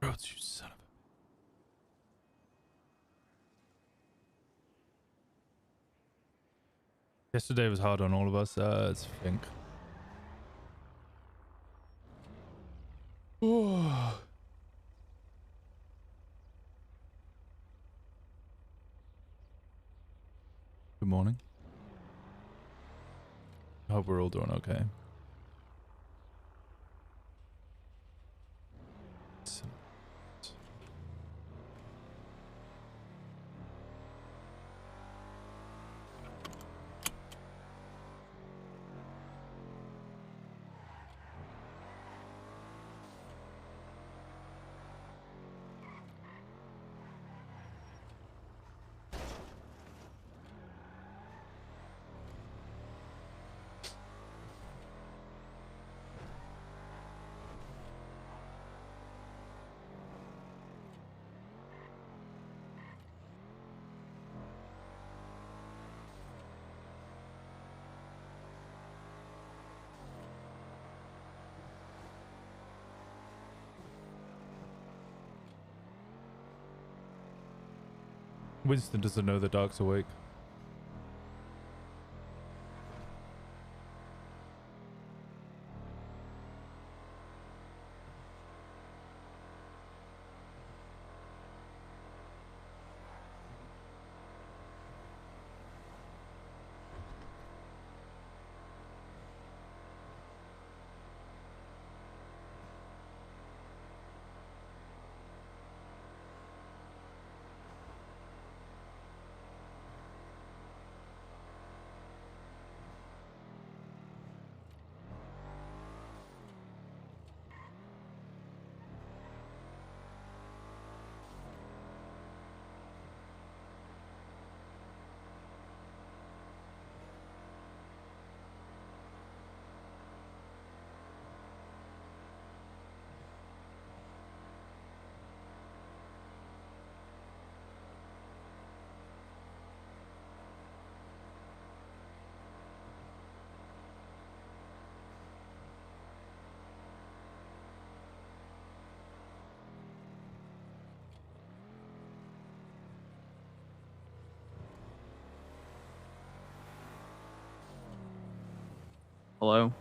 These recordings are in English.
throats, you son of a... Yesterday was hard on all of us, I think. Good morning. I hope we're all doing okay. Winston doesn't know the dog's awake. Hello?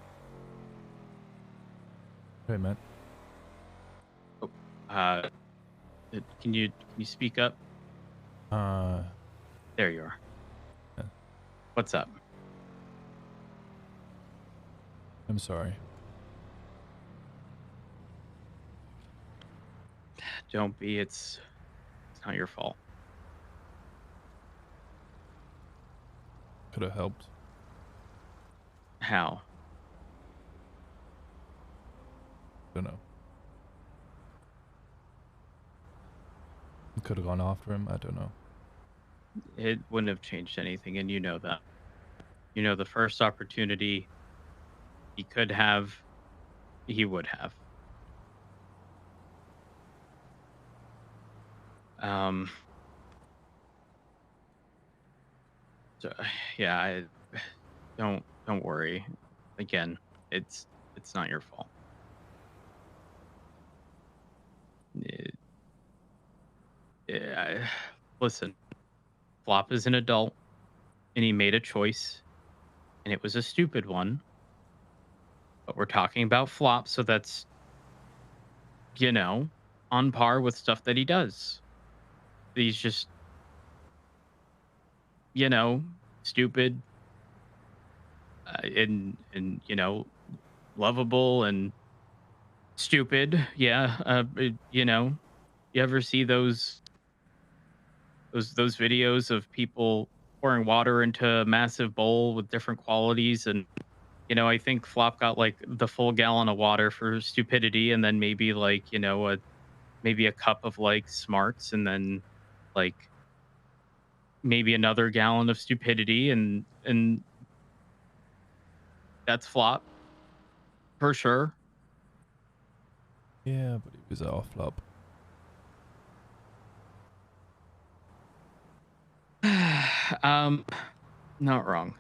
Hey, man. Oh, can you speak up? There you are. Yeah. What's up? I'm sorry. Don't be. It's not your fault. Could have helped. How? Don't know. Could have gone after him. I don't know. It wouldn't have changed anything, and you know that. You know, the first opportunity he could have, he would have. So, yeah, don't worry. Again, it's not your fault. Listen, Flop is an adult, and he made a choice, and it was a stupid one. But we're talking about Flop, so that's, on par with stuff that he does. He's just, stupid, and lovable and stupid. Yeah, you ever see those videos of people pouring water into a massive bowl with different qualities? And I think Flop got like the full gallon of water for stupidity, and then maybe like maybe a cup of like smarts, and then like maybe another gallon of stupidity, and that's Flop for sure. Yeah, but he was off Flop. Not wrong.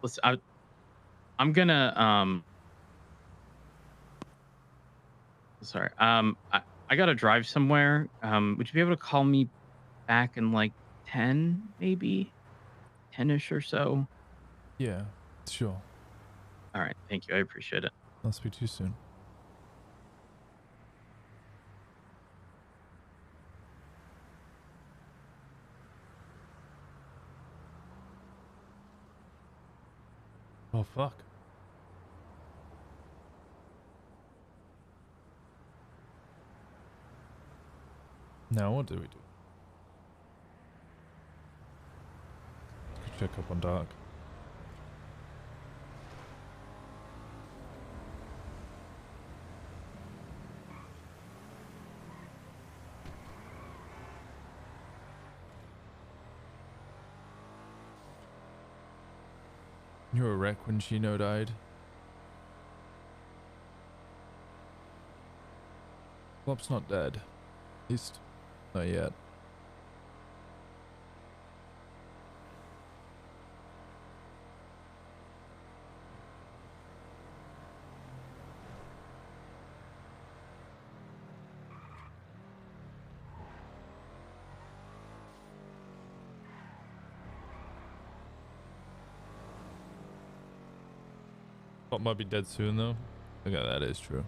Listen, I'm gonna sorry. I gotta drive somewhere. Would you be able to call me back in like 10, maybe 10ish or so? Yeah, sure. All right, thank you. I appreciate it. I'll speak to you soon. Oh, fuck. Now what do we do? Let's go check up on Dark. You were a wreck when Chino died. Flop's not dead. At least, not yet. Flop might be dead soon though. Okay, that is true.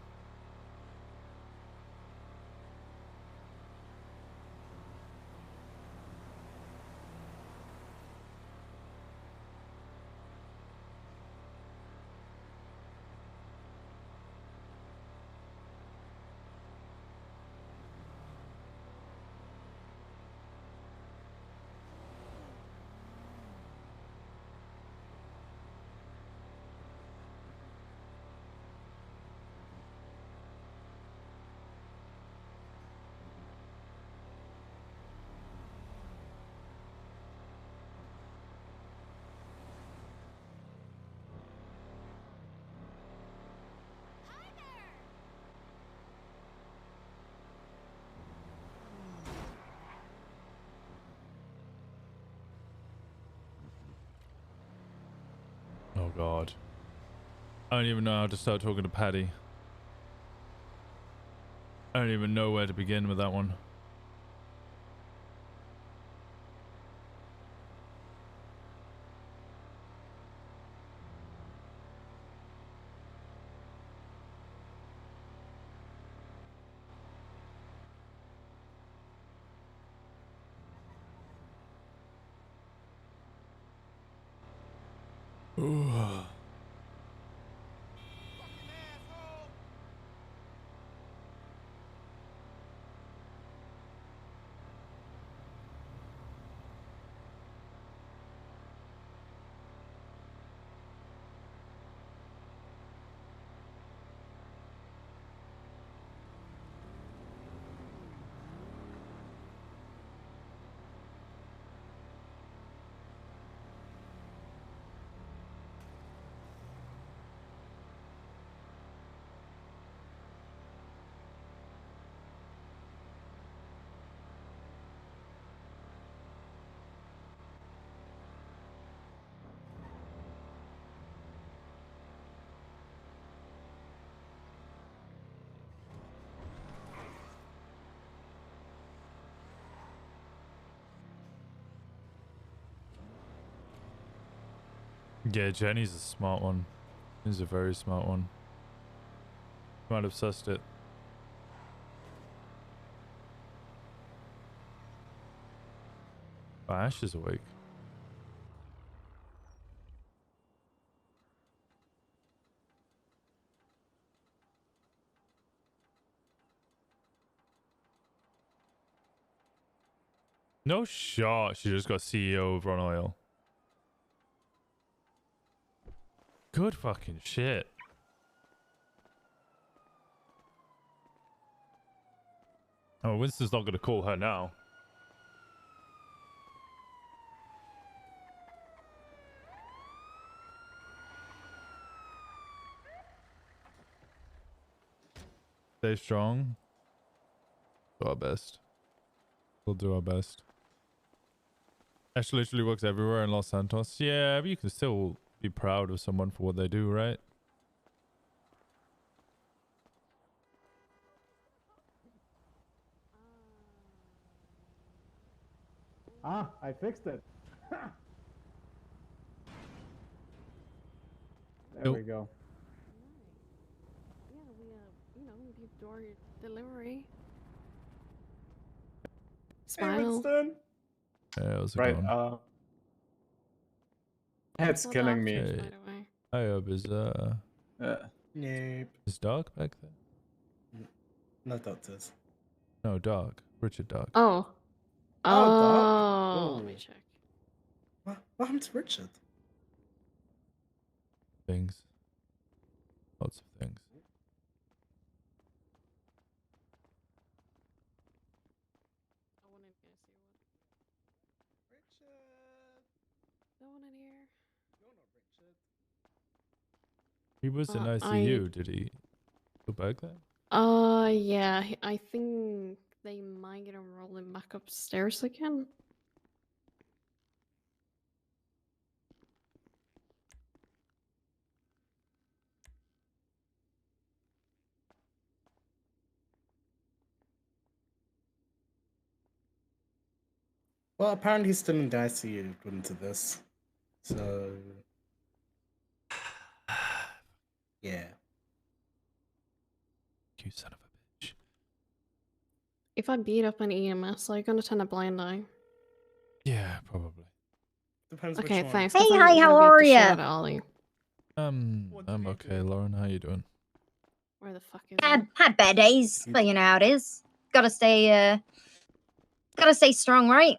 Oh god. I don't even know how to start talking to Paddy. I don't even know where to begin with that one. Ooh. Yeah, Jenny's a smart one. She's a very smart one. Might have sussed it. Oh, Ash is awake. No shot. She just got CEO of Ron Oil. Good fucking shit. Oh, Winston's not going to call her now. Stay strong. Do our best. We'll do our best. Ash literally works everywhere in Los Santos. Yeah, but you can still be proud of someone for what they do, right? I fixed it. There we go. Yeah, we do door delivery. Hey, Smile. Winston. Yeah, how's it Right. going? It's Not killing dark me. juice, Hey. by the way. I hope Nope. is Dark back there? No doctors. No, Dark. Richard Dark. Oh. Oh, dark. Let me Oh. check. What happened to Richard? Things. Lots of things. I wanted to see what. Richard. No one in here. You're not Richard. He was in ICU. Did he go back there? Yeah. I think they might get him rolling back upstairs again. Well, apparently he's still in the ICU according to this. So, yeah. You son of a bitch. If I beat up an EMS, are you gonna turn a blind eye? Yeah, probably. Depends Okay, which one. thanks. Hey, 'cause I'm hi, gonna how beat are the shit ya? out of Ollie. What did I'm you okay, do? Lauren. How you doing? Where the fuck is Yeah, he? had bad days, but you know how it is. Gotta stay strong, right?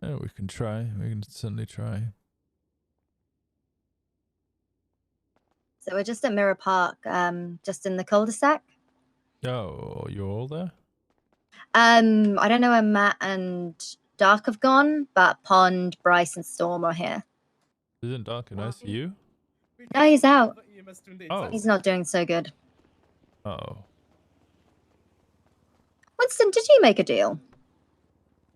Yeah, we can try. We can certainly try. So we're just at Mirror Park, just in the cul-de-sac. Oh, you're all there? I don't know where Matt and Dark have gone, but Pond, Bryce, and Storm are here. Isn't Dark in ICU? No, he's out. Oh. He's not doing so good. Oh. Winston, did you make a deal?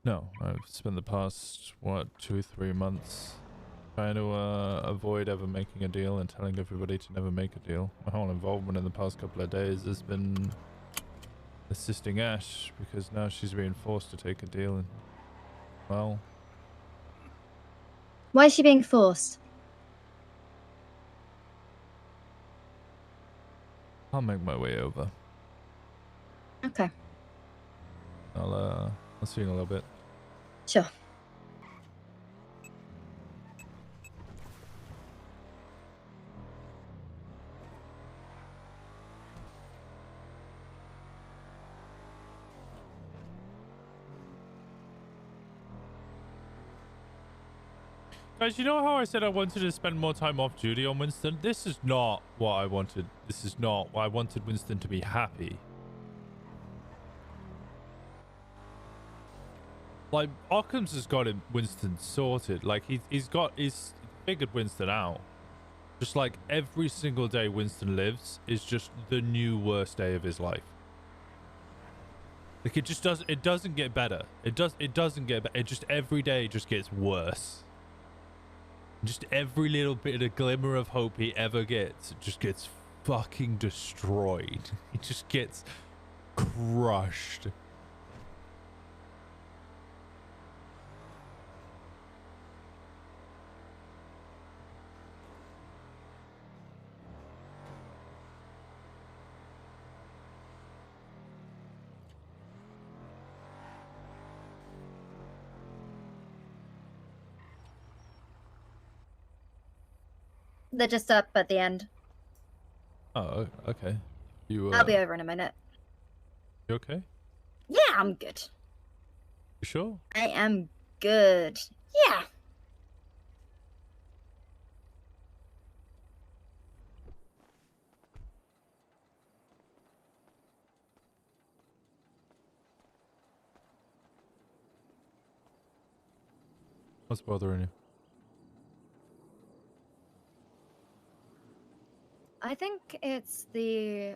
No, I've spent the past, 2-3 months trying to avoid ever making a deal and telling everybody to never make a deal. My whole involvement in the past couple of days has been assisting Ash because now she's being forced to take a deal and, well, Why is she being forced? I'll make my way over. Okay, I'll see you in a little bit. sure. Guys, you know how I said I wanted to spend more time off duty on Winston? This is not what I wanted. This is not what I wanted Winston to be happy. Like, Occam's has got him, Winston sorted. Like, he's figured Winston out. Just like every single day Winston lives is just the new worst day of his life. Like, it doesn't get better. It doesn't get better. It just, every day just gets worse. Just every little bit of glimmer of hope he ever gets just gets fucking destroyed. He just gets crushed. They're just up at the end. Oh, okay. You, I'll be over in a minute. you okay? Yeah, I'm good. You sure? I am good. Yeah. What's bothering you? I think it's the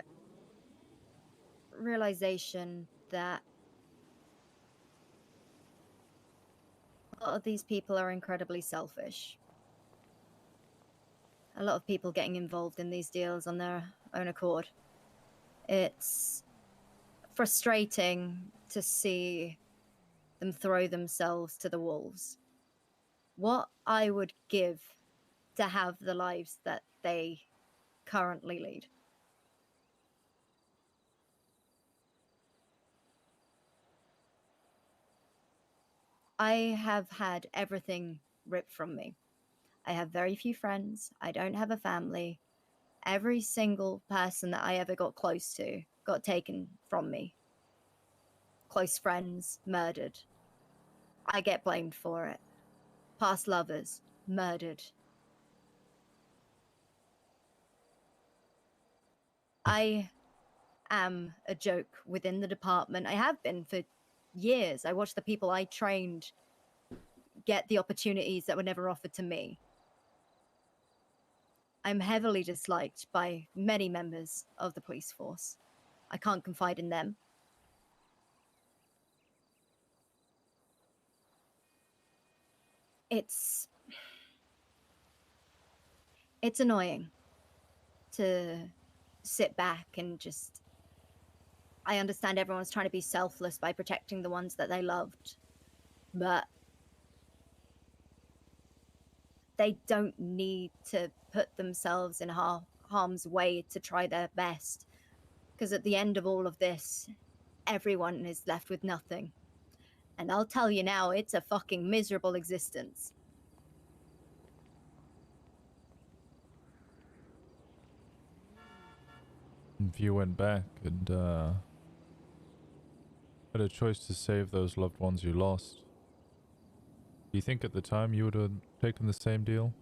realization that a lot of these people are incredibly selfish. A lot of people getting involved in these deals on their own accord. It's frustrating to see them throw themselves to the wolves. What I would give to have the lives that they currently lead. I have had everything ripped from me. I have very few friends. I don't have a family. Every single person that I ever got close to got taken from me. Close friends, murdered. I get blamed for it. Past lovers, murdered. I am a joke within the department. I have been for years. I watched the people I trained get the opportunities that were never offered to me. I'm heavily disliked by many members of the police force. I can't confide in them. It's annoying to sit back and just... I understand everyone's trying to be selfless by protecting the ones that they loved, but they don't need to put themselves in harm's way to try their best. Because at the end of all of this, everyone is left with nothing. And I'll tell you now, it's a fucking miserable existence. If you went back and had a choice to save those loved ones you lost, do you think at the time you would have taken the same deal?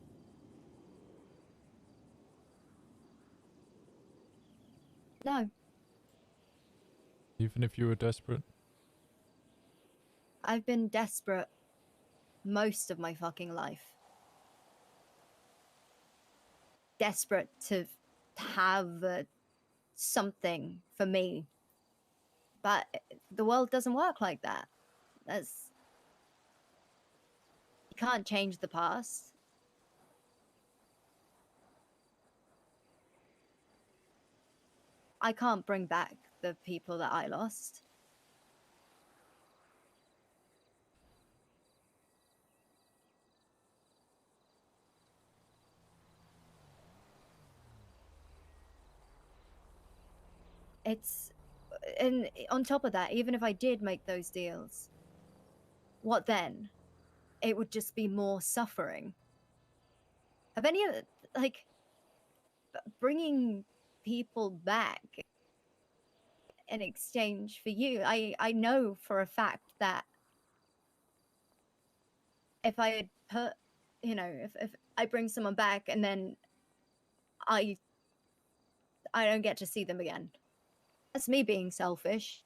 No. Even if you were desperate? I've been desperate most of my fucking life. Desperate to have something for me. But the world doesn't work like that. You can't change the past. I can't bring back the people that I lost. And on top of that, even if I did make those deals, what then? It would just be more suffering. Have any of bringing people back in exchange for you? I know for a fact that if I had put, if I bring someone back and then I don't get to see them again. That's me being selfish.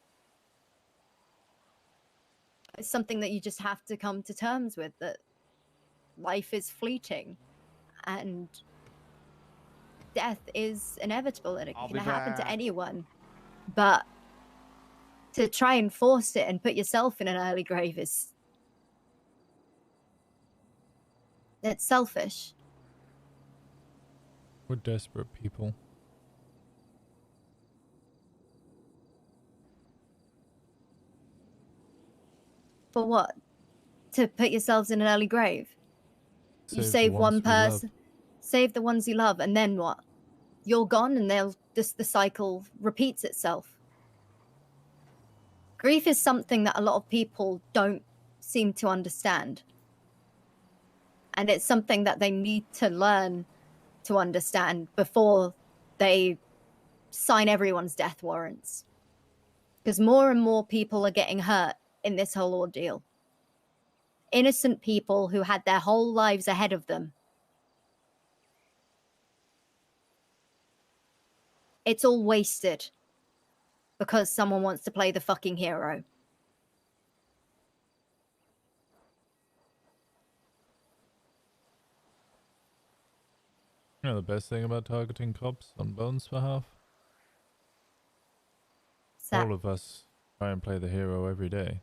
It's something that you just have to come to terms with, that life is fleeting and death is inevitable and it can happen to anyone. But to try and force it and put yourself in an early grave it's selfish. We're desperate people. For what? To put yourselves in an early grave? You save one person, save the ones you love, and then what? You're gone and the cycle repeats itself. Grief is something that a lot of people don't seem to understand. And it's something that they need to learn to understand before they sign everyone's death warrants. Because more and more people are getting hurt in this whole ordeal. Innocent people who had their whole lives ahead of them. It's all wasted because someone wants to play the fucking hero. You know the best thing about targeting cops on Bones' behalf? All of us try and play the hero every day.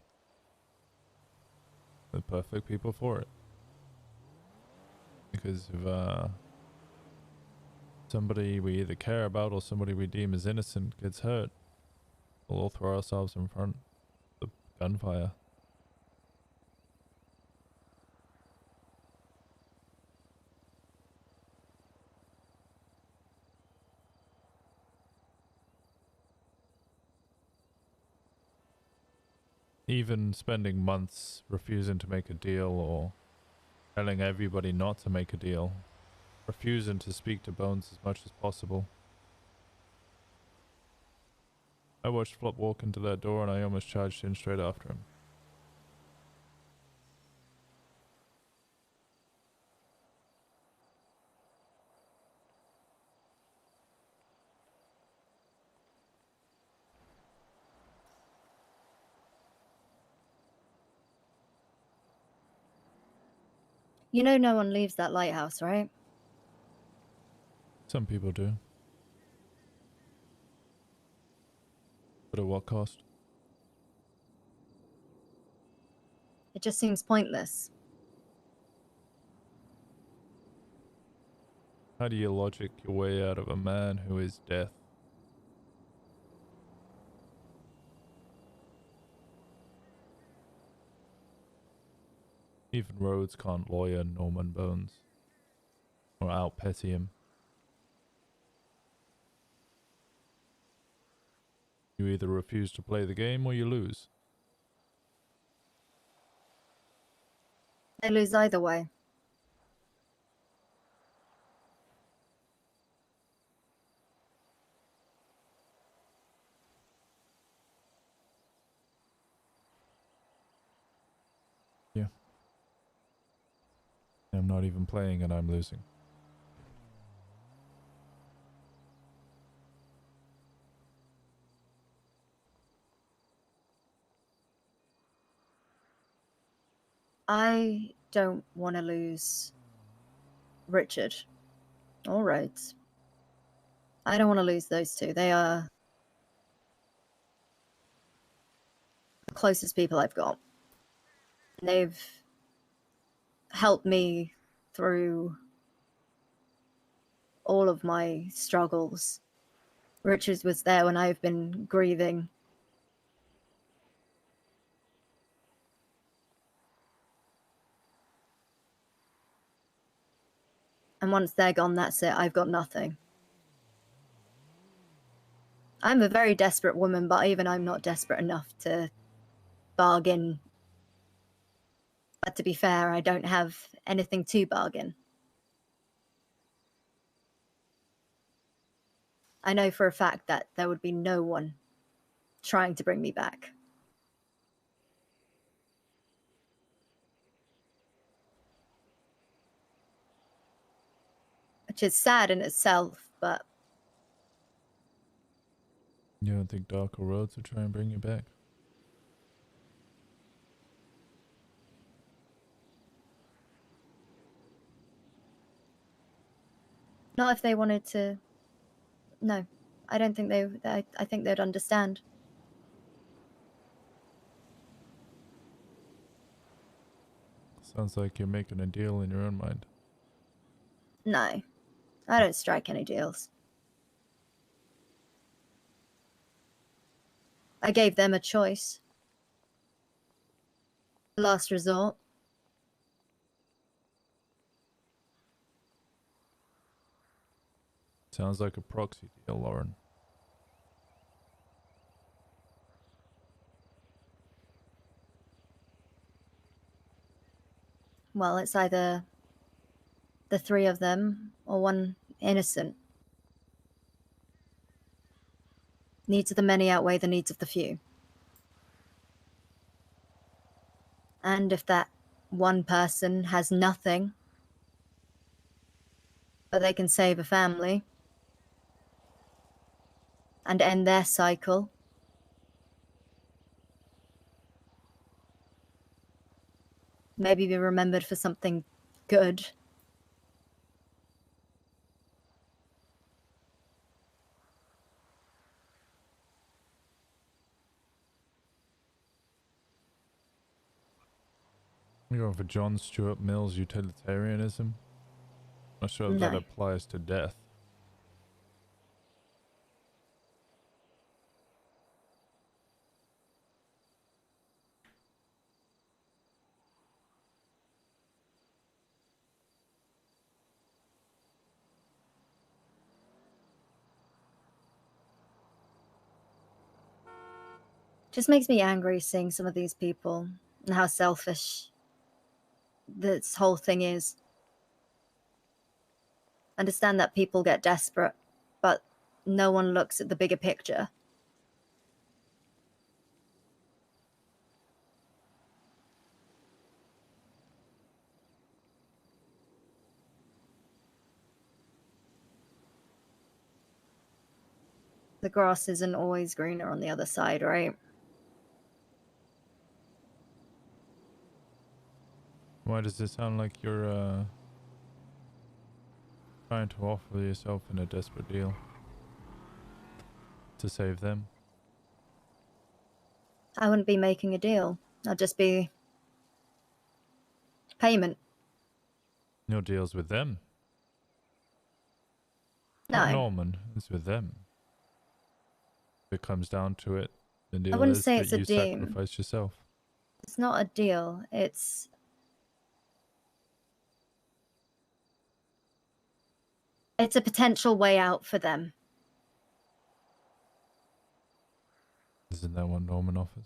The perfect people for it. Because if somebody we either care about or somebody we deem as innocent gets hurt, we'll all throw ourselves in front of the gunfire. even spending months refusing to make a deal or telling everybody not to make a deal, refusing to speak to Bones as much as possible. I watched Flop walk into that door and I almost charged in straight after him. You know no one leaves that lighthouse, right? Some people do. But at what cost? It just seems pointless. How do you logic your way out of a man who is death? Even Rhodes can't lawyer Norman Bones. Or out-petty him. You either refuse to play the game or you lose. They lose either way. Yeah. I'm not even playing and I'm losing. I don't want to lose Richard or Rhodes. I don't want to lose those two. They are the closest people I've got. They've helped me through all of my struggles. Richard was there when I've been grieving. And once they're gone, that's it. I've got nothing. I'm a very desperate woman, but even I'm not desperate enough to bargain. But to be fair, I don't have anything to bargain. I know for a fact that there would be no one trying to bring me back. Which is sad in itself, but You don't think Darker Roads will try and bring you back? not if they wanted to. No, I don't think they. I think they'd understand. Sounds like you're making a deal in your own mind. No, I don't strike any deals. I gave them a choice. Last resort. Sounds like a proxy deal, Lauren. Well, it's either the three of them or one innocent. Needs of the many outweigh the needs of the few. And if that one person has nothing, but they can save a family and end their cycle, maybe be remembered for something good. You're going for John Stuart Mill's utilitarianism? Not sure if that No. applies to death. Just makes me angry seeing some of these people and how selfish this whole thing is. Understand that people get desperate, but no one looks at the bigger picture. The grass isn't always greener on the other side, right? Why does it sound like you're trying to offer yourself in a desperate deal to save them? I wouldn't be making a deal. I'd just be payment. No deals with them. No. Not Norman. It's with them. If it comes down to it, the deal wouldn't is say that it's a you deal. sacrifice yourself. It's not a deal. It's a potential way out for them. Isn't that what Norman offers?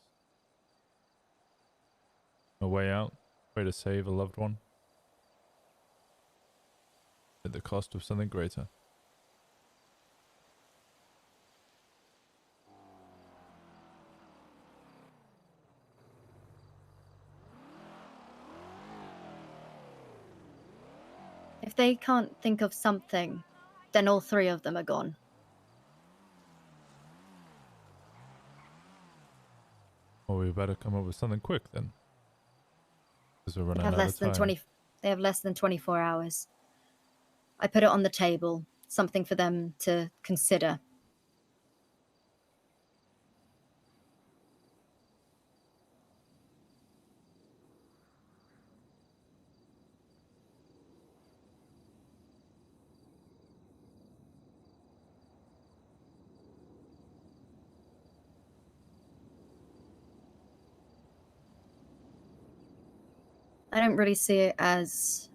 A way out? Way to save a loved one? At the cost of something greater. If they can't think of something, then all three of them are gone. Well, we better come up with something quick then. Because we're They running have out less of than time. 20. They have less than 24 hours. I put it on the table, something for them to consider. I don't really see it as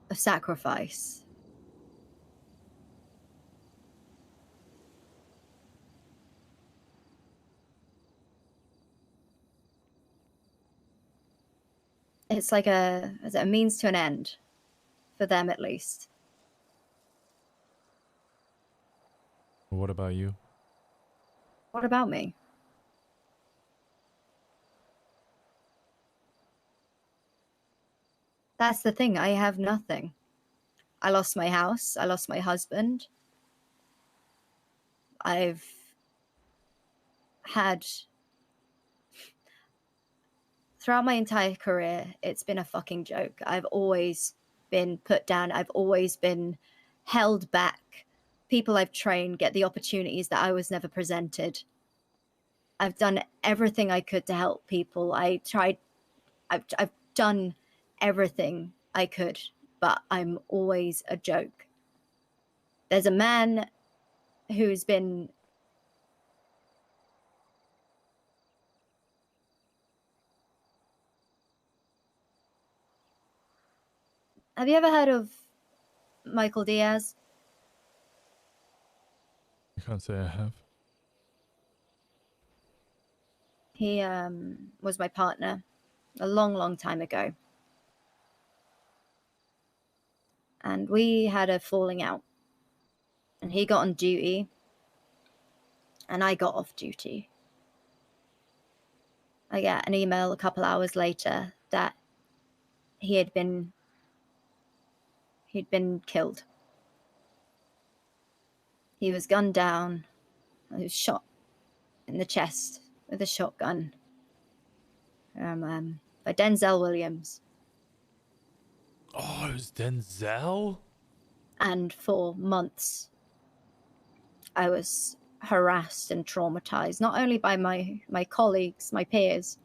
a sacrifice. It's like a means to an end, for them at least. What about you? What about me? That's the thing, I have nothing. I lost my house, I lost my husband. I've had, throughout my entire career, it's been a fucking joke. I've always been put down, I've always been held back. People I've trained get the opportunities that I was never presented. I've done everything I could to help people. I've done everything I could, but I'm always a joke. There's a man who's been Have you ever heard of Michael Diaz? I can't say I have. He was my partner a long, long time ago. And we had a falling out. And he got on duty. And I got off duty. I get an email a couple hours later that he'd been killed. He was gunned down. He was shot in the chest with a shotgun by Denzel Williams. Oh, it was Denzel? And for months, I was harassed and traumatized, not only by my colleagues, my peers,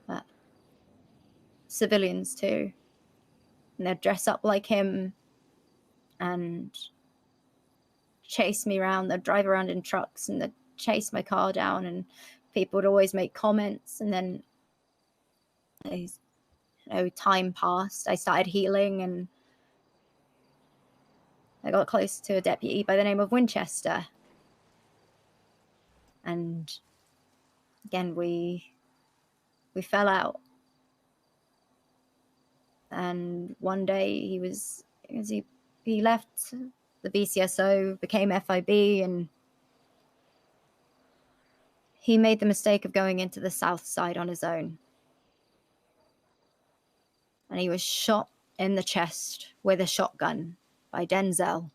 but civilians too. And they'd dress up like him and chase me around. They'd drive around in trucks and they'd chase my car down, and people would always make comments. And then time passed. I started healing and I got close to a deputy by the name of Winchester. And again, we fell out. And one day he left the BCSO, became FIB, and he made the mistake of going into the south side on his own. And he was shot in the chest with a shotgun by Denzel.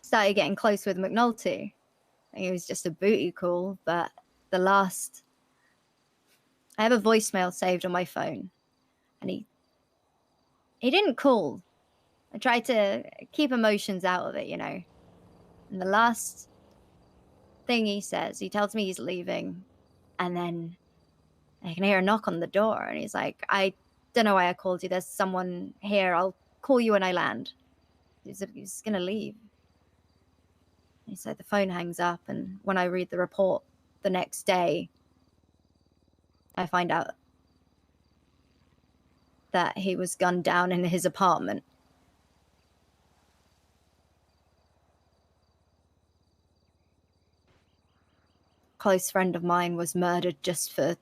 Started getting close with McNulty. He was just a booty call, but I have a voicemail saved on my phone, and he didn't call. I tried to keep emotions out of it, you know. And the last thing he says, he tells me he's leaving, and then I can hear a knock on the door, and he's like, I don't know why I called you. There's someone here. I'll call you when I land. He's gonna leave. He said the phone hangs up, and when I read the report the next day, I find out that he was gunned down in his apartment. A close friend of mine was murdered just for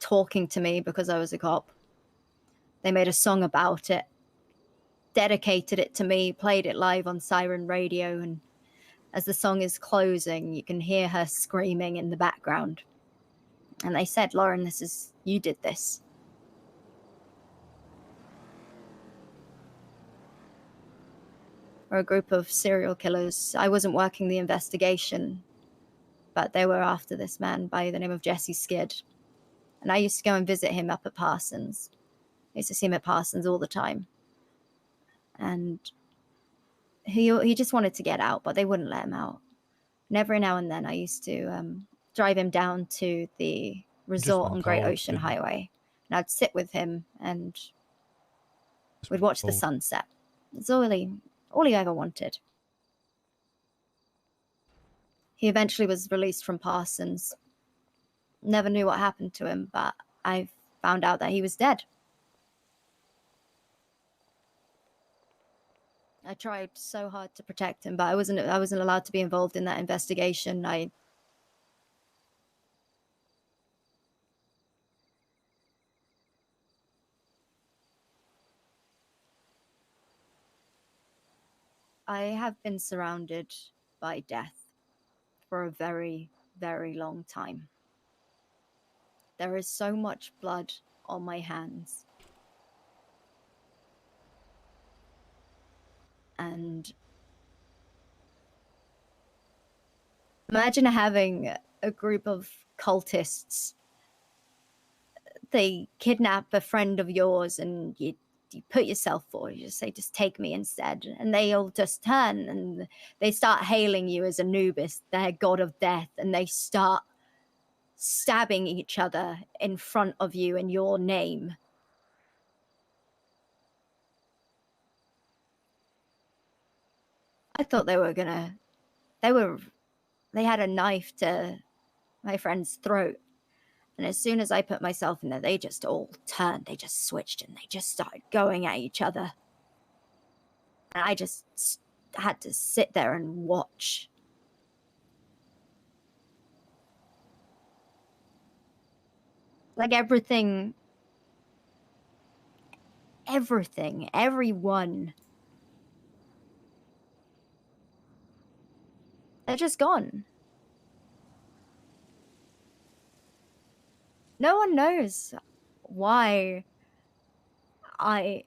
talking to me because I was a cop. They made a song about it, dedicated it to me, played it live on Siren Radio, and as the song is closing, you can hear her screaming in the background. And they said, Lauren, you did this. We're a group of serial killers. I wasn't working the investigation, but they were after this man by the name of Jesse Skid. And I used to go and visit him up at Parsons. I used to see him at Parsons all the time. And he just wanted to get out, but they wouldn't let him out. And every now and then I used to drive him down to the resort on Great Ocean Highway. And I'd sit with him and we'd watch the sunset. It's all he ever wanted. He eventually was released from Parsons. Never knew what happened to him, but I found out that he was dead. I tried so hard to protect him, but I wasn't allowed to be involved in that investigation. I have been surrounded by death for a very, very long time. There is so much blood on my hands. And imagine having a group of cultists. They kidnap a friend of yours and you put yourself forward. You just say, just take me instead. And they all just turn and they start hailing you as Anubis, their god of death. And they start stabbing each other in front of you in your name. I thought they had a knife to my friend's throat. And as soon as I put myself in there, they just all turned. They just switched and they just started going at each other. And I just had to sit there and watch. Like everyone, they're just gone. No one knows why I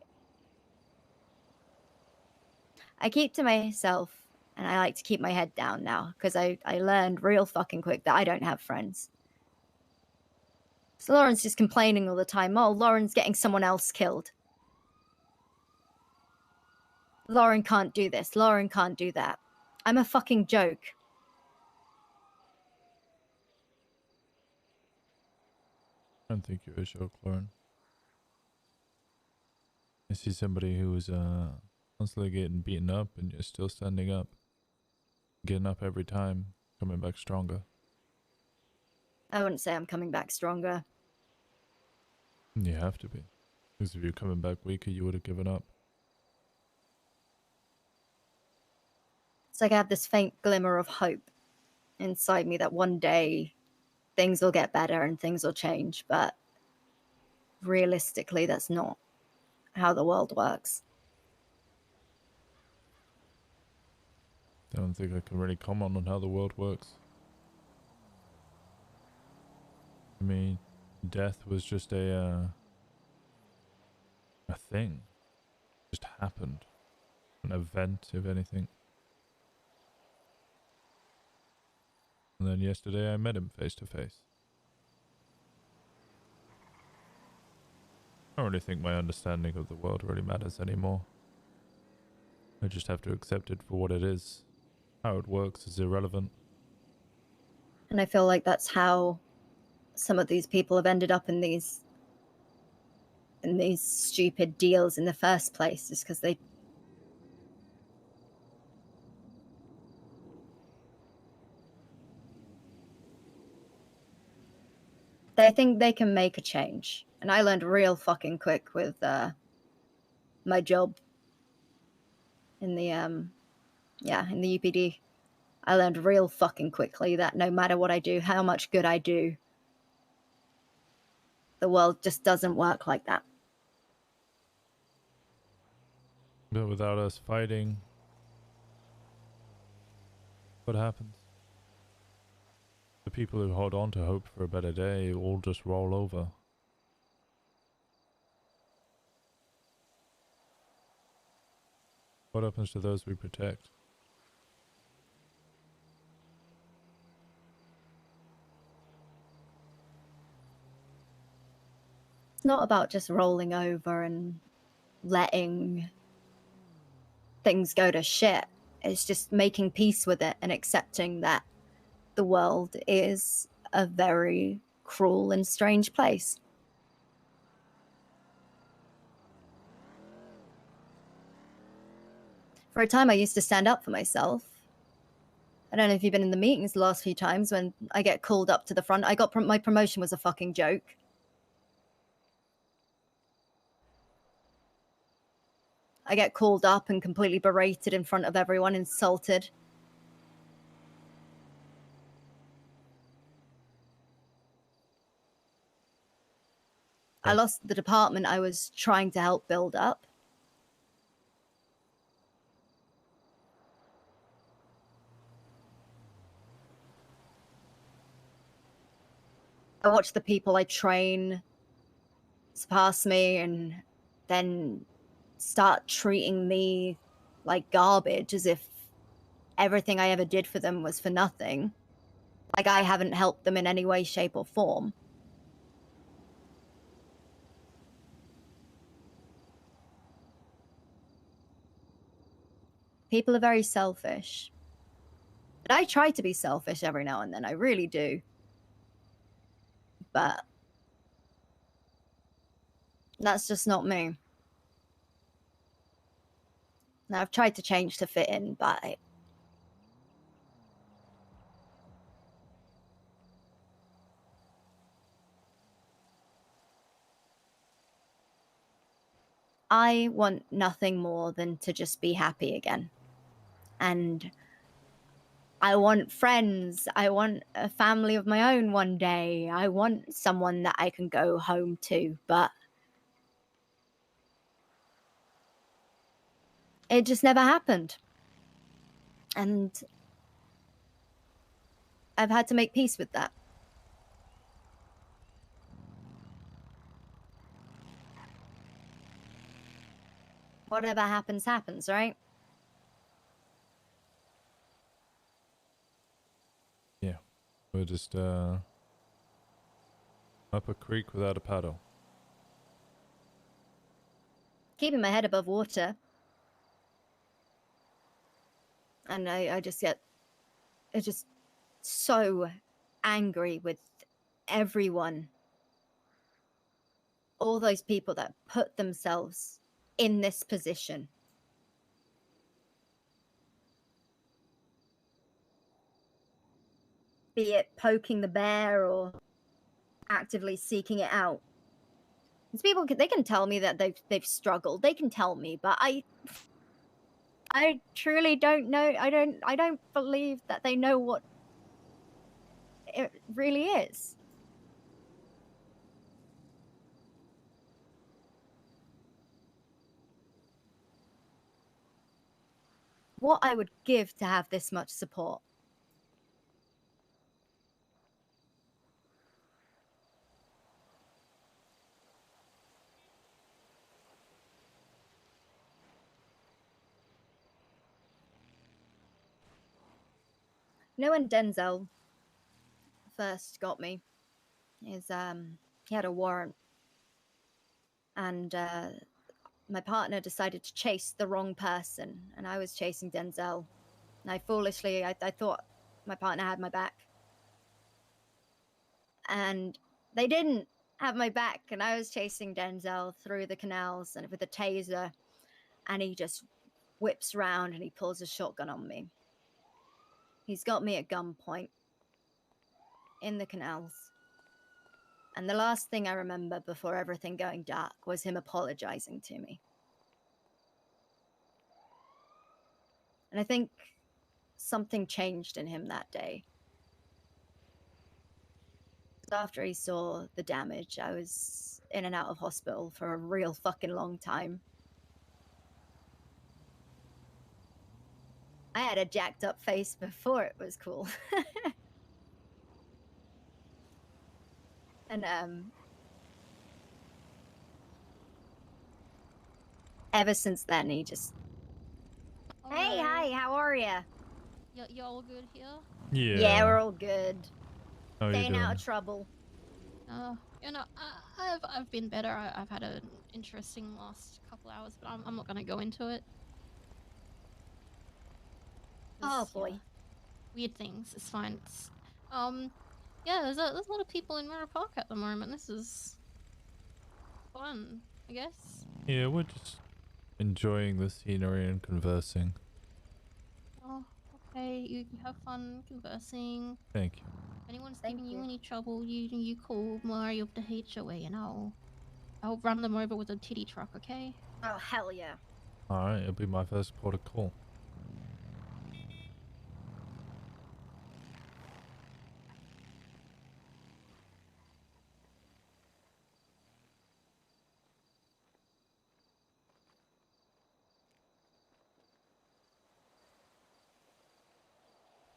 keep to myself, and I like to keep my head down now because I learned real fucking quick that I don't have friends. So Lauren's just complaining all the time. Oh, Lauren's getting someone else killed. Lauren can't do this. Lauren can't do that. I'm a fucking joke. I don't think you're a joke, Lauren. I see somebody who's constantly getting beaten up and you're still standing up. Getting up every time, coming back stronger. I wouldn't say I'm coming back stronger. You have to be. Because if you're coming back weaker, you would have given up. It's like I have this faint glimmer of hope inside me that one day things will get better and things will change, but realistically, that's not how the world works. I don't think I can really comment on how the world works. I mean, death was just a thing. Just happened. An event, if anything. And then yesterday I met him face to face. I don't really think my understanding of the world really matters anymore. I just have to accept it for what it is. How it works is irrelevant. And I feel like that's how some of these people have ended up in these stupid deals in the first place, is because they think they can make a change. And I learned real fucking quick with my job in the in the UPD. I learned real fucking quickly that no matter what I do, how much good I do, the world just doesn't work like that. But without us fighting, what happens? The people who hold on to hope for a better day all just roll over. What happens to those we protect? It's not about just rolling over and letting things go to shit. It's just making peace with it and accepting that the world is a very cruel and strange place. For a time, I used to stand up for myself. I don't know if you've been in the meetings the last few times when I get called up to the front. My promotion was a fucking joke. I get called up and completely berated in front of everyone, insulted. I lost the department I was trying to help build up. I watch the people I train surpass me and then start treating me like garbage, as if everything I ever did for them was for nothing. Like I haven't helped them in any way, shape, or form. People are very selfish. But I try to be selfish every now and then. I really do. But that's just not me. Now, I've tried to change to fit in, but I want nothing more than to just be happy again. And I want friends. I want a family of my own one day. I want someone that I can go home to, but it just never happened. And I've had to make peace with that. Whatever happens, happens, right? Yeah. We're just up a creek without a paddle. Keeping my head above water. And I just get so angry with everyone. All those people that put themselves in this position. Be it poking the bear or actively seeking it out. These people, they can tell me that they've struggled. They can tell me, but I truly don't know. I don't believe that they know what it really is. What I would give to have this much support. You know when Denzel first got me, is he had a warrant, and my partner decided to chase the wrong person, and I was chasing Denzel. And I foolishly, I thought my partner had my back, and they didn't have my back, and I was chasing Denzel through the canals and with a taser, and he just whips round and he pulls a shotgun on me. He's got me at gunpoint in the canals. And the last thing I remember before everything going dark was him apologizing to me. And I think something changed in him that day. After he saw the damage, I was in and out of hospital for a real fucking long time. I had a jacked up face before it was cool. And ever since then, he just, hey, hi, how are ya? You all good here? Yeah, we're all good. How are you Staying doing? out of trouble. You know, I've been better. I've had an interesting last couple hours, but I'm not gonna go into it. Oh, 'Cause, boy. yeah, weird things. It's fine. Yeah, there's a lot of people in Mirror Park at the moment. This is fun, I guess. Yeah, we're just enjoying the scenery and conversing. Oh, okay. You have fun conversing. Thank you. If anyone's Thank giving you you. any trouble, you call Mario of the HOA, and I'll run them over with a titty truck. Okay? Oh, hell yeah. Alright, it'll be my first port of call.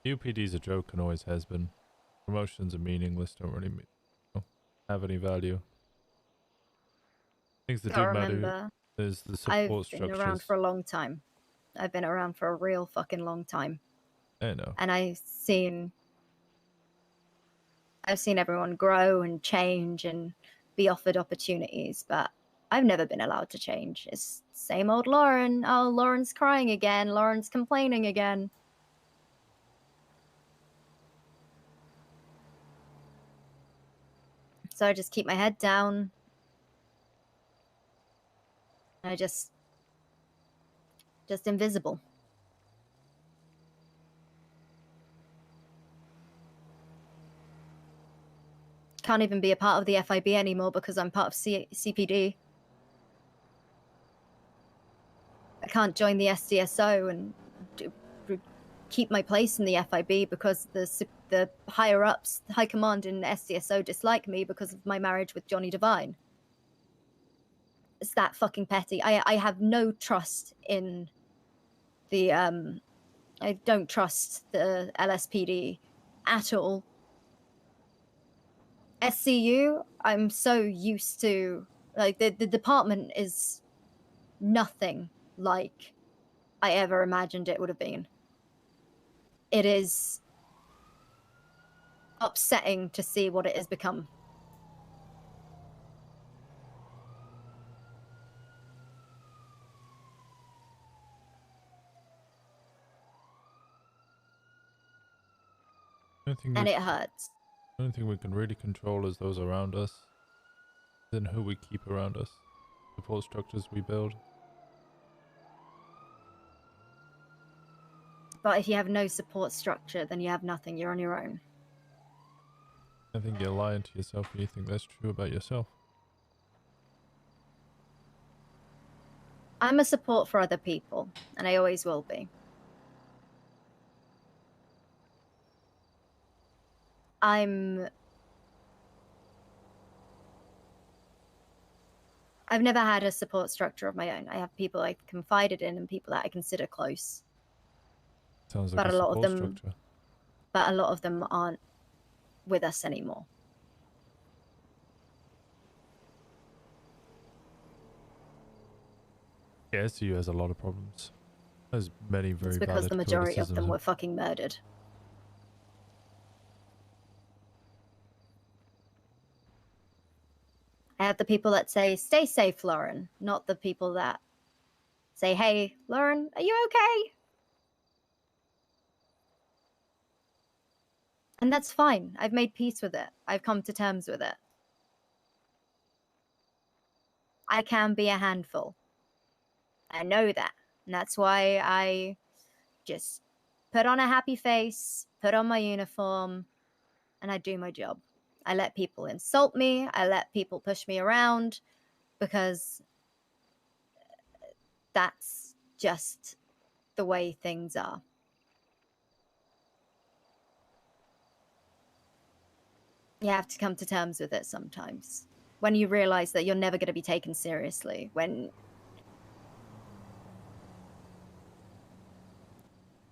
UPD's a joke and always has been. Promotions are meaningless, don't really have any value. Things that I do matter remember. is the I've support been around structures. for a long time. I've been around for a real fucking long time. I know. And I've seen everyone grow and change and be offered opportunities, but I've never been allowed to change. It's same old Lauren. Oh, Lauren's crying again. Lauren's complaining again. So I just keep my head down. I just invisible. Can't even be a part of the FIB anymore because I'm part of CPD. I can't join the SDSO and keep my place in the FIB because the higher ups, the high command in SDSO dislike me because of my marriage with Johnny Devine. It's that fucking petty. I have no trust in the I don't trust the LSPD at all. SCU, I'm so used to, like, the department is nothing like I ever imagined it would have been. It is upsetting to see what it has become. And it hurts. The only thing we can really control is those around us, and who we keep around us, support structures we build. But if you have no support structure, then you have nothing. You're on your own. I think you're lying to yourself when you think that's true about yourself. I'm a support for other people, and I always will be. I've never had a support structure of my own. I have people I've confided in and people that I consider close. Sounds like But a a lot of support them, structure. but a lot of them aren't with us anymore. Yeah, SCU has a lot of problems. There's many very It's because valid the majority of them criticisms. were fucking murdered. I have the people that say, stay safe, Lauren, not the people that say, hey, Lauren, are you okay? And that's fine. I've made peace with it. I've come to terms with it. I can be a handful. I know that. And that's why I just put on a happy face, put on my uniform, and I do my job. I let people insult me. I let people push me around because that's just the way things are. You have to come to terms with it sometimes. When you realize that you're never going to be taken seriously, when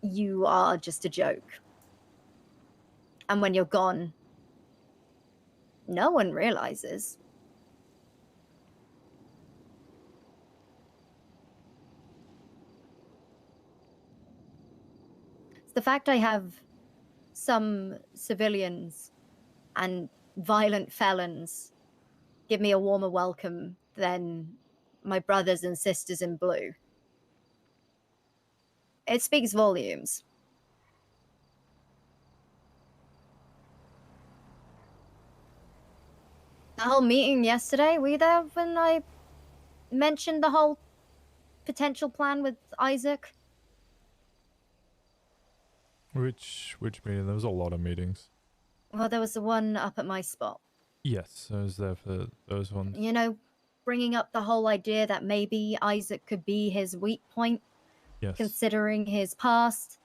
you are just a joke. And when you're gone, no one realizes. It's the fact I have some civilians and violent felons give me a warmer welcome than my brothers and sisters in blue. It speaks volumes. The whole meeting yesterday, were you there when I mentioned the whole potential plan with Isaac? Which meeting? There was a lot of meetings. Well, there was the one up at my spot. Yes, I was there for those ones. You know, bringing up the whole idea that maybe Isaac could be his weak point, Yes. considering his past.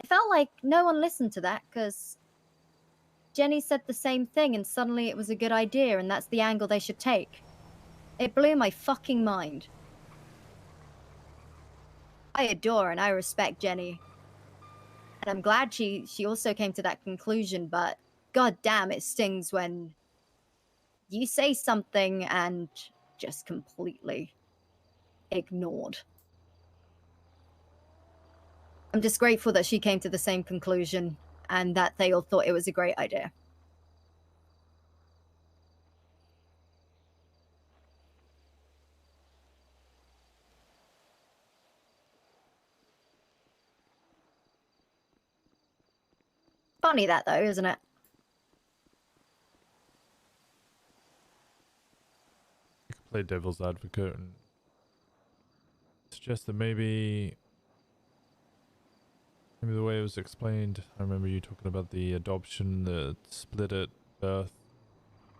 It felt like no one listened to that because Jenny said the same thing and suddenly it was a good idea and that's the angle they should take. It blew my fucking mind. I adore and I respect Jenny. And I'm glad she also came to that conclusion, but god damn, it stings when you say something and just completely ignored. I'm just grateful that she came to the same conclusion and that they all thought it was a great idea. Funny that though, isn't it? You could play devil's advocate and suggest that maybe the way it was explained, I remember you talking about the adoption, the split at birth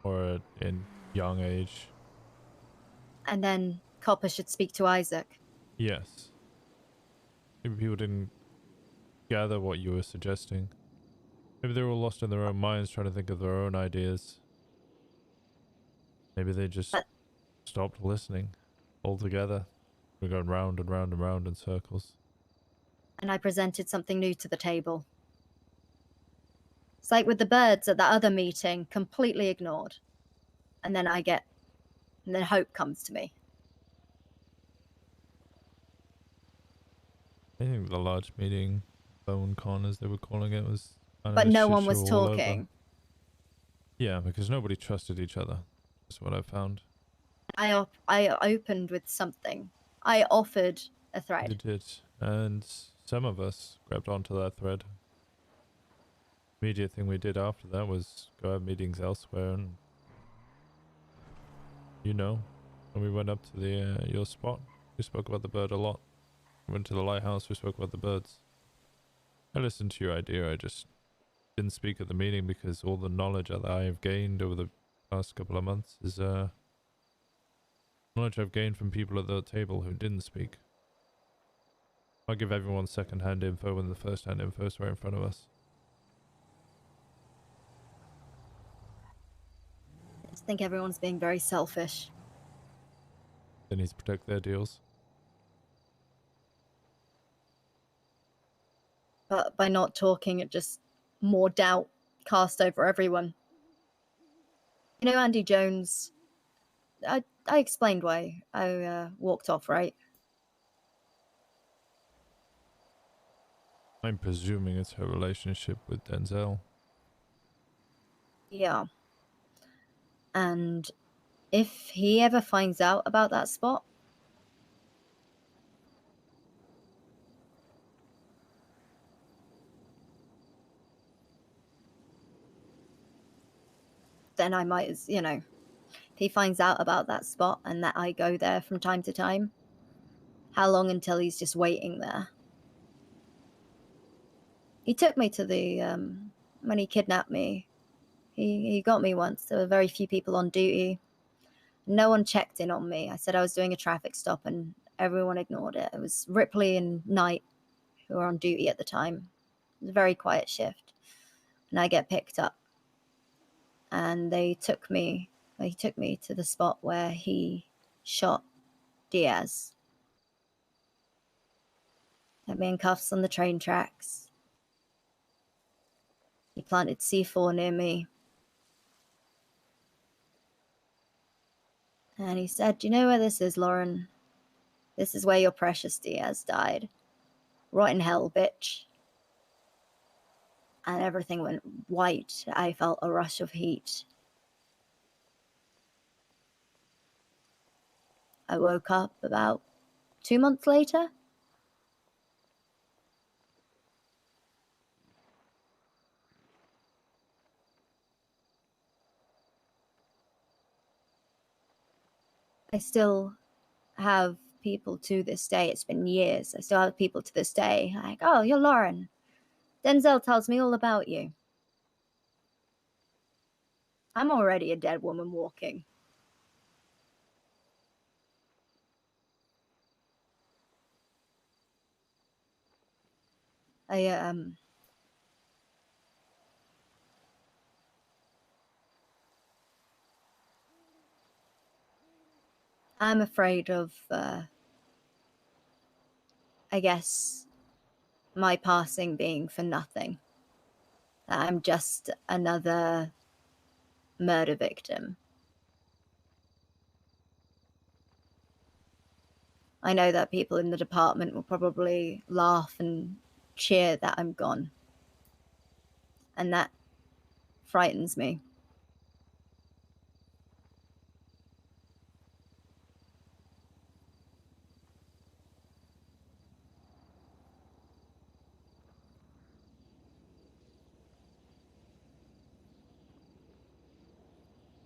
or in young age. And then Copper should speak to Isaac. Yes. Maybe people didn't gather what you were suggesting. Maybe they were all lost in their own minds trying to think of their own ideas. Maybe they just stopped listening altogether. We're going round and round and round in circles. And I presented something new to the table. It's like with the birds at that other meeting, completely ignored. And then and then hope comes to me. I think the large meeting, Bone Con as they were calling it, was kind But of a no shit one was show all over. talking. Yeah, because nobody trusted each other. That's what I found. I opened with something. I offered a thread. You did. And some of us grabbed onto that thread. Immediate thing we did after that was go have meetings elsewhere, and when we went up to the your spot, we spoke about the bird a lot. Went to the lighthouse, we spoke about the birds. I listened to your idea, I just didn't speak at the meeting because all the knowledge that I have gained over the past couple of months is Knowledge I've gained from people at the table who didn't speak. I'll give everyone second-hand info when the first-hand info is right in front of us. I just think everyone's being very selfish. They need to protect their deals. But by not talking, it just more doubt cast over everyone. You know, Andy Jones, I explained why I walked off, right? I'm presuming it's her relationship with Denzel. Yeah. And if he ever finds out about that spot, then I might, you know, if he finds out about that spot and that I go there from time to time, how long until he's just waiting there? He took me to the, when he kidnapped me, he got me once. There were very few people on duty. No one checked in on me. I said I was doing a traffic stop and everyone ignored it. It was Ripley and Knight who were on duty at the time. It was a very quiet shift. And I get picked up. And they took me to the spot where he shot Diaz. Had me in cuffs on the train tracks. He planted C4 near me. And he said, "Do you know where this is, Lauren? This is where your precious Diaz died. Right in hell, bitch." And everything went white. I felt a rush of heat. I woke up about 2 months later. I still have people to this day. It's been years. I still have people to this day like, "Oh, you're Lauren. Denzel tells me all about you." I'm already a dead woman walking. I'm afraid of, I guess, my passing being for nothing. That I'm just another murder victim. I know that people in the department will probably laugh and cheer that I'm gone. And that frightens me.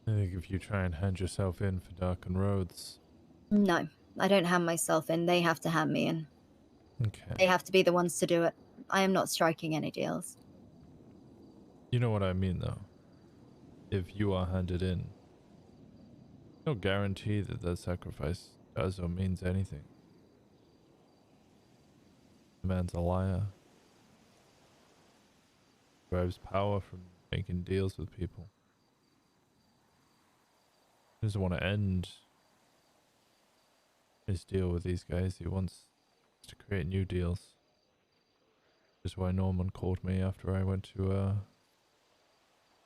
I think if you try and hand yourself in for darkened roads. No, I don't hand myself in. They have to hand me in. Okay. They have to be the ones to do it. I am not striking any deals. You know what I mean, though. If you are handed in, no guarantee that that sacrifice does or means anything. The man's a liar. Derives power from making deals with people. He doesn't want to end his deal with these guys. He wants to create new deals. Which is why Norman called me after I went to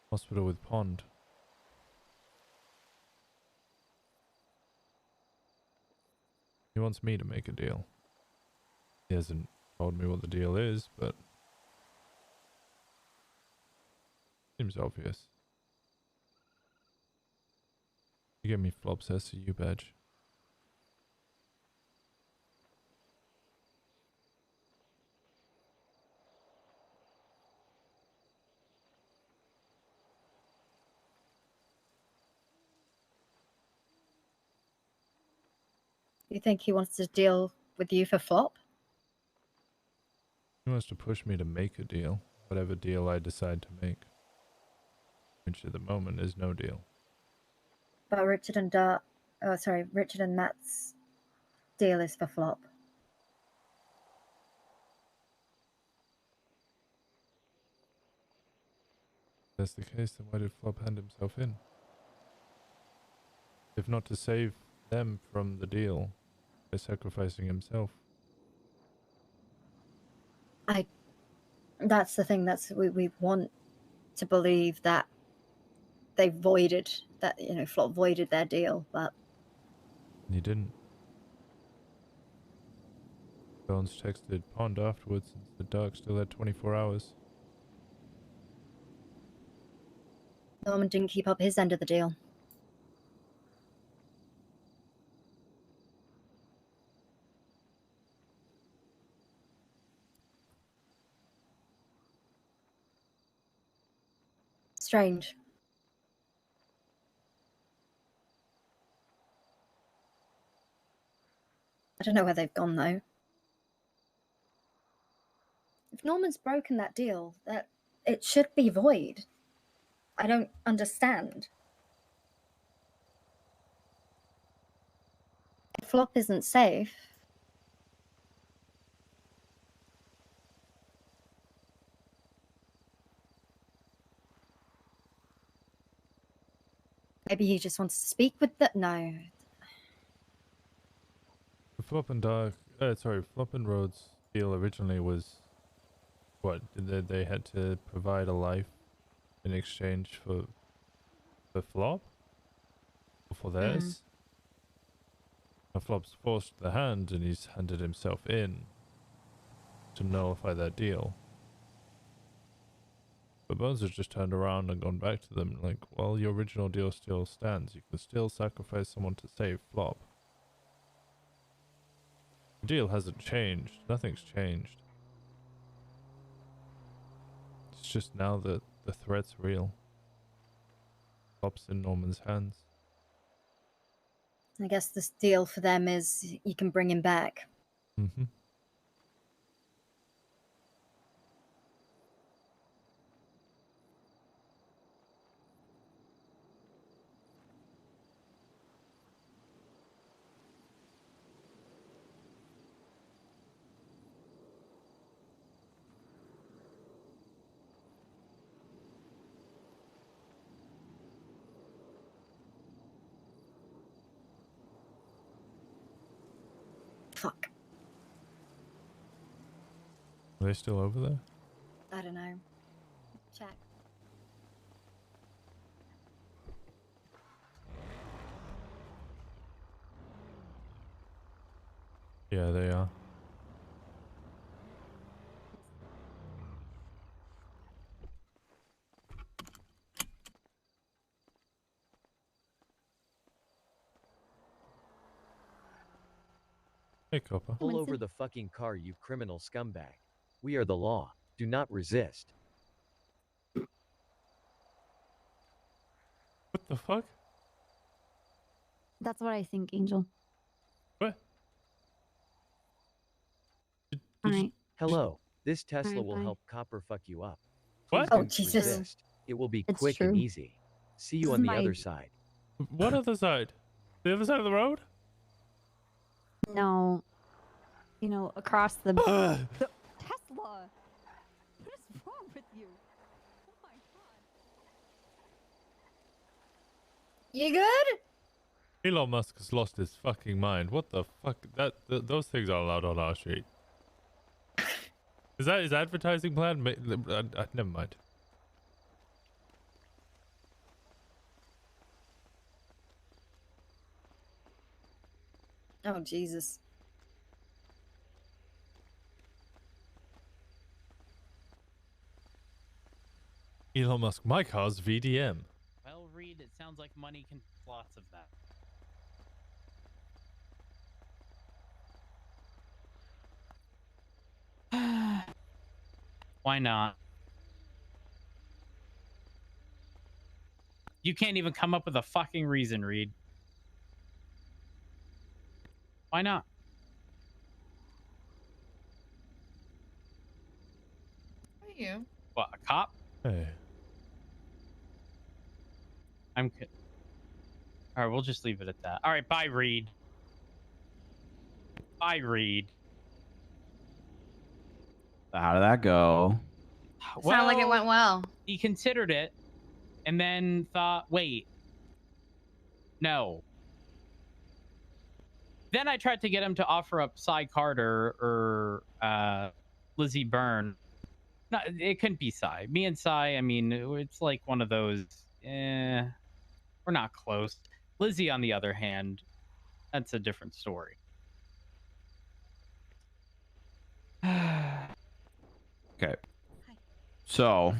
hospital with Pond. He wants me to make a deal. He hasn't told me what the deal is, but seems obvious. You get me Flop's SCU badge. You think he wants to deal with you for flop? He wants to push me to make a deal, whatever deal I decide to make. Which at the moment is no deal. But Richard and Dart Oh, sorry, Richard and Matt's deal is for flop. If that's the case, then why did Flop hand himself in? If not to save them from the deal by sacrificing himself. That's the thing. We want to believe that they voided that. Flop voided their deal, but And he didn't. Jones texted Pond afterwards and said Dark still had 24 hours. Norman didn't keep up his end of the deal. Strange. I don't know where they've gone though. If Norman's broken that deal, that it should be void. I don't understand. If Flop isn't safe, maybe he just wants to speak with the. No. Flop and Dark, Flop and Rhodes' deal originally was what? They had to provide a life in exchange for Flop? Or for theirs? Now Flop's forced the hand and he's handed himself in to nullify that deal. But Bones has just turned around and gone back to them like, well, your original deal still stands. You can still sacrifice someone to save Flop. The deal hasn't changed. Nothing's changed. It's just now that the threat's real. Flop's in Norman's hands. I guess this deal for them is you can bring him back. Mm-hmm. Fuck. Are they still over there? I don't know. Check. Yeah, they are. Hey, Copper. Pull over the fucking car, you criminal scumbag. We are the law. Do not resist. What the fuck? That's what I think, Angel. What? All right. Hello. This Tesla Alright, will bye. help Copper fuck you up. What? Please Oh, don't Jesus. resist. It will be It's quick and true. easy. See you This on is the my- other side. What other side? The other side of the road? No. Across the Tesla. What is wrong with you? Oh my god. You good? Elon Musk has lost his fucking mind. What the fuck? Those things are allowed on our street. Is that his advertising plan? Never mind. Oh, Jesus. Elon Musk, my car's VDM. Well, Reed, it sounds like money can lots of that. Why not? You can't even come up with a fucking reason, Reed. Why not? Who are you? What, a cop? Hey. I'm All right, we'll just leave it at that. All right, bye, Reed. Bye, Reed. How did that go? Sounded like it went well. He considered it and then thought, wait, no. Then I tried to get him to offer up Cy Carter or Lizzie Byrne. No, it couldn't be Cy. Me and Cy, I mean, it's like one of those, we're not close. Lizzie, on the other hand, that's a different story. Okay. So,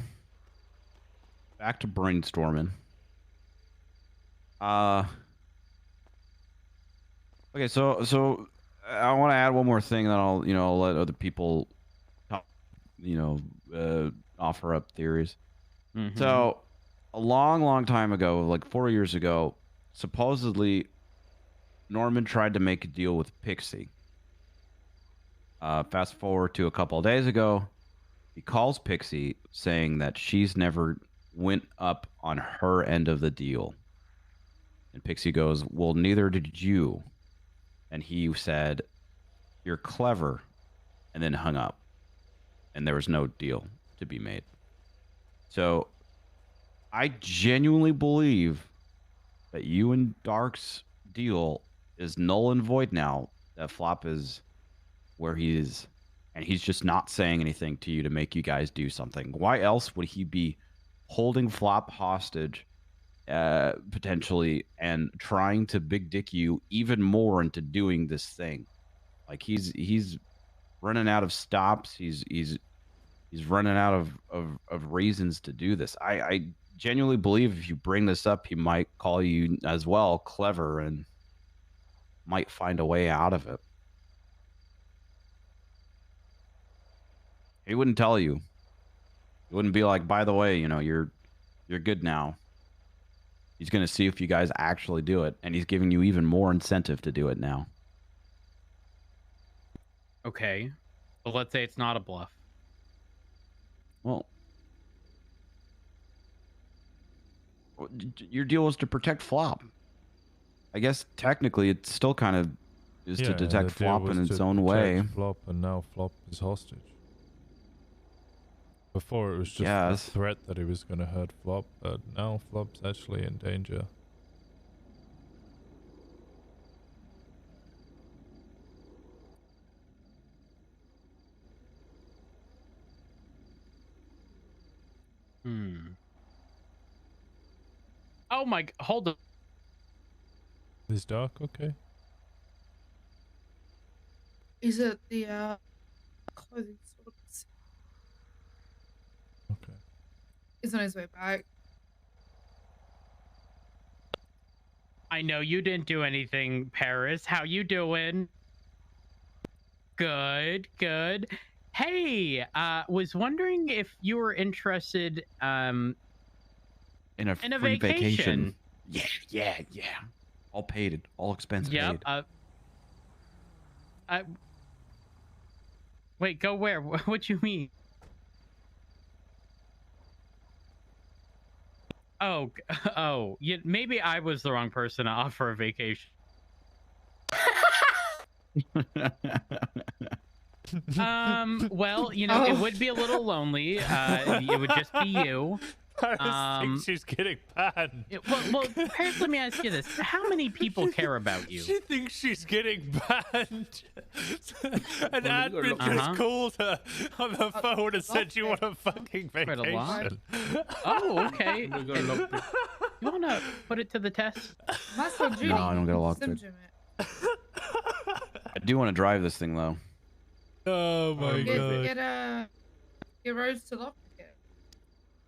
back to brainstorming. Okay, so I want to add one more thing that I'll, let other people, offer up theories. Mm-hmm. So, a long time ago, like 4 years ago, supposedly Norman tried to make a deal with Pixie. Fast forward to a couple of days ago, he calls Pixie saying that she's never went up on her end of the deal. And Pixie goes, well, neither did you. And he said, you're clever, and then hung up. And there was no deal to be made. So I genuinely believe that you and Dark's deal is null and void now. That Flop is where he is, and he's just not saying anything to you to make you guys do something. Why else would he be holding Flop hostage, potentially, and trying to big dick you even more into doing this thing? Like he's running out of stops. He's running out of reasons to do this. I genuinely believe if you bring this up, he might call you as well clever and might find a way out of it. He wouldn't tell you. He wouldn't be like, by the way, you're good now. He's going to see if you guys actually do it, and he's giving you even more incentive to do it now. Okay. But let's say it's not a bluff. Well, your deal was to protect Flop. I guess technically it still kind of is to detect Flop in its own way. Flop, and now Flop is hostage. Before it was just a threat that he was going to hurt Flop, but now Flop's actually in danger. Oh my, hold on. Is Dark okay? Is it the clothing store? Okay. He's on his way back. I know you didn't do anything, Paris. How you doing? Good, good. Hey, was wondering if you were interested in a free vacation. Yeah. All paid, all expenses paid. Wait, go where? What you mean? Oh, yeah, maybe I was the wrong person to offer a vacation. Well, it would be a little lonely. It would just be you. I think she's getting banned. Well, Paris, let me ask you this. How many people care about you? She thinks she's getting banned. An admin just called her on the phone and said you want a fucking vacation. Oh, okay. You want to put it to the test? No, I don't get a lockpick. I do want to drive this thing, though. Oh, my God. Get Rose to lock.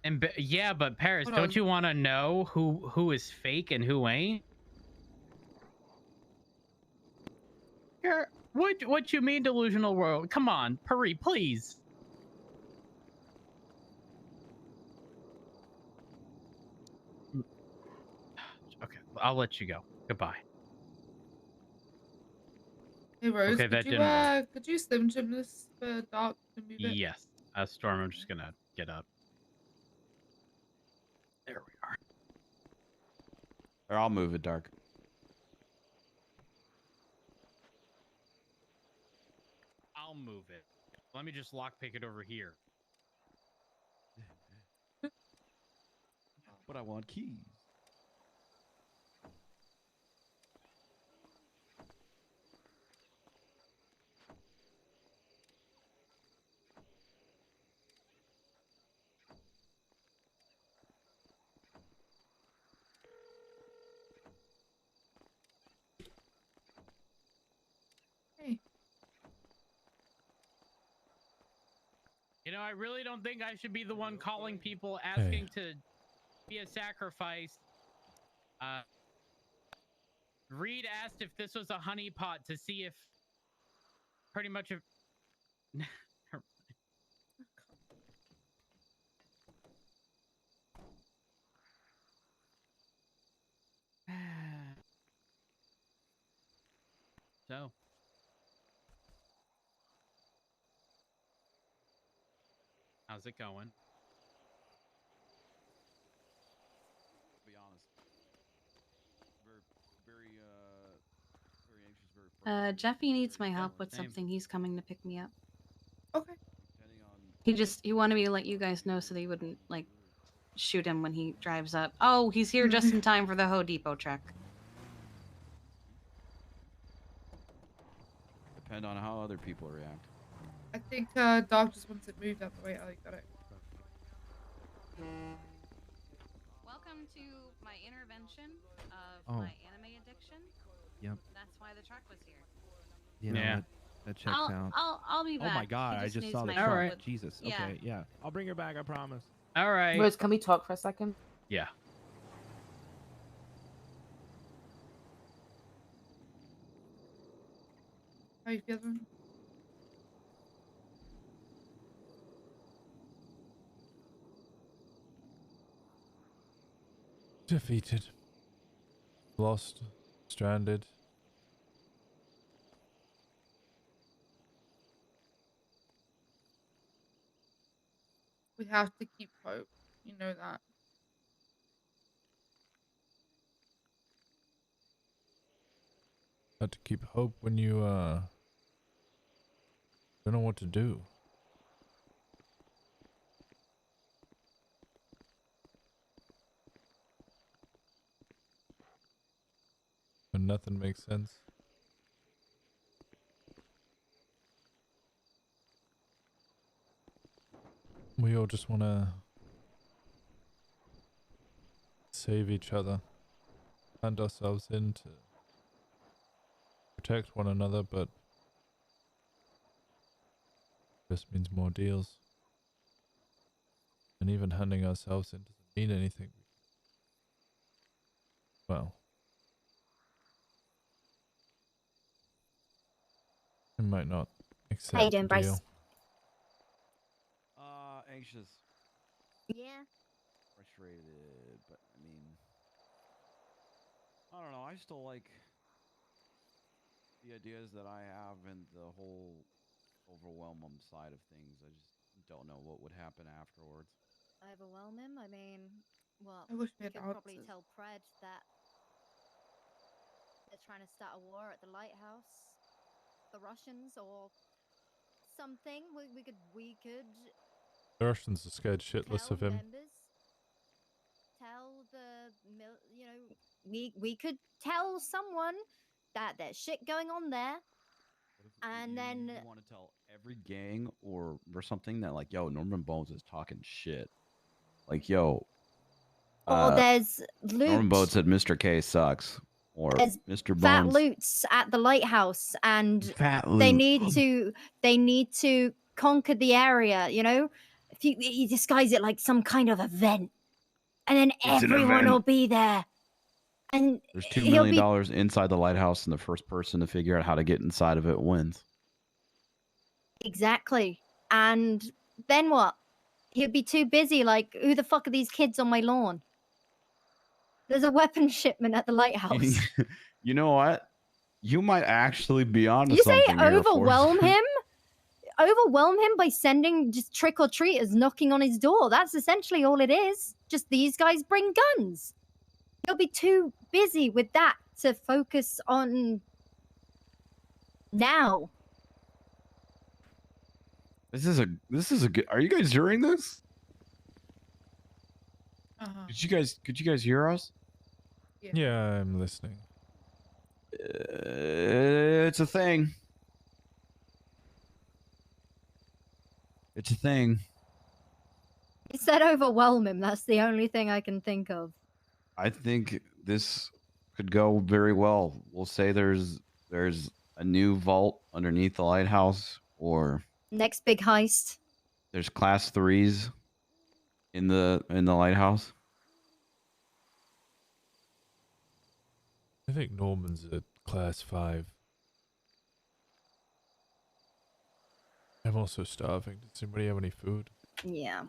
And yeah, but Paris, don't you want to know who is fake and who ain't? What you mean delusional world? Come on, Puri, please. Okay, I'll let you go. Goodbye. Hey Rose, okay, that didn't work. Could you slim jim this for Dark to move it? Yes. Storm, I'm just gonna get up. There we are. Or I'll move it, Dark. I'll move it. Let me just lockpick it over here. But I want keys. Hey. You know, I really don't think I should be the one calling people asking to be a sacrifice. Reed asked if this was a honeypot to see if pretty much of so how's it going? To be honest, very anxious, very. Jeffy needs my help with same. something. He's coming to pick me up. Okay. He wanted me to let you guys know so that he wouldn't like shoot him when he drives up. Oh, he's here just in time for the Home Depot truck. Depend on how other people react. I think Dog just wants it moved out the way. I got it. Welcome to my intervention of my anime addiction. Yep. That's why the truck was here. You know, that checks out. I'll be back. Oh my god, He I just needs saw the my truck. help Alright. with- Jesus. Yeah. Okay, yeah. I'll bring her back, I promise. All right. Rose, can we talk for a second? Yeah. How you feeling? Defeated. Lost. Stranded. We have to keep hope. You know that. Had to keep hope when you don't know what to do. When nothing makes sense. We all just want to save each other, hand ourselves in to protect one another, but just means more deals. And even handing ourselves in doesn't mean anything. Well, we might not accept How you doing, the Bryce? deal. Anxious, Yeah. frustrated, but I mean, I don't know. I still like the ideas that I have and the whole overwhelming side of things. I just don't know what would happen afterwards. Overwhelm him? I mean, well, I wish you we had could probably answers. tell Pred that they're trying to start a war at the lighthouse, the Russians, or something. We could The Russians are scared shitless tell of him. members, tell the we could tell someone that there's shit going on there, and then You want to tell every gang or something that like, yo, Norman Bones is talking shit. Like, yo, or there's Norman loot. Bones said Mr. K sucks, or There's Mr. fat Bones. loots at the lighthouse, and Fat they loot. need to conquer the area. You know, if you disguise it like some kind of event, and then It's an everyone will event. be there, and There's $2 he'll million be inside the lighthouse, and the first person to figure out how to get inside of it wins. exactly. And then what? He'll be too busy. Like, who the fuck are these kids on my lawn? There's a weapon shipment at the lighthouse. You know what? You might actually be onto You say something here, overwhelm Forrest. him? Overwhelm him by sending just trick or treaters knocking on his door. That's essentially all it is. Just these guys bring guns. You'll be too busy with that to focus on now. This is a good. Are you guys hearing this? Could you guys hear us? Yeah, I'm listening. It's a thing. It's a thing. He said overwhelm him. That's the only thing I can think of. I think this could go very well. We'll say there's a new vault underneath the lighthouse, or Next big heist. there's class 3s in the lighthouse. I think Norman's at class 5. I'm also starving. Does anybody have any food? Yeah.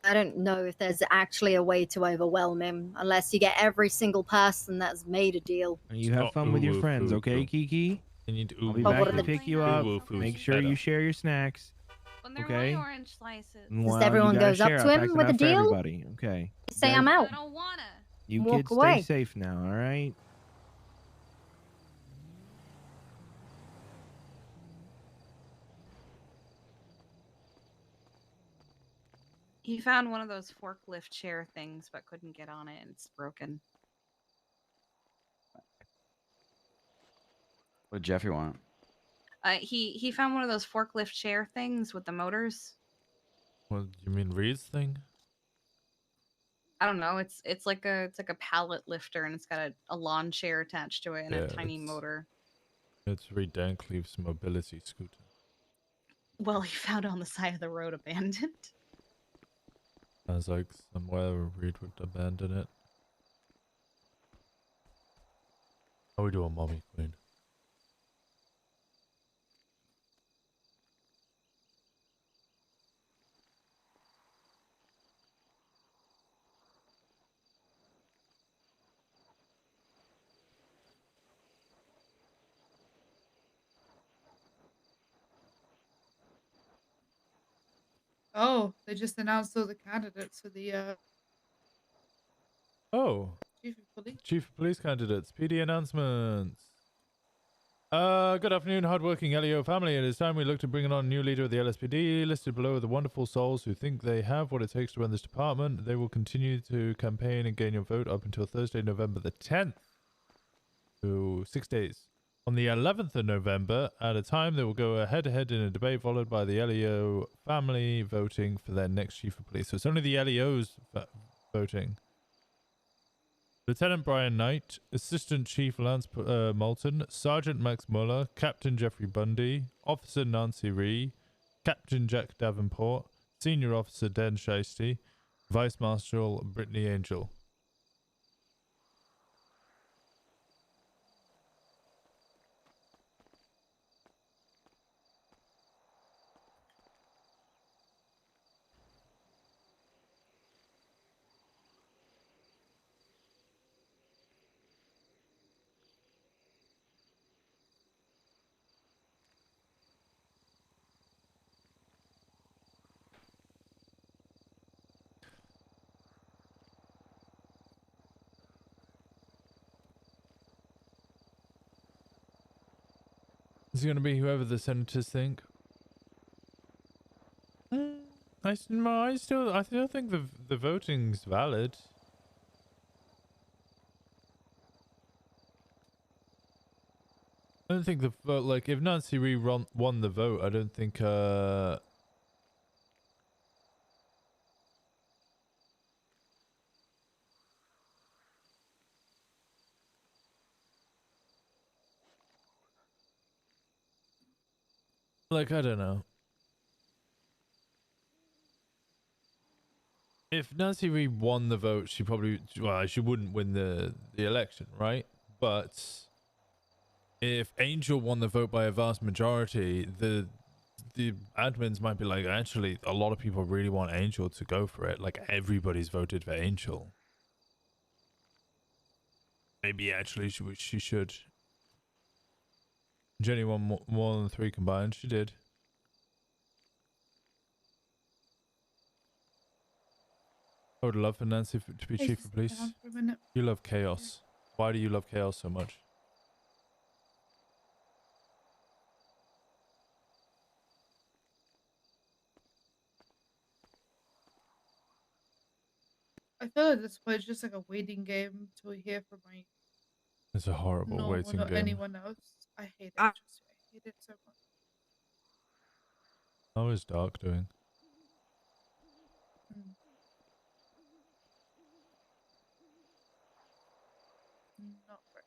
I don't know if there's actually a way to overwhelm him, unless you get every single person that's made a deal. You have fun with your friends, okay, Kiki? I need I'll be Oh, back what are to the- pick you up. Make sure you share your snacks. When they're Okay. my orange slices. Well, everyone you gotta goes up share. to I'll him pack some with a out for deal? Everybody, okay? Say I'm out. I don't wanna. You Walk kids away. stay safe now, all right? He found one of those forklift chair things, but couldn't get on it, and it's broken. What did Jeffrey want? He found one of those forklift chair things with the motors. Well, you mean Reed's thing? I don't know. It's like a pallet lifter, and it's got a lawn chair attached to it and Yeah, a tiny it's- motor. It's Reed Dancleave's mobility scooter. Well, he found it on the side of the road abandoned. Sounds like somewhere Reed would abandon it. How we doing, Mommy Queen? Oh, they just announced all the candidates for the Oh, chief of police. Chief of Police candidates, PD announcements. Good afternoon, hardworking LEO family. It is time we look to bring on a new leader of the LSPD. Listed below are the wonderful souls who think they have what it takes to run this department. They will continue to campaign and gain your vote up until Thursday, November the 10th. So 6 days. On the 11th of November, at a time, they will go head-to-head in a debate, followed by the LEO family voting for their next chief of police. So it's only the LEOs voting. Lieutenant Brian Knight, Assistant Chief Lance Moulton, Sergeant Max Muller, Captain Jeffrey Bundy, Officer Nancy Ree, Captain Jack Davenport, Senior Officer Dan Shiesty, Vice Marshal Brittany Angel. Is it going to be whoever the senators think? I still think the voting's valid. I don't think the vote, like, if Nancy Ree won the vote, I don't think, like, I don't know. If Nancy Ree won the vote, she probably, well, she wouldn't win the election, right? But if Angel won the vote by a vast majority, the admins might be like, actually, a lot of people really want Angel to go for it. Like, everybody's voted for Angel. Maybe actually she should. Jenny won more than 3 combined. She did. I would love for Nancy to be Hey, chief just of sit police. down for a minute. You love chaos. Why do you love chaos so much? I feel at this point it's just like a waiting game till we hear from my It's a horrible no waiting one or game. anyone else. I hate it. Trust me, I hate it so much. How is Dark doing? Mm. Not very.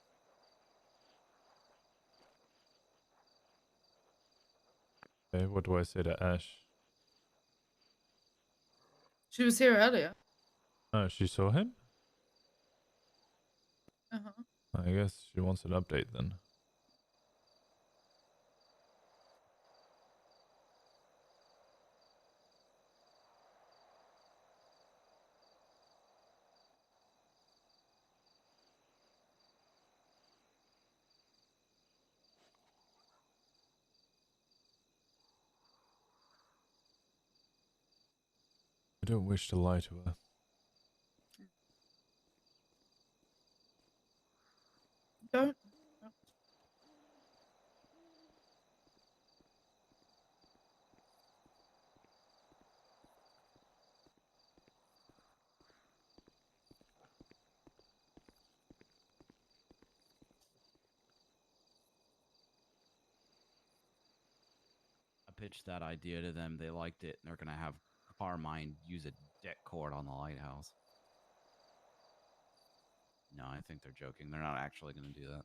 Okay, what do I say to Ash? She was here earlier. Oh, she saw him? Uh-huh. I guess she wants an update then. I don't wish to lie to her. Don't. I pitched that idea to them. They liked it. And they're gonna have Carmine use a deck cord on the lighthouse. No, I think they're joking. They're not actually gonna do that.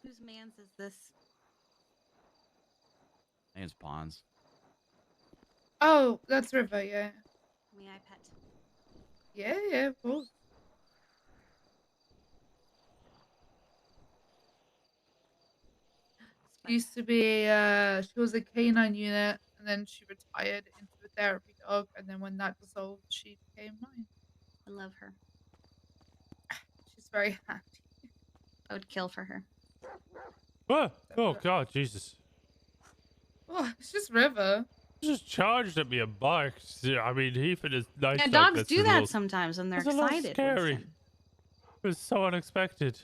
Whose man's is this? I think it's Pawns. Oh, that's River. Yeah. May I pet? Yeah, yeah, of course. She used to be, she was a canine unit, and then she retired into a therapy dog, and then when that dissolved, she became mine. I love her. She's very happy. I would kill for her. Ah! Oh god, Jesus. Oh, it's just River. He just charged at me and barked. Yeah, I mean, Ethan is nice. Yeah, like dogs that's do a that little- sometimes when they're that's a little excited. scary. Winston. It was so unexpected.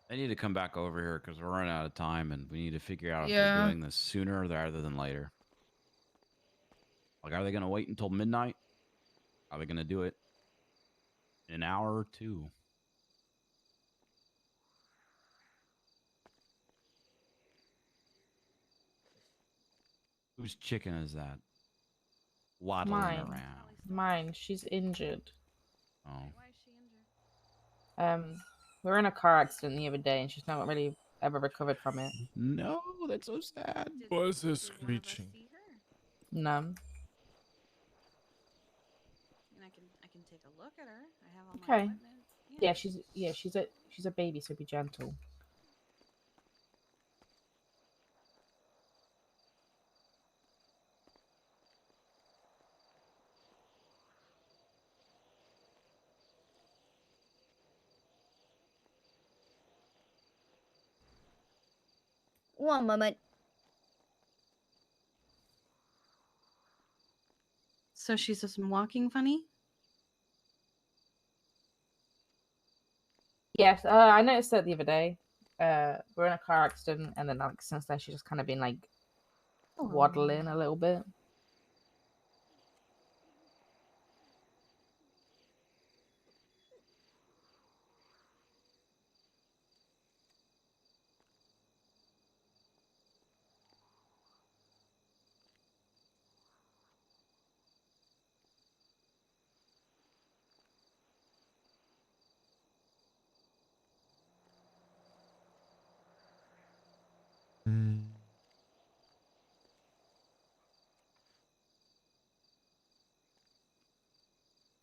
They need to come back over here because we're running out of time, and we need to figure out if Yeah. they're doing this sooner rather than later. Like, are they going to wait until midnight? Are they going to do it in an hour or two? Whose chicken is that? Waddling Mine. around. Mine. She's injured. Oh. Why is she injured? We were in a car accident the other day, and she's not really ever recovered from it. No, that's so sad. What is this screeching? No. I mean, I can take a look at her. I have all my Okay. equipment. Yeah, she's a baby, so be gentle. One moment. So she's just walking funny? Yes, I noticed that the other day. We're in a car accident, and then like since then she's just kind of been like waddling a little bit.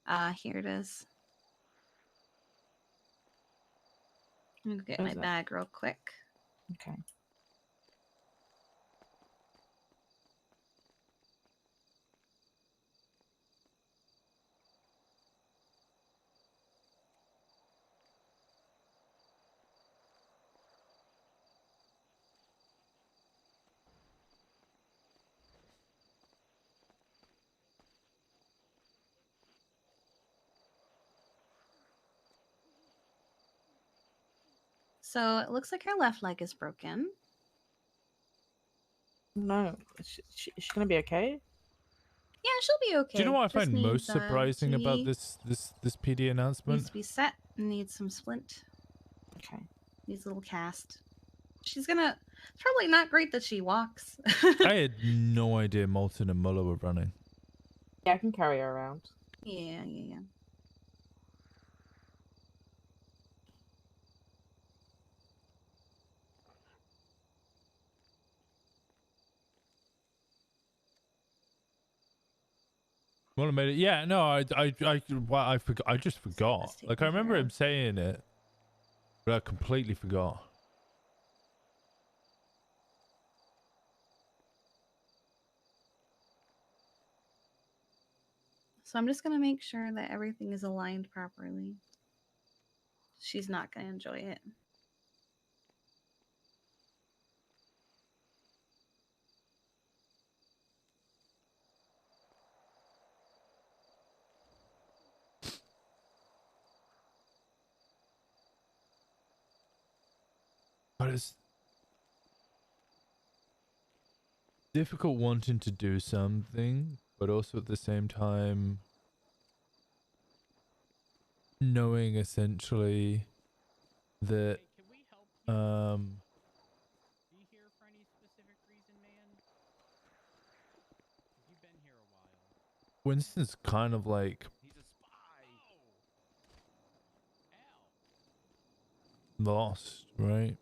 Here it is. I'm gonna get What my is it? bag real quick. Okay. So it looks like her left leg is broken. No, is she gonna be okay? Yeah, she'll be okay. Do you know what I Just find most needs, surprising about key, this PD announcement? Needs to be set. Needs some splint. Okay. Needs a little cast. She's gonna. It's probably not great that she walks. I had no idea Molten and Muller were running. Yeah, I can carry her around. Yeah. Muller made it. Yeah, no, I forgot. I just forgot. Like I remember him saying it, but I completely forgot. So I'm just gonna make sure that everything is aligned properly. She's not gonna enjoy it. But it's difficult wanting to do something, but also at the same time knowing essentially that Winston's kind of like lost, right?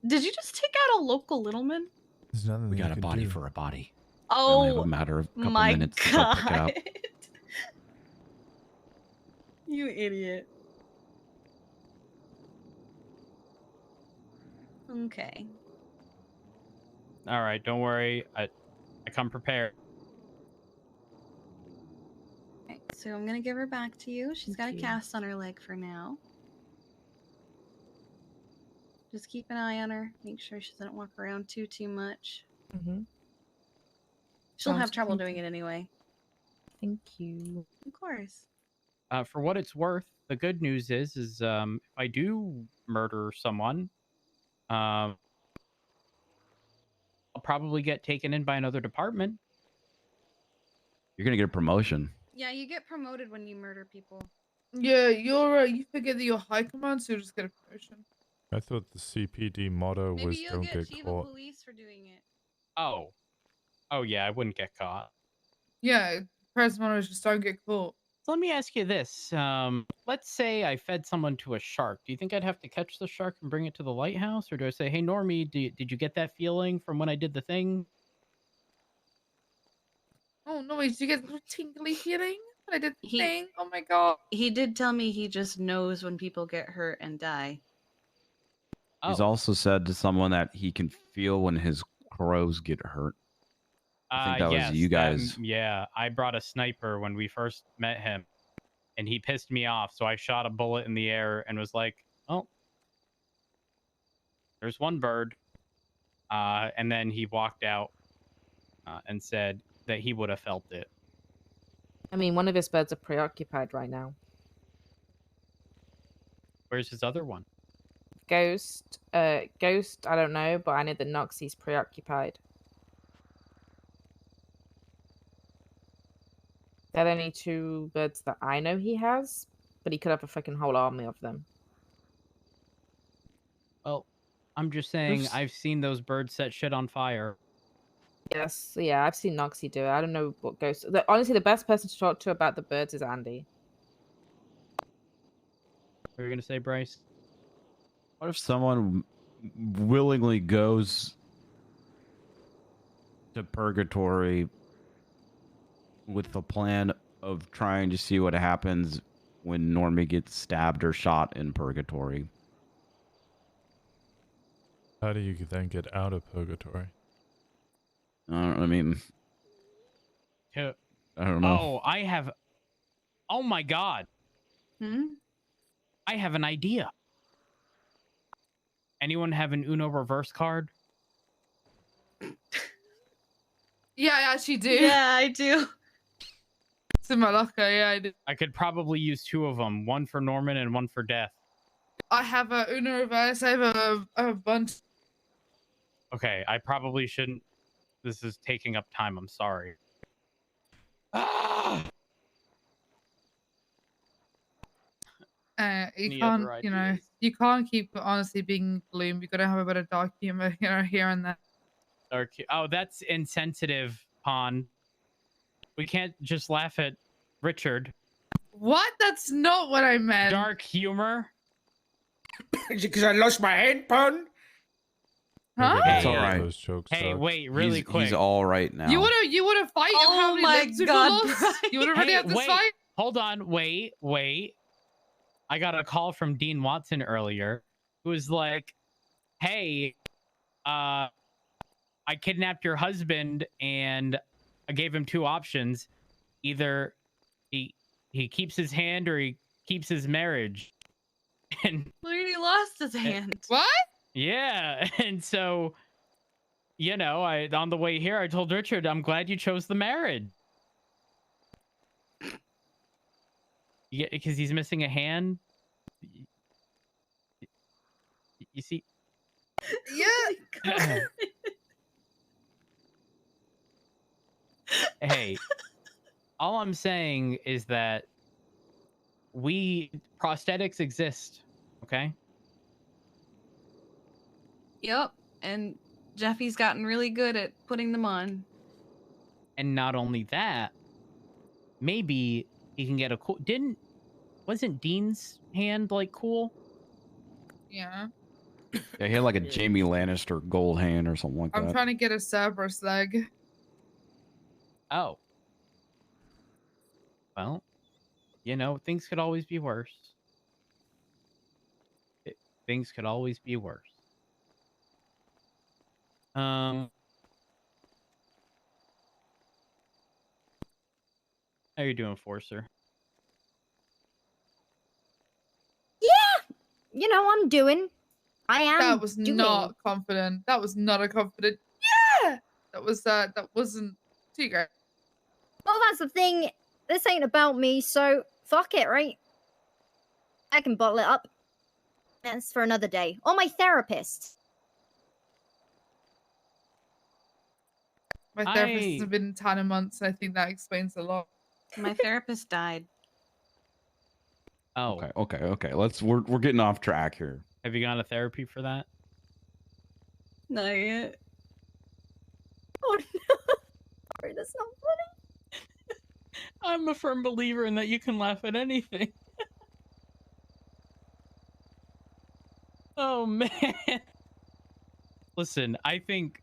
Did you just take out a local littleman? There's nothing We you got a can body do. for a body. Oh, we only have a matter of a couple my minutes to go pick it up. God. You idiot. Okay. All right, don't worry. I come prepared. Okay, so I'm gonna give her back to you. She's got a cast on her leg for now. Just keep an eye on her. Make sure she doesn't walk around too much. Mm-hmm. She'll Sounds have trouble good. doing it anyway. Thank you. Of course. For what it's worth, the good news is if I do murder someone, I'll probably get taken in by another department. You're gonna get a promotion. Yeah, you get promoted when you murder people. Yeah, you're you forget that you're high command, so you just get a promotion. I thought the CPD motto Maybe was you'll don't get get chief caught. of police for doing it. Oh yeah, I wouldn't get caught. Yeah, press monitor just don't get caught. So let me ask you this. Let's say I fed someone to a shark. Do you think I'd have to catch the shark and bring it to the lighthouse? Or do I say, hey, Normie, did you get that feeling from when I did the thing? Oh no, wait, did you get the tingly feeling when I did the He- thing? Oh my god. He did tell me he just knows when people get hurt and die. He's Oh. also said to someone that he can feel when his crows get hurt. I think that Yes, was you guys. yeah, I brought a sniper when we first met him, and he pissed me off. So I shot a bullet in the air and was like, "Oh, there's one bird." And then he walked out and said that he would have felt it. I mean, one of his birds are preoccupied right now. Where's his other one? Ghost, I don't know, but I know that Noxie's preoccupied. They're the only two birds that I know he has, but he could have a fucking whole army of them. Well, I'm just saying, Oops. I've seen those birds set shit on fire. Yes, yeah, I've seen Noxie do it. I don't know what Ghost. Honestly, the best person to talk to about the birds is Andy. What were you gonna say, Bryce? What if someone willingly goes to purgatory with the plan of trying to see what happens when Normie gets stabbed or shot in purgatory. How do you then get out of purgatory? I mean, Yeah. I don't know. Oh, I have. Oh my god. I have an idea. Anyone have an Uno reverse card? Yeah, I actually do. Yeah, I do. It's in my locker. Yeah, I do. I could probably use 2 of them, one for Norman and one for Death. I have a Uno reverse. I have a bunch. Okay, I probably shouldn't. This is taking up time. I'm sorry. You Any can't, other you know, you can't keep honestly being gloom. You gotta have a bit of dark humor, you know, here and there. Oh, that's insensitive, Pon. We can't just laugh at Richard. What? That's not what I meant. Dark humor? Because I lost my handphone. Huh? It's all right. Those jokes Hey, suck. wait, really quick. He's all right now. You wanna fight? Oh How many my legs you God, lost? You wanna really Hey, have this wait. fight? Hold on, wait. I got a call from Dean Watson earlier, who was like, "Hey, I kidnapped your husband, and I gave him 2 options. Either he keeps his hand or he keeps his marriage." And He lost his hand. What? yeah, and so, you know, on the way here, I told Richard, "I'm glad you chose the marriage." Yeah, because he's missing a hand. You see? Yeah. Hey, all I'm saying is that prosthetics exist, okay? Yep, and Jeffy's gotten really good at putting them on. And not only that, maybe he can get a cool. Wasn't Dean's hand like cool? Yeah. Yeah, he had like a Jamie Lannister gold hand or something like I'm that. trying to get a Cerberus leg. Oh. Well, you know, things could always be worse. Things could always be worse. How you doing, Forcer? Yeah, you know, I am. That was doing. not confident. That was not a confident. Yeah. That wasn't too great. Well, that's the thing. This ain't about me, so fuck it, right? I can bottle it up. That's for another day. Or my therapist. My therapist has been 10 a month, so I think that explains a lot. My therapist died. Oh. Okay. We're getting off track here. Have you gone to therapy for that? Not yet. Oh no. Sorry, that's not funny. I'm a firm believer in that you can laugh at anything. Oh, man. Listen, I think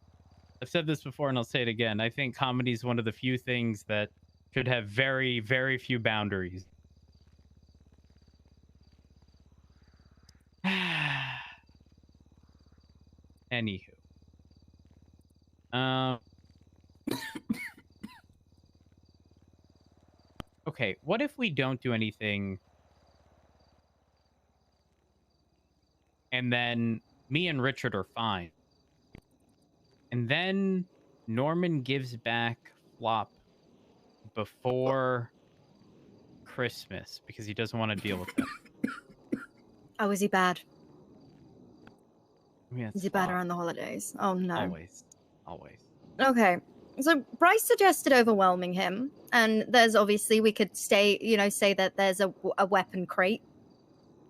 I've said this before and I'll say it again. I think comedy is one of the few things that should have very, very few boundaries. Anywho. Okay, what if we don't do anything and then me and Richard are fine? And then Norman gives back Flop before Christmas because he doesn't want to deal with it. Oh, is he bad? Yeah, Is he bad around the holidays? Oh no. Always. Okay. So Bryce suggested overwhelming him, and there's obviously we could say that there's a weapon crate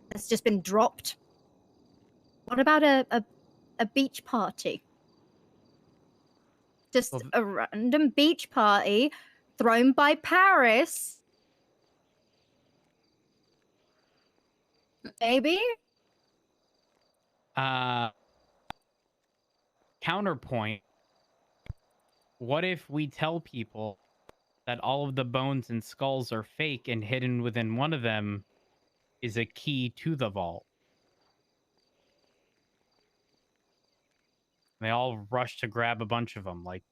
that's just been dropped. What about a beach party? Just a random beach party thrown by Paris. Maybe? Counterpoint. What if we tell people that all of the bones and skulls are fake, and hidden within one of them is a key to the vault. They all rush to grab a bunch of them, like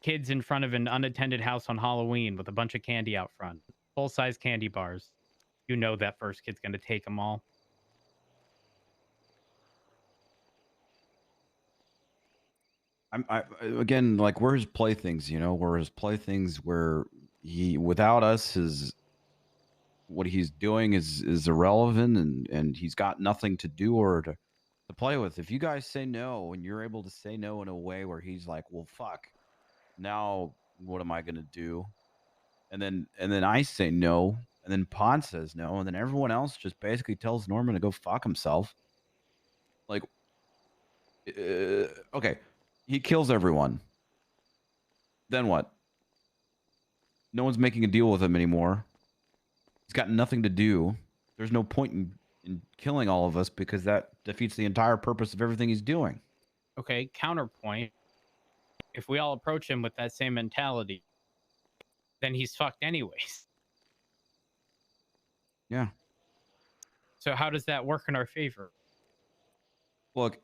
kids in front of an unattended house on Halloween with a bunch of candy out front. Full-size candy bars. You know that first kid's going to take them all. Again, like, we're his playthings, you know? We're his playthings where he, without us, what he's doing is irrelevant, and he's got nothing to do or to play with. If you guys say no, and you're able to say no in a way where he's like, well, fuck, now what am I gonna do? And then I say no, and then Pod says no, and then everyone else just basically tells Norman to go fuck himself. Like, okay, he kills everyone. Then what? No one's making a deal with him anymore. He's got nothing to do. There's no point in killing all of us because that defeats the entire purpose of everything he's doing. Okay, counterpoint. If we all approach him with that same mentality, then he's fucked anyways. Yeah. So how does that work in our favor? Look,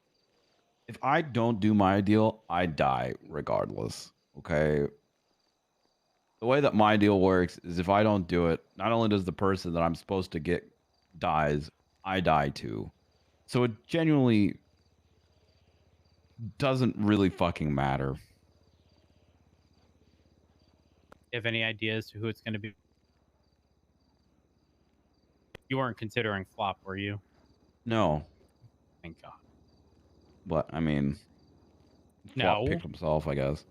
if I don't do my deal, I die regardless. Okay. The way that my deal works is if I don't do it, not only does the person that I'm supposed to get dies, I die too. So it genuinely doesn't really fucking matter. You have any ideas to who it's going to be? You weren't considering Flop, were you? No. Thank God. But, I mean, Flop picked himself, I guess.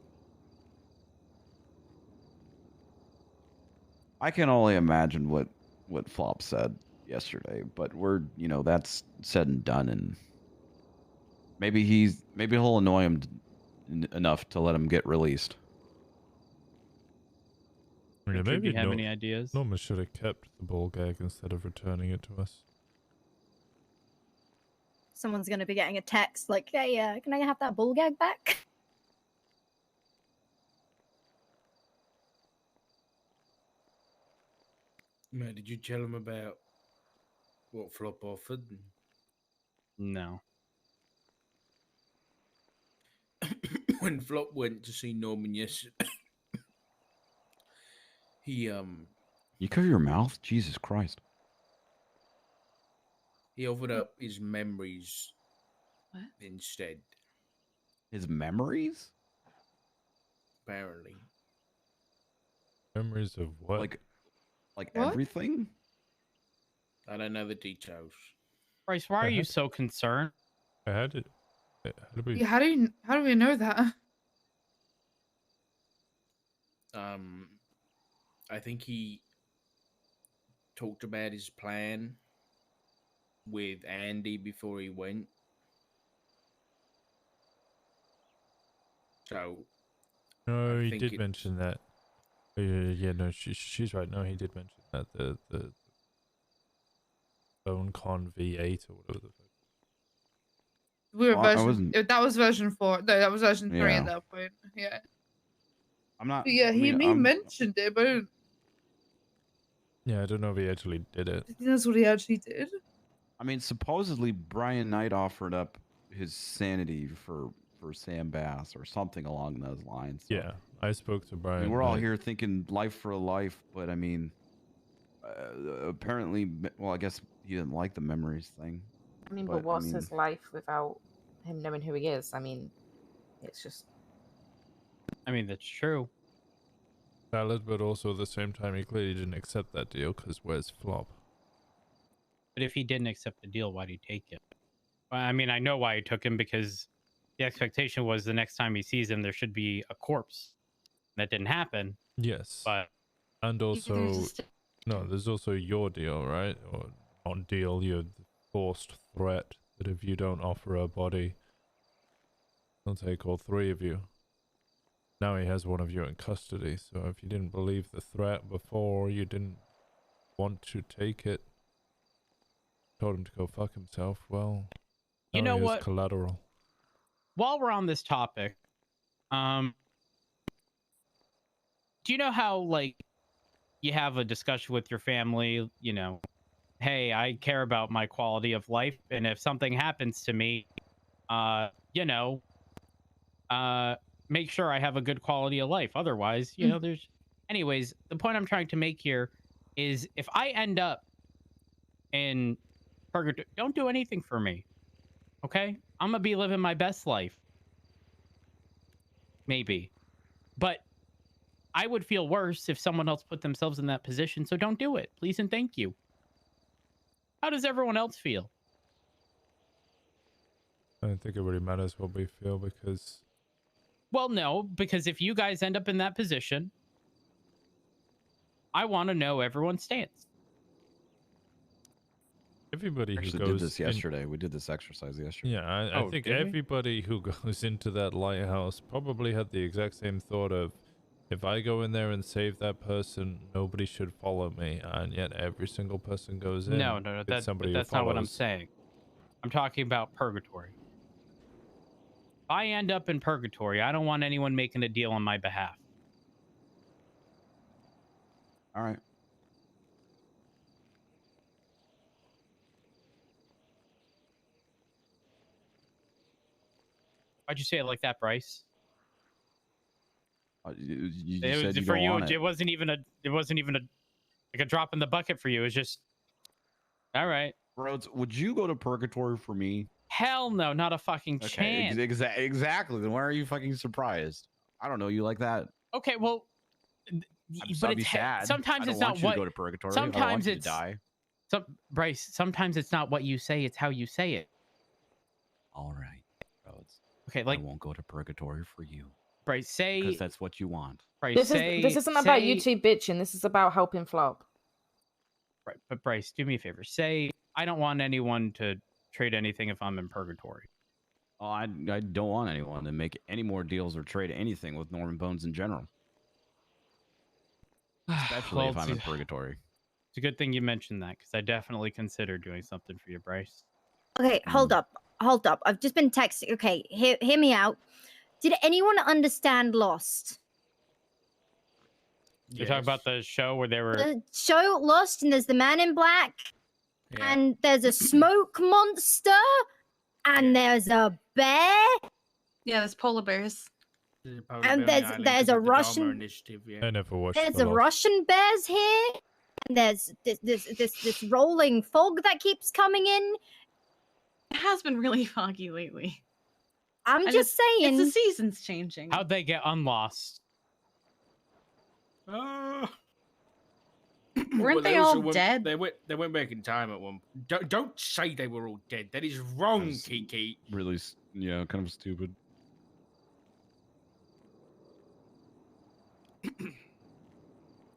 I can only imagine what Flop said yesterday, but that's said and done, and maybe he'll annoy him enough to let him get released. Yeah, Richard, maybe do you have any ideas? Norman should have kept the ball gag instead of returning it to us. Someone's going to be getting a text like, hey, can I have that ball gag back? Matt, did you tell him about what Flop offered? No. When Flop went to see Norman yesterday, he You cover your mouth? Jesus Christ. he offered up his memories instead. His memories? Apparently. Memories of what? Like What? everything? I don't know the details. Bryce, why are you so concerned? How did we? Yeah, how do we know that? I think he talked about his plan with Andy before he went. So No, I he think did it's- mention that. Yeah, no, she's right. No, he did mention that the Bone Con V8 or whatever the fuck. We were Well, I version. wasn't- That was version 4. No, that was version 3 Yeah. at that point. Yeah. I'm not. But yeah, I he mean, mentioned it, but I don't Yeah, I don't know if he actually did it. think that's what he actually did. I mean, supposedly Brian Knight offered up his sanity for Sam Bass or something along those lines. So, Yeah, I spoke to I Brian. mean, we're all Knight. here thinking life for a life, but I mean, apparently, well, I guess he didn't like the memories thing. I mean, but what's his life without him knowing who he is? I mean, it's just. I mean, that's true. Valid, but also at the same time, he clearly didn't accept that deal because where's Flop? But if he didn't accept the deal, why'd he take it? Well, I mean, I know why he took him, because the expectation was the next time he sees him, there should be a corpse. That didn't happen. Yes. But And also, no, there's also your deal, right? Or not deal, your forced threat that if you don't offer a body, he'll take all three of you. Now he has one of you in custody, so if you didn't believe the threat before, you didn't want to take it, told him to go fuck himself, well, You now know he has what? collateral. While we're on this topic, Do you know how like you have a discussion with your family, you know, hey, I care about my quality of life, and if something happens to me, you know, make sure I have a good quality of life. Otherwise, you know, there's anyways, the point I'm trying to make here is if I end up in purgatory, don't do anything for me. Okay? I'm gonna be living my best life. Maybe. But I would feel worse if someone else put themselves in that position, so don't do it. Please and thank you. How does everyone else feel? I don't think it really matters what we feel because... Well, no, because if you guys end up in that position, I want to know everyone's stance. Everybody Actually who goes did this yesterday. We did this exercise yesterday. Yeah, I think everybody who goes into that lighthouse probably had the exact same thought of, if I go in there and save that person, nobody should follow me, and yet every single person goes in. No, that's not what I'm saying. I'm talking about purgatory. If I end up in purgatory, I don't want anyone making a deal on my behalf. All right. Why'd you say it like that, Bryce? You It said was you for don't you. want it. It wasn't even like a drop in the bucket for you. It was just all right. Rhodes, would you go to purgatory for me? Hell no, not a fucking chance. Exactly. Then why are you fucking surprised? I don't know you like that. Okay, well, But I'd be sad. Sometimes I don't it's not want you what. to go to purgatory. Sometimes I don't want you it's to die. Bryce. Sometimes it's not what you say; it's how you say it. All right, Rhodes. Okay, like I won't go to purgatory for you. Bryce, say because that's what you want. Bryce, This isn't about you two bitching. This is about helping Flop. Right, but Bryce, do me a favor. Say I don't want anyone to trade anything if I'm in purgatory. Oh, I don't want anyone to make any more deals or trade anything with Norman Bones in general. Especially Well, if I'm in purgatory. It's a good thing you mentioned that because I definitely considered doing something for you, Bryce. Okay, hold up. I've just been texting. Okay, hear me out. Did anyone understand Lost? You're talking about the show where they were... The show Lost, and there's the man in black, and there's a smoke monster, and there's a bear. Yeah, there's polar bears. And there's a Russian... I never watched There's the a Lost. Russian bears here, and there's this rolling fog that keeps coming in. It has been really foggy lately. I'm just saying. It's the seasons changing. How'd they get unlost? Weren't they all dead? They went back in time at one. Don't say they were all dead. That is wrong, Kiki. Really, yeah, kind of stupid.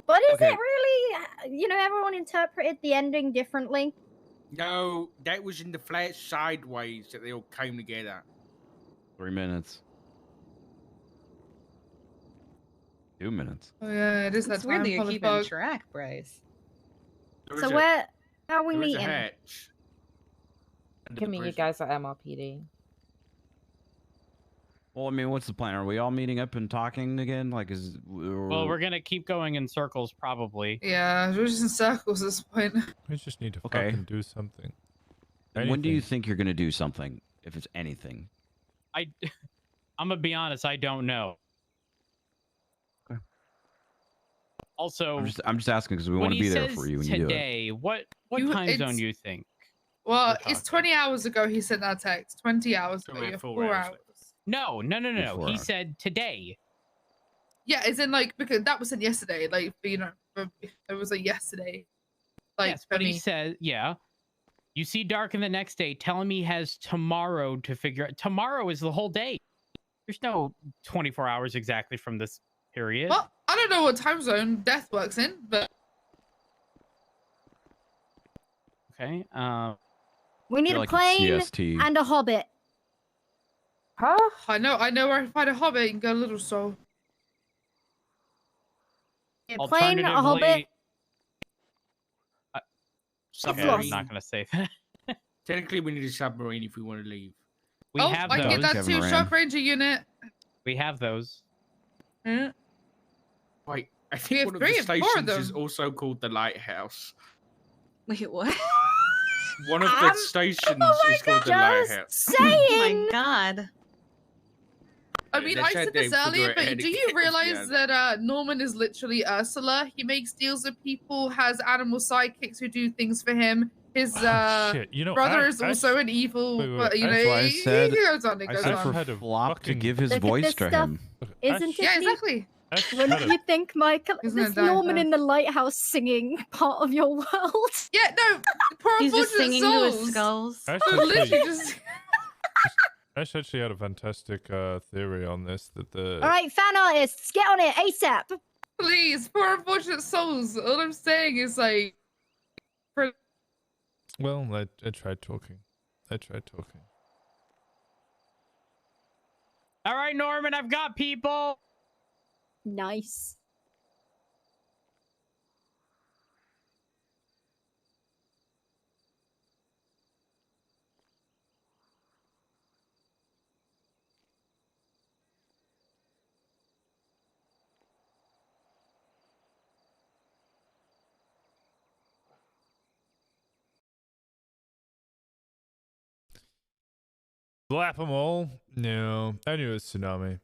But is Okay. it really? Everyone interpreted the ending differently. No, that was in the flat sideways that they all came together. 3 minutes. 2 minutes. Oh yeah, it is that It's weird that you're time keeping fog. track, Bryce. So where are we there is a meeting? hatch under Can the meet you prison. guys at MRPD. Well, I mean, what's the plan? Are we all meeting up and talking again? Like, Well, we're gonna keep going in circles, probably. Yeah, we're just in circles at this point. We just need to Okay. fucking do something. And when do you Anything. think you're gonna do something? If it's anything. I'm gonna be honest. I don't know. Okay. Also, I'm just asking because we when want to he be there says for you when you do it. today, what You- time zone it's- you think? Well, We're it's 20 hours ago he sent that text. 20 hours So ago. we You have have 4 4 hours. hours. No. Before He hours. said today. Yeah, it's in like because that was sent yesterday. Like it was like yesterday. Like Yes, but for he me. said, yeah. You see Dark in the next day, telling me he has tomorrow to figure out. Tomorrow is the whole day. There's no 24 hours exactly from this period. Well, I don't know what time zone Death works in, but Okay. We need You're a like plane CST. and a hobbit. Huh? I know where I can find a hobbit and go Little Soul. A plane, a hobbit. Alternatively, Submarine. okay, I'm lost. not gonna say that. Technically, we need a submarine if we want to leave. We oh, have I can those. get that Kevin too. Moran. Shark Ranger unit. We have those. Yeah. Wait, I We think have one of the 3 or 4 of stations is them. also called the Lighthouse. Wait, what? One of the stations is called the Lighthouse. Oh my god. I mean, They I said said they this earlier, figure it but out do you again, realize yeah. that Norman is literally Ursula? He makes deals with people, has animal sidekicks who do things for him. His shit. You know, brother I- is I- also an evil, wait, wait, but you know, That's why I he said goes on, it I goes said on. for Flop to give his Look at voice this to stuff. him. Isn't it Yeah, neat? exactly. Wouldn't you think, Michael? He's gonna This die Norman first. in the lighthouse singing part of your world? Yeah, no, poor He's just unfortunate singing to his souls. skulls. Ash They're actually, literally just. Ash actually had a fantastic theory on this that the. All right, fan artists, get on it ASAP. Please, poor unfortunate souls. All I'm saying is like. Well, I tried talking. I tried talking. All right, Norman, I've got people. Nice. Slap them all? No, I knew it was tsunami.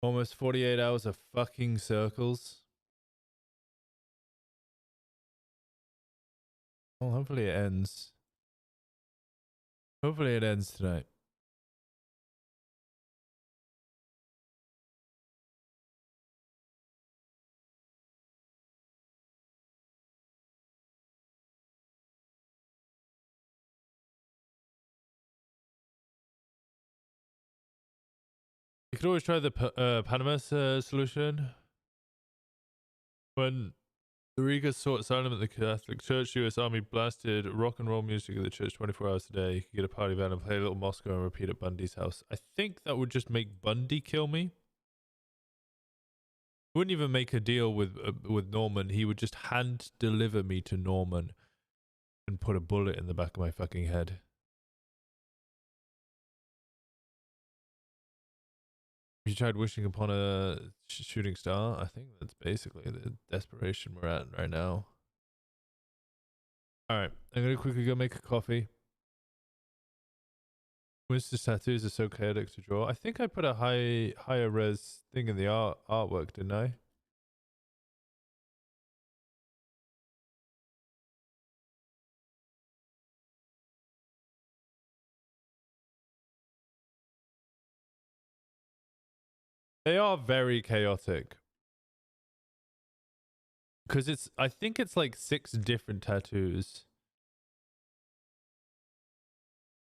Almost 48 hours of fucking circles. Well, hopefully it ends. Hopefully it ends tonight. You could always try the Panama solution. When the Riga sought asylum at the Catholic Church, the U.S. Army blasted rock and roll music at the church 24 hours a day. You could get a party van and play a little Moscow and repeat at Bundy's house. I think that would just make Bundy kill me. Wouldn't even make a deal with Norman. He would just hand deliver me to Norman and put a bullet in the back of my fucking head. You tried wishing upon a shooting star? I think that's basically the desperation we're at right now. Alright, I'm gonna quickly go make a coffee. Winston's tattoos are so chaotic to draw. I think I put a higher res thing in the artwork, didn't I? They are very chaotic. Because I think it's like 6 different tattoos.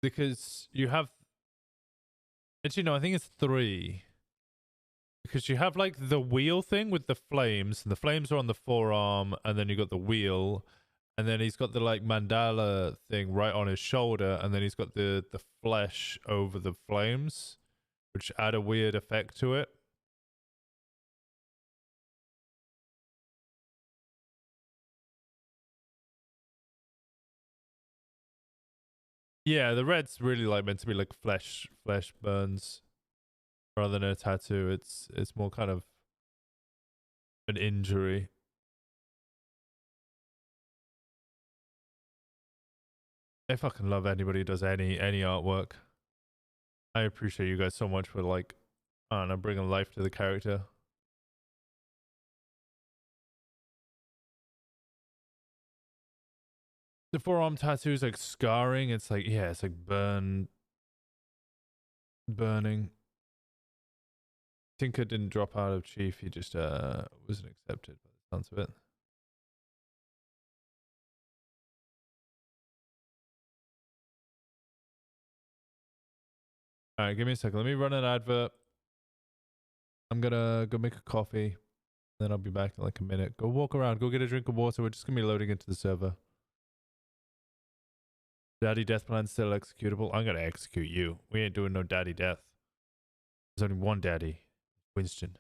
Because you have... Actually, no, I think it's 3. Because you have like the wheel thing with the flames. And the flames are on the forearm. And then you got the wheel. And then he's got the like mandala thing right on his shoulder. And then he's got the flesh over the flames. Which add a weird effect to it. Yeah, the red's really like meant to be like flesh burns. rather than a tattoo. It's more kind of an injury. I fucking love anybody who does any artwork. I appreciate you guys so much for like, I don't know, bringing life to the character. The forearm tattoos like scarring. It's like, yeah, it's like burning. Tinker didn't drop out of Chief. He just wasn't accepted by the sounds of it. All right, give me a second. Let me run an advert. I'm gonna go make a coffee. Then I'll be back in like a minute. Go walk around. Go get a drink of water. We're just gonna be loading into the server. Daddy death plan still executable. I'm gonna execute you. We ain't doing no daddy death. There's only one daddy, Winston.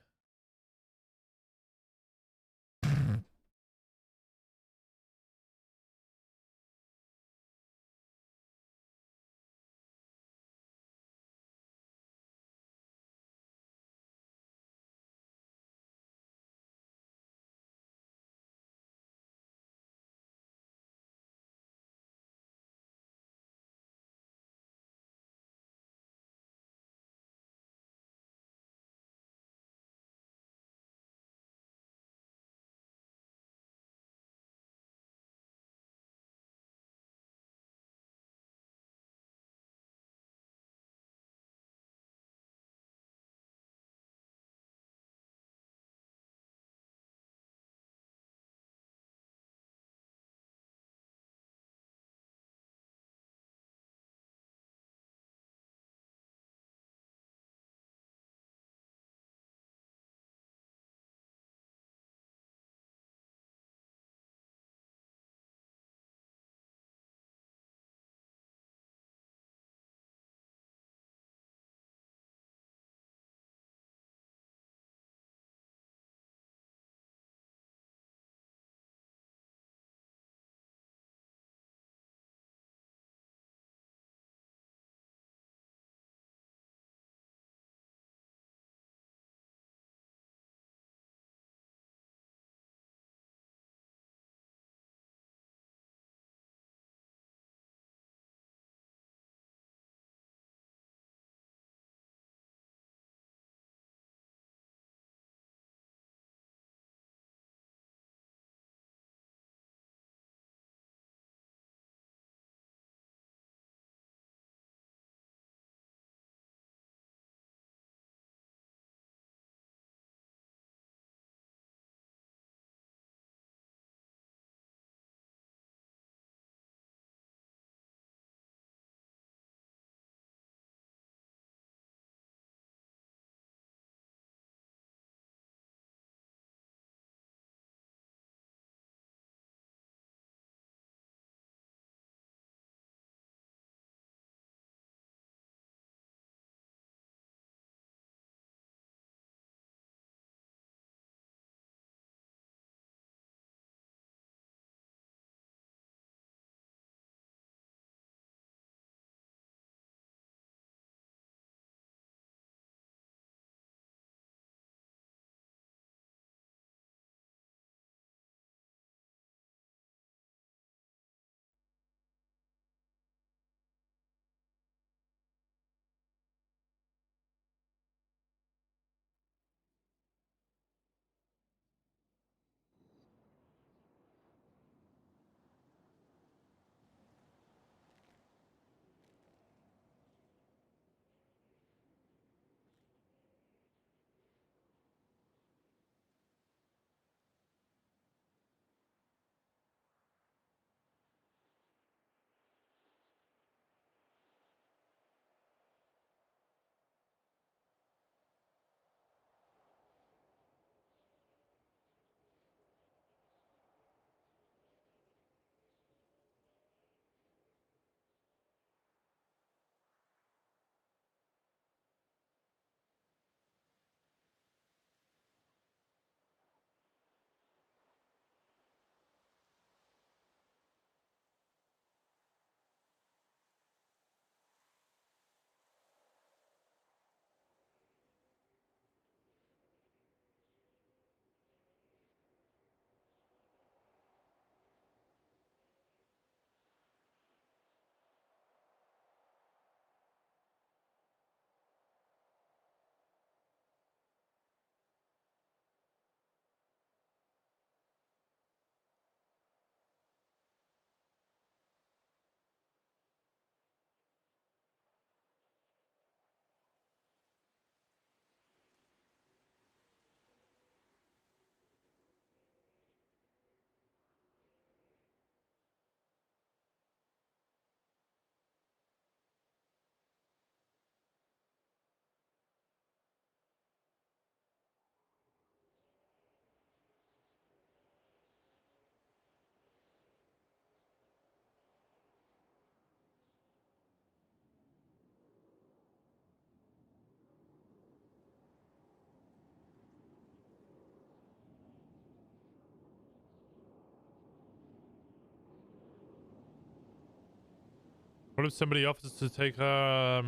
What if somebody offers to take her?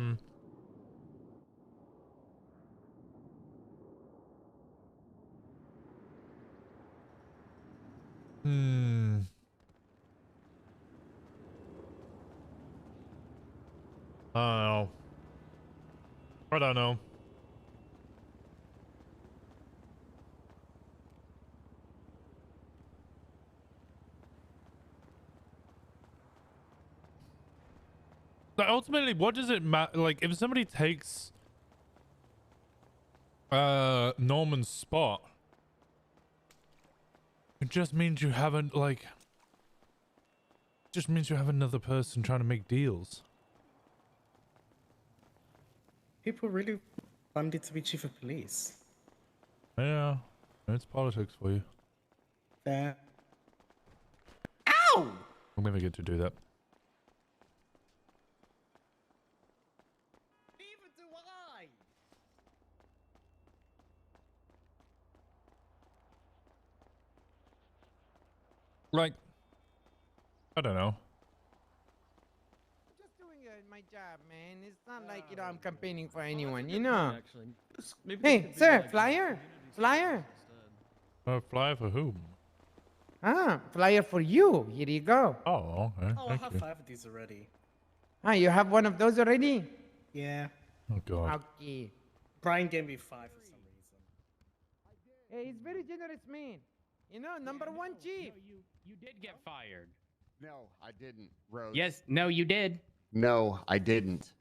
I don't know. I don't know. But ultimately, what does it matter? Like, if somebody takes Norman's spot, it just means you haven't, like, just means you have another person trying to make deals. People really wanted to be chief of police. Yeah, it's politics for you. Ow! I'll never get to do that. Neither do I. Like, I don't know. Just doing my job, man. It's not like, you know, I'm campaigning for anyone, you know. Hey, sir, flyer? Flyer? Flyer for whom? Ah, flyer for you. Here you go. Oh, okay. Oh, I have 5 of these already. Ah, you have one of those already? Yeah. Oh, God. Okay. Brian gave me 5 for some reason. Hey, he's very generous, man. You know, number one chief. You did get fired. No, I didn't, Rose. Yes, no, you did. No, I didn't.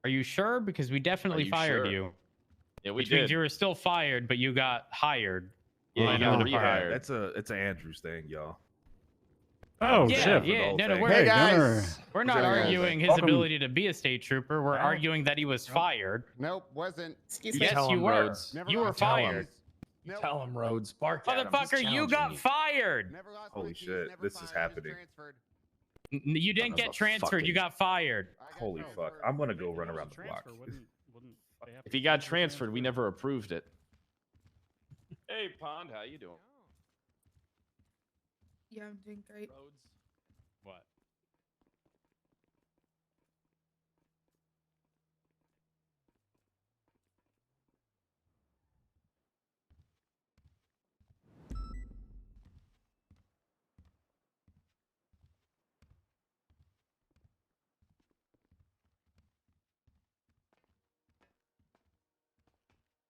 Are you sure? Because we definitely you fired sure? you. Yeah, we Which means did. you were still fired, but you got hired. Yeah, you you got got rehired. It's an Andrews thing, y'all. Oh, Yeah, shit. for the Yeah, whole no, thing. we're, Hey, Gunner. we're not How's it going? arguing his Welcome. ability to be a state trooper. We're No. arguing that he was fired. Nope, wasn't. Yes, Tell you him, were. Rhodes. Never You were lost my fired. Nope. Tell him, Rhodes. Bark at him. He's Motherfucker, you got challenging fired. Holy shit, this is happening. You didn't get transferred. You got fired. Holy fuck. I'm gonna go run around the block. If he got transferred, we never approved it. Hey, Pond, how you doing? Yeah, I'm doing great. What?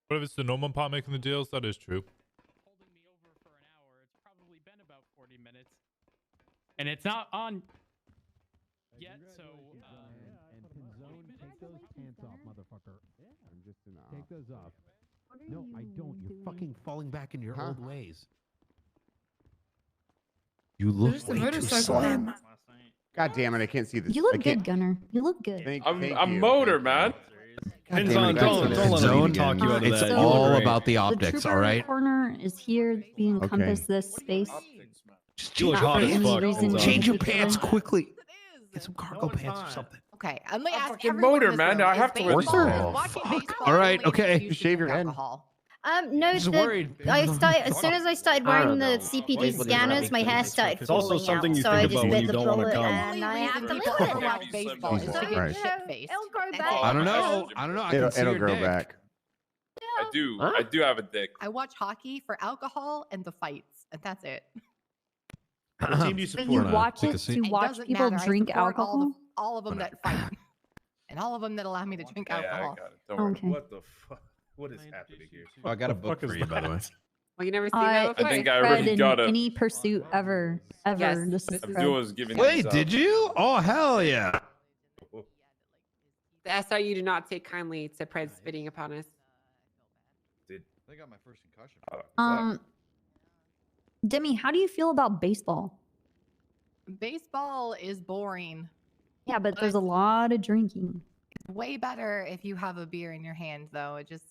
What if it's the Norman part making the deals? That is true. Holding me over for an hour. It's probably been about 40 minutes. And it's not on yet, so... And Pinzone, take those pants off, motherfucker. I'm just take those off. No, I don't. You're fucking falling back into your old ways. You look There's the way too motorcycle slim. man. God damn it, I can't see this. You look I can't- good, Gunner. You look good. I'm motor, man. God damn it, don't let him talk you out of It's that. all about the The optics, all trooper right? corner is here. We encompass this space. Just You look hot as fuck. Change your particular. pants quickly. Get some cargo pants or something. Okay, I'm gonna ask fucking everyone in motor, this man. room, I is have to wear baseball- these is pants. watching baseball All right, only okay. introduced You shave your to head. alcohol? No, Just worried. I started as soon as I started wearing the CPD scanners, my hair started It's also falling something out, you so think I about just when bit you the don't wanna bullet come. and I have to People live who with it. watch baseball is Jesus to get Christ. shit faced. It'll grow That's back. all. I don't know. I don't know. I can see It'll your grow dick. back. I do have a dick. I watch hockey for alcohol and the fights, and that's it. What team do you But support? you watch Take a it seat. to It watch doesn't people matter. I drink support alcohol. all of them that fight, and all of them that allow me to drink Yeah, I alcohol. got it. Don't worry. Okay. What the fuck? What is happening here? Oh, I got a The book fuck for is you, by the way. that? Well, you never seen that before. I think I Fred already in got it. any pursuit ever. Yes. This is Abdul Fred. was giving Wait, these out. did you? Oh, hell yeah. The SRU do not take kindly to Pred spitting upon us. I got my first concussion. Demi, how do you feel about baseball? Baseball is boring. Yeah, but there's a lot of drinking. It's way better if you have a beer in your hand, though. It just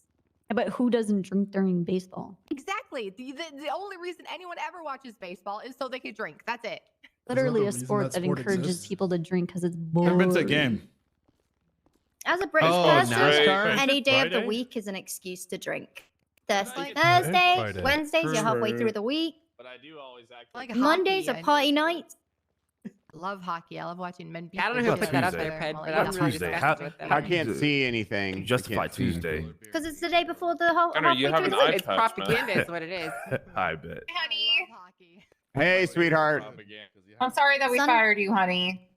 Yeah, but who doesn't drink during baseball? exactly the only reason anyone ever watches baseball is so they can drink. That's it. Literally a reason sport that that sport encourages exists. people to drink because it's Never boring. been to a game. As a British Oh, person, NASCAR? any day of the Friday? week is an excuse to drink. Thursday, Friday. Wednesdays, you're halfway True. through the week. But I do always act Like Mondays hockey, are party I nights. love hockey. I love watching men beat Yeah, I don't know the who shit put that out up of there, each Ped, other. but Well, I'm yeah. really Tuesday. disgusted How, with that. I can't see anything. Justify I can't see Tuesday. anything. Because it's the day before the whole. Gunnar, you have an eye It's patch, propaganda, man. is what it is. I bet. Honey. Hey, sweetheart. I'm sorry that we Sun- fired you, honey.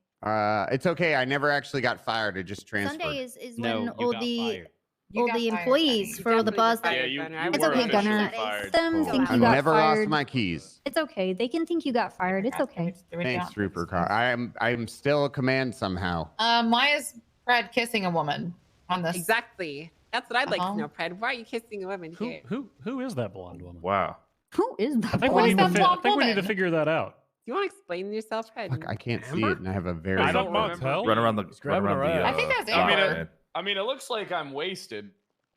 It's okay. I never actually got fired. I just transferred. Sunday is No, when you all got the fired. You all got the fired, employees honey. for all the Definitely bars that. fired, Yeah, Gunnar. you I It's were okay, officially Gunnar. fired. Them Cool. think you I've got never fired. lost my keys. It's okay. They can think you got fired. It's okay. Thanks, Trooper Car. I'm still a command somehow. Why is Fred kissing a woman on this? Exactly. That's what I'd like Uh-huh. to know, Pred. Why are you kissing a woman here? Who is that blonde woman? Wow. Who is that? I think Who we is need to. that blonde I think we need to woman? figure that out. Do you want to explain yourself, Pred? Fuck, I can't see it, and I have a very. I don't Run remember. Run around the. grabbing Run her around the. ass. I think that's dock, Amber. man. I mean, it looks like I'm wasted.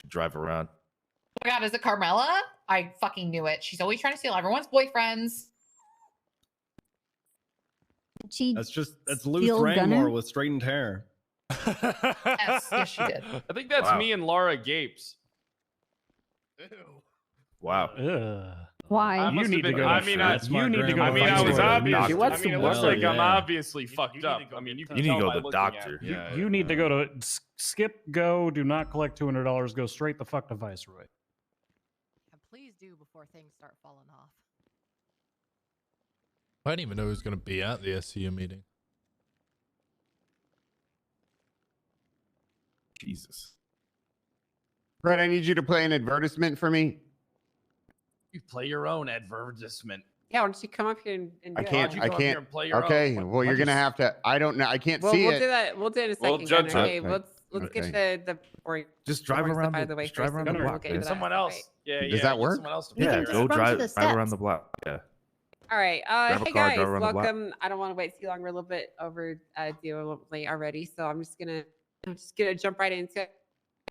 Drive around. Oh my god, is it Carmela? I fucking knew it. She's always trying to steal everyone's boyfriends. She That's steal Luth Rangmore Gunnar? with straightened hair. Yes, she did. I think that's Wow. me and Laura Gapes. Wow. Ugh. Why? I You must need have to been- go. I mean, I- That's my you need to go. grandma. I mean, I was to obvious. doctor. She wants I mean, it some looks like well, I'm yeah. obviously fucked up. I mean, you can You need to tell go by to the looking at doctor. me. You need to go to skip. Go. Do not collect $200. Go straight the fuck to Viceroy. And please do before things start falling off. I didn't even know who's going to be at the SCU meeting. Jesus. Fred, I need you to play an advertisement for me. You play your own advertisement. Yeah, why don't you come up here and do I it? can't. you I come up here can't. and play your Okay. own? Well, you're gonna have to. I don't know. I can't Well, see we'll it. do that. We'll do it in a We'll second, judge Gunnar. it. Okay, Okay. let's Okay. get the or Just drive work around stuff out the. of the way Just drive first, around and the then we'll block. get into man. Someone that. else. Right. Yeah, Does yeah. that get work? Someone else to We Yeah, can just go run to drive the around steps. the block. Yeah. All right. Grab a Hey car, guys, drive around the block. welcome. I don't want to wait too long. We're a little bit over late already, so I'm just gonna jump right into it.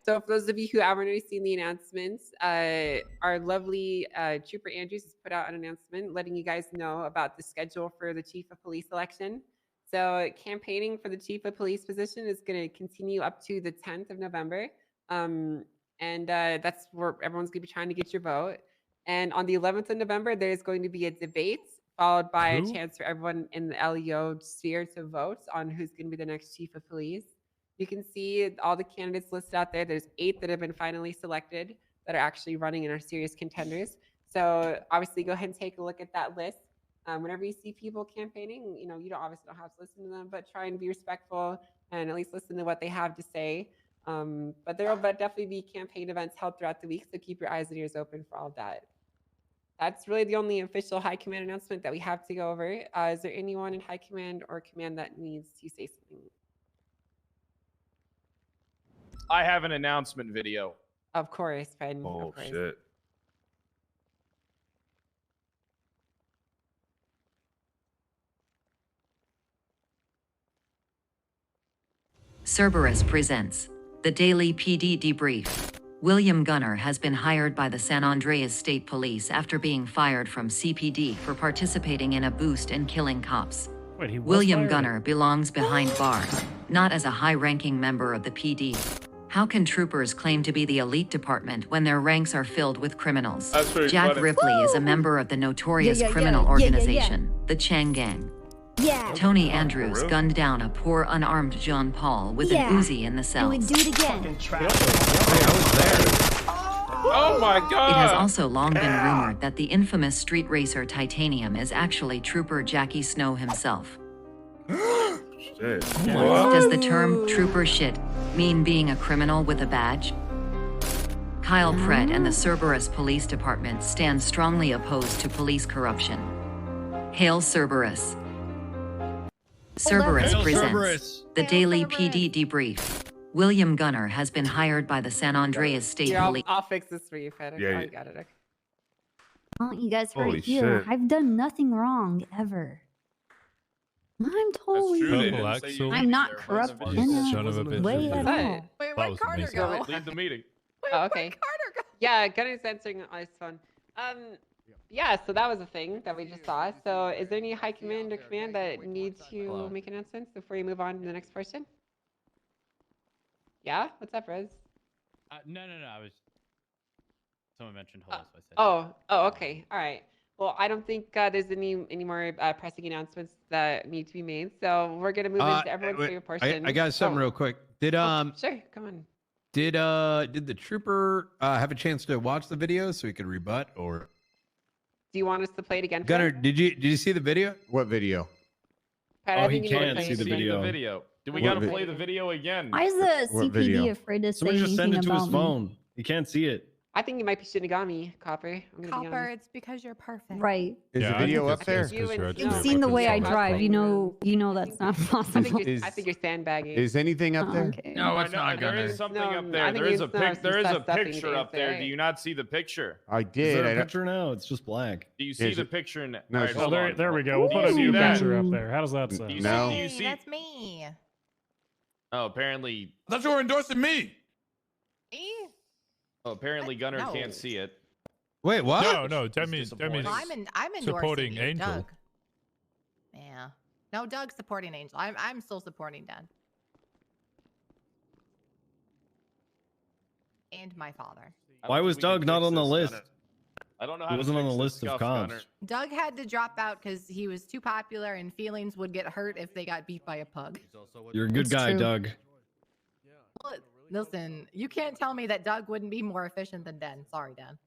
So for those of you who haven't already seen the announcements, our lovely Trooper Andrews has put out an announcement letting you guys know about the schedule for the Chief of Police election. So campaigning for the Chief of Police position is going to continue up to the 10th of November. And that's where everyone's going to be trying to get your vote. And on the 11th of November, there's going to be a debate followed by Who? a chance for everyone in the LEO sphere to vote on who's going to be the next Chief of Police. You can see all the candidates listed out there. There's 8 that have been finally selected that are actually running and are serious contenders. So obviously go ahead and take a look at that list. Whenever you see people campaigning, you don't obviously don't have to listen to them, but try and be respectful and at least listen to what they have to say. But there will definitely be campaign events held throughout the week, so keep your eyes and ears open for all of that. That's really the only official High Command announcement that we have to go over. Is there anyone in High Command or Command that needs to say something? I have an announcement video. Of course, Fred. Oh of course. shit. Cerberus presents the Daily PD Debrief. William Gunnar has been hired by the San Andreas State Police after being fired from CPD for participating in a boost and killing cops. Wait, he was William fired? Gunnar belongs behind bars, not as a high-ranking member of the PD. How can troopers claim to be the elite department when their ranks are filled with criminals? That's pretty Jack funny. Ripley is a member of the notorious Yeah, yeah, criminal yeah. Yeah, yeah, yeah. organization, the Chang Gang. Yeah. Tony Andrews gunned down a poor unarmed Jean Paul with Yeah. an Uzi in the And cells. we do it again. Oh my god! It has also long been rumored that the infamous street racer Titanium is actually Trooper Jackie Snow himself. Shit. Does the term trooper shit mean being a criminal with a badge? Kyle Pratt and the Cerberus Police Department stand strongly opposed to police corruption. Hail Cerberus! Cerberus Hail presents Cerberus. the Hail Daily Cerberus. PD Debrief. William Gunnar has been hired by the San Andreas State Here, Police. I'll fix this for you, Fred. Yeah, I yeah. got it. Okay. Oh, you guys heard Holy it here. shit. I've done nothing wrong ever. I'm totally. true, they Purple didn't say Axel. you I'm were not there. Where's corrupt the in video? a Son of a bitch. way at What? all. Wait, That where'd was Carter amazing. go? Leave the meeting. Wait, Oh, where'd okay. Carter go? Yeah, Gunner's answering on his phone. Yeah, so that was a thing that we just saw. So is there any high command or command that need to make announcements before you move on to the next person? Yeah? What's up, Rose? No. I was. Someone mentioned hello, so I said. Oh, okay. All right. Well, I don't think there's any more pressing announcements that need to be made, so we're gonna move into everyone's wait, favorite portion. I got something real quick. Did Sure, come on. did the trooper have a chance to watch the video so he could rebut, or Do you want us to play it again? Gunner? Did you see the video? What video? Pat, I think you need to play The video. Do we What gotta vi- play the video again? Why is the What CPD video? afraid to say Somebody just send anything it to his about me? phone. He can't see it. I think you might be Shinigami, Copper. I'm gonna be Copper, honest. it's because you're perfect. Right. Is the video up there? You've seen the way I drive. You know that's not possible. I think you're sandbagging. Is anything up there? Okay. No, it's not. There is something up there. There is a picture up there. Do you not see the picture? I Is did. there I a don't- picture now? It's just black. Do you see Is the it- picture? No, All right, it's- Oh, hold on. there we go. We'll Do put you a see new that? picture up there. How does that Do sound? you No. see? Do you Hey, see? that's me. Oh, apparently. I thought you were endorsing me. Me? Oh, apparently Gunner No. can't see it. Wait, what? No, Demi's Well, I'm endorsing supporting you, Angel. Doug. Yeah. No, Doug's supporting Angel. I'm still supporting Dad. And my father. Why was Doug not on the list? I don't know He how wasn't to on the fix list this of scuff, cons. Gunner. Doug had to drop out because he was too popular and feelings would get hurt if they got beat by a pug. You're a good That's guy, true. Doug. Well, listen, you can't tell me that Doug wouldn't be more efficient than Den. Sorry, Dan.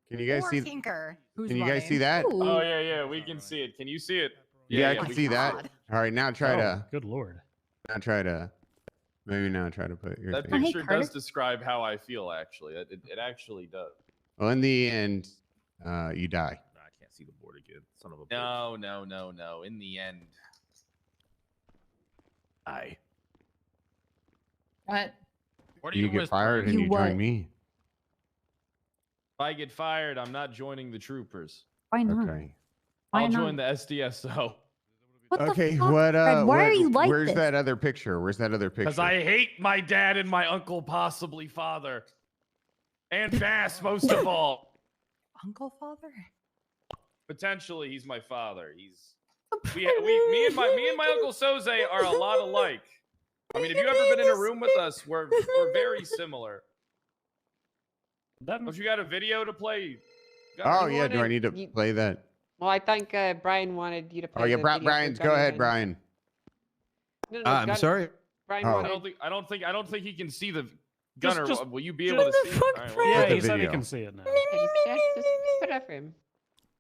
Can you guys Or see? Tinker, who's Can you guys running. see that? Oh yeah, we can see it. Can you see it? Yeah, I can my see that. God. All right, now try to. Good lord. Now try to. Maybe now try to put your That thing. picture does describe how I feel. Actually, it actually does. Well, in the end, you die. I can't see the board again. Son of a bitch. No. In the end, What? what are You you get whispering? fired and You you what? join me. If I get fired, I'm not joining the troopers. Why not? Okay. Why I'll not? join the SDSO. What the Okay. fuck, What? Fred? Why are you like Where's this? that other picture? Where's that other picture? Because I hate my dad and my uncle, possibly father, and Bass most of all. Uncle Father? Potentially, he's my father. Me and my uncle Soze are a lot alike. I mean, have you ever been in a room with us? We're very similar. Don't you got a video to play? Oh You yeah. Do I wanted- need to you- play that? Well, I think Brian wanted you to play. Oh yeah, the video for Brian's. Go Gunner ahead, and- Brian. No, I'm Gun- sorry. Brian Oh. wanted. I don't think he can see the Just- Gunner. just- Will you be able to see? it? All right, well, Yeah, the he said he video. can see it now. Just put it up for him.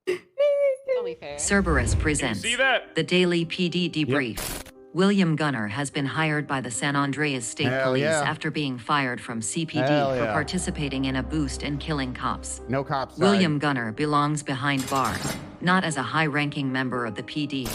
It's only fair. Cerberus presents see that? the daily PD debrief. William Gunner has been hired by the San Andreas State Hell Police yeah. after being fired from CPD Hell for yeah. participating in a boost and killing cops. No cops. William Gunner belongs behind bars, not as a high-ranking member of the PD.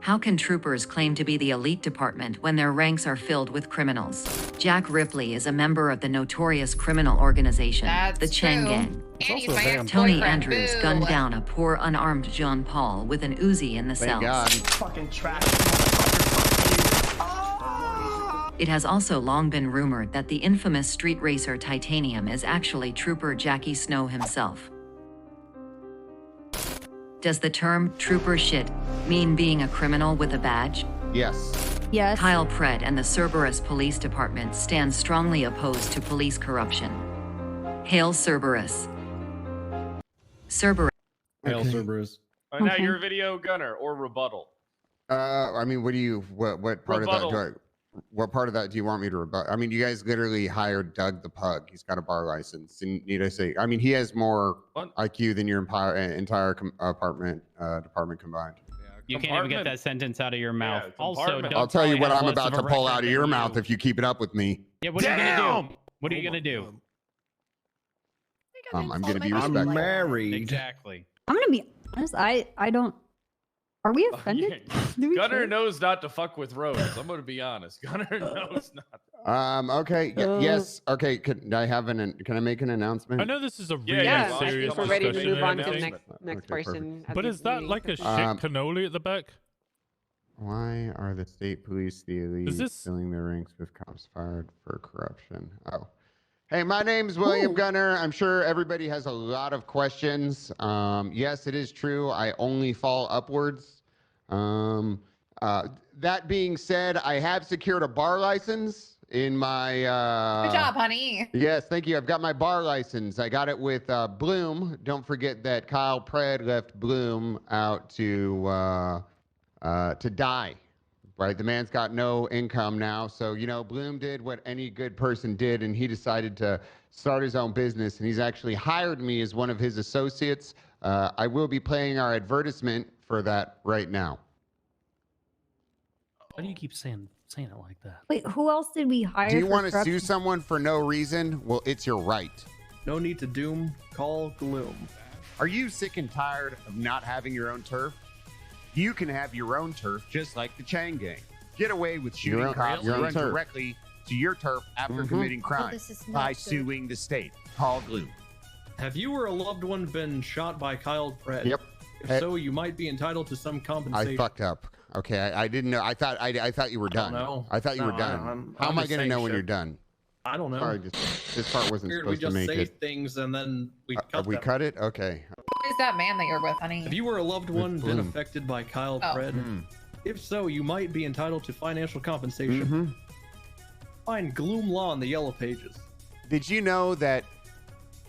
How can troopers claim to be the elite department when their ranks are filled with criminals? Jack Ripley is a member of the notorious criminal organization, the Cheng true. Gang. And he's also my a Tony ex-boyfriend. Andrews Boo. gunned down a poor unarmed Jean Paul with an Uzi in the Thank cells. God. Fucking trash. It has also long been rumored that the infamous street racer Titanium is actually Trooper Jackie Snow himself. Does the term trooper shit mean being a criminal with a badge? Yes. Yes. Kyle Pratt and the Cerberus Police Department stand strongly opposed to police corruption. Hail Cerberus. Cerberus. Hail Cerberus. All right, now Okay. your video, Gunner, or rebuttal. I mean, what part Rebuttal. of that? What part of that do you want me to rebut? I mean, you guys literally hired Doug the Pug. He's got a bar license. And need I say? I mean, he has more IQ than your entire department combined. You can't even get that sentence out of your mouth. Also, Doug I'll tell you probably what has I'm less about of to a pull record out of than your you. mouth if you keep it up with me. Yeah, what are you gonna do? What are you gonna do? I'm going to be I'm respectful. married. Exactly. I'm gonna be honest. I don't. Are we offended? Do we Gunner care? knows not to fuck with Rose. I'm gonna be honest. Gunner knows not. Okay. Yes. Okay. Can I make an announcement? I know this is a Yeah, really yeah, I serious think we're ready to discussion move and on to the everything. next Okay, person. of But the is that meeting. like a shit Um, cannoli at the back? Why are the state police the elite this- filling their ranks with cops fired for corruption? Oh. Hey, my name's William Gunner. I'm sure everybody has a lot of questions. Yes, it is true. I only fall upwards. That being said, I have secured a bar license in my. Good job, honey. Yes, thank you. I've got my bar license. I got it with Bloom. Don't forget that Kyle Pred left Bloom out to die. Right, the man's got no income now, so Bloom did what any good person did, and he decided to start his own business. And he's actually hired me as one of his associates. I will be playing our advertisement for that right now. Why do you keep saying it like that? Wait, who else did we hire? Do you want to sue someone for no reason? Well, it's your right. No need to doom. Call Gloom. Are you sick and tired of not having your own turf? You can have your own turf just like the Chang Gang. Get away with shooting cops and run directly to your turf after committing crime by suing the state. Call Gloom. Have you or a loved one been shot by Kyle Pred? Yep. If so, you might be entitled to some compensation. I fucked up. Okay, I didn't know. I thought you were done. I thought you were done. How am I going to know when you're done? I don't know. Sorry, this part wasn't supposed to make it. We just say things and then we cut them. We cut it? Okay. Who is that man that you're with, honey? Have you or a loved one been affected by Kyle Pred? If so, you might be entitled to financial compensation. Find Gloom Law in the Yellow Pages. Did you know that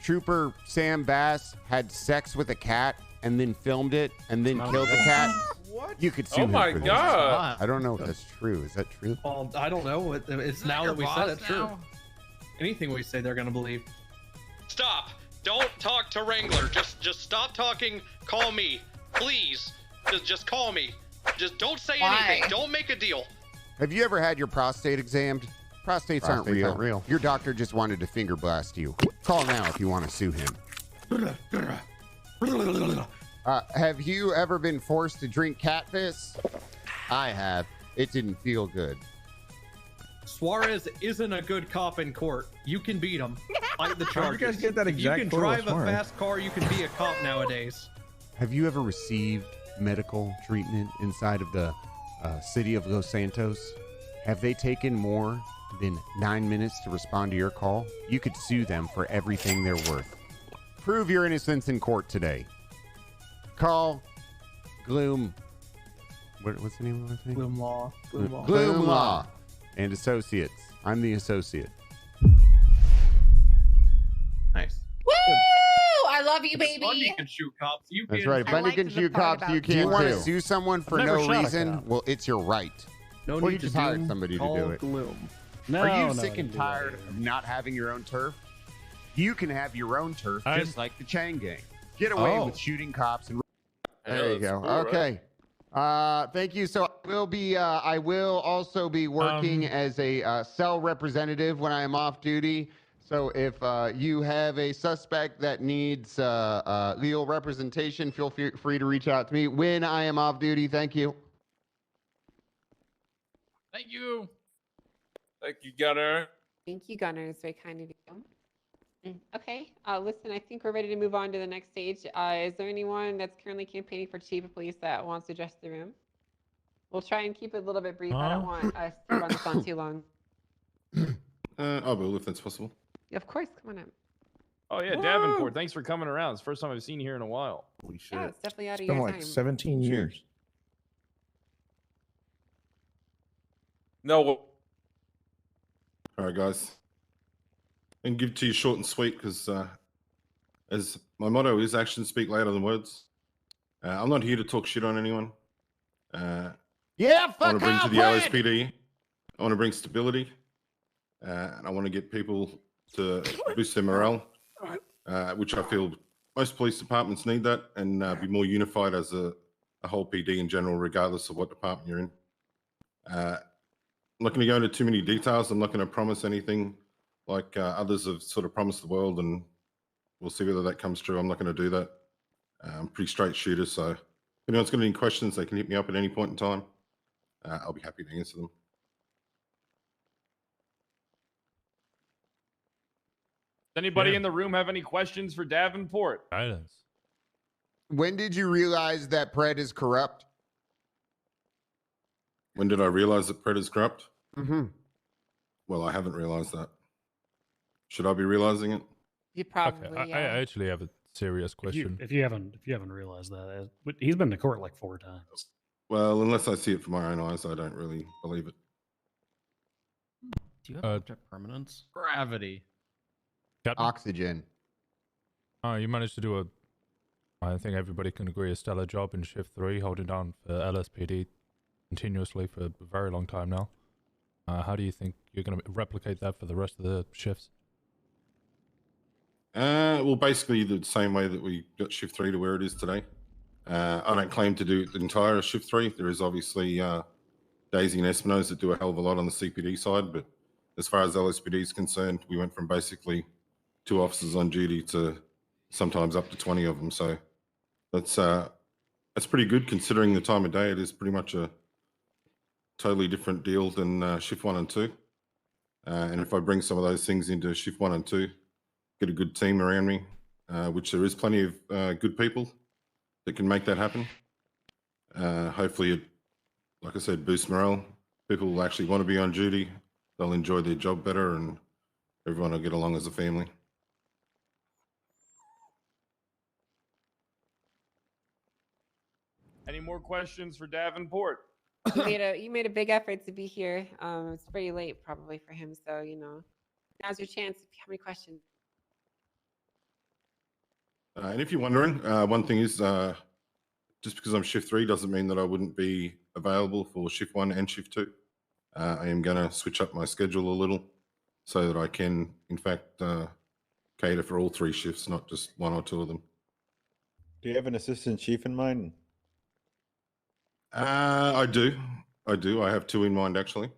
Trooper Sam Bass had sex with a cat and then filmed it and then killed the cat? What? You could sue him for this. God. I don't know if that's true. Is that true? Well, I don't know. It's now that we said it's true. Anything we say, they're going to believe. Stop. Don't talk to Wrangler. Just stop talking. Call me. Please. Just call me. Just don't say anything. Don't make a deal. Have you ever had your prostate examined? Prostates aren't real. Your doctor just wanted to finger blast you. Call now if you want to sue him. Have you ever been forced to drink cat piss? I have. It didn't feel good. Suarez isn't a good cop in court. You can beat him. Fight the charges. You guys get that exact You can photo of drive a Suarez. fast car. You can be a cop nowadays. Have you ever received medical treatment inside of the city of Los Santos? Have they taken more than 9 minutes to respond to your call? You could sue them for everything they're worth. Prove your innocence in court today. Call Gloom. What's the name of the thing? Gloom Law. Gloom Law and Associates. I'm the associate. Nice. Woo! I love you, baby. You can shoot cops. You That's can. right. Bunny can shoot cops. You can. Do you want to sue someone for no reason? Well, it's your right. No Or need you to just hired doom, somebody to call do it. Gloom. Are you sick and tired of not having your own turf? You can have your own turf just like the Chang Gang. Get away with shooting cops and. There you go. Okay. Thank you. So I will also be working as a cell representative when I am off duty. So if you have a suspect that needs legal representation, feel free to reach out to me when I am off duty. Thank you. Thank you. Thank you, Gunner. Thank you, Gunner. It's very kind of you. Okay. Listen, I think we're ready to move on to the next stage. Is there anyone that's currently campaigning for chief of police that wants to address the room? We'll try and keep it a little bit brief. I don't want us to run this on too long. I will, if that's possible. Of course. Come on up. Oh yeah, Davenport. Thanks for coming around. It's the first time I've seen you here in a while. Holy shit. Yeah, it's definitely out of It's been your like time. 17 years. No. All right, guys. And give it to you short and sweet because, as my motto is, actions speak louder than words. I'm not here to talk shit on anyone. Yeah, fuck I want to bring to the Alfred! LSPD. I want to bring stability, and I want to get people to boost their morale, which I feel most police departments need that, and be more unified as a whole PD in general, regardless of what department you're in. I'm not going to go into too many details. I'm not going to promise anything like others have sort of promised the world, and we'll see whether that comes true. I'm not going to do that. I'm a pretty straight shooter, so if anyone's got any questions, they can hit me up at any point in time. I'll be happy to answer them. Does anybody in the room have any questions for Davenport? Guidance. When did you realize that Pred is corrupt? When did I realize that Pred is corrupt? Mm-hmm. Well, I haven't realized that. Should I be realizing it? You probably. Okay, I actually have a serious question. If you haven't realized that, he's been to court like 4 times. Well, unless I see it for my own eyes, I don't really believe it. Do you have object permanence? Gravity. Oxygen. Oh, you managed to do a, I think everybody can agree, a stellar job in shift 3, holding down for LSPD continuously for a very long time now. How do you think you're going to replicate that for the rest of the shifts? Well, basically the same way that we got shift 3 to where it is today. I don't claim to do the entire shift 3. There is obviously Daisy and Espinosa that do a hell of a lot on the CPD side, but as far as LSPD is concerned, we went from basically 2 officers on duty to sometimes up to 20 of them. So that's pretty good considering the time of day. It is pretty much a totally different deal than shift 1 and 2. And if I bring some of those things into shift 1 and 2, get a good team around me, which there is plenty of good people that can make that happen. Hopefully, it, like I said, boosts morale. People will actually want to be on duty. They'll enjoy their job better, and everyone will get along as a family. Any more questions for Davenport? You made a big effort to be here. It's pretty late probably for him, so now's your chance if you have any questions. And if you're wondering, one thing is just because I'm shift 3 doesn't mean that I wouldn't be available for shift 1 and shift 2. I am going to switch up my schedule a little so that I can, in fact, cater for all 3 shifts, not just 1 or 2 of them. Do you have an assistant chief in mind? I do. I have 2 in mind, actually.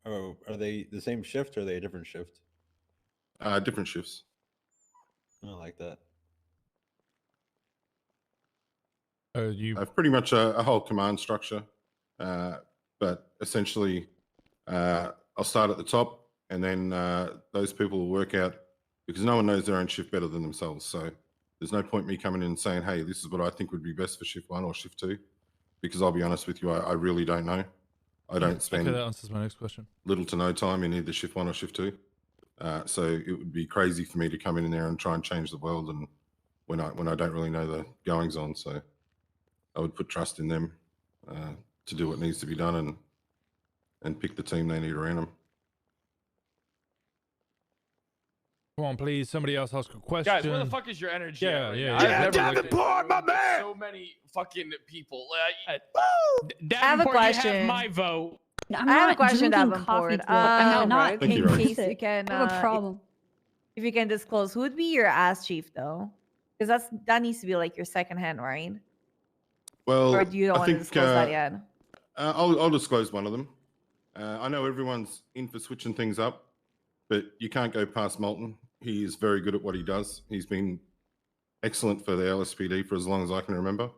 Oh, are they the same shift or are they a different shift? Different shifts. I like that. I've pretty much a whole command structure, but essentially I'll start at the top and then those people will work out, because no one knows their own shift better than themselves. So there's no point me coming in and saying, hey, this is what I think would be best for shift 1 or shift 2, because I'll be honest with you, I really don't know. I don't spend that answers my next question. little to no time in either shift 1 or shift 2. So it would be crazy for me to come in there and try and change the world, and when I don't really know the goings on. So I would put trust in them to do what needs to be done and pick the team they need around them. Come on, please. Somebody else ask a question. Guys, where the fuck is your energy? Yeah, at yeah, right now? yeah. I've never looked at Davenport, my man! so many fucking people. Davenport, I have a You question. have my vote. I have a question, Davenport. not Thank you, in Rose. case you can, I have a problem. if you can disclose, who would be your ass chief though? Because that needs to be like your second hand, right? Well, Or do you don't I want to think, disclose that yet? I'll disclose one of them. I know everyone's in for switching things up, but you can't go past Moulton. He is very good at what he does. He's been excellent for the LSPD for as long as I can remember.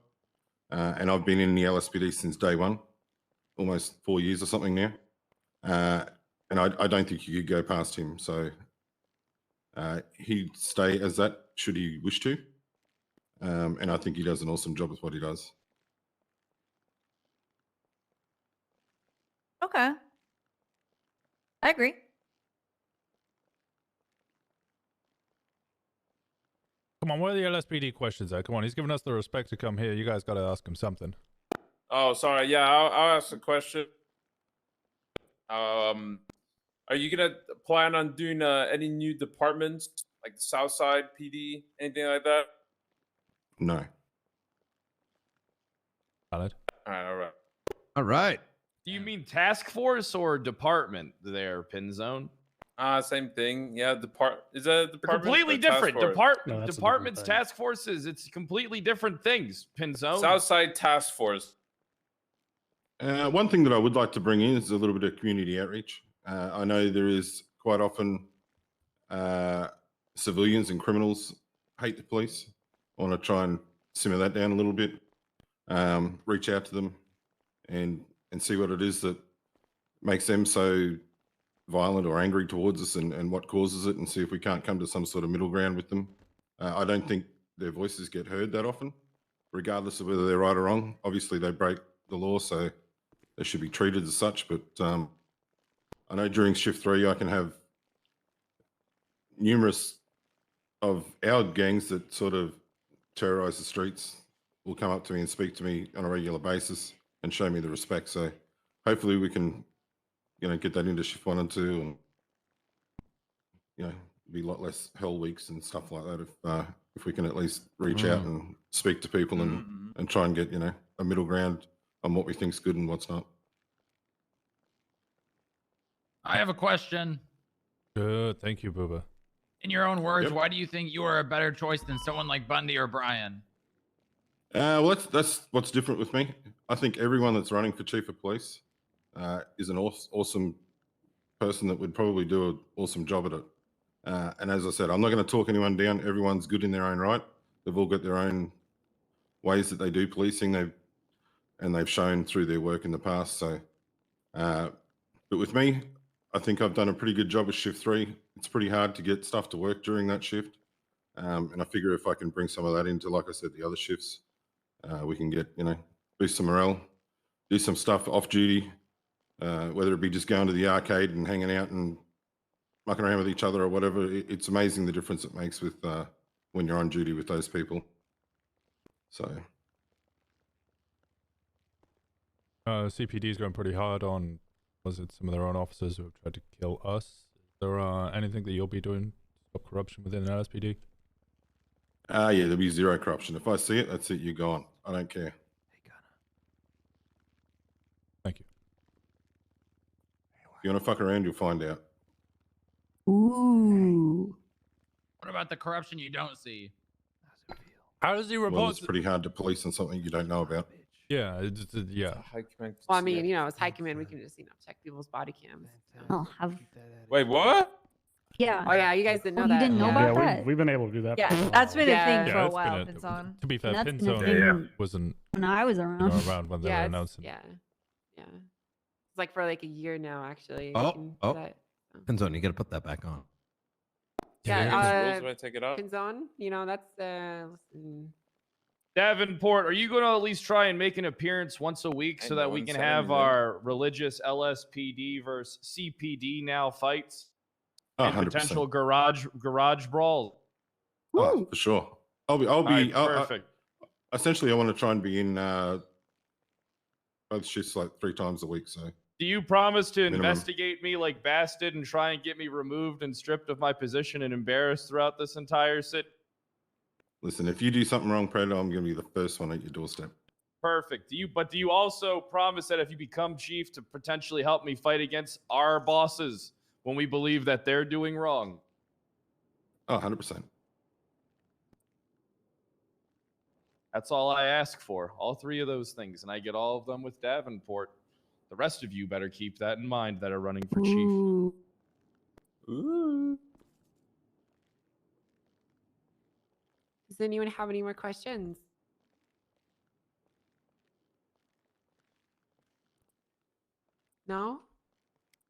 And I've been in the LSPD since day 1, almost 4 years or something now. And I don't think you could go past him. So he'd stay as that should he wish to. And I think he does an awesome job with what he does. Okay. I agree. Come on, what are the LSPD questions there? Come on, he's given us the respect to come here. You guys got to ask him something. Oh, sorry. Yeah, I'll ask a question. Are you gonna plan on doing any new departments like the Southside PD, anything like that? No. Valid. All right. All right. Do you mean task force or department there, Pinzone? Same thing. Yeah, is that a department? Completely or task different. force? No, that's a Departments, different thing. task forces, it's completely different things, Pinzone. Southside Task Force. One thing that I would like to bring in is a little bit of community outreach. I know there is quite often civilians and criminals hate the police. I want to try and simmer that down a little bit, reach out to them and see what it is that makes them so violent or angry towards us and what causes it, and see if we can't come to some sort of middle ground with them. I don't think their voices get heard that often, regardless of whether they're right or wrong. Obviously, they break the law, so they should be treated as such. But I know during shift 3, I can have numerous of our gangs that sort of terrorize the streets will come up to me and speak to me on a regular basis and show me the respect. So hopefully we can get that into shift 1 and 2, and be a lot less hell weeks and stuff like that if we can at least reach out and speak to people and try and get a middle ground on what we think's good and what's not. I have a question. Good, thank you, Booba. In your own words, why do you think you are a better choice than someone like Bundy or Brian? Well, that's what's different with me. I think everyone that's running for chief of police is an awesome person that would probably do an awesome job at it. And as I said, I'm not going to talk anyone down. Everyone's good in their own right. They've all got their own ways that they do policing. They've shown through their work in the past. So, but with me, I think I've done a pretty good job with shift 3. It's pretty hard to get stuff to work during that shift. And I figure if I can bring some of that into, like I said, the other shifts, we can get, boost some morale, do some stuff off duty, whether it be just going to the arcade and hanging out and mucking around with each other or whatever. It's amazing the difference it makes with when you're on duty with those people. So. CPD's going pretty hard on, was it some of their own officers who have tried to kill us? Is there anything that you'll be doing to stop corruption within the LSPD? Yeah, there'll be zero corruption. If I see it, that's it. You're gone. I don't care. Thank you. If you want to fuck around, you'll find out. Ooh. What about the corruption you don't see? How does he report? Well, it's pretty hard to police on something you don't know about. Yeah, yeah. Well, I mean, as high command, we can just check people's body cams. I'll have. Wait, what? Yeah. Oh yeah, you guys didn't know You that. didn't know about that? We've been able to do that. Yeah, for that's been a Yeah. thing for a it's while. been Pinzon. to be fair, That's been a Pinzone thing wasn't when I was around. around when they were Yeah, announcing. yeah. It's like for like a year now, actually. Oh, You can do that. Pinzone, you got to put that back on. Yeah, rules when I take it off. Pinzone, that's listen. Davenport, are you going to at least try and make an appearance once a week so that we can have our religious LSPD versus CPD now fights and 100%. potential garage brawls? Oh, for sure. I'll be. Alright, perfect. Essentially, I want to try and be in both shifts like 3 times a week. So. Do you promise to Minimum. investigate me like Bass did and try and get me removed and stripped of my position and embarrassed throughout this entire sit? Listen, if you do something wrong, Predator, I'm going to be the first one at your doorstep. Perfect. Do you also promise that if you become chief to potentially help me fight against our bosses when we believe that they're doing wrong? Oh, 100%. That's all I ask for. All 3 of those things, and I get all of them with Davenport. The rest of you better keep that in mind that are running for chief. Ooh. Does anyone have any more questions? No?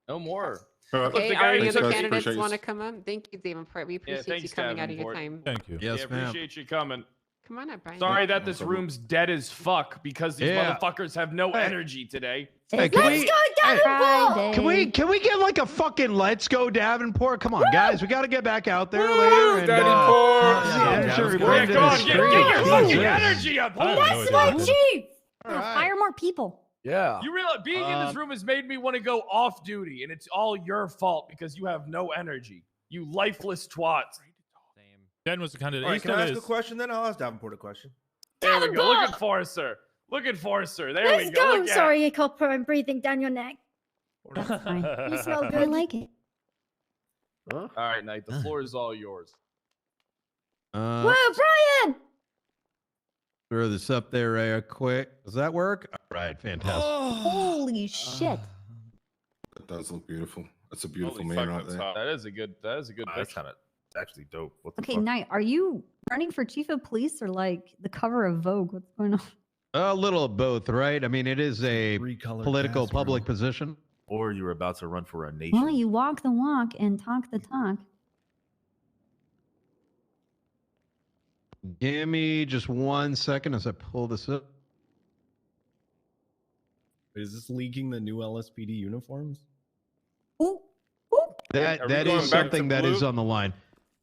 No more. All right. Okay, the are any guy- other guys. candidates Appreciate want to you. come up? Thank you, Davenport. We appreciate you thanks, coming out of your Davenport. time. Thank you. Yeah, Yes, ma'am. appreciate you coming. Come on up, Brian. Sorry that this problem. room's dead as fuck because these Yeah. motherfuckers have no energy today. Hey, can Let's we, go, Davenport! can we get like a fucking let's go Davenport? Come on, guys, we got to get back out there later. And, Davenport! bring to Go on, the get street. your fucking Jesus. energy up. I Holy have no That's idea. my chief! Hire more people. Yeah. You realize being in this room has made me want to go off duty, and it's all your fault because you have no energy. You lifeless twats. Den was the candidate. All He right, can still I ask is. a question then? I'll ask Davenport a question. There we go. Davenport! Looking for us, sir. Looking for us, sir. There Let's we go. go! Look at Sorry, Copper, I'm breathing down your neck. That's fine. You smell I good. like it. All right, Knight. The floor is all yours. Whoa, Brian! Throw this up there real quick. Does that work? All right, fantastic. Holy shit. That does look beautiful. That's a beautiful Holy man fuck, right that's there. hot. That is a good That's picture. kind of actually dope. What the Okay, fuck? Knight, are you running for chief of police or like the cover of Vogue? What's going on? A little of both, right? I mean, it is a Three-colored political pass, bro. public position. Or you were about to run for a nation. Well, you walk the walk and talk the talk. Give me just 1 second as I pull this up. Is this leaking the new LSPD uniforms? Ooh. That Are we that going is back something to that is blue? on the line.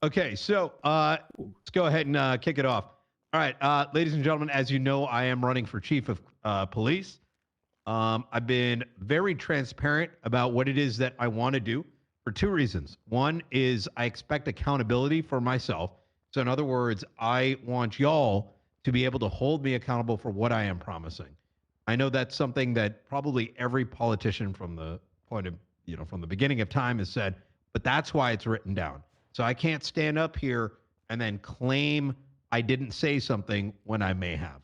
Okay, so let's go ahead and kick it off. All right, ladies and gentlemen, as you know, I am running for chief of police. I've been very transparent about what it is that I want to do for two reasons. One is I expect accountability for myself. So in other words, I want y'all to be able to hold me accountable for what I am promising. I know that's something that probably every politician from the point of, from the beginning of time has said, but that's why it's written down. So I can't stand up here and then claim I didn't say something when I may have.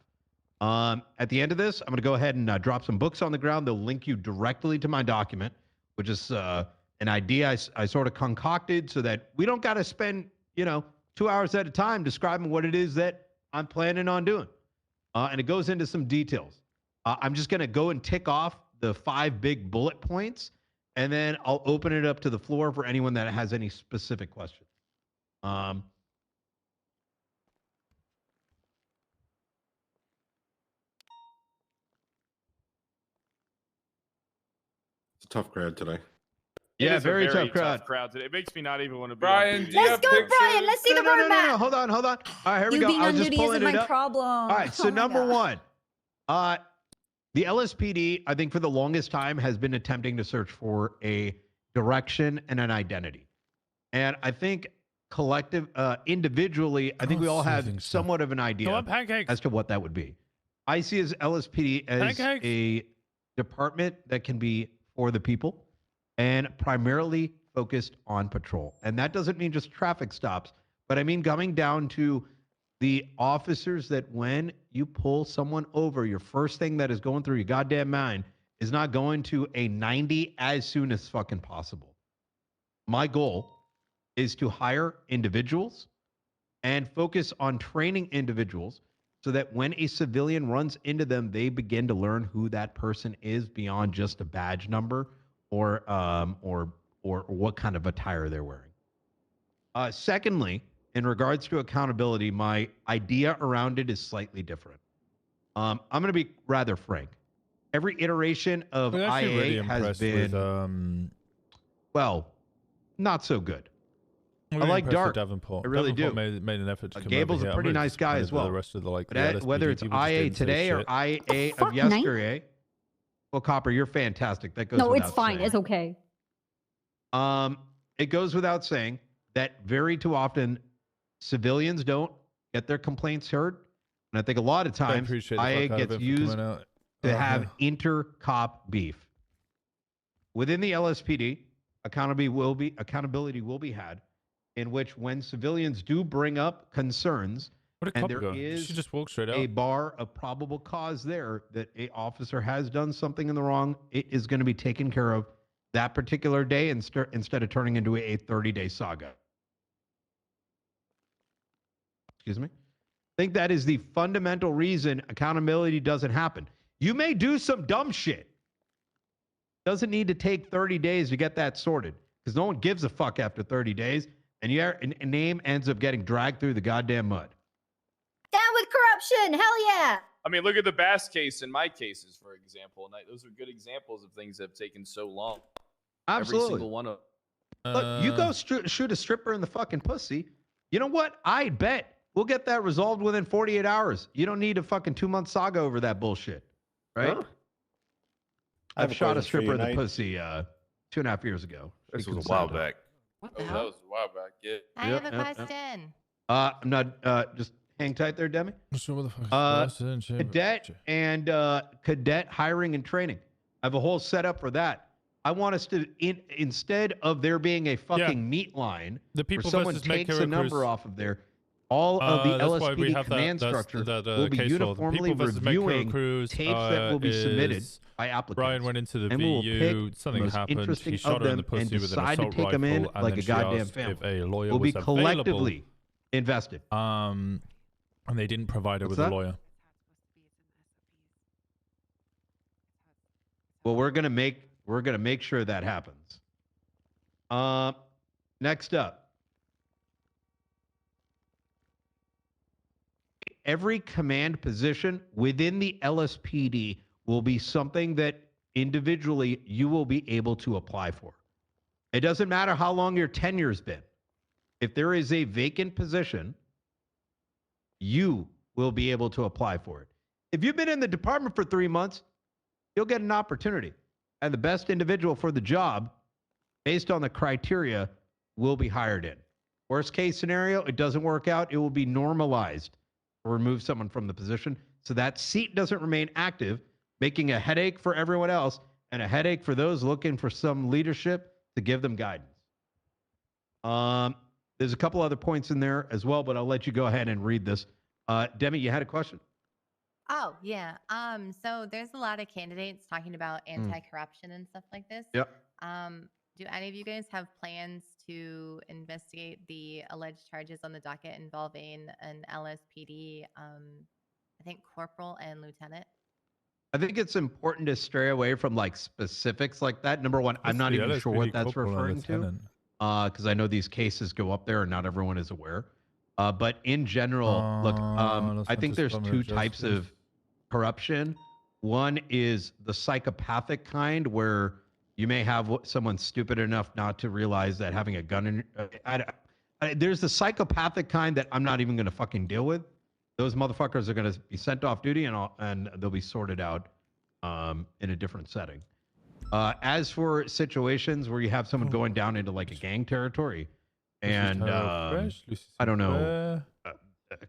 At the end of this, I'm going to go ahead and drop some books on the ground. They'll link you directly to my document, which is an idea I sort of concocted so that we don't got to spend, 2 hours at a time describing what it is that I'm planning on doing. And it goes into some details. I'm just going to go and tick off the 5 big bullet points, and then I'll open it up to the floor for anyone that has any specific questions. It's a tough crowd today. Yeah, It is a very tough crowd. today. It makes me not even want to be. Brian, on do you Let's have go, pictures? Brian. Let's see the No, roadmap. hold on. All right, here we You go. being I on was just duty pulling isn't it my up. problem. All right, so Oh my number gosh. one, the LSPD, I think for the longest time has been attempting to search for a direction and an identity. And I think individually, I think we all have somewhat of an idea as to what that would be. I see as LSPD as a department that can be for the people and primarily focused on patrol. And that doesn't mean just traffic stops, but I mean coming down to the officers that when you pull someone over, your first thing that is going through your goddamn mind is not going to a 90 as soon as fucking possible. My goal is to hire individuals and focus on training individuals so that when a civilian runs into them, they begin to learn who that person is beyond just a badge number or what kind of attire they're wearing. Secondly, in regards to accountability, my idea around it is slightly different. I'm going to be rather frank. Every iteration of I'm actually IA really has impressed been, with, well, not so good. I'm I really like impressed with Dark. Davenport. I really Davenport do. made an effort to come Gable's over a here. pretty I'm really nice guy as disappointed that well. The rest of the But LSPD whether it's people just IA didn't say today or shit. IA fuck, of yesterday, well, Copper, you're fantastic. That goes No, it's without fine. saying. It's okay. It goes without saying that very too often civilians don't get their complaints heard. And I think a lot of I times appreciate the IA fuck out of gets it for used coming out. to have inter-cop beef. Within the LSPD, accountability will be had in which when civilians do bring up concerns Where'd a and cop there go? is She just walked straight a out. bar of probable cause there that a officer has done something in the wrong, it is going to be taken care of that particular day instead of turning into a 30-day saga. Excuse me. I think that is the fundamental reason accountability doesn't happen. You may do some dumb shit. Doesn't need to take 30 days to get that sorted because no one gives a fuck after 30 days and your name ends up getting dragged through the goddamn mud. Down with corruption. Hell yeah. I mean, look at the Bass case and my cases, for example. And those are good examples of things that have taken so long. Absolutely. Every single one of them. Look, you go shoot a stripper in the fucking pussy. You know what? I bet we'll get that resolved within 48 hours. You don't need a fucking 2-month saga over that bullshit. Right? Huh? I've shot a question for stripper you, in the Nate. pussy 2.5 years ago. This She was a while consented. back. What the That hell? was a while back. Yeah. I Yep, have a yep, yep. question. I'm not just hang tight there, Demi. Cadet and cadet hiring and training. I have a whole setup for that. I want us to, instead of there being a fucking meat line, The people where someone versus takes Medicare a number workers. off of there, all of the That's why we LSPD have command that structure that, will be case law. The uniformly people versus Medicare reviewing Cruz, tapes that will be submitted is by applicants. Brian went into the and we will VU. pick the Something most happened. interesting He shot of her in them the pussy and with an decide to assault take them in rifle, and like then a she goddamn asked family. if a lawyer Will be was collectively invested. and they didn't provide her What's with that? a lawyer. Well, we're gonna make sure that happens. Next up. Every command position within the LSPD will be something that individually you will be able to apply for. It doesn't matter how long your tenure's been. If there is a vacant position, you will be able to apply for it. If you've been in the department for 3 months, you'll get an opportunity. And the best individual for the job, based on the criteria, will be hired in. Worst case scenario, it doesn't work out. It will be normalized to remove someone from the position so that seat doesn't remain active, making a headache for everyone else and a headache for those looking for some leadership to give them guidance. There's a couple other points in there as well, but I'll let you go ahead and read this. Demi, you had a question? Oh, yeah. So there's a lot of candidates talking about anti-corruption and stuff like this. Yep. Do any of you guys have plans to investigate the alleged charges on the docket involving an LSPD, I think corporal and lieutenant? I think it's important to stray away from like specifics like that. Number one, I'm not even sure what that's referring to, because I know these cases go up there and not everyone is aware. But in general, look, I think there's two types of corruption. One is the psychopathic kind, where you may have someone stupid enough not to realize that having a gun in. There's the psychopathic kind that I'm not even going to fucking deal with. Those motherfuckers are going to be sent off duty and they'll be sorted out in a different setting. As for situations where you have someone going down into like a gang territory and I don't know,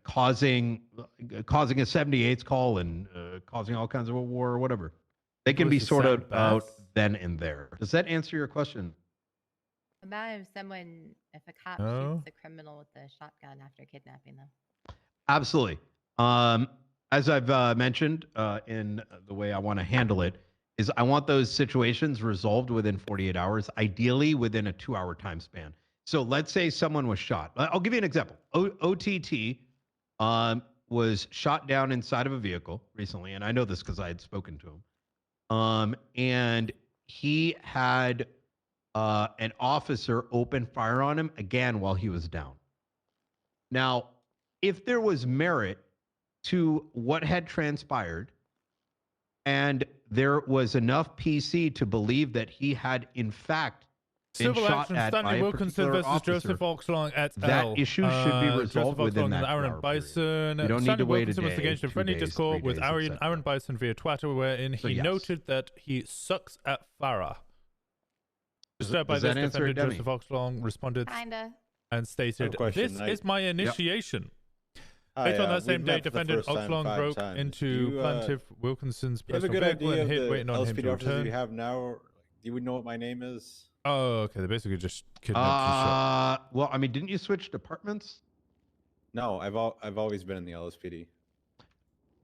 causing a 78's call and causing all kinds of war or whatever, they can be sorted out then and there. Does that answer your question? About if a cop shoots a criminal with a shotgun after kidnapping them? Absolutely. As I've mentioned in the way I want to handle it, is I want those situations resolved within 48 hours, ideally within a 2-hour time span. So let's say someone was shot. I'll give you an example. OTT was shot down inside of a vehicle recently, and I know this because I had spoken to him. And he had an officer open fire on him again while he was down. Now, if there was merit to what had transpired and there was enough PC to believe that he had in fact been Civil shot action at by Stanley a Wilkinson particular versus officer, Joseph Oxlong at that issue should be resolved within that Aaron 2-hour Bison. period. You don't need to wait a Wilkinson was day, engaged in 2 friendly days, discord 3 with days, Aaron etc. Bison via Twitter, wherein So he yes. noted that he sucks at Farah. Disturbed by does this, that answer it, defendant Demi? Joseph Oxlong responded Kinda. and stated, question. "This is my initiation." Hi, Later on that we've same day, met for the defendant first time Oxlong 5 broke times. into Do you, plaintiff Wilkinson's Do you have a personal good vehicle idea and of hid, the waiting on him LSPD to officers return. you have now? Or, do you know what my name is? Oh, okay. They basically just kidnapped and shot. Well, I mean, didn't you switch departments? No, I've always been in the LSPD.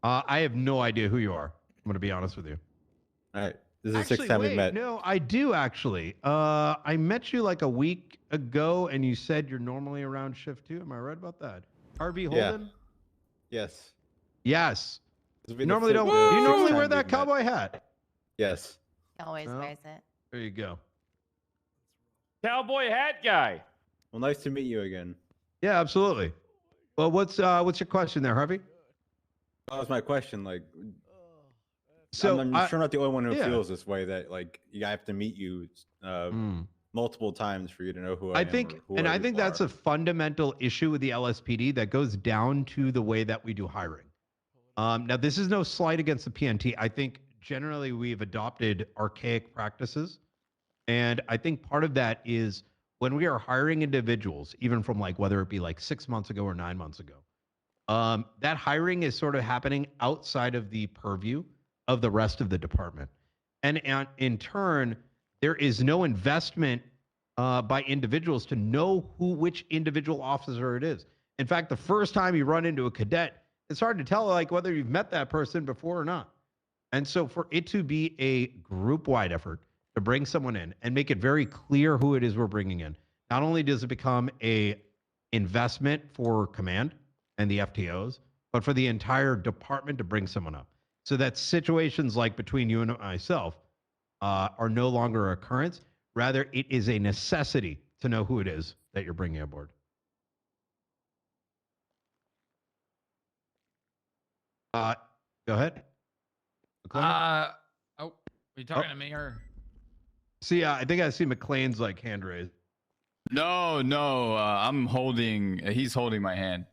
I have no idea who you are. I'm going to be honest with you. All right. This is the Actually, 6th time wait, we've met. No, I do actually. I met you like a week ago, and you said you're normally around shift 2. Am I right about that? Harvey Holden? Yes. Yes. This will be You the normally fifth- don't. the You sixth normally time wear we've that met. cowboy hat. Yes. He always No. wears it. There you go. Cowboy hat guy. Well, nice to meet you again. Yeah, absolutely. Well, what's your question there, Harvey? That was my question. Like, So I'm sure not the only one who yeah. feels this way. That like, you have to meet you multiple times for you to know who I I am. think, or who and I you think that's are. a fundamental issue with the LSPD that goes down to the way that we do hiring. Now, this is no slight against the PNT. I think generally we've adopted archaic practices. And I think part of that is when we are hiring individuals, even from like whether it be like 6 months ago or 9 months ago, that hiring is sort of happening outside of the purview of the rest of the department. And in turn, there is no investment by individuals to know which individual officer it is. In fact, the first time you run into a cadet, it's hard to tell like whether you've met that person before or not. And so for it to be a group-wide effort to bring someone in and make it very clear who it is we're bringing in, not only does it become a investment for command and the FTOs, but for the entire department to bring someone up. So that situations like between you and myself are no longer an occurrence. Rather, it is a necessity to know who it is that you're bringing aboard. Go ahead. Oh, are you talking to me or? See, I think I see McLean's like hand raised. No, I'm holding. He's holding my hand.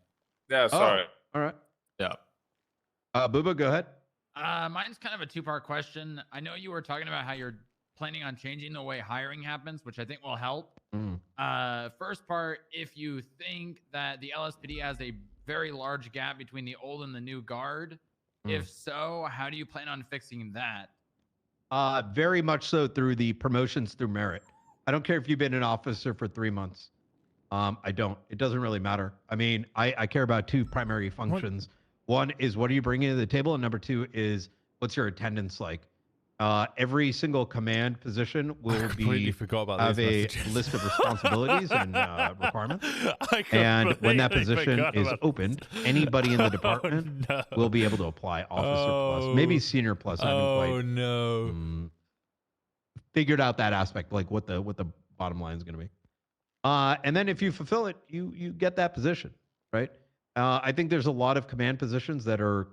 Yeah, sorry. All right. Yeah. Booba, go ahead. Mine's kind of a two-part question. I know you were talking about how you're planning on changing the way hiring happens, which I think will help. First part, if you think that the LSPD has a very large gap between the old and the new guard, if so, how do you plan on fixing that? Very much so through the promotions through merit. I don't care if you've been an officer for 3 months. I don't. It doesn't really matter. I mean, I care about two primary functions. One is what are you bringing to the table, and number two is what's your attendance like. Every single command position will be have a list of responsibilities and requirements. And when that position is opened, anybody in the department will be able to apply officer plus, maybe senior plus. I haven't quite figured out that aspect, like what the bottom line is going to be. And then if you fulfill it, you get that position, right? I think there's a lot of command positions that are,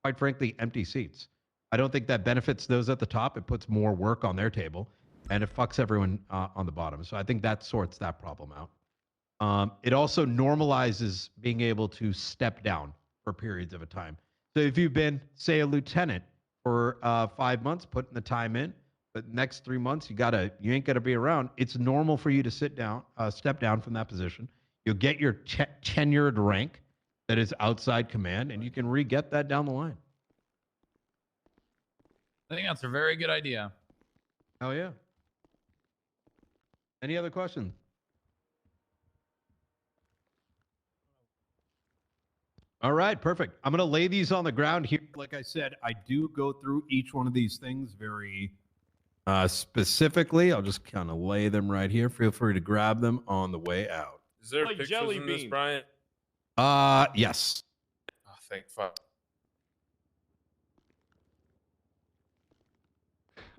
quite frankly, empty seats. I don't think that benefits those at the top. It puts more work on their table, and it fucks everyone on the bottom. So I think that sorts that problem out. It also normalizes being able to step down for periods of a time. So if you've been, say, a lieutenant for 5 months, putting the time in, but next 3 months you ain't gotta be around. It's normal for you to step down from that position. You'll get your tenured rank that is outside command, and you can re-get that down the line. I think that's a very good idea. Oh yeah. Any other questions? All right, perfect. I'm gonna lay these on the ground here. Like I said, I do go through each one of these things very specifically. I'll just kind of lay them right here. Feel free to grab them on the way out. Is there like jelly in this, Brian? Yes. Oh, thank fuck.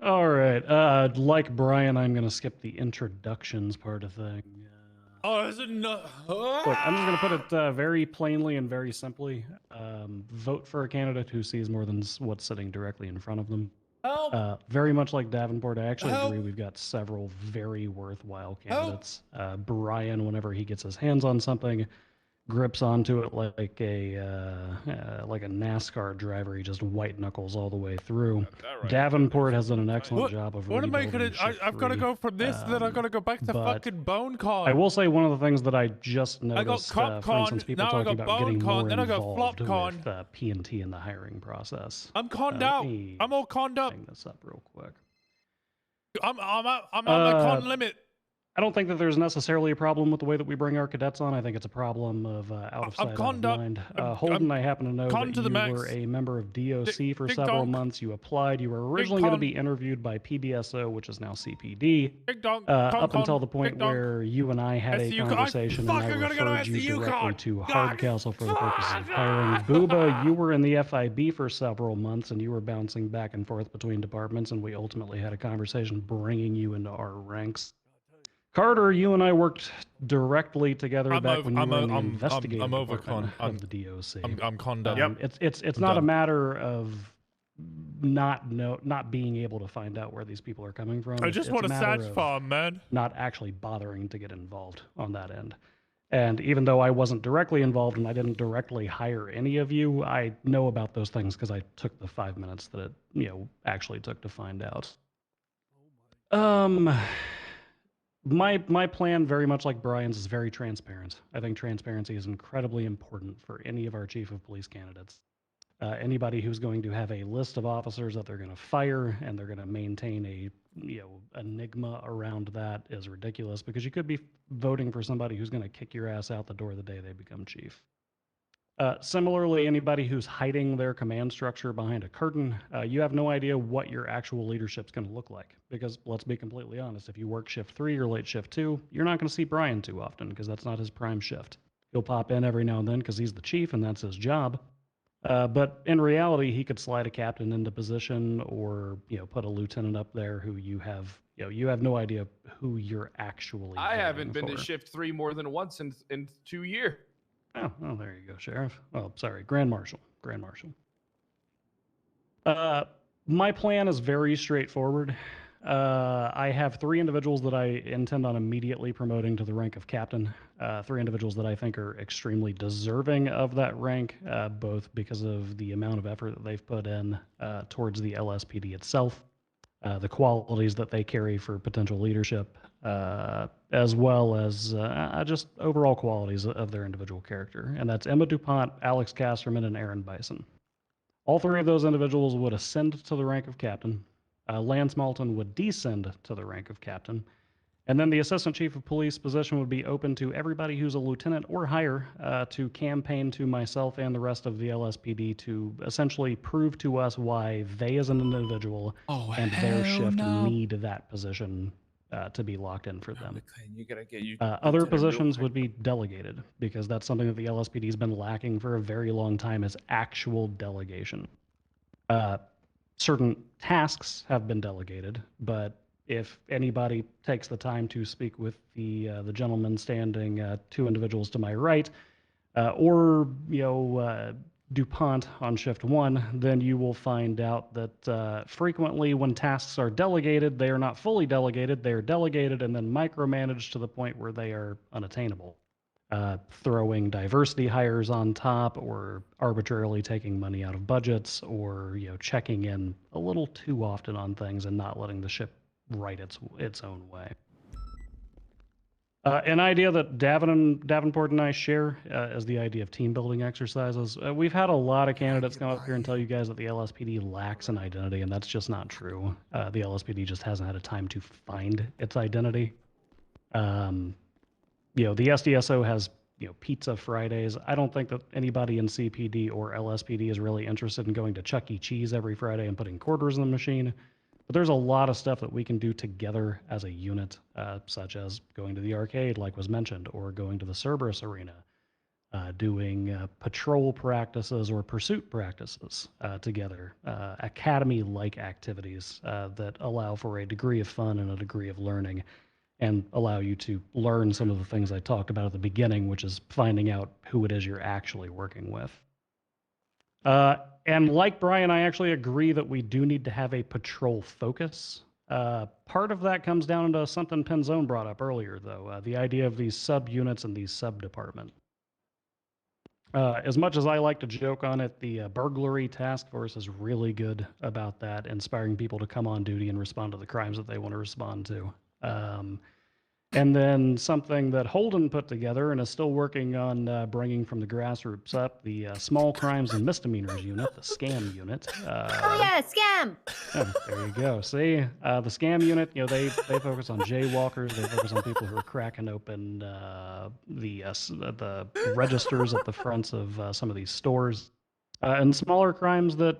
All right. Like Brian, I'm going to skip the introductions part of thing. Oh, is it no? Look, I'm just going to put it very plainly and very simply. Vote for a candidate who sees more than what's sitting directly in front of them. Very much like Davenport, I actually agree we've got several very worthwhile candidates. Brian, whenever he gets his hands on something, grips onto it like a NASCAR driver. He just white knuckles all the way through. Right. Davenport has done an excellent job of what am I rebuilding gonna? I've got to go from this, then I've got to go back to fucking bone con. I will say one of the things that I just noticed, I got for instance, people talking about getting more then I got involved flop con. with P&T in the hiring process. I'm conned out. I'm all conned up. Bring this up real quick. I'm on my con limit. I don't think that there's necessarily a problem with the way that we bring our cadets on. I think it's a problem of out of sight, out of mind. Holden, I happen to know that you were a member of DOC for several months. You applied. You were originally going to be interviewed by PBSO, which is now CPD. Up until the point where you and I had a conversation, and I referred you directly to Hardcastle for the purpose of hiring. Booba, you were in the FIB for several months, and you were bouncing back and forth between departments, and we ultimately had a conversation bringing you into our ranks. Carter, you and I worked directly together back when you were in the investigative department of the DOC. I'm conned up. It's not a matter of not being able to find out where these people are coming from. I just want a Satch farm, man. Not actually bothering to get involved on that end. And even though I wasn't directly involved and I didn't directly hire any of you, I know about those things because I took the 5 minutes that it actually took to find out. My plan, very much like Brian's, is very transparent. I think transparency is incredibly important for any of our chief of police candidates. Anybody who's going to have a list of officers that they're going to fire and they're going to maintain a enigma around that is ridiculous, because you could be voting for somebody who's going to kick your ass out the door the day they become chief. Similarly, anybody who's hiding their command structure behind a curtain, you have no idea what your actual leadership's going to look like. Because let's be completely honest, if you work shift 3 or late shift 2, you're not going to see Brian too often because that's not his prime shift. He'll pop in every now and then because he's the chief and that's his job. But in reality, he could slide a captain into position or put a lieutenant up there who you have no idea who you're actually. I haven't been to shift 3 more than once in 2 years. Oh, well, there you go, Sheriff. Oh, sorry, Grand Marshal. My plan is very straightforward. I have 3 individuals that I intend on immediately promoting to the rank of captain. 3 individuals that I think are extremely deserving of that rank, both because of the amount of effort that they've put in towards the LSPD itself, the qualities that they carry for potential leadership, as well as just overall qualities of their individual character. And that's Emma DuPont, Alex Casterman, and Aaron Bison. All 3 of those individuals would ascend to the rank of captain. Lance Malton would descend to the rank of captain. And then the assistant chief of police position would be open to everybody who's a lieutenant or higher to campaign to myself and the rest of the LSPD to essentially prove to us why they as an individual and their shift need that position to be locked in for them. You gotta get you. Other positions would be delegated because that's something that the LSPD has been lacking for a very long time is actual delegation. Certain tasks have been delegated, but if anybody takes the time to speak with the gentleman standing 2 individuals to my right, or DuPont on shift 1, then you will find out that frequently when tasks are delegated, they are not fully delegated. They are delegated and then micromanaged to the point where they are unattainable. Throwing diversity hires on top, or arbitrarily taking money out of budgets, or checking in a little too often on things and not letting the ship write its own way. An idea that Davenport and I share is the idea of team building exercises. We've had a lot of candidates come up here and tell you guys that the LSPD lacks an identity, and that's just not true. The LSPD just hasn't had a time to find its identity. The SDSO has Pizza Fridays. I don't think that anybody in CPD or LSPD is really interested in going to Chuck E. Cheese every Friday and putting quarters in the machine. But there's a lot of stuff that we can do together as a unit, such as going to the arcade, like was mentioned, or going to the Cerberus Arena, doing patrol practices or pursuit practices together, academy-like activities that allow for a degree of fun and a degree of learning, and allow you to learn some of the things I talked about at the beginning, which is finding out who it is you're actually working with. And like Brian, I actually agree that we do need to have a patrol focus. Part of that comes down to something Penzone brought up earlier, though, the idea of these sub-units and these sub-departments. As much as I like to joke on it, the burglary task force is really good about that, inspiring people to come on duty and respond to the crimes that they want to respond to. And then something that Holden put together and is still working on bringing from the grassroots up, the Small Crimes and Misdemeanors Unit, the SCAM unit. Oh yeah, scam! There you go. See, the SCAM unit, they focus on jaywalkers. They focus on people who are cracking open the registers at the fronts of some of these stores. And smaller crimes that,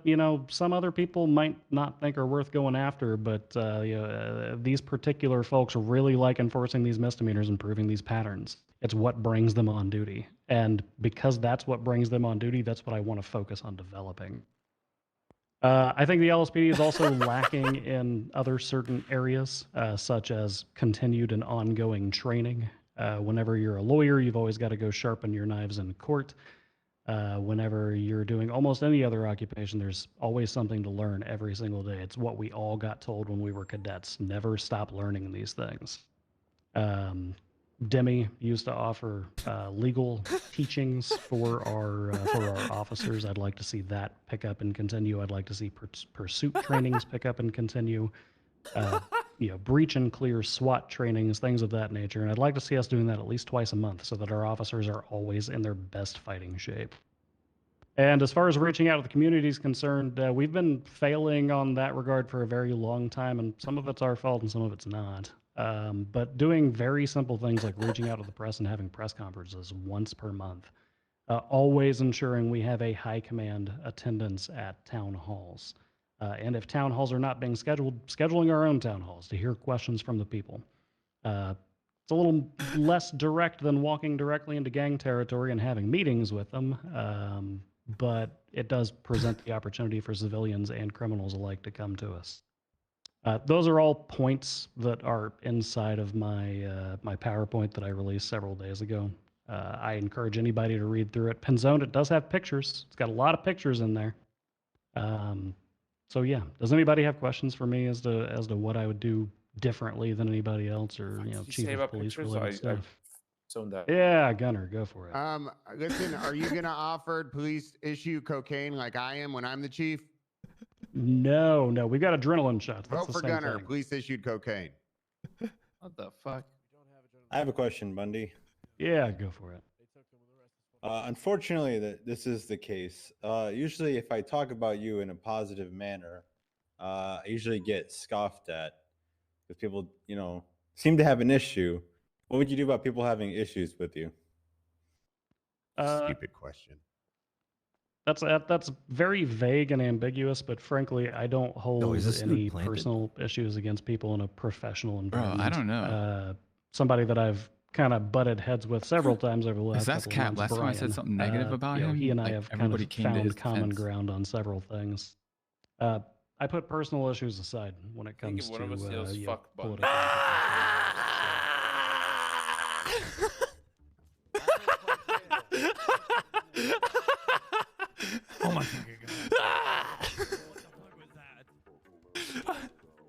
some other people might not think are worth going after, but these particular folks really like enforcing these misdemeanors and proving these patterns. It's what brings them on duty. And because that's what brings them on duty, that's what I want to focus on developing. I think the LSPD is also lacking in other certain areas, such as continued and ongoing training. Whenever you're a lawyer, you've always got to go sharpen your knives in court. Whenever you're doing almost any other occupation, there's always something to learn every single day. It's what we all got told when we were cadets. Never stop learning these things. Demi used to offer legal teachings for our officers. I'd like to see that pick up and continue. I'd like to see pursuit trainings pick up and continue. Breach and clear SWAT trainings, things of that nature. And I'd like to see us doing that at least twice a month so that our officers are always in their best fighting shape. And as far as reaching out to the community is concerned, we've been failing on that regard for a very long time, and some of it's our fault and some of it's not. But doing very simple things like reaching out to the press and having press conferences once per month, always ensuring we have a high command attendance at town halls. And if town halls are not being scheduled, scheduling our own town halls to hear questions from the people. It's a little less direct than walking directly into gang territory and having meetings with them, but it does present the opportunity for civilians and criminals alike to come to us. Those are all points that are inside of my my PowerPoint that I released several days ago. I encourage anybody to read through it. Penzone, it does have pictures. It's got a lot of pictures in there. So yeah, does anybody have questions for me as to what I would do differently than anybody else, or chief of police related stuff? Zoned out. Yeah, Gunner, go for it. Listen, are you gonna offer police issue cocaine like I am when I'm the chief? No, we've got adrenaline shots. That's Vote the for same Gunner. thing. Police issued cocaine. What the fuck? I have a question, Bundy. Yeah, go for it. Unfortunately, this is the case. Usually, if I talk about you in a positive manner, I usually get scoffed at because people, seem to have an issue. What would you do about people having issues with you? Stupid question. That's very vague and ambiguous, but frankly, I don't hold is this food any planted? personal issues against people in a professional Bro, environment. I don't know. Somebody that I've kind of butted heads with several times over the last That's couple Cap. of months. Last time I said Brian, something negative about him, he and I like, have kind everybody of came to his found common defense. ground on several things. I put personal issues aside when it I think comes if one to of us yells fuck Bundy. political. Oh my god.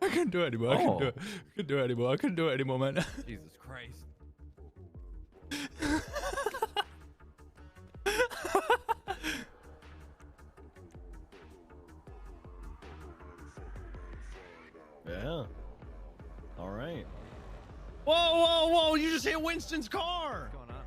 I couldn't do it anymore. I couldn't do it. I couldn't do it anymore. I couldn't do it anymore, man. Jesus Christ. Yeah. All right. Whoa! You just hit Winston's car. What's going on?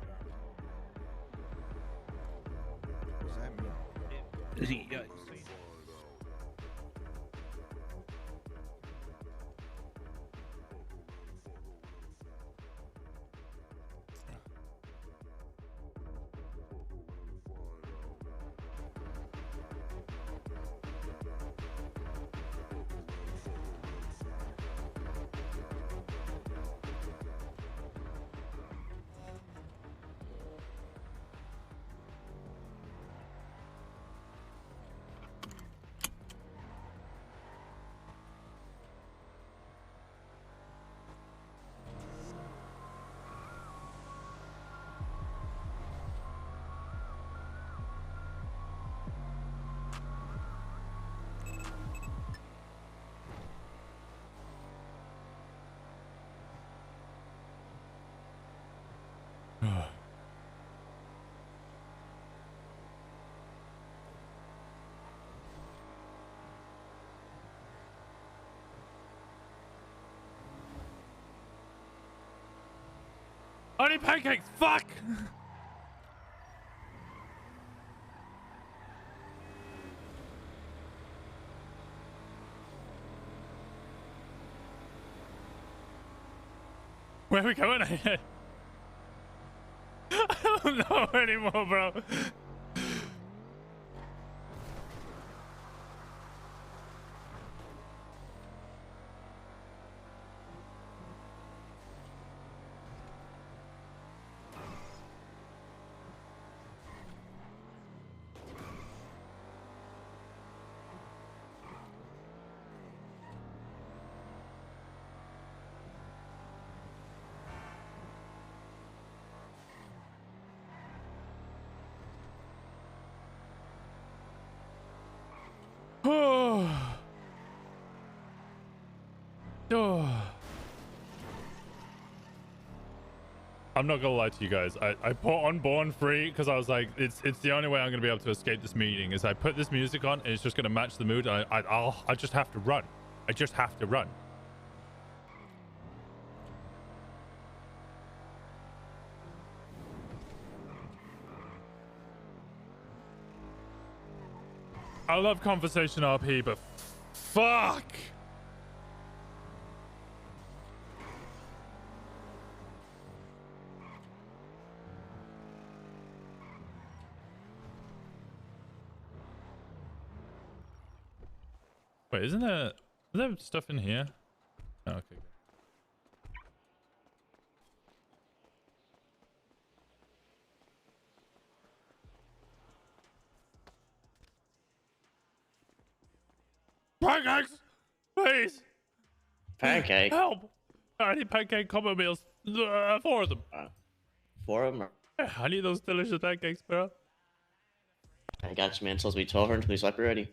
I need pancakes. Fuck. Where are we going? I don't know anymore, bro. I'm not gonna lie to you guys. I put on Born Free because I was like, it's the only way I'm gonna be able to escape this meeting. Is I put this music on and it's just gonna match the mood. And I just have to run. I just have to run. I love conversation RP, but fuck. Wait, is there stuff in here? Oh, okay. Pancakes! Please! Pancake? Help! I need pancake combo meals. 4 of them. 4 of them? Yeah, I need those delicious pancakes, bro. I got you, man. It's supposed to be 1200. Please, like, we're ready.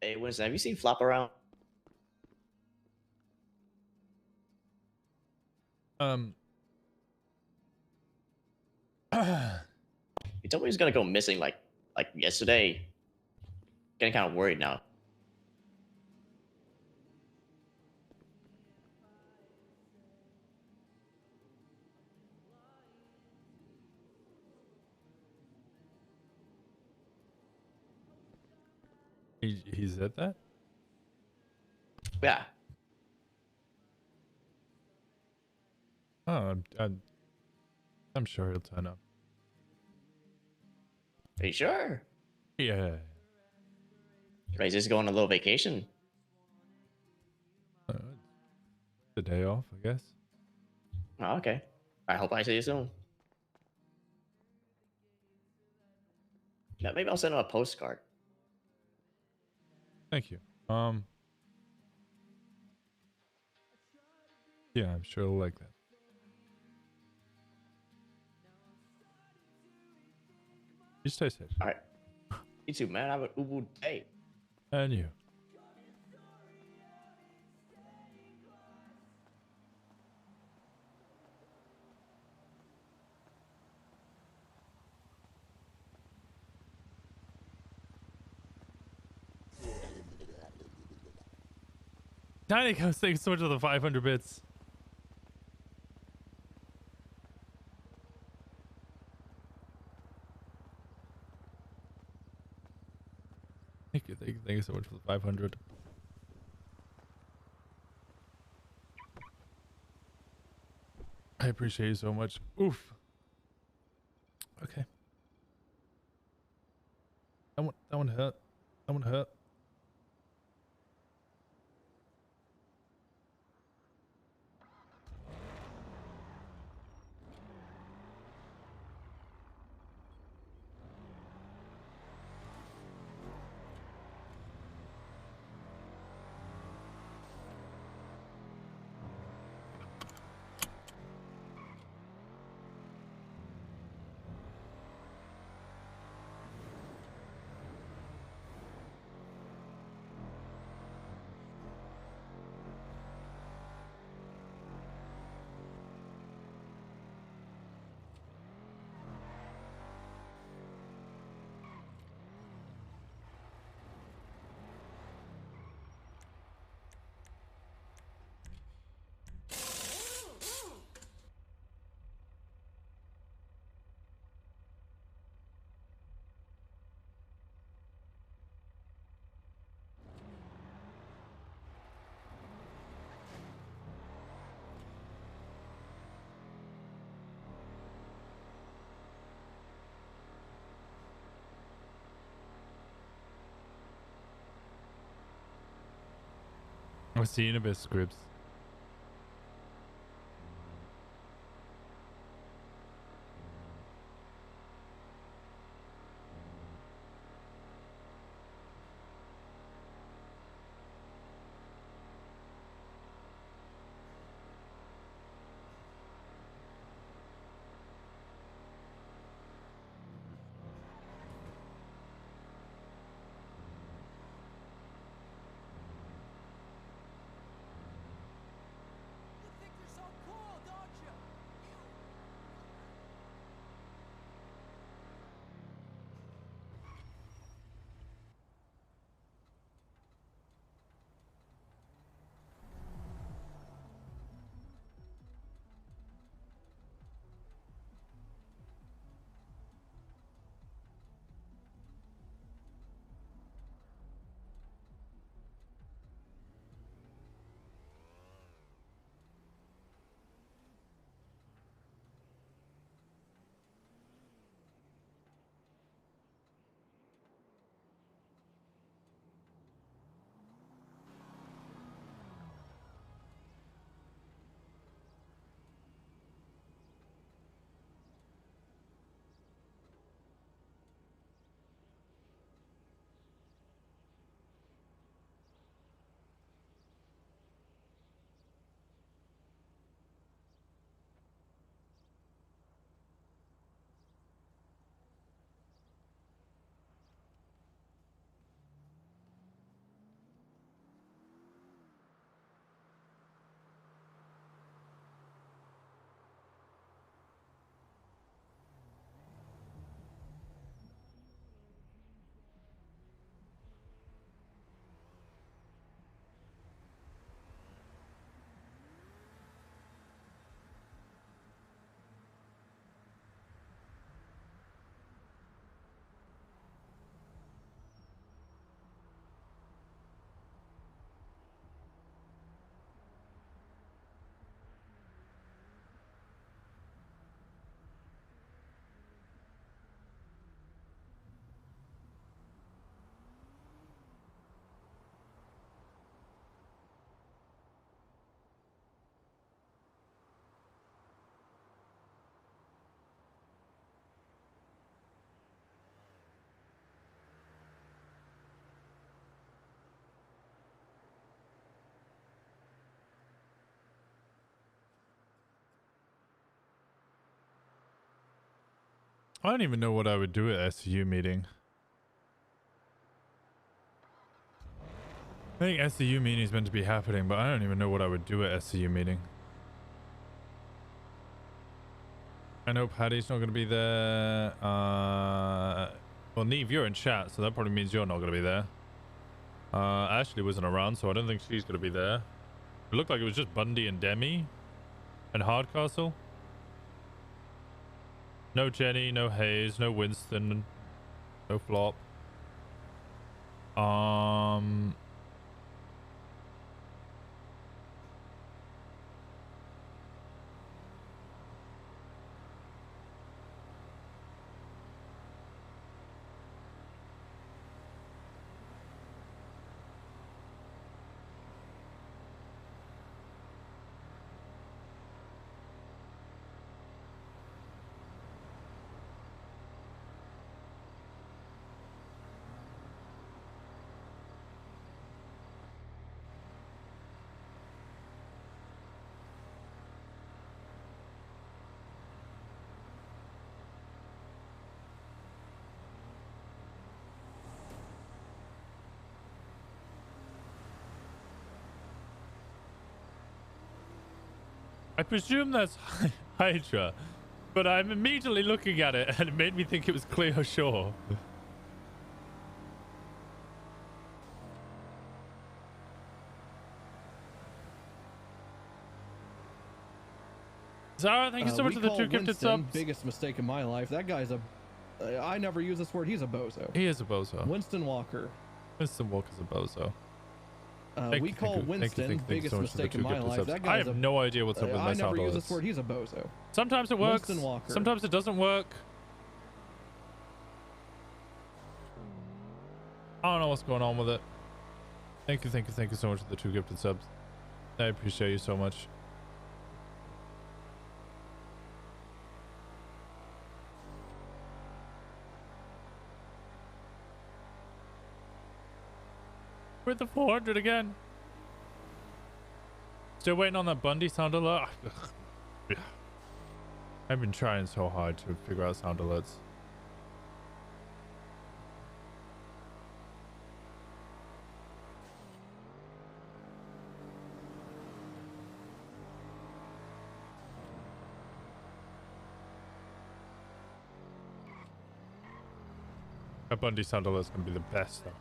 Hey, Winston, have you seen Flop Around? He told me he's gonna go missing like yesterday. Getting kind of worried now. He said that? Yeah. Oh, I'm sure he'll turn up. Are you sure? Yeah. Right, just going on a little vacation. The day off, I guess. Oh, okay. I hope I see you soon. Yeah, maybe I'll send him a postcard. Thank you. Yeah, I'm sure he'll like that. You stay safe. All right. You too, man. Have a ubu day. And you. Tiny Coast, thanks so much for the 500 bits. Thank you so much for the 500. I appreciate you so much. Oof. Okay. That one hurt. That one hurt. I'll see you in a bit, Scribs. I don't even know what I would do at SCU meeting. I think SCU meeting is meant to be happening, but I don't even know what I would do at SCU meeting. I know Patty's not going to be there. Well, Neve, you're in chat, so that probably means you're not going to be there. Ashley wasn't around, so I don't think she's going to be there. It looked like it was just Bundy and Demi and Hardcastle. No Jenny, no Hayes, no Winston, no Flop. I presume that's Hydra, but I'm immediately looking at it and it made me think it was Cleo Shaw. Zara, thank you so much for the 2 gifted subs. Biggest mistake in my life. That guy's a... I never use this word. He's a bozo. He is a bozo. Winston Walker. Winston Walker's a bozo. We call Winston biggest mistake in my life. That I have no idea what's up with my sound. I never use this word. He's a bozo. Sometimes it works. Winston Walker. Sometimes it doesn't work. I don't know what's going on with it. Thank you so much for the 2 gifted subs. I appreciate you so much. With the 400 again. Still waiting on that Bundy sound alert. I've been trying so hard to figure out sound alerts. That Bundy sound alert's gonna be the best though.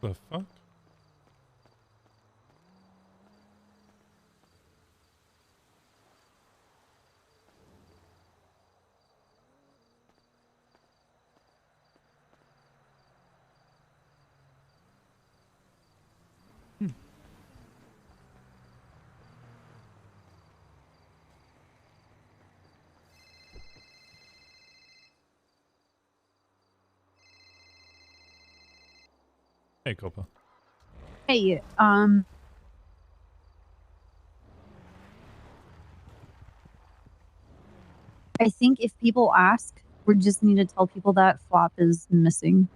The fuck? Hey, Copa. Hey, I think if people ask, we just need to tell people that Flop is missing.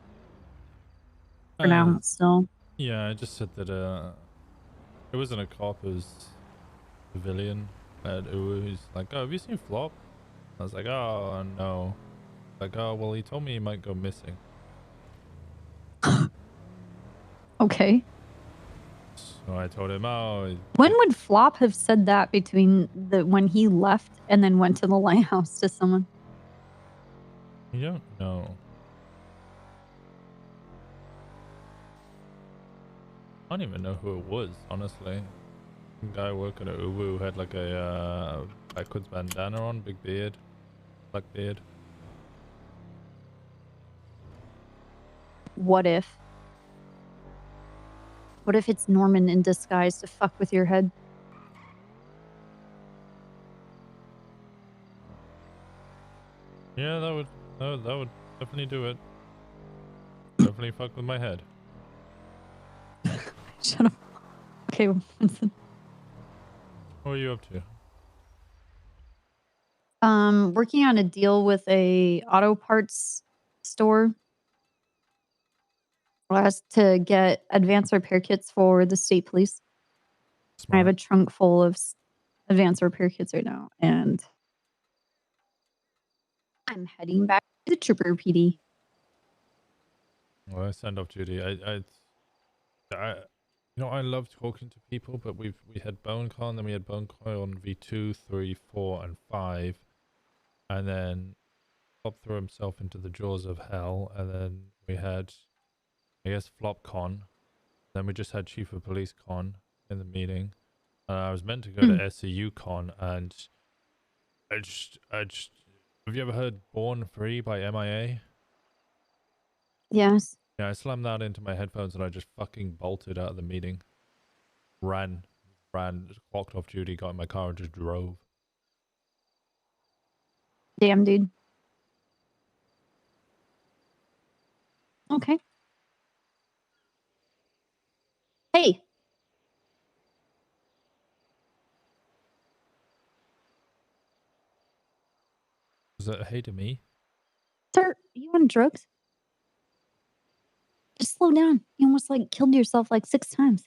For now, still. Yeah, I just said that it wasn't a cop, it was a civilian at Uwu who's like, oh, have you seen Flop? I was like, oh, no. Like, oh, well, he told me he might go missing. Okay. So I told him, oh. When would Flop have said that between when he left and then went to the lighthouse to someone? You don't know. I don't even know who it was, honestly. Some guy working at Uber who had like a backwards bandana on, big beard, black beard. What if? What if it's Norman in disguise to fuck with your head? Yeah, that would definitely do it. Definitely fuck with my head. Shut up. Okay, Winston. What are you up to? Working on a deal with a auto parts store for us to get advanced repair kits for the state police. I have a trunk full of advanced repair kits right now, and I'm heading back to the Trooper PD. Well, I send off duty. I love talking to people, but we had BoneCon, then we had BoneCon V2, 3, 4, and 5, and then Flop threw himself into the jaws of hell, and then we had, I guess, FlopCon. Then we just had Chief of Police Con in the meeting. I was meant to go to SCU Con, and I just. Have you ever heard Born Free by MIA? Yes. Yeah, I slammed that into my headphones and I just fucking bolted out of the meeting. Ran, just clocked off duty, got in my car and just drove. Damn, dude. Okay. Hey. Was that a hey to me? Sir, are you on drugs? Just slow down. You almost like killed yourself like 6 times.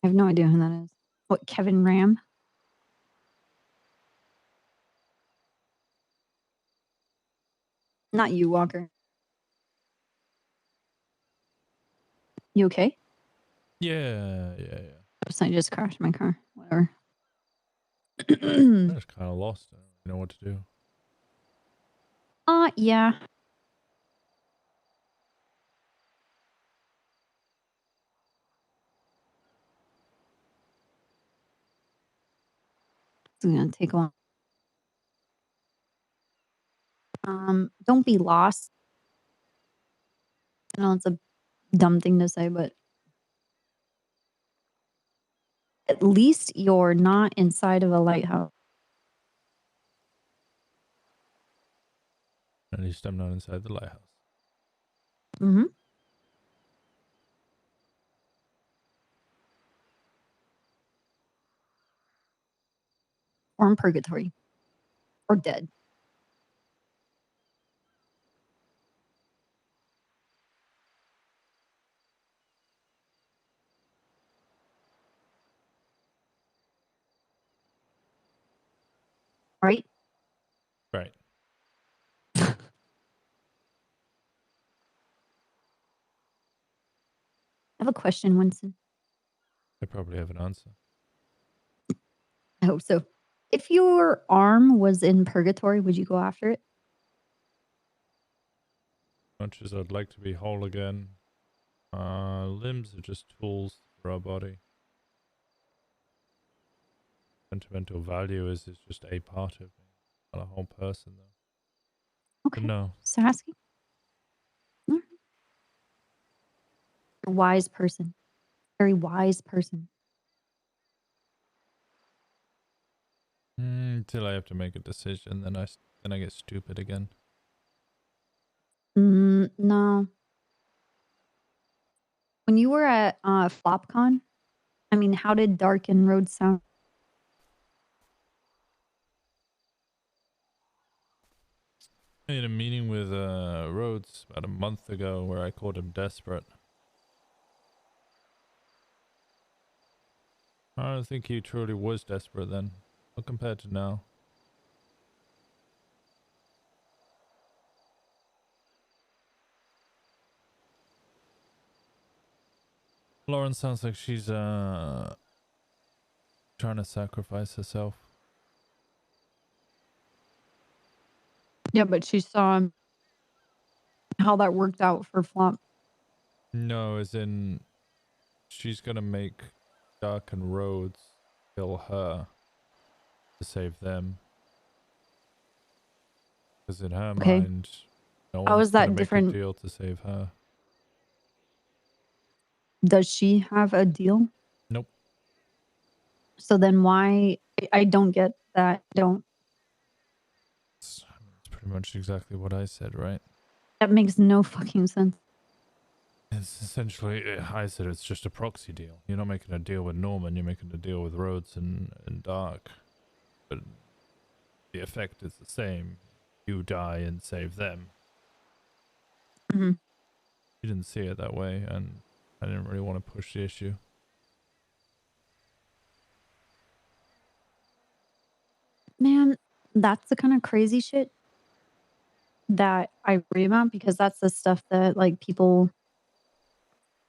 I have no idea who that is. What, Kevin Ram? Not you, Walker. You okay? Yeah. Oops, I just crashed my car. Whatever. I just kind of lost. I don't know what to do. Yeah. It's gonna take a while. Don't be lost. I know it's a dumb thing to say, but at least you're not inside of a lighthouse. At least I'm not inside the lighthouse. Mm-hmm. Or in purgatory. Or dead. Right? Right. I have a question, Winston. I probably have an answer. I hope so. If your arm was in purgatory, would you go after it? Much as I'd like to be whole again, limbs are just tools for our body. Sentimental value is just a part of me, not a whole person, though. Okay. But no. Just asking. A wise person. Very wise person. Until I have to make a decision, then I get stupid again. No. When you were at FlopCon, I mean, how did Dark and Road sound? I had a meeting with Rhodes about a month ago where I called him desperate. I don't think he truly was desperate then, not compared to now. Lauren sounds like she's trying to sacrifice herself. Yeah, but she saw how that worked out for Flop. No, as in she's gonna make Duck and Rhodes kill her to save them. Because in her Okay. mind, no How one's is that gonna make different? a deal to save her. Does she have a deal? Nope. So then why? I don't get that. Don't. It's pretty much exactly what I said, right? That makes no fucking sense. It's essentially, I said it's just a proxy deal. You're not making a deal with Norman, you're making a deal with Rhodes and Dark. But the effect is the same. You die and save them. Mm-hmm. You didn't see it that way, and I didn't really want to push the issue. Man, that's the kind of crazy shit that I worry about, because that's the stuff that like people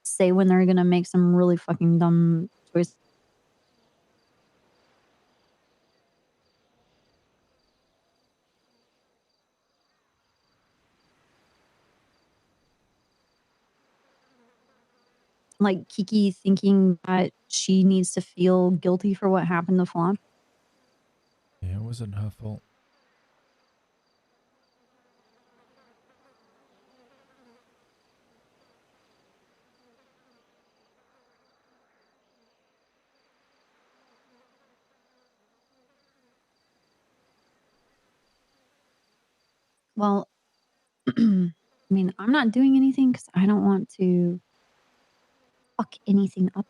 say when they're gonna make some really fucking dumb choice. Like Kiki thinking that she needs to feel guilty for what happened to Flop. Yeah, it wasn't her fault. Well, I mean, I'm not doing anything because I don't want to fuck anything up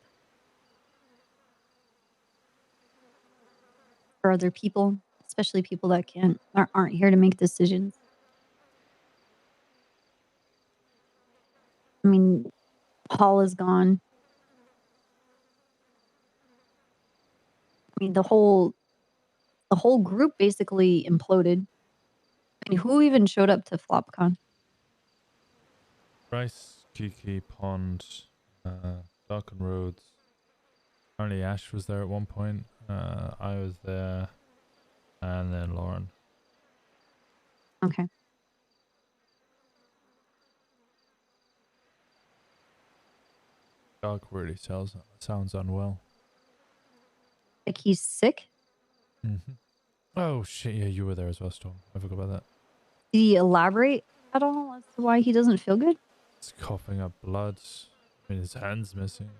for other people, especially people that aren't here to make decisions. I mean, Paul is gone. I mean, the whole group basically imploded. I mean, who even showed up to FlopCon? Bryce, Kiki, Pond, Dark and Rhodes. Apparently Ash was there at one point. I was there. And then Lauren. Okay. Dark really sounds unwell. Like he's sick? Mm-hmm. Oh shit, yeah, you were there as well, Storm. I forgot about that. Did he elaborate at all as to why he doesn't feel good? He's coughing up blood. I mean, his hand's missing.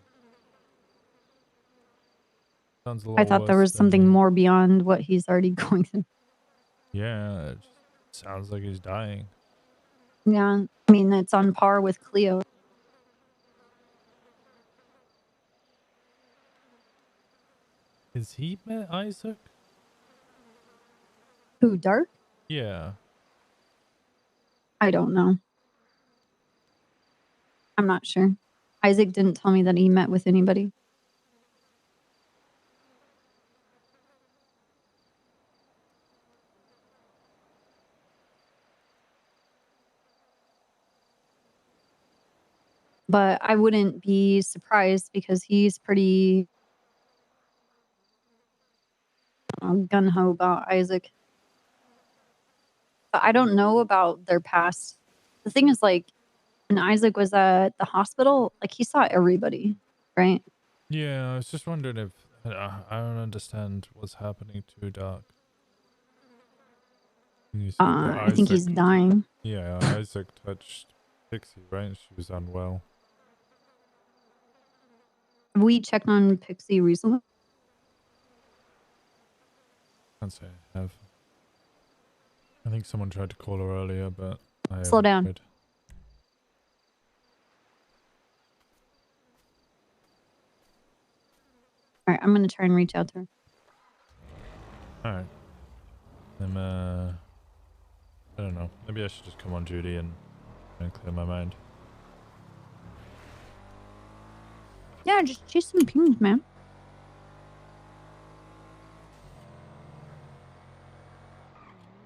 Sounds a lot I thought there worse was than something me. more beyond what he's already going through. Yeah, it sounds like he's dying. Yeah, I mean, it's on par with Cleo. Has he met Isaac? Who, Dark? Yeah. I don't know. I'm not sure. Isaac didn't tell me that he met with anybody. But I wouldn't be surprised because he's pretty gung-ho about Isaac. But I don't know about their past. The thing is, like, when Isaac was at the hospital, like, he saw everybody, right? Yeah, I was just wondering if... I don't understand what's happening to Dark. You said that I think he's dying. Yeah, Isaac touched Pixie, right? She was unwell. Have we checked on Pixie recently? Can't say I have. I think someone tried to call her earlier, but I Slow haven't down. tried. All right, I'm going to try and reach out to her. Alright. I don't know. Maybe I should just come on duty and clear my mind. Yeah, just chase some pings, man.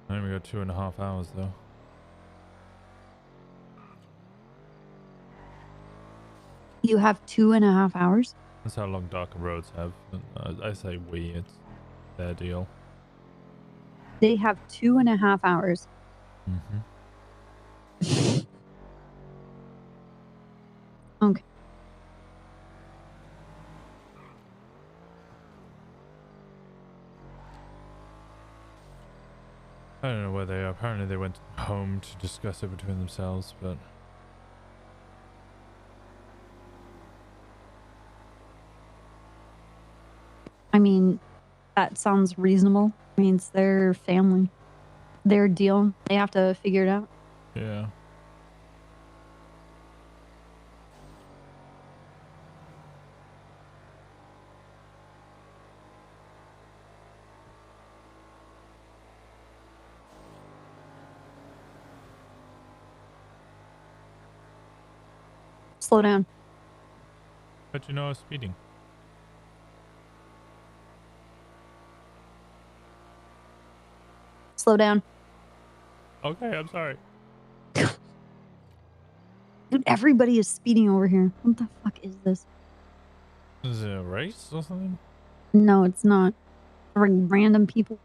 I only got 2.5 hours though. You have 2.5 hours? That's how long Dark and Roads have. I say we, it's their deal. They have 2.5 hours. Okay. I don't know where they are. Apparently they went home to discuss it between themselves, but... I mean, that sounds reasonable. I mean, it's their family. Their deal. They have to figure it out. Yeah. Slow down. How'd you know I was speeding? Slow down. Okay, I'm sorry. Dude, everybody is speeding over here. What the fuck is this? Is it a race or something? No, it's not. Random people.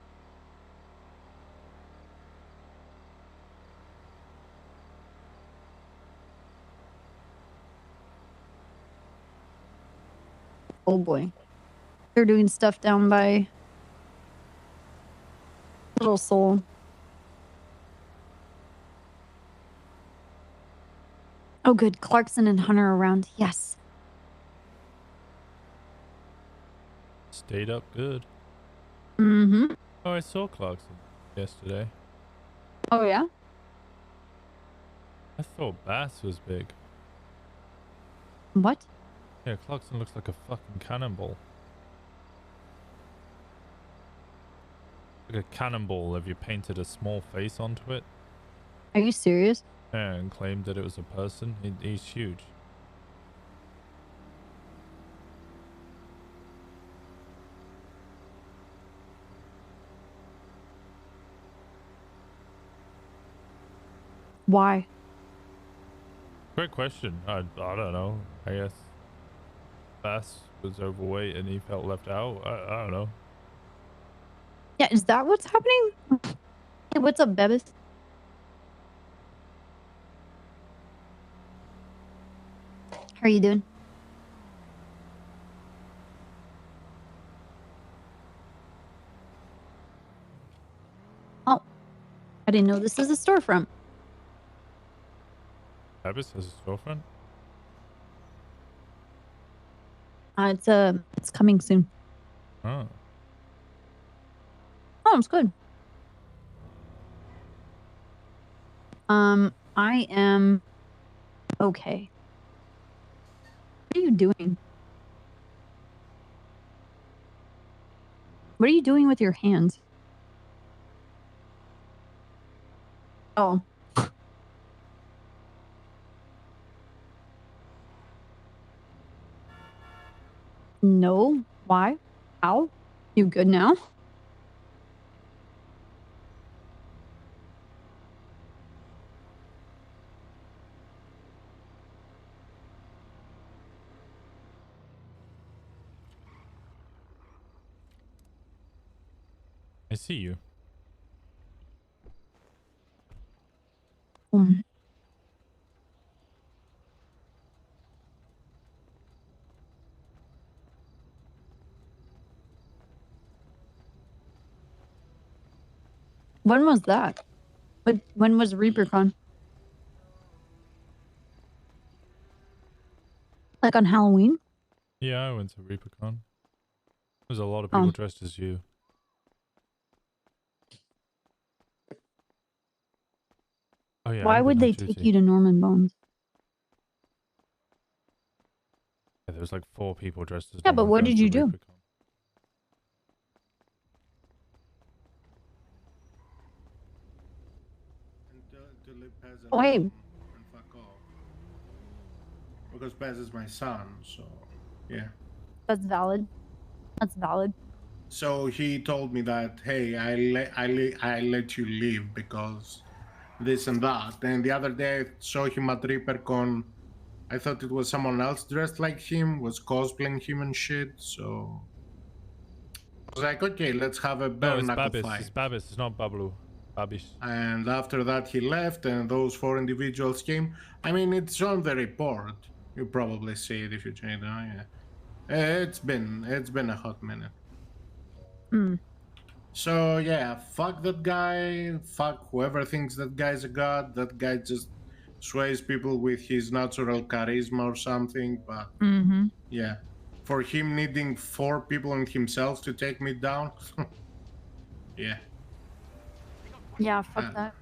Oh boy. They're doing stuff down by Little Soul. Oh good, Clarkson and Hunter around. Yes. Stayed up good. Mm-hmm. Oh, I saw Clarkson yesterday. Oh yeah? I thought Bass was big. What? Yeah, Clarkson looks like a fucking cannonball. Like a cannonball if you painted a small face onto it. Are you serious? Yeah, and claimed that it was a person. He's huge. Why? Great question. I don't know. I guess Bass was overweight and he felt left out. I don't know. Yeah, is that what's happening? Hey, what's up, Bebis? How are you doing? Oh, I didn't know this is a storefront. Babbis has a storefront? It's coming soon. Oh. Oh, it's good. I am okay. What are you doing? What are you doing with your hands? Oh. No. Why? How? You good now? I see you. When was that? When was ReaperCon? Like on Halloween? Yeah, I went to ReaperCon. There's a lot of people dressed as you. Oh yeah. Why would they take you to Norman Bones? Yeah, there was like 4 people dressed as. Yeah, but what did you do? Wait. Because Paz is my son, so yeah. That's valid. That's valid. So he told me that, hey, I let you leave because this and that. And the other day I saw him at ReaperCon. I thought it was someone else dressed like him, was cosplaying him and shit. So I was like, okay, let's have a bare No, it's knuckle Babis. fight. It's Babis. It's not Bablu. And after that, he left, and those 4 individuals came. I mean, it's on the report. You probably see it if you check it out. Yeah, it's been a hot minute. So yeah, fuck that guy. Fuck whoever thinks that guy's a god. That guy just sways people with his natural charisma or something. But yeah, for him needing 4 people and himself to take me down. Yeah. Yeah, fuck that.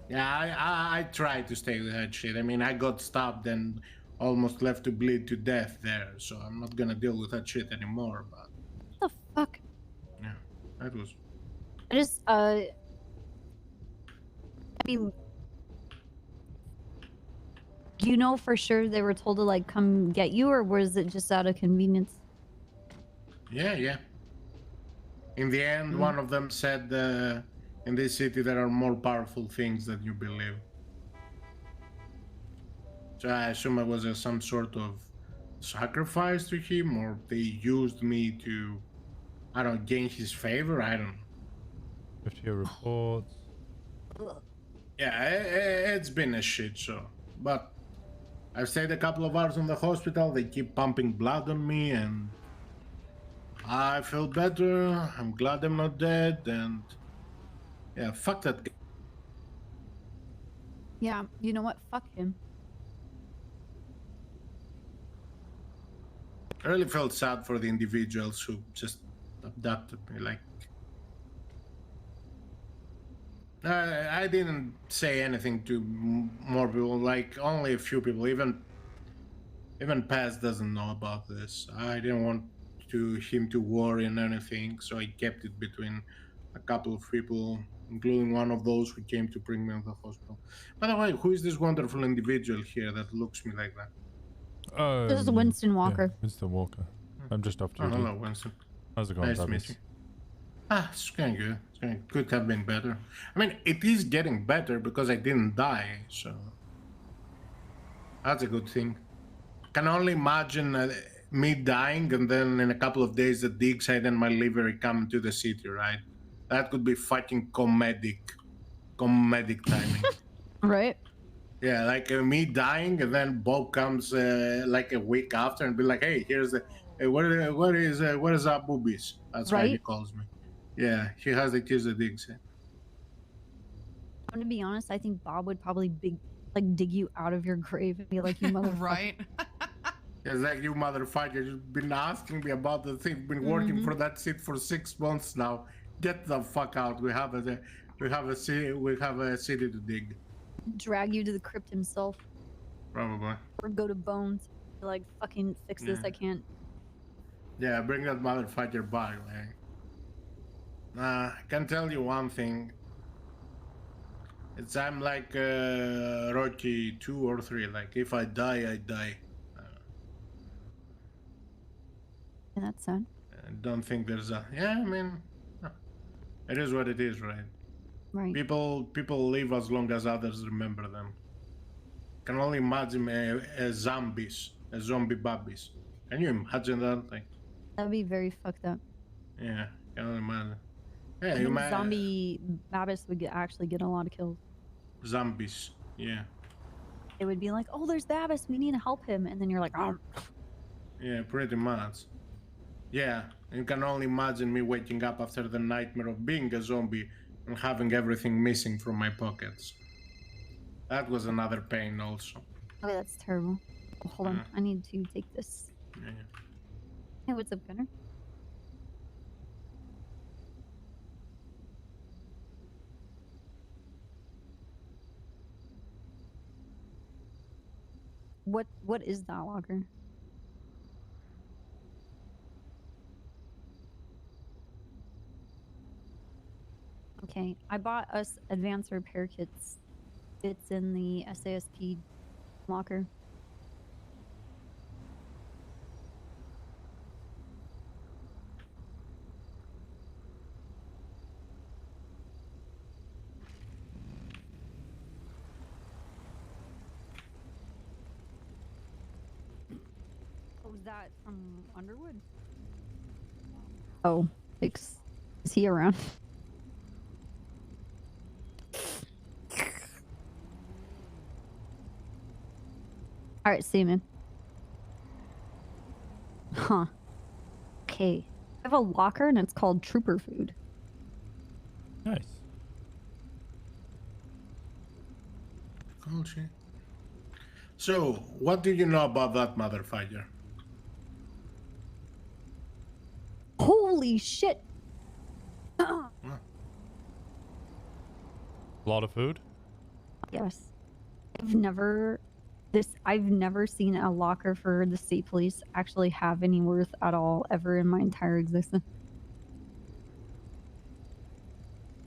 Yeah, I tried to stay with that shit. I mean, I got stabbed and almost left to bleed to death there, so I'm not gonna deal with that shit anymore. But What the fuck? yeah, that was. I just I mean, do you know for sure they were told to like come get you, or was it just out of convenience? Yeah. In the end, one of them said, "In this city, there are more powerful things than you believe." So I assume it was some sort of sacrifice to him, or they used me to, I don't know, gain his favor. I don't know. 50 reports. Yeah, it's been a shit show. But I've stayed a couple of hours in the hospital. They keep pumping blood on me, and I feel better. I'm glad I'm not dead, and yeah, fuck that guy. Yeah, you know what? Fuck him. I really felt sad for the individuals who just abducted me. Like, I didn't say anything to more people. Like, only a few people. Even Paz doesn't know about this. I didn't want him to worry and anything, so I kept it between a couple of people, including one of those who came to bring me to the hospital. By the way, who is this wonderful individual here that looks me like that? This is Winston Walker. Yeah, Winston Walker. I'm just off Oh, duty. hello, Winston. How's it going, Nice to brothers? meet you. It's going good. It's going, could have been better. I mean, it is getting better because I didn't die, so that's a good thing. Can only imagine me dying and then in a couple of days the Diggs head and my livery come to the city, right? That could be fucking comedic timing. Right? Yeah, like me dying and then Bob comes like a week after and be like, "Hey, here's the what is our boobies?" That's how he Right? calls me. Yeah, he has the kids that Diggs head. I'm gonna be honest. I think Bob would probably dig you out of your grave and be like, "You motherfucker." Right? It's like, you motherfucker, you've been asking me about the thing. Been working for that shit for 6 months now. Get the fuck out. We have a city to dig. Drag you to the crypt himself, Probably. or go to Bones. Be like, fucking fix this. Yeah. I can't. Yeah, bring that motherfucker back, man. I can tell you one thing. I'm like Rocky 2 or 3. Like, if I die, I die. Yeah, that's sad. I don't think there's a. Yeah, I mean, it is what it is, right? Right. People live as long as others remember them. Can only imagine a zombie babies. Can you imagine that? Like, That'd be very fucked up. yeah, can only imagine. Yeah, And you then might. zombie Babis would actually get a lot of kills. Zombies, yeah. It would be like, "Oh, there's Babis. We need to help him," and then you're like, "Oh." Yeah, pretty much. Yeah, you can only imagine me waking up after the nightmare of being a zombie and having everything missing from my pockets. That was another pain also. Okay, that's terrible. Oh, hold on, I need to take this. Yeah. Hey, what's up, Gunner? What is that locker? Okay, I bought us advanced repair kits. It's in the SASP locker. Oh, was that from Underwood? Oh, thanks. Is he around? All right, see you, man. Huh. Okay. I have a locker and it's called Trooper Food. Nice. Cool shit. So, what do you know about that motherfucker? Holy shit! A lot of food? Yes. I've never seen a locker for the state police actually have any worth at all ever in my entire existence.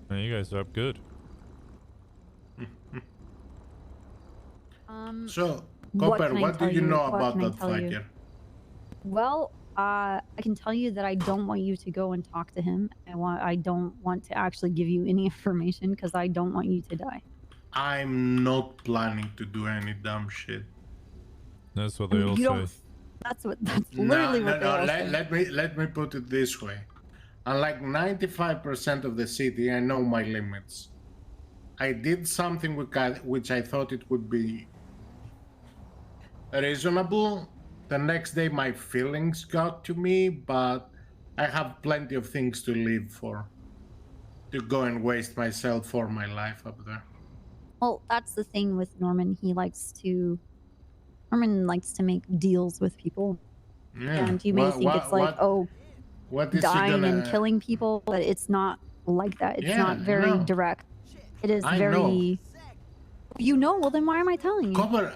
Man, you guys are up good. So, Copper, what do you know about that fucker? Well, I can tell you that I don't want you to go and talk to him. I don't want to actually give you any information because I don't want you to die. I'm not planning to do any dumb shit. That's what they all say. That's literally what they all say. Let me put it this way. Unlike 95% of the city, I know my limits. I did something which I thought it would be reasonable. The next day my feelings got to me, but I have plenty of things to live for. To go and waste myself for my life up there. Well, that's the thing with Norman. Norman likes to make deals with people. Yeah. And you may think it's like, what is dying and killing people, but it's not like that. It's not very direct. It is very... know. You know, well then why am I telling you? Copper,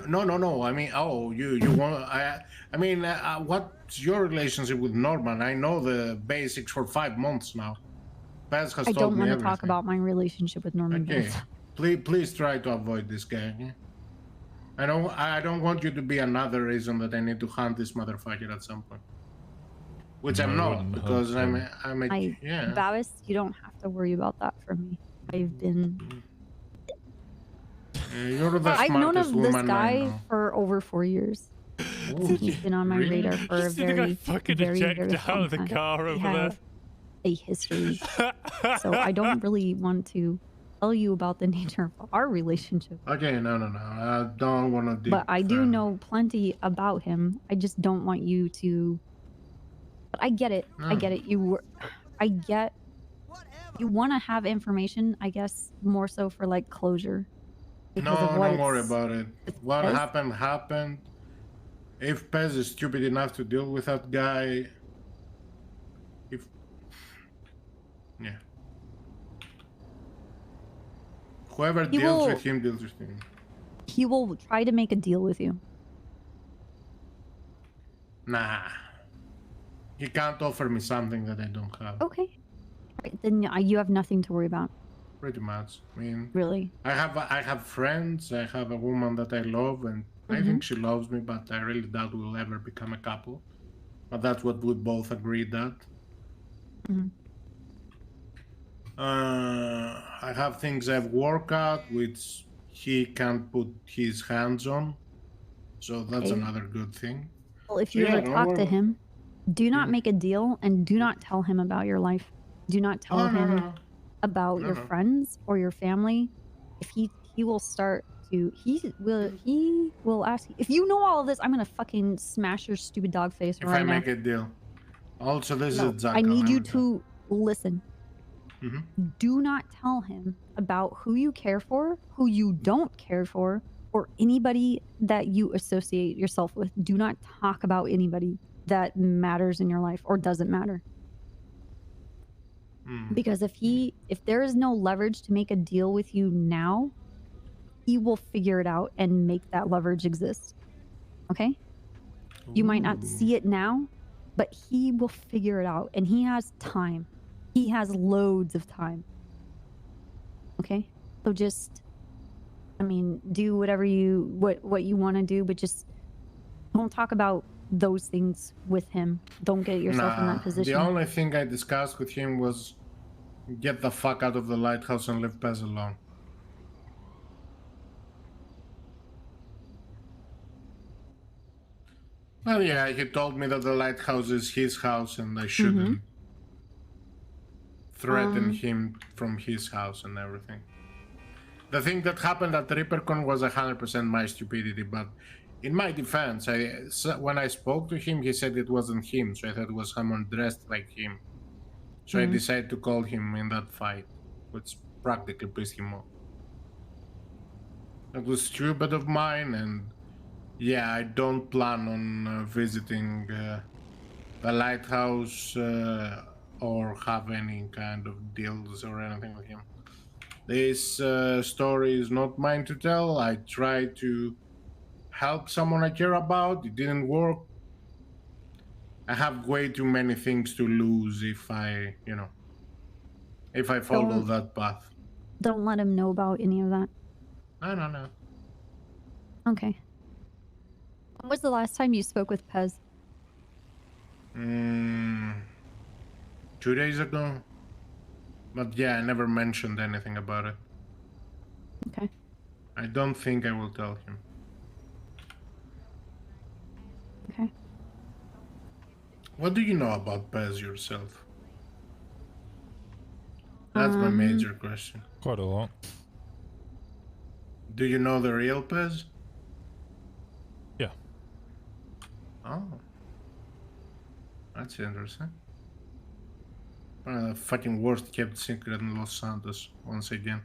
no. I mean, you want... I mean, what's your relationship with Norman? I know the basics for 5 months now. Paz has I told don't me want to talk everything. about my relationship with Norman. Okay. Bates. Please try to avoid this guy. Okay? I don't want you to be another reason that I need to hunt this motherfucker at some point. Which I'm not, because Babis, you don't have to worry about that for me. I've been... You're the I've known of smartest this woman I guy know. for over 4 years. He's been on my radar for a very, very out of the long time. car We over have a history. So I don't really want to tell you about the nature of our relationship. Okay, no. I don't want to. But I do know plenty about him. I just don't want you to. But I get it. I get it. You want to have information, I guess, more so for like closure. No, don't worry about it. What happened. If Pez is stupid enough to deal with that guy, whoever deals with him deals with him. He will try to make a deal with you. Nah. He can't offer me something that I don't have. Okay. Right, then you have nothing to worry about. Pretty much. I mean, really. I have friends. I have a woman that I love, and I think she loves me. But I really doubt we'll ever become a couple. But that's what we both agreed that. I have things I've worked out which he can't put his hands on, so that's another good thing. Well, if you ever talk to him, do not make a deal and do not tell him about your life. Do not tell him about your friends or your family. If he will start to he will ask you, if you know all of this, I'm gonna fucking smash your stupid dog face if right I now. make a deal. Also, this is exactly. I need you to listen. Do not tell him about who you care for, who you don't care for, or anybody that you associate yourself with. Do not talk about anybody that matters in your life or doesn't matter. Because if there is no leverage to make a deal with you now, he will figure it out and make that leverage exist. Okay? You might not see it now, but he will figure it out, and he has time. He has loads of time. Okay? So just, I mean, do whatever what you want to do, but just don't talk about those things with him. Don't get yourself in that position. The only thing I discussed with him was get the fuck out of the lighthouse and leave Pez alone. Well, yeah, he told me that the lighthouse is his house and I shouldn't threaten him from his house and everything. The thing that happened at RipperCon was 100% my stupidity, but in my defense, when I spoke to him, he said it wasn't him, so I thought it was someone dressed like him. So I decided to call him in that fight, which practically pissed him off. It was stupid of mine, and yeah, I don't plan on visiting the lighthouse or have any kind of deals or anything with him. This story is not mine to tell. I tried to help someone I care about. It didn't work. I have way too many things to lose if I, if I follow that path. Don't let him know about any of that. No. Okay. When was the last time you spoke with Pez? 2 days ago. But yeah, I never mentioned anything about it. Okay. I don't think I will tell him. Okay. What do you know about Pez yourself? That's my major question. Quite a lot. Do you know the real Pez? Yeah. Oh. That's interesting. One of the fucking worst kept secret in Los Santos, once again.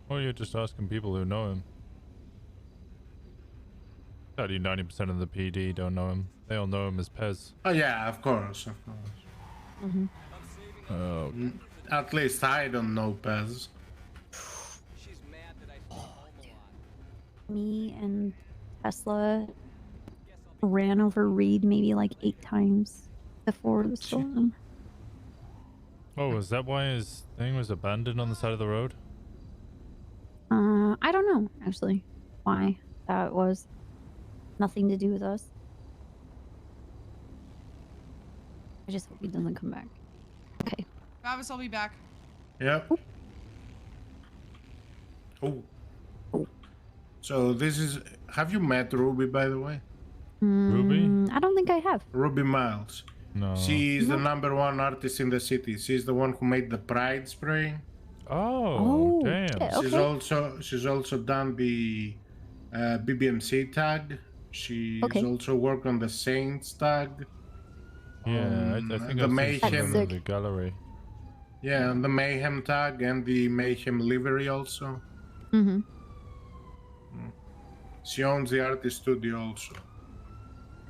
Well, you're just asking people who know him. 90% of the PD don't know him. They all know him as Pez. Oh yeah, of course. Oh. At least I don't know Pez. Me and Tesla ran over Reed maybe like 8 times before the storm. Oh, is that why his thing was abandoned on the side of the road? I don't know, actually, why that was. Nothing to do with us. I just hope he doesn't come back. Okay. Travis, I'll be back. Yep. Oh. So this is... Have you met Ruby, by the way? Ruby? I don't think I have. Ruby Miles. No. She's the #1 artist in the city. She's the one who made the Pride spray. Oh, damn. Okay. She's also done the BBMC tag. She's also worked on the Saints tag. Yeah, I think the I've seen Mayhem in the gallery. Yeah, and the Mayhem tag and the Mayhem livery also. She owns the artist studio also.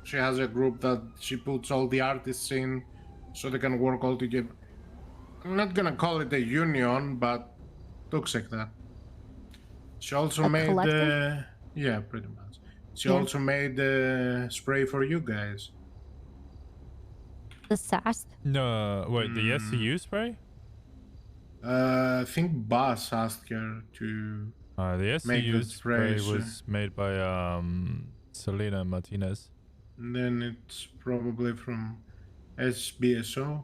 She has a group that she puts all the artists in so they can work all together. I'm not gonna call it a union, but looks like that. She also made yeah, pretty much. She also made a spray for you guys. The SASP? No, wait, the SCU spray? I think Boss asked her to the make SCU the spray sprays. was made by Selena Martinez. And then it's probably from SBSO.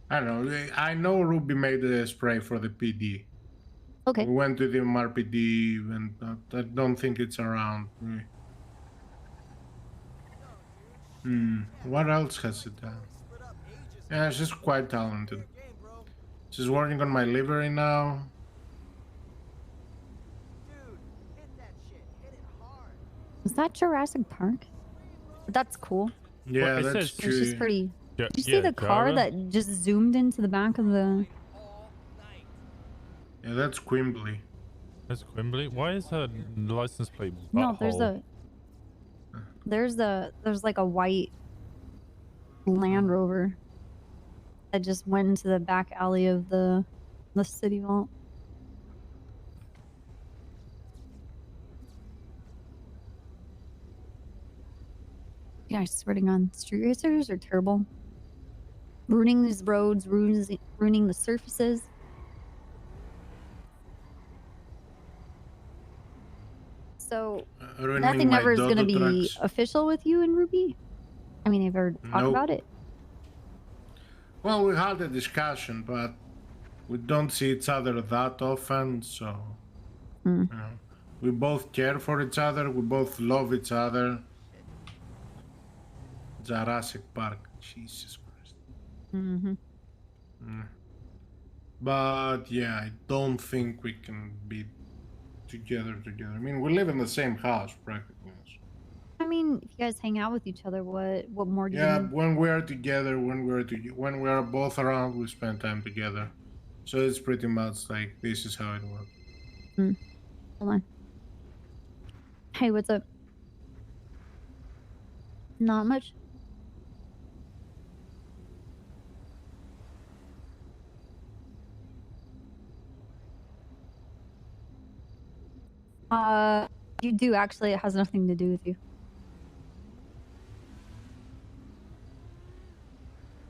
I don't know. I know Ruby made a spray for the PD. Okay. We went to the MRPD and I don't think it's around. What else has she done? Yeah, she's quite talented. She's working on my livery now. Is that Jurassic Park? That's cool. Yeah, that's It's true. just pretty. Yeah, Did you see the car that just zoomed into the back of the... Yeah, that's Quimbley. That's Quimbley? Why is her license plate No, butthole? there's like a white Land Rover that just went into the back alley of the city vault. Yeah, I swear to God, street racers are terrible. Ruining these roads, ruining the surfaces. So nothing ever is going to be official with you and Ruby? I mean, have you ever talked about it? Well, we had a discussion, but we don't see each other that often, so... You know, we both care for each other, we both love each other. Jurassic Park, Jesus Christ. But yeah, I don't think we can be together. I mean, we live in the same house practically. I mean, if you guys hang out with each other, what more do you Yeah, need? when we are together, when we are both around, we spend time together. So it's pretty much like this is how it works. Hold on. Hey, what's up? Not much. You do actually. It has nothing to do with you.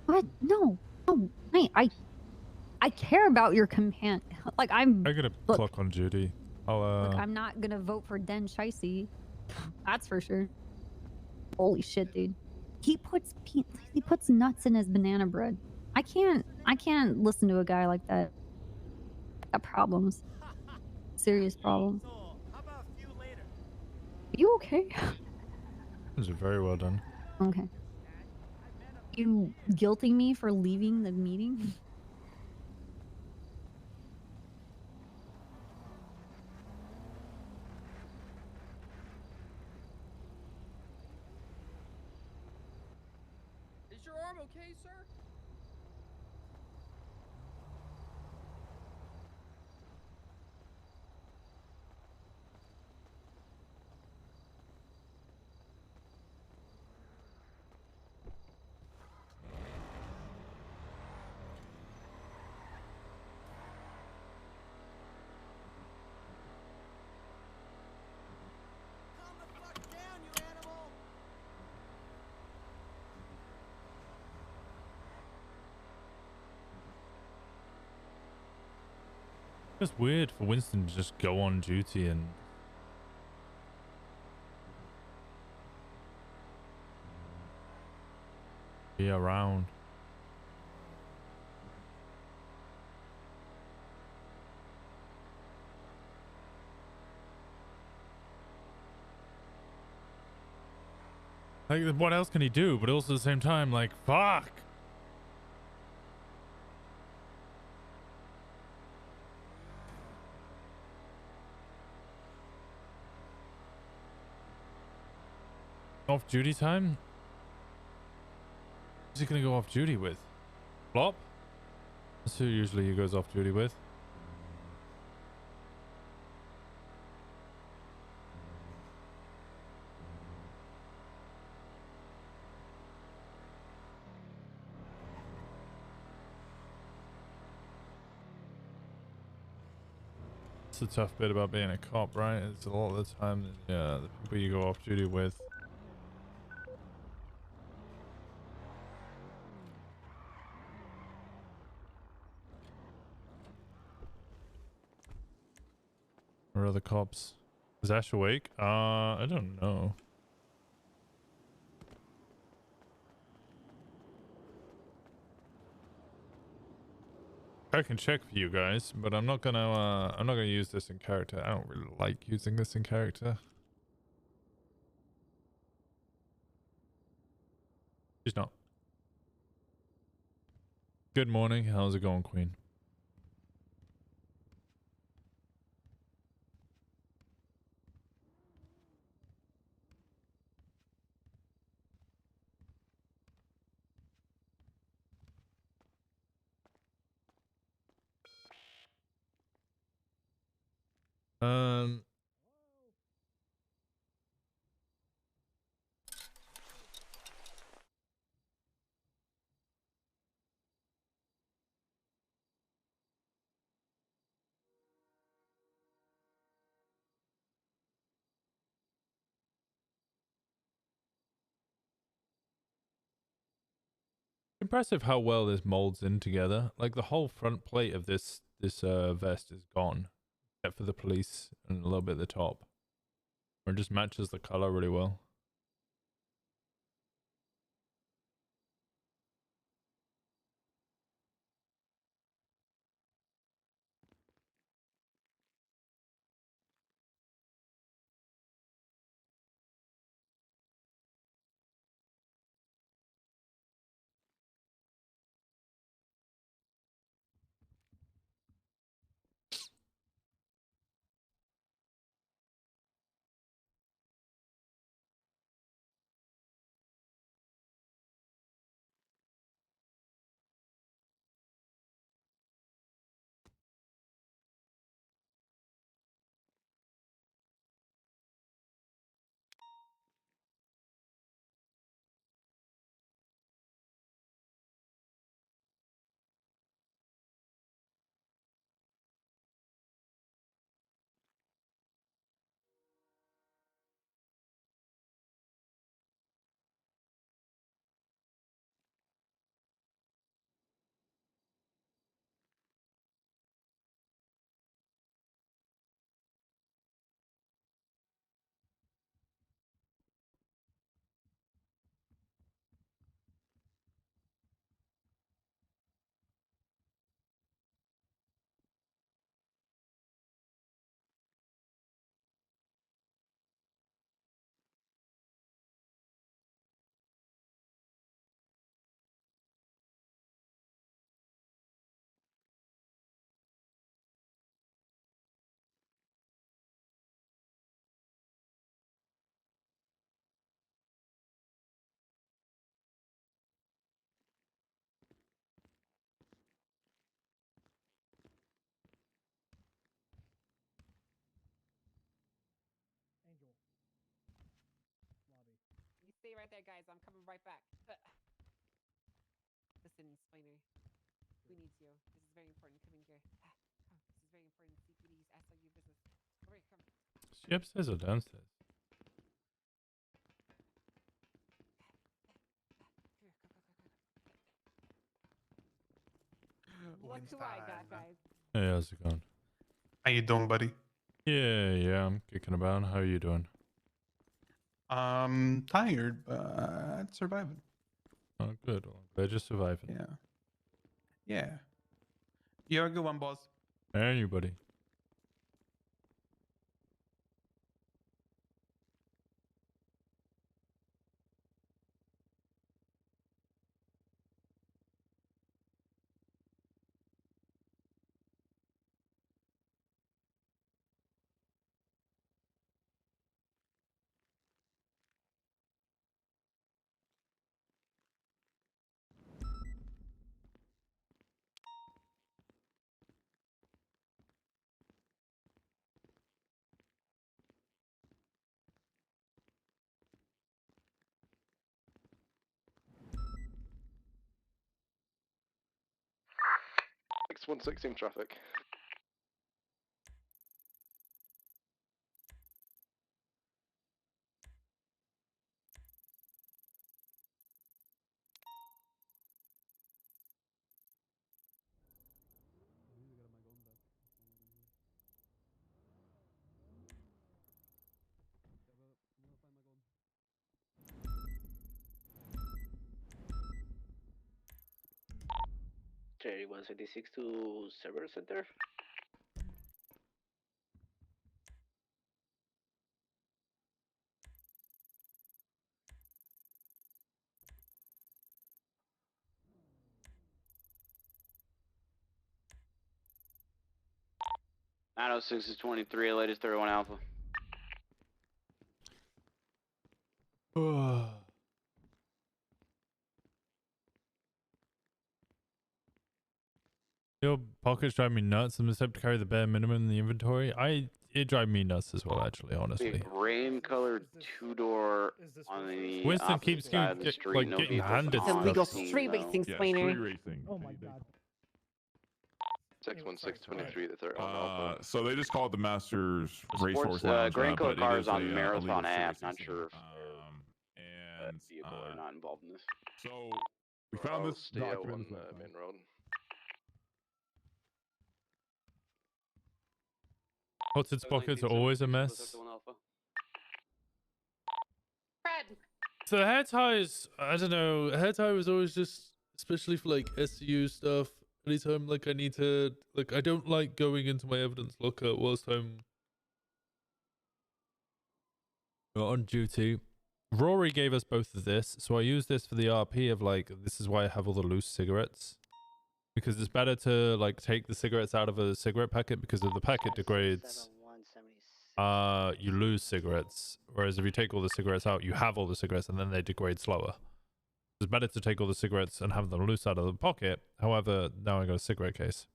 What? No, mate. I care about your companion. Like I got a clock on duty. Look, I'm not gonna vote for Den Shicey. That's for sure. Holy shit, dude. He puts nuts in his banana bread. I can't listen to a guy like that. Got problems. Serious problems. Are you okay? This is very well done. Okay. You guilting me for leaving the meeting? Is your arm okay, sir? It's weird for Winston to just go on duty and be around. Like, what else can he do? But also at the same time, like, fuck. Off duty time? Who's he gonna go off duty with? Flop? That's who usually he goes off duty with. That's the tough bit about being a cop, right? It's a lot of the time, yeah, the people you go off duty with. Or other cops. Is Ash awake? I don't know. I can check for you guys, but I'm not gonna use this in character. I don't really like using this in character. She's not. Good morning. How's it going, Queen? Um, Impressive how well this molds in together. Like the whole front plate of this vest is gone, except for the police and a little bit at the top. Or it just matches the color really well. there, guys. I'm coming right back. Listen, explainer. We need you. This is very important. Come in here. Come. This is very important. CPD's ask on your business. Hurry, come. Is she upstairs or downstairs? What do I got, guys? Hey, how's it going? How you doing, buddy? Yeah, I'm kicking about. How are you doing? Tired, but surviving. Oh, good. Well, I'm glad you're surviving. Yeah. Yeah. You're a good one, boss. Anybody. X116 traffic. Cherry 176 to server center. .906 is 23, latest 31 Alpha. Your pockets drive me nuts. I'm just have to carry the bare minimum in the inventory. It drive me nuts as well, actually, honestly. Green colored two-door on the Winston keeps side of the street. like No getting vehicles handed on stuff. Illegal scene, street though. racing, Yeah, explainer. street racing. Oh my god. X1623, the 31 Alpha. So they just call it the Masters Racehorse Sports, Lounge, green but colored it cars is on a, Marathon illegal app. street Not racing sure if and vehicle or not involved in this. So we found this Stay out document. on main road. Hotted pockets are always a mess. Fred. So hair ties, I don't know. Hair tie was always just, especially for like SU stuff. Anytime like I need to, like I don't like going into my evidence locker whilst I'm on duty. Rory gave us both of this, so I use this for the RP of like, this is why I have all the loose cigarettes. Because it's better to like take the cigarettes out of a cigarette packet because if the packet degrades, you lose cigarettes. Whereas if you take all the cigarettes out, you have all the cigarettes and then they degrade slower. It's better to take all the cigarettes and have them loose out of the pocket. However, now I got a cigarette case.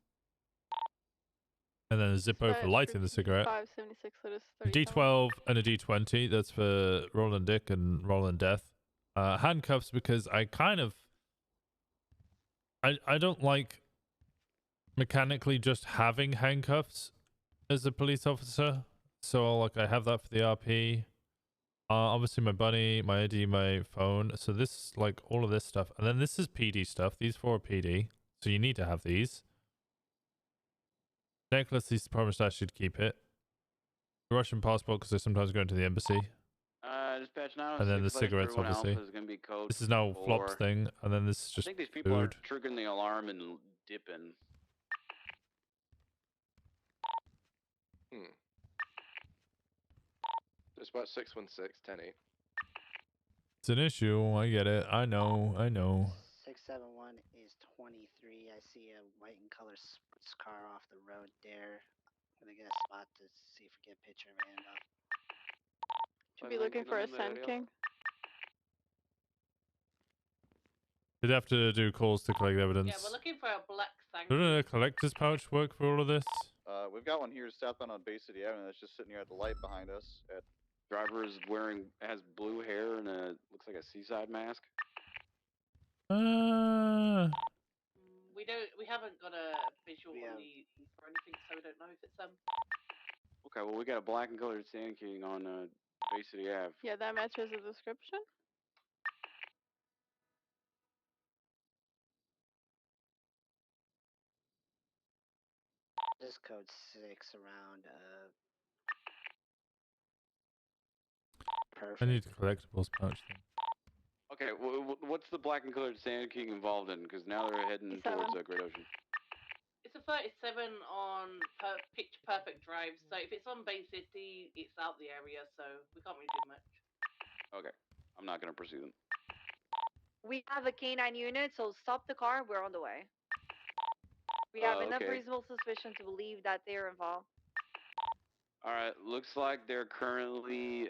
And then a Zippo for lighting the cigarette. 576, that is A D12 and a D20. That's for rolling dick and rolling death. Handcuffs because I kind of... I don't like mechanically just having handcuffs as a police officer. So like I have that for the RP. Obviously my bunny, my ID, my phone. So this like all of this stuff. And then this is PD stuff. These four are PD. So you need to have these. Necklace, these promised I should keep it. Russian passport because I sometimes go into the embassy. Dispatch now. And then the cigarettes, obviously. This is now Flop's thing, and then this is just I think these people food. are triggering the alarm and dipping. Dispatch 616, 10-8. It's an issue. I get it. I know. 671 is 23. I see a white and color sports car off the road there. I'm gonna get a spot to see if we get a picture of a handoff. Should be looking for a Sand King. You'd have to do calls to collect evidence. Yeah, we're looking for a black thing. Doesn't a collector's pouch work for all of this? We've got one here southbound on Bay City Avenue that's just sitting here at the light behind us at Driver is has blue hair and looks like a seaside mask. We haven't got a visual on the or anything, so we don't know if it's Okay, well we got a black and colored Sand King on Bay City Ave. Yeah, that matches the description. This code 6 around. Perfect. I need collectibles pouch thing. Okay, what's the black and colored Sand King involved in? Because now they're heading towards Great Ocean. It's a 37 on Picture Perfect Drive. So if it's on Bay City, it's out the area, so we can't really do much. Okay, I'm not gonna pursue them. We have a K9 unit, so stop the car. We're on the way. We have enough okay. reasonable suspicion to believe that they're involved. All right, looks like they're currently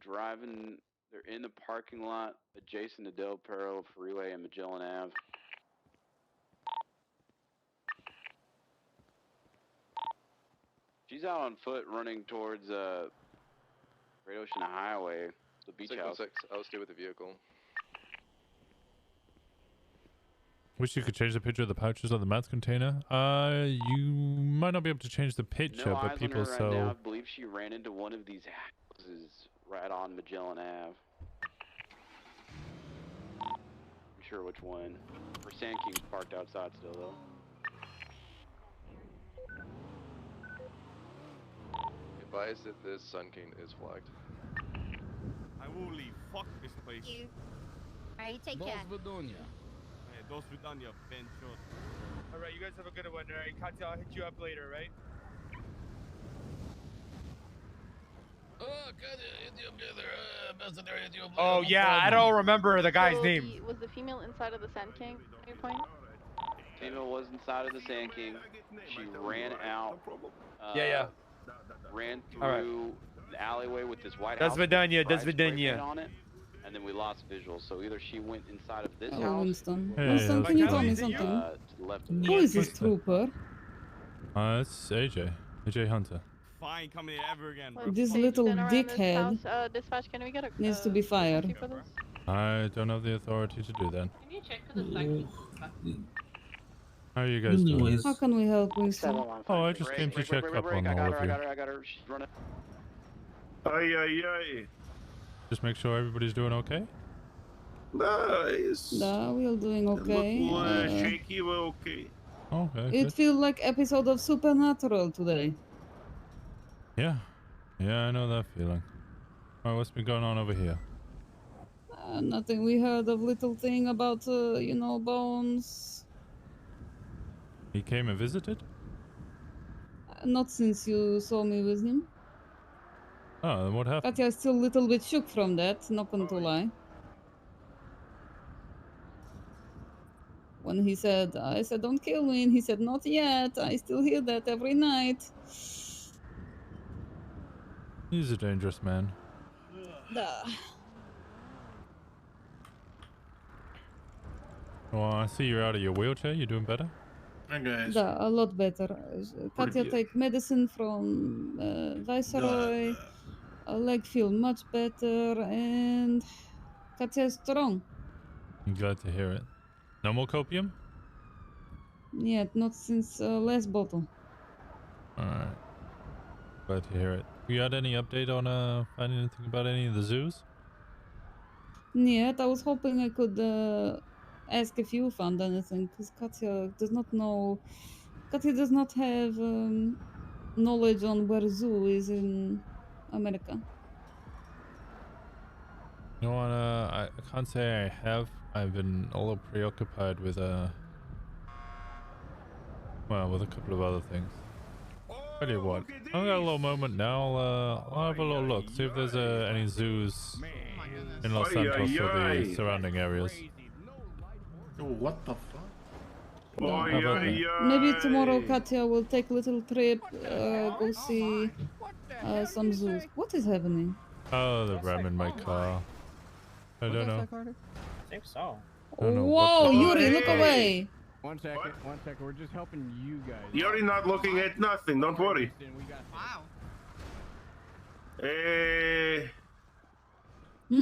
driving. They're in the parking lot adjacent to Del Perro Freeway and Magellan Ave. She's out on foot running towards Great Ocean Highway, the beach house. 616, I'll stay with the vehicle. Wish you could change the picture of the pouches on the math container. You might not be able to change the picture, No eyes but people on her right now. I so believe she ran into one of these houses right on Magellan Ave. I'm sure which one. Her Sand King's parked outside still though. Advise that this Sun King is flagged. Holy fuck this place. Alright, take care. Dos Vidania, Ben Short. Alright, you guys have a good one, alright? Katya, I'll hit you up later, right? Oh yeah, I don't remember the guy's name. Was the female inside of the Sand King at your point? Female was inside of the Sand King. She ran out. Yeah. Ran All right. through the alleyway with this white That's house. with Vidania, the that's spray paint Vidania. on it, and then we lost visual. So either she went inside of this Hello, house. Winston. Hey, Winston, how's can you it tell going? me something? To the left of Who is this trooper? it's AJ Hunter. Fine, coming in ever again, bro. This Hey, little been around this dickhead house, dispatch, can we get a needs to be fired. copy for this? I don't have the authority to do that. Can you check for the cycle? How are you guys doing? How can we help, Winston? Oh, I just came to check up on all of you. I got her. She's running. Aye. Just make sure everybody's doing okay. Nice. No, we are doing okay. Shaky, we're okay. Okay. It feels like episode of Supernatural today. Yeah, I know that feeling. Alright, what's been going on over here? Nothing. We heard of little thing about, Bones. He came and visited? Not since you saw me with him. Oh, then what happened? Katya is still a little bit shook from that, not going to lie. When he said, I said, don't kill me, and he said, not yet. I still hear that every night. He's a dangerous man. Oh, I see you're out of your wheelchair. You doing better? A lot better. Katya take medicine from Viceroy. Leg feel much better, and Katya is strong. I'm glad to hear it. No more copium? Yet, not since last bottle. Alright. Glad to hear it. You had any update on finding anything about any of the zoos? Yet, I was hoping I could ask if you found anything, because Katya does not know. Katya does not have knowledge on where zoo is in America. You know what, I can't say I have. I've been a little preoccupied with with a couple of other things. Tell you what, I've got a little moment now. I'll have a little look, see if there's any zoos in Los Santos or the surrounding areas. Oh, what the fuck? How about that? Maybe tomorrow Katya will take a little trip, go see some zoos. What is happening? Oh, the ram in my car. I don't know. I think so. Whoa, Yuri, look away! 1 second, 1 second. We're just helping you guys. You're not looking at nothing, don't worry. Wow. Eh. All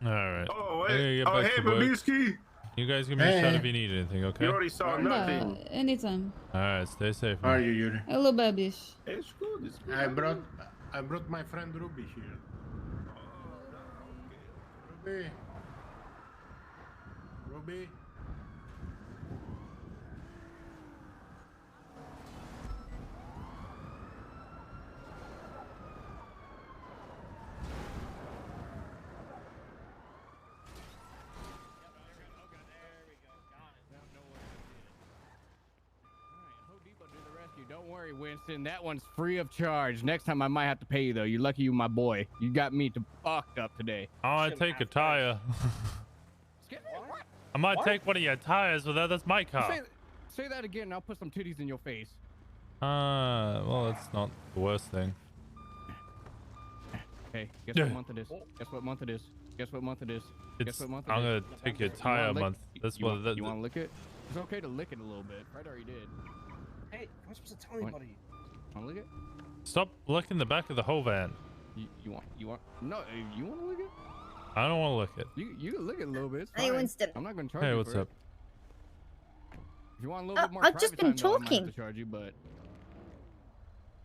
right. Oh, I'm gonna wait. get Oh, back hey, to work. Babisky. You guys give me a shout Hey. if you need anything, okay? You already saw nothing. Yeah, anytime. All right, stay safe. How are Man. you, Yuri? Hello, babish. It's good. It's good. I brought my friend Ruby here. Ruby. Ruby. Don't worry, Winston. That one's free of charge. Next time I might have to pay you, though. You're lucky you my boy. You got me to fucked up today. Oh, I take a tire. I might take one of your tires, but that's my car. Say that again, and I'll put some titties in your face. Well, it's not the worst thing. Hey, guess what month it is? Guess what month it is? Guess what month it is? Guess what month it is? I'm gonna take your tire month. That's what. You want to lick it? It's okay to lick it a little bit. Fred already did. Hey, I'm supposed to tell anybody. Want to lick it? Stop licking the back of the whole van. You want? No, you want to lick it? I don't want to lick it. You can lick it a little bit. It's Hey, fine. Winston. I'm not gonna charge Hey, you what's for up? it. If you want a little bit more I've just private been time, though, I might have talking. to charge you, but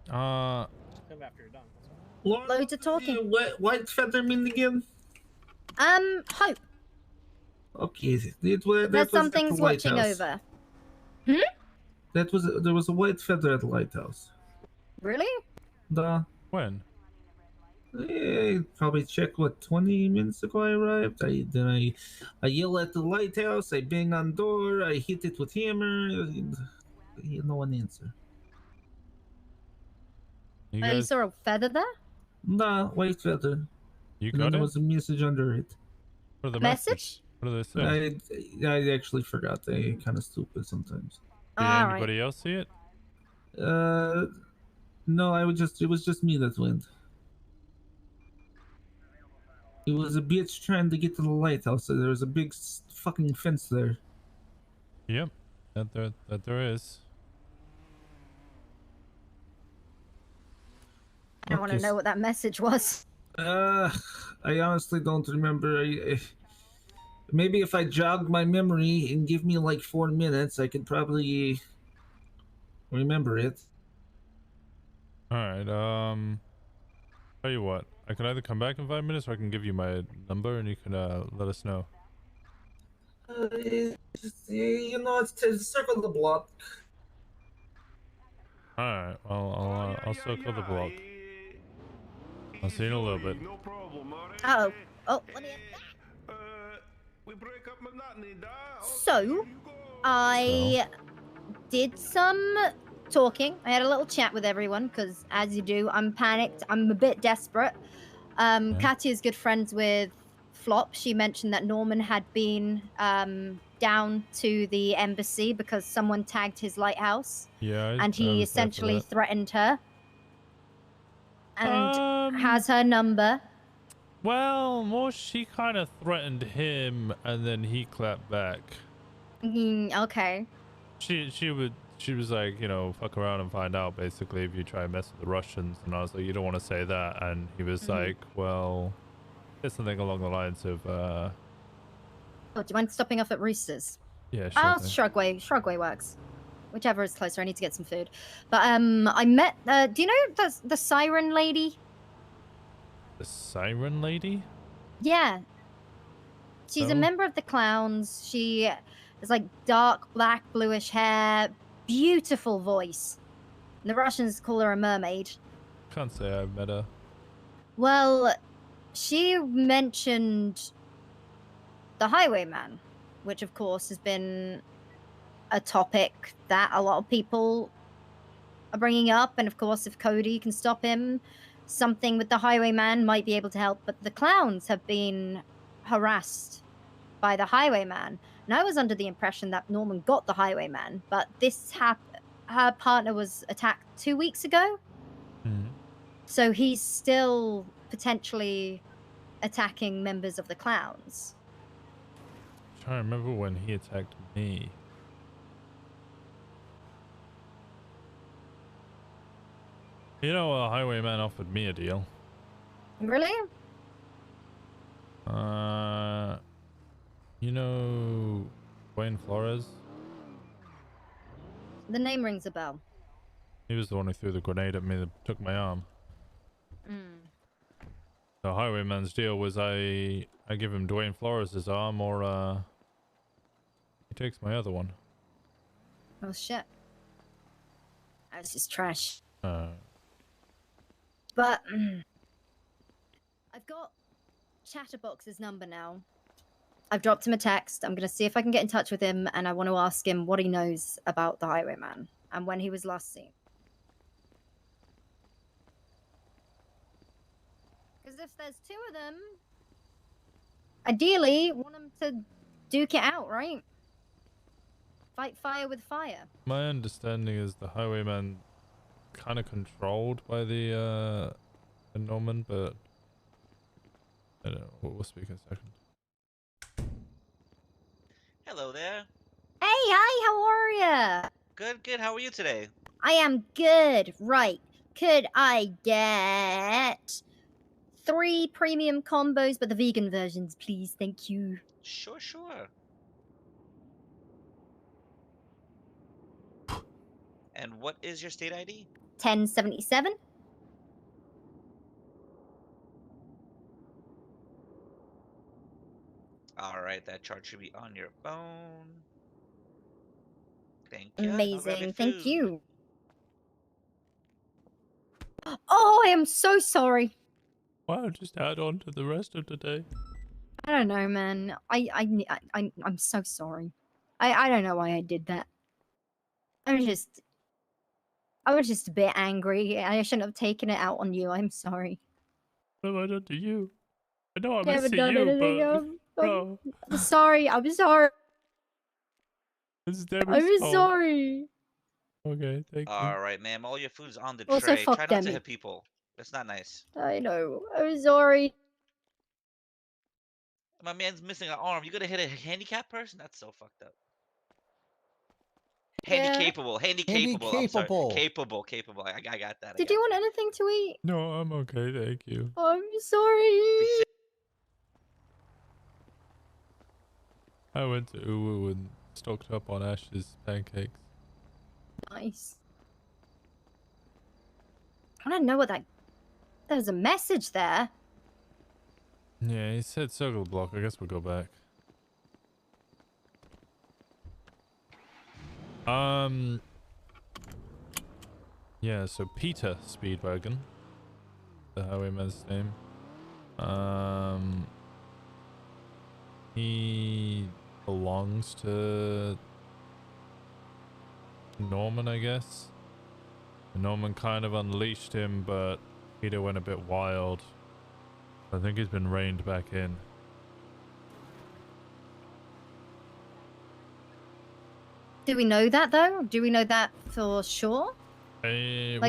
Come after you're done. Loads of talking. White feather mean again? Hope. Okay, it was. There's some things watching over. Hmm? There was a white feather at the lighthouse. Really? When? Probably checked 20 minutes ago I arrived. I yell at the lighthouse, I bang on door, I hit it with hammer. No one answer. You saw a feather there? Nah, white feather. You and got then there it? was a message under it. What are the message? What do they say? I actually forgot. They kind of stupid sometimes. Did anybody else see it? No, it was just me that went. It was a bitch trying to get to the lighthouse. So there was a big fucking fence there. Yep, that there is. I want to know what that message was. I honestly don't remember. Maybe if I jog my memory and give me like 4 minutes, I could probably remember it. All right. Tell you what, I can either come back in 5 minutes, or I can give you my number, and you can let us know. You know, it's circle the block. All right. Well, I'll circle the block. I'll see you in a little bit. Oh, let me. So, I did some talking. I had a little chat with everyone because, as you do, I'm panicked. I'm a bit desperate. Katya's good friends with Flop. She mentioned that Norman had been down to the embassy because someone tagged his lighthouse. Yeah. And he essentially threatened her. And has her number. Well, more she kind of threatened him, and then he clapped back. Okay. She was like, you know, fuck around and find out, basically, if you try and mess with the Russians. And I was like, you don't want to say that. And he was like, well, it's something along the lines of, Oh, do you mind stopping off at Roosters? yeah, sure. Oh, thing. Shrugway works. Whichever is closer. I need to get some food. But I met. Do you know the siren lady? The siren lady? Yeah. She's a No. member of the clowns. She has like dark black bluish hair, beautiful voice. The Russians call her a mermaid. Can't say I've met her. Well, she mentioned the Highwayman, which of course has been a topic that a lot of people are bringing up. And of course, if Cody can stop him, something with the Highwayman might be able to help. But the clowns have been harassed by the Highwayman. And I was under the impression that Norman got the Highwayman, but her partner was attacked 2 weeks ago. So he's still potentially attacking members of the clowns. I'm trying to remember when he attacked me. You know, a highwayman offered me a deal. Really? You know Wayne Flores? The name rings a bell. He was the one who threw the grenade at me that took my arm. Mm. The highwayman's deal was I give him Dwayne Flores' arm, or he takes my other one. Oh shit. That's just trash. But I've got Chatterbox's number now. I've dropped him a text. I'm gonna see if I can get in touch with him, and I want to ask him what he knows about the highwayman and when he was last seen. Because if there's two of them, ideally, want them to duke it out, right? Fight fire with fire. My understanding is the highwayman kind of controlled by the Norman, but I don't know. We'll speak in a second. Hello there. Hey, hi, how are ya? Good. How are you today? I am good. Right. Could I get 3 premium combos, but the vegan versions, please? Thank you. Sure. And what is your state ID? 1077. Alright, that chart should be on your phone. Thank you. Amazing. Thank you. Oh, I am so sorry. Wow, just add on to the rest of the day. I don't know, man. I'm so sorry. I don't know why I did that. I was just a bit angry. I shouldn't have taken it out on you. I'm sorry. What have I done to you? I know I'm Never missing done you, anything. but bro, I'm sorry. I'm sorry. it's Demi's I'm fault. sorry. Okay, thank you. Alright, ma'am. All your food's on the Also, tray. fuck Try not Demi. to hit people. That's not nice. I know. I'm sorry. My man's missing an arm. You gonna hit a handicapped person? That's so fucked up. Yeah. Handicapable. I'm sorry. Capable. I got that. Did you want anything to eat? No, I'm okay, thank you. I'm sorry. I went to Uwu and stocked up on Ash's pancakes. Nice. I don't know what that... There's a message there. Yeah, he said circle block. I guess we'll go back. Yeah, so Peter Speedwagon, the highwayman's name. He belongs to Norman, I guess. Norman kind of unleashed him, but Peter went a bit wild. I think he's been reined back in. Do we know that, though? Do we know that for sure? We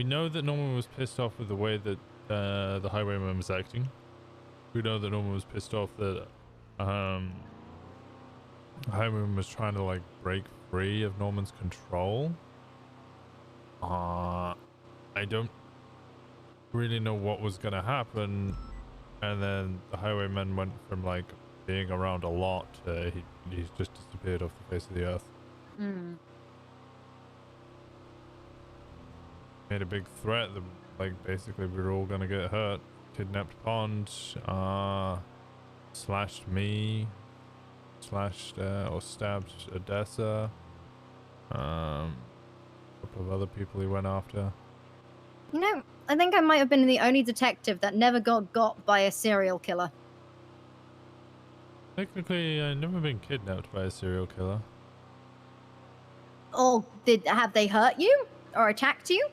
know that Norman was pissed off with the way that the highwayman was acting. We know that Norman was pissed off that the highwayman was trying to like break free of Norman's control. I don't really know what was gonna happen, and then the highwayman went from like being around a lot to he's just disappeared off the face of the earth. Mm. Made a big threat that like basically we were all gonna get hurt. Kidnapped Pond, slashed me, or stabbed Odessa. A couple of other people he went after. You know, I think I might have been the only detective that never got by a serial killer. Technically, I've never been kidnapped by a serial killer. Or have they hurt you? Or attacked you?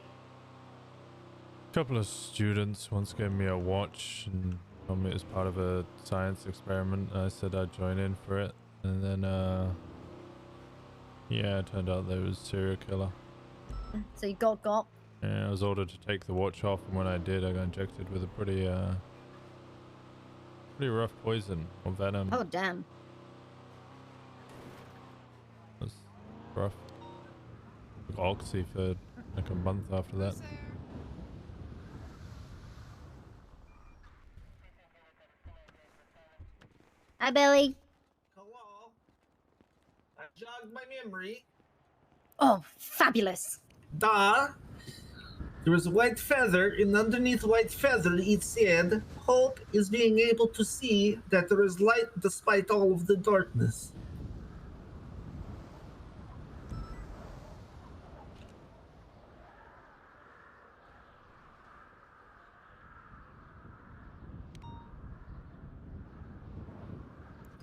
A couple of students once gave me a watch and told me it was part of a science experiment. I said I'd join in for it. And then, yeah, it turned out there was a serial killer. So you got. Yeah, I was ordered to take the watch off, and when I did, I got injected with a pretty rough poison or venom. Oh, damn. It was rough. Took Oxy for like a month after that. Hi, Billy. Hello. I jogged my memory. Oh, fabulous. Da. There was a white feather, and underneath white feather it said, "Hope is being able to see that there is light despite all of the darkness."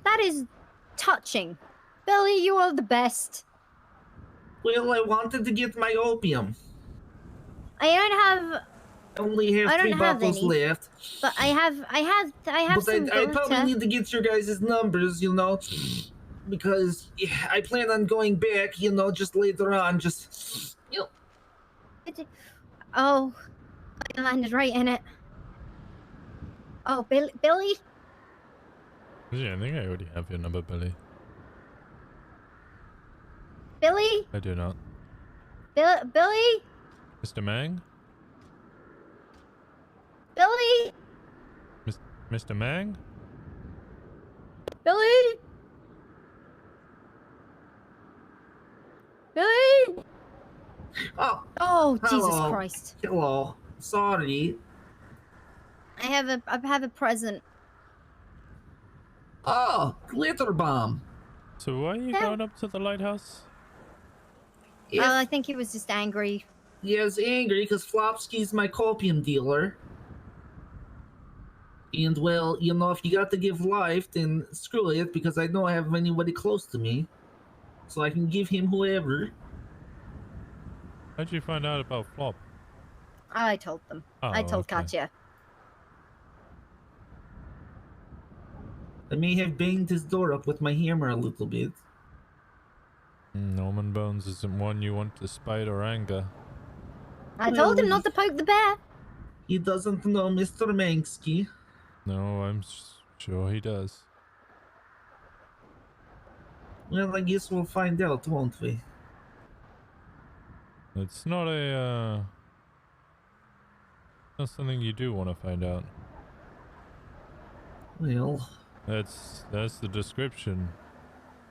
That is touching. Billy, you are the best. Well, I wanted to get my opium. I don't have. I only have I don't 3 have bottles any, left. but I have But some I probably glitter. need to get your guys' numbers, you know, because I plan on going back, you know, just later on, just, you know. Oh, I landed right in it. Oh, Billy? Yeah, I think I already have your number, Billy. Billy? I do not. Billy? Mr. Mang? Billy? Mr. Mang? Billy? Billy? Oh, Jesus Hello. Christ. Hello. Sorry. I have a present. Oh, glitter bomb. So why are you going up to the lighthouse? I think he was just angry. He was angry because Flopsky's my copium dealer. And, well, you know, if you got to give life, then screw it, because I don't have anybody close to me. So I can give him whoever. How'd you find out about Flop? I told them. Oh, I told okay. Katya. I may have banged his door up with my hammer a little bit. Norman Bones isn't one you want to spite or anger. I told him not to poke the bear. He doesn't know Mr. Manksky. No, I'm sure he does. Well, I guess we'll find out, won't we? It's not a, not something you do want to find out. Well... That's the description.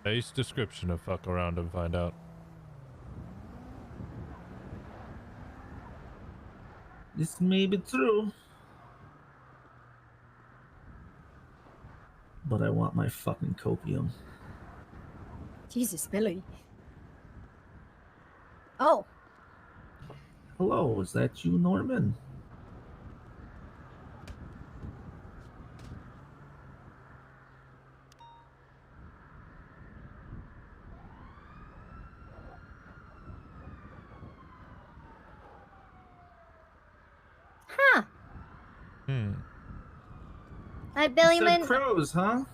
Base description of fuck around and find out. This may be true. But I want my fucking copium. Jesus, Billy. Oh. Hello, is that you, Norman? Huh. Hi, Billy You Lynn. said crows, huh?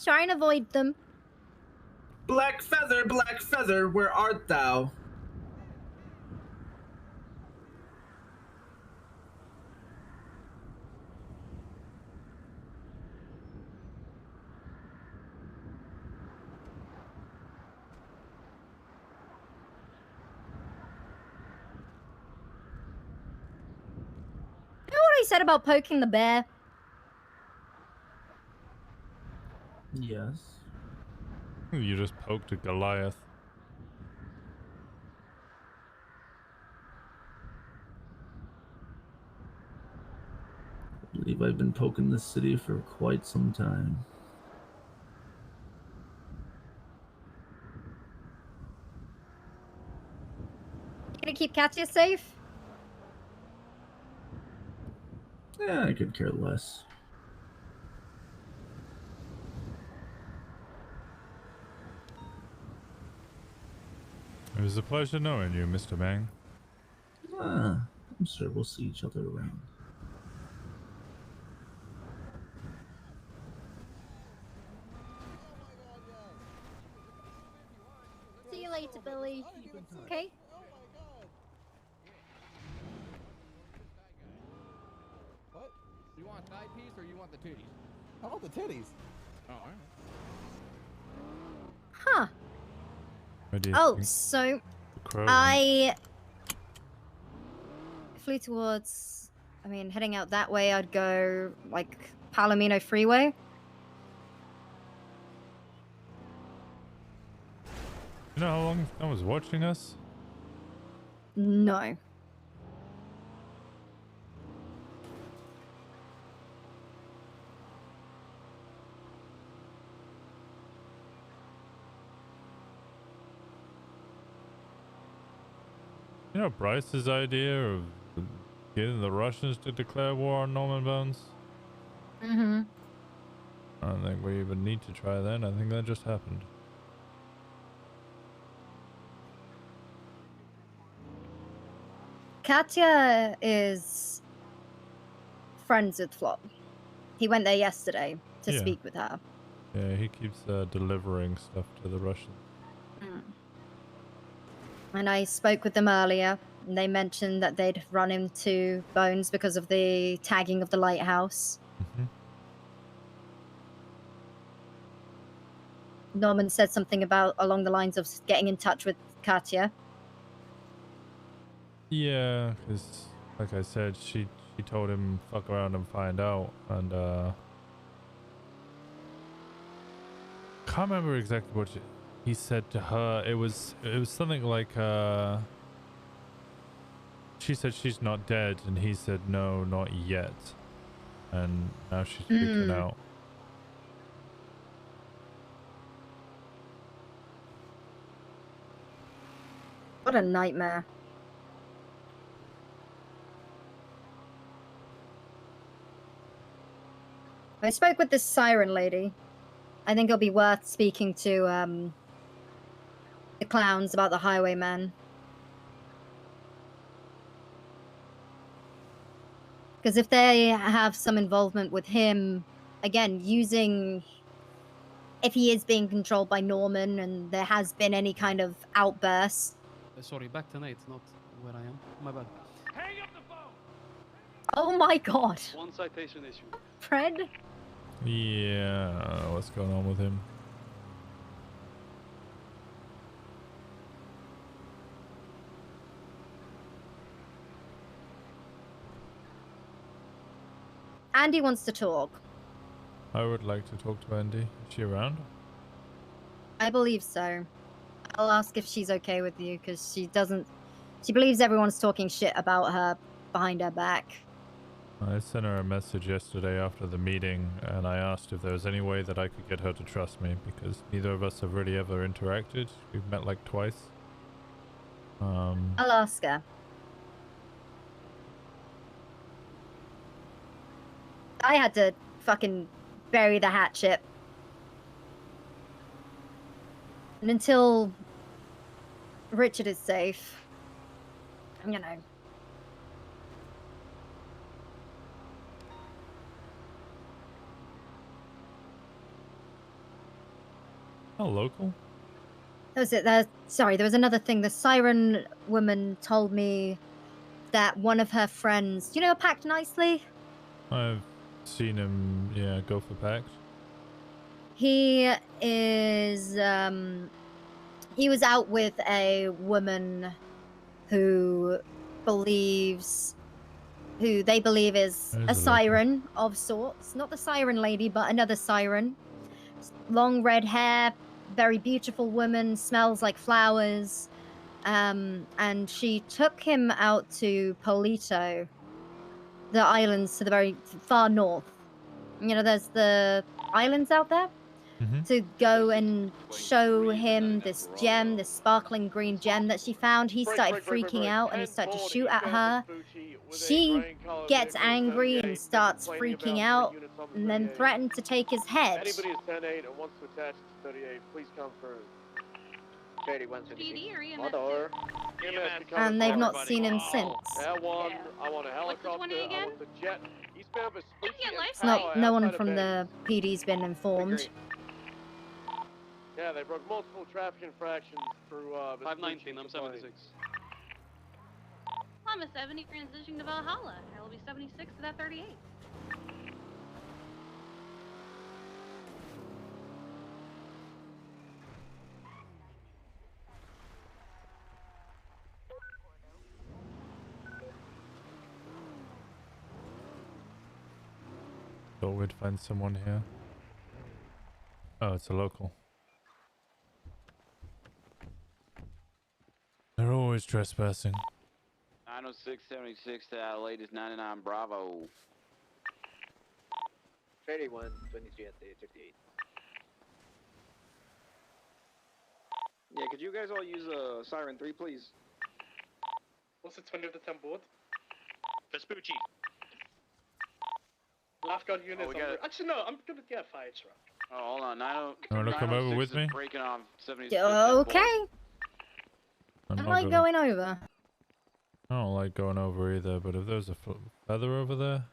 Try and avoid them. Black feather, where art thou? You know what I said about poking the bear? Yes. You just poked a Goliath. I believe I've been poking this city for quite some time. Gonna keep Katya safe? Yeah, I could care less. It was a pleasure knowing you, Mr. Mang. Ah, I'm sure we'll see each other around. See you later, Billy. Okay? What? You want thigh piece or you want the titties? I want the titties. Oh, all right. Huh. What do you Oh, think? so The crow I flew towards I mean, heading out that way, I'd go like Palomino Freeway. You know how long I was watching us? No. You know Bryce's idea of getting the Russians to declare war on Norman Bones? Mm-hmm. I don't think we even need to try that. I think that just happened. Katya is friends with Flop. He went there yesterday to Yeah. speak with her. Yeah, he keeps delivering stuff to the Russians. And I spoke with them earlier, and they mentioned that they'd run into Bones because of the tagging of the lighthouse. Norman said something about along the lines of getting in touch with Katya. Yeah, because like I said, she told him fuck around and find out, and can't remember exactly what he said to her. It was something like she said she's not dead, and he said no, not yet, and now she's freaking out. What a nightmare. I spoke with this siren lady. I think it'll be worth speaking to the clowns about the highwayman. Because if they have some involvement with him, again, if he is being controlled by Norman and there has been any kind of outburst. Sorry, back to Nate, not where I am. My bad. Hang up the phone! Oh my god. One citation issue. Fred? Yeah, what's going on with him? Andy wants to talk. I would like to talk to Andy. Is she around? I believe so. I'll ask if she's okay with you, because she believes everyone's talking shit about her behind her back. I sent her a message yesterday after the meeting, and I asked if there was any way that I could get her to trust me, because neither of us have really ever interacted. We've met like twice. I'll ask her. I had to fucking bury the hatchet. And until Richard is safe, you know. Oh, local? That was it. Sorry, there was another thing. The siren woman told me that one of her friends, you know, Packed Nicely? I've seen him, yeah, go for Pact. He is, he was out with a woman who they believe is a siren of sorts. Not the siren lady, but another siren. Long red hair, very beautiful woman, smells like flowers. And she took him out to Polito, the islands to the very far north. You know, there's the islands out there. To go and show him this gem, this sparkling green gem that she found. He started freaking out and he started to shoot at her. She gets angry and starts freaking out and then threatened to take his head. Anybody is 10-8 and wants to attach to 38, please come through. Katie, when's PD or EMS? Mother. And they've not seen him since. L1, I want a helicopter, I want the jet. Eastbound Vespucci No one from the PD's been informed. Yeah, they broke multiple traffic infractions through 519, I'm 76. I'm a 70 transitioning to Valhalla. I will be 76 to that 38. Thought we'd find someone here. Oh, it's a local. They're always trespassing. 90676 to latest 99 Bravo. 31, 23 at the 38. Yeah, could you guys all use a Siren 3, please? What's the 20 of the 10 board? Vespucci. Lifeguard units actually, no, I'm gonna get a fire truck. Oh, hold on. You wanna come over with me? Breaking off 76. Okay. I'm Am not I gonna- going over? I don't like going over either, but if there's a feather over there.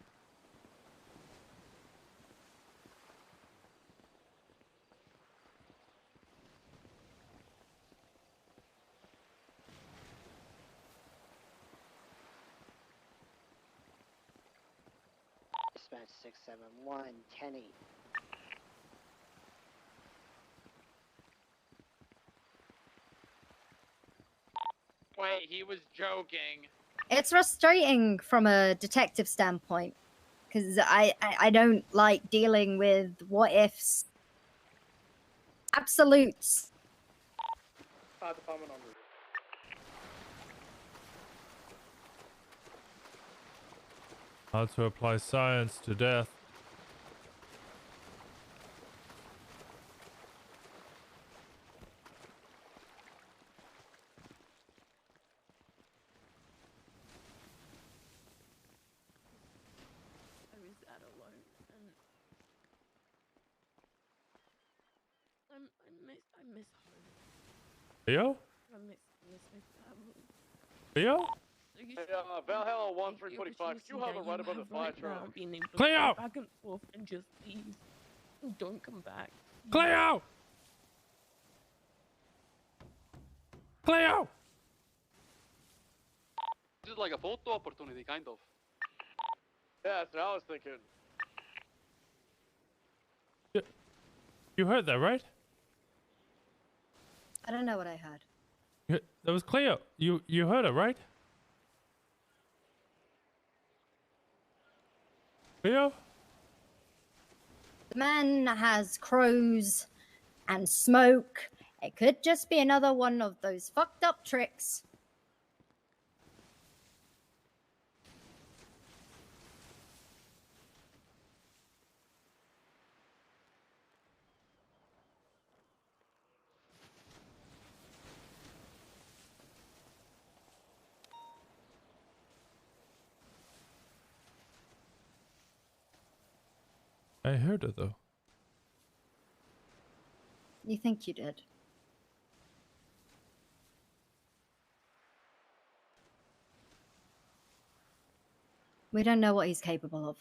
Dispatch 671, 10-8. Wait, he was joking. It's frustrating from a detective standpoint because I don't like dealing with what ifs. Absolutes. Fire department on route. How to apply science to death. I was that alone, and I miss home. Leo? I miss my family. Leo? Hey, Valhalla 1345, could you hover right above the fire truck? Being able to Cleo! go back and forth and just leave. Don't come back. Cleo! Cleo! This is like a photo opportunity, kind of. Yeah, that's what I was thinking. You heard that, right? I don't know what I heard. That was Cleo. You heard it, right? Cleo? The man has crows and smoke. It could just be another one of those fucked up tricks. I heard it though. You think you did? We don't know what he's capable of.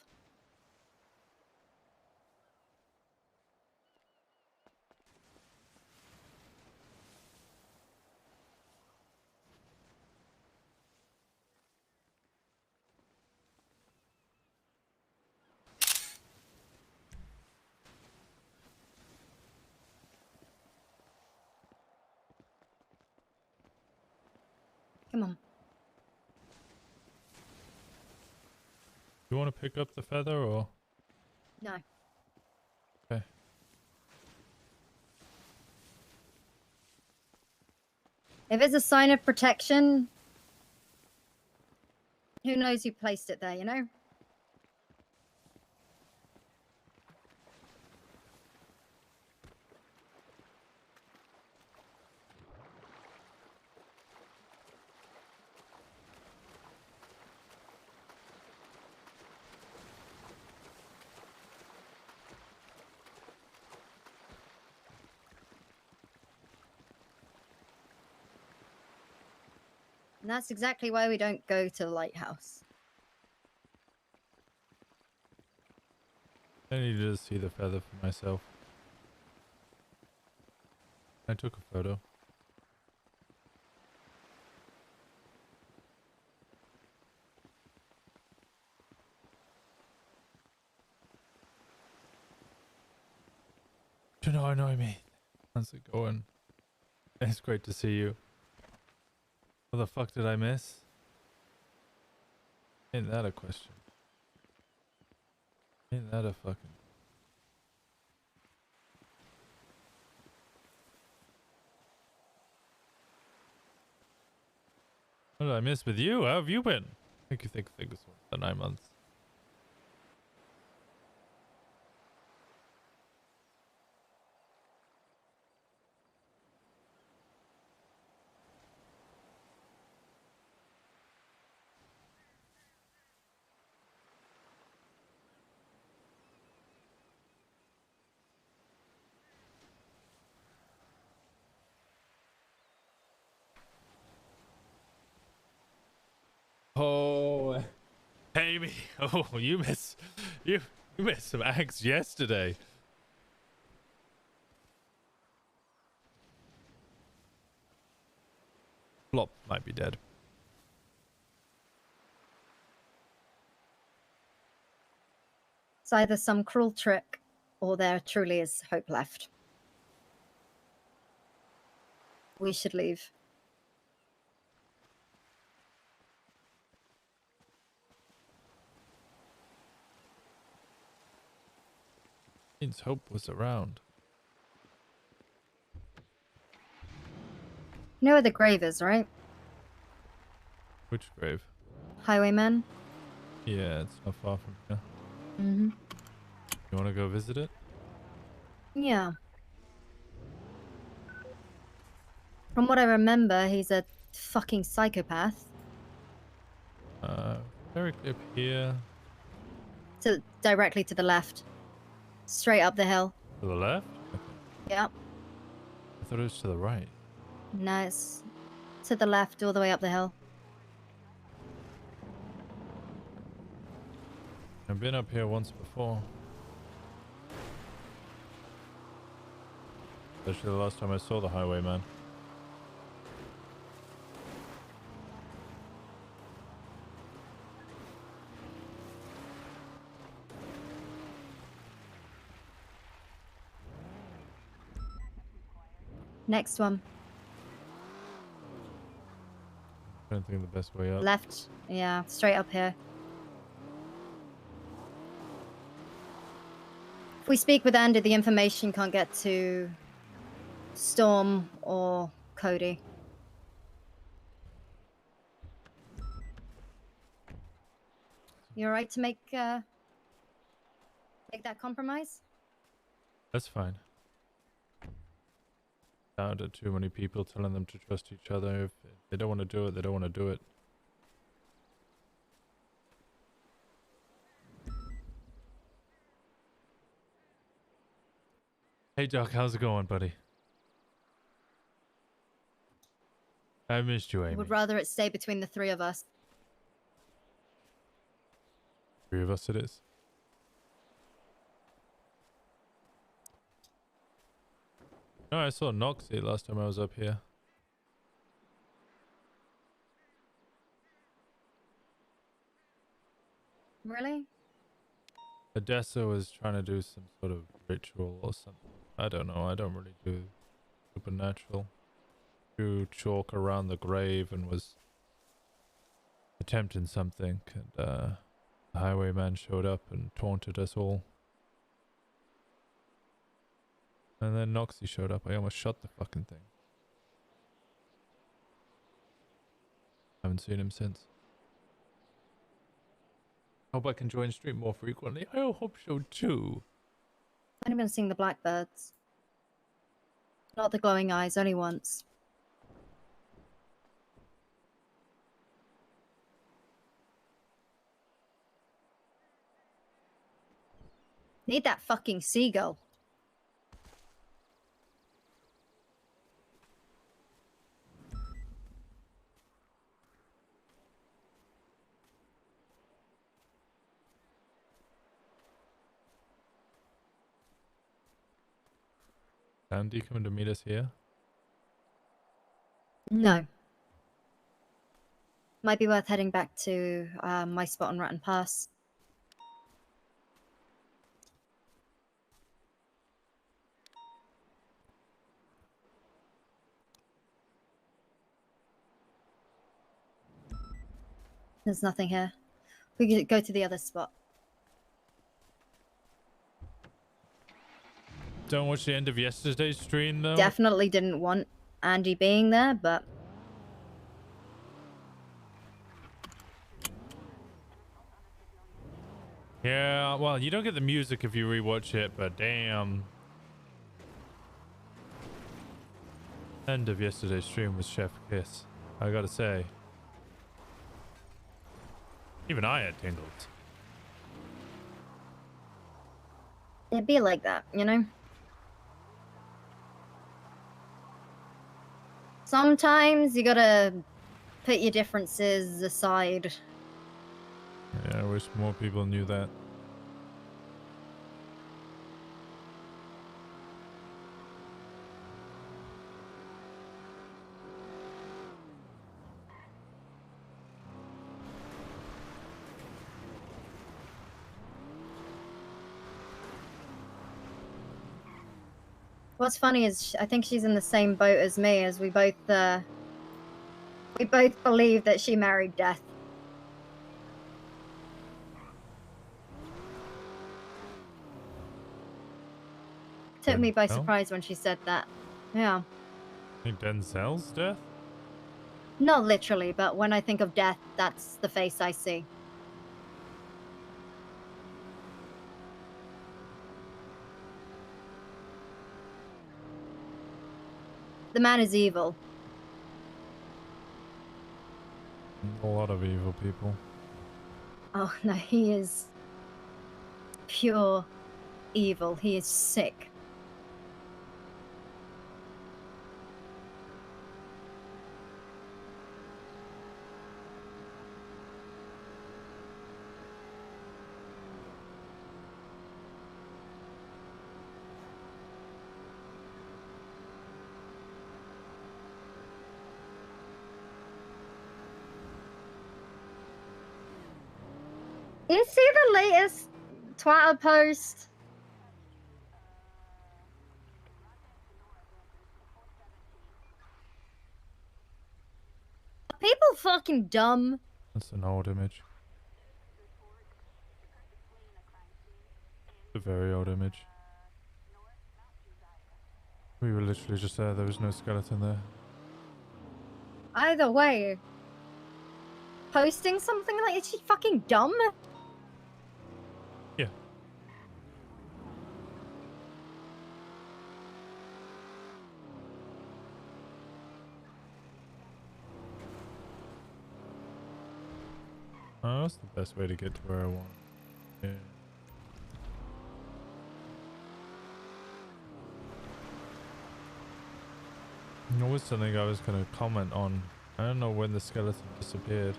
Come on. You want to pick up the feather or? No. Okay. If it's a sign of protection, who knows who placed it there, you know? And that's exactly why we don't go to the lighthouse. I need to see the feather for myself. I took a photo. Do you know what I mean? How's it going? It's great to see you. What the fuck did I miss? Ain't that a question? Ain't that a fucking... What did I miss with you? How have you been? Thank you for 9 months. Oh, Amy. Oh, you missed some acts yesterday. Flop might be dead. It's either some cruel trick or there truly is hope left. We should leave. Means hope was around. You know where the grave is, right? Which grave? Highwayman? Yeah, it's not far from here. Mm-hmm. You want to go visit it? Yeah. From what I remember, he's a fucking psychopath. Very up here. Directly to the left. Straight up the hill. To the left? Okay. Yep. I thought it was to the right. No, it's to the left, all the way up the hill. I've been up here once before. Especially the last time I saw the highwayman. Next one. I don't think the best way up. Left. Yeah, straight up here. If we speak with Andy, the information can't get to Storm or Cody. You alright to make that compromise? That's fine. Down to too many people telling them to trust each other. If they don't want to do it, they don't want to do it. Hey Doc, how's it going, buddy? I missed you, I Amy. would rather it stay between the three of us. 3 of us it is. No, I saw Noxie last time I was up here. Really? Odessa was trying to do some sort of ritual or something. I don't know. I don't really do supernatural. Threw chalk around the grave and was attempting something, and the highwayman showed up and taunted us all. And then Noxie showed up. I almost shot the fucking thing. Haven't seen him since. Hope I can join stream more frequently. I hope so too. I've only been seeing the blackbirds. Not the glowing eyes, only once. Need that fucking seagull. Andy coming to meet us here? No. Might be worth heading back to my spot on Ratton Pass. There's nothing here. We could go to the other spot. Don't watch the end of yesterday's stream though. Definitely didn't want Andy being there, but Yeah, well, you don't get the music if you rewatch it, but damn. End of yesterday's stream was Chef Kiss. I gotta say. Even I had tingles. it'd be like that, you know? Sometimes you gotta put your differences aside. Yeah, I wish more people knew that. What's funny is I think she's in the same boat as me, as we both believe that she married Death. Took me by Denzel? surprise when she said that. Yeah. Think Denzel's death? Not literally, but when I think of Death, that's the face I see. The man is evil. A lot of evil people. Oh no, he is pure evil. He is sick. You see the latest Twitter post? Are people fucking dumb? That's an old image. A very old image. We were literally just there. There was no skeleton there. Either way, posting something like, is she fucking dumb? Yeah. Oh, that's the best way to get to where I want. Yeah. There was something I was going to comment on. I don't know when the skeleton disappeared.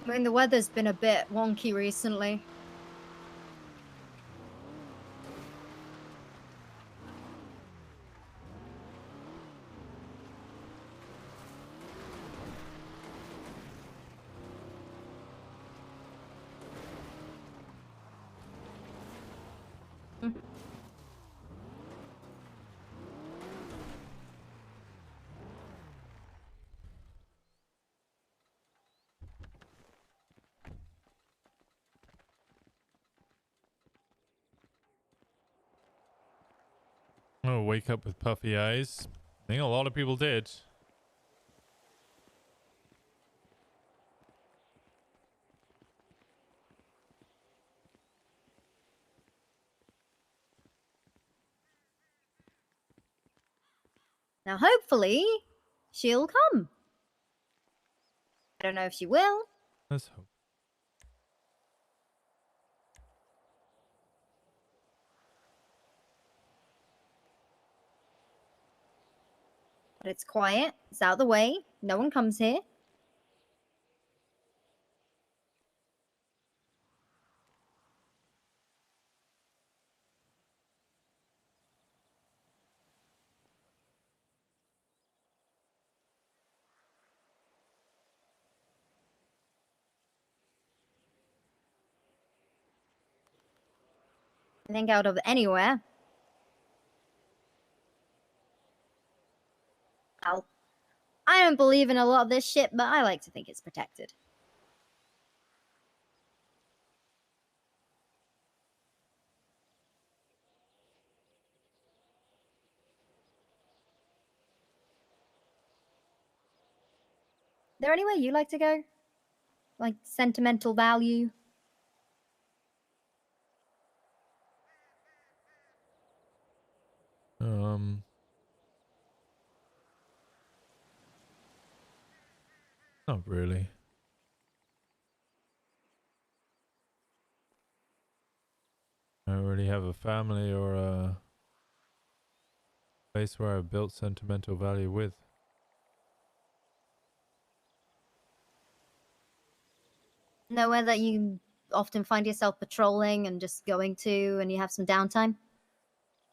I mean, the weather's been a bit wonky recently. Oh, wake up with puffy eyes. I think a lot of people did. Now, hopefully, she'll come. I don't know if she will. Let's hope. But it's quiet. It's out of the way. No one comes here. I think out of anywhere. Well, I don't believe in a lot of this shit, but I like to think it's protected. there anywhere you like to go? Like sentimental value? Not really. I don't really have a family or a place where I built sentimental value with. Nowhere that you often find yourself patrolling and just going to and you have some downtime?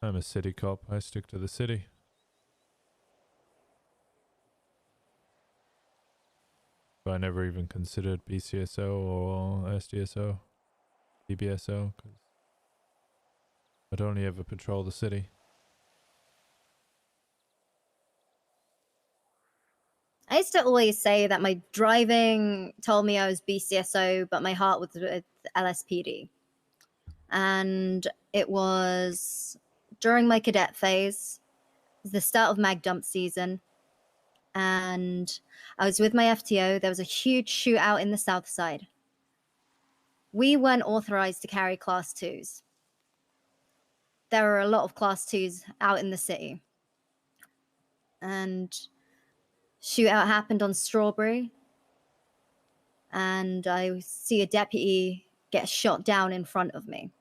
I'm a city cop. I stick to the city. But I never even considered BCSO or SDSO, DBSO, because I'd only ever patrol the city. I used to always say that my driving told me I was BCSO, but my heart was with LSPD. And it was during my cadet phase, it was the start of mag dump season. And I was with my FTO. There was a huge shootout in the south side. We weren't authorized to carry class 2s. There were a lot of class 2s out in the city. And shootout happened on Strawberry. And I see a deputy get shot down in front of me.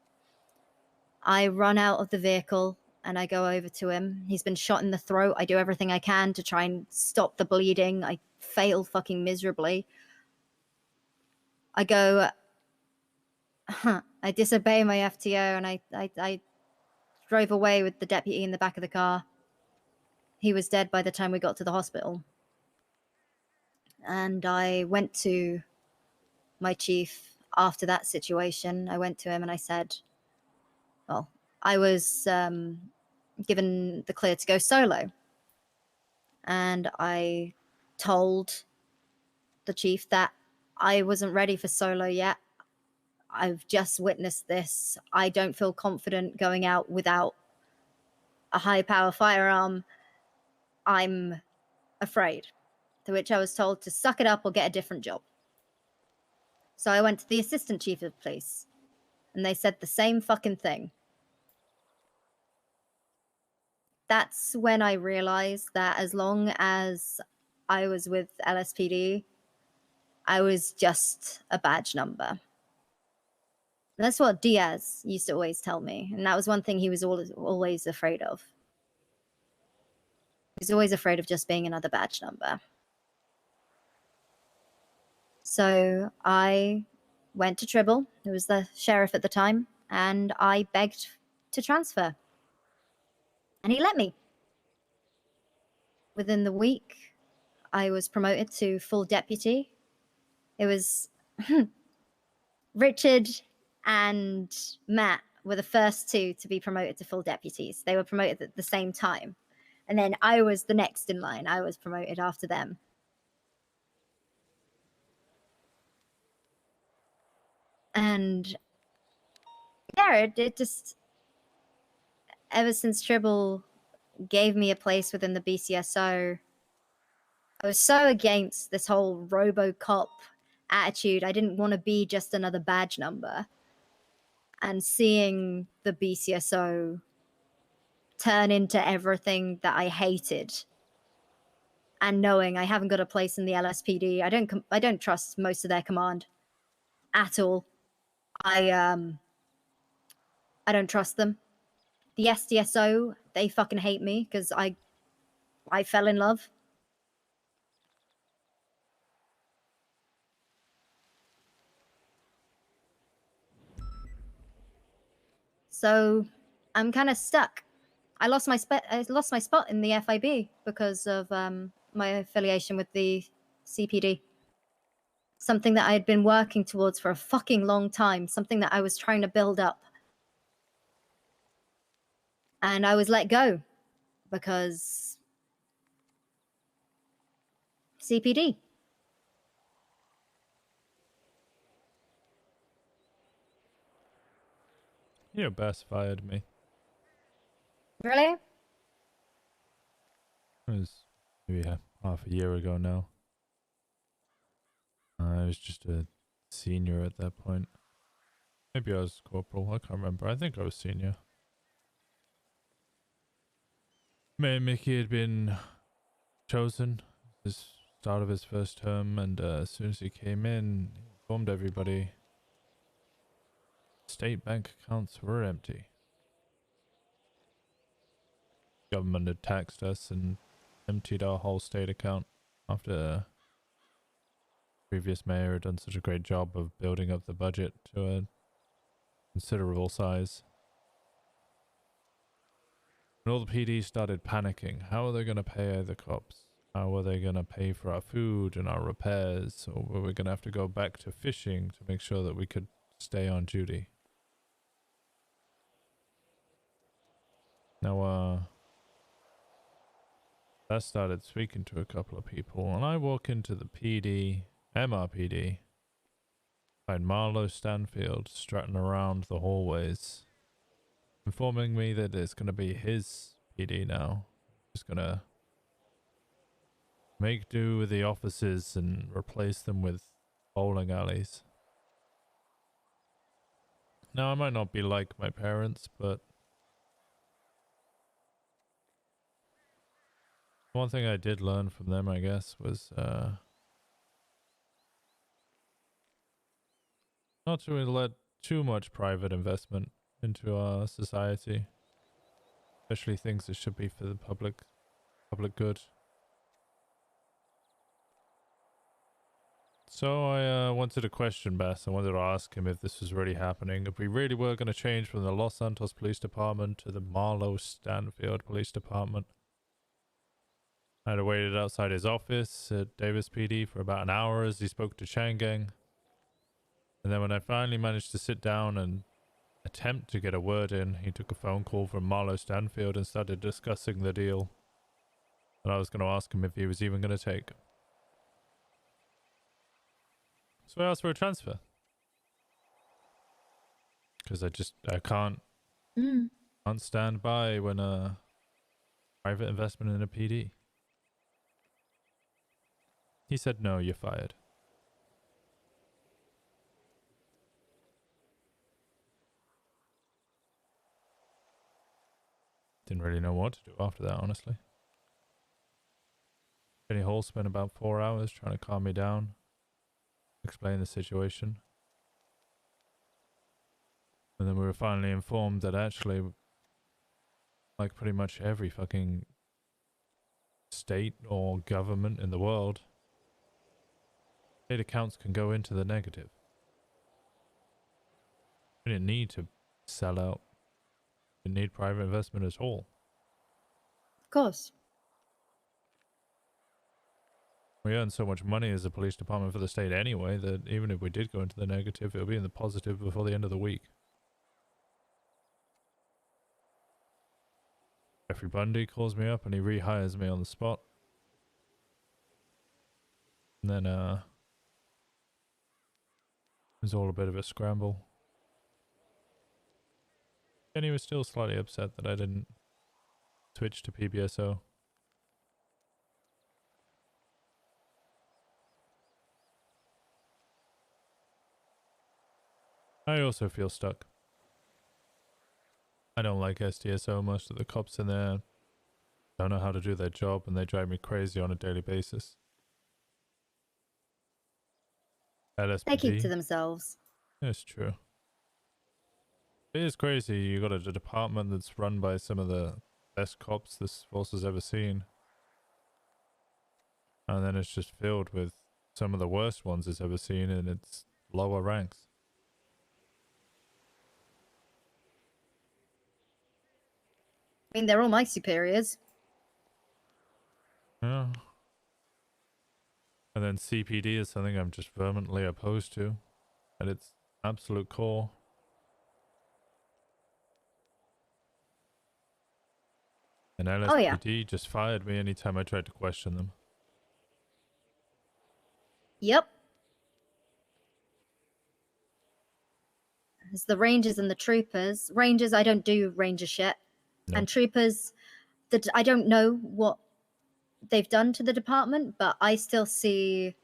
I run out of the vehicle and I go over to him. He's been shot in the throat. I do everything I can to try and stop the bleeding. I fail fucking miserably. I go, I disobey my FTO and I drove away with the deputy in the back of the car. He was dead by the time we got to the hospital. And I went to my chief after that situation. I went to him and I said, well, I was given the clear to go solo. And I told the chief that I wasn't ready for solo yet. I've just witnessed this. I don't feel confident going out without a high power firearm. I'm afraid. To which I was told to suck it up or get a different job. So I went to the assistant chief of police and they said the same fucking thing. That's when I realized that as long as I was with LSPD, I was just a badge number. That's what Diaz used to always tell me. And that was one thing he was always afraid of. He was always afraid of just being another badge number. So I went to Tribble, who was the sheriff at the time, and I begged to transfer. And he let me. Within the week, I was promoted to full deputy. It was Richard and Matt were the first two to be promoted to full deputies. They were promoted at the same time. And then I was the next in line. I was promoted after them. And yeah, it just, ever since Tribble gave me a place within the BCSO, I was so against this whole RoboCop attitude. I didn't want to be just another badge number. And seeing the BCSO turn into everything that I hated, and knowing I haven't got a place in the LSPD, I don't trust most of their command at all. I don't trust them. The SDSO, they fucking hate me because I fell in love. So I'm kind of stuck. I lost my spot in the FIB because of my affiliation with the CPD. Something that I had been working towards for a fucking long time. Something that I was trying to build up. And I was let go because CPD. Your boss fired me. Really? It was maybe half a year ago now. I was just a senior at that point. Maybe I was corporal. I can't remember. I think I was senior. Mickey had been chosen at the start of his first term, and as soon as he came in, he informed everybody state bank accounts were empty. Government had taxed us and emptied our whole state account after the previous mayor had done such a great job of building up the budget to a considerable size. And all the PD started panicking. How are they going to pay the cops? How are they going to pay for our food and our repairs? Or were we going to have to go back to fishing to make sure that we could stay on duty? Now, that started speaking to a couple of people, and I walk into the MRPD, find Marlo Stanfield strutting around the hallways, informing me that it's going to be his PD now. Just going to make do with the offices and replace them with bowling alleys. Now, I might not be like my parents, but one thing I did learn from them, I guess, was not to let too much private investment into our society, especially things that should be for the public good. So I wanted to question Bass. I wanted to ask him if this was really happening, if we really were going to change from the Los Santos Police Department to the Marlo Stanfield Police Department. I had waited outside his office at Davis PD for about an hour as he spoke to Changang. And then when I finally managed to sit down and attempt to get a word in, he took a phone call from Marlo Stanfield and started discussing the deal that I was going to ask him if he was even going to take. So I asked for a transfer. Because I can't stand by when a private investment in a PD. He said, no, you're fired. Didn't really know what to do after that, honestly. Benny Hall spent about 4 hours trying to calm me down, explain the situation. And then we were finally informed that actually, like pretty much every fucking state or government in the world, state accounts can go into the negative. We didn't need to sell out. We didn't need private investment at all. Of course. We earn so much money as a police department for the state anyway that even if we did go into the negative, it'll be in the positive before the end of the week. Jeffrey Bundy calls me up and he rehires me on the spot. And then, it was all a bit of a scramble. And he was still slightly upset that I didn't switch to PBSO. I also feel stuck. I don't like SDSO. Most of the cops in there don't know how to do their job and they drive me crazy on a daily basis. LSPD, They keep to themselves. It's true. It is crazy. You got a department that's run by some of the best cops this force has ever seen. And then it's just filled with some of the worst ones it's ever seen in its lower ranks. I mean, they're all my superiors. Yeah. And then CPD is something I'm just vehemently opposed to at its absolute core. And LSPD just fired me anytime I tried to question them. Yep. It's the Rangers and the Troopers. Rangers, I don't do Ranger shit. Nope. And Troopers, I don't know what they've done to the department, but I still see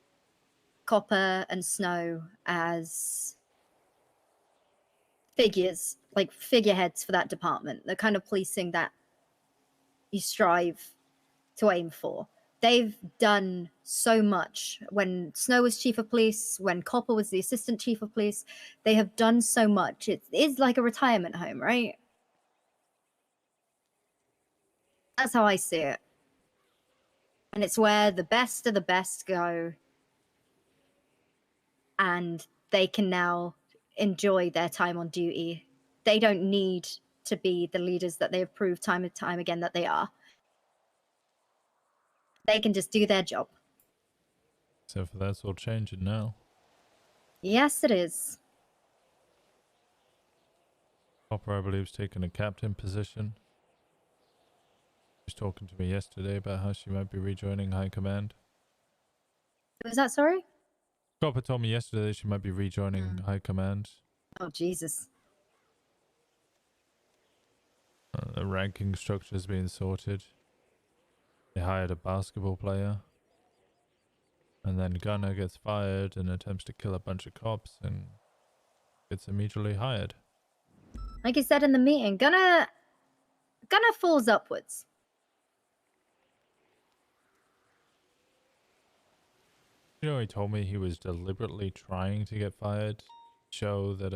Copper and Snow as figures, like figureheads for that department, the kind of policing that you strive to aim for. They've done so much. When Snow was chief of police, when Copper was the assistant chief of police, they have done so much. It is like a retirement home, right? That's how I see it. And it's where the best of the best go, and they can now enjoy their time on duty. They don't need to be the leaders that they have proved time and time again that they are. They can just do their job. Except for that's all changing now. Yes, it is. Copper, I believe, is taking a captain position. She was talking to me yesterday about how she might be rejoining High Command. Was that sorry? Copper told me yesterday she might be rejoining High Command. Oh, Jesus. The ranking structure is being sorted. They hired a basketball player. And then Gunner gets fired and attempts to kill a bunch of cops and gets immediately hired. Like you said in the meeting, Gunner falls upwards. You know, he told me he was deliberately trying to get fired to show that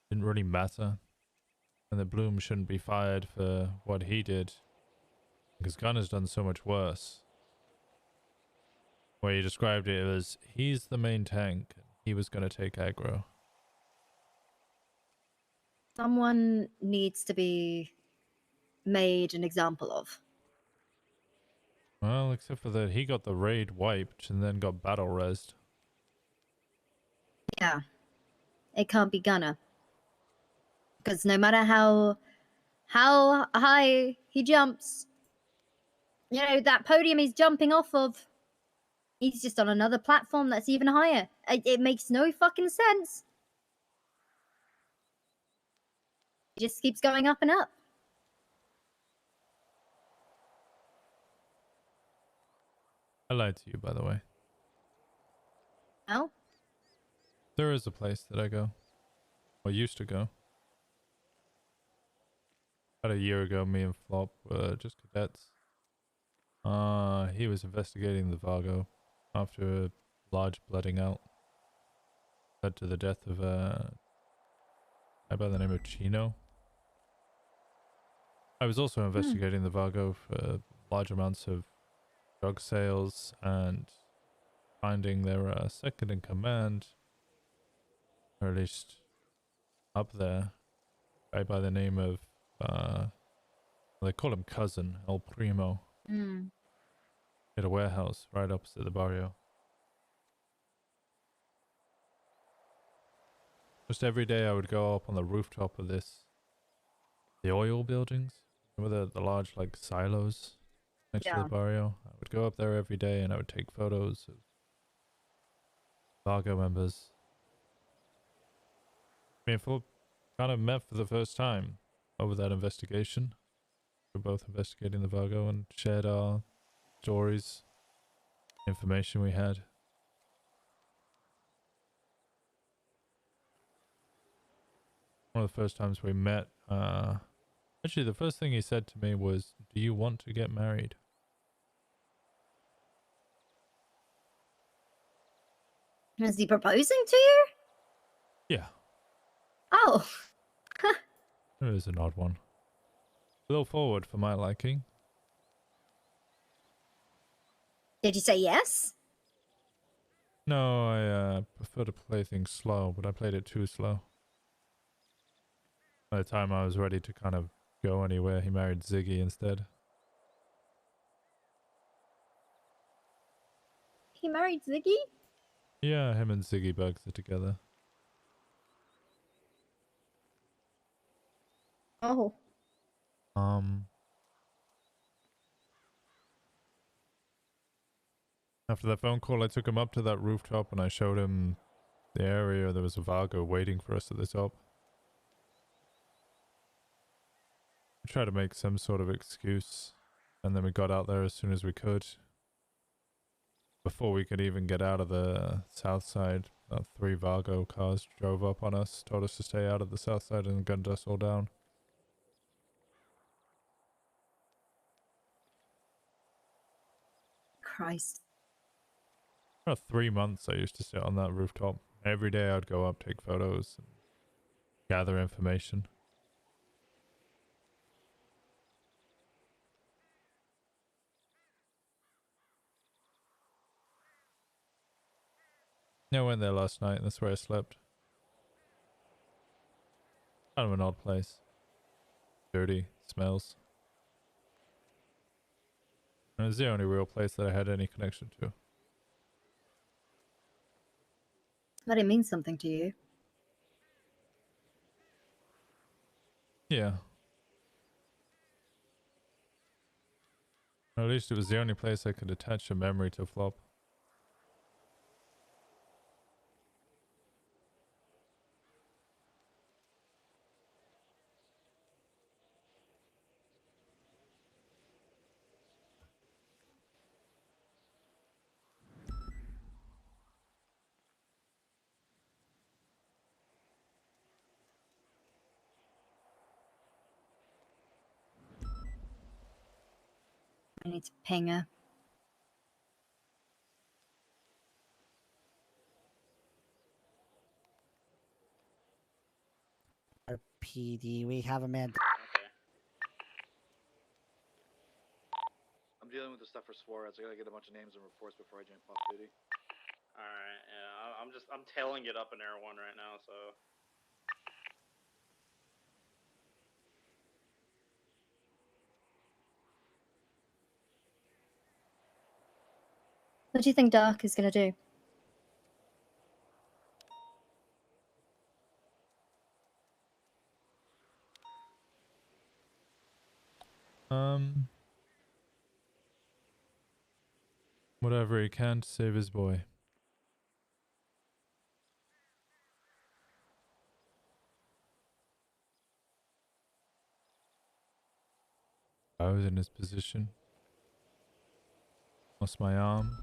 didn't really matter and that Bloom shouldn't be fired for what he did because Gunner's done so much worse. Where he described it as he's the main tank, he was going to take aggro. Someone needs to be made an example of. Well, except for that he got the raid wiped and then got battle rezzed. Yeah. It can't be Gunner. Because no matter how high he jumps, you know, that podium he's jumping off of, he's just on another platform that's even higher. It makes no fucking sense. He just keeps going up and up. I lied to you, by the way. Oh? There is a place that I go. Or used to go. About a year ago, me and Flop were just cadets. He was investigating the Vargo after a large blooding out. Led to the death of a guy by the name of Chino. I was also investigating the Vargo for large amounts of drug sales and finding their second in command, or at least up there, guy by the name of they call him Cousin El Primo. At a warehouse right opposite the barrio. Just every day I would go up on the rooftop of the oil buildings. Remember the large like silos next to the barrio? I would go up there every day and I would take photos of Vargo members. Me and Philip kind of met for the first time over that investigation. We were both investigating the Vargo and shared our stories, information we had. One of the first times we met, actually the first thing he said to me was, "Do you want to get married?" Is he proposing to you? Yeah. Oh. It was an odd one. A little forward for my liking. Did you say yes? No, I prefer to play things slow, but I played it too slow. By the time I was ready to kind of go anywhere, he married Ziggy instead. He married Ziggy? Yeah, him and Ziggy Bugs are together. Oh. After that phone call, I took him up to that rooftop and I showed him the area. There was a Vargo waiting for us at the top. We tried to make some sort of excuse, and then we got out there as soon as we could. Before we could even get out of the south side, 3 Vargo cars drove up on us, told us to stay out of the south side, and gunned us all down. Christ. For 3 months I used to sit on that rooftop. Every day I'd go up, take photos, and gather information. Yeah, I went there last night and that's where I slept. Kind of an odd place. Dirty, smells. And it's the only real place that I had any connection to. But it means something to you. Yeah. Or at least it was the only place I could attach a memory to Flop. I need to ping her. PD, we have a man. I'm dealing with the stuff for Suarez. I gotta get a bunch of names and reports before I join Puff Duty. Alright, yeah, I'm tailing it up in Air 1 right now, so. What do you think Dark is gonna do? Whatever he can to save his boy. I was in his position. Lost my arm.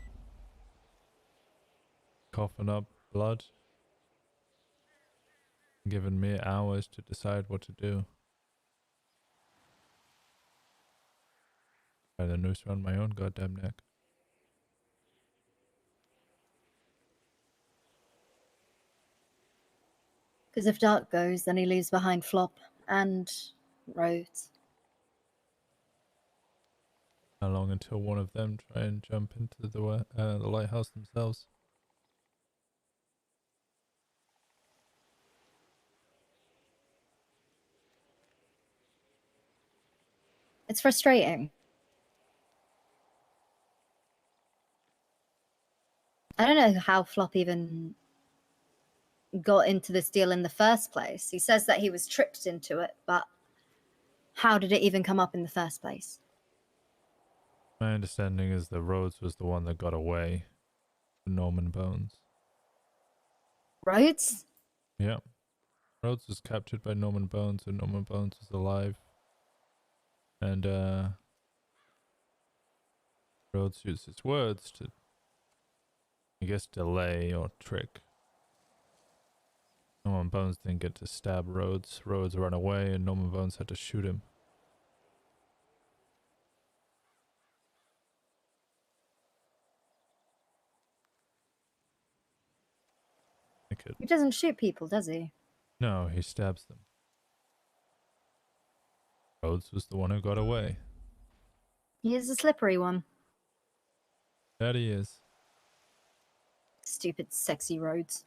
Coughing up blood. Given me hours to decide what to do. Tie the noose around my own goddamn neck. Because if Dark goes, then he leaves behind Flop and Rhodes. How long until one of them try and jump into the lighthouse themselves? It's frustrating. I don't know how Flop even got into this deal in the first place. He says that he was tricked into it, but how did it even come up in the first place? My understanding is that Rhodes was the one that got away. Norman Bones. Rhodes? Yeah. Rhodes was captured by Norman Bones and Norman Bones was alive. And Rhodes used his words to, I guess, delay or trick. Norman Bones didn't get to stab Rhodes. Rhodes ran away and Norman Bones had to shoot him. He doesn't shoot people, does he? No, he stabs them. Rhodes was the one who got away. He is a slippery one. That he is. Stupid, sexy Rhodes.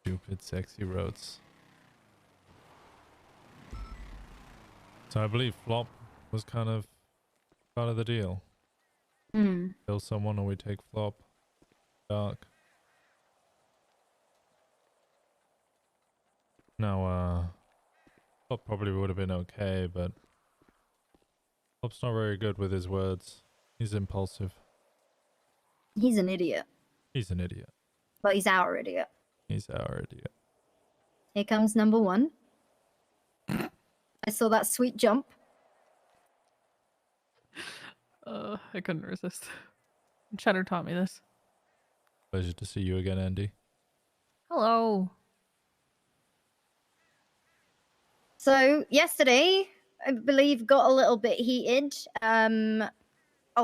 Stupid, sexy Rhodes. So I believe Flop was kind of part of the deal. Kill someone or we take Flop. Dark. Now, Flop probably would have been okay, but Flop's not very good with his words. He's impulsive. He's an idiot. He's an idiot. But he's our idiot. He's our idiot. Here comes number 1. I saw that sweet jump. I couldn't resist. Cheddar taught me this. Pleasure to see you again, Andy. Hello. So yesterday, I believe, got a little bit heated. I'll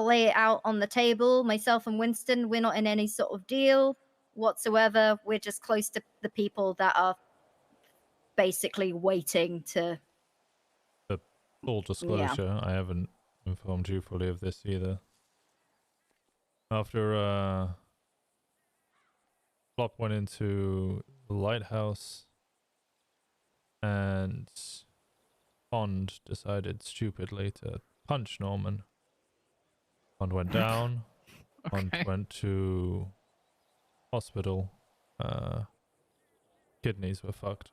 lay it out on the table. Myself and Winston, we're not in any sort of deal whatsoever. We're just close to the people that are basically waiting to. But full disclosure, I haven't informed you fully of this either. After Flop went into the lighthouse and Pond decided stupidly to punch Norman. Pond went down. Pond went to hospital. Kidneys were fucked.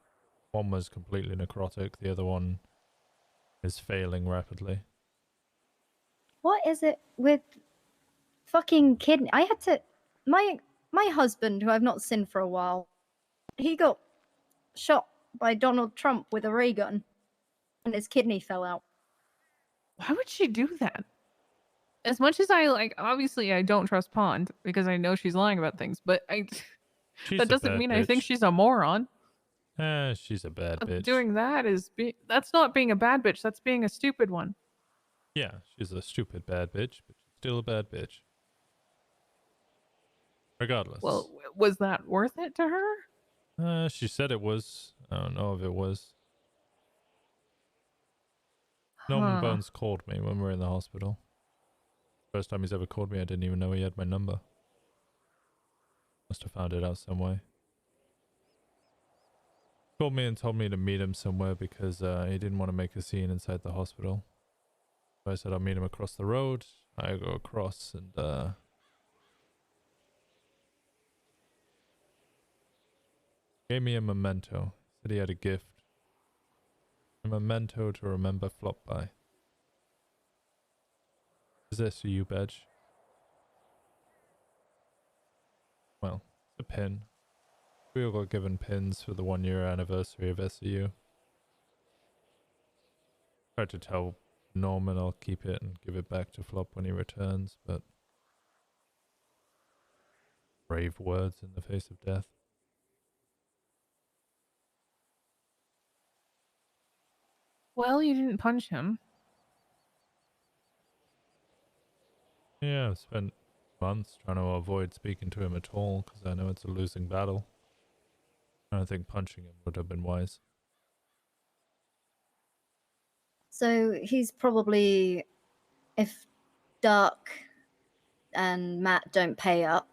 One was completely necrotic. The other one is failing rapidly. What is it with fucking kidney? I had to. My husband, who I've not seen for a while, he got shot by Donald Trump with a ray gun, and his kidney fell out. Why would she do that? As much as I obviously I don't trust Pond because I know she's lying about things, but that doesn't mean I think she's a moron. She's a bad bitch. Doing that that's not being a bad bitch. That's being a stupid one. Yeah, she's a stupid bad bitch, but she's still a bad bitch. Regardless. Well, was that worth it to her? She said it was. I don't know if it was. Norman Bones called me when we were in the hospital. First time he's ever called me, I didn't even know he had my number. Must have found it out some way. Called me and told me to meet him somewhere because he didn't want to make a scene inside the hospital. So I said I'll meet him across the road. I go across and gave me a memento. Said he had a gift. A memento to remember Flop by. Is this a you badge? Well, it's a pin. We all got given pins for the 1-year anniversary of SEU. Tried to tell Norman I'll keep it and give it back to Flop when he returns, but brave words in the face of death. Well, you didn't punch him. Yeah, I've spent months trying to avoid speaking to him at all because I know it's a losing battle. I don't think punching him would have been wise. So he's probably, if Dark and Matt don't pay up,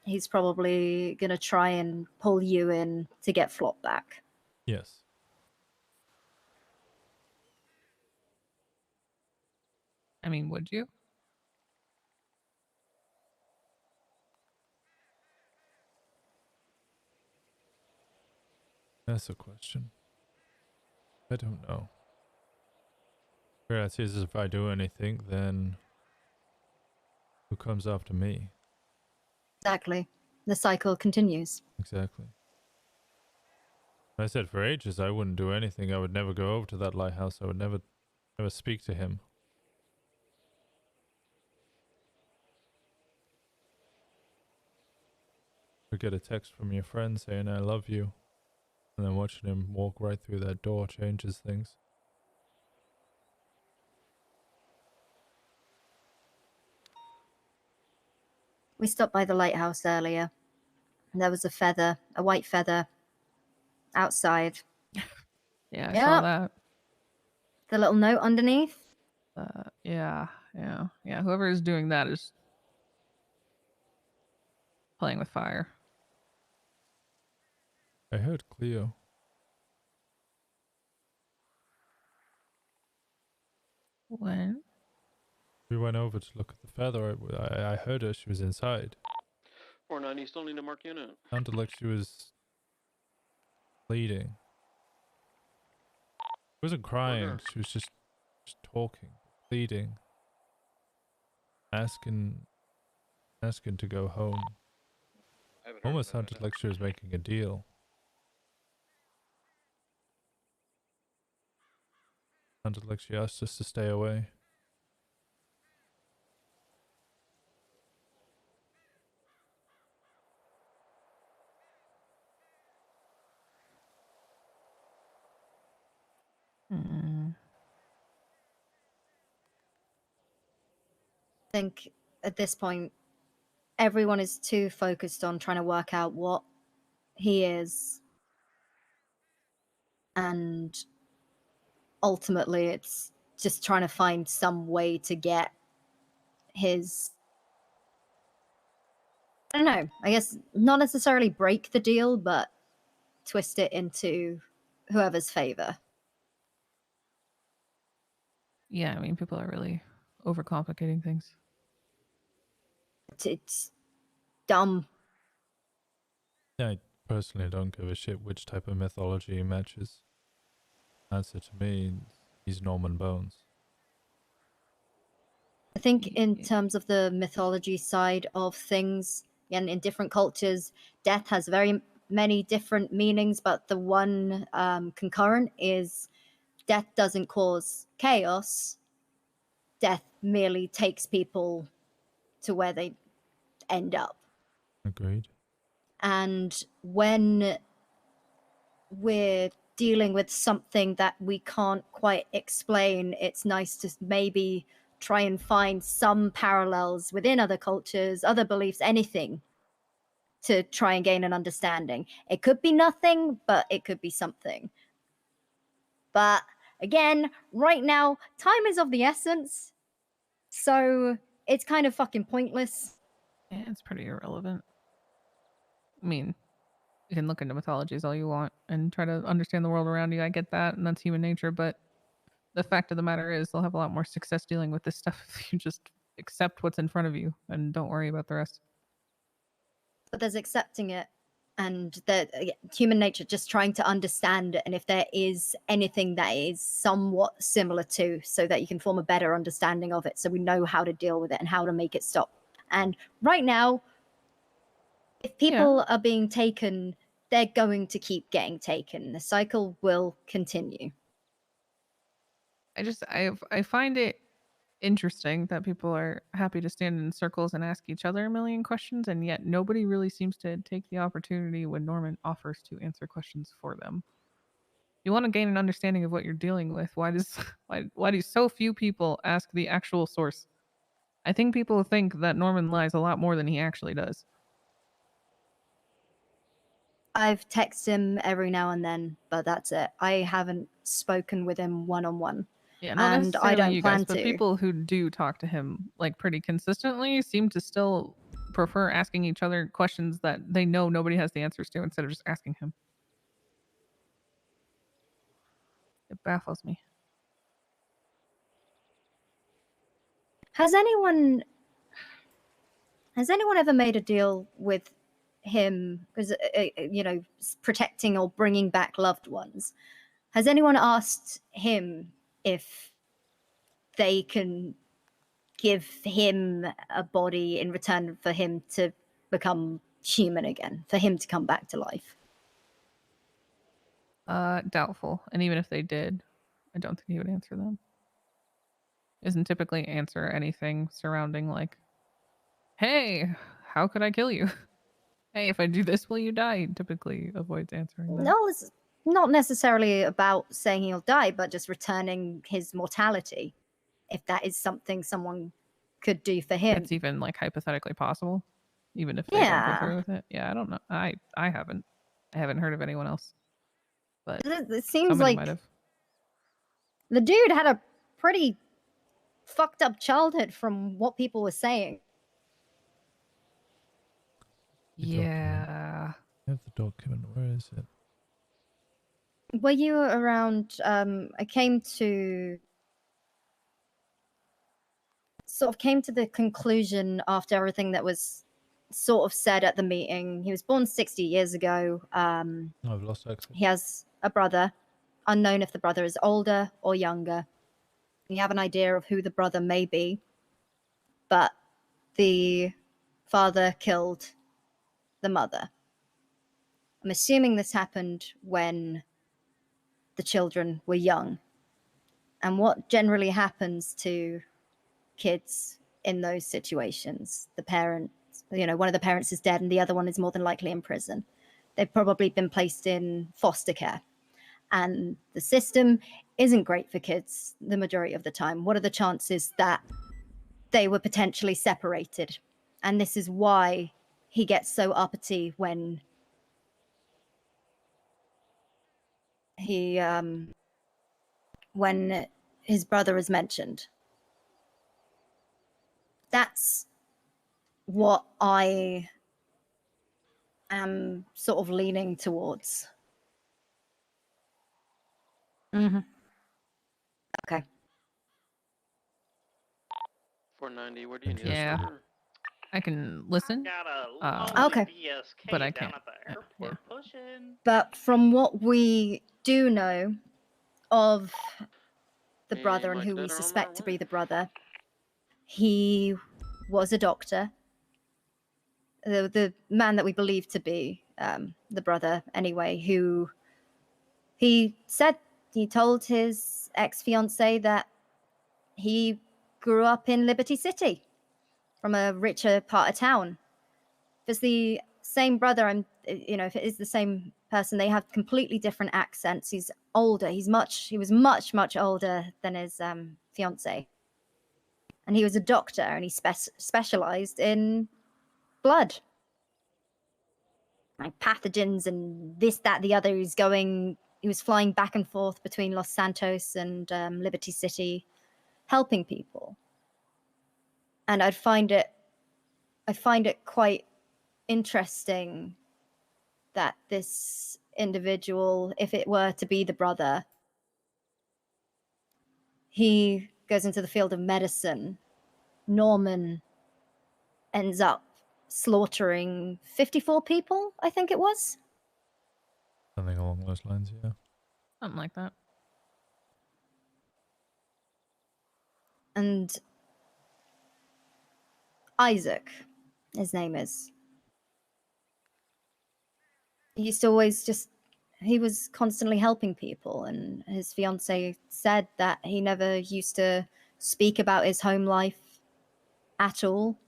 he's probably gonna try and pull you in to get Flop back. Yes. I mean, would you? That's a question. I don't know. Reality is if I do anything, then who comes after me? Exactly. The cycle continues. Exactly. I said for ages I wouldn't do anything. I would never go over to that lighthouse. I would never speak to him. Or get a text from your friend saying I love you. And then watching him walk right through that door changes things. We stopped by the lighthouse earlier. And there was a white feather, outside. Yeah, I saw that. The little note underneath. Yeah. Whoever is doing that is playing with fire. I heard Cleo. When? We went over to look at the feather. I heard her. She was inside. 490, still need to mark unit. Sounded like she was bleeding. She wasn't crying. She was just talking, pleading, asking to go home. Almost sounded like she was making a deal. Sounded like she asked us to stay away. think at this point, everyone is too focused on trying to work out what he is. And ultimately, it's just trying to find some way to get his... I don't know, I guess not necessarily break the deal, but twist it into whoever's favor. Yeah, I mean, people are really overcomplicating things. It's dumb. Yeah, I personally don't give a shit which type of mythology he matches. Answer to me, he's Norman Bones. I think in terms of the mythology side of things, and in different cultures, death has very many different meanings, but the one concurrent is death doesn't cause chaos. Death merely takes people to where they end up. Agreed. And when we're dealing with something that we can't quite explain, it's nice to maybe try and find some parallels within other cultures, other beliefs, anything, to try and gain an understanding. It could be nothing, but it could be something. But again, right now, time is of the essence, so it's kind of fucking pointless. Yeah, it's pretty irrelevant. I mean, you can look into mythologies all you want and try to understand the world around you. I get that, and that's human nature, but the fact of the matter is they'll have a lot more success dealing with this stuff if you just accept what's in front of you and don't worry about the rest. But there's accepting it, and the human nature, just trying to understand it, and if there is anything that is somewhat similar to, so that you can form a better understanding of it, so we know how to deal with it and how to make it stop. And right now, if people are being taken, they're going to keep getting taken. The cycle will continue. I find it interesting that people are happy to stand in circles and ask each other a million questions, and yet nobody really seems to take the opportunity when Norman offers to answer questions for them. You want to gain an understanding of what you're dealing with. Why do so few people ask the actual source? I think people think that Norman lies a lot more than he actually does. I've texted him every now and then, but that's it. I haven't spoken with him one-on-one. Yeah, not and necessarily I don't you plan guys, but to. people who do talk to him like pretty consistently seem to still prefer asking each other questions that they know nobody has the answers to instead of just asking him. It baffles me. Has anyone ever made a deal with him, because protecting or bringing back loved ones? Has anyone asked him if they can give him a body in return for him to become human again, for him to come back to life? Doubtful. And even if they did, I don't think he would answer them. Doesn't typically answer anything surrounding like, hey, how could I kill you? Hey, if I do this, will you die? He typically avoids answering that. No, it's not necessarily about saying he'll die, but just returning his mortality, if that is something someone could do for him. It's even like hypothetically possible, even if they don't go through with it. Yeah, I don't know. I haven't heard of anyone else, but it seems like might have. The dude had a pretty fucked up childhood from what people were saying. Yeah. I have the document. Where is it? Were you around? I came to the conclusion after everything that was sort of said at the meeting. He was born 60 years ago. I've lost access. He has a brother, unknown if the brother is older or younger. You have an idea of who the brother may be, but the father killed the mother. I'm assuming this happened when the children were young. And what generally happens to kids in those situations? The parents, one of the parents is dead and the other one is more than likely in prison. They've probably been placed in foster care. And the system isn't great for kids the majority of the time. What are the chances that they were potentially separated. And this is why he gets so uppity when when his brother is mentioned. That's what I am sort of leaning towards. Mm-hmm. Okay. 490, where do you need Yeah. us? I can listen. Okay. But I can't. But from what we do know of the brother and who we suspect to be the brother, he was a doctor. The man that we believe to be the brother, anyway, who he told his ex-fiancée that he grew up in Liberty City from a richer part of town. If it's the same brother, if it is the same person, they have completely different accents. He's older. He was much older than his fiancée. And he was a doctor, and he specialized in blood. Like pathogens and this, that, the other. He was flying back and forth between Los Santos and Liberty City, helping people. And I find it quite interesting that this individual, if it were to be the brother, he goes into the field of medicine. Norman ends up slaughtering 54 people, I think it was. Something along those lines, yeah. Something like that. And Isaac, his name is. He used to always he was constantly helping people, and his fiancée said that he never used to speak about his home life at all.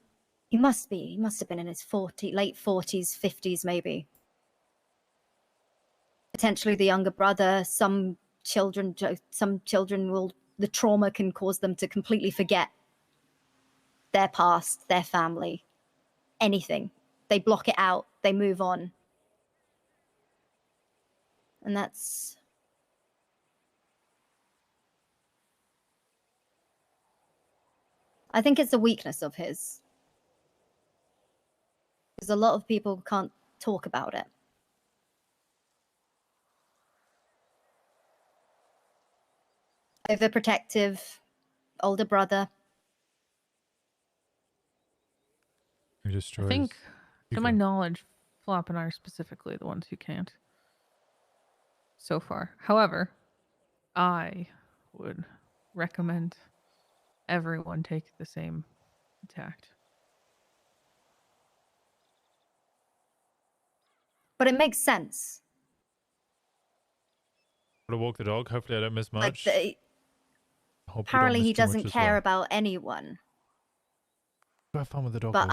He must have been in his late 40s, 50s maybe. Potentially the younger brother. Some children the trauma can cause them to completely forget their past, their family, anything. They block it out, they move on. And I think it's a weakness of his. Because a lot of people can't talk about it. Overprotective, older brother. I think, to my knowledge, Flop and I are specifically the ones who can't. So far. However, I would recommend everyone take the same tact. But it makes sense. Gotta walk the dog. Hopefully I don't miss much. Apparently he doesn't care about anyone. Have fun with the dog. But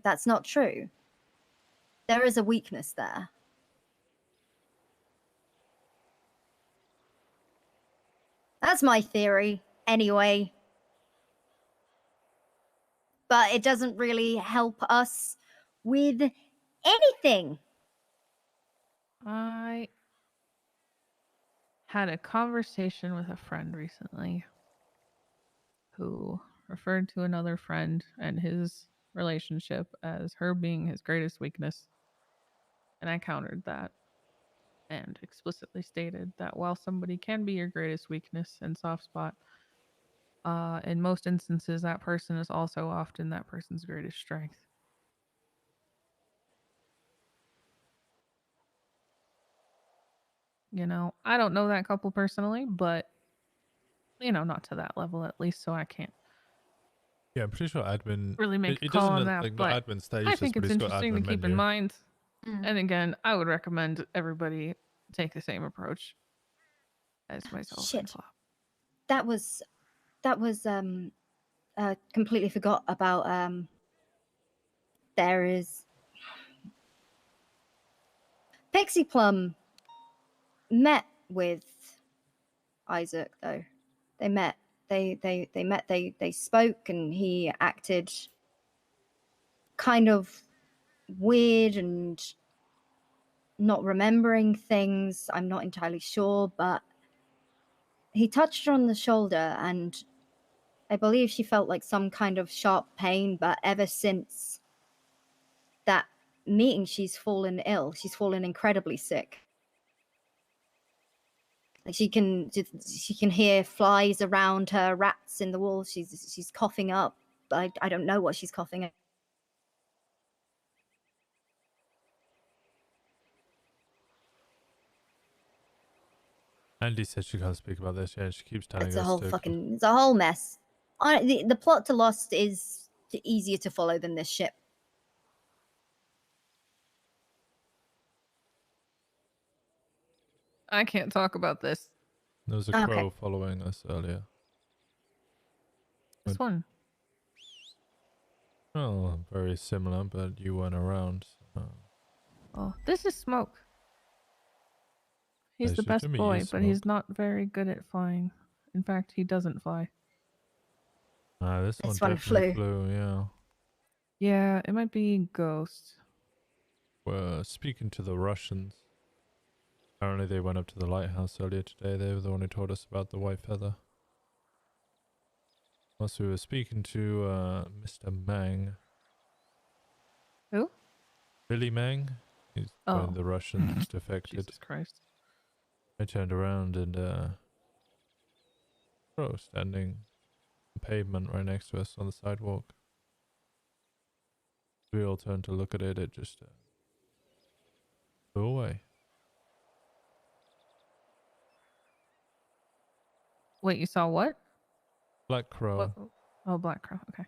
that's not true. There is a weakness there. That's my theory, anyway. But it doesn't really help us with anything. I had a conversation with a friend recently who referred to another friend and his relationship as her being his greatest weakness. And I countered that and explicitly stated that while somebody can be your greatest weakness and soft spot, in most instances that person is also often that person's greatest strength. I don't know that couple personally, but not to that level at least, so I can't. Yeah, I'm pretty sure admin really make a call on that, but admin status, I think it's interesting to keep in mind. Mm. And again, I would recommend everybody take the same approach as myself and Flop. That was completely forgot about there is Pixie Plum met with Isaac though. They met they met, they spoke, and he acted kind of weird and not remembering things. I'm not entirely sure, but he touched her on the shoulder, and I believe she felt like some kind of sharp pain, but ever since that meeting, she's fallen ill. She's fallen incredibly sick. Like she can hear flies around her, rats in the walls. She's coughing up. I don't know what she's coughing up. Andy said she can't speak about this. Yeah, she keeps telling It's us a whole to. fucking, it's a whole mess. The plot to Lost is easier to follow than this ship. I can't talk about this. There was a crow following us earlier. This one. Oh, very similar, but you weren't around. So. Oh, this is Smoke. He's the Pleasure best to meet you, boy, but Smoke. he's not very good at flying. In fact, he doesn't fly. This one This one definitely flew. flew. Yeah. Yeah, it might be Ghost. We're speaking to the Russians. Apparently they went up to the lighthouse earlier today. They were the one who told us about the white feather. Plus we were speaking to Mr. Mang. Who? Billy Mang. He's when the Russians defected. Jesus Christ. I turned around and crow standing on the pavement right next to us on the sidewalk. We all turned to look at it. It just flew away. Wait, you saw what? Black crow. What? Oh, black crow. Okay.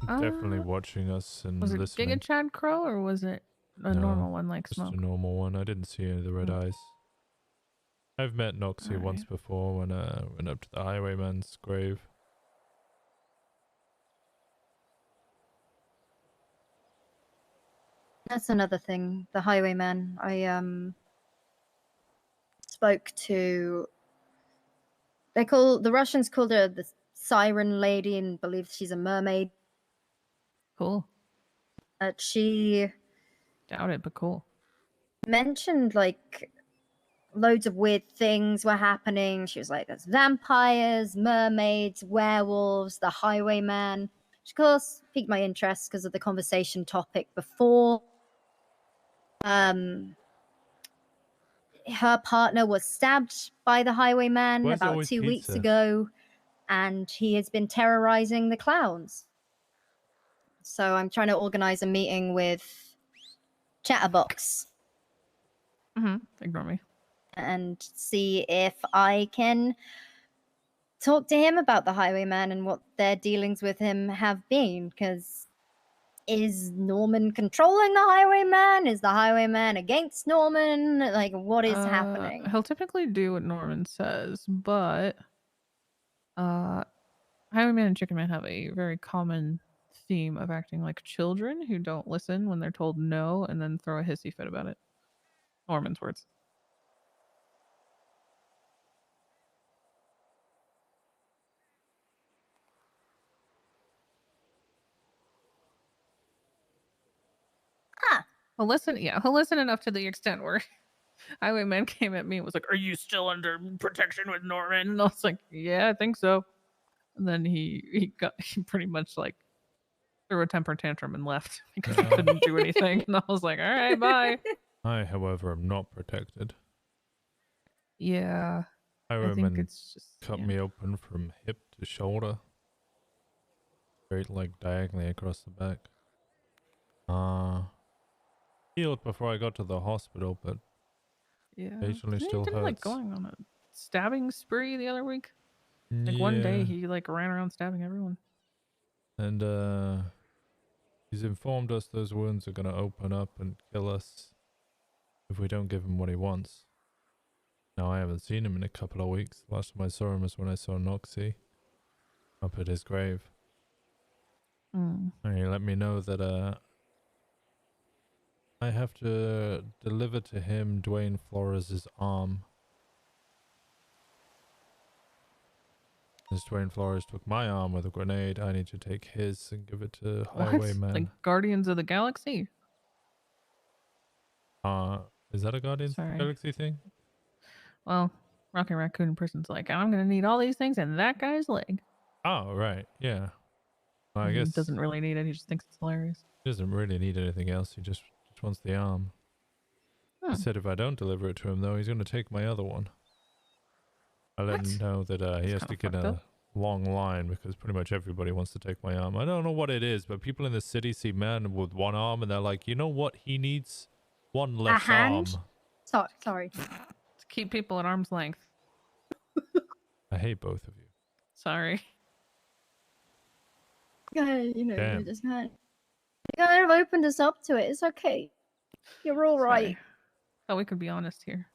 Definitely watching us and Was it listening. Giga Chad Crow or was it a normal one like just Smoke? a normal one. I didn't see any of the red eyes. I've met Noxie once before when I went up to the highwayman's grave. That's another thing. The highwayman. I spoke to. The Russians called her the Siren Lady and believe she's a mermaid. Cool. She doubt it, but cool. Mentioned like loads of weird things were happening. She was like, there's vampires, mermaids, werewolves, the highwayman. Which of course piqued my interest because of the conversation topic before. Her partner was stabbed by the highwayman about 2 weeks ago, and he has been terrorizing the clowns. So I'm trying to organize a meeting with Chatterbox. Ignore me. And see if I can talk to him about the highwayman and what their dealings with him have been. Because is Norman controlling the highwayman? Is the highwayman against Norman? Like, what is happening? He'll typically do what Norman says, but Highwayman and Chicken Man have a very common theme of acting like children who don't listen when they're told no and then throw a hissy fit about it. Norman's words. He'll listen, he'll listen enough to the extent where Highwayman came at me and was like, "Are you still under protection with Norman?" And I was like, "Yeah, I think so." And then he pretty much like threw a temper tantrum and left because he couldn't do anything. And I was like, "All right, bye." I, however, am not protected. Yeah, I think it's just cut me open from hip to shoulder, straight like diagonally across the back. Healed before I got to the hospital, but occasionally still hurts. Like going on a stabbing spree the other week. Like one day he like ran around stabbing everyone. And he's informed us those wounds are gonna open up and kill us if we don't give him what he wants. Now I haven't seen him in a couple of weeks. Last time I saw him was when I saw Noxie up at his grave. And he let me know that I have to deliver to him Dwayne Flores' arm. This Dwayne Flores took my arm with a grenade. I need to take his and give it to What? Highwayman. Like Guardians of the Galaxy? Is that a Guardians of the Galaxy thing? Well, Rocket Raccoon person's like, I'm gonna need all these things and that guy's leg. Oh, right. Yeah. Well, I guess doesn't really need it. He just thinks it's hilarious. he doesn't really need anything else. He just wants the arm. He said if I don't deliver it to him, though, he's going to take my other one. I let him know that he has to get a long line because pretty much everybody wants to take my arm. I don't know what it is, but people in the city see man with one arm and they're like, you know what? He needs one less arm. Sorry. To keep people at arm's length. I hate both of you. Sorry. You know, Damn. you just kind of opened us up to it. It's okay. You're all right. Thought we could be honest here.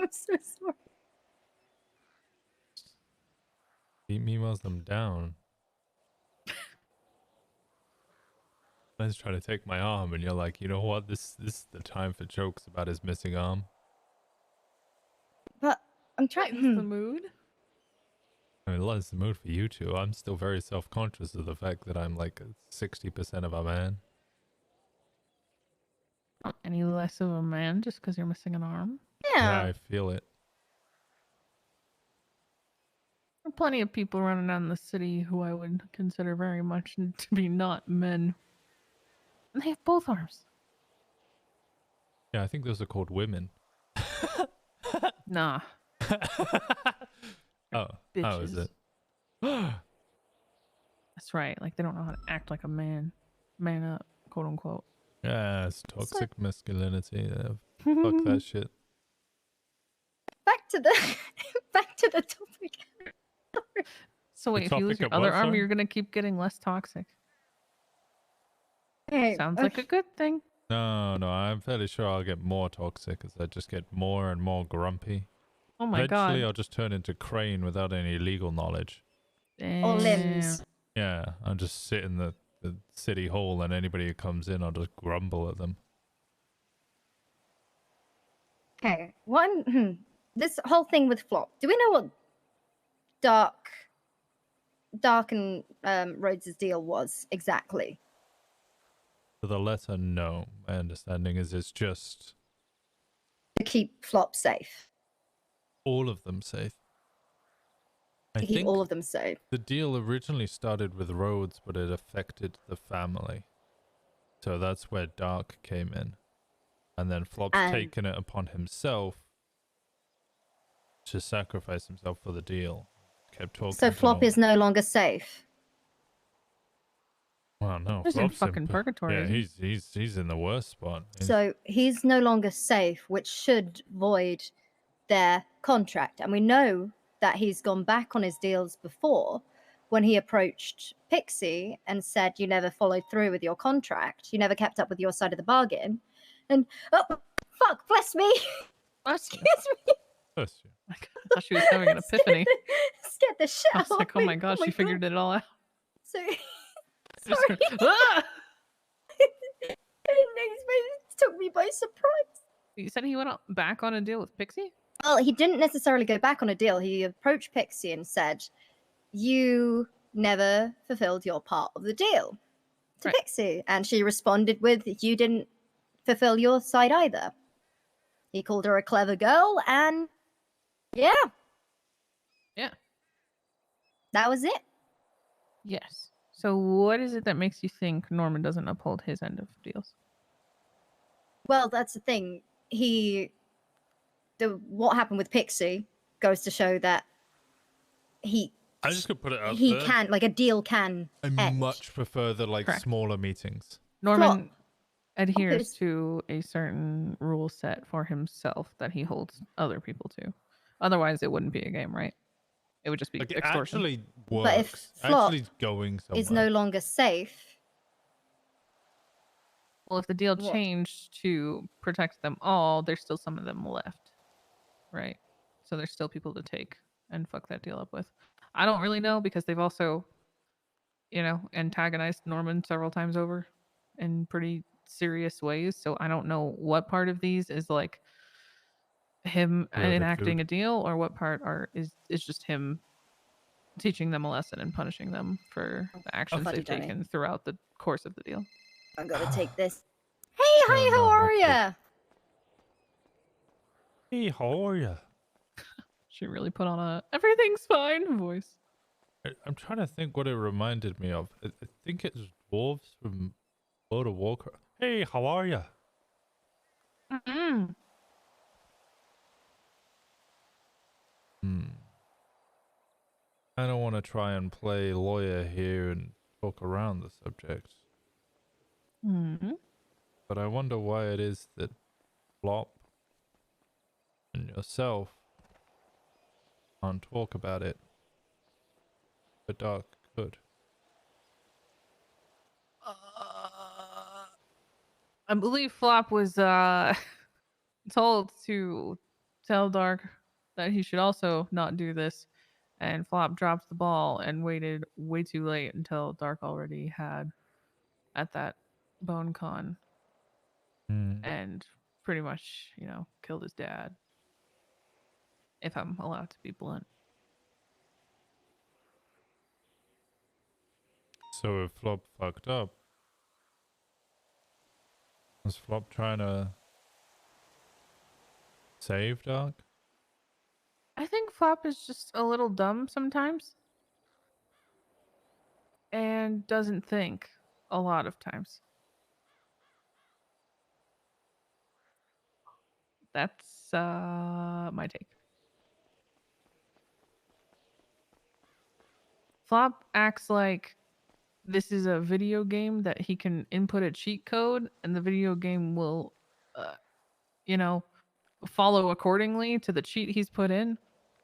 I'm so sorry. He emails them down. Let's try to take my arm, and you're like, you know what? This is the time for jokes about his missing arm. But I'm trying. The mood. I mean, it's the mood for you two. I'm still very self-conscious of the fact that I'm like 60% of a man. Not any less of a man just because you're missing an arm. Yeah, I feel it. There are plenty of people running around the city who I would consider very much to be not men. And they have both arms. Yeah, I think those are called women. Nah. Oh, is it? That's right. Like they don't know how to act like a man. Man up, quote unquote. Yeah, it's toxic masculinity. Fuck that shit. Back to the topic. So wait, if you lose your other arm, you're gonna keep getting less toxic. Hey, sounds like a good thing. No, I'm fairly sure I'll get more toxic as I just get more and more grumpy. Oh my Eventually, god. I'll just turn into Crane without any legal knowledge. Or limbs. Yeah, I'll just sit in the city hall and anybody who comes in, I'll just grumble at them. Okay, this whole thing with Flop. Do we know what Dark and Rhodes' deal was exactly? To the letter, no. My understanding is it's just To keep Flop safe. all of them safe. To keep all of them safe. The deal originally started with Rhodes, but it affected the family. So that's where Dark came in. And then Flop's taken it upon himself to sacrifice himself for the deal. Kept talking. So Flop is no longer safe. Well, no, He's in Flop's fucking purgatory. Yeah, he's in the worst spot. So he's no longer safe, which should void their contract. And we know that he's gone back on his deals before when he approached Pixie and said, you never followed through with your contract. You never kept up with your side of the bargain. And, oh, fuck, bless me. Excuse me. Bless you. I thought she was having an epiphany. Scared the shit I out was like, of oh me. my god, she figured it all out. So, Just sorry. Ah! I didn't expect it. Took me by surprise. You said he went back on a deal with Pixie? Well, he didn't necessarily go back on a deal. He approached Pixie and said, you never fulfilled your part of the deal to Pixie. And she responded with, you didn't fulfill your side either. He called her a clever girl and yeah. That was it. Yes. So what is it that makes you think Norman doesn't uphold his end of deals? Well, that's the thing. What happened with Pixie goes to show that I just could put it out he there. can, like a deal can I end. much prefer the smaller meetings. Norman adheres to a certain rule set for himself that he holds other people to. Otherwise, it wouldn't be a game, right? It would just be It extortion. actually works. But if Flop actually going somewhere. is no longer safe. Well, if the deal changed to protect them all, there's still some of them left. Right? So there's still people to take and fuck that deal up with. I don't really know because they've also, antagonized Norman several times over in pretty serious ways. So I don't know what part of these is like him Really enacting food. a deal, or what part is just him teaching them a lesson and punishing them for the actions Fuddy they've duddy. taken throughout the course of the deal? I'm gonna take this. Hey, I hi, don't how know, are that's ya? Hey, how are ya? She really put on a everything's fine voice. I'm trying to think what it reminded me of. I think it's dwarves from World of Warcraft. Hey, how are ya? Mm-mm. I don't want to try and play lawyer here and talk around the subject, Mm-hmm. but I wonder why it is that Flop and yourself can't talk about it, but Dark could. I believe Flop was told to tell Dark that he should also not do this, and Flop dropped the ball and waited way too late until Dark already had at that bone con and pretty much, killed his dad. If I'm allowed to be blunt. So if Flop fucked up, was Flop trying to save Dark? I think Flop is just a little dumb sometimes and doesn't think a lot of times. That's my take. Flop acts like this is a video game that he can input a cheat code and the video game will, follow accordingly to the cheat he's put in.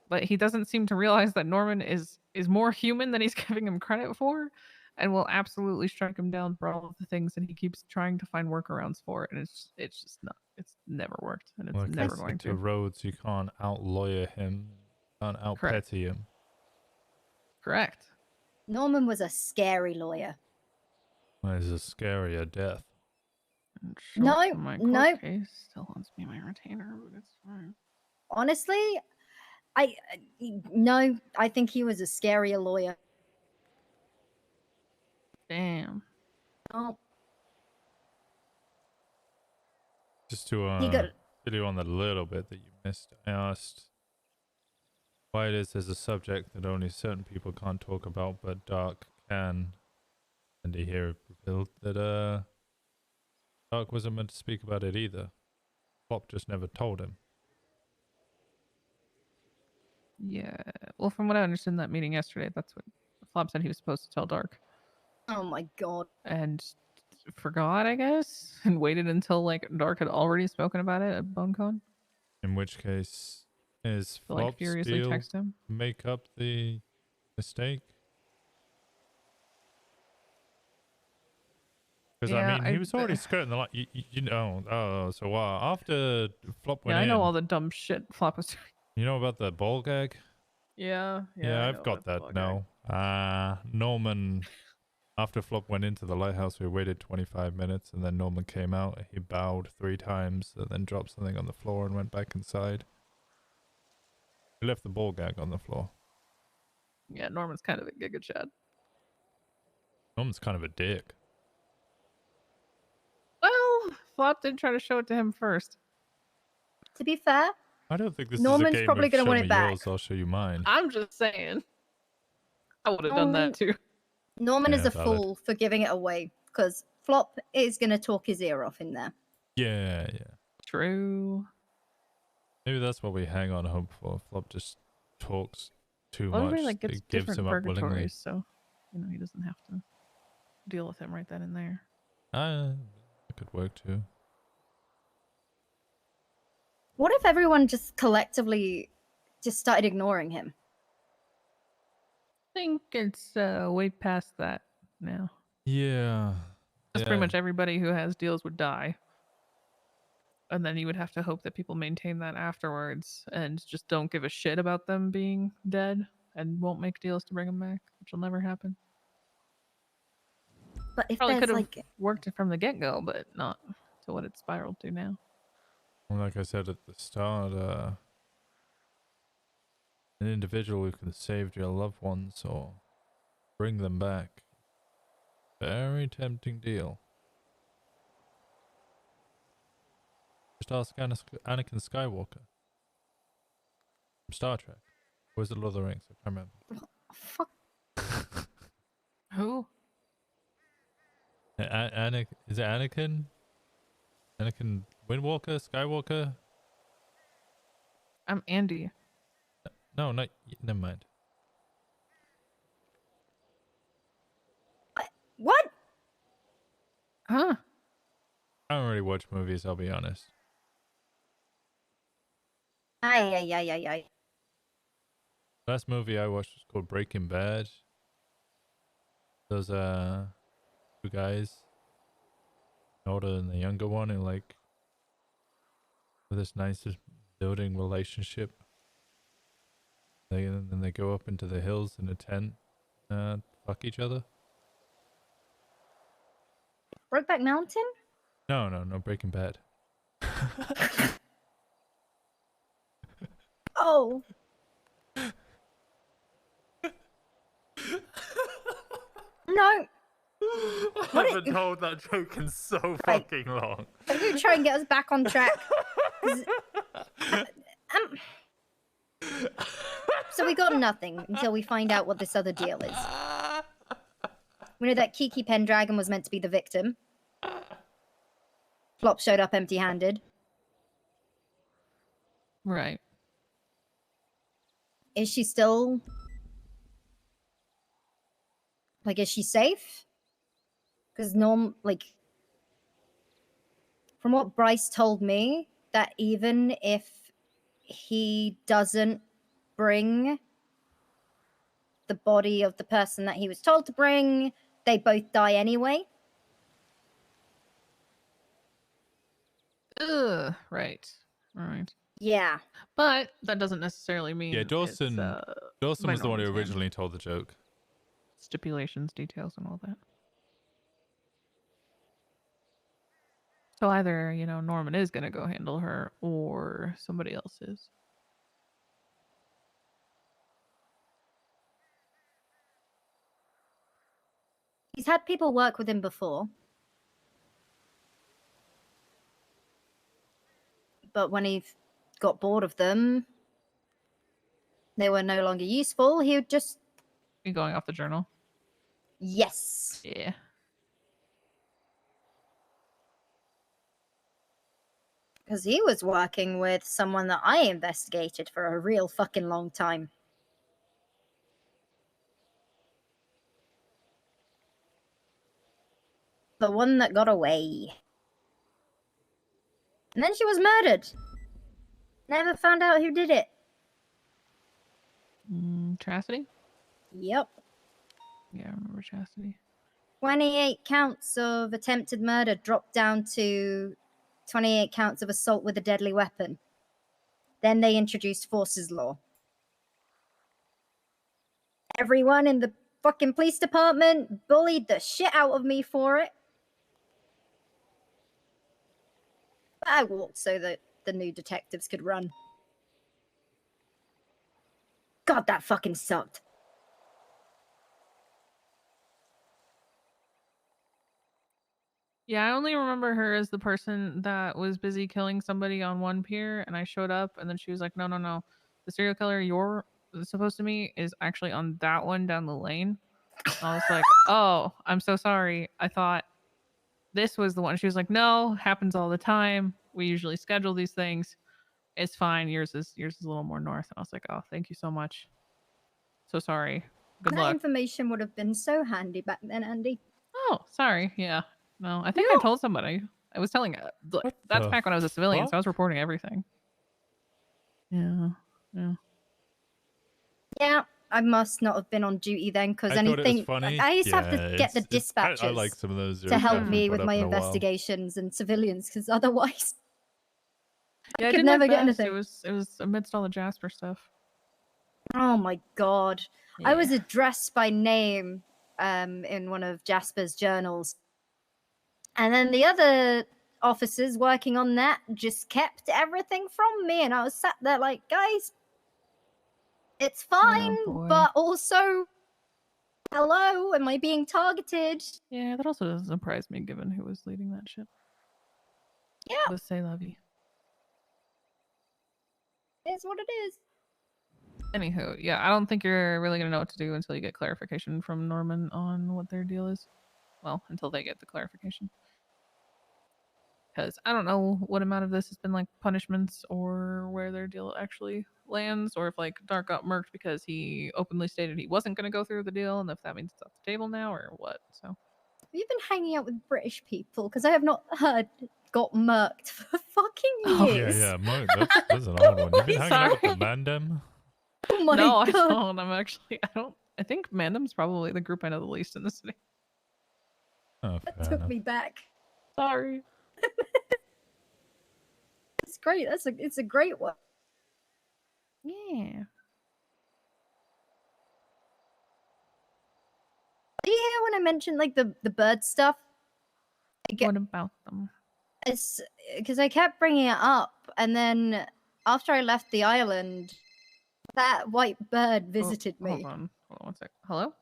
But he doesn't seem to realize that Norman is more human than he's giving him credit for, and will absolutely strike him down for all of the things that he keeps trying to find workarounds for, and it's just not. It's never worked, and it's never going to. Rhodes, you can't out-lawyer him, can't out-petty him. Correct. Norman was a scary lawyer. Well, he's a scarier death. No, no. Case still wants me my retainer, but it's fine. Honestly, I think he was a scarier lawyer. Damn. Oh. Just to fill you on that little bit that you missed, I asked why it is there's a subject that only certain people can't talk about, but Dark can. And he here revealed that Dark wasn't meant to speak about it either. Flop just never told him. Yeah. Well, from what I understood in that meeting yesterday, that's what Flop said he was supposed to tell Dark. Oh my god. And forgot, I guess, and waited until like Dark had already spoken about it at BoneCon. In which case, is So, like, Flop's furiously deal text him. make up the mistake? Because Yeah, I mean, he was already skirting the line. You know, so after Flop went in. I know all the dumb shit Flop was doing. You know about the ball gag? Yeah. Yeah, I've got that now. Norman, after Flop went into the lighthouse, we waited 25 minutes, and then Norman came out. He bowed 3 times, and then dropped something on the floor and went back inside. He left the ball gag on the floor. Yeah, Norman's kind of a Giga Chad. Norman's kind of a dick. Well, Flop did try to show it to him first. To be fair, I don't think this Norman's is a game probably of gonna show want me it back. yours, I'll show you mine. I'm just saying. I would have done that too. Norman is Yeah, a fool for giving it away, because Flop is going to talk his ear off in there. Yeah. True. Maybe that's what we hang on hope for. Flop just talks too Well, much. everybody like gets It gives different him up willingly. purgatories, so he doesn't have to deal with him right then and there. That could work too. What if everyone just collectively just started ignoring him? I think it's way past that now. Yeah. That's pretty much everybody who has deals would die. And then you would have to hope that people maintain that afterwards and just don't give a shit about them being dead and won't make deals to bring them back, which will never happen. But if Probably there's could have worked it from the get-go, but not to what it spiraled to now. And like I said at the start, an individual who can save your loved ones or bring them back. Very tempting deal. Just ask Anakin Skywalker from Star Trek. Or is it Lord of the Rings? I can't remember. Fuck. Who? Is it Anakin? Anakin Windwalker? Skywalker? I'm Andy. No, not. Never mind. What? Huh? I don't really watch movies, I'll be honest. Ay. Last movie I watched was called Breaking Bad. Those two guys, the older and the younger one, and like with this nice building relationship. And then they go up into the hills in a tent, fuck each other. Brokeback Mountain? No, Breaking Bad. Oh. No. I've been told that joke in so fucking long. I'm going to try and get us back on track. So we got nothing until we find out what this other deal is. We know that Kiki Pendragon was meant to be the victim. Flop showed up empty-handed. Right. Is she still... Like, is she safe? Because from what Bryce told me, that even if he doesn't bring the body of the person that he was told to bring, they both die anyway. Ugh, right. All right. Yeah. But that doesn't necessarily mean Yeah, Dawson was the one who originally told the joke. Stipulations, details, and all that. So either, Norman is going to go handle her or somebody else is. He's had people work with him before. But when he got bored of them, they were no longer useful, he would just... You going off the journal? Yes. Yeah. Because he was working with someone that I investigated for a real fucking long time. The one that got away. And then she was murdered. Never found out who did it. Chastity? Yep. Yeah, I remember Chastity. 28 counts of attempted murder dropped down to 28 counts of assault with a deadly weapon. Then they introduced forces law. Everyone in the fucking police department bullied the shit out of me for it. But I walked so that the new detectives could run. God, that fucking sucked. Yeah, I only remember her as the person that was busy killing somebody on one pier, and I showed up, and then she was like, no. The serial killer you're supposed to meet is actually on that one down the lane. And I was like, oh, I'm so sorry. I thought this was the one. She was like, no, happens all the time. We usually schedule these things. It's fine. Yours is a little more north. And I was like, oh, thank you so much. So sorry. Good that luck. Information would have been so handy back then, Andy. Oh, sorry. Yeah. No, I think I told somebody. I was telling that's back when I was a civilian, so I was reporting everything. Yeah. Yeah, I must not have been on duty then, because anything. I used to have to get the dispatchers I like some of those to help me with my investigations and civilians, because otherwise, yeah, I could never get best. anything. It was amidst all the Jasper stuff. Oh my god, yeah. I was addressed by name, in one of Jasper's journals, and then the other. 2 of the detectives, 1 of them was a officers working on that just kept everything from me, and I was sat there like, guys, it's fine, but also, hello, am I being targeted? Yeah, that also doesn't surprise me given who was leading that shit. Yeah. The say lovey. It's what it is. Anywho, yeah, I don't think you're really gonna know what to do until you get clarification from Norman on what their deal is. Well, until they get the clarification. Because I don't know what amount of this has been like punishments or where their deal actually lands, or if like Dark got murked because he openly stated he wasn't going to go through the deal, and if that means it's off the table now or what. So, Have you been hanging out with British people? Because I have not heard got murked for fucking years. Yeah, that's an old one. You've been hanging out with the Mandem? Oh my no, god. I don't. I think Mandem's probably the group I know the least in the city. Oh, that took me back. Sorry. It's great. It's a great one. Yeah. Do you hear when I mentioned like the bird stuff? What about them? It's because I kept bringing it up, and then after I left the island, that white bird visited me. Hold on one sec. Hello?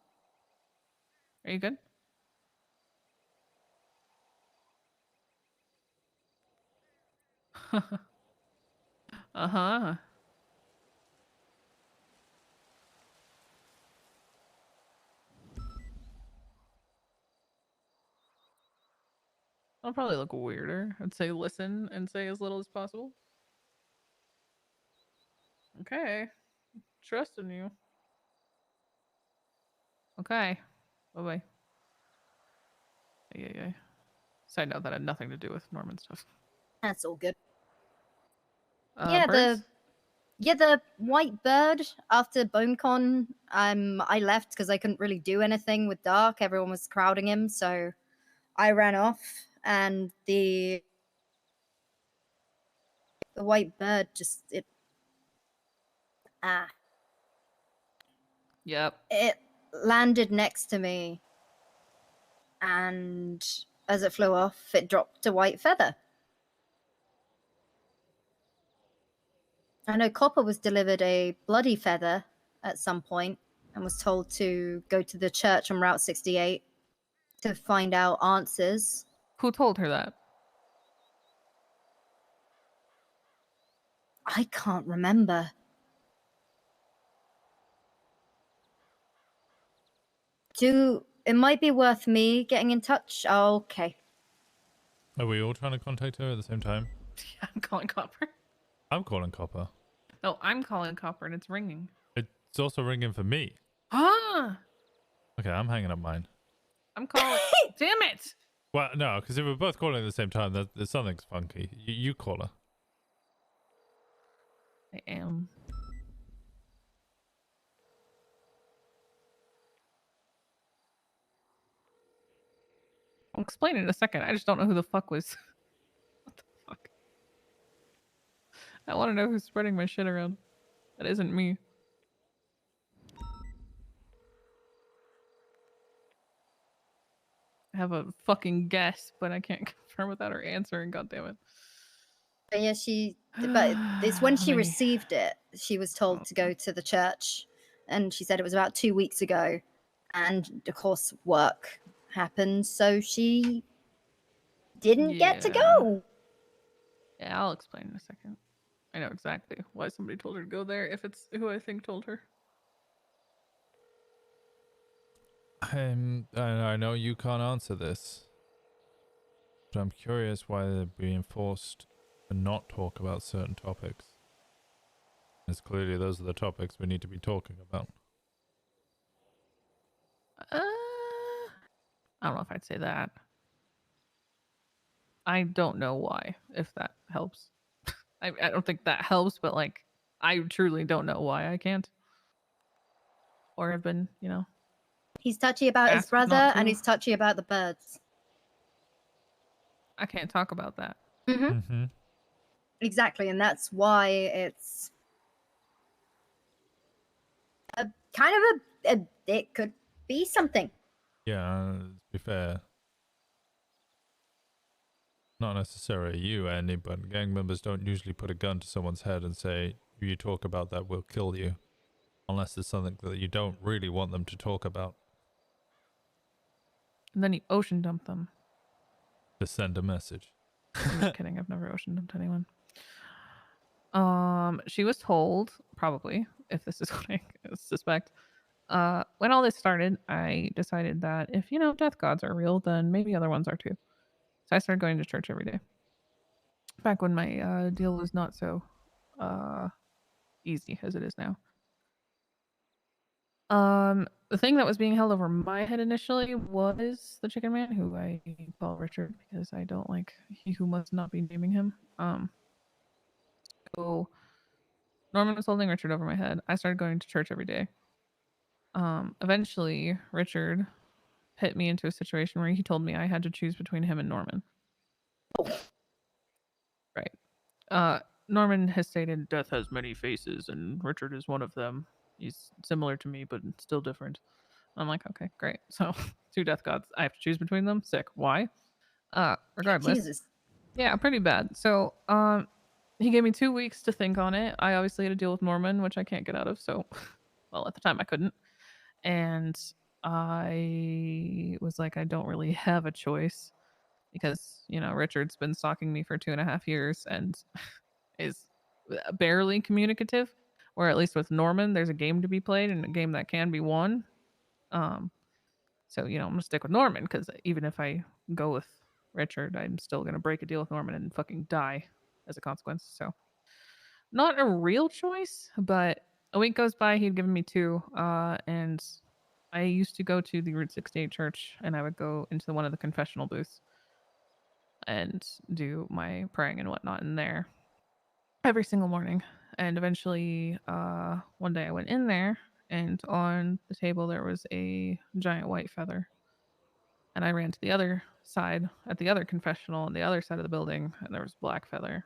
Are you good? Uh-huh. I'll probably look weirder. I'd say listen and say as little as possible. Okay. Trust in you. Okay. Bye-bye. Yeah. Side note, that had nothing to do with Norman stuff. That's all good. Birds? The white bird after BoneCon, I left because I couldn't really do anything with Dark. Everyone was crowding him, so I ran off, and the white bird just Yep. It landed next to me, and as it flew off, it dropped a white feather. I know Copper was delivered a bloody feather at some point and was told to go to the church on Route 68 to find out answers. Who told her that? I can't remember. It might be worth me getting in touch. Oh, okay. Are we all trying to contact her at the same time? Yeah, I'm calling Copper. I'm calling Copper. No, I'm calling Copper and it's ringing. It's also ringing for me. Ah! Okay, I'm hanging up mine. I'm calling. Damn it! Well, no, because if we're both calling at the same time, there's something's funky. You call her. I am. I'll explain in a second. I just don't know who the fuck was. What the fuck? I want to know who's spreading my shit around. That isn't me. I have a fucking guess, but I can't confirm without her answering. God damn it. But yeah, but it's when she received it, she was told to go to the church, and she said it was about 2 weeks ago, and of course work happened, so she didn't get to go. Yeah, I'll explain in a second. I know exactly why somebody told her to go there, if it's who I think told her. I know you can't answer this, but I'm curious why they're being forced to not talk about certain topics. As clearly those are the topics we need to be talking about. I don't know if I'd say that. I don't know why, if that helps. I don't think that helps, but like, I truly don't know why I can't. Or have been, you know. He's touchy about his brother, and he's touchy about the birds. I can't talk about that. Mm-hmm. Exactly, and that's why it's it could be something. Yeah, to be fair. not necessarily you, Andy, but gang members don't usually put a gun to someone's head and say, if you talk about that, we'll kill you. Unless it's something that you don't really want them to talk about. And then you ocean dump them. To send a message. I'm just kidding. I've never ocean dumped anyone. She was told, probably, if this is what I suspect, when all this started, I decided that if, you know, death gods are real, then maybe other ones are too. So I started going to church every day. Back when my deal was not so easy as it is now. The thing that was being held over my head initially was the chicken man, who I call Richard because I don't like he who must not be naming him. So Norman was holding Richard over my head. I started going to church every day. Eventually Richard hit me into a situation where he told me I had to choose between him and Norman. Right. Norman has stated death has many faces and Richard is one of them. He's similar to me, but still different. I'm like, okay, great. So 2 death gods. I have to choose between them. Sick. Why? Regardless. Jesus. Yeah, pretty bad. So, he gave me 2 weeks to think on it. I obviously had to deal with Norman, which I can't get out of. So, well, at the time I couldn't. And I was like, I don't really have a choice because, you know, Richard's been stalking me for 2.5 years and is barely communicative. Or at least with Norman, there's a game to be played and a game that can be won. So, you know, I'm gonna stick with Norman because even if I go with Richard, I'm still gonna break a deal with Norman and fucking die as a consequence. So, not a real choice, but a week goes by, he'd given me 2, and I used to go to the Route 68 church, and I would go into one of the confessional booths and do my praying and whatnot in there every single morning. And eventually, one day I went in there, and on the table there was a giant white feather. And I ran to the other side, at the other confessional on the other side of the building, and there was black feather.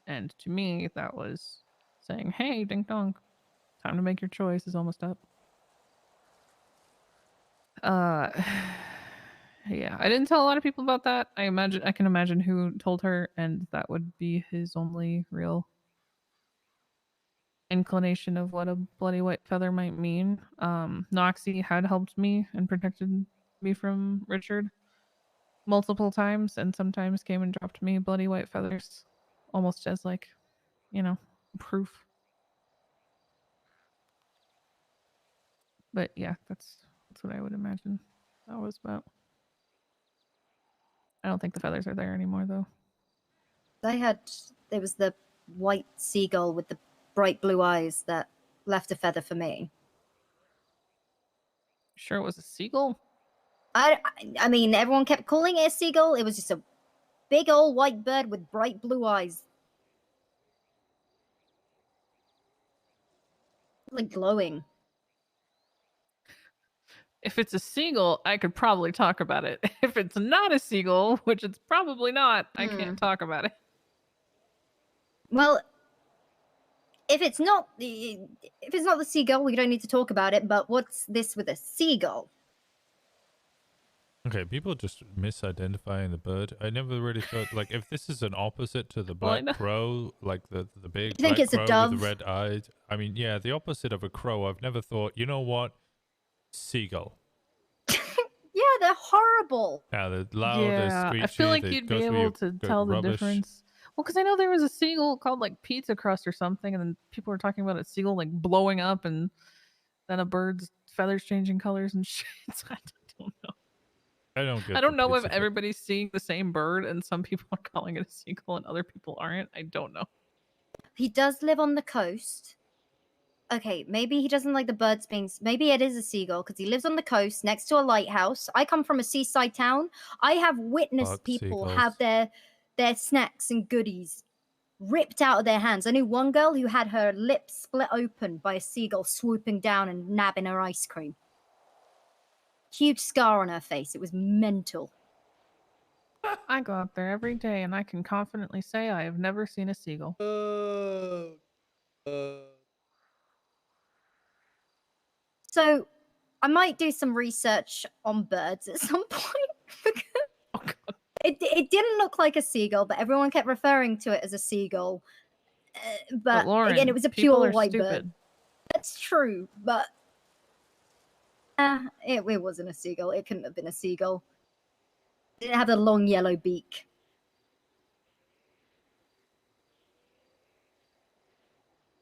And to me, that was saying, hey, ding dong, time to make your choice is almost up. Yeah, I didn't tell a lot of people about that. I can imagine who told her, and that would be his only real inclination of what a bloody white feather might mean. Noxie had helped me and protected me from Richard multiple times, and sometimes came and dropped me bloody white feathers almost as, like, you know, proof. But yeah, that's what I would imagine that was about. I don't think the feathers are there anymore though. There was the white seagull with the bright blue eyes that left a feather for me. Sure it was a seagull? I mean, everyone kept calling it a seagull. It was just a big old white bird with bright blue eyes. Like glowing. If it's a seagull, I could probably talk about it. If it's not a seagull, which it's probably not, I can't talk about it. Well, if it's not the seagull, we don't need to talk about it. But what's this with a seagull? Okay, people just misidentifying the bird. I never really thought, like, if this is an opposite to the black crow, like the big You think black it's a crow dove? with the red eyes. I mean, yeah, the opposite of a crow. I've never thought, you know what? Seagull. Yeah, they're horrible. Yeah, they're loud, they're screechy. I feel like you'd be able to tell the difference. Well, because I know there was a seagull called like Pizza Crust or something, and then people were talking about a seagull like blowing up, and then a bird's feathers changing colors and shit. So I don't know. I don't know if everybody's seeing the same bird, and some people are calling it a seagull and other people aren't. I don't know. He does live on the coast. Okay, maybe he doesn't like the birds being... Maybe it is a seagull, because he lives on the coast next to a lighthouse. I come from a seaside town. I have witnessed people have their snacks and goodies ripped out of their hands. I knew one girl who had her lips split open by a seagull swooping down and nabbing her ice cream. Huge scar on her face. It was mental. I go out there every day, and I can confidently say I have never seen a seagull. So, I might do some research on birds at some point. It didn't look like a seagull, but everyone kept referring to it as a seagull. But Lauren, again, it was a people pure are white stupid. bird. That's true, but it wasn't a seagull. It couldn't have been a seagull. It didn't have a long yellow beak.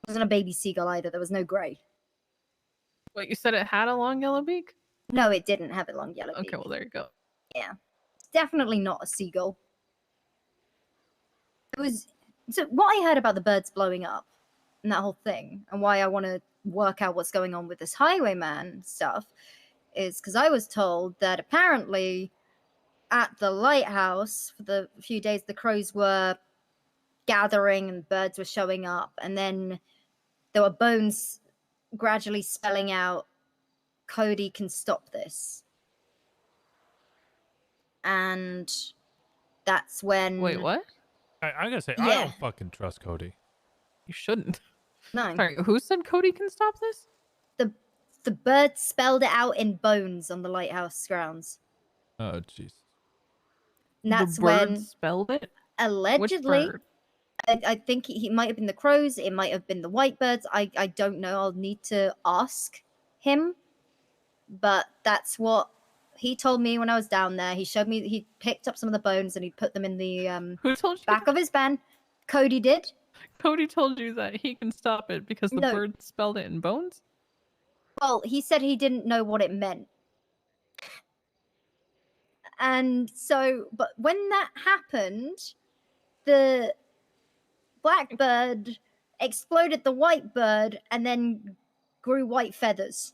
It wasn't a baby seagull either. There was no gray. What, you said it had a long yellow beak? No, it didn't have a long yellow beak. Okay, well there you go. Yeah, it's definitely not a seagull. It was. So what I heard about the birds blowing up and that whole thing, and why I want to work out what's going on with this highwayman stuff, is because I was told that apparently at the lighthouse for the few days the crows were gathering and birds were showing up, and then there were bones gradually spelling out, Cody can stop this. And that's when... Wait, what? I gotta say, I Yeah. don't fucking trust Cody. You shouldn't. No. Sorry, who said Cody can stop this? The bird spelled it out in bones on the lighthouse grounds. Oh, jeez. And that's the bird when spelled it? allegedly... Which bird? I think he might have been the crows. It might have been the white birds. I don't know. I'll need to ask him. But that's what he told me when I was down there. He showed me, he picked up some of the bones and he put them in the Who told you back of his van. Cody did. Cody told you that he can stop it because the No. bird spelled it in bones? Well, he said he didn't know what it meant. And so, but when that happened, the black bird exploded the white bird and then grew white feathers.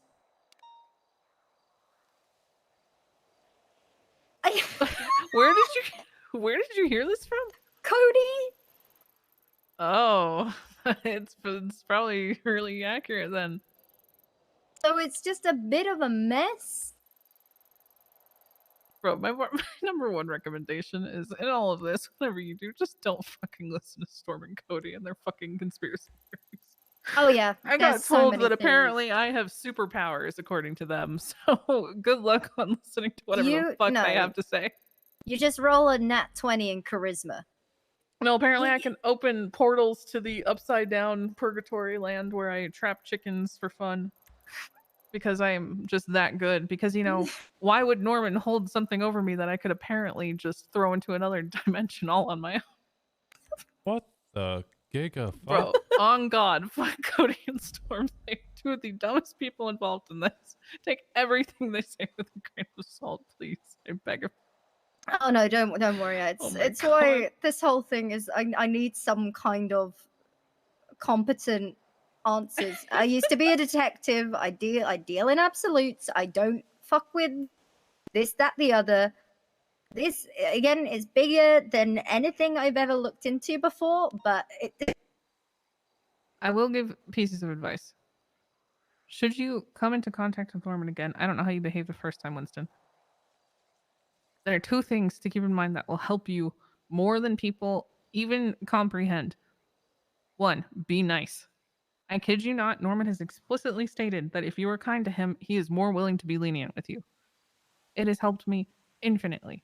Where did you hear this from? Cody. Oh, it's probably really accurate then. So it's just a bit of a mess. Bro, my number one recommendation is in all of this, whatever you do, just don't fucking listen to Storm and Cody and their fucking conspiracy theories. Oh yeah, I got there's so told many that things. apparently I have superpowers according to them, so good luck on listening to whatever the fuck they have to say. You just roll a nat 20 in charisma. No, apparently I can open portals to the upside down purgatory land where I trap chickens for fun. Because I am just that good. Because, you know, why would Norman hold something over me that I could apparently just throw into another dimension all on my own? What the giga fuck? Bro, on God, fuck Cody and Storm. They're two of the dumbest people involved in this. Take everything they say with a grain of salt, please. I beg of you. Oh no, don't worry. It's why this whole thing is. I need some kind of competent answers. I used to be a detective. I deal in absolutes. I don't fuck with this, that, the other. This again is bigger than anything I've ever looked into before. But I will give pieces of advice. Should you come into contact with Norman again, I don't know how you behaved the first time, Winston. There are two things to keep in mind that will help you more than people even comprehend. One, be nice. I kid you not, Norman has explicitly stated that if you are kind to him, he is more willing to be lenient with you. It has helped me infinitely.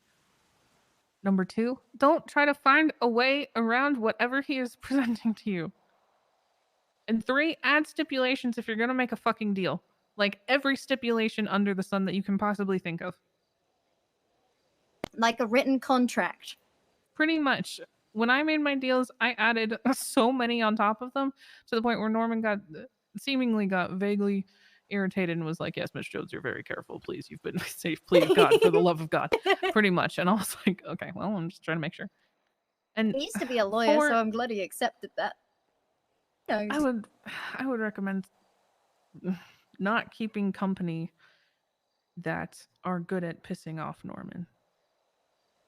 Number two, don't try to find a way around whatever he is presenting to you. And three, add stipulations if you're going to make a fucking deal. Like every stipulation under the sun that you can possibly think of. like a written contract. Pretty much. When I made my deals, I added so many on top of them to the point where Norman seemingly got vaguely irritated and was like, yes, Miss Jones, you're very careful. Please, you've been safe. Please, God, for the love of God. Pretty much. And I was like, okay, well, I'm just trying to make sure. And He used to be a lawyer, so I'm glad he accepted that. No. I would recommend not keeping company that are good at pissing off Norman.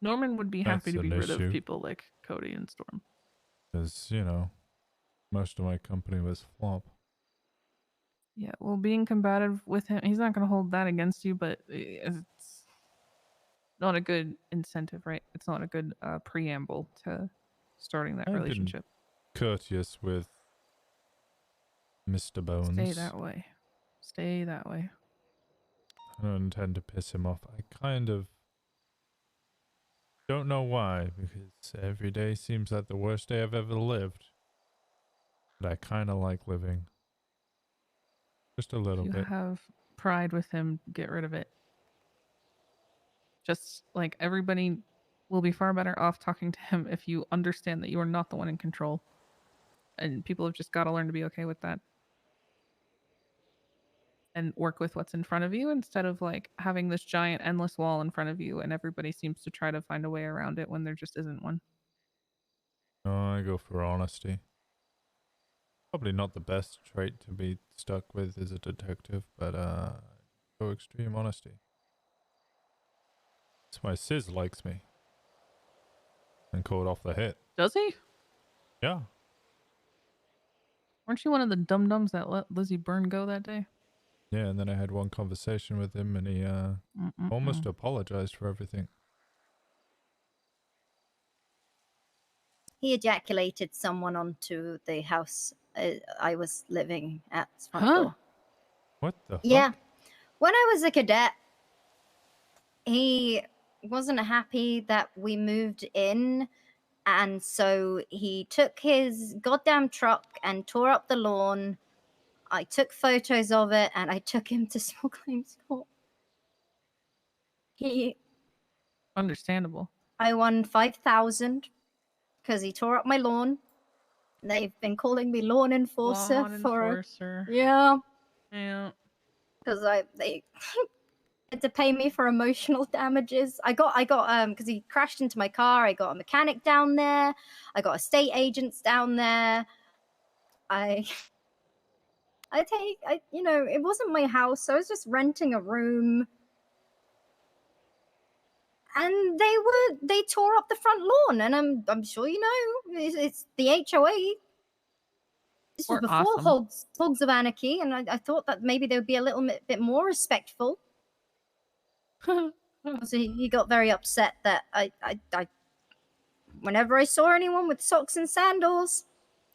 Norman would be happy That's to be an rid of issue. people like Cody and Storm. Because, you know, most of my company was flop. Yeah, well, being combative with him, he's not going to hold that against you, but it's not a good incentive, right? It's not a good preamble to starting that I've been relationship. courteous with Mr. Bones. Stay that way. Stay that way. I don't intend to piss him off. I kind of Don't know why, because every day seems like the worst day I've ever lived. But I kind of like living. Just a little If you bit. have pride with him, get rid of it. Just like everybody will be far better off talking to him if you understand that you are not the one in control. And people have just got to learn to be okay with that. And work with what's in front of you instead of like having this giant endless wall in front of you and everybody seems to try to find a way around it when there just isn't one. Oh, I go for honesty. Probably not the best trait to be stuck with as a detective, but go extreme honesty. That's why Sis likes me. And called off the hit. Does he? Yeah. Weren't you one of the dum-dums that let Lizzie Byrne go that day? Yeah, and then I had one conversation with him and he almost apologized for everything. He ejaculated someone onto the house I was living at front door. What the Yeah. fuck? When I was a cadet, he wasn't happy that we moved in, and so he took his goddamn truck and tore up the lawn. I took photos of it, and I took him to small claims court. Understandable. I won $5,000 because he tore up my lawn. They've been calling me lawn enforcer yeah. Yeah. Because they had to pay me for emotional damages. I got because he crashed into my car. I got a mechanic down there. I got estate agents down there. It wasn't my house. I was just renting a room. And they tore up the front lawn, and I'm sure you know it's the HOA. This was before Hogs of Anarchy, and I thought that maybe they would be a little bit more respectful. So he got very upset that I whenever I saw anyone with socks and sandals,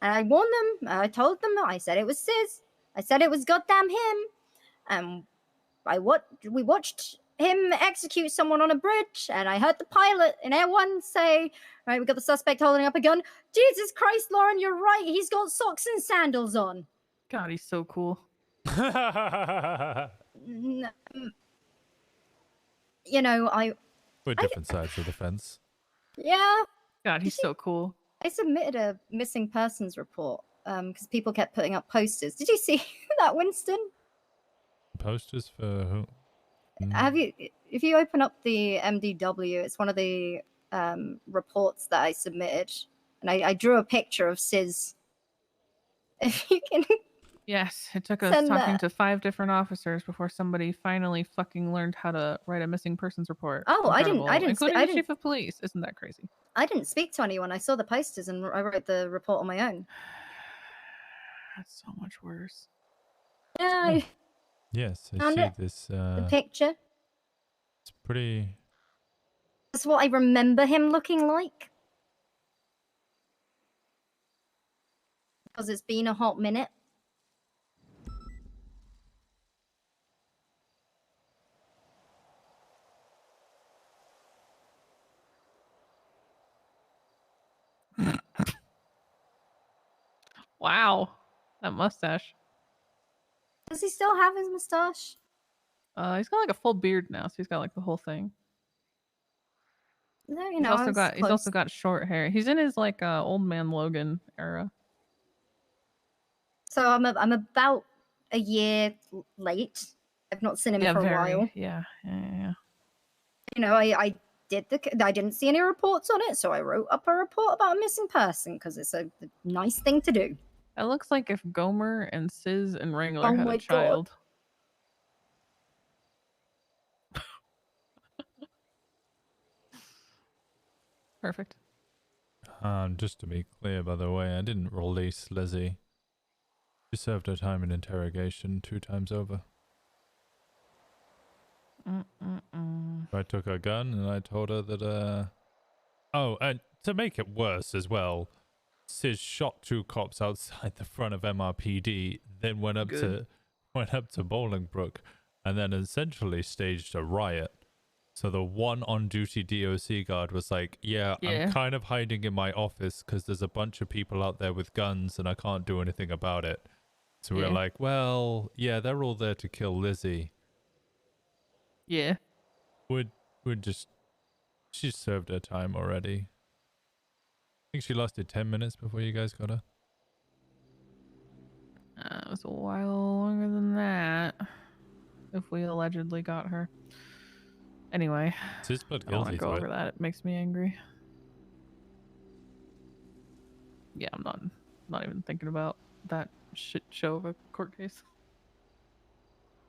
and I warned them, I told them, I said it was Sis, I said it was goddamn him, and we watched him execute someone on a bridge, and I heard the pilot in Air 1 say, right, we got the suspect holding up a gun. Jesus Christ, Lauren, you're right, he's got socks and sandals on. God, he's so cool. We're different sides of the fence. Yeah. God, he's so cool. I submitted a missing persons report because people kept putting up posters. Did you see that, Winston? Posters for who? If you open up the MDW, it's one of the reports that I submitted, and I drew a picture of Sis. If you can. Yes, it took us talking to 5 different officers before somebody finally fucking learned how to write a missing persons report. Oh, Incredible. I didn't, including I the didn't, chief of police. Isn't that crazy? I didn't speak to anyone. I saw the posters and I wrote the report on my own. That's so much worse. Yeah. Yes, I Found see it. this. The picture. It's pretty. That's what I remember him looking like. Because it's been a hot minute. Wow, that mustache. Does he still have his mustache? He's got like a full beard now, so he's got like the whole thing. No, He's also got short hair. He's in his like old man Logan era. So I'm about a year late. I've not seen him for a while. Yeah. You know, I didn't see any reports on it, so I wrote up a report about a missing person because it's a nice thing to do. It looks like if Gomer and Sis and Wrangler had my a child. Perfect. Just to be clear, by the way, I didn't release Lizzie. She served her time in interrogation 2 times over. I took her gun and I told her that, Oh, and to make it worse as well, Sis shot 2 cops outside the front of MRPD, then went up to Bolingbrook, and then essentially staged a riot. So the one on-duty DOC guard was like, yeah, I'm kind of hiding in my office because there's a bunch of people out there with guns and I can't do anything about it. So we're like, well, yeah, they're all there to kill Lizzie. Yeah. Would just... She served her time already. I think she lasted 10 minutes before you guys got her. It was a while longer than that. If we allegedly got her. Anyway, Sis pled I don't want guilty to go to over it. that. It makes me angry. Yeah, I'm not even thinking about that shit show of a court case.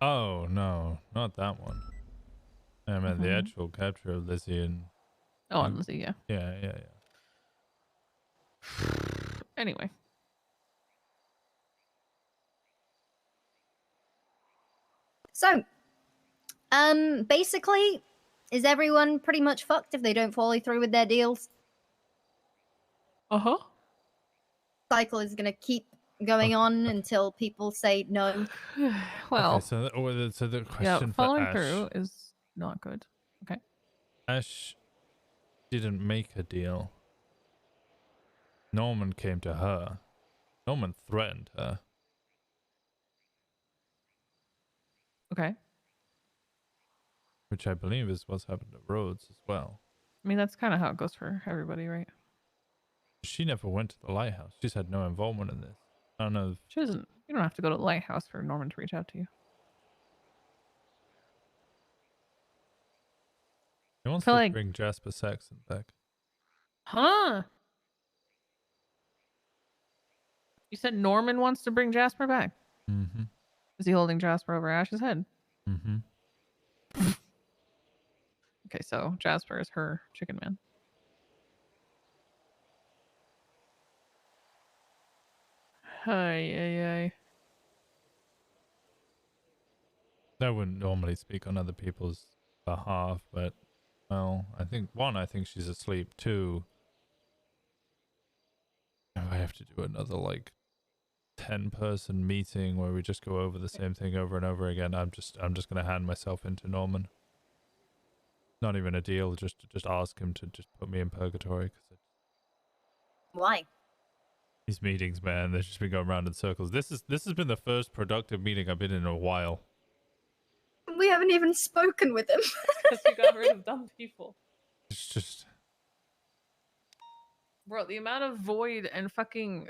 Oh, no. Not that one. I meant the actual capture of Lizzie and... Oh, and Lizzie, yeah. Yeah. Anyway. So, basically, is everyone pretty much fucked if they don't follow through with their deals? Uh-huh. Cycle is gonna keep going on until people say no. Well, okay, so the question yeah, for following Ash... through is not good. Okay. Ash didn't make a deal. Norman came to her. Norman threatened her. Okay. Which I believe is what's happened to Rhodes as well. I mean, that's kind of how it goes for everybody, right? She never went to the lighthouse. She's had no involvement in this. I don't know. She doesn't. You don't have to go to the lighthouse for Norman to reach out to you. He wants So, to like, bring Jasper Saxon back. Huh? You said Norman wants to bring Jasper back? Mm-hmm. Is he holding Jasper over Ash's head? Mm-hmm. Okay, so Jasper is her chicken man. Hi. I wouldn't normally speak on other people's behalf, but, well, I think she's asleep. Two, if I have to do another, like, 10-person meeting where we just go over the same thing over and over again, I'm just gonna hand myself into Norman. Not even a deal, just ask him to just put me in purgatory. Why? These meetings, man, they've just been going around in circles. This has been the first productive meeting I've been in a while. We haven't even spoken with him. Because you got rid of dumb people. It's just... Bro, the amount of void and fucking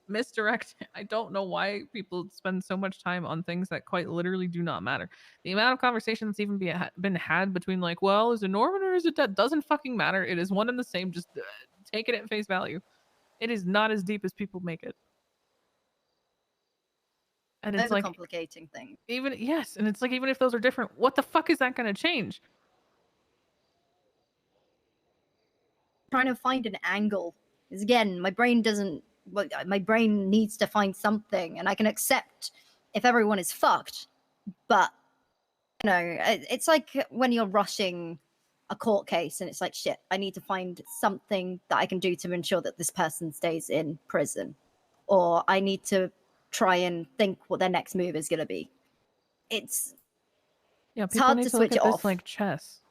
misdirect. I don't know why people spend so much time on things that quite literally do not matter. The amount of conversation that's even been had between, like, well, is it Norman or is it Dead? Doesn't fucking matter. It is one and the same. Just take it at face value. It is not as deep as people make it. And it's like complicating things. And it's like, even if those are different, what the fuck is that going to change? Trying to find an angle. Because again, my brain needs to find something, and I can accept if everyone is fucked, but you know, it's like when you're rushing a court case and it's like, shit, I need to find something that I can do to ensure that this person stays in prison, or I need to try and think what their next move is going to be. It's hard to switch it off. This like chess,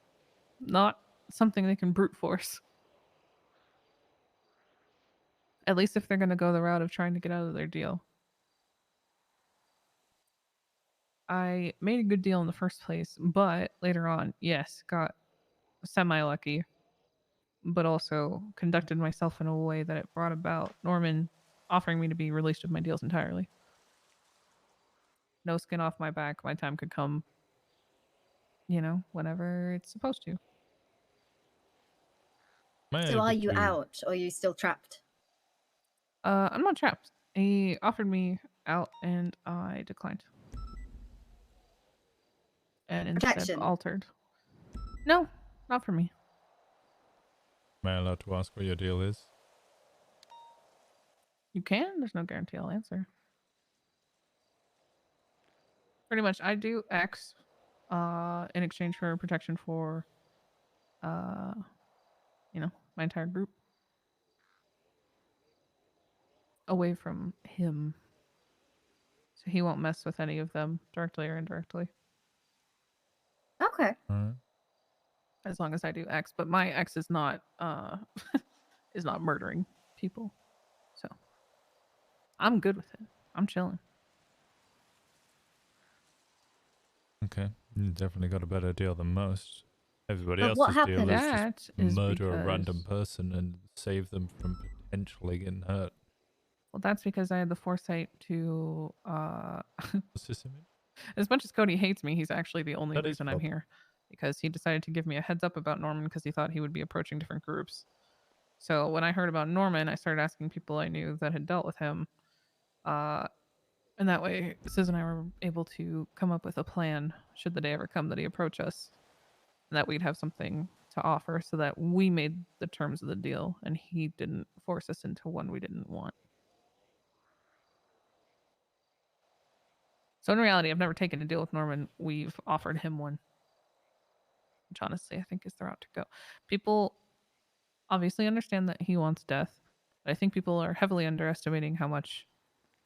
not something they can brute force. At least if they're going to go the route of trying to get out of their deal. I made a good deal in the first place, but later on, yes, got semi-lucky, but also conducted myself in a way that it brought about Norman offering me to be released of my deals entirely. No skin off my back. My time could come, you know, whenever it's supposed to. So are you out, or are you still trapped? I'm not trapped. He offered me out and I declined. And instead altered. No, not for me. Am I allowed to ask what your deal is? You can. There's no guarantee I'll answer. Pretty much, I do X in exchange for protection for, you know, my entire group. Away from him. So he won't mess with any of them, directly or indirectly. Okay. as long as I do X. But my X is not is not murdering people, so I'm good with it. I'm chilling. Okay, you definitely got a better deal than most. Everybody But what else's deal happened? is That is just murder a because- random person and save them from potentially getting hurt. Well, that's because I had the foresight to. What's this image? As much as Cody hates me, he's actually the only That is reason I'm proper. here, because he decided to give me a heads up about Norman because he thought he would be approaching different groups. So when I heard about Norman, I started asking people I knew that had dealt with him. And that way, Sis and I were able to come up with a plan should the day ever come that he approach us, and that we'd have something to offer so that we made the terms of the deal and he didn't force us into one we didn't want. So in reality, I've never taken a deal with Norman. We've offered him one, which honestly I think is the route to go. People obviously understand that he wants death, but I think people are heavily underestimating how much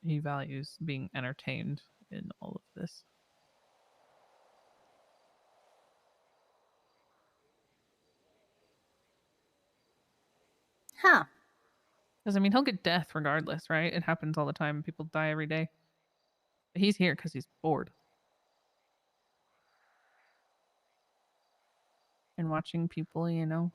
he values being entertained in all of this. Huh. Because, I mean, he'll get death regardless, right? It happens all the time. People die every day. But he's here because he's bored. And watching people, you know,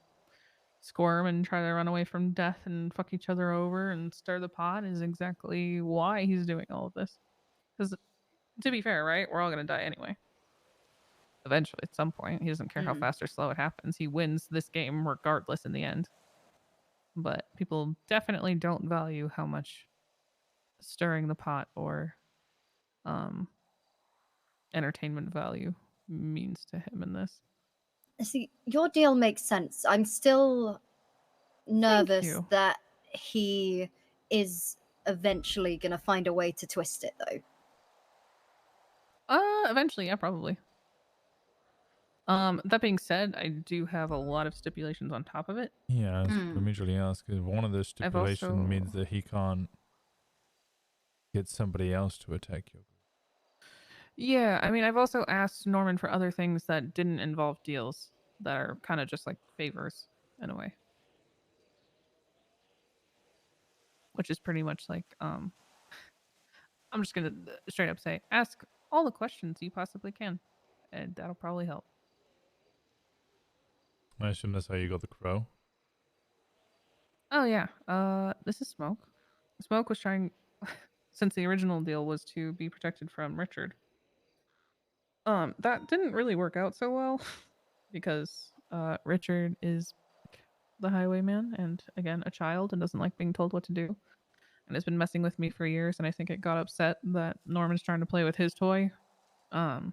squirm and try to run away from death and fuck each other over and stir the pot is exactly why he's doing all of this. Because, to be fair, right? We're all going to die anyway. Eventually, at some point. He doesn't care how fast or slow it happens. He wins this game regardless in the end. But people definitely don't value how much stirring the pot or entertainment value means to him in this. See, your deal makes sense. I'm still nervous you. that he is eventually going to find a way to twist it, though. Eventually, yeah, probably. That being said, I do have a lot of stipulations on top of it. Yeah, I was immediately ask if one of those stipulations means that he can't get somebody else to attack you. Yeah, I mean, I've also asked Norman for other things that didn't involve deals, that are kind of just like favors in a way. Which is pretty much like, I'm just gonna straight up say, ask all the questions you possibly can, and that'll probably help. I assume that's how you got the crow. Oh yeah, this is Smoke. Smoke was trying, since the original deal was to be protected from Richard. That didn't really work out so well, because Richard is the highwayman, and again, a child, and doesn't like being told what to do, and has been messing with me for years, and I think it got upset that Norman's trying to play with his toy. So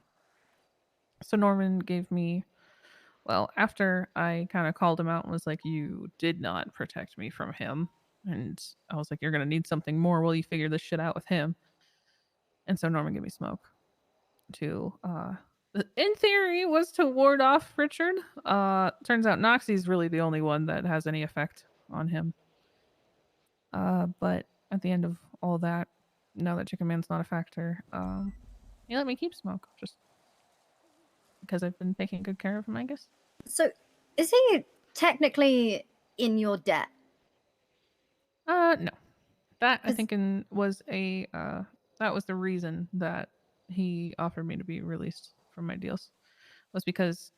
Norman gave me, well, after I kind of called him out and was like, you did not protect me from him, and I was like, you're gonna need something more while you figure this shit out with him. And so Norman gave me Smoke to in theory was to ward off Richard. Turns out Noxie's really the only one that has any effect on him. But at the end of all that, now that Chicken Man's not a factor, he let me keep Smoke, just because I've been taking good care of him, I guess. So, is he technically in your debt? No. That I think was a that was the reason that he offered me to be released from my deals, was because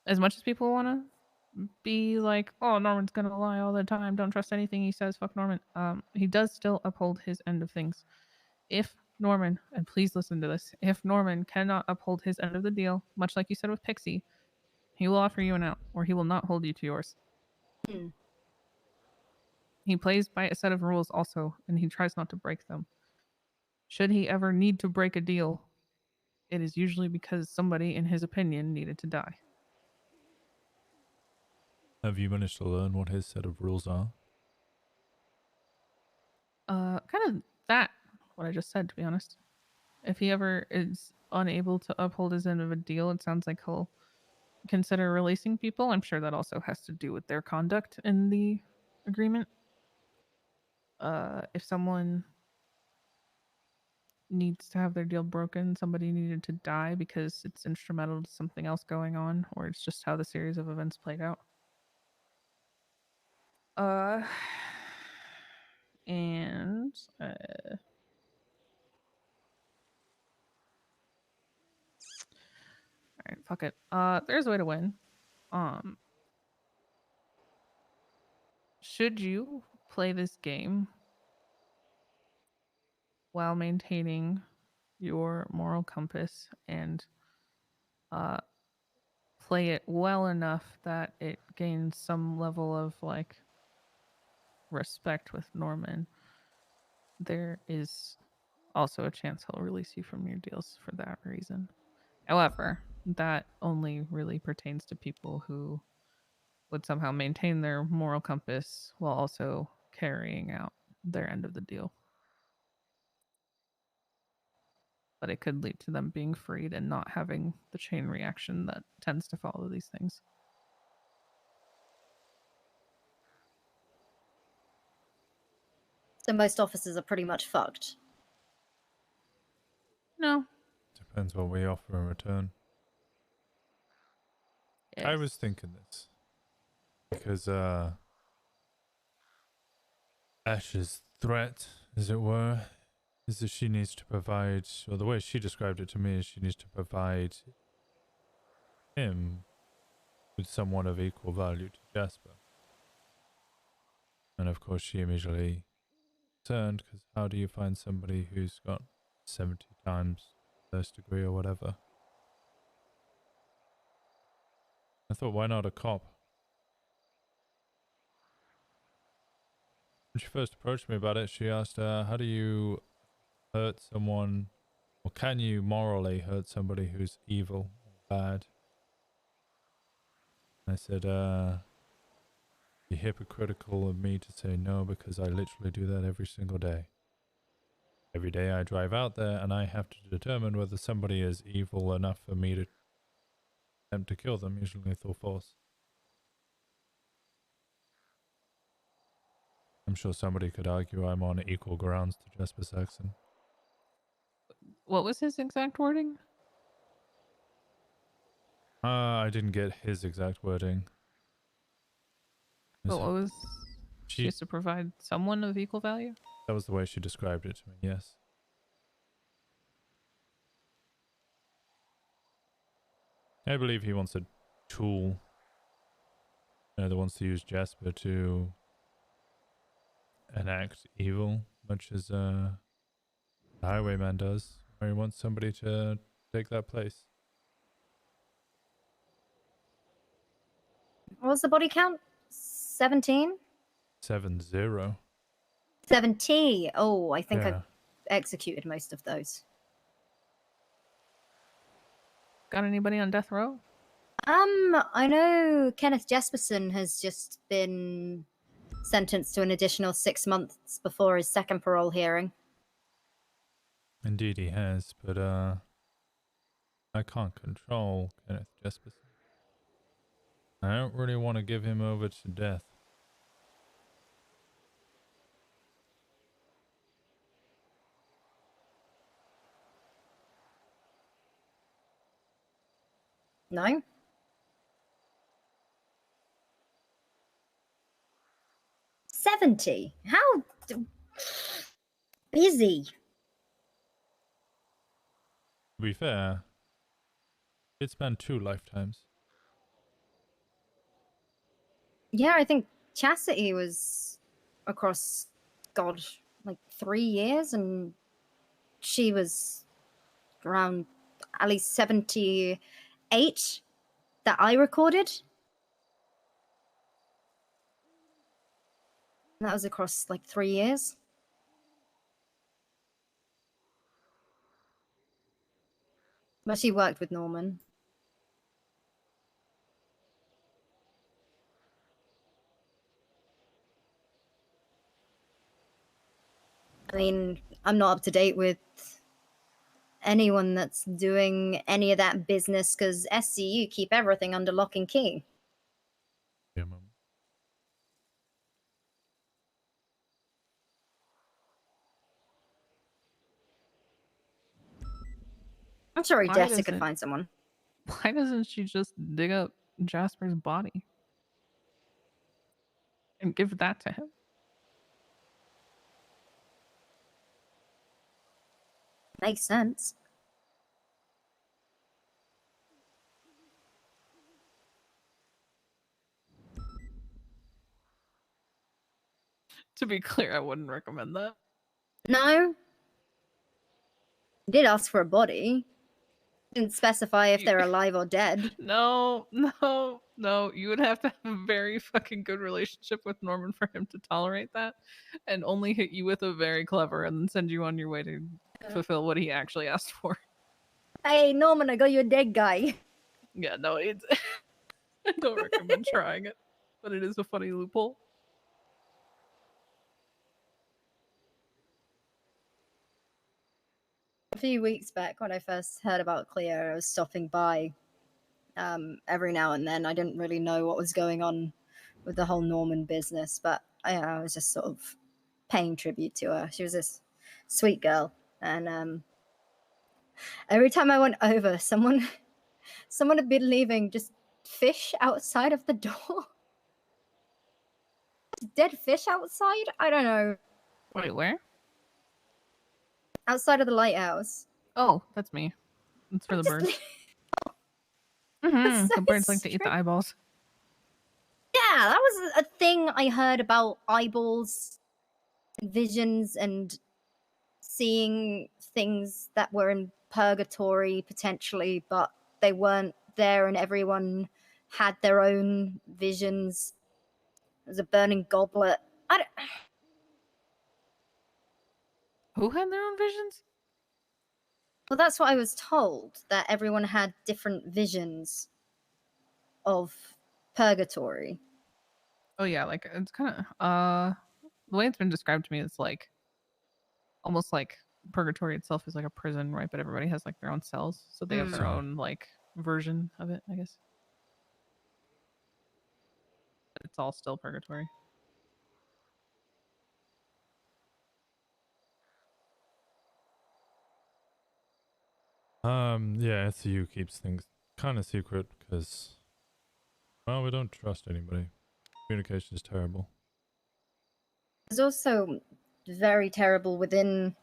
as much as people want to be like, oh, Norman's gonna lie all the time, don't trust anything he says, fuck Norman, he does still uphold his end of things. If Norman, and please listen to this, if Norman cannot uphold his end of the deal, much like you said with Pixie, he will offer you an out, or he will not hold you to yours. He plays by a set of rules also, and he tries not to break them. Should he ever need to break a deal, it is usually because somebody, in his opinion, needed to die. Have you managed to learn what his set of rules are? Kind of that, what I just said, to be honest. If he ever is unable to uphold his end of a deal, it sounds like he'll consider releasing people. I'm sure that also has to do with their conduct in the agreement. If someone needs to have their deal broken, somebody needed to die because it's instrumental to something else going on, or it's just how the series of events played out. And all right, fuck it. There's a way to win. Should you play this game while maintaining your moral compass and play it well enough that it gains some level of like respect with Norman, there is also a chance he'll release you from your deals for that reason. However, that only really pertains to people who would somehow maintain their moral compass while also carrying out their end of the deal. But it could lead to them being freed and not having the chain reaction that tends to follow these things. So most officers are pretty much fucked. No. Depends what we offer in return. Yes. I was thinking this because Ash's threat, as it were, is that she needs to provide, or the way she described it to me is she needs to provide him with somewhat of equal value to Jasper. And of course she immediately turned, because how do you find somebody who's got 70 times first degree or whatever? I thought, why not a cop? When she first approached me about it, she asked, how do you hurt someone, or can you morally hurt somebody who's evil or bad? I said, be hypocritical of me to say no, because I literally do that every single day. Every day I drive out there and I have to determine whether somebody is evil enough for me to attempt to kill them, usually through force. I'm sure somebody could argue I'm on equal grounds to Jasper Saxon. What was his exact wording? I didn't get his exact wording. But what was... She has to provide someone of equal value? That was the way she described it to me, yes. I believe he wants a tool that wants to use Jasper to enact evil, much as the Highwayman does, or he wants somebody to take that place. What was the body count? 17? 7-0. 70. Oh, I think Yeah. I executed most of those. Got anybody on death row? I know Kenneth Jesperson has just been sentenced to an additional 6 months before his second parole hearing. Indeed he has, but I can't control Kenneth Jesperson. I don't really want to give him over to death. No? $70? How busy? To be fair, it spanned 2 lifetimes. Yeah, I think Chastity was across, God, like 3 years, and she was around at least 78 that I recorded. And that was across like 3 years. But she worked with Norman. I mean, I'm not up to date with anyone that's doing any of that business because SCU keep everything under lock and key. Yeah, Mum. I'm sorry, Why Jessica could doesn't- find someone. Why doesn't she just dig up Jasper's body and give that to him? Makes sense. To be clear, I wouldn't recommend that. No. He did ask for a body. Didn't specify if they're alive or dead. No. You would have to have a very fucking good relationship with Norman for him to tolerate that, and only hit you with a very clever and then send you on your way to fulfill what he actually asked for. Hey, Norman, I got you a dead guy. Yeah, no, it's. I don't recommend trying it, but it is a funny loophole. A few weeks back, when I first heard about Cleo, I was stopping by every now and then. I didn't really know what was going on with the whole Norman business, but I was just sort of paying tribute to her. She was this sweet girl, and every time I went over, someone had been leaving just fish outside of the door. Dead fish outside? I don't know. Wait, where? Outside of the lighthouse. Oh, that's me. It's for the birds. Mm-hmm. so The birds like to eat the eyeballs. Yeah, that was a thing I heard about eyeballs, visions, and seeing things that were in purgatory potentially, but they weren't there, and everyone had their own visions. There's a burning goblet. Who had their own visions? Well, that's what I was told, that everyone had different visions of purgatory. Oh yeah, like it's kind of the way it's been described to me, it's like almost like purgatory itself is like a prison, right? But everybody has like their own cells, so they have their own like version of it, I guess. But it's all still purgatory. Yeah, SCU keeps things kind of secret because, well, we don't trust anybody. Communication is terrible. It's also very terrible within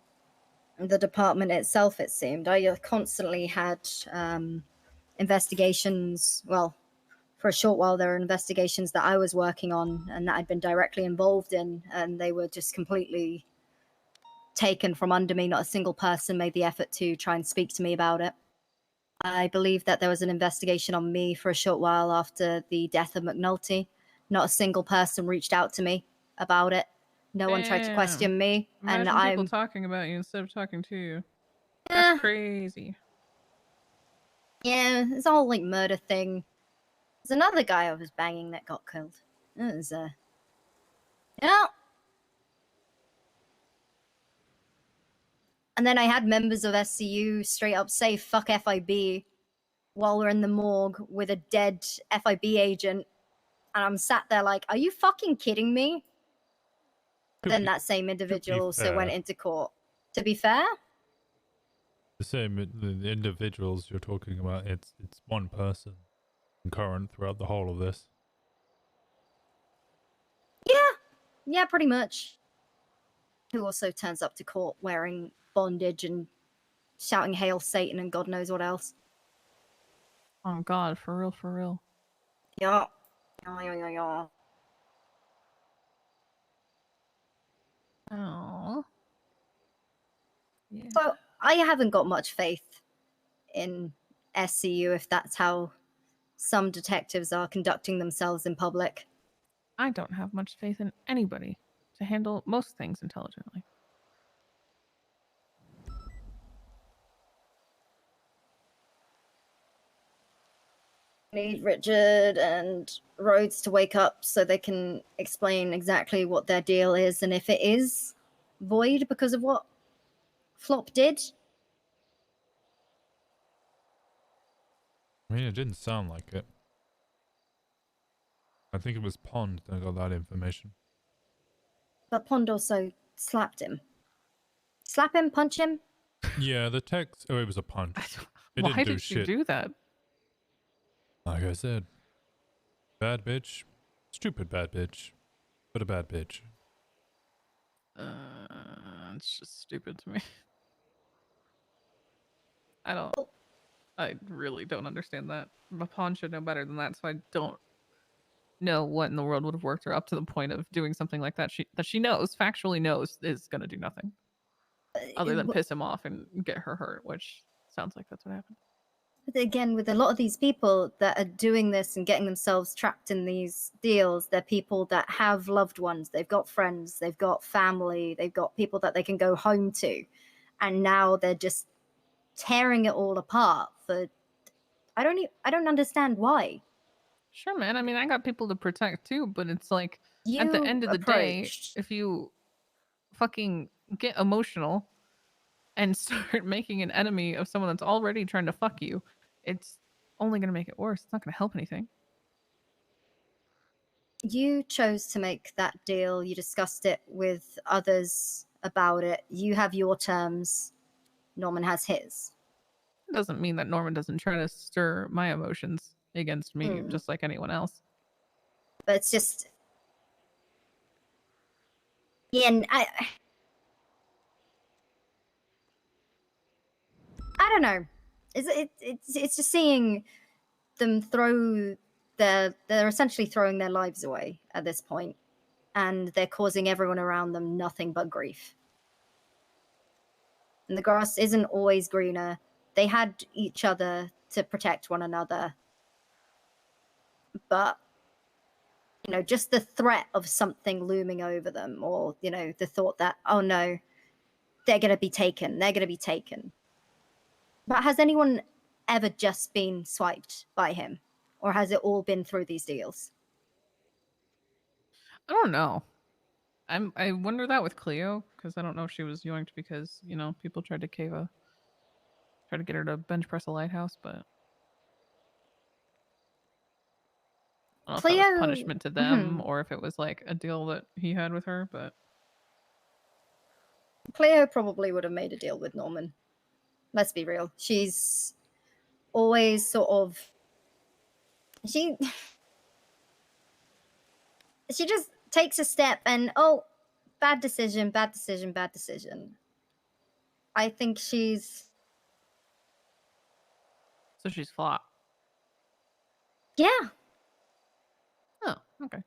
the department itself, it seemed. I constantly had investigations. Well, for a short while, there were investigations that I was working on and that I'd been directly involved in, and they were just completely taken from under me. Not a single person made the effort to try and speak to me about it. I believe that there was an investigation on me for a short while after the death of McNulty. Not a single person reached out to me about it. No one tried to question me. Imagine and people I'm talking about you instead of talking to you. That's crazy. Yeah, it's a whole like murder thing. There's another guy I was banging that got killed. It was yeah. And then I had members of SCU straight up say fuck FIB while we're in the morgue with a dead FIB agent. And I'm sat there like, are you fucking kidding me? Then that same individual also went into court. To be fair? The same the individuals you're talking about, it's one person concurrent throughout the whole of this. Yeah, pretty much. Who also turns up to court wearing bondage and shouting Hail Satan and God knows what else. Oh god, for real, for real. Yeah. Yeah. Oh. Yeah. So I haven't got much faith in SCU if that's how some detectives are conducting themselves in public. I don't have much faith in anybody to handle most things intelligently. Need Richard and Rhodes to wake up so they can explain exactly what their deal is and if it is void because of what Flop did. I mean, it didn't sound like it. I think it was Pond that got that information. But Pond also slapped him. Slap him? Punch him? Yeah, the text. Oh, it was a punch. It Why didn't do did she shit. do that? Like I said, bad bitch, stupid bad bitch, but a bad bitch. It's just stupid to me. I really don't understand that. Pawn should know better than that, so I don't know what in the world would have worked her up to the point of doing something like that. She knows, factually knows, is gonna do nothing other than piss him off and get her hurt, which sounds like that's what happened. But again, with a lot of these people that are doing this and getting themselves trapped in these deals, they're people that have loved ones, they've got friends, they've got family, they've got people that they can go home to, and now they're just tearing it all apart for I don't understand why. Sure, man. I mean, I got people to protect too, but it's like at the You end of the day, approached. if you fucking get emotional and start making an enemy of someone that's already trying to fuck you, it's only going to make it worse. It's not going to help anything. You chose to make that deal. You discussed it with others about it. You have your terms. Norman has his. It doesn't mean that Norman doesn't try to stir my emotions against me, Mm. just like anyone else. But it's just, yeah, and I don't know. It's just seeing them they're essentially throwing their lives away at this point, and they're causing everyone around them nothing but grief. And the grass isn't always greener. They had each other to protect one another, but just the threat of something looming over them, or the thought that, oh no, they're gonna be taken. But has anyone ever just been swiped by him? Or has it all been through these deals? I don't know. I wonder that with Cleo, because I don't know if she was yoinked because, people tried to try to get her to bench press a lighthouse, but I don't know if that was punishment to them or if it was like a deal that he had with her, but Cleo probably would have made a deal with Norman. Let's be real. She's always sort of she just takes a step and bad decision. I think she's so she's flop. Yeah. Oh, okay.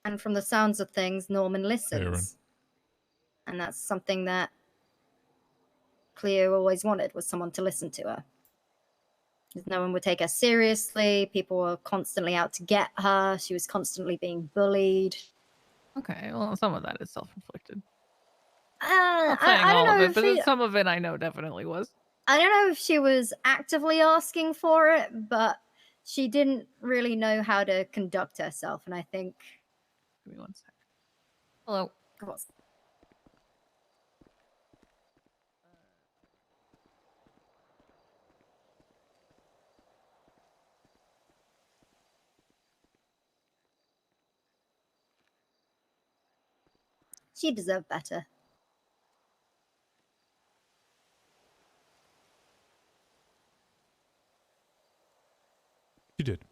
And from the sounds of things, Norman listens. Aaron. And that's something that Cleo always wanted, was someone to listen to her. No one would take her seriously. People were constantly out to get her. She was constantly being bullied. Okay, well, some of that is self-inflicted. I don't know but some of it I know definitely was. I don't know if she was actively asking for it, but she didn't really know how to conduct herself, and I think... Give me one sec. Hello. She deserved better. She did.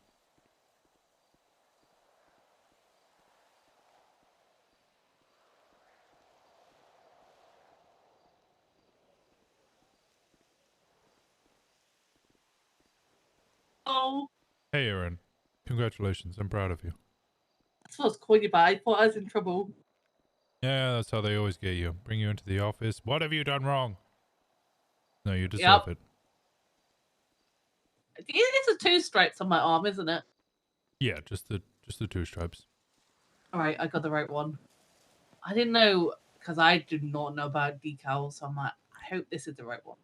Oh. Hey, Aaron. Congratulations. I'm proud of you. That's what I was calling you, but I thought I was in trouble. Yeah, that's how they always get you. Bring you into the office. What have you done wrong? No, you deserve it. It's a 2 stripes on my arm, isn't it? Yeah, just the 2 stripes. All right, I got the right one. I didn't know, because I did not know about decals, so I'm like, I hope this is the right one.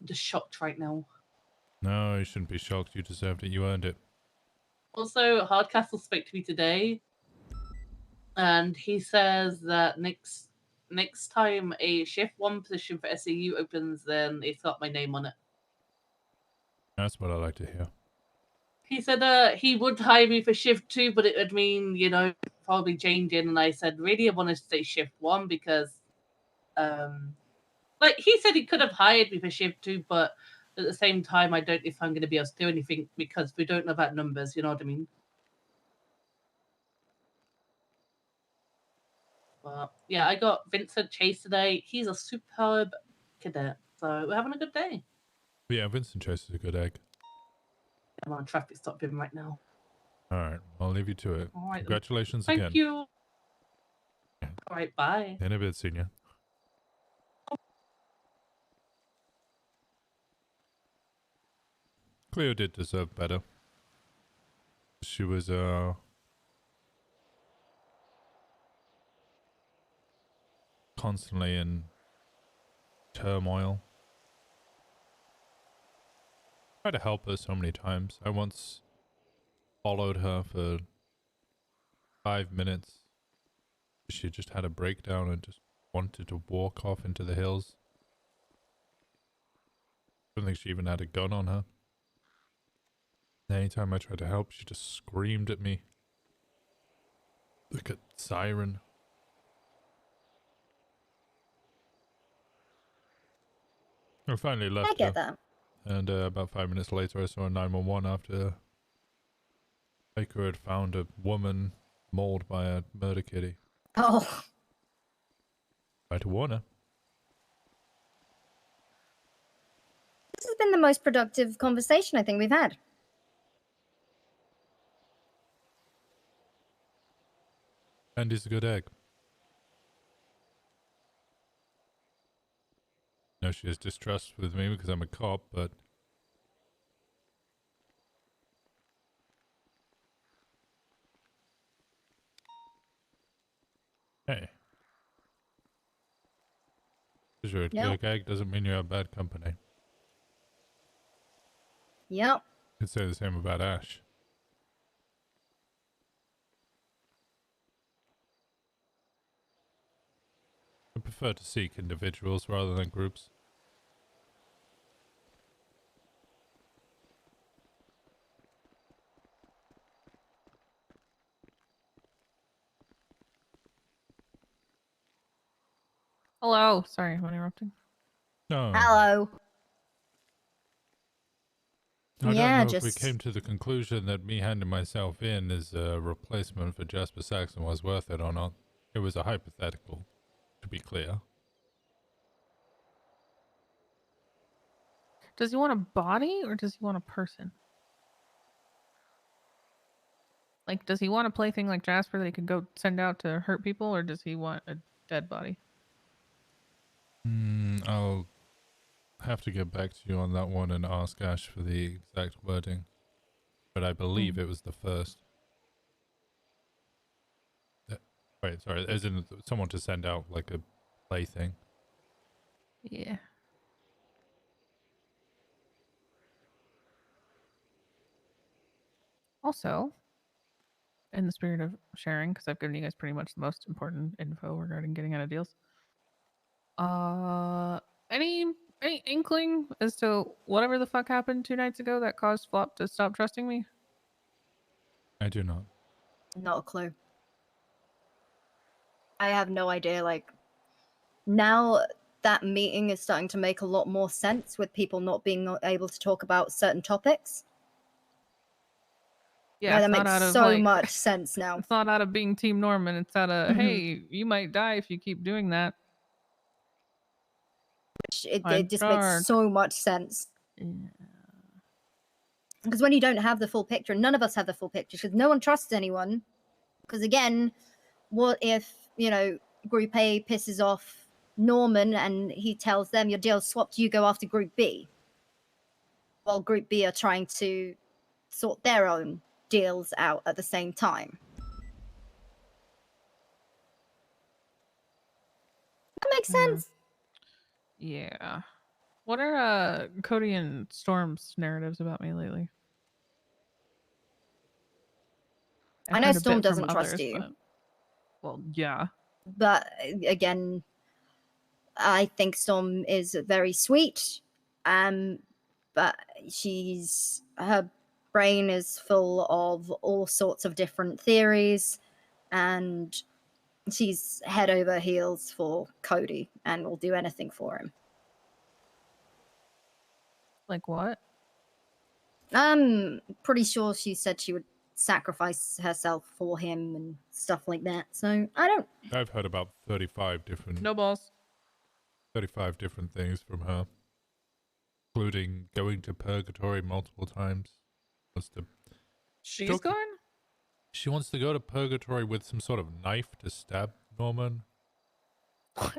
I'm just shocked right now. No, you shouldn't be shocked. You deserved it. You earned it. Also, Hardcastle spoke to me today, and he says that next time a shift 1 position for SAU opens, then it's got my name on it. That's what I like to hear. He said he would hire me for shift 2, but it would mean, probably Jane did, and I said, really, I wanted to stay shift 1 because, like, he said he could have hired me for shift 2, but at the same time, I don't know if I'm going to be able to do anything because we don't know about numbers, you know what I mean? But yeah, I got Vincent Chase today. He's a superb cadet, so we're having a good day. Yeah, Winston Chase is a good egg. I'm on a traffic stop with him right now. All right, I'll leave you to it. All right, Congratulations Thank again. you. All right, bye. In a bit, Senior. Cleo did deserve better. She was constantly in turmoil. Tried to help her so many times. I once followed her for 5 minutes. She just had a breakdown and just wanted to walk off into the hills. I don't think she even had a gun on her. Anytime I tried to help, she just screamed at me. Like a siren. I finally left I get her. that. And about 5 minutes later, I saw a 911 after Baker had found a woman mauled by a murder kitty. Oh. Tried to warn her. This has been the most productive conversation I think we've had. Andy's a good egg. No, she has distrust with me because I'm a cop, but hey. Because you're a good egg doesn't mean you're a bad company. Yep. Could say the same about Ash. I prefer to seek individuals rather than groups. Hello. Sorry, I'm interrupting. No. Hello. I Yeah, don't know just if we came to the conclusion that me handing myself in as a replacement for Jasper Saxon was worth it or not. It was a hypothetical, to be clear. Does he want a body or does he want a person? Like, does he want a plaything like Jasper that he could go send out to hurt people, or does he want a dead body? I'll have to get back to you on that one and ask Ash for the exact wording. But I believe it was the first. Wait, sorry, as in someone to send out like a plaything. Yeah. Also, in the spirit of sharing, because I've given you guys pretty much the most important info regarding getting out of deals. Any inkling as to whatever the fuck happened 2 nights ago that caused Flop to stop trusting me? I do not. not a clue. I have no idea. Like, now that meeting is starting to make a lot more sense with people not being able to talk about certain topics. Yeah, that makes so like, much sense now. It's not out of being Team Norman. It's out of, hey, you might die if you keep doing that. Which it just makes so much sense. Because when you don't have the full picture, none of us have the full picture, because no one trusts anyone. Because again, what if, you know, Group A pisses off Norman and he tells them your deal's swapped, you go after Group B, while Group B are trying to sort their own deals out at the same time. That makes sense. Yeah. What are Cody and Storm's narratives about me lately? I know Storm doesn't trust you. But, well, yeah. But again, I think Storm is very sweet, but her brain is full of all sorts of different theories, and she's head over heels for Cody and will do anything for him. Like what? I'm pretty sure she said she would sacrifice herself for him and stuff like that. So I don't. I've heard about 35 different. No balls. 35 different things from her, including going to purgatory multiple times. She's going? She wants to go to purgatory with some sort of knife to stab Norman. Oh,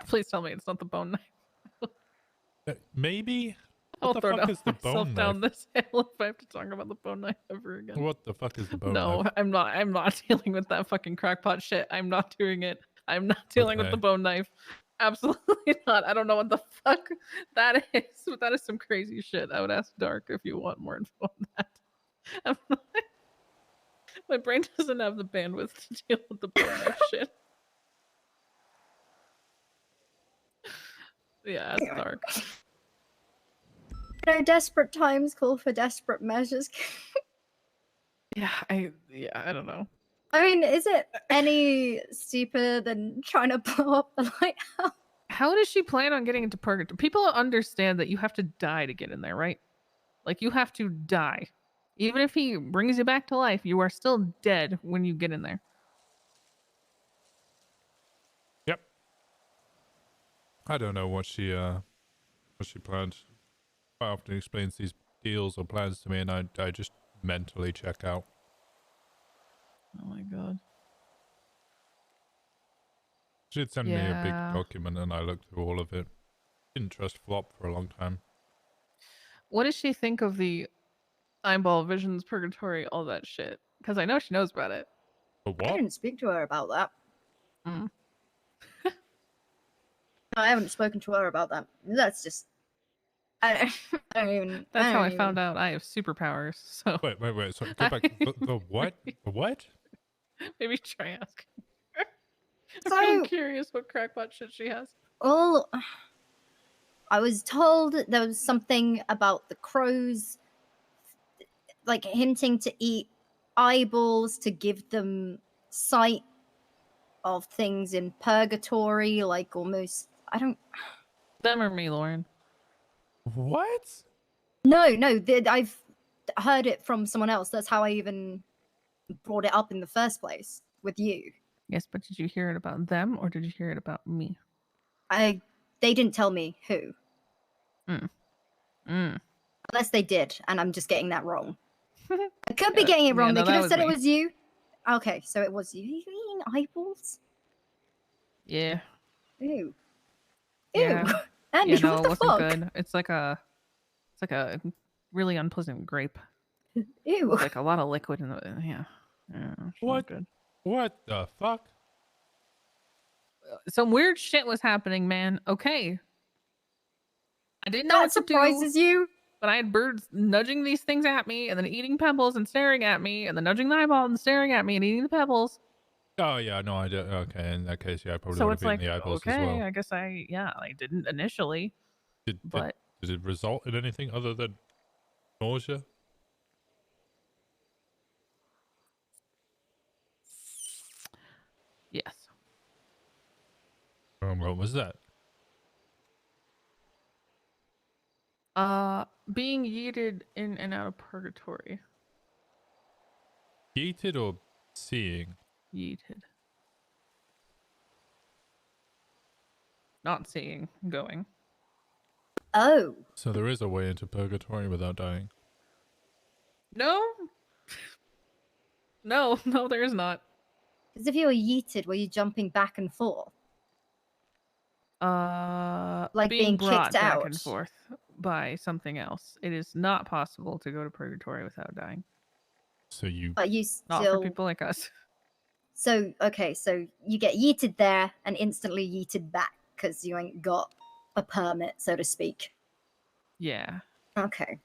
please tell me it's not the bone knife. Maybe? I'll What the throw fuck is the myself bone down knife? this hill if I have to talk about the bone knife ever again. What the fuck is the bone No, knife? I'm not dealing with that fucking crackpot shit. I'm not doing it. I'm not dealing with Okay. the bone knife. Absolutely not. I don't know what the fuck that is, but that is some crazy shit. I would ask Dark if you want more info on that. I'm not, my brain doesn't have the bandwidth to deal with the bone knife shit. Yeah, it's Dark. You know, desperate times call for desperate measures. Yeah, I don't know. I mean, is it any stupider than trying to blow up the lighthouse? How does she plan on getting into purgatory? People understand that you have to die to get in there, right? Like, you have to die. Even if he brings you back to life, you are still dead when you get in there. Yep. I don't know what she planned. Quite often explains these deals or plans to me, and I just mentally check out. Oh my god. She'd send me a big Yeah. document, and I looked through all of it. Didn't trust Flop for a long time. What does she think of the eyeball visions, purgatory, all that shit? Because I know she knows about it. The I what? didn't speak to her about that. Mm. I haven't spoken to her about that. That's just. I don't even. That's how I found out I have superpowers. So Wait. So go back. The what? The what? maybe try asking. So- I'm curious what crackpot shit she has. Well, I was told there was something about the crows, like hinting to eat eyeballs to give them sight of things in purgatory, like almost. I don't. Them or me, Lauren? What? No, I've heard it from someone else. That's how I even brought it up in the first place with you. Yes, but did you hear it about them or did you hear it about me? They didn't tell me who. Unless they did, and I'm just getting that wrong. I could be getting it wrong. no, They could that have was said it me. was you. Okay, so it was you. You eating eyeballs? Yeah. Ew. Yeah. Ew. Andy, Yeah, no, what it the wasn't fuck? good. It's like a really unpleasant grape. Ew. With like a lot of liquid in the yeah. Yeah, it's not What? good. What the fuck? Some weird shit was happening, man. Okay. I didn't know That what to do, surprises you? but I had birds nudging these things at me and then eating pebbles and staring at me and then nudging the eyeball and staring at me and eating the pebbles. Oh yeah, no, I did. Okay, in that case, yeah, I probably So would it's have like, eaten the eyeballs okay, as well. I guess I didn't initially. But Did it result in anything other than nausea? yes. What was that? Being yeeted in and out of purgatory. Yeeted or seeing? Yeeted. Not seeing, going. Oh. So there is a way into purgatory without dying. No. No, there is not. Because if you were yeeted, were you jumping back and forth? Like being brought kicked back out? and forth by something else. It is not possible to go to purgatory without dying. So you. But you Not still. for people like us. So, okay, so you get yeeted there and instantly yeeted back because you ain't got a permit, so to speak. Yeah. Okay.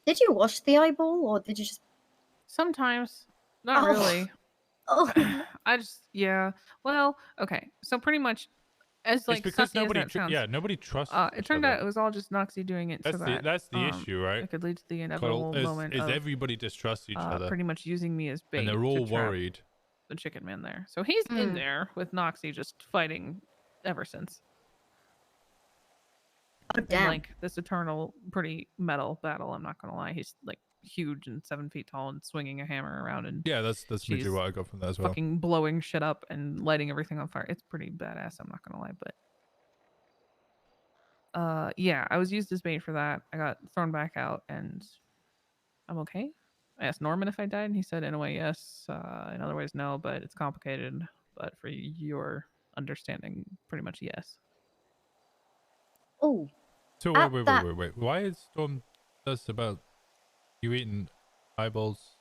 Did you wash the eyeball or did you just. Sometimes. Not Oh. really. Oh. I just, yeah. Well, okay. So pretty much As like because sussy as nobody, that sounds. nobody trusts. It turned out it was all just Noxie doing it, That's so that's the that issue, right? it could lead to the inevitable moment is of everybody distrusts each other, pretty much using me as bait, and they're all to trap worried. the chicken man there. So he's in there with Noxie, just fighting ever since. Damn. And, like this eternal, pretty metal battle. I'm not gonna lie, he's like huge and 7 feet tall and swinging a hammer around, and Yeah, that's majorly what I got from that as well. fucking blowing shit up and lighting everything on fire. It's pretty badass. I'm not gonna lie, but yeah, I was used as bait for that. I got thrown back out, and I'm okay. I asked Norman if I died, and he said, in a way, yes. In other ways, no. But it's complicated. But for your understanding, pretty much yes. Oh. So wait. Why is Storm this about you eating eyeballs?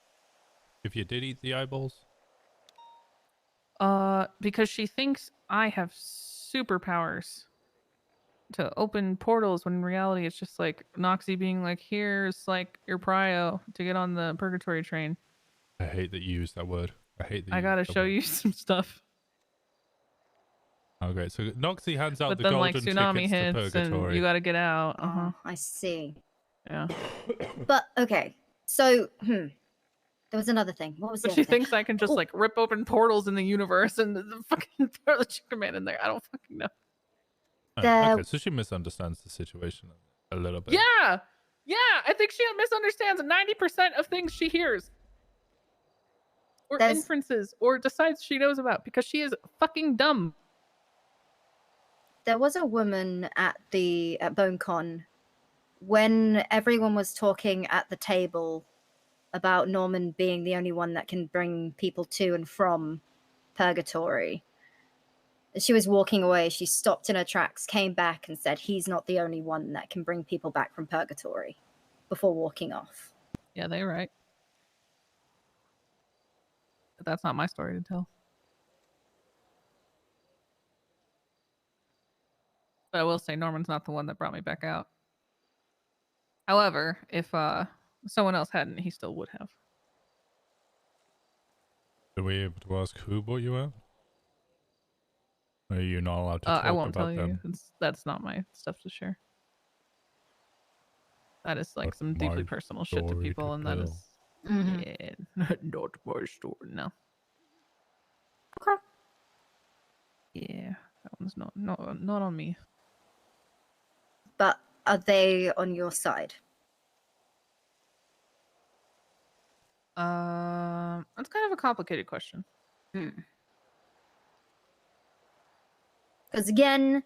If you did eat the eyeballs? Because she thinks I have superpowers to open portals, when in reality it's just like Noxie being like, here's like your prio to get on the purgatory train. I hate that you used that word. I hate that I gotta show you some stuff. Okay, so Noxie hands out But the then golden like tsunami tickets to hits and purgatory. you gotta get out. I see. Yeah. But okay, so there was another thing. What was But the she other thing? thinks I can just like rip open portals in the universe and the fucking throw the chicken man in there. I don't fucking know. Okay, so she misunderstands the situation a little bit. Yeah, I think she misunderstands 90% of things she hears, or inferences, or decides she knows about, because she is fucking dumb. There was a woman at BoneCon when everyone was talking at the table about Norman being the only one that can bring people to and from purgatory. As she was walking away, she stopped in her tracks, came back, and said he's not the only one that can bring people back from purgatory, before walking off. Yeah, they're right. But that's not my story to tell. But I will say Norman's not the one that brought me back out. However, if someone else hadn't, he still would have. Are we able to ask who brought you out? Are you not allowed to talk I won't about tell them? you. That's not my stuff to share. That is like some deeply personal shit to people, and that is yeah, not my story. No. Okay. Yeah, that one's not on me. But are they on your side? That's kind of a complicated question. Because again,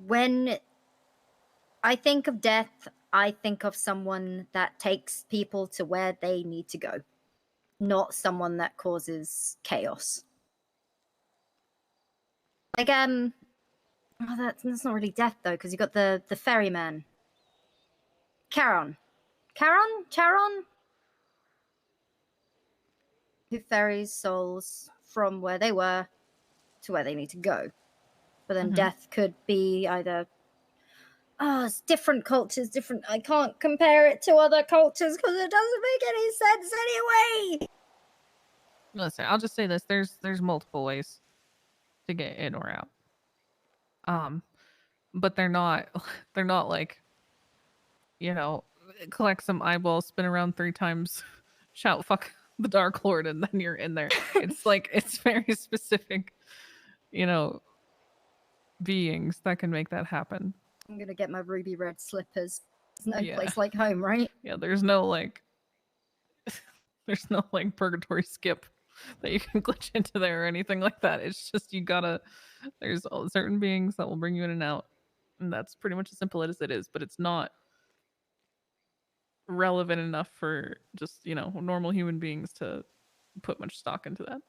when I think of death, I think of someone that takes people to where they need to go, not someone that causes chaos. Like, oh, that's not really death though, because you got the ferryman, Charon, who ferries souls from where they were to where they need to go. But then death could be either, it's different cultures, different. I can't compare it to other cultures because it doesn't make any sense anyway. Listen, I'll just say this: there's multiple ways to get in or out. But they're not like, you know, collect some eyeballs, spin around 3 times, shout "fuck the Dark Lord," and then you're in there. It's like, it's very specific, you know, beings that can make that happen. I'm gonna get my ruby red slippers. There's no place like home, right? Yeah, there's no like purgatory skip that you can glitch into there or anything like that. It's just there's certain beings that will bring you in and out, and that's pretty much as simple as it is. But it's not relevant enough for just, you know, normal human beings to put much stock into that.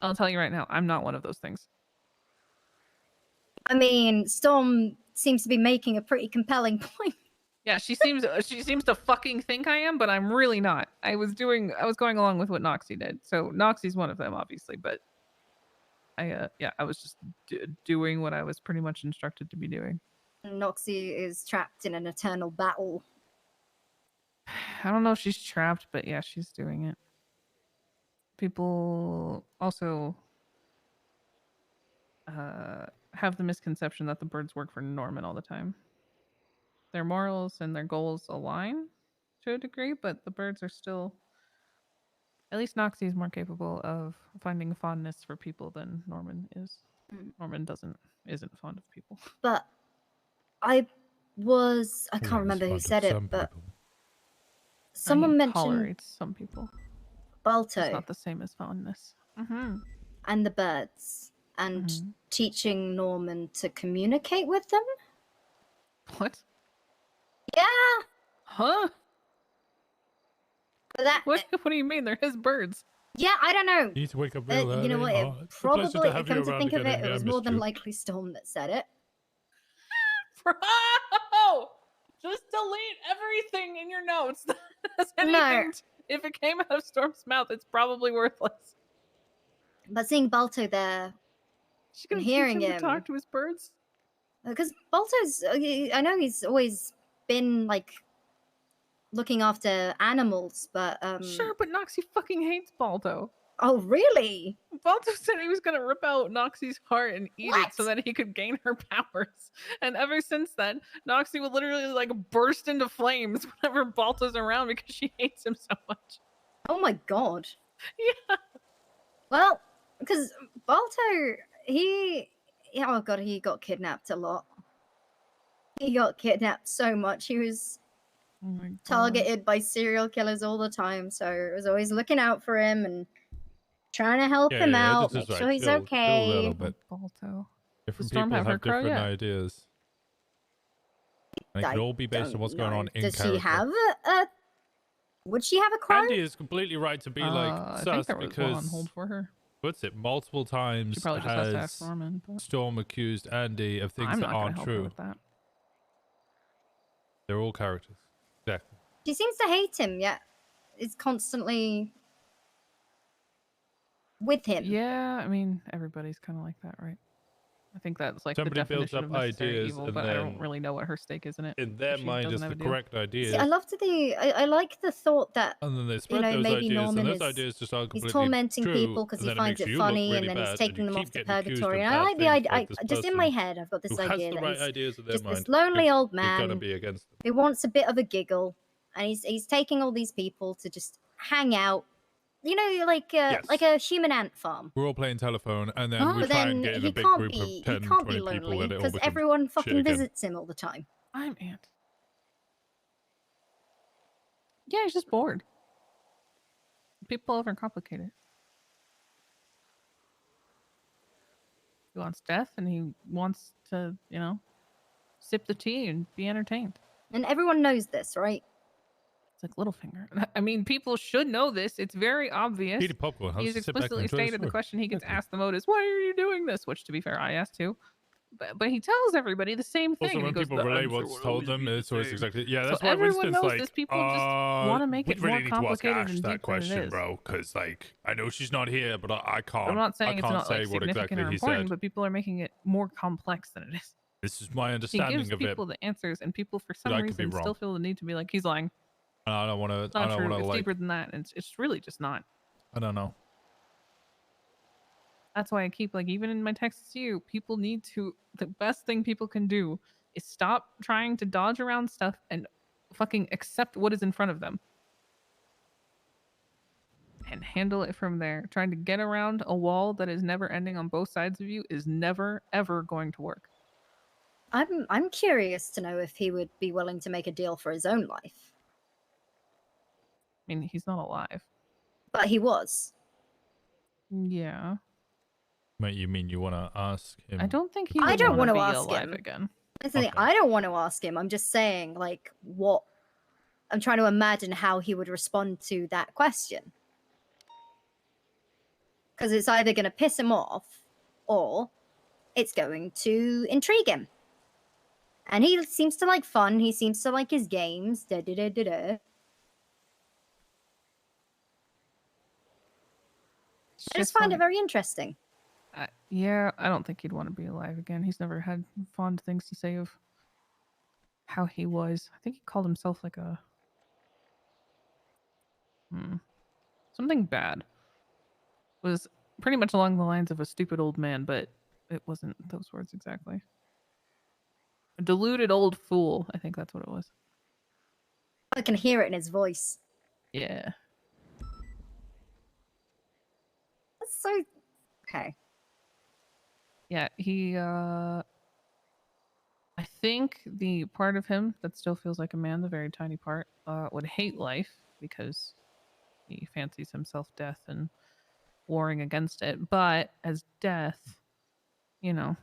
I'll tell you right now, I'm not one of those things. I mean, Storm seems to be making a pretty compelling point. Yeah, she seems to fucking think I am, but I'm really not. I was going along with what Noxie did. So Noxie's one of them, obviously, but I was just doing what I was pretty much instructed to be doing. Noxie is trapped in an eternal battle. I don't know if she's trapped, but yeah, she's doing it. People also have the misconception that the birds work for Norman all the time. Their morals and their goals align to a degree, but the birds are still, at least Noxie is more capable of finding fondness for people than Norman is. Norman isn't fond of people. But I can't remember who said it, but someone mentioned tolerates some people. Balto. It's not the same as fondness. And the birds, and teaching Norman to communicate with them. What? Yeah. Huh? But that. What do you mean? They're his birds. Yeah, I don't know. You need to wake up real early. You know what? Oh, It it's a pleasure probably, have come you to around think of again, it, Amy. it I was missed more than you. likely Storm that said it. Bro! Just delete everything in your notes. If it came out of Storm's mouth, it's probably worthless. But seeing Balto there, and hearing him to talk to his birds, because Balto's, I know he's always been like looking after animals, but sure, but Noxie fucking hates Balto. Oh, really? Balto said he was gonna rip out Noxie's heart and eat it so that he could gain her powers. And ever since then, Noxie would literally like burst into flames whenever Balto's around because she hates him so much. Oh my god. Yeah. Well, because Balto, he got kidnapped a lot. He got kidnapped so much. He was targeted by serial killers all the time, so I was always looking out for him and trying to help him out, make sure he's okay. Chill a little bit. Balto. Different Storm people have her have crow different yet? ideas. And it could all be based on what's going on in Does character. she have a would she have a crow? Andy is completely right to be like I think sus there was because one on hold for her. puts it multiple times She probably just has to ask has Norman. But Storm accused Andy of things I'm that not gonna aren't help her true. with that. They're all characters. Exactly. She seems to hate him, yet is constantly with him. Yeah, I mean everybody's kind of like that, right? I think that's like Somebody the builds definition up of necessary ideas evil, and but I don't then really know what her stake is in it. In their She mind, doesn't it's have the a deal. correct idea. See, I love I like the thought that And then they spread those maybe ideas, Norman and those is ideas just aren't he's completely tormenting true, people because and he then it finds makes it you look funny, really and then bad, he's taking and them you off keep to getting accused of purgatory. And I bad like the things idea. like this Just in my person head, I've got this who has idea the that right he's ideas in their just mind. this lonely old You've got to man be against them. who wants a bit of a giggle, and he's taking all these people to just hang out. You know, like a human ant farm. We're all playing telephone, and then we But try then and get in he a big can't group be of 10, he can't 20 be people, lonely and it all because becomes everyone shit fucking again. visits him all the time. I'm Ant. Yeah, he's just bored. People overcomplicate it. He wants death, and he wants to, sip the tea and be entertained. And everyone knows this, right? It's like Littlefinger. I mean, people should know this. It's very obvious. Eat a popcorn. He's Sit back and explicitly enjoy the stated the story. question he gets asked the most is, "Why are you doing this?" Which, to be fair, I asked too. But he tells everybody the same thing. Also, and he when goes, people "The relay answer what's will told always them, be the it's always same." exactly. Yeah, So that's why everyone Winston's knows like, this. People just want to make we it really more need to ask complicated Ash and that deeper question, than it is. bro, because like I know she's not here, but I can't. I'm not saying I it's can't not say like what significant exactly or he important, said. but people are making it more complex than it is. This is my He understanding gives of it. people the answers, and people for some But I could be reason still wrong. feel the need to be like, "He's lying." I don't want to. It's not I don't true. want to It's like. deeper than that. And it's really just not. I don't know. That's why I keep even in my texts to you, people need to, the best thing people can do is stop trying to dodge around stuff and fucking accept what is in front of them. And handle it from there. Trying to get around a wall that is never ending on both sides of you is never, ever going to work. I'm curious to know if he would be willing to make a deal for his own life. I mean, he's not alive. But he was. Yeah. Mate, you mean you want to ask him? I don't think he I would don't want to wanna be ask alive him. again. Listen, I don't want to ask him. I'm just saying, what... I'm trying to imagine how he would respond to that question. Because it's either going to piss him off, or it's going to intrigue him. And he seems to like fun. He seems to like his games. Da-da-da-da-da. I just find it very interesting. Yeah, I don't think he'd want to be alive again. He's never had fond things to say of how he was. I think he called himself like a... something bad. Was pretty much along the lines of a stupid old man, but it wasn't those words exactly. A deluded old fool. I think that's what it was. I can hear it in his voice. Yeah. That's so... Okay. Yeah, he, I think the part of him that still feels like a man, the very tiny part, would hate life because he fancies himself death and warring against it. But as death, you know,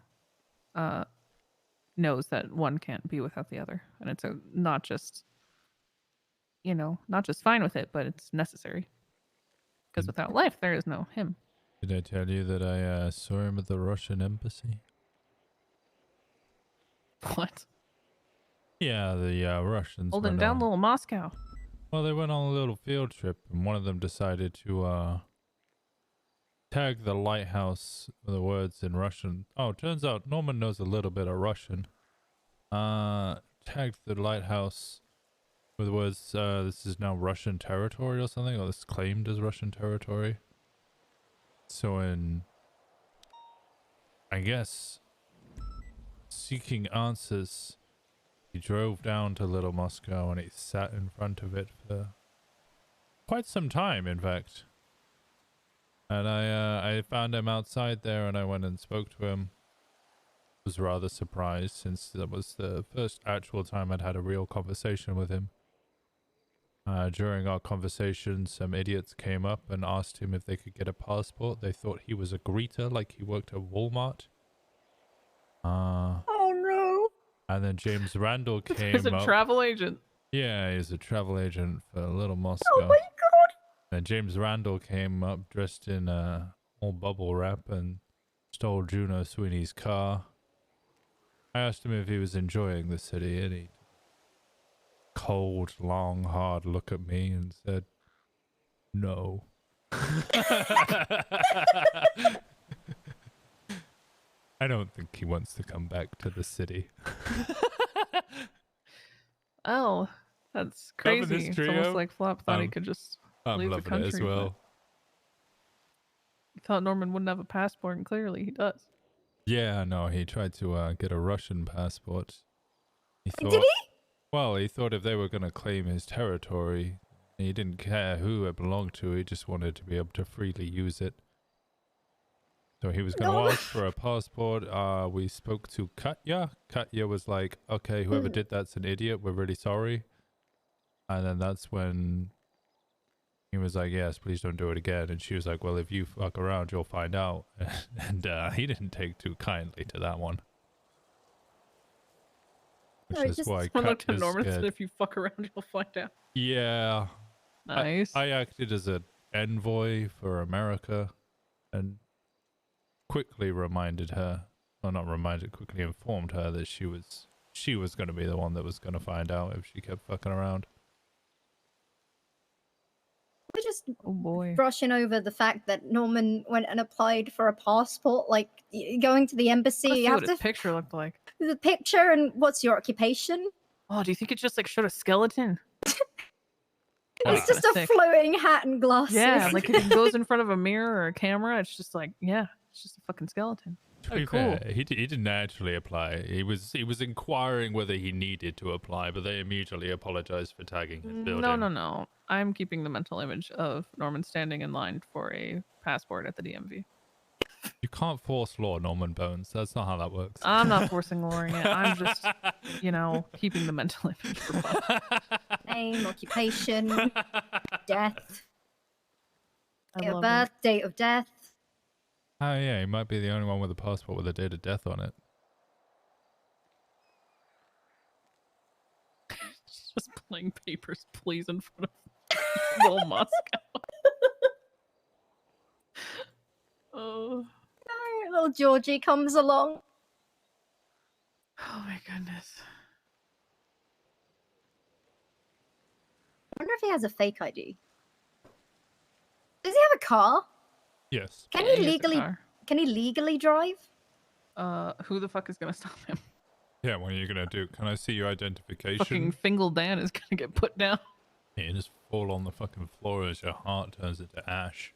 knows that one can't be without the other. And it's not just, you know, not just fine with it, but it's necessary. Because without life, there is no him. Did I tell you that I saw him at the Russian embassy? What? Yeah, the Russians Holding went down on. little Moscow. Well, they went on a little field trip, and one of them decided to tag the lighthouse with the words in Russian. Oh, turns out Norman knows a little bit of Russian. Tagged the lighthouse with the words, this is now Russian territory or something, or this claimed as Russian territory. So in, I guess, seeking answers, he drove down to Little Moscow and he sat in front of it for quite some time, in fact. And I found him outside there and I went and spoke to him. Was rather surprised since that was the first actual time I'd had a real conversation with him. During our conversation, some idiots came up and asked him if they could get a passport. They thought he was a greeter, like he worked at Walmart. Oh no! And then James Randall came He's a up. travel agent. Yeah, he's a travel agent for Little Moscow. Oh my god! And James Randall came up dressed in all bubble wrap and stole Juno Sweeney's car. I asked him if he was enjoying the city, and he cold, long, hard look at me and said, no. I don't think he wants to come back to the city. Oh, that's crazy. It's almost like Flop thought he could just leave the country. I'm loving it as well. He thought Norman wouldn't have a passport, and clearly he does. Yeah, no, he tried to get a Russian passport. Did he? Well, he thought if they were going to claim his territory, he didn't care who it belonged to, he just wanted to be able to freely use it. So he was going to ask for a passport. We spoke to Katya. Katya was like, okay, whoever did that's an idiot, we're really sorry. And then that's when he was like, yes, please don't do it again. And she was like, well, if you fuck around, you'll find out. And he didn't take too kindly to that one. Which is why looked at Katya's Norman and scared. said, if you fuck around, you'll find out. Yeah. Nice. I acted as an envoy for America and quickly reminded her, well, not reminded, quickly informed her that she was going to be the one that was going to find out if she kept fucking around. We're just oh boy. brushing over the fact that Norman went and applied for a passport, like going to the embassy. Let's You see have what to his picture looked like. the picture and what's your occupation? Oh, do you think it just like showed a skeleton? It's just a sick. floating hat and glasses. Yeah, like if it goes in front of a mirror or a camera, it's just like, yeah, it's just a fucking skeleton. To be fair, he didn't actually apply. He was inquiring whether he needed to apply, but they immediately apologized for tagging his building. No. I'm keeping the mental image of Norman standing in line for a passport at the DMV. You can't force law, Norman Bones. That's not how that works. I'm not forcing lawyering it. I'm just, keeping the mental image for fun. Name, occupation, death, date of love birth, date of death. Oh yeah, he might be the only one with a passport with a date of death on it. Just playing Papers, Please in front of Little Moscow. Oh. Little Georgie comes along. Oh my goodness. I wonder if he has a fake ID. Does he have a car? Yes. Can Yeah, he has a legally? car. Can he legally drive? Who the fuck is gonna stop him? Yeah, what are you gonna do? Can I see your identification? Fucking Fingal Dan is gonna get put down. Yeah, you just fall on the fucking floor as your heart turns into ash.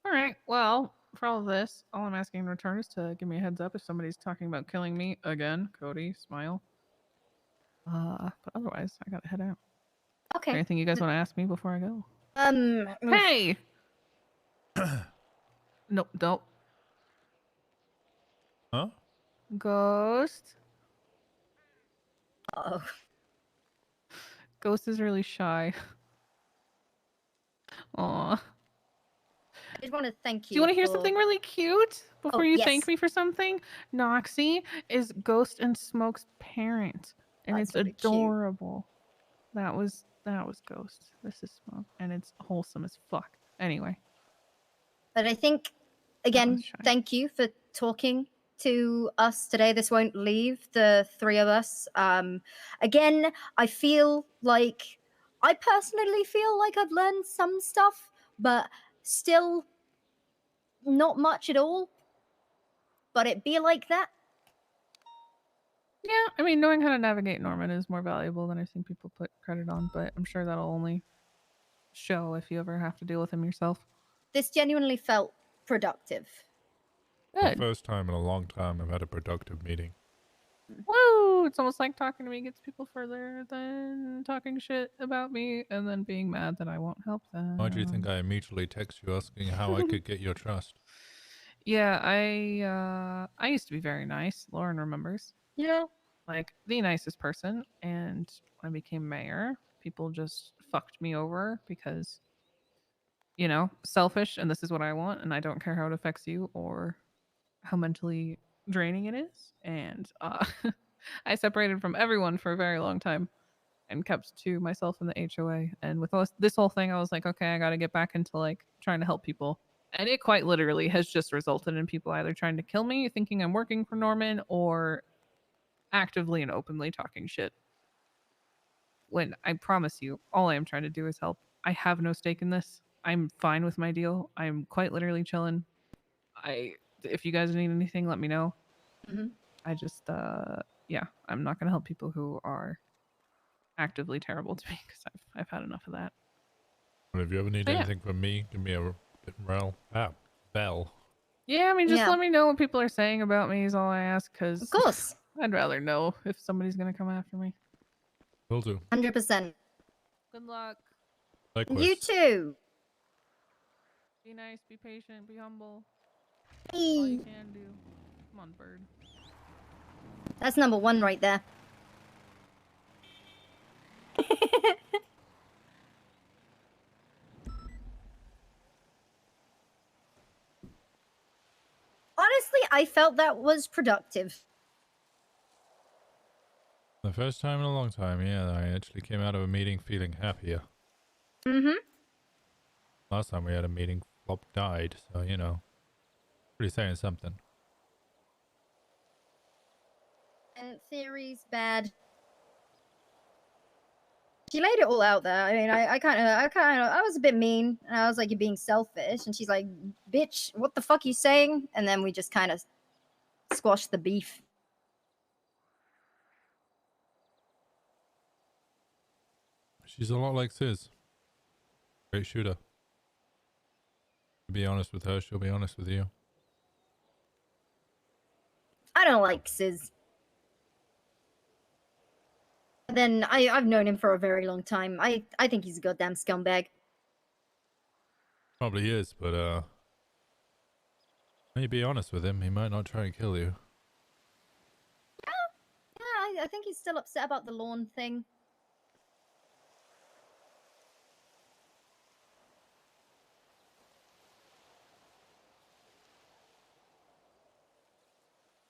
All right. Well, for all of this, all I'm asking in return is to give me a heads up if somebody's talking about killing me again. Cody, smile. But otherwise, I gotta head out. Okay. Anything you guys want to ask me before I go? Oof. Hey! Nope, don't. Huh? Ghost. Oh. Ghost is really shy. Aw. I just want to thank you. Do you want to hear for... something really cute before you yes. thank me for something? Noxie is Ghost and Smoke's parent, and That's it's really adorable. That was Ghost. This is Smoke, and it's wholesome as fuck. Anyway. But I think, again, thank you for talking to us today. This won't leave the three of us. Again, I personally feel like I've learned some stuff, but still not much at all. But it be like that. Yeah, I mean, knowing how to navigate Norman is more valuable than I think people put credit on, but I'm sure that'll only show if you ever have to deal with him yourself. This genuinely felt productive. The first time in a long time I've had a productive meeting. Woo! It's almost like talking to me gets people further than talking shit about me and then being mad that I won't help them. Why do you think I immediately text you asking how I could get your trust? Yeah, I used to be very nice. Lauren remembers. Yeah. Like the nicest person, and when I became mayor, people just fucked me over because, you know, selfish, and this is what I want, and I don't care how it affects you or how mentally draining it is. And I separated from everyone for a very long time and kept to myself in the HOA. And with this whole thing, I was like, okay, I got to get back into like trying to help people. And it quite literally has just resulted in people either trying to kill me, thinking I'm working for Norman, or actively and openly talking shit. When I promise you, all I am trying to do is help. I have no stake in this. I'm fine with my deal. I'm quite literally chilling. If you guys need anything, let me know. Mm-hmm. I just, yeah, I'm not going to help people who are actively terrible to me because I've had enough of that. And if you ever need anything from me, give me a bell. Yeah, I mean, just let me know what people are saying about me is all I ask, because of course, I'd rather know if somebody's going to come after me. Will do. 100%. Good luck. Likewise. You too. Be nice, be patient, be humble. Hey. All you can do. Come on, bird. That's number one right there. Honestly, I felt that was productive. The first time in a long time, yeah, I actually came out of a meeting feeling happier. Mm-hmm. Last time we had a meeting, Flop died, so, you know, pretty saying something. And theory's bad. She laid it all out there. I mean, I was a bit mean. And I was like, you're being selfish. And she's like, bitch, what the fuck you saying? And then we just kind of squashed the beef. She's a lot like Sis. Great shooter. To be honest with her, she'll be honest with you. I don't like Sis. Then I've known him for a very long time. I think he's a goddamn scumbag. Probably is, but maybe be honest with him, he might not try and kill you. Yeah, I think he's still upset about the lawn thing.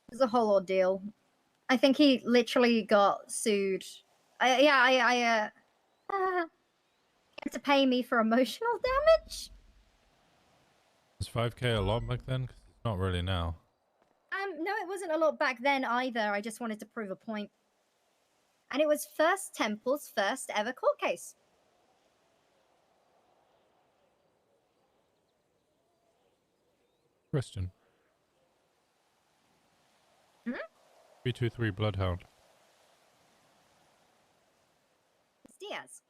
It was a whole ordeal. I think he literally got sued. He had to pay me for emotional damage. Was 5k a lot back then? 'Cause it's not really now. No, it wasn't a lot back then either. I just wanted to prove a point. And it was First Temple's first ever court case. Question. Hmm? 323 Bloodhound. It's Diaz.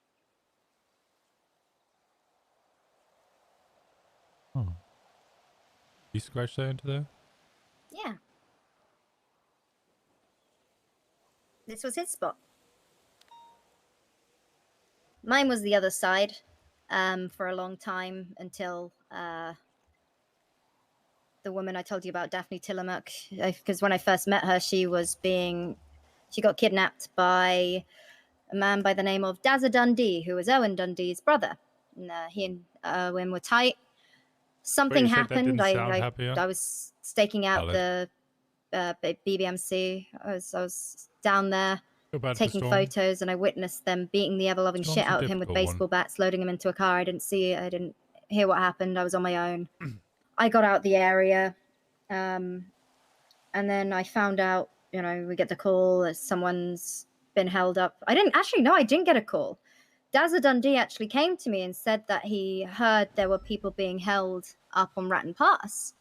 Oh. You scratched that into there? Yeah. This was his spot. Mine was the other side for a long time until the woman I told you about, Daphne Tillamook, because when I first met her, she got kidnapped by a man by the name of Dazza Dundee, who was Owen Dundee's brother. And, he and Owen were tight. Something happened. I was staking out the BBMC. I was down there taking photos, and I witnessed them beating the ever-loving shit out of him with baseball bats, loading him into a car. I didn't hear what happened. I was on my own. I got out the area, and then I found out, we get the call that someone's been held up. I didn't get a call. Dazza Dundee actually came to me and said that he heard there were people being held up on Ratton Pass.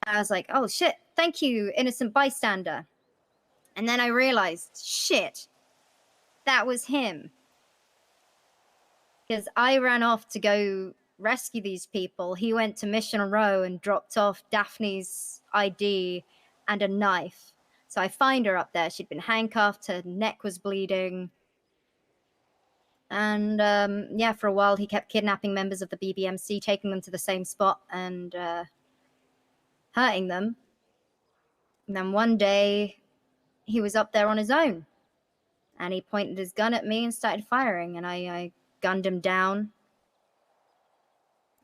I was like, oh shit, thank you, innocent bystander. And then I realized, shit, that was him. Because I ran off to go rescue these people. He went to Mission Row and dropped off Daphne's ID and a knife. So I find her up there. She'd been handcuffed, her neck was bleeding. And yeah, for a while he kept kidnapping members of the BBMC, taking them to the same spot and hurting them. And then one day he was up there on his own. And he pointed his gun at me and started firing, and I gunned him down.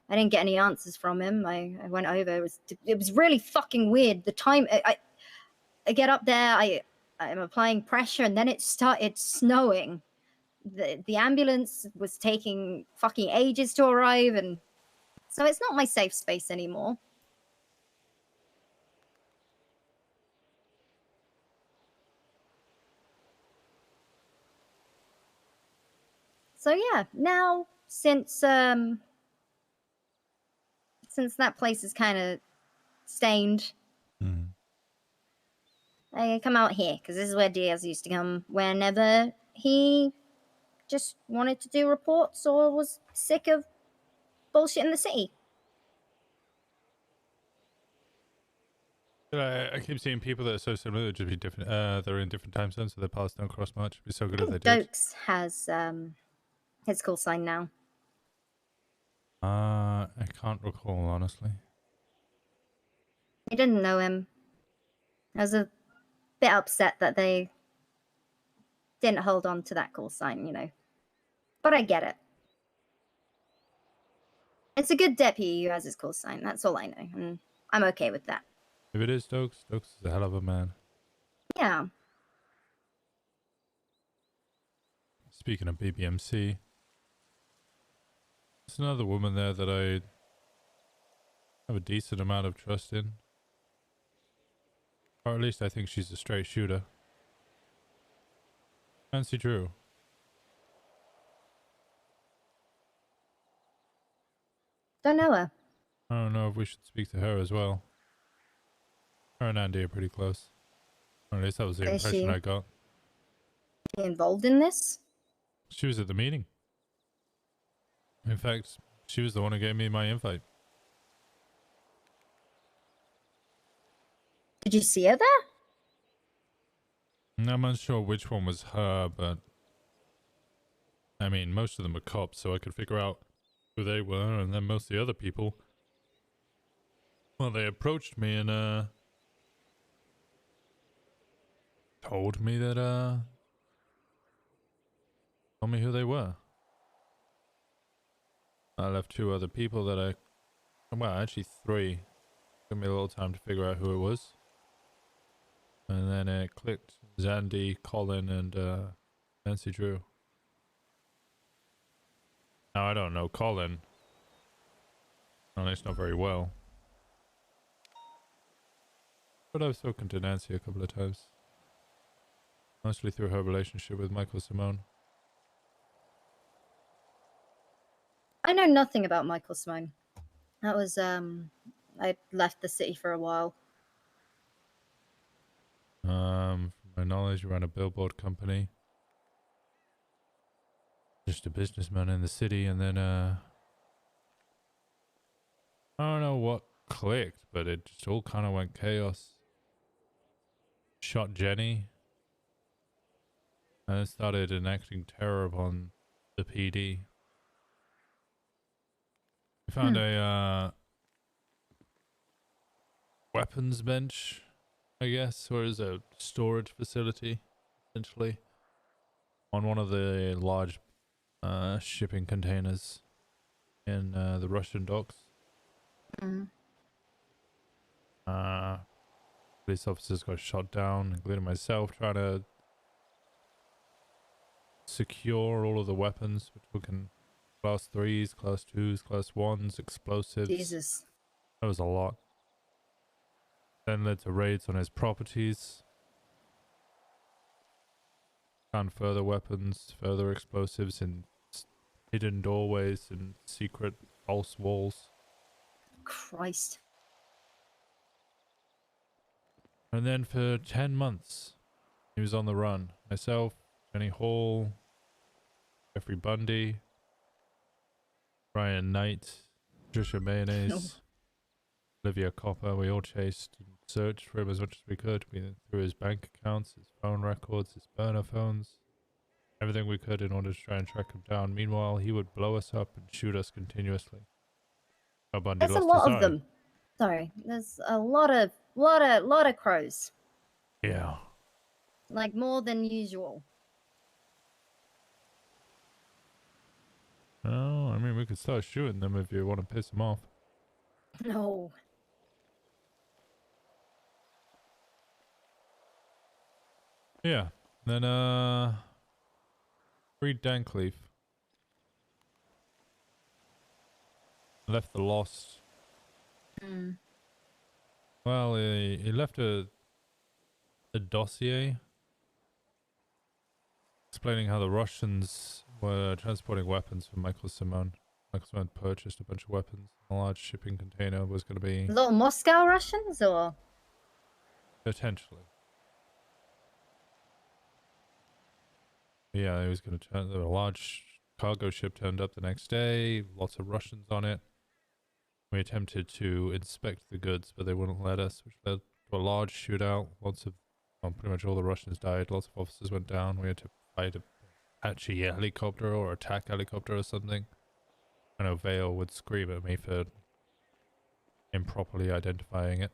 I didn't get any answers from him. I went over. It was really fucking weird. The time I get up there, I'm applying pressure, and then it started snowing. The ambulance was taking fucking ages to arrive, and so it's not my safe space anymore. So yeah, now since that place is kind of stained, I come out here because this is where Diaz used to come whenever he just wanted to do reports or was sick of bullshit in the city. I keep seeing people that are so similar that just be different. They're in different time zones, so their paths don't cross much. It'd be so good if they did. Dokes has his call sign now. I can't recall, honestly. I didn't know him. I was a bit upset that they didn't hold on to that call sign, But I get it. It's a good deputy who has his call sign. That's all I know, and I'm okay with that. If it is Stokes, Stokes is a hell of a man. Yeah. Speaking of BBMC, there's another woman there that I have a decent amount of trust in. Or at least I think she's a straight shooter. Nancy Drew. Don't know her. I don't know if we should speak to her as well. Her and Andy are pretty close. Or at least that was the impression I got. Is she involved in this? She was at the meeting. In fact, she was the one who gave me my invite. Did you see her there? I'm unsure which one was her, but I mean, most of them are cops, so I could figure out who they were, and then most of the other people, well, they approached me and told me that told me who they were. I left two other people that well, actually three. Took me a little time to figure out who it was. And then it clicked. Zandy, Colin, and Nancy Drew. Now, I don't know Colin. At least not very well. But I've spoken to Nancy a couple of times. Mostly through her relationship with Michael Simone. I know nothing about Michael Simone. That was, I left the city for a while. From my knowledge, ran a billboard company. Just a businessman in the city, and then I don't know what clicked, but it just all kind of went chaos. Shot Jenny. And it started enacting terror upon the PD. We found a weapons bench, I guess, or is a storage facility, essentially, on one of the large shipping containers in the Russian docks. Police officers got shot down, including myself, trying to secure all of the weapons, which were class 3s, class 2s, class 1s, explosives. Jesus. That was a lot. Then led to raids on his properties. Found further weapons, further explosives in hidden doorways and secret false walls. Christ. And then for 10 months, he was on the run. Myself, Jenny Hall, Jeffrey Bundy, Brian Knight, Trisha Mayonnaise, Olivia Copper. We all chased and searched for him as much as we could. We went through his bank accounts, his phone records, his burner phones, everything we could in order to try and track him down. Meanwhile, he would blow us up and shoot us continuously. Bundy There's a lost lot his of eye. them. Sorry, there's a lot of crows. Yeah. Like more than usual. Oh, I mean, we could start shooting them if you want to piss them off. No. Yeah. Then, freed Dankleaf. Left the Lost. Well, he left a dossier explaining how the Russians were transporting weapons for Michael Simone. Michael Simone purchased a bunch of weapons. A large shipping container was going to be... Little Moscow Russians, or? Potentially. Yeah, he was going to turn... A large cargo ship turned up the next day. Lots of Russians on it. We attempted to inspect the goods, but they wouldn't let us, which led to a large shootout. Lots of... Well, pretty much all the Russians died. Lots of officers went down. We had to fight a Apache helicopter or attack helicopter or something. I know Vale would scream at me for improperly identifying it.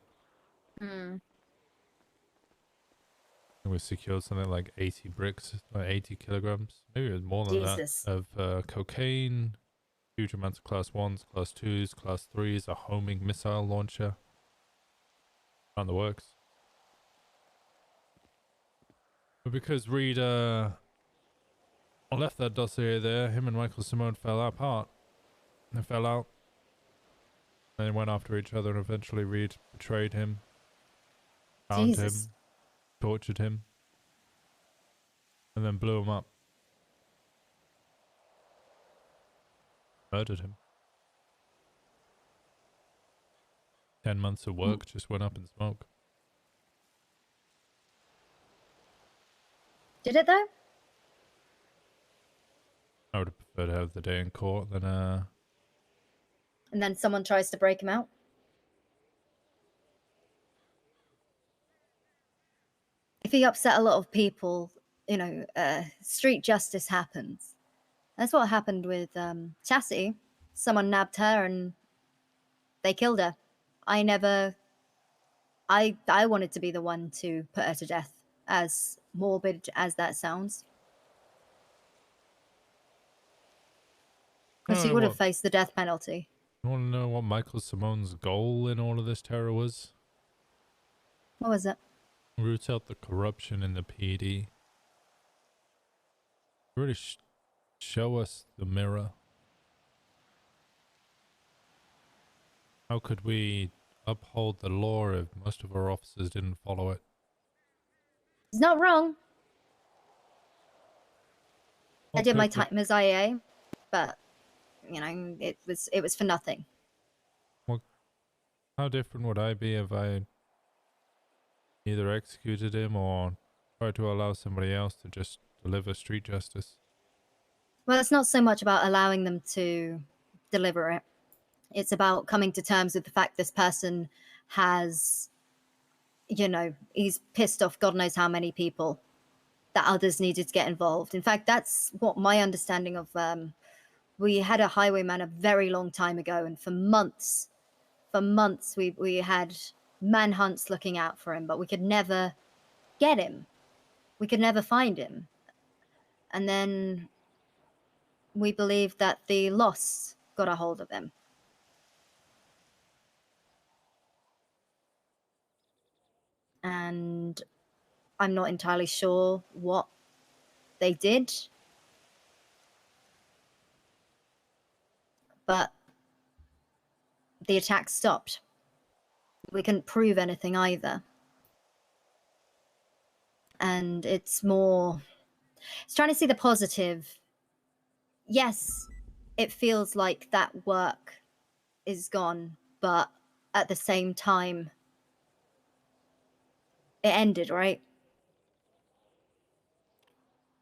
We secured something like 80 bricks, 80 kilograms, maybe it was more than Jesus. that, of cocaine, huge amounts of class 1s, class 2s, class 3s, a homing missile launcher. On the works. But because Reed left that dossier there, him and Michael Simone fell apart. They fell out. They went after each other, and eventually Reed betrayed him. Found him. Tortured him. And then blew him up. Murdered him. 10 months of work just went up in smoke. Did it though? I would have preferred to have the day in court than And then someone tries to break him out? If he upset a lot of people, you know, street justice happens. That's what happened with Chastity. Someone nabbed her and they killed her. I wanted to be the one to put her to death, as morbid as that sounds. Because she would have faced the death penalty. You want to know what Michael Simone's goal in all of this terror was? What was it? Root out the corruption in the PD. Really show us the mirror. How could we uphold the law if most of our officers didn't follow it? It's not wrong. I did my Okay, time as IA, but you know, it was for nothing. Well, how different would I be if I either executed him or tried to allow somebody else to just deliver street justice? Well, it's not so much about allowing them to deliver it. It's about coming to terms with the fact this person has, you know, he's pissed off God knows how many people, that others needed to get involved. In fact, that's what my understanding of, we had a highwayman a very long time ago, and for months we had manhunts looking out for him, but we could never get him. We could never find him. And then we believed that the loss got a hold of him. And I'm not entirely sure what they did, but the attack stopped. We couldn't prove anything either. And it's trying to see the positive. Yes, it feels like that work is gone, but at the same time, it ended, right?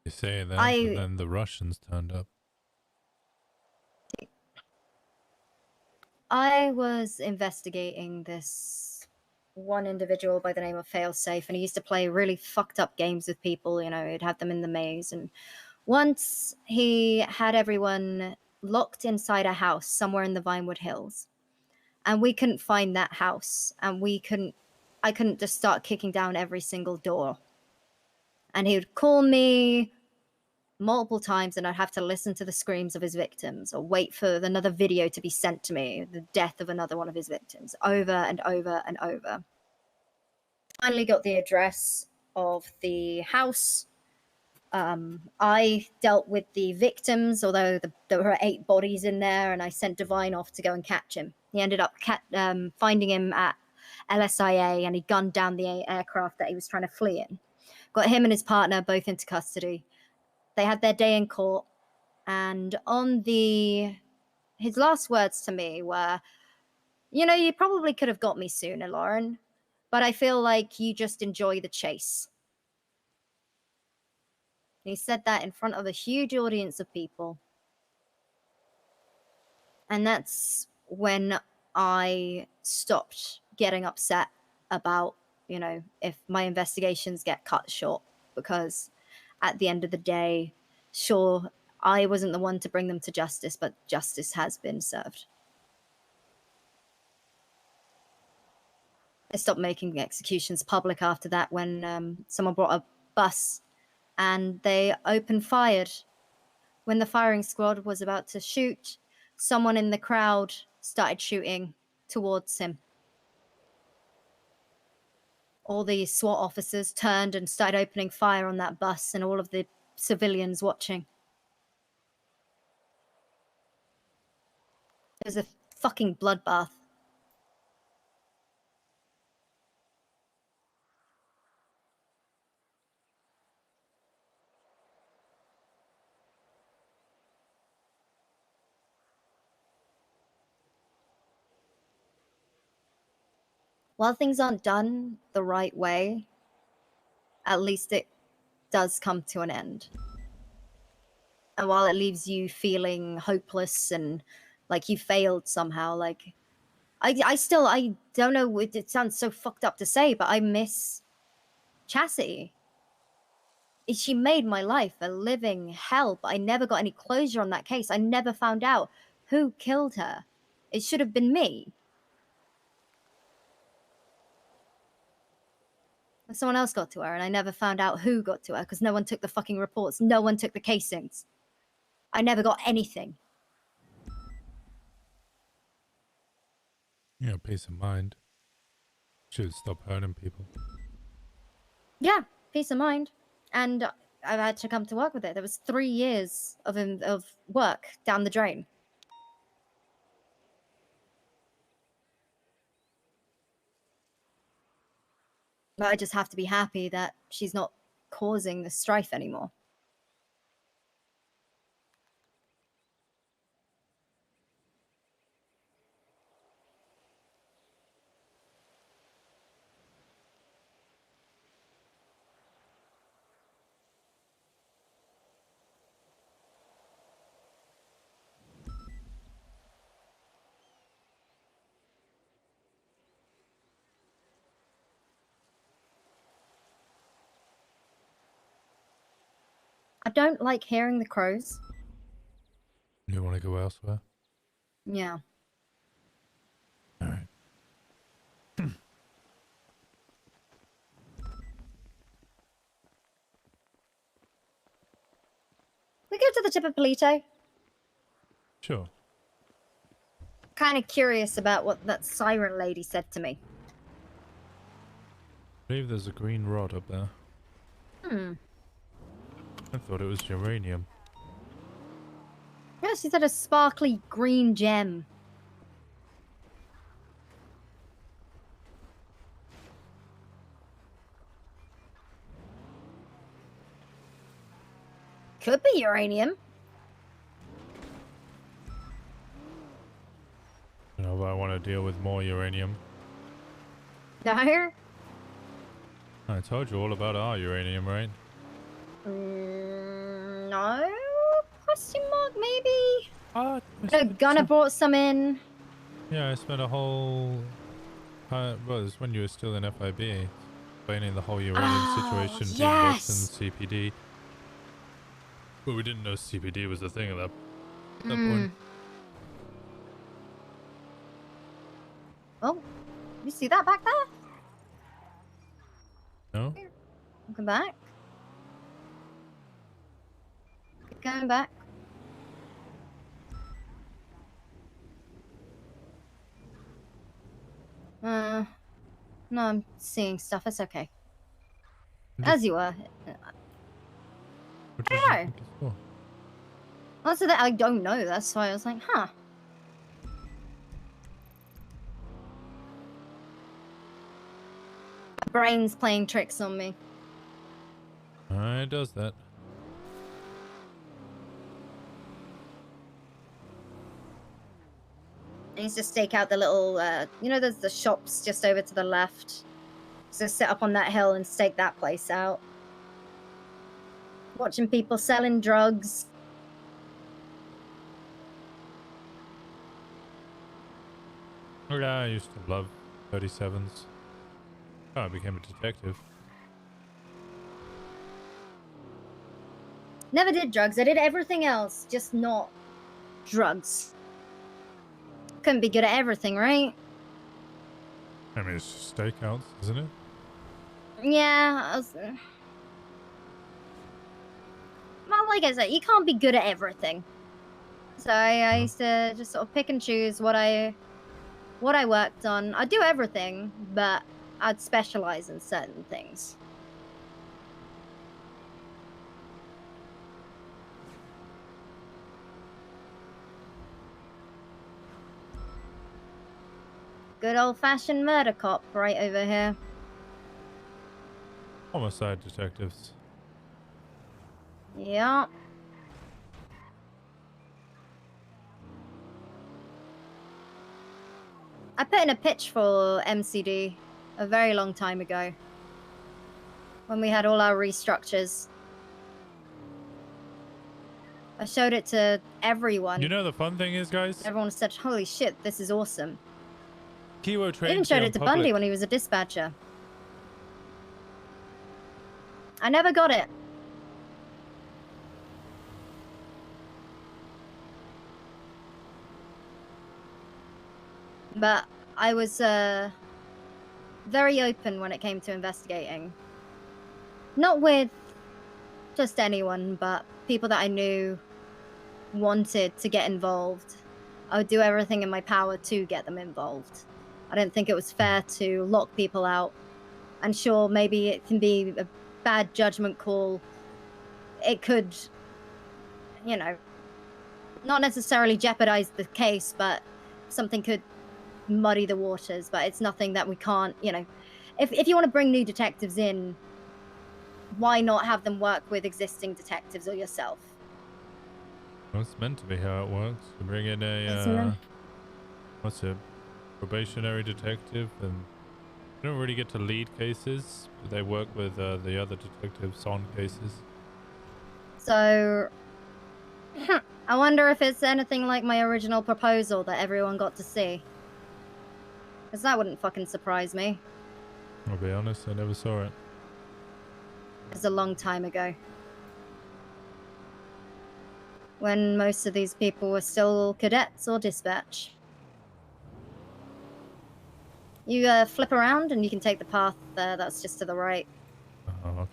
You say that, but then the Russians turned up. I was investigating this one individual by the name of Failsafe, and he used to play really fucked up games with people. You know, he'd have them in the maze. And once he had everyone locked inside a house somewhere in the Vinewood Hills, and we couldn't find that house, and I couldn't just start kicking down every single door. And he would call me multiple times, and I'd have to listen to the screams of his victims or wait for another video to be sent to me, the death of another one of his victims, over and over and over. Finally got the address of the house. I dealt with the victims, although there were 8 bodies in there, and I sent Divine off to go and catch him. He ended up finding him at LSIA, and he gunned down the aircraft that he was trying to flee in. Got him and his partner both into custody. They had their day in court, and his last words to me were, you know, you probably could have got me sooner, Lauren, but I feel like you just enjoy the chase. He said that in front of a huge audience of people. And that's when I stopped getting upset about, you know, if my investigations get cut short, because at the end of the day, sure, I wasn't the one to bring them to justice, but justice has been served. I stopped making executions public after that when someone brought a bus and they opened fired. When the firing squad was about to shoot, someone in the crowd started shooting towards him. All the SWAT officers turned and started opening fire on that bus and all of the civilians watching. It was a fucking bloodbath. While things aren't done the right way, at least it does come to an end. And while it leaves you feeling hopeless and like you failed somehow, like I don't know, it sounds so fucked up to say, but I miss Chassie. She made my life a living hell, but I never got any closure on that case. I never found out who killed her. It should have been me. Someone else got to her, and I never found out who got to her because no one took the fucking reports. No one took the casings. I never got anything. You know, peace of mind. Should stop hurting people. Yeah, peace of mind. And I've had to come to work with it. There was 3 years of work down the drain. But I just have to be happy that she's not causing the strife anymore. I don't like hearing the crows. You want to go elsewhere? Yeah. Alright. We go to the tip of Polito. Sure. Kind of curious about what that siren lady said to me. I believe there's a green rod up there. I thought it was uranium. Yeah, she said a sparkly green gem. Could be uranium. You know, but I want to deal with more uranium. No? I told you all about our uranium, right? No? Question mark, maybe? Gunner brought some in. Yeah, I spent a whole... well, it was when you were still in FIB, explaining the whole uranium situation, yes! and CPD. But we didn't know CPD was a thing at that point. Oh, you see that back there? No? Come back. Keep going back. No, I'm seeing stuff. It's okay. As you were. What I don't know. Also, that I don't know. That's why I was like, huh. My brain's playing tricks on me. It does that. I used to stake out the little, you know, there's the shops just over to the left. So sit up on that hill and stake that place out. Watching people selling drugs. Oh, yeah, I used to love 37s. Oh, I became a detective. Never did drugs. I did everything else, just not drugs. Couldn't be good at everything, right? I mean, it's just stakeouts, isn't it? Yeah, I was... Well, like I said, you can't be good at everything. So I used to just sort of pick and choose what I worked on. I'd do everything, but I'd specialize in certain things. Good old-fashioned murder cop right over here. Homicide detectives. Yeah. I put in a pitch for MCD a very long time ago. When we had all our restructures. I showed it to everyone. You know the fun thing is, guys? Everyone said, holy shit, this is awesome. Kiwo I trained even showed it to public. Bundy when he was a dispatcher. I never got it. But I was very open when it came to investigating. Not with just anyone, but people that I knew wanted to get involved. I would do everything in my power to get them involved. I don't think it was fair to lock people out. And sure, maybe it can be a bad judgment call. It could, you know, not necessarily jeopardize the case, but something could muddy the waters. But it's nothing that we can't, you know, if you want to bring new detectives in, why not have them work with existing detectives or yourself? Well, it's meant to be how it works. You bring in a, what's it, probationary detective, and you don't really get to lead cases, but they work with the other detectives on cases. So, I wonder if it's anything like my original proposal that everyone got to see. Because that wouldn't fucking surprise me. I'll be honest, I never saw it. It was a long time ago. when most of these people were still cadets or dispatch. You flip around and you can take the path that's just to the right. Oh, okay.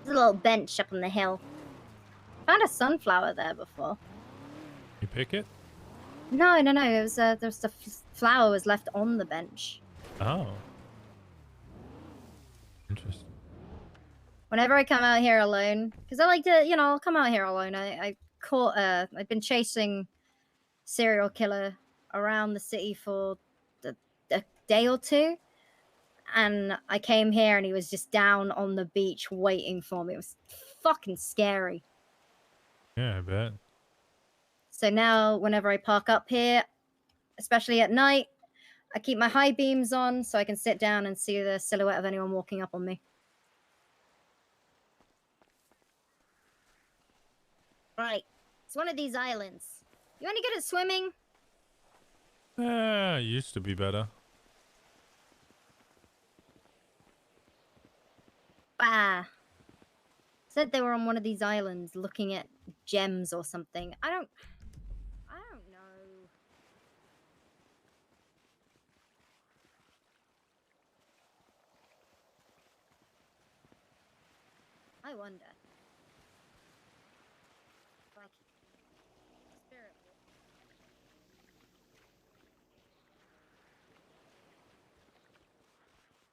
There's a little bench up on the hill. Found a sunflower there before. You pick it? No. It was there's the flower was left on the bench. Oh. Interesting. Whenever I come out here alone, because I like to, I'll come out here alone. I've been chasing serial killer around the city for a day or two, and I came here and he was just down on the beach waiting for me. It was fucking scary. Yeah, I bet. So now, whenever I park up here, especially at night, I keep my high beams on so I can sit down and see the silhouette of anyone walking up on me. Right. It's one of these islands. You any good at swimming? Used to be better. Said they were on one of these islands looking at gems or something. I don't know. I wonder. Like, spirit.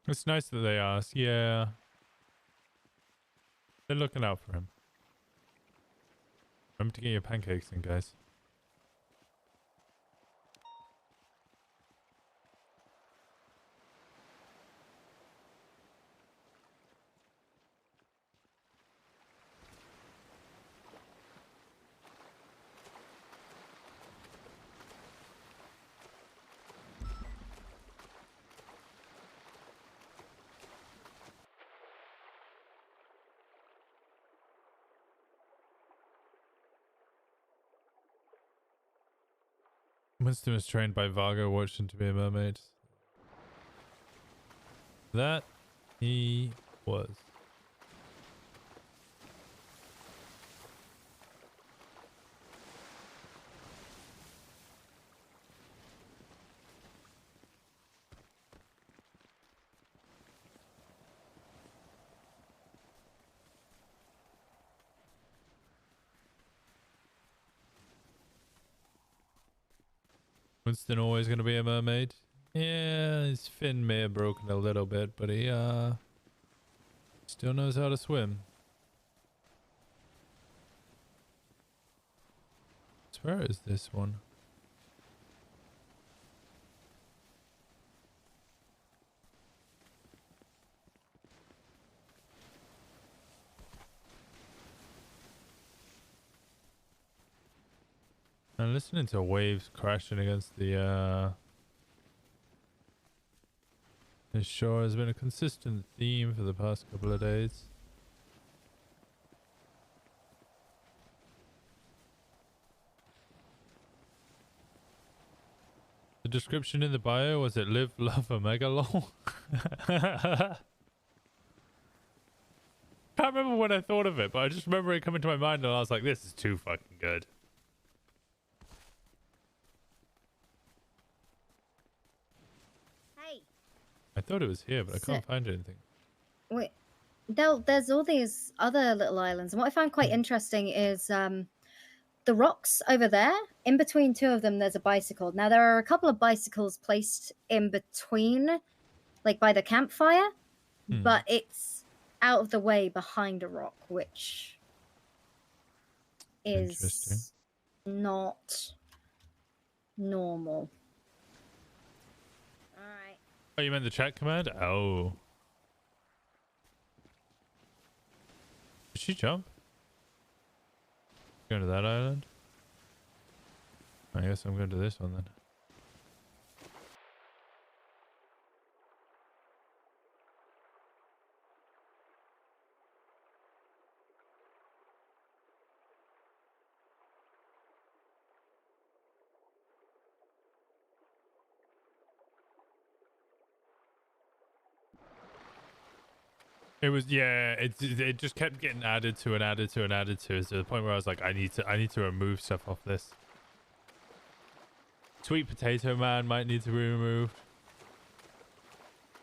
It's nice that they ask. Yeah. They're looking out for him. Remember to get your pancakes in, guys. Winston was trained by Vargo Watson to be a mermaid. That he was. Winston always going to be a mermaid? Yeah, his fin may have broken a little bit, but he still knows how to swim. So where is this one? I'm listening to waves crashing against the shore has been a consistent theme for the past couple of days. The description in the bio, was it live, love, OMEGALUL? Can't remember when I thought of it, but I just remember it coming to my mind and I was like, this is too fucking good. I thought it was here, but I can't find anything. Wait, there's all these other little islands. And what I found quite interesting is the rocks over there. In between two of them, there's a bicycle. Now, there are a couple of bicycles placed in between, like by the campfire, but it's out of the way behind a rock, which is not normal. Oh, you meant the chat command? Oh. Did she jump? going to that island? I guess I'm going to this one then. It was, yeah, it just kept getting added to and added to and added to the point where I was like, I need to remove stuff off this. Sweet Potato Man might need to be removed.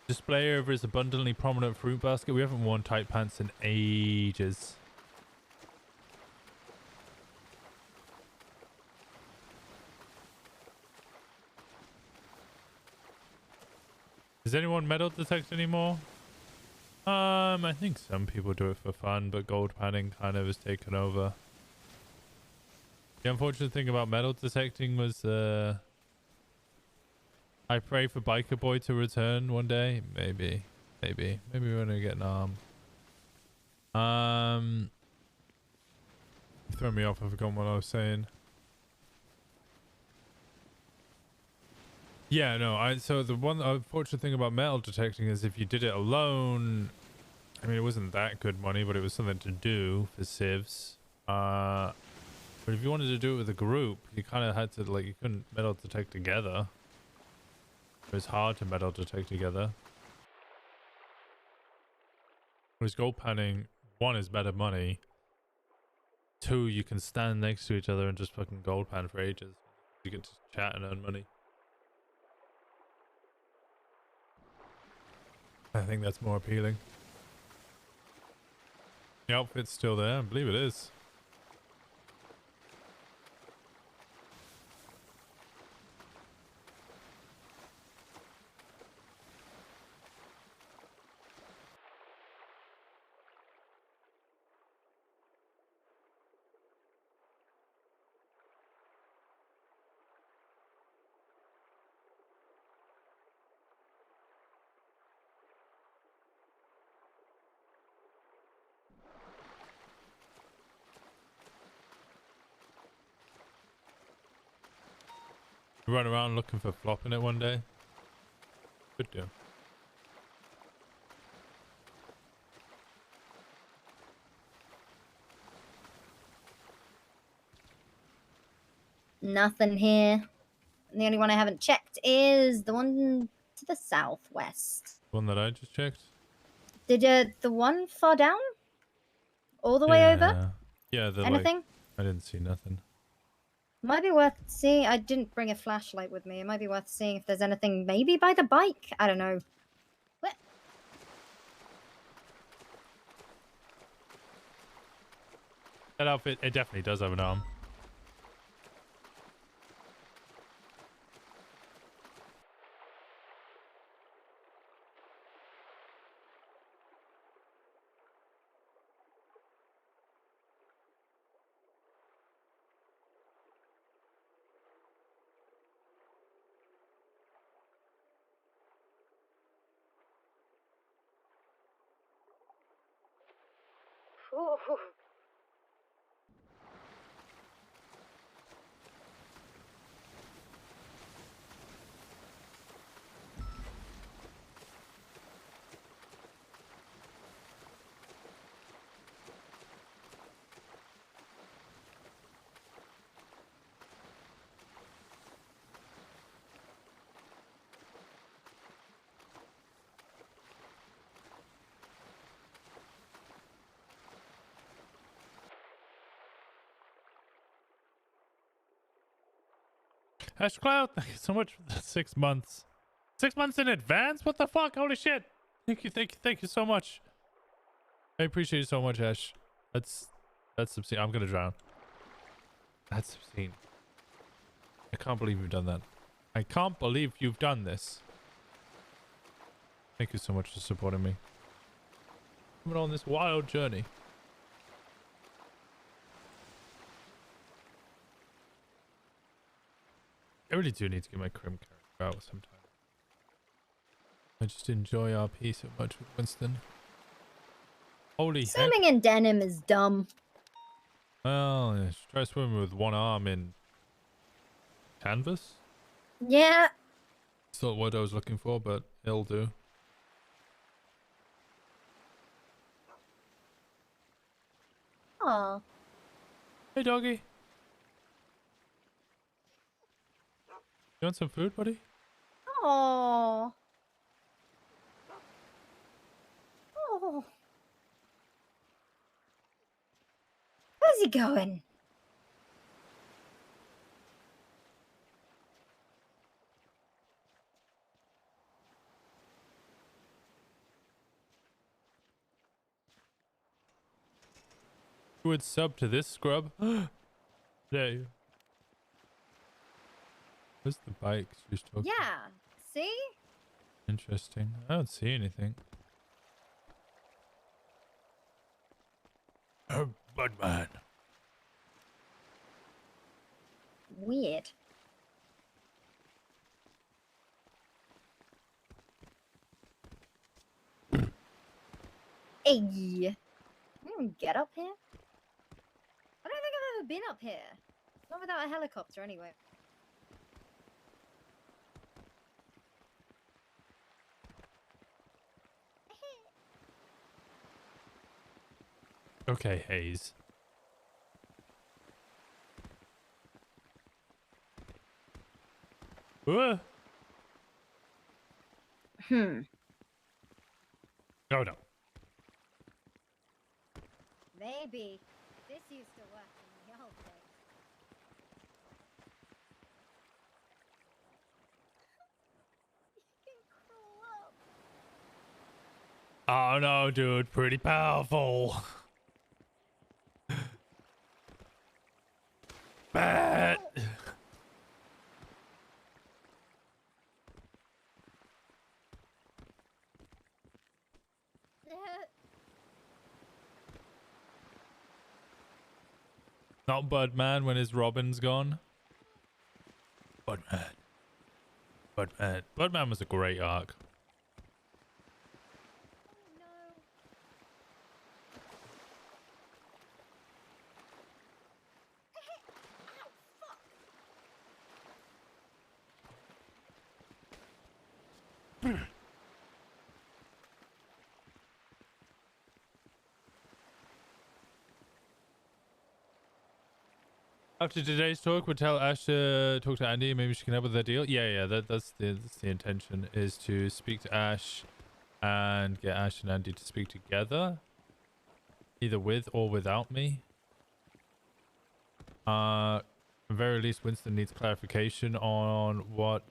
Display over his abundantly prominent fruit basket. We haven't worn tight pants in ages. Does anyone metal detect anymore? I think some people do it for fun, but gold panning kind of has taken over. The unfortunate thing about metal detecting was, I pray for Biker Boy to return one day. Maybe we're gonna get an arm. Throw me off. I forgot what I was saying. Yeah, no. So the one unfortunate thing about metal detecting is if you did it alone, I mean, it wasn't that good money, but it was something to do for civs. But if you wanted to do it with a group, you kind of had to, like, you couldn't metal detect together. It was hard to metal detect together. Whereas gold panning, one, is better money. Two, you can stand next to each other and just fucking gold pan for ages. You can just chat and earn money. I think that's more appealing. The outfit's still there. I believe it is. Run around looking for flop in it one day. Good deal. Nothing here. The only one I haven't checked is the one to the southwest. One that I just checked? Did the one far down? All the way over? Yeah, Anything? like, I didn't see nothing. Might be worth seeing. I didn't bring a flashlight with me. It might be worth seeing if there's anything maybe by the bike. I don't know. What? That outfit, it definitely does have an arm. Ooh. Ash Cloud, thank you so much for the 6 months. 6 months in advance? What the fuck? Holy shit. Thank you so much. I appreciate it so much, Ash. That's obscene. I'm gonna drown. That's obscene. I can't believe you've done that. I can't believe you've done this. Thank you so much for supporting me. Coming on this wild journey. I really do need to get my crim character out sometime. I just enjoy RP so much with Winston. Holy heck. Swimming in denim is dumb. Well, yeah, try swimming with one arm in canvas. Yeah. It's not what I was looking for, but it'll do. Aw. Hey, doggy. You want some food, buddy? Aw. Oh. Where's he going? You would sub to this scrub? There you. Where's the bikes you're talking? Yeah. See? Interesting. I don't see anything. Oh, Budman. Weird. Hey. Can you even get up here? I don't think I've ever been up here. Not without a helicopter, anyway. Okay, Hayes. Hmm. Oh no. Maybe. This used to work in the old days. You can crawl up. Oh no, dude. Pretty powerful. Bad. Not Budman when his Robin's gone. Budman. Budman. Budman was a great arc. After today's talk, we'll tell Ash to talk to Andy. Maybe she can help with the deal. Yeah. That's the intention, is to speak to Ash and get Ash and Andy to speak together, either with or without me. At the very least, Winston needs clarification on what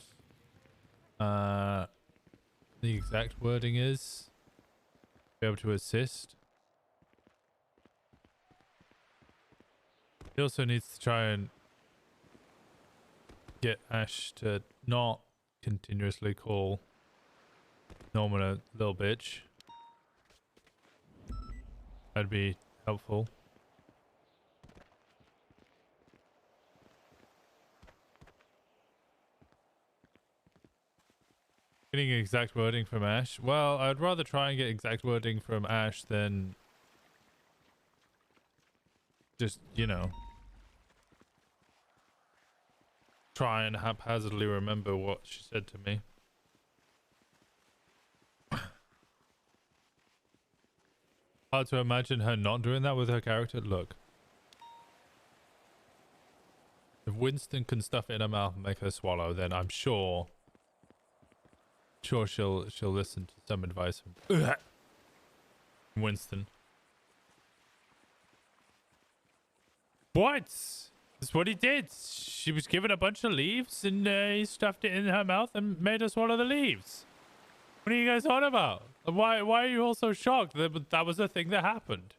the exact wording is. Be able to assist. He also needs to try and get Ash to not continuously call Norman a little bitch. That'd be helpful. Getting exact wording from Ash. Well, I'd rather try and get exact wording from Ash than just, you know, try and haphazardly remember what she said to me. Hard to imagine her not doing that with her character. Look, if Winston can stuff it in her mouth and make her swallow, then I'm sure she'll listen to some advice from Winston. What? That's what he did. She was given a bunch of leaves and he stuffed it in her mouth and made her swallow the leaves. What are you guys on about? Why are you all so shocked that that was the thing that happened?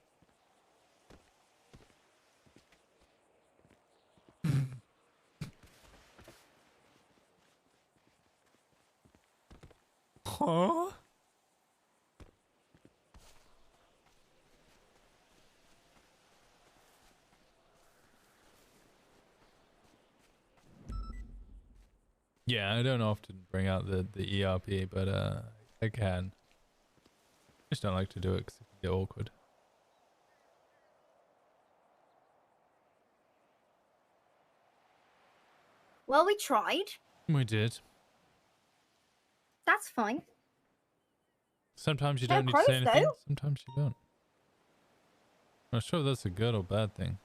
Huh? Yeah, I don't often bring out the ERP, but I can. I just don't like to do it because it can get awkward. Well, we tried. We did. That's fine. Sometimes you No don't need to say crows, anything. though. Sometimes you don't. I'm not sure if that's a good or bad thing.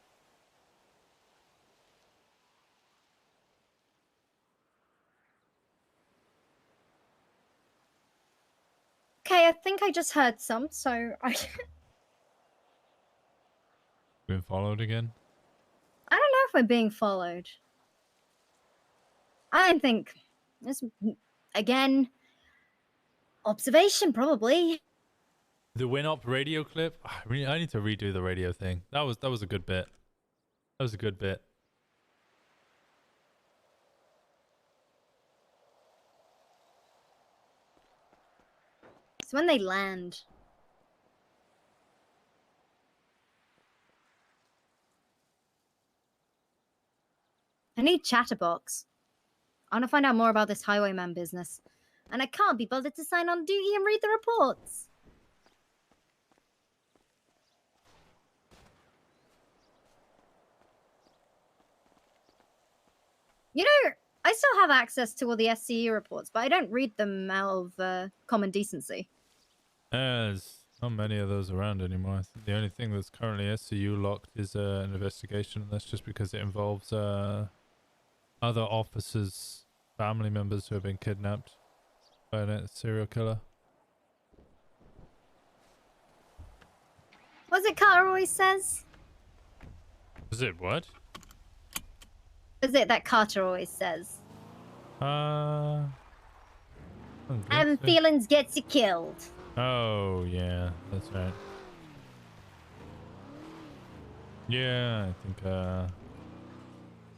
Okay, I think I just heard some, so I... Been followed again? I don't know if we're being followed. I don't think... This, again... Observation, probably. The Winop radio clip? I need to redo the radio thing. That was a good bit. That was a good bit. It's when they land. I need Chatterbox. I want to find out more about this highwayman business. And I can't be bothered to sign on duty and read the reports. You know, I still have access to all the SCU reports, but I don't read them out of common decency. There's not many of those around anymore. I think the only thing that's currently SCU locked is an investigation, and that's just because it involves other officers' family members who have been kidnapped by a serial killer. What's it Carter always says? Is it what? Is it that Carter always says? Having feelings gets you killed. Oh, yeah, that's right. Yeah, I think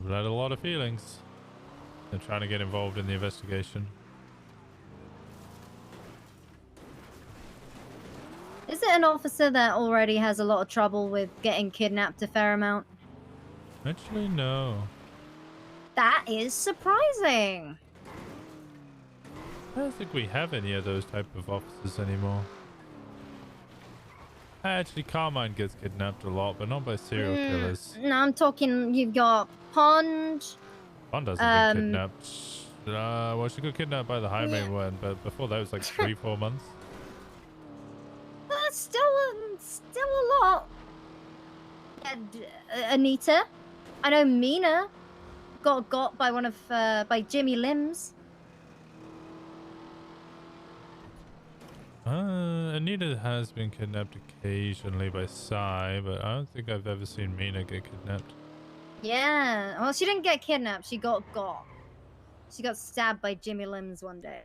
we've had a lot of feelings. They're trying to get involved in the investigation. Is it an officer that already has a lot of trouble with getting kidnapped a fair amount? Actually, no. That is surprising. I don't think we have any of those type of officers anymore. Actually, Carmine gets kidnapped a lot, but not by serial killers. No, I'm talking, you've got Pond. Pond doesn't get kidnapped. Well, she got kidnapped by the highwayman, but before that it was like 3-4 months. That's still a lot. Yeah, Anita. I know Mina got by one of by Jimmy Limbs. Anita has been kidnapped occasionally by Sai, but I don't think I've ever seen Mina get kidnapped. Yeah, well, she didn't get kidnapped. She got. She got stabbed by Jimmy Limbs one day.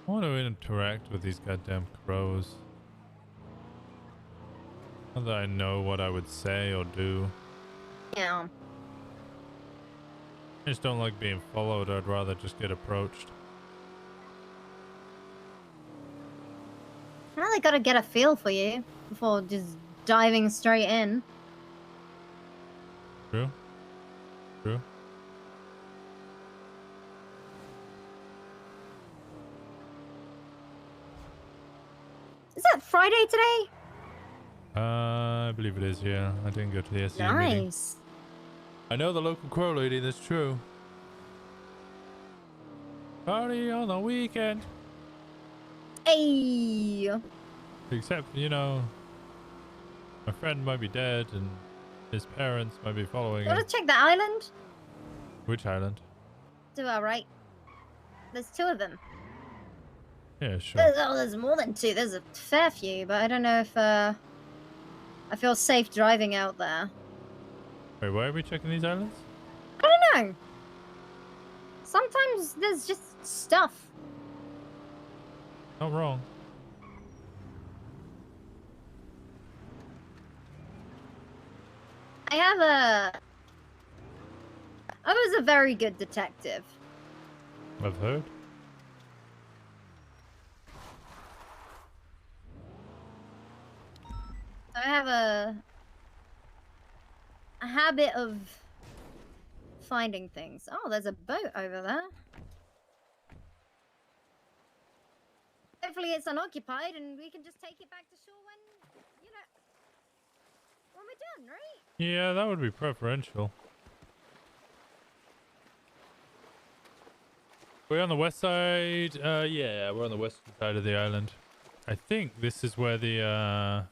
I want to interact with these goddamn crows. Not that I know what I would say or do. Yeah. I just don't like being followed. I'd rather just get approached. I really gotta get a feel for you before just diving straight in. True. True. Is that Friday today? I believe it is, yeah. I didn't go to the SU meeting. Nice. I know the local crow lady, that's true. Party on the weekend. Hey. Except, you know, my friend might be dead and his parents might be following You him. wanna check the island? Which island? Do I right? There's 2 of them. Yeah, sure. There's more than 2. There's a fair few, but I don't know if I feel safe driving out there. Wait, why are we checking these islands? I don't know. Sometimes there's just stuff. Not wrong. I was a very good detective. I've heard. I have a habit of finding things. Oh, there's a boat over there. Hopefully it's unoccupied and we can just take it back to shore when, you know, when we're done, right? Yeah, that would be preferential. We're on the west side. Yeah, we're on the western side of the island. I think this is where the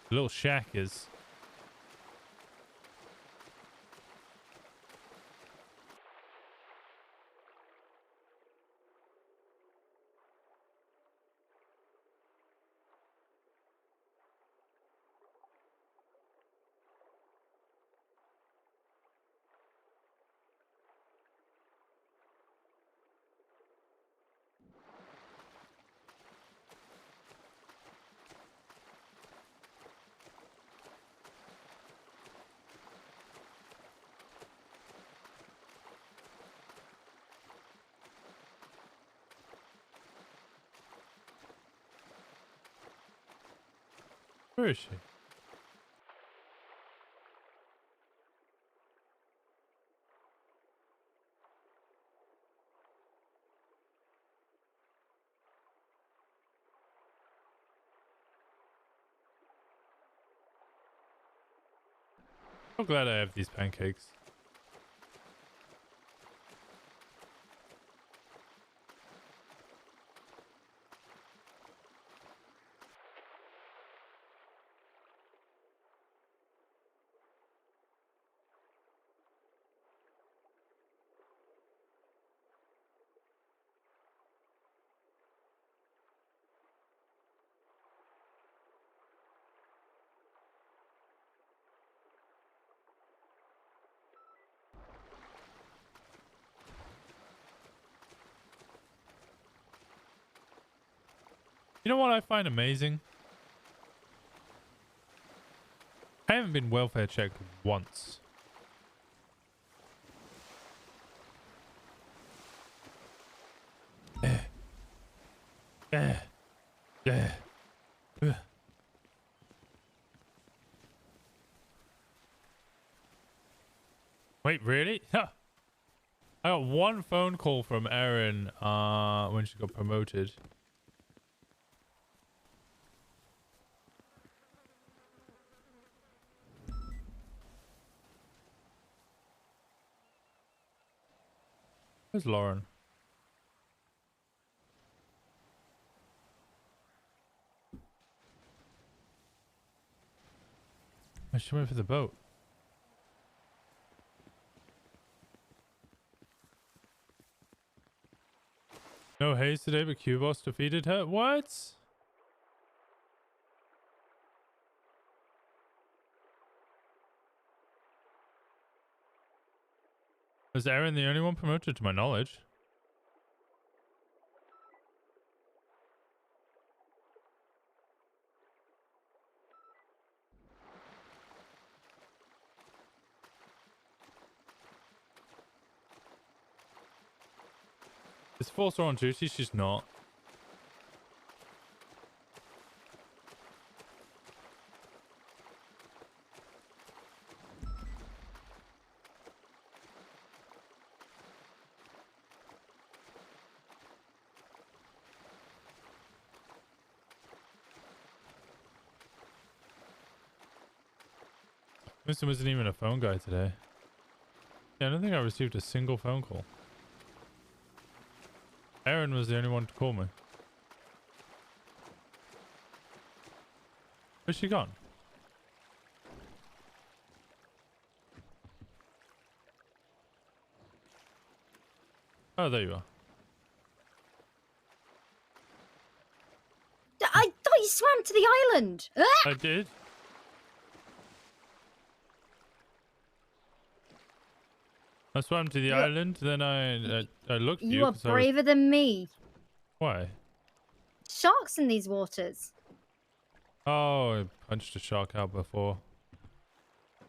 little shack is. Where is she? I'm glad I have these pancakes. You know what I find amazing? I haven't been welfare checked once. Wait, really? Huh. I got one phone call from Erin when she got promoted. Where's Lauren? Oh, she went for the boat. No haze today, but Q-Boss defeated her? What? Was Erin the only one promoted to my knowledge? Is Force on duty? She's not. Winston wasn't even a phone guy today. Yeah, I don't think I received a single phone call. Erin was the only one to call me. Where's she gone? Oh, there you are. I thought you swam to the island. I did. I swam to the island, then I looked at you. You are braver than me. Why? Sharks in these waters. Oh, I punched a shark out before.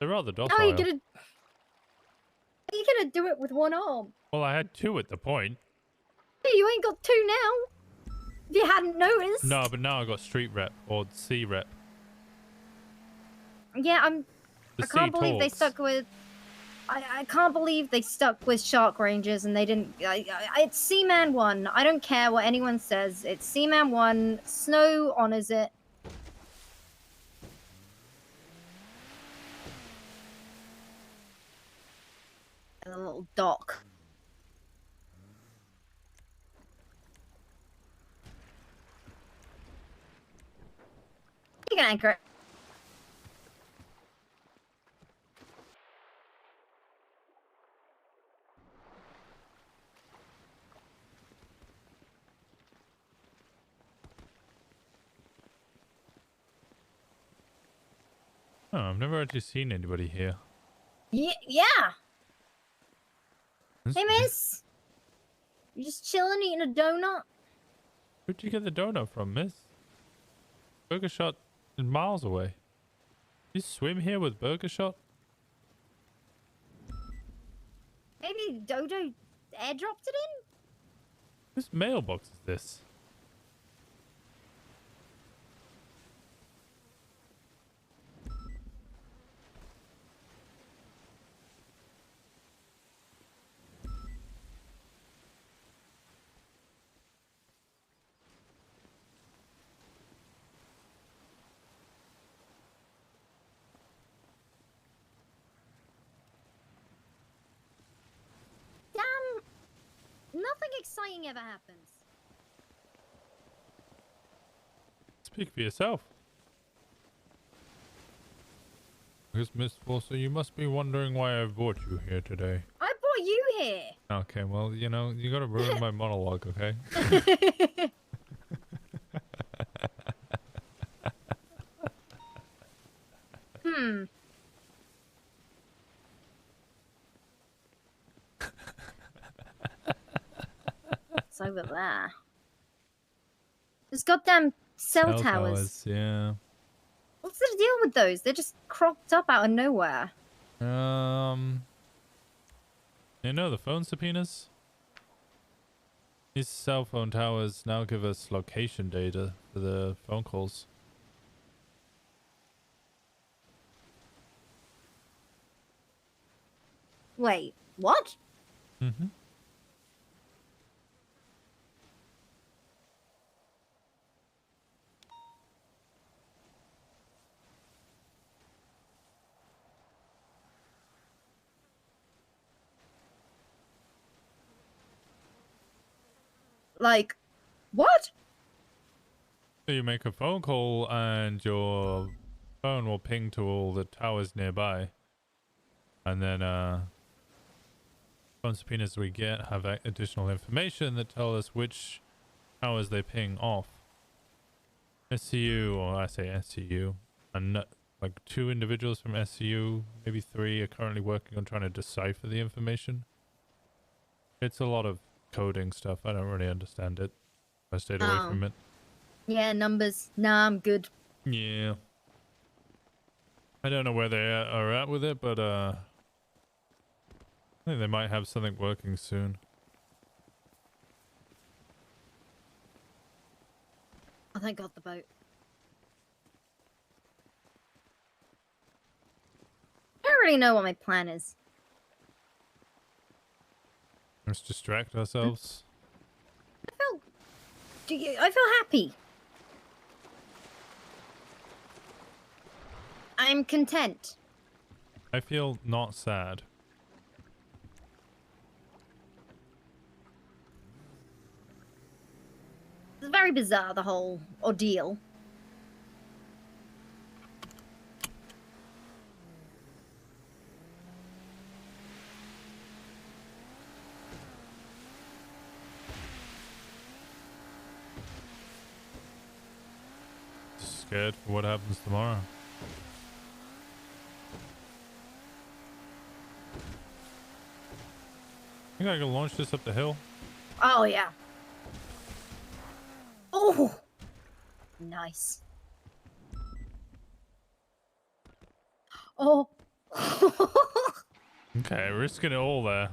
They're rather docile. How are you gonna do it with one arm? Well, I had two at the point. Hey, you ain't got two now. If you hadn't noticed. No, but now I got street rep or sea rep. Yeah, I can't believe they talks. stuck with. I can't believe they stuck with Shark Rangers and they didn't. It's Seaman 1. I don't care what anyone says. It's Seaman 1. Snow honors it. A little dock. You can anchor it. Oh, I've never actually seen anybody here. Yeah. That's Hey, weird. miss. You just chilling, eating a donut? Where'd you get the donut from, miss? Burger Shot is miles away. You swim here with Burger Shot? Maybe Dodo airdropped it in? Whose mailbox is this? Damn. Nothing exciting ever happens. Speak for yourself. Yes, Miss Forster, you must be wondering why I brought you here today. I brought you here. Okay, well, you know, you gotta ruin my monologue, okay? Hmm. It's over there. There's goddamn cell towers. Yeah. What's the deal with those? They're just cropped up out of nowhere. You know the phone subpoenas? These cell phone towers now give us location data for the phone calls. Wait, what? Mm-hmm. Like, what? So you make a phone call and your phone will ping to all the towers nearby. And then phone subpoenas we get have additional information that tell us which towers they ping off. SCU, or I say SCU, and like 2 individuals from SCU, maybe 3, are currently working on trying to decipher the information. It's a lot of coding stuff. I don't really understand it. I stayed away from it. Yeah, numbers. Nah, I'm good. Yeah. I don't know where they are at with it, but I think they might have something working soon. Oh, thank God, the boat. I don't really know what my plan is. Let's distract ourselves. I feel happy. I'm content. I feel not sad. It's very bizarre, the whole ordeal. Scared for what happens tomorrow. I think I can launch this up the hill. Oh, yeah. Oh! Nice. Oh. Okay, risking it all there.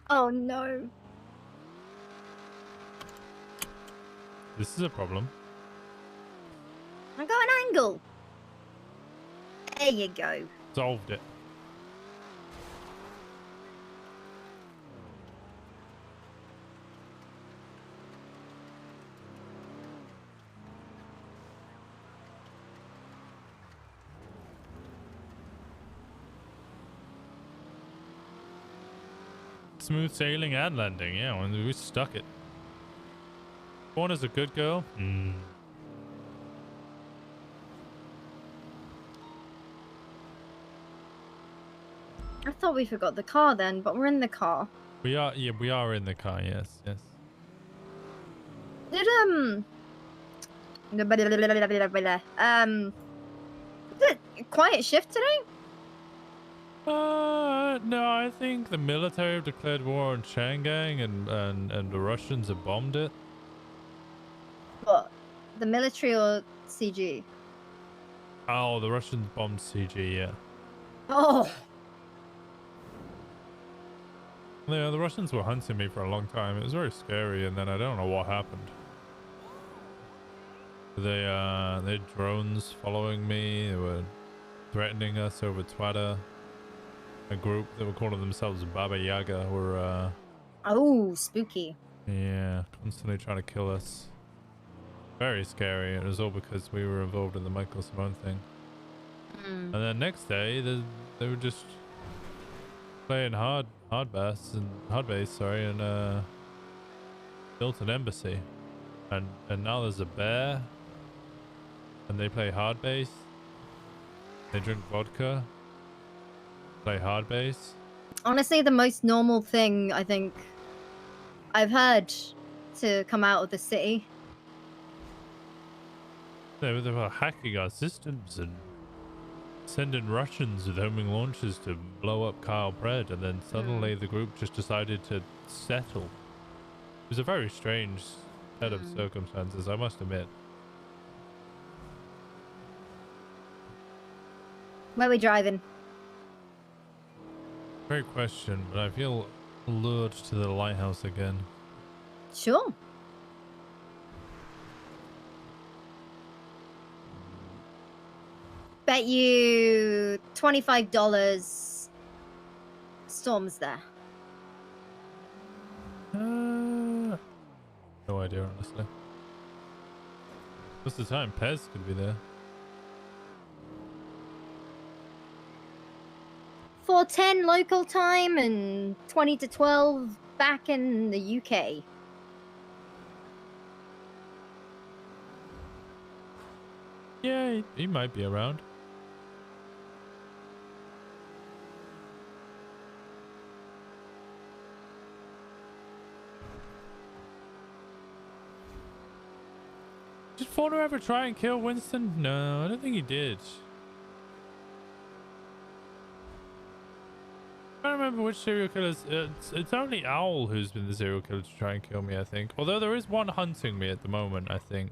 Oh, no. This is a problem. angle. There you go. Solved it. Smooth sailing and landing, yeah, when we stuck it. Corner's a good girl. I thought we forgot the car then, but we're in the car. We are, yeah, we are in the car, yes, yes. Did quiet shift today? No, I think the military have declared war on Shangang and the Russians have bombed it. What? The military or CG? Oh, the Russians bombed CG, yeah. Oh. Yeah, the Russians were hunting me for a long time. It was very scary, and then I don't know what happened. They had drones following me. They were threatening us over Twitter. A group that were calling themselves Baba Yaga were Oh, spooky. yeah, constantly trying to kill us. Very scary. It was all because we were involved in the Michael Simone thing. And then next day they were just playing hard base, and built an embassy. And now there's a bear, and they play hard base. They drink vodka, play hard base. Honestly, the most normal thing I think I've heard to come out of the city. They were hacking our systems and sending Russians with homing launchers to blow up Kyle Pred, and then suddenly the group just decided to settle. It was a very strange set of circumstances, I must admit. Where are we driving? Great question, but I feel lured to the lighthouse again. Sure. Bet you $25 Storm's there. No idea, honestly. What's the time? Pez could be there. 4:10 local time and 20 to 12 back in the UK. Yeah, he might be around. Did Fauna ever try and kill Winston? No, I don't think he did. I don't remember which serial killers. It's only Owl who's been the serial killer to try and kill me, I think. Although there is one hunting me at the moment, I think.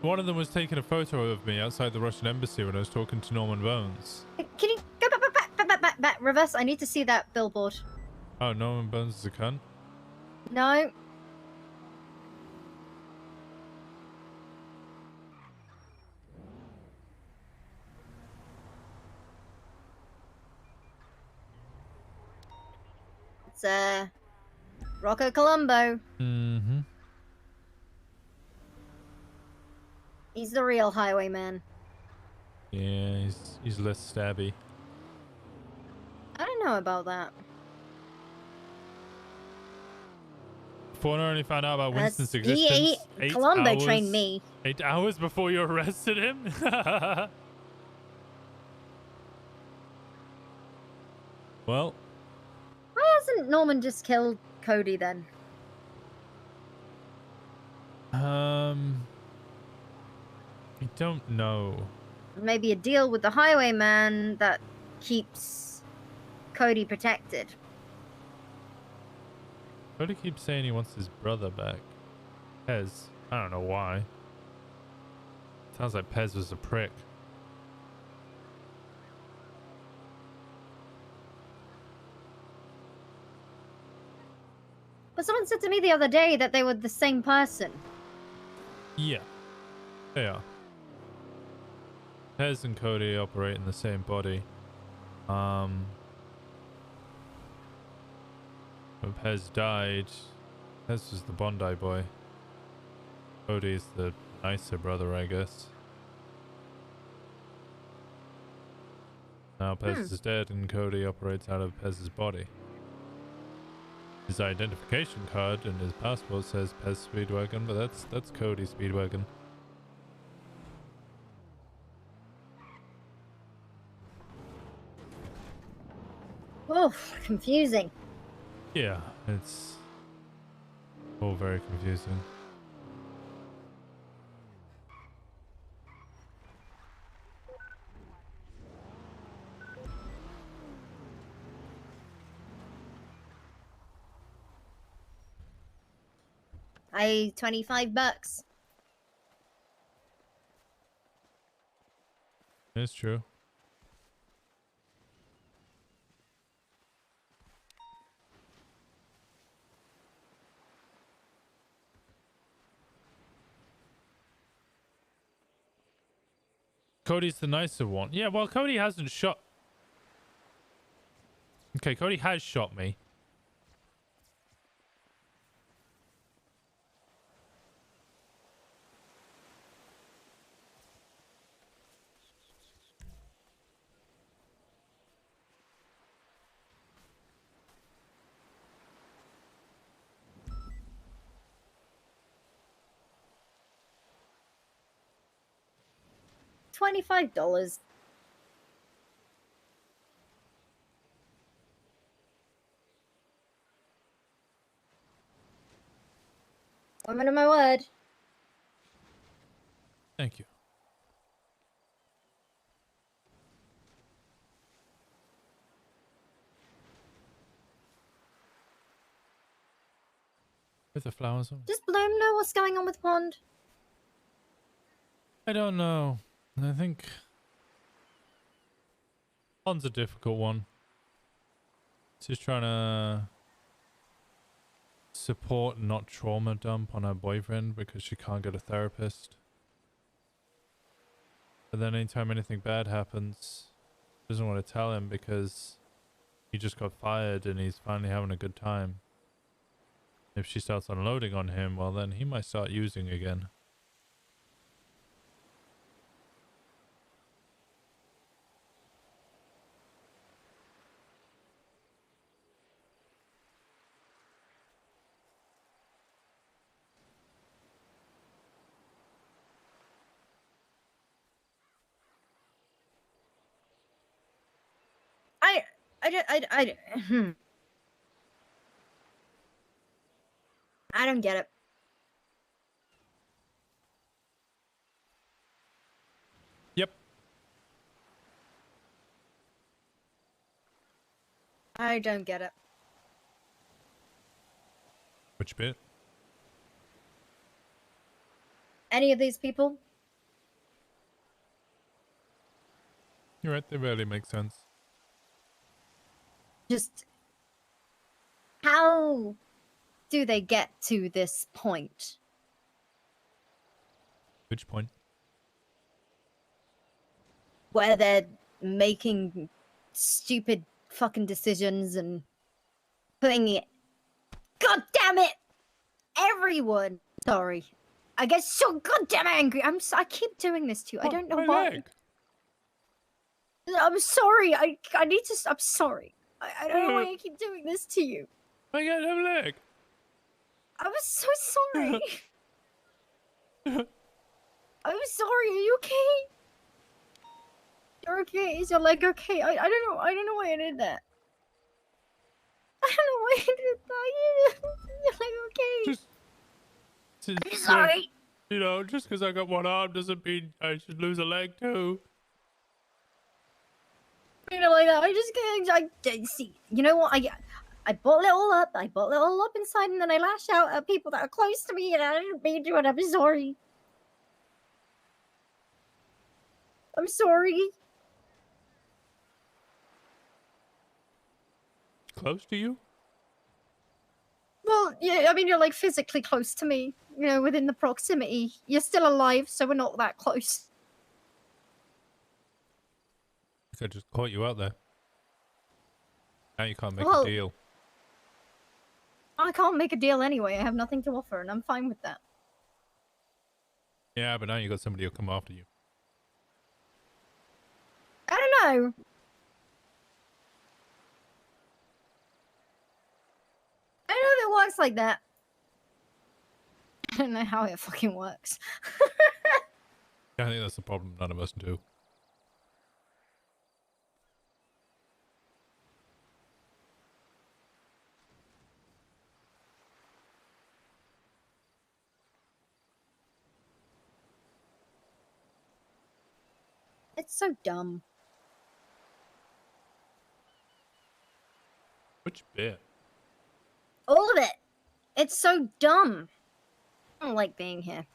One of them was taking a photo of me outside the Russian embassy when I was talking to Norman Bones. Can you go back, reverse? I need to see that billboard. Oh, Norman Bones is a cunt? No. It's Rocco Colombo. Mm-hmm. He's the real highwayman. Yeah, he's less stabby. I don't know about that. Fauna only found out about Winston's existence. Colombo trained me. 8 hours before you arrested him? Well. Why hasn't Norman just killed Cody then? I don't know. Maybe a deal with the highwayman that keeps Cody protected. Cody keeps saying he wants his brother back. Pez. I don't know why. Sounds like Pez was a prick. But someone said to me the other day that they were the same person. Yeah, they are. Pez and Cody operate in the same body. When Pez died, Pez was the Bondi boy. Cody's the nicer brother, I guess. Now Pez is dead and Cody operates out of Pez's body. His identification card and his passport says Pez Speedwagon, but that's Cody Speedwagon. Oh, confusing. Yeah, it's all very confusing. $25. It's true. Cody's the nicer one. Yeah, well, Cody hasn't shot... Okay, Cody has shot me. $25. Woman of my word. Thank you. With the flowers on. Does Bloom know what's going on with Pond? I don't know. I think Pond's a difficult one. She's trying to support and not trauma dump on her boyfriend because she can't get a therapist. But then anytime anything bad happens, she doesn't want to tell him because he just got fired and he's finally having a good time. If she starts unloading on him, well then he might start using again. I don't get it. Yep. I don't get it. Which bit? Any of these people? You're right, they barely make sense. Just how do they get to this point? Which point? Where they're making stupid fucking decisions and putting it. God damn it! Everyone. Sorry. I get so goddamn angry. I keep doing this to you. I don't know why. I'm sorry. I need to. I'm sorry. I don't know why I keep doing this to you. I got a leg. I'm so sorry. I'm sorry. Are you okay? You're okay. Is your leg okay? I don't know. I don't know why I did that. I don't know why I did that. You're like okay. I'm sorry. You know, just because I got one arm doesn't mean I should lose a leg too. You know, like that. I see. You know what? I bottle it all up. I bottle it all up inside, and then I lash out at people that are close to me, and I didn't mean to, and I'm sorry. I'm sorry. Close to you? Well, yeah, I mean, you're like physically close to me. You know, within the proximity. You're still alive, so we're not that close. I could just caught you out there. Now you can't make Well, a deal. I can't make a deal anyway. I have nothing to offer, and I'm fine with that. Yeah, but now you got somebody who'll come after you. I don't know. I don't know if it works like that. I don't know how it fucking works. Yeah, I think that's the problem none of us do. It's so dumb. Which bit? All of it. It's so dumb. I don't like being here.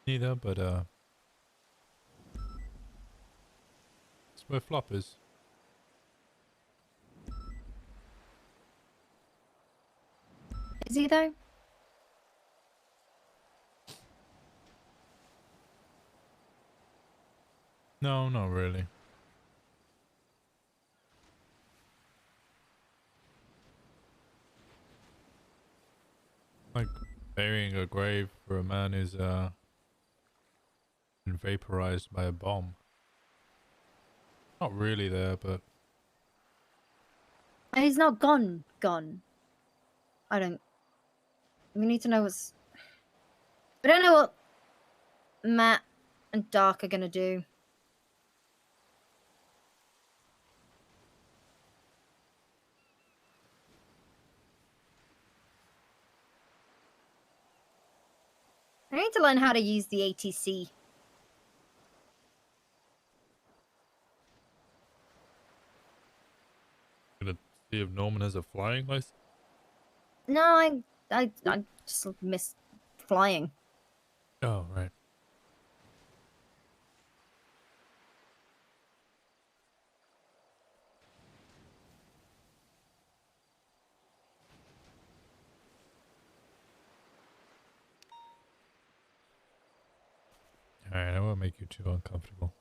Neither, but it's where Flop is. Is he though? No, not really. Like burying a grave for a man who's been vaporized by a bomb. Not really there, but He's not gone. Gone. I don't. We need to know what's. We don't know what Matt and Dark are gonna do. I need to learn how to use the ATC. gonna see if Norman has a flying license. No, I just miss flying. Oh, right. Alright, I won't make you too uncomfortable.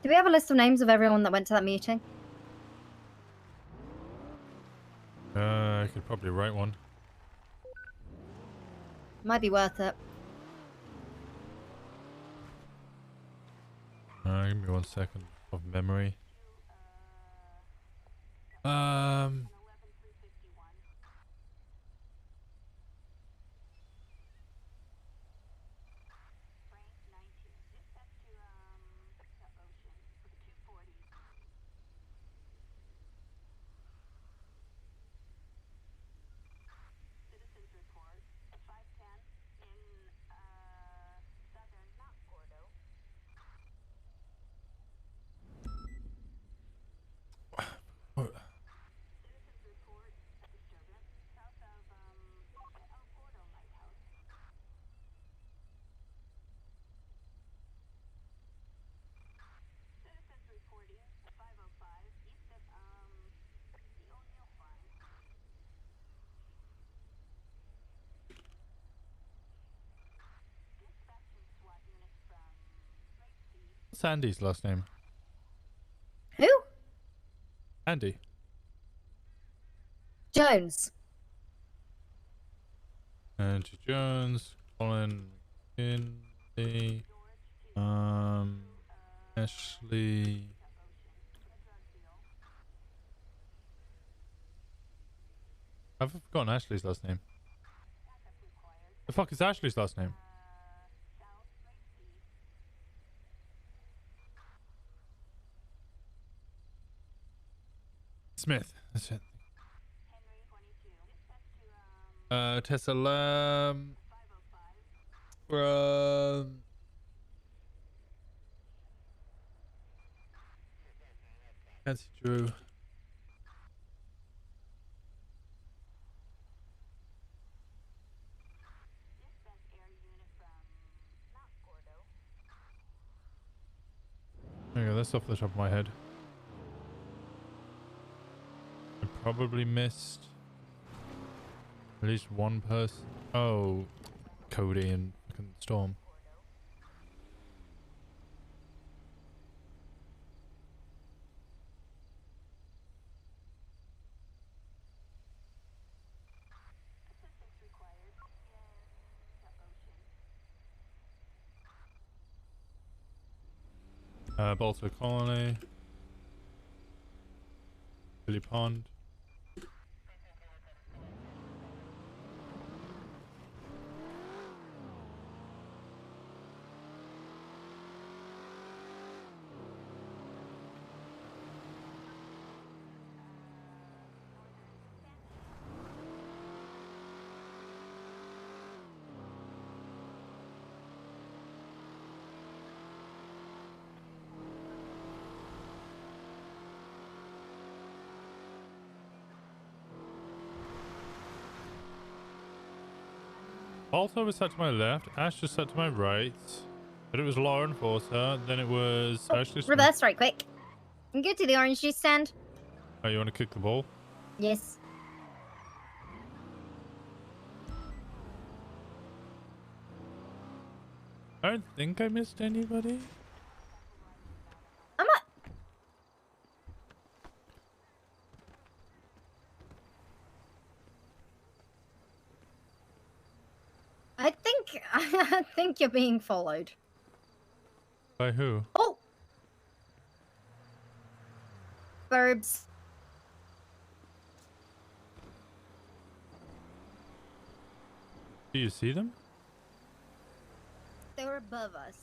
Do we have a list of names of everyone that went to that meeting? I could probably write one. Might be worth it. Give me 1 second of memory. What's Andy's last name? Who? Andy. Jones. Andy Jones. Colin McKinley. Ashley. I've forgotten Ashley's last name. The fuck is Ashley's last name? Smith. That's it. Tessa Lamb. Nancy Drew. that's off the top of my head. I probably missed at least one person. Oh, Cody and fucking Storm. Balto Colony. Billy Pond. Balto was set to my left, Ash was set to my right, but it was law enforcer, then it was Ashley Smith. Reverse right quick. And go to the orange juice stand. Oh, you want to kick the ball? Yes. I don't think I missed anybody. I'm not. I think you're being followed. By who? Oh! Burbs. Do you see them? They're above us.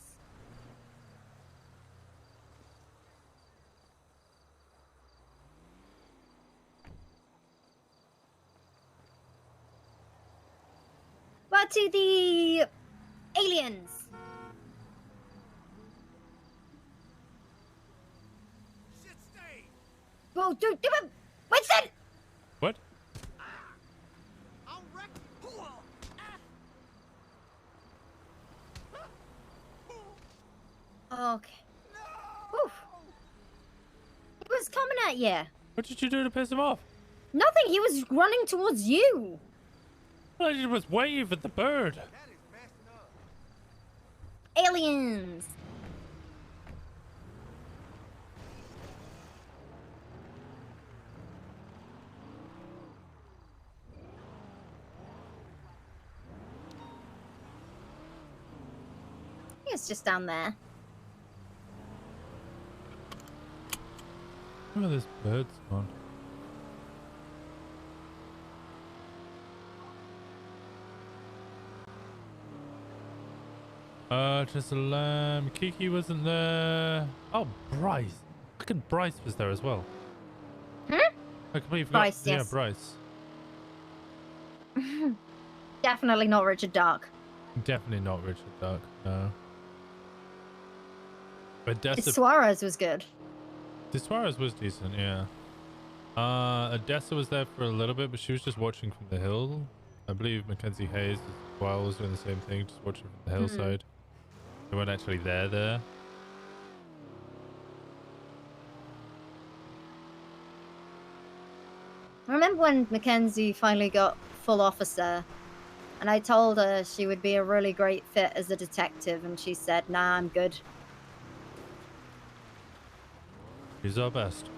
But to the aliens. Whoa, dude, Winston! What? Okay. Whew. He was coming at you. What did you do to piss him off? Nothing, he was running towards you. I just was wave at the bird. Aliens. It's just down there. Where this bird's gone? Just a lamb. Kiki wasn't there. Oh, Bryce. Fucking Bryce was there as well. Hmm? I completely forgot. Bryce, yes. Yeah, Bryce. Definitely not Richard Dark. Definitely not Richard Dark. No. But Suarez was good. Suarez was decent, yeah. Odessa was there for a little bit, but she was just watching from the hill. I believe Mackenzie Hayes as well was doing the same thing, just watching from the hillside. They weren't actually there. I remember when Mackenzie finally got full officer, and I told her she would be a really great fit as a detective, and she said, nah, I'm good. She's our best.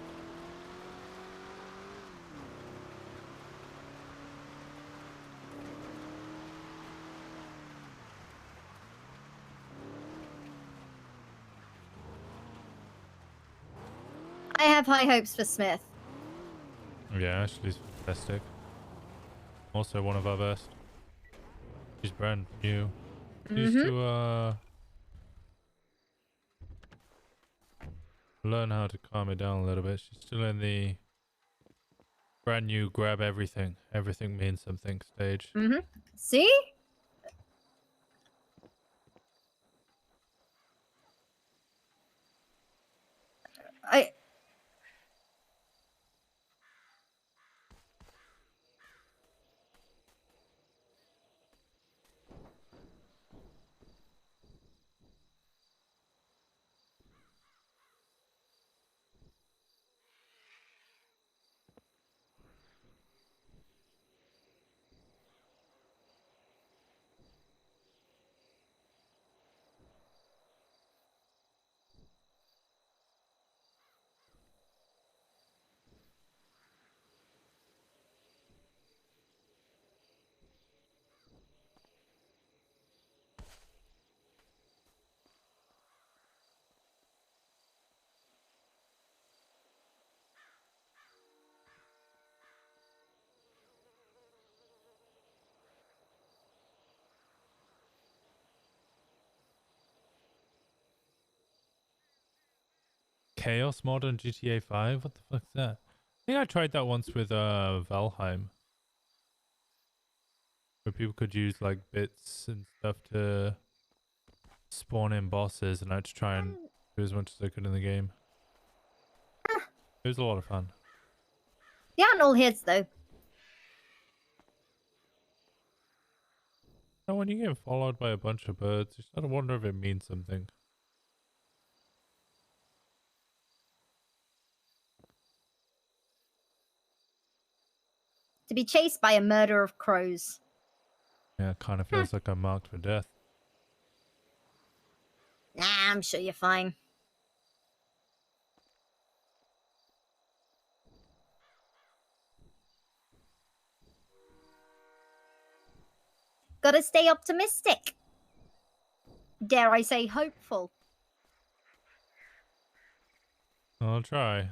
I have high hopes for Smith. Yeah, Ashley's fantastic. Also one of our best. She's brand new. She needs to learn how to calm it down a little bit. She's still in the brand new grab everything. Everything means something stage. See? Chaos mod on GTA 5? What the fuck's that? I think I tried that once with Valheim. Where people could use like bits and stuff to spawn in bosses, and I had to try and do as much as I could in the game. It was a lot of fun. They aren't all hits though. Now, when you get followed by a bunch of birds, you start to wonder if it means something. To be chased by a murder of crows. Yeah, it kind of feels like I'm marked for death. Nah, I'm sure you're fine. Gotta stay optimistic. Dare I say hopeful. I'll try.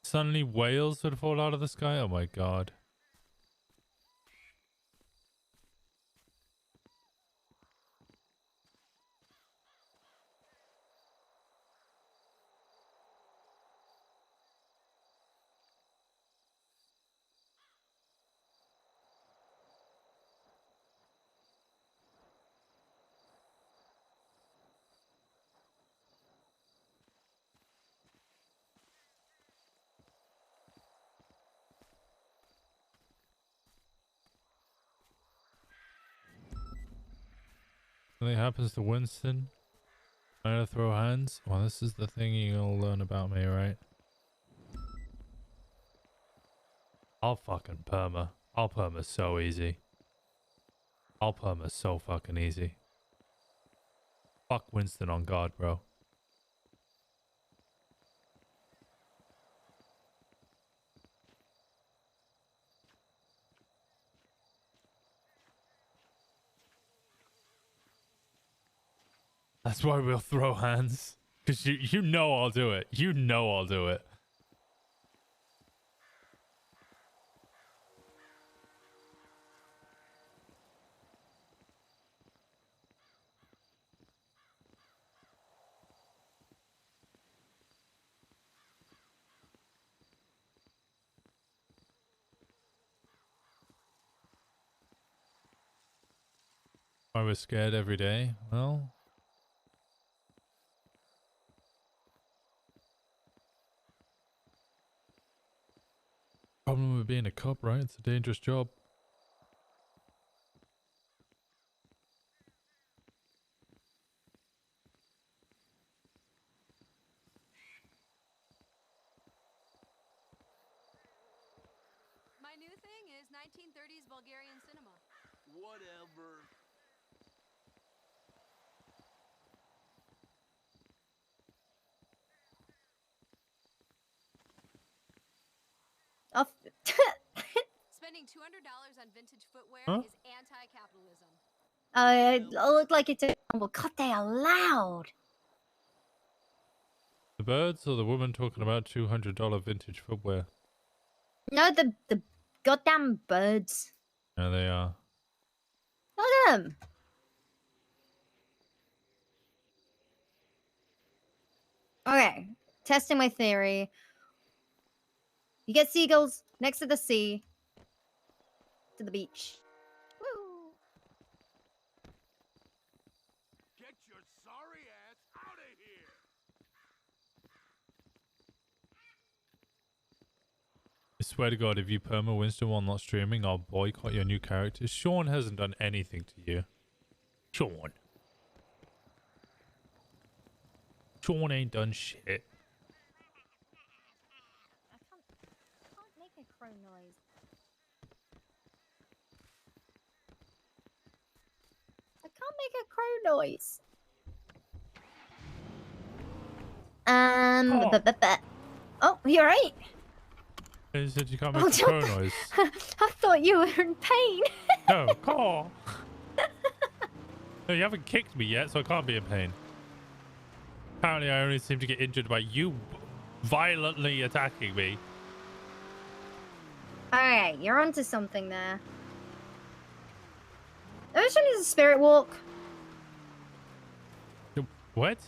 Suddenly whales would fall out of the sky? Oh my god. Something happens to Winston. Trying to throw hands. Well, this is the thing you're gonna learn about me, right? I'll fucking perma. I'll perma so easy. I'll perma so fucking easy. Fuck Winston on guard, bro. That's why we'll throw hands. Because you know I'll do it. You know I'll do it. Why we're scared every day? Well... problem with being a cop, right? It's a dangerous job. My new thing is 1930s Bulgarian cinema. Whatever. Off. Spending $200 on vintage footwear Huh? is anti-capitalism. I look like it's a well, God, they are loud. The birds or the woman talking about $200 vintage footwear? No, the goddamn birds. Yeah, they are. Look at them. Okay, testing my theory. You get seagulls next to the sea, to the beach. Woo. Get your sorry ass out of here! I swear to God, if you perma Winston while not streaming, I'll boycott your new characters. Sean hasn't done anything to you. Sean. Sean ain't done shit. I can't make a crow noise. I can't make a crow noise. Oh, you're right. You said you can't make a crow noise. I thought you were in pain. No, call. No, you haven't kicked me yet, so I can't be in pain. Apparently, I only seem to get injured by you violently attacking me. Alright, you're onto something there. There's a spirit walk. What?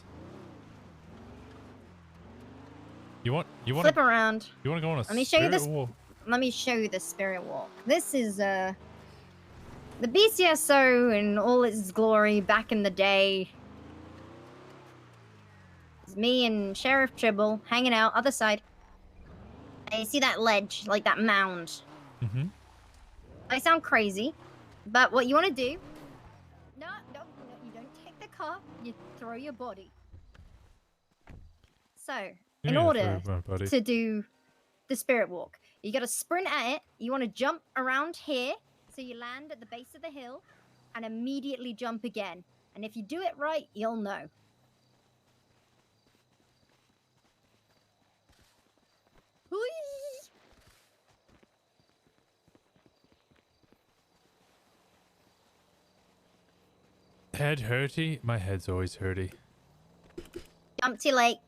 You want Flip around. You want to go on a Let me show you this. walk? Let me show you the spirit walk. This is the BCSO in all its glory back in the day. It's me and Sheriff Tribble hanging out other side. And you see that ledge, like that mound. Mm-hmm. I sound crazy, but what you want to do? No, you don't take the car. You throw your body. So, in order to do the spirit walk, you got to sprint at it. You want to jump around here, so you land at the base of the hill, and immediately jump again. And if you do it right, you'll know. Whee! Head hurty? My head's always hurty. Jump too late.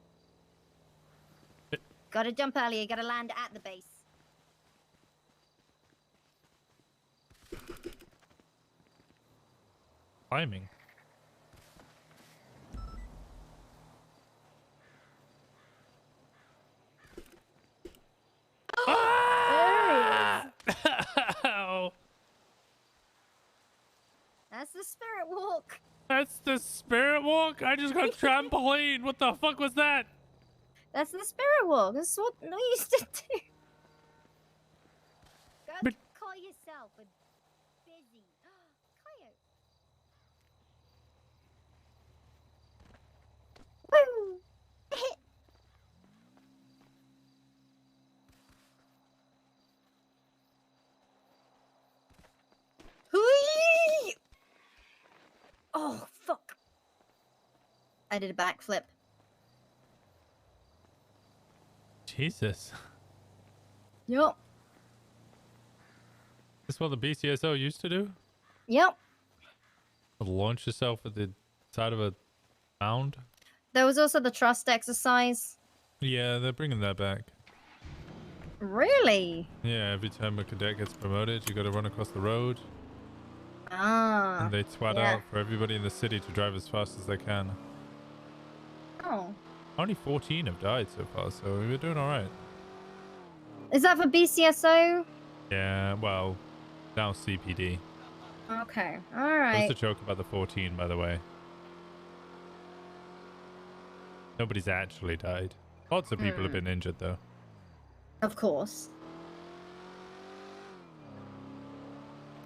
Gotta jump earlier, gotta land at the base. Timing. Ow. That's the spirit walk. That's the spirit walk? I just got trampoline. What the fuck was that? That's the spirit walk. That's what we used to do. Go call yourself a busy. Coyote. Woo! Whee! Oh, fuck. I did a backflip. Jesus. Yep. This is what the BCSO used to do? Yep. Launch yourself at the side of a mound? There was also the trust exercise. Yeah, they're bringing that back. Really? Yeah, every time a cadet gets promoted, you gotta run across the road. Ah. And they twat out for everybody in the city to drive as fast as they can. Oh. Only 14 have died so far, so we're doing alright. Is that for BCSO? Yeah, well, now CPD. Okay, alright. What's the joke about the 14, by the way? Nobody's actually died. Lots of people have been injured, though. Of course.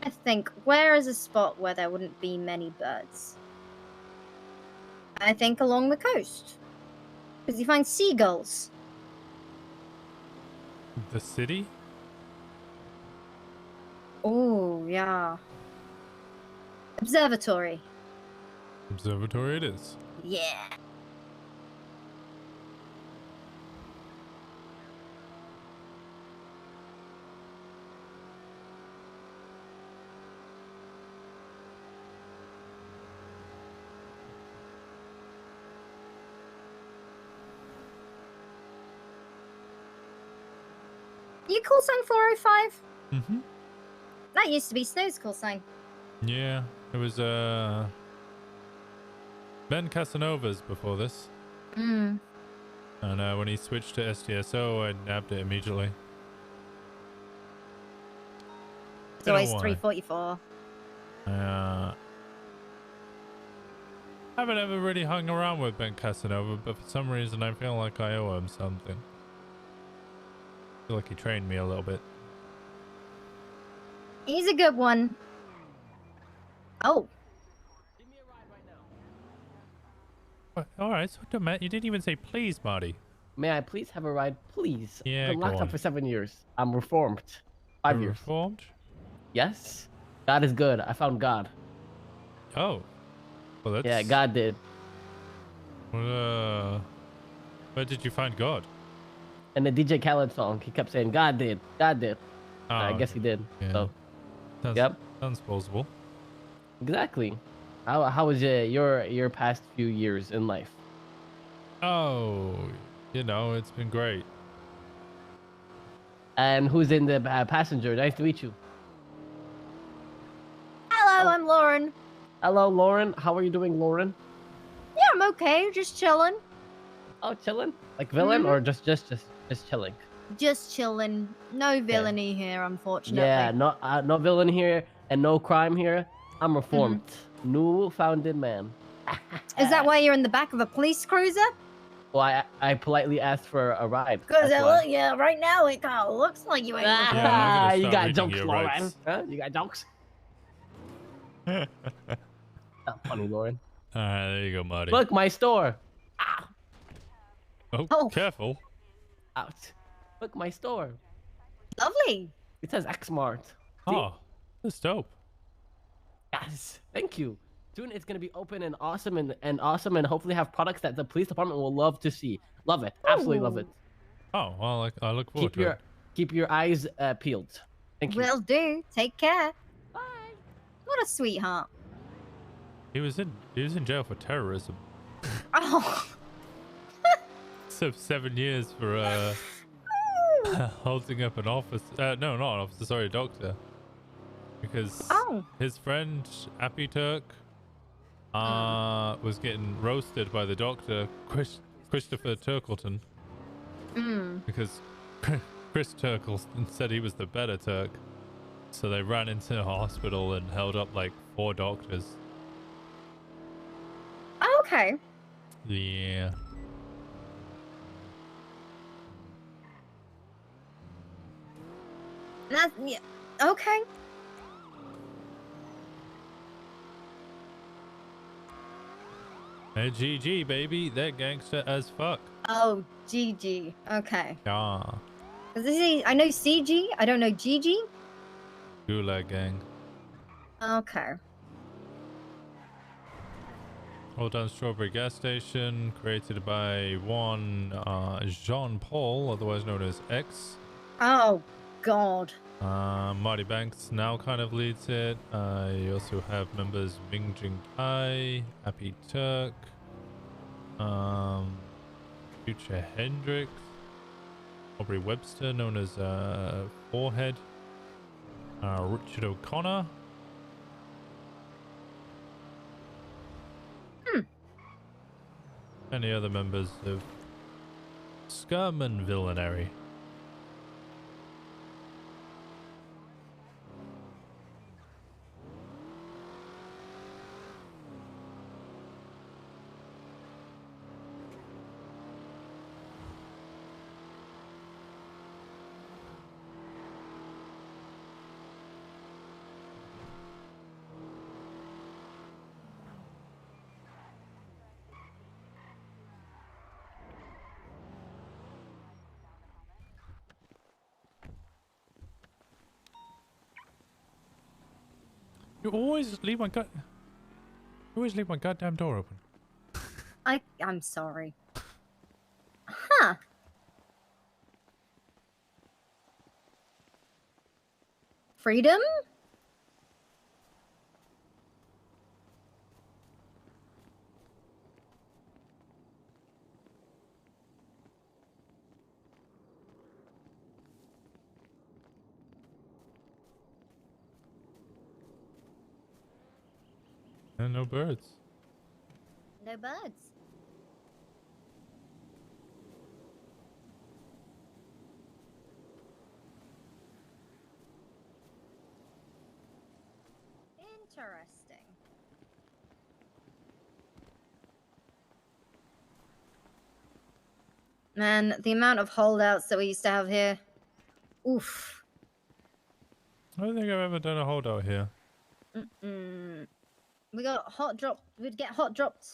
I think, where is a spot where there wouldn't be many birds? I think along the coast. Because you find seagulls. The city? Oh, yeah. Observatory. Observatory it is. Yeah. You call sign 405? Mm-hmm. That used to be Snow's call sign. Yeah, it was, Ben Casanova's before this. Hmm. And when he switched to STSO, I nabbed it immediately. It's always 344. I haven't ever really hung around with Ben Casanova, but for some reason I feel like I owe him something. I feel like he trained me a little bit. He's a good one. Oh. Alright, so Matt, you didn't even say please, Marty. May I please have a ride, please? Yeah, I've been locked go on. up for 7 years. I'm reformed. 5 You're years. Reformed? Yes. God is good. I found God. Oh. Well, that's... Yeah, God did. Where did you find God? In the DJ Khaled song, he kept saying, God did. God did. Oh, I guess he did. yeah. So, Yep. Sounds plausible. exactly. How was your past few years in life? Oh, you know, it's been great. And who's in the passenger? Nice to meet you. Hello. I'm Lauren. Hello, Lauren. How are you doing, Lauren? Yeah, I'm okay. Just chilling. Oh, chilling? Like villain or just chilling? Just chilling. No villainy here, unfortunately. Yeah, no villain here and no crime here. I'm reformed. New founded man. Is that why you're in the back of a police cruiser? Well, I politely asked for a ride. Because right now it kind of looks like you ain't looking. Yeah, You got reading jokes, your Lauren. rights. Huh? You got jokes? Not funny, Lauren. Alright, there you go, Marty. Look, my store. Oh, careful. Ouch. Look, my store. Lovely. It says Xmart. Oh, that's dope. Yes, thank you. Soon it's gonna be open and awesome and hopefully have products that the police department will love to see. Love it, absolutely love it. Oh, well, I look forward to it. Keep your eyes peeled. Thank you. Will do. Take care. Bye. What a sweetheart. He was in jail for terrorism. Oh. So 7 years for holding up an office. No, not an officer. Sorry, a doctor. Because his friend Appy Turk was getting roasted by the doctor Christopher Turkleton. Because Chris Turkleton said he was the better Turk. So they ran into the hospital and held up like 4 doctors. Okay. Yeah. That's okay. Hey, GG, baby. They're gangster as fuck. Oh, GG. Okay. Yeah. I know CG. I don't know GG. Gulag gang. Okay. Hold on, Strawberry Gas Station, created by one Jean-Paul, otherwise known as X. Oh, God. Marty Banks now kind of leads it. You also have members Ming Jing Tai, Happy Turk, Future Hendrix, Aubrey Webster, known as Forehead, Richard O'Connor. Any other members of Scum and Villainary. You always leave my goddamn door open. I'm sorry. Huh. Freedom? And no birds. No birds. Interesting. Man, the amount of holdouts that we used to have here. Oof. I don't think I've ever done a holdout here. We got hot drop. We'd get hot dropped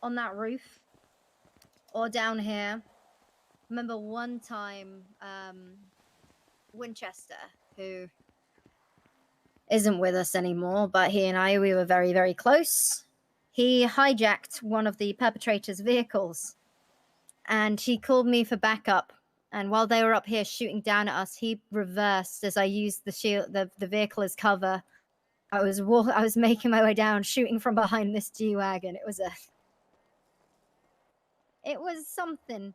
on that roof or down here. Remember one time, Winchester, who isn't with us anymore, but he and we were very, very close. He hijacked one of the perpetrator's vehicles, and he called me for backup. And while they were up here shooting down at us, he reversed as I used the shield, the vehicle as cover. I was making my way down, shooting from behind this G-Wagon. It was something.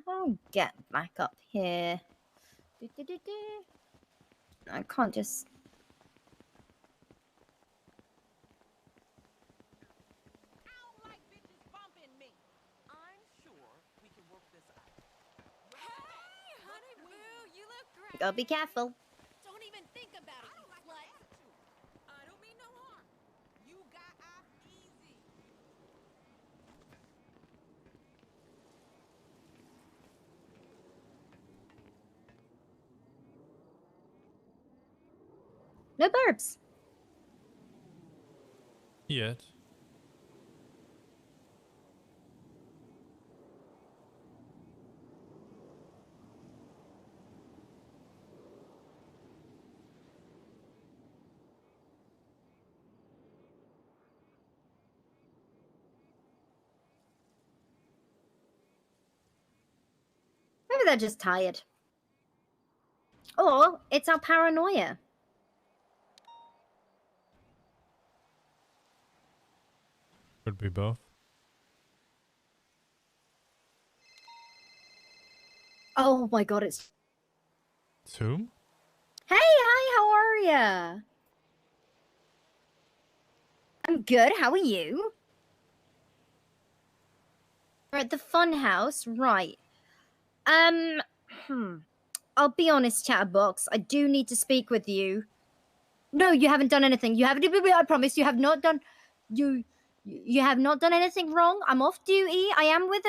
I'll get back up here. I can't just... Gotta be careful. Don't even think about it, you slut. I don't mean no harm. You got off easy. No burbs. Yet. Maybe they're just tired. Or it's our paranoia. Could be both. Oh my god, it's... It's whom? Hey, hi, how are ya? I'm good, how are you? We're at the fun house, right. I'll be honest, Chatterbox, I do need to speak with you. No, you haven't done anything. You haven't, I promise, you have not done... You have not done anything wrong. I'm off duty. I'm with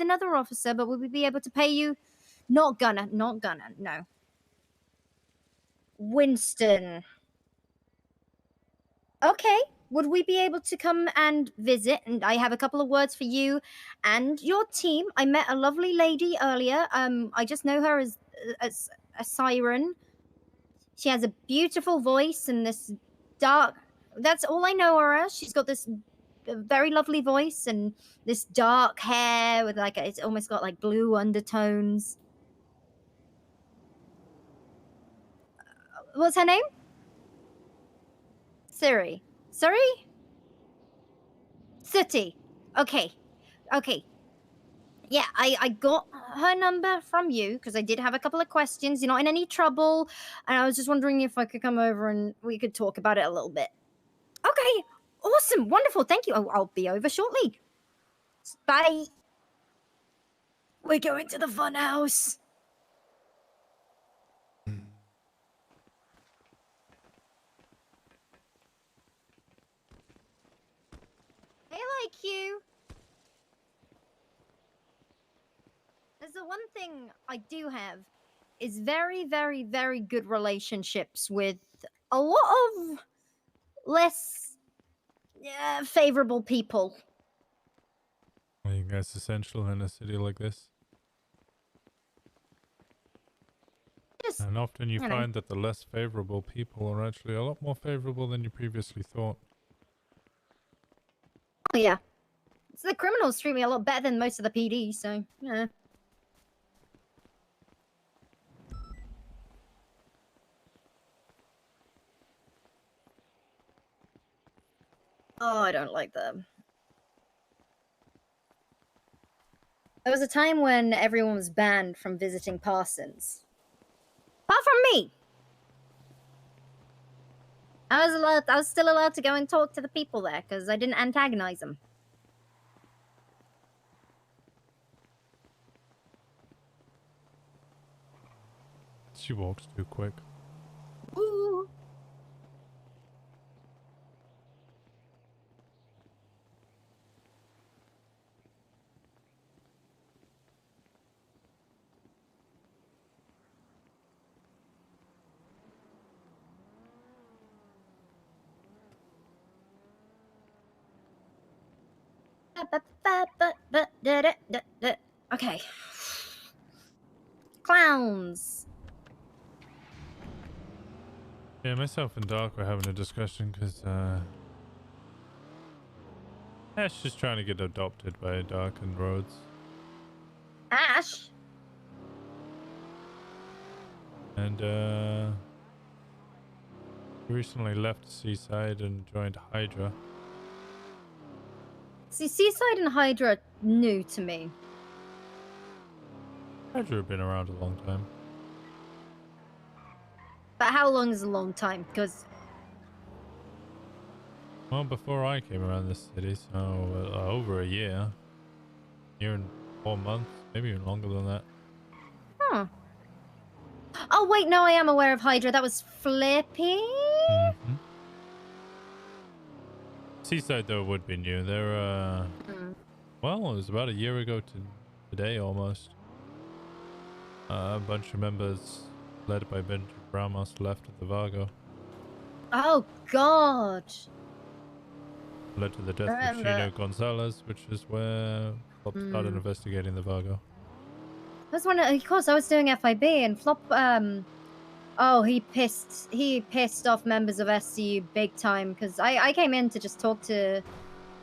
another officer, but will we be able to pay you? Not gonna, no. Winston. Okay, would we be able to come and visit? And I have a couple of words for you and your team. I met a lovely lady earlier. I just know her as a siren. She has a beautiful voice and this dark... That's all I know her as. She's got this very lovely voice and this dark hair with like it's almost got like blue undertones. What's her name? Siri. Sooty. Okay. Yeah, I got her number from you because I did have a couple of questions. You're not in any trouble, and I was just wondering if I could come over and we could talk about it a little bit. Okay, awesome, wonderful, thank you. I'll be over shortly. Bye. We're going to the fun house. Hey, like you. There's the one thing I do have is very, very, very good relationships with a lot of less favorable people. I think that's essential in a city like this. And often you find that the less favorable people are actually a lot more favorable than you previously thought. Oh, yeah. So the criminals treat me a lot better than most of the PD, so, yeah. Oh, I don't like them. There was a time when everyone was banned from visiting Parsons. Apart from me! I was still allowed to go and talk to the people there, because I didn't antagonize them. She walks too quick. Ooh. Okay. Clowns. Yeah, myself and Doc were having a discussion because Ash is trying to get adopted by Doc and Rhodes. Ash? And he recently left Seaside and joined Hydra. See, Seaside and Hydra are new to me. Hydra have been around a long time. But how long is a long time? Because Well, before I came around this city, so over a year. Year and 4 months, maybe even longer than that. huh. Oh wait, no, I am aware of Hydra. That was Flippy. Seaside though would be new. They're well, it was about a year ago to today almost. A bunch of members led by Benjamin Ramos left at the Vargo. Oh God. Led to the death of Remember. Chino Gonzalez, which is where Flop started investigating the Vargo. That's when, of course, I was doing FIB and Flop. Oh, he pissed off members of SCU big time because I came in to just talk to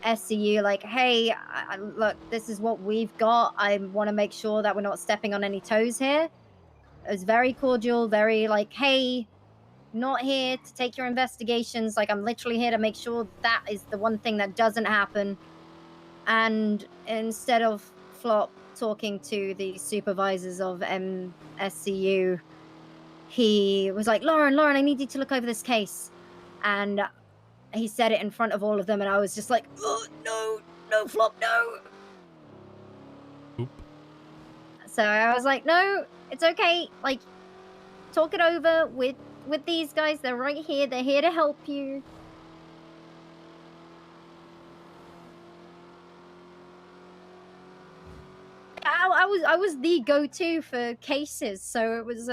SCU like, hey, look, this is what we've got. I want to make sure that we're not stepping on any toes here. It was very cordial, very like, hey, not here to take your investigations. Like, I'm literally here to make sure that is the one thing that doesn't happen. And instead of Flop talking to the supervisors of MSCU, he was like, Lauren, I need you to look over this case. And he said it in front of all of them, and I was just like, oh, no, Flop, no. Oop. So I was like, no, it's okay. Like, talk it over with these guys. They're right here. They're here to help you. I was the go-to for cases, so it was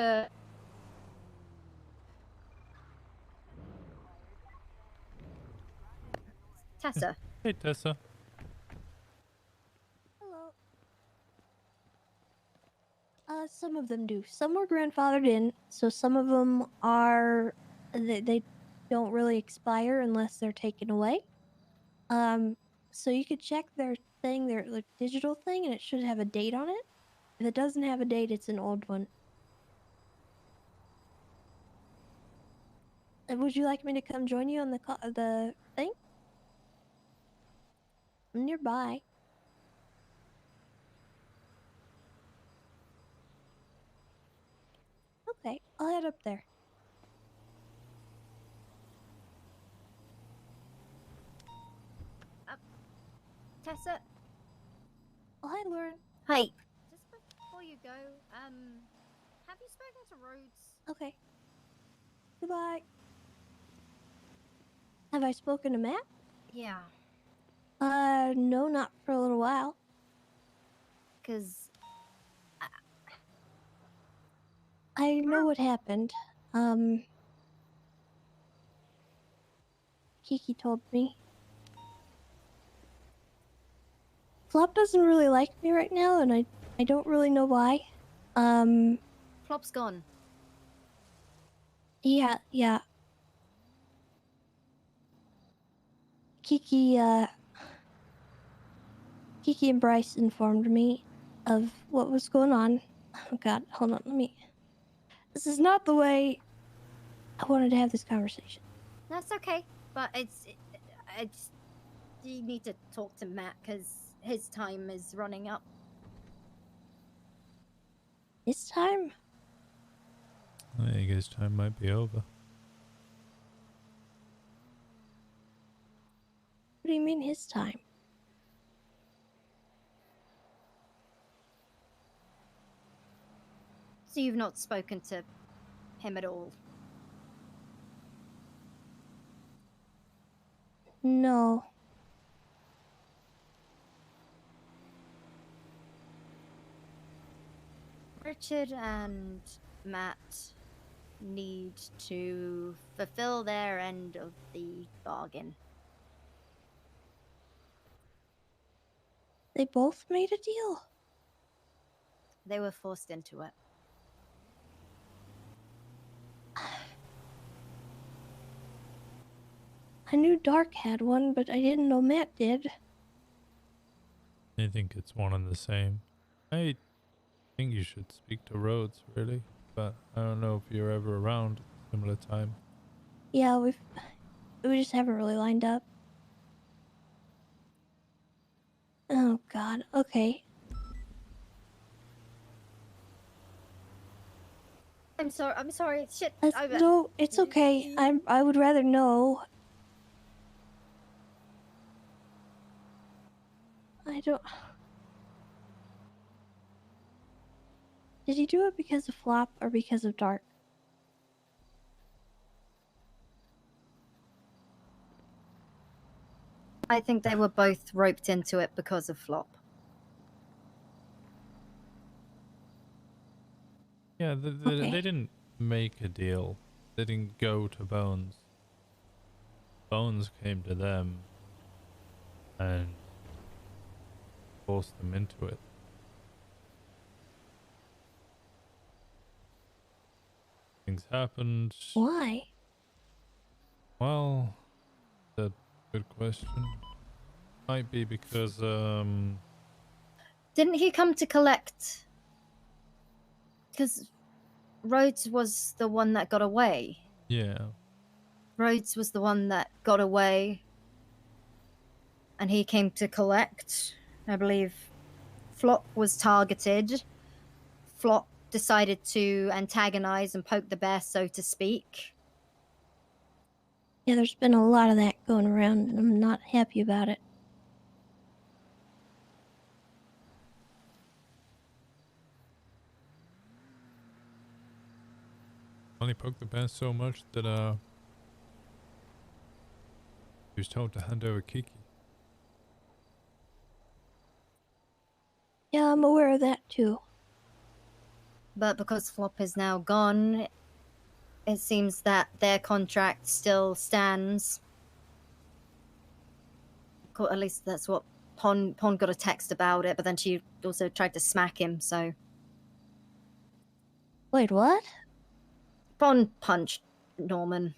Tessa. Hey, Tessa. Hello. Some of them do. Some were grandfathered in, so some of them are they don't really expire unless they're taken away. So you could check their thing, their like, digital thing, and it should have a date on it. If it doesn't have a date, it's an old one. Would you like me to come join you on the thing? I'm nearby. Okay, I'll head up there. Tessa. Oh, hi, Lauren. Hi. Just before you go, have you spoken to Rhodes? Okay. Goodbye. Have I spoken to Matt? Yeah. No, not for a little while. 'Cause I know what happened. Kiki told me. Flop doesn't really like me right now, and I don't really know why. Flop's gone. Yeah. Kiki and Bryce informed me of what was going on. Oh god, hold on, This is not the way I wanted to have this conversation. That's okay, but it's you need to talk to Matt because his time is running up. His time? I think his time might be over. What do you mean his time? So you've not spoken to him at all? No. Richard and Matt need to fulfill their end of the bargain. They both made a deal? They were forced into it. I knew Dark had one, but I didn't know Matt did. I think it's one and the same. I think you should speak to Rhodes, really. But I don't know if you're ever around at a similar time. Yeah, we just haven't really lined up. Oh god, okay. I'm sorry. I'm sorry. Shit. No, it's okay. I would rather know. I don't. Did he do it because of Flop or because of Dark? I think they were both roped into it because of Flop. Yeah, they didn't make a deal. They didn't go to Bones. Bones came to them and forced them into it. Things happened. Why? Well, that's a good question. Might be because, Didn't he come to collect? Because Rhodes was the one that got away. yeah. Rhodes was the one that got away. And he came to collect. I believe Flop was targeted. Flop decided to antagonize and poke the bear, so to speak. Yeah, there's been a lot of that going around, and I'm not happy about it. Only poked the bear so much that he was told to hand over Kiki. Yeah, I'm aware of that too. But because Flop is now gone, it seems that their contract still stands. At least that's what Pon got a text about it, but then she also tried to smack him, so... Wait, what? Pon punched Norman.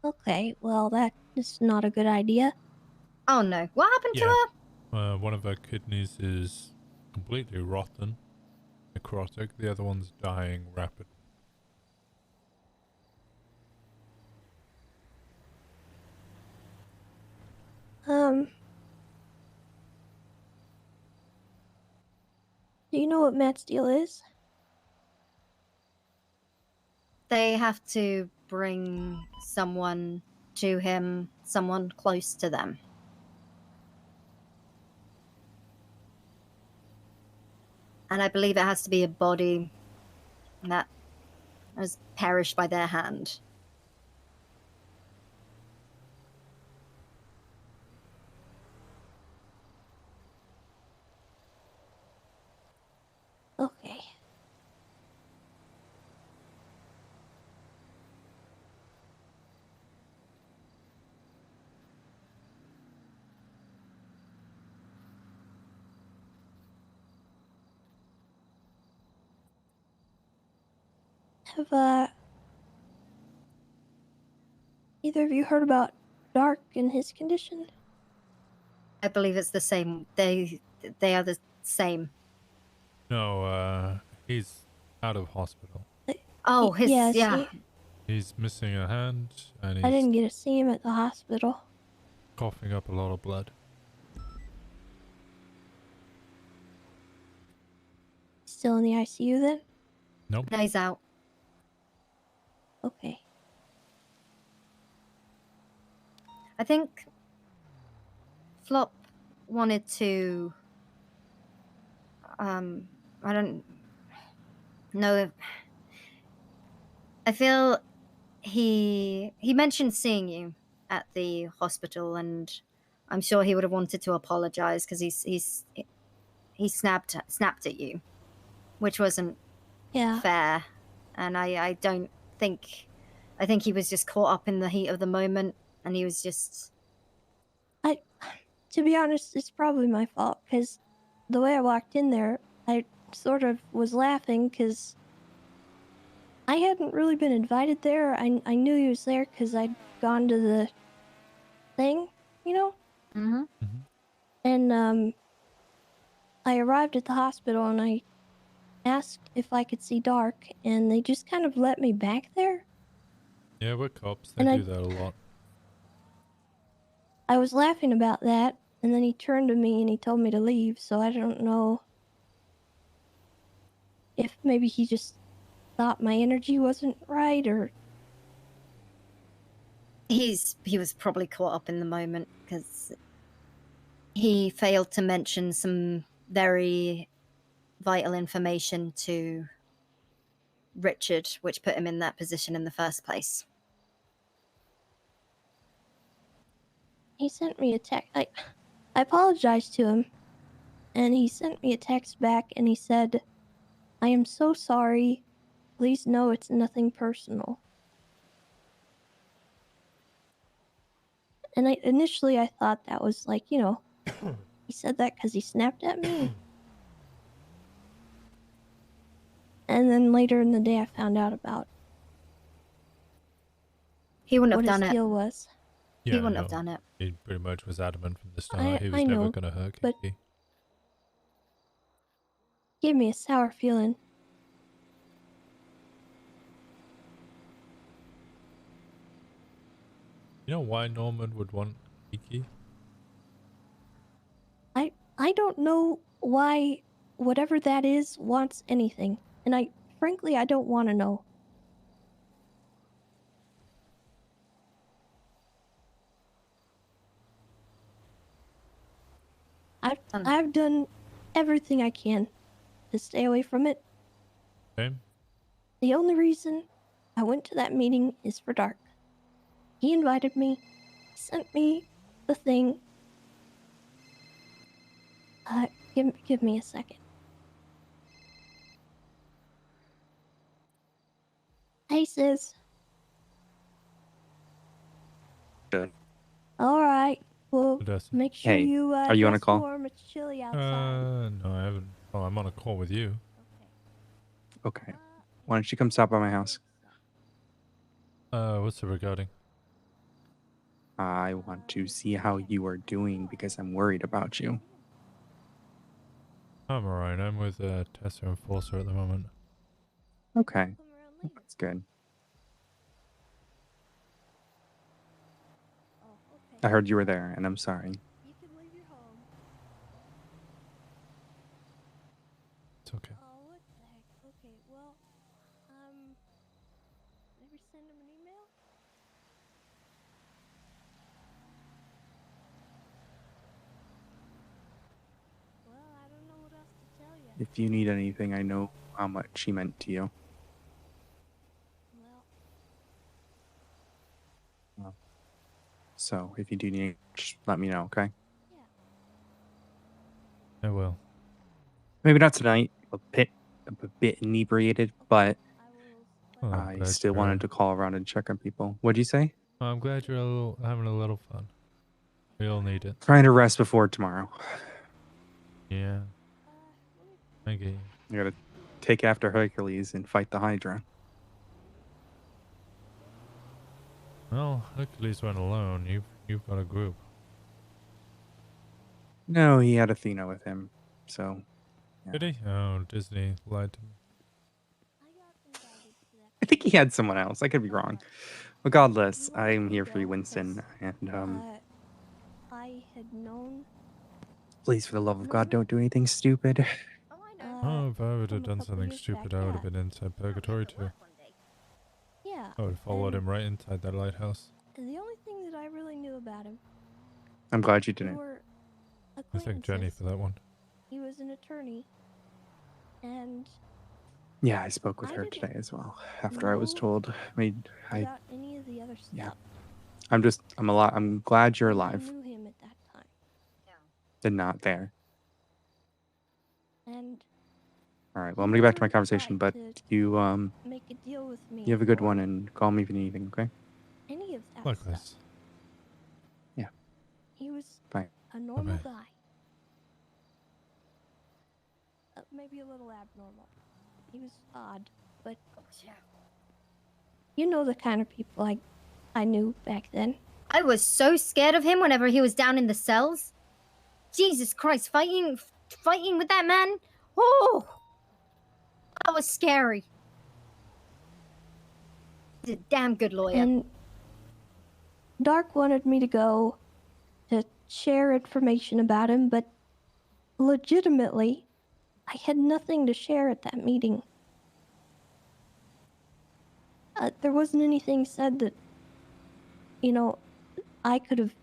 Okay, well, that is not a good idea. Oh no, what happened to her? One of her kidneys is completely rotten, necrotic. The other one's dying rapidly. Do you know what Matt's deal is? They have to bring someone to him, someone close to them. And I believe it has to be a body that has perished by their hand. Okay. Have, either of you heard about Dark and his condition? I believe it's the same. They are the same. No, he's out of hospital. Oh, his yeah. He's missing a hand, and I he's didn't get to see him at the hospital. coughing up a lot of blood. Still in the ICU then? Nope. No, he's out. Okay. I think Flop wanted to I don't know if I feel he mentioned seeing you at the hospital, and I'm sure he would have wanted to apologize because he snapped at you, which wasn't fair, and I think he was just caught up in the heat of the moment, and he was just... To be honest, it's probably my fault, because the way I walked in there, I sort of was laughing, because I hadn't really been invited there. I knew he was there because I'd gone to the thing, you know? Mm-hmm. And, I arrived at the hospital, and I asked if I could see Dark, and they just kind of let me back there. Yeah, we're cops. They do that a lot. I was laughing about that, and then he turned to me and he told me to leave, so I don't know if maybe he just thought my energy wasn't right, or He was probably caught up in the moment because he failed to mention some very vital information to Richard, which put him in that position in the first place. he sent me a text. I apologized to him, and he sent me a text back, and he said, "I am so sorry. Please know it's nothing personal." And initially I thought that was like, he said that because he snapped at me. And then later in the day, I found out about He wouldn't what have his done it. deal was. He Yeah, wouldn't I have know. done it. He pretty much was adamant from the start. He was I never know, gonna hurt but Kiki. gave me a sour feeling. You know why Norman would want Kiki? I don't know why whatever that is wants anything. And frankly, I don't want to know. I've done everything I can to stay away from it. Okay. The only reason I went to that meeting is for Dark. He invited me, sent me the thing. Give me a second. Hey, sis. Good. All right. Well, Odessa. make sure Hey, you are you on a dress call? warm. It's chilly outside. No, I haven't. Oh, I'm on a call with you. Okay. Why don't you come stop by my house? What's it regarding? I want to see how you are doing because I'm worried about you. I'm alright. I'm with Tessa Enforcer at the moment. Okay. That's good. I heard you were there, and I'm sorry. You can leave your home. It's okay. Oh, what the heck? Okay, well, maybe send him an email? Well, I don't know what else to tell you. If you need anything, I know how much she meant to you. Well. So, if you do need, just let me know, okay? I will. Maybe not tonight. A bit inebriated, but Oh, I'm I glad still you're- wanted to call around and check on people. What'd you say? I'm glad you're having a little fun. We all need it. Trying to rest before tomorrow. Yeah. I get you. You gotta take after Hercules and fight the Hydra. Well, Hercules went alone. You've got a group. No, he had Athena with him, so. Yeah. Did he? Oh, Disney lied to me. I think he had someone else. I could be wrong. Regardless, I'm here for you, Winston, and I had known. please, for the love of God, don't do anything stupid. Oh, if I would have done something stupid, I would have been inside purgatory too. Yeah. I would have followed him right inside that lighthouse. The only thing that I really knew about him. I'm glad you We didn't. were I thank Jenny for that one. He was an attorney, and Yeah, I spoke with her today as well. After I was told, about any of the other stuff. yeah. I'm glad you're alive. I knew him at that time. And not there. And All right. Well, I'm gonna get back to my conversation, but you make a deal with me. you have a good for one, and call me if you need anything. Okay. Any of that Likewise. stuff. Yeah. He was Bye. a normal Bye-bye. guy. Maybe a little abnormal. He was odd, but you know the kind of people I knew back then. I was so scared of him whenever he was down in the cells. Jesus Christ, fighting with that man. Oh, that was scary. He's a damn good lawyer. And Dark wanted me to go to share information about him, but legitimately, I had nothing to share at that meeting. There wasn't anything said that, you know, I could have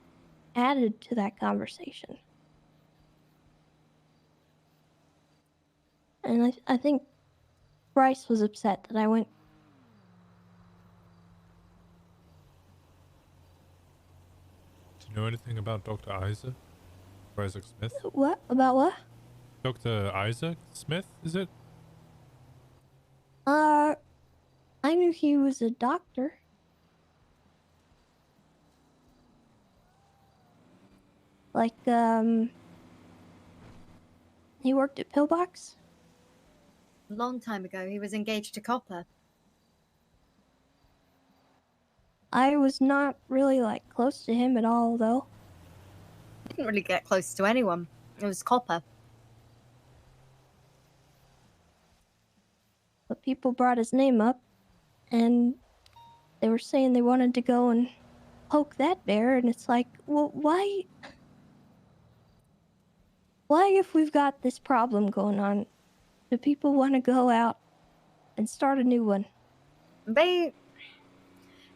added to that conversation. And I think Bryce was upset that I went. Do you know anything about Dr. Isaac? Or Isaac Smith? What? About what? Dr. Isaac Smith, is it? I knew he was a doctor. Like, he worked at Pillbox? Long time ago, he was engaged to Copper. I was not really, like, close to him at all, though. Didn't really get close to anyone. It was Copper. But people brought his name up, and they were saying they wanted to go and poke that bear, and it's like, well, why? Why, if we've got this problem going on, do people want to go out and start a new one?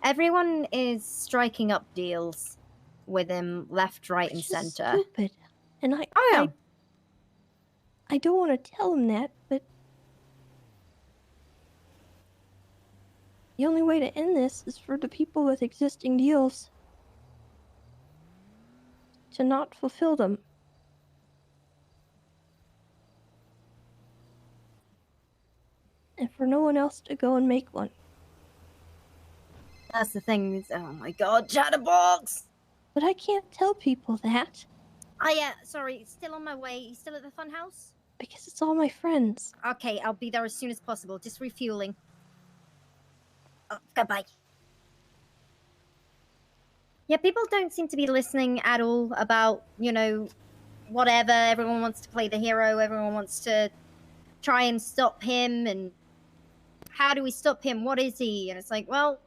Everyone is striking up deals with him left, right, and center. Stupid. And I don't want to tell him that, but the only way to end this is for the people with existing deals to not fulfill them. And for no one else to go and make one. That's the thing. Is, oh my god, Chatterbox! But I can't tell people that. Oh yeah, sorry, still on my way. You still at the fun house? Because it's all my friends. Okay, I'll be there as soon as possible. Just refueling. Oh, goodbye. Yeah, people don't seem to be listening at all about, you know, whatever. Everyone wants to play the hero. Everyone wants to try and stop him. And how do we stop him? What is he? And it's like, well,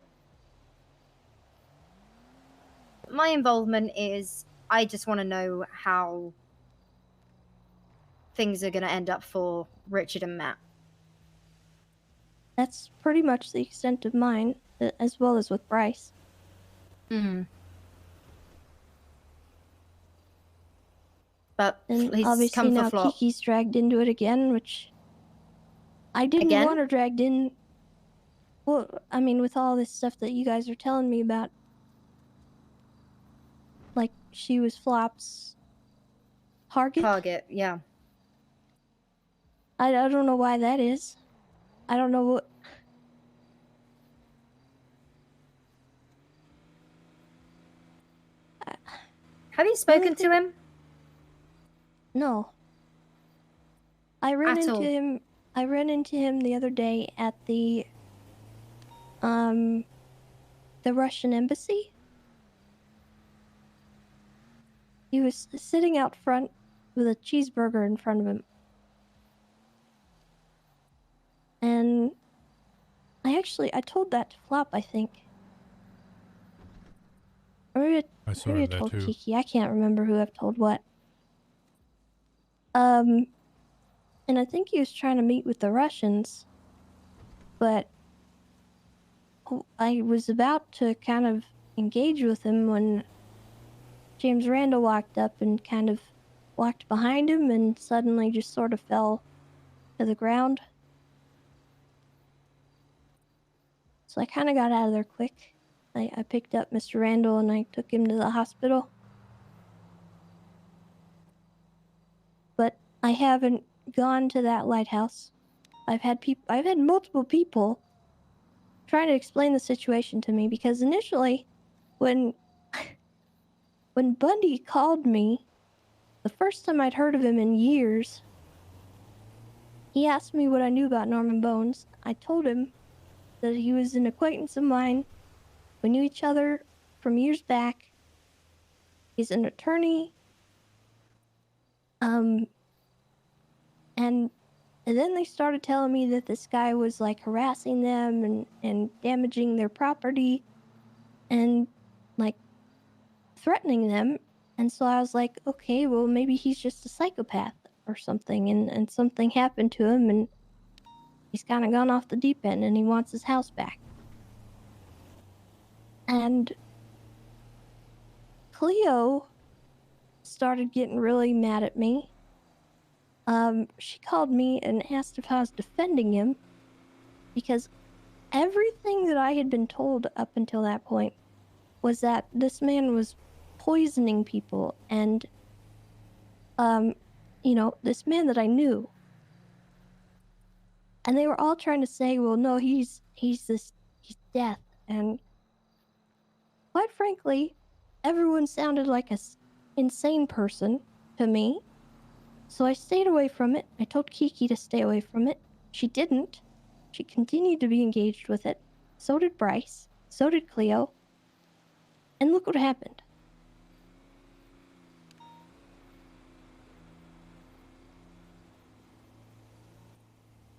my involvement is I just want to know how things are going to end up for Richard and Matt. That's pretty much the extent of mine, as well as with Bryce. Mm-hmm. But and he's obviously come for now flop. Kiki's dragged into it again, which I didn't want her dragged in. Well, I mean, with all this stuff that you guys are telling me about, like she was Flop's target. Target, yeah. I don't know why that is. I don't know what. Have you spoken to him? No. I ran At into all? him. I ran into him the other day at the Russian embassy. He was sitting out front with a cheeseburger in front of him. And I told that to Flop, I think. Or maybe I saw maybe I him there told too. Kiki. I can't remember who I've told what. And I think he was trying to meet with the Russians, but I was about to kind of engage with him when James Randall walked up and kind of walked behind him and suddenly just sort of fell to the ground. So I kind of got out of there quick. I picked up Mr. Randall and I took him to the hospital. But I haven't gone to that lighthouse. I've had multiple people trying to explain the situation to me because initially when Bundy called me, the first time I'd heard of him in years, he asked me what I knew about Norman Bones. I told him that he was an acquaintance of mine. We knew each other from years back. He's an attorney. And then they started telling me that this guy was like harassing them and damaging their property and like threatening them. And so I was like, okay, well maybe he's just a psychopath or something and something happened to him and he's kind of gone off the deep end and he wants his house back. And Cleo started getting really mad at me. She called me and asked if I was defending him because everything that I had been told up until that point was that this man was poisoning people and, you know, this man that I knew. And they were all trying to say, well, no, he's death. And quite frankly, everyone sounded like a insane person to me. So I stayed away from it. I told Kiki to stay away from it. She didn't. She continued to be engaged with it. So did Bryce. So did Cleo. And look what happened.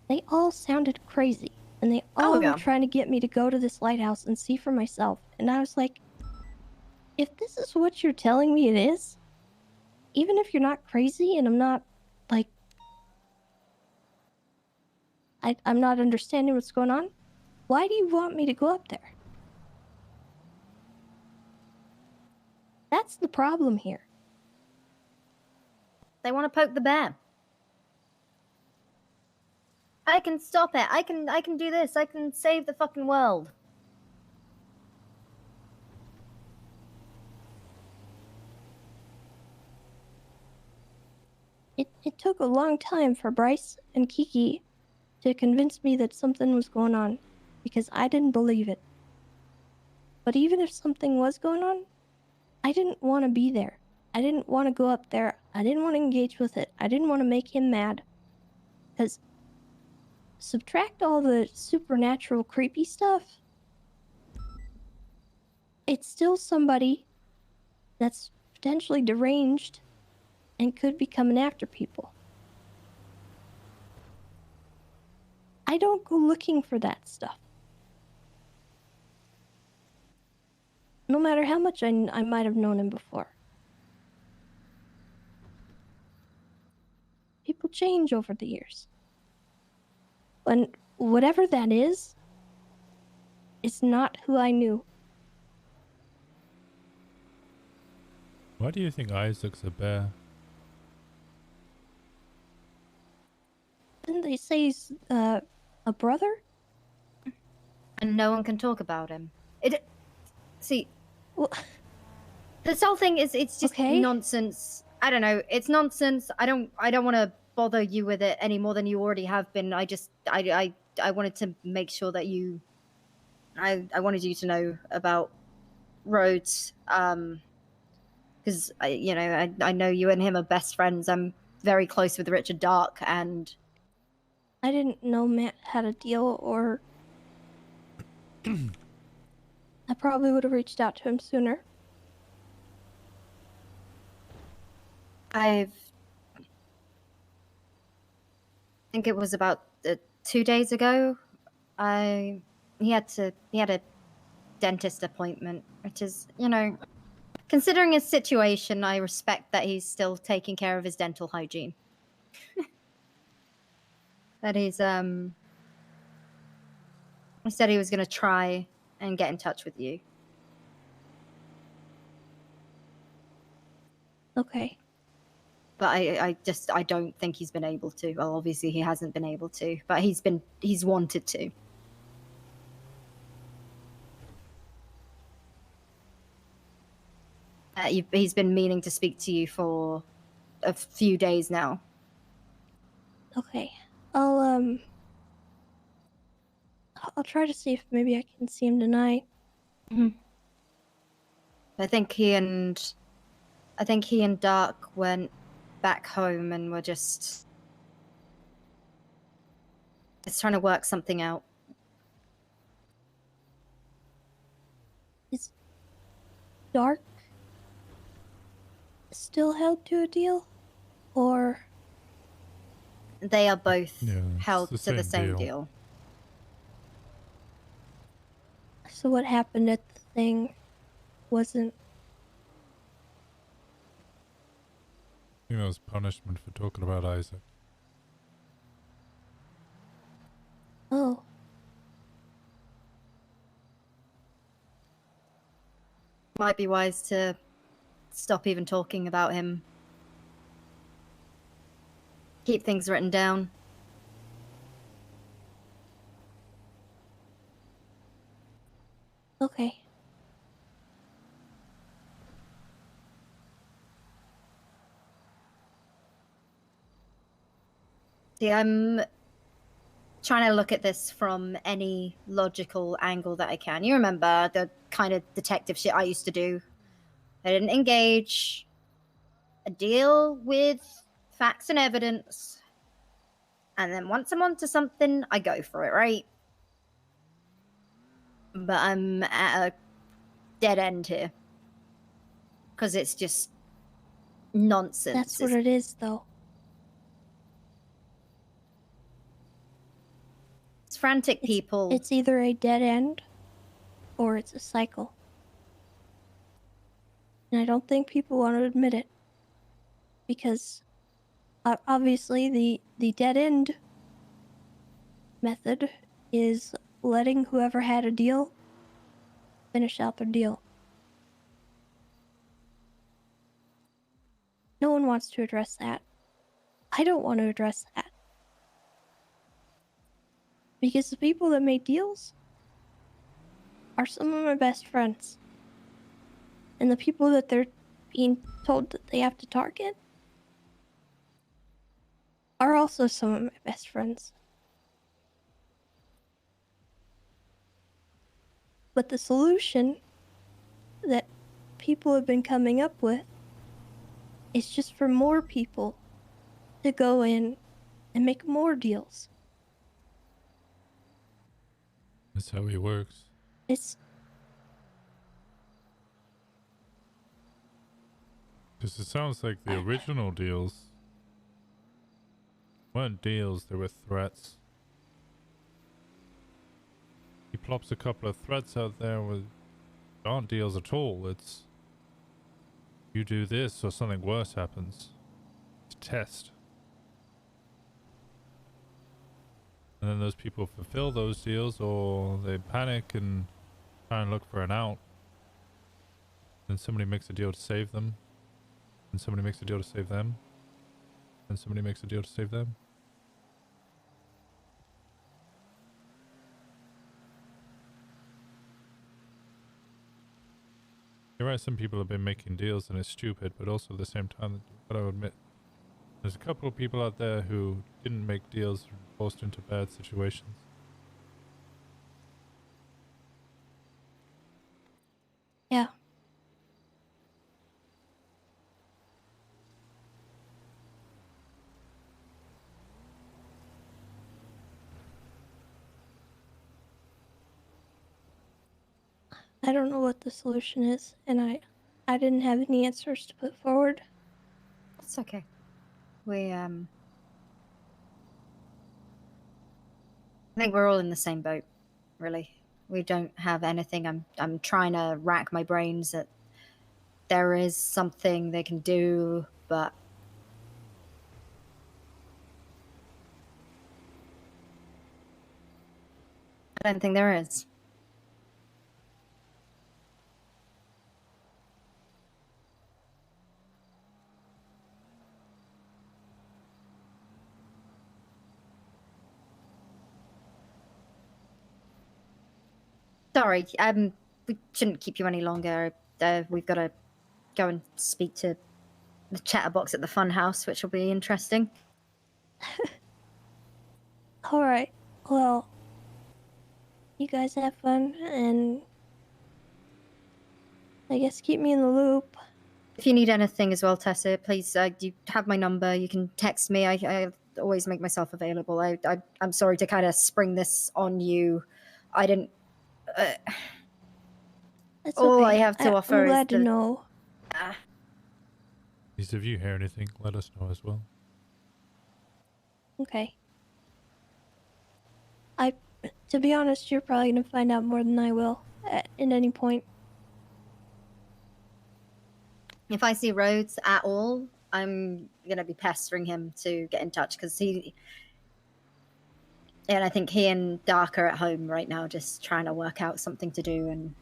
They all sounded crazy. And they all were trying to get me to go to this lighthouse and see for myself. And I was like, if this is what you're telling me it is, even if you're not crazy and I'm not, like, I'm not understanding what's going on, why do you want me to go up there? That's the problem here. They want to poke the bear. I can stop it. I can do this. I can save the fucking world. It took a long time for Bryce and Kiki to convince me that something was going on, because I didn't believe it. But even if something was going on, I didn't want to be there. I didn't want to go up there. I didn't want to engage with it. I didn't want to make him mad. Because subtract all the supernatural creepy stuff, it's still somebody that's potentially deranged and could be coming after people. I don't go looking for that stuff. No matter how much I might have known him before. People change over the years. And whatever that is, it's not who I knew. Why do you think Isaac's a bear? Didn't they say he's a brother? And no one can talk about him. See, this whole thing is just nonsense. I don't know. It's nonsense. I don't want to bother you with it any more than you already have been. I wanted to make sure that I wanted you to know about Rhodes. Because I know you and him are best friends. I'm very close with Richard Dark, and I didn't know Matt had a deal, or I probably would have reached out to him sooner. I think it was about 2 days ago. He had a dentist appointment, which is, considering his situation, I respect that he's still taking care of his dental hygiene. That he's he said he was going to try and get in touch with you. Okay. But I don't think he's been able to. Well, obviously he hasn't been able to, but he's wanted to. He's been meaning to speak to you for a few days now. Okay. I'll try to see if maybe I can see him tonight. I think he and Dark went back home and were just trying to work something out. Is Dark still held to a deal? Or they are both held to the same deal. deal. So what happened at the thing wasn't... I think that was punishment for talking about Isaac. Oh. Might be wise to stop even talking about him. Keep things written down. Okay. See, I'm trying to look at this from any logical angle that I can. You remember the kind of detective shit I used to do? I didn't engage. I deal with facts and evidence. And then once I'm onto something, I go for it, right? But I'm at a dead end here. Because it's just nonsense. That's what it is, though. It's frantic people. It's either a dead end or it's a cycle. And I don't think people want to admit it. Because obviously the dead end method is letting whoever had a deal finish out their deal. No one wants to address that. I don't want to address that. Because the people that make deals are some of my best friends. And the people that they're being told that they have to target are also some of my best friends. But the solution that people have been coming up with is just for more people to go in and make more deals. That's how he works. It's Because it sounds like the original deals weren't deals, they were threats. He plops a couple of threats out there with aren't deals at all. It's you do this or something worse happens. It's a test. And then those people fulfill those deals or they panic and try and look for an out. Then somebody makes a deal to save them. And somebody makes a deal to save them. And somebody makes a deal to save them. You're right, some people have been making deals and it's stupid, but also at the same time, you've got to admit, there's a couple of people out there who didn't make deals and were forced into bad situations. yeah. I don't know what the solution is, and I didn't have any answers to put forward. It's okay. We, I think we're all in the same boat, really. We don't have anything. I'm trying to rack my brains that there is something they can do, but I don't think there is. Sorry, we shouldn't keep you any longer. We've got to go and speak to the chatterbox at the fun house, which will be interesting. Alright, well, you guys have fun, and I guess keep me in the loop. If you need anything as well, Tessa, please, you have my number. You can text me. I always make myself available. I'm sorry to kind of spring this on you. I didn't... It's all okay. I have to offer I'm glad is to know. Please, if you hear anything, let us know as well. Okay. To be honest, you're probably gonna find out more than I will at any point. If I see Rhodes at all, I'm gonna be pestering him to get in touch because he... And I think he and Dark are at home right now just trying to work out something to do, and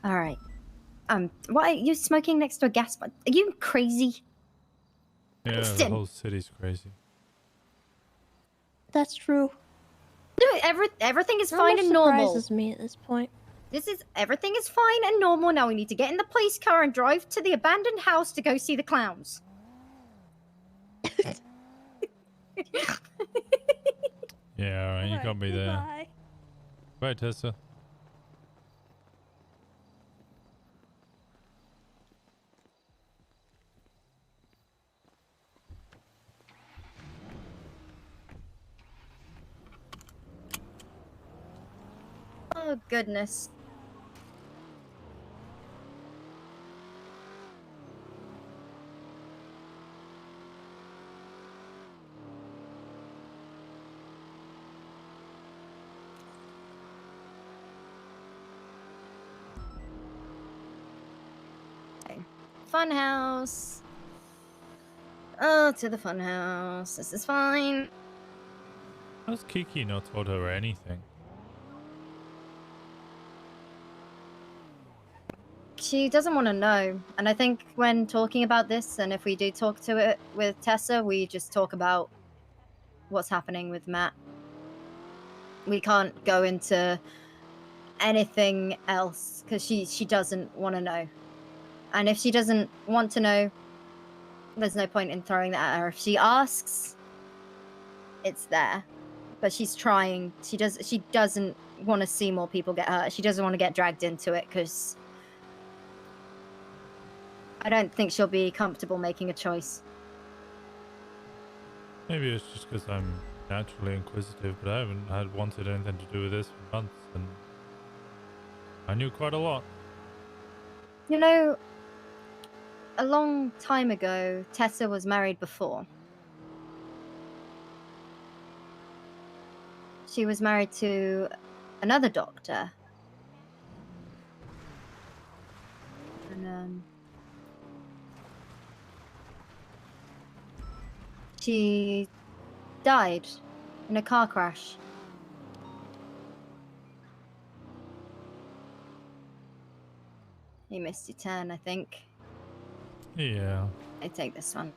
All right. Why are you smoking next to a gas pipe? Are you crazy? Yeah, the Winston. whole city's crazy. That's true. No, everything is Not fine much and normal. surprises me at this point. Everything is fine and normal. Now we need to get in the police car and drive to the abandoned house to go see the clowns. Yeah, alright, you can't be there. Goodbye. Bye, Tessa. Oh, goodness. Okay. Fun house. Oh, to the fun house. This is fine. How's Kiki not told her anything? She doesn't want to know. And I think when talking about this, and if we do talk to it with Tessa, we just talk about what's happening with Matt. We can't go into anything else because she doesn't want to know. And if she doesn't want to know, there's no point in throwing that at her. If she asks, it's there. But she's trying. She doesn't want to see more people get hurt. She doesn't want to get dragged into it because I don't think she'll be comfortable making a choice. Maybe it's just because I'm naturally inquisitive, but I haven't wanted anything to do with this for months, and I knew quite a lot. You know, a long time ago, Tessa was married before. She was married to another doctor. And, she died in a car crash. You missed your turn, I think. Yeah. I take this one.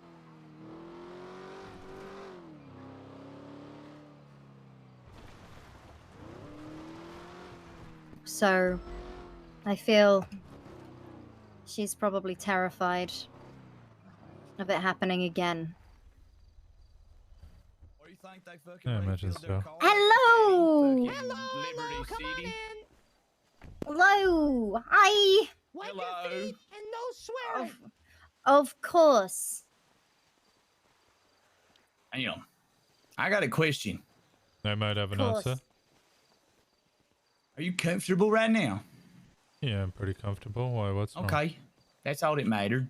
So, I feel she's probably terrified of it happening again. I imagine so. Hello! Liberty City. Hello! Hi! Hello. And no swearing. Of course. Hang on. I got a question. I might have an Course. answer. Are you comfortable right now? Yeah, I'm pretty comfortable. Why? What's wrong? Okay. That's all that mattered.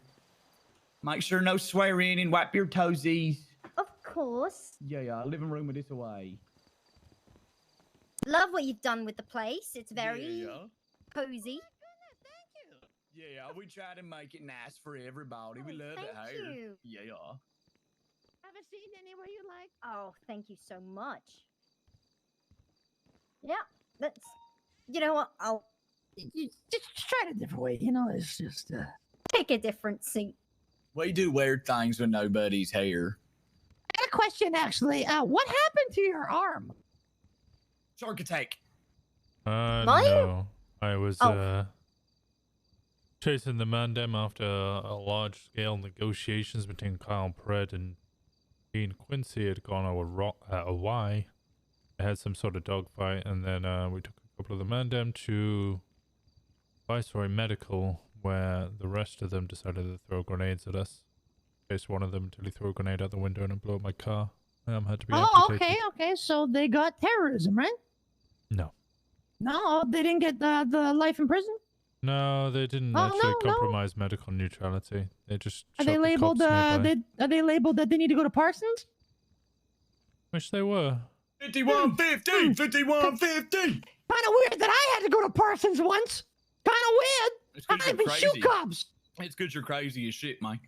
Make sure no swearing and wipe your toesies. Of course. Yeah, living room with this away. Love what you've done with the place. It's very Yeah. cozy. Yeah, we try to make it nice for everybody. We love it Thank here. you. Yeah. Have a seat anywhere you like. Oh, thank you so much. Yeah, that's. You know what? I'll Just try it a different way. You know, it's just. pick a different seat. We do weird things when nobody's here. I got a question, actually. What happened to your arm? Shark attack. Mine? No. I was, Oh. chasing the Mandem after a large-scale negotiations between Kyle Pred and Dean Quincy had gone awry. I had some sort of dogfight, and then we took a couple of the Mandem to Viceroy Medical, where the rest of them decided to throw grenades at us. Chased one of them until he threw a grenade out the window and it blew up my car. Had to be amputated. Okay. So they got terrorism, right? No. No, they didn't get the life in prison. No, they didn't Oh, actually no. compromise medical neutrality. They just Are shot they the labeled? cops nearby. Are they labeled that they need to go to Parsons? Wish they were. 5150! 5150! Kind of weird that I had to go to Parsons once. Kind of weird. It's 'cause I'm you're in shoe crazy. cubs. It's because you're crazy as shit, Mike.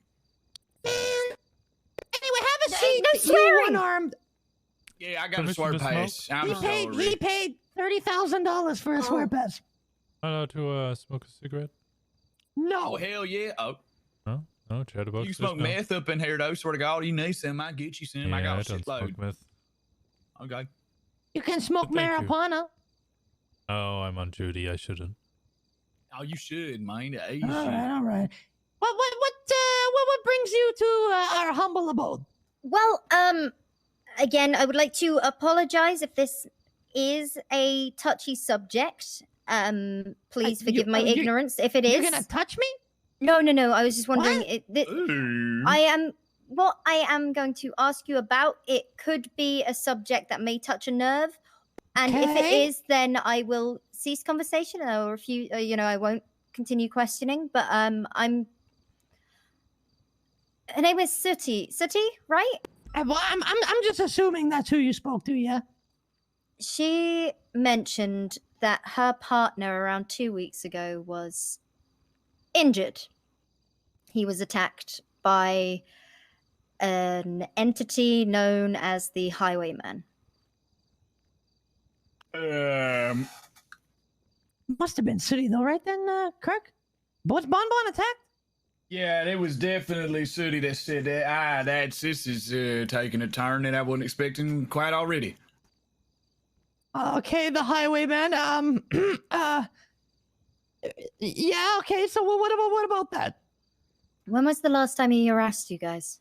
Anyway, have a seat. no You swearing. one-armed. Yeah, I got a Permission swear to smoke? pass. I'm He sorry. paid $30,000 for a swear pass. allowed to smoke a cigarette? No, hell yeah. Oh, No, no, chatterbox. you smoke meth up in here, though. Swear to God, you need some. I get you some. Yeah, I got a I don't shitload. smoke meth. Okay. You can smoke Thank you. marijuana. Oh, I'm on duty. I shouldn't. Oh, you should, man. Yeah, you All should. right, all right. What brings you to our humble abode? Well, again, I would like to apologize if this is a touchy subject. Please forgive my ignorance if it is. You're gonna touch me? No. I was just wondering. What I am going to ask you about, it could be a subject that may touch a nerve, and if it Okay. is, then I will cease conversation, or if you, I won't continue questioning. But I'm. Her name is Sooty. Sooty, right? Well, I'm just assuming that's who you spoke to, yeah. She mentioned that her partner around 2 weeks ago was injured. He was attacked by an entity known as the Highwayman. Must have been City though, right then, Kirk? Was Bonbon attacked? Yeah, it was definitely Sooty that said that. That sis is taking a turn that I wasn't expecting quite already. Okay, the Highwayman. Yeah. Okay. So what about that? When was the last time he harassed you guys?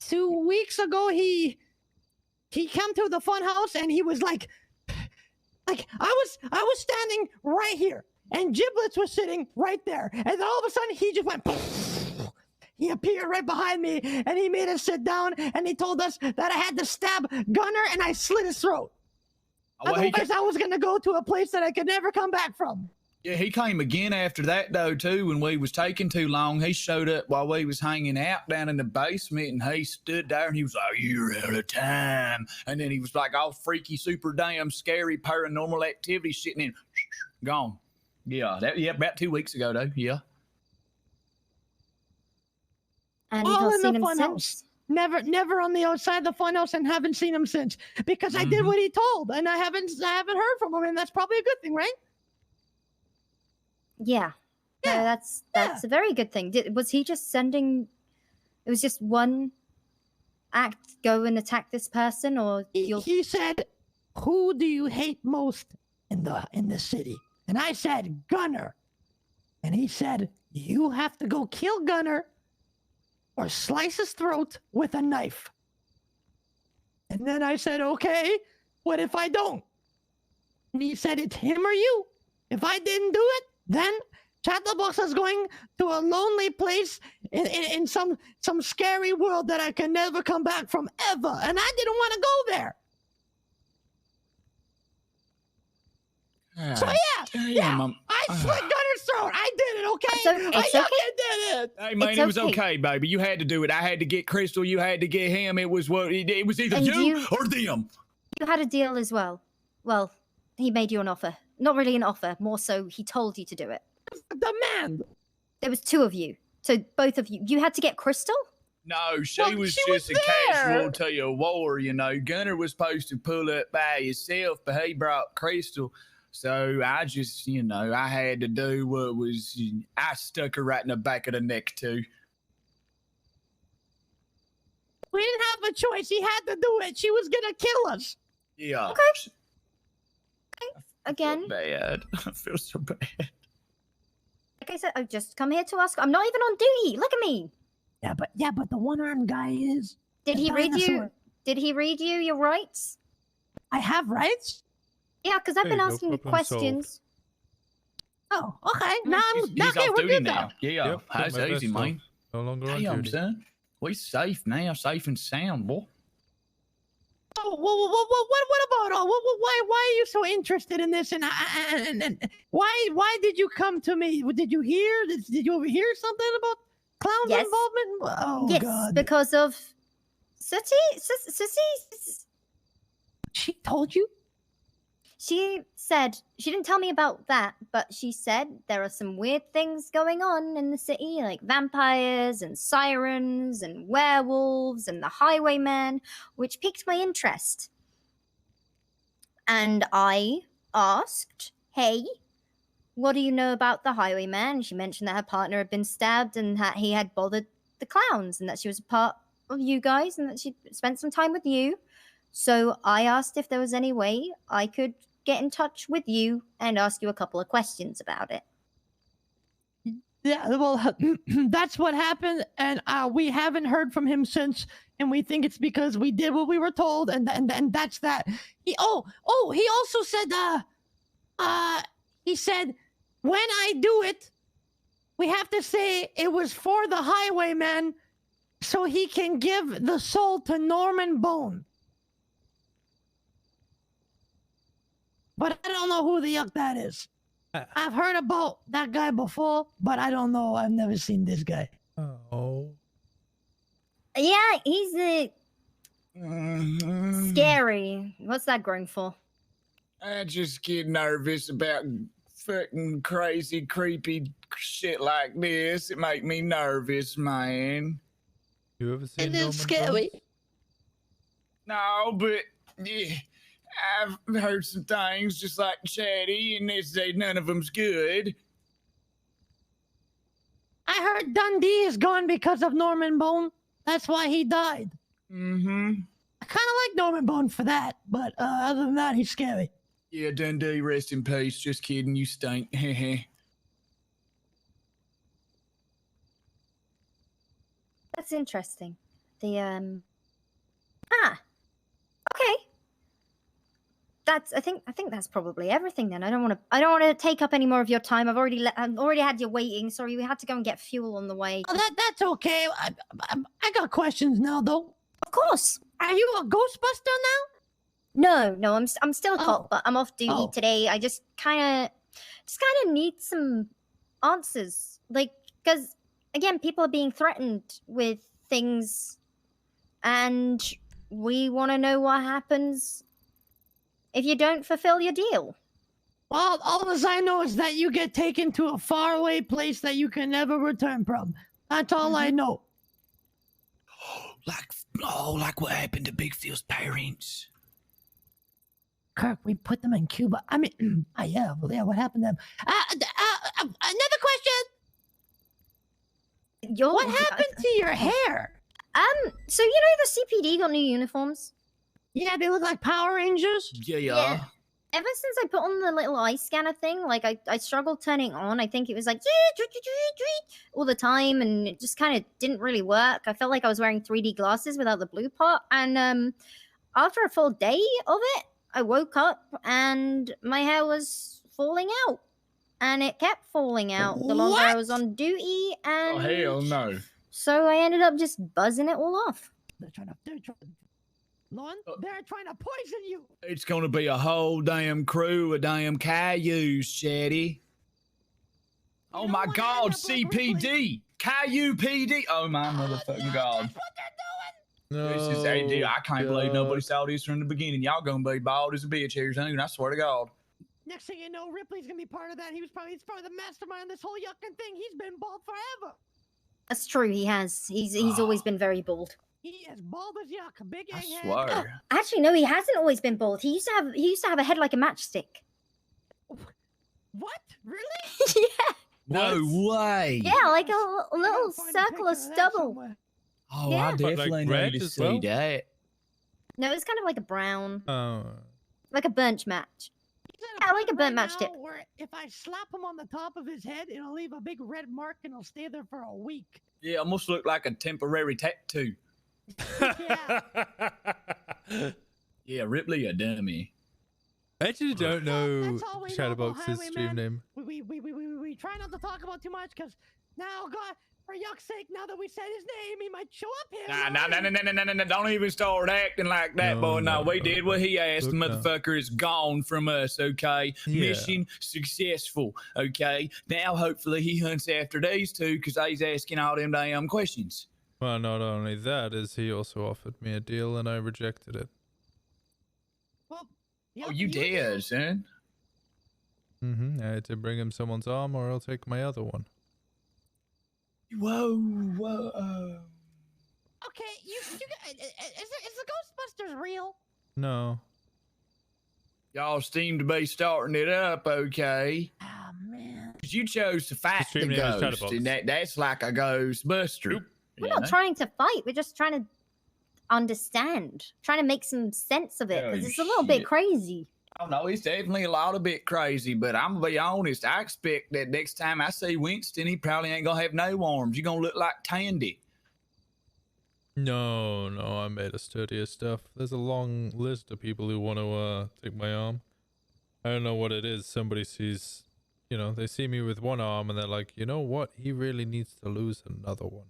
2 weeks ago, he came to the fun house and he was like I was standing right here and Giblets was sitting right there, and then all of a sudden he just went. He appeared right behind me and he made us sit down and he told us that I had to stab Gunner and I slit his throat. Otherwise, I was gonna go to a place that I could never come back from. Yeah, he came again after that, though, too, when we was taking too long. He showed up while we was hanging out down in the basement, and he stood there, and he was like, "You're out of time." And then he was like all freaky, super damn scary paranormal activity shit, and then gone. Yeah, about 2 weeks ago, though, yeah. And All you've not in seen the him fun since? house. Never on the outside of the fun house, and haven't seen him since because I did what he told, and I haven't heard from him, and that's probably a good thing, right? Yeah. No, that's a very good thing. Was he just sending? It was just one act. Go and attack this person, or He said, "Who do you hate most in the city?" And I said, "Gunner." And he said, "You have to go kill Gunner, or slice his throat with a knife." And then I said, "Okay, what if I don't?" And he said, "It's him or you. If I didn't do it, then Chatterbox is going to a lonely place in some scary world that I can never come back from ever. And I didn't want to go there." So I slit Gunner's throat. I did it, okay? I fucking did it. Hey, man, it was okay, baby. You had to do it. I had to get Crystal. You had to get him. It was either And you or them. You had a deal as well. Well, he made you an offer. Not really an offer. More so, he told you to do it. Demand. There was two of you. So both of you. You had to get Crystal? No, she was just a casualty of war, you know. Gunner was supposed to pull up by himself, but he brought Crystal. So I just, I had to do what was, I stuck her right in the back of the neck, too. We didn't have a choice. He had to do it. She was going to kill us. Yeah. Okay. Again. Bad. I feel so bad. Like I said, I've just come here to ask. I'm not even on duty. Look at me. Yeah, but the one-armed guy is. Did a he read you? dinosaur. Did he read you your rights? I have rights? Yeah, because I've been asking you questions. Oh, okay. Now He's okay, off we're duty good now. Yeah, Yep, that's my easy, best man. No longer on Damn, duty. son. We safe now, safe and sound, boy. Oh, what about all? Why are you so interested in this? And why did you come to me? Did you hear? Did you overhear something about Clown's involvement? Oh yes, God! because of Sissy. She told you? She said, she didn't tell me about that, but she said there are some weird things going on in the city, like vampires and sirens and werewolves and the highwaymen, which piqued my interest. And I asked, hey, what do you know about the highwayman? She mentioned that her partner had been stabbed and that he had bothered the clowns and that she was a part of you guys and that she spent some time with you. So I asked if there was any way I could get in touch with you and ask you a couple of questions about it. Yeah, well, that's what happened, and we haven't heard from him since, and we think it's because we did what we were told, and that's that. He also said, he said, when I do it, we have to say it was for the highwayman, so he can give the soul to Norman Bone. But I don't know who the yuck that is. I've heard about that guy before, but I don't know. I've never seen this guy. Oh. Yeah, he's scary. What's that growing for? I just get nervous about fucking crazy, creepy shit like this. It make me nervous, man. You ever seen It is scary. No, but yeah, I've heard some things just like Chatty, and they say none of them's good. I heard Dundee is gone because of Norman Bone. That's why he died. Mm-hmm. I kind of like Norman Bone for that, but other than that, he's scary. Yeah, Dundee, rest in peace. Just kidding, you stink. That's interesting. The okay. I think that's probably everything then. I don't want to take up any more of your time. I've already had you waiting. Sorry, we had to go and get fuel on the way. Oh, that's okay. I got questions now, though. Of course. Are you a Ghostbuster now? No, I'm still a cop, but I'm off duty today. I just kind of need some answers, like, because again, people are being threatened with things, and we want to know what happens if you don't fulfill your deal. Well, all as I know is that you get taken to a faraway place that you can never return from. That's all I know. Like what happened to Big Phil's parents? Kirk, we put them in Cuba. I mean, yeah, what happened to them? Another question. What happened to your hair? So you know the CPD got new uniforms? Yeah, they look like Power Rangers. Yeah. Ever since I put on the little eye scanner thing, like I struggled turning it on. I think it was like all the time, and it just kind of didn't really work. I felt like I was wearing 3D glasses without the blue part. And after a full day of it, I woke up and my hair was falling out, and it kept falling out the longer I was on duty. And Oh hell no! So I ended up just buzzing it all off. They're trying to poison you. It's gonna be a whole damn crew of damn Cayuse, Chatty. Oh my God, CPD, Caillou PD. Oh my motherfucking God. No, This is AD. I can't believe nobody saw this from the beginning. Y'all gonna be bald as a bitch here soon. I swear to God. Next thing you know, Ripley's gonna be part of that. He's probably the mastermind of this whole yucking thing. He's been bald forever. That's true. He has. He's always been very bald. He is bald as yuck. Big I head. swear. Actually, no, he hasn't always been bald. He used to have a head like a matchstick. What? Really? Yeah. No way. Yeah, like a little circle of stubble. Oh, Yeah. I definitely Like need red to as see well? that. No, it's kind of like a brown, Oh. like a burnt match. Yeah, like a burnt match tip. Where if I slap him on the top of his head, it'll leave a big red mark and it'll stay there for a week. Yeah, almost look like a temporary tattoo. Yeah, Ripley, a dummy. I actually don't know That's all we know about Shadowbox's stream Highwayman. name. We try not to talk about too much because now, God, for yuck's sake, now that we said his name, he might show up here. Nah, don't even start acting like that, boy. No, we did what he asked. The motherfucker is gone from us, okay? Yeah. Mission successful, okay? Now, hopefully, he hunts after these two because he's asking all them damn questions. Well, not only that, is he also offered me a deal and I rejected it. Oh, you did, son? I had to bring him someone's arm or I'll take my other one. Whoa. Okay, is the Ghostbusters real? No. Y'all seem to be starting it up, okay? Oh man. 'Cause you chose to fight the stream name is ghost, Chatterbox. and that's like a Ghostbuster. We're not trying to fight. We're just trying to understand, trying to make some sense of it, Oh, because it's a little bit shit. crazy. Oh no, it's definitely a lot of bit crazy, but I'm gonna be honest. I expect that next time I see Winston, he probably ain't gonna have no arms. You're gonna look like Tandy. No, I made a sturdier stuff. There's a long list of people who want to take my arm. I don't know what it is. Somebody sees, they see me with one arm and they're like, you know what? He really needs to lose another one.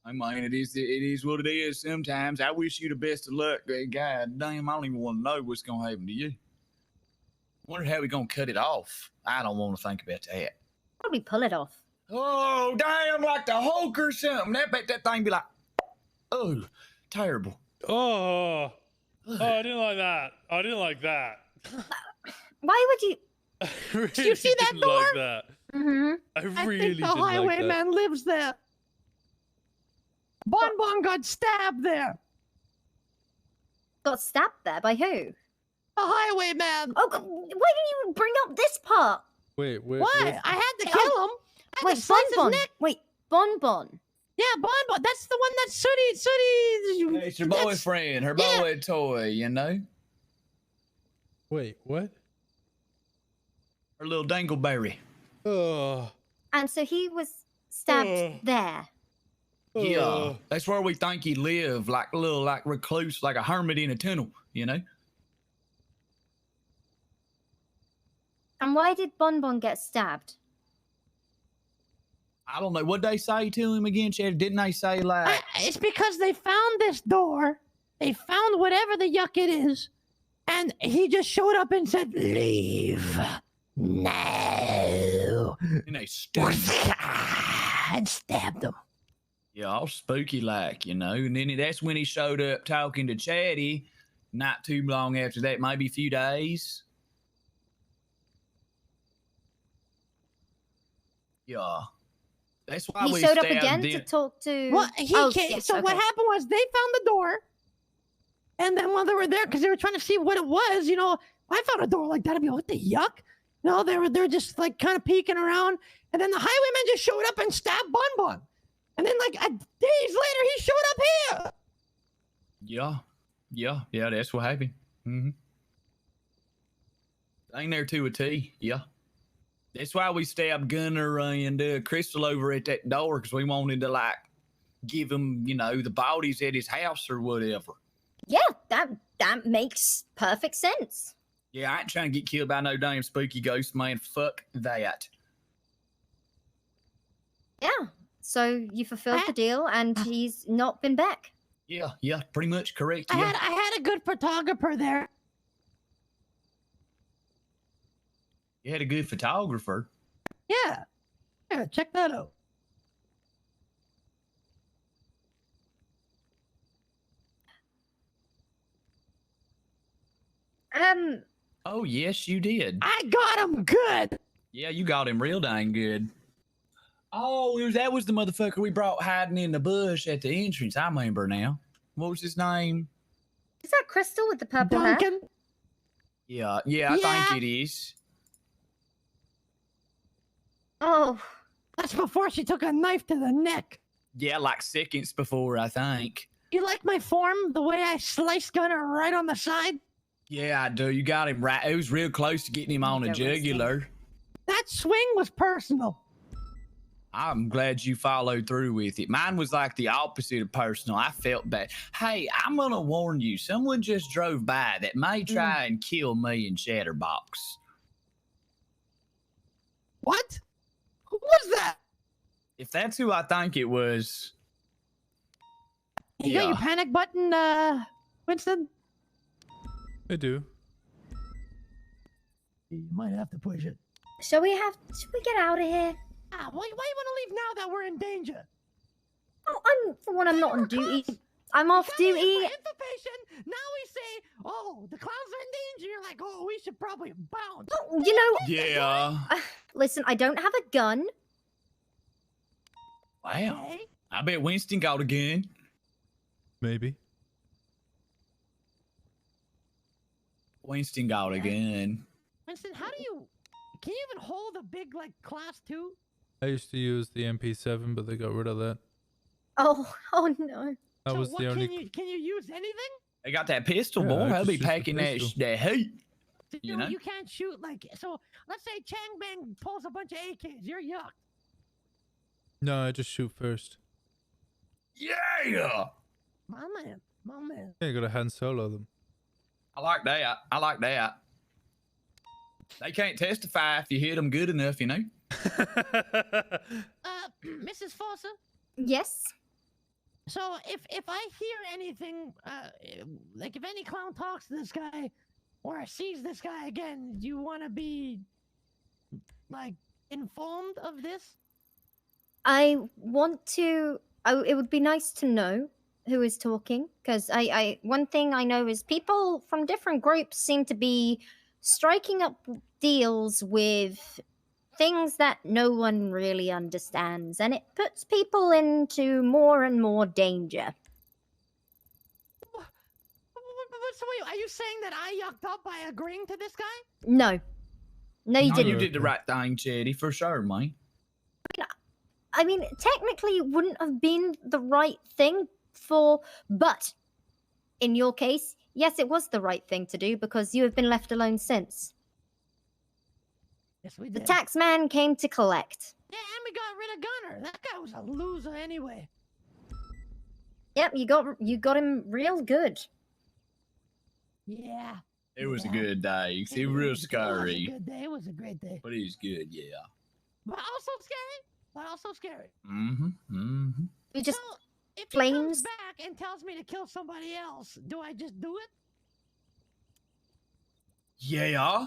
I mean, it is what it is. Sometimes I wish you the best of luck. God damn, I don't even want to know what's gonna happen to you. Wonder how we gonna cut it off. I don't want to think about that. Probably pull it off. Oh damn, like the Hulk or something. That thing be like, oh, terrible. Oh, I didn't like that. I didn't like that. Why would you? I really Do you see that didn't door? like that. Mm-hmm. I I really think the didn't like that. highwayman lives there. Bon Bon got stabbed there. Got stabbed there by who? The highwayman. Oh, why didn't you bring up this part? Wait. Why? I had to kill him. I had Wait, to slice his Bon Bon. neck. Wait, Bon Bon. Yeah, Bon Bon. That's the one that's Sooty. It's her boyfriend, her boy toy, you know? Wait, what? Her little dingleberry. Oh. And so he was stabbed there. Yeah, that's where we think he lived, like a little recluse, like a hermit in a tunnel, you know? And why did Bon Bon get stabbed? I don't know. What'd they say to him again, Chad? Didn't they say, like... It's because they found this door. They found whatever the yuck it is. And he just showed up and said, leave. No. And they stabbed him. And stabbed him. Yeah, all spooky like, you know? And then that's when he showed up talking to Chatty. Not too long after that, maybe a few days. Yeah. That's why He we showed up stabbed again them. to talk to. Well, he Oh, came. yes, So what okay. happened was they found the door. And then while they were there, because they were trying to see what it was, I found a door like that. I'd be like, what the yuck? No, they're just like kind of peeking around. And then the highwayman just showed up and stabbed Bon Bon. And then like days later, he showed up here. Yeah, that's what happened. Mm-hmm. Ain't there to a T, yeah. That's why we stabbed Gunner and Crystal over at that door, because we wanted to, like, give him, the bodies at his house or whatever. Yeah, that makes perfect sense. Yeah, I ain't trying to get killed by no damn spooky ghost, man. Fuck that. Yeah. So you fulfilled the deal, and he's not been back. Yeah, pretty much correct. I Yeah. had a good photographer there. You had a good photographer. Yeah. Yeah, check that out. Oh, yes, you did. I got him good. Yeah, you got him real dang good. Oh, that was the motherfucker we brought hiding in the bush at the entrance. I remember now. What was his name? Is that Crystal with the purple hair? Duncan. Yeah, I think it is. Oh. That's before she took a knife to the neck. Yeah, like seconds before, I think. You like my form? The way I sliced Gunner right on the side? Yeah, I do. You got him right. It was real close to getting him on the jugular. That swing was personal. I'm glad you followed through with it. Mine was like the opposite of personal. I felt bad. Hey, I'm going to warn you. Someone just drove by that may try and kill me and Chatterbox. What? Who was that? If that's who I think it was. You got your panic button, Winston? I do. You might have to push it. Should we get out of here? Why you want to leave now that we're in danger? Oh, I'm not on duty. I'm off duty. Information. Now we say, oh, the clowns are in danger. You're like, oh, we should probably bounce. Oh, you know. Yeah. Listen, I don't have a gun. Wow. I bet Winston got a gun. Maybe. Winston got a gun. Winston, how do you? Can you even hold a big like class 2? I used to use the MP7, but they got rid of that. Oh no. That So was what the only. can you use anything? They got that pistol, Yeah, boy. I I'll just be used the packing that pistol. that heat. So You know? you can't shoot like so. Let's say Chang Bang pulls a bunch of AKs. You're yucked. No, I just shoot first. Yeah. My man. My man. Yeah, you gotta hand solo them. I like that. I like that. They can't testify if you hit them good enough, you know? Mrs. Fossa. Yes. So if I hear anything, like if any clown talks to this guy or sees this guy again, do you want to be like informed of this? I want to. It would be nice to know who is talking, because I one thing I know is people from different groups seem to be striking up deals with things that no one really understands, and it puts people into more and more danger. So wait, are you saying that I yucked up by agreeing to this guy? No, you No, didn't. you did the right thing, Chetty, for sure, mate. I mean, technically, it wouldn't have been the right thing but in your case, yes, it was the right thing to do because you have been left alone since. Yes, we The did. tax man came to collect. Yeah, and we got rid of Gunner. That guy was a loser anyway. Yep, you got him real good. Yeah. It was a good day. It was real scary. It was a good day. It was a great day. But it was good, yeah. But also scary. We just So, if he flames. comes back and tells me to kill somebody else, do I just do it? Yeah.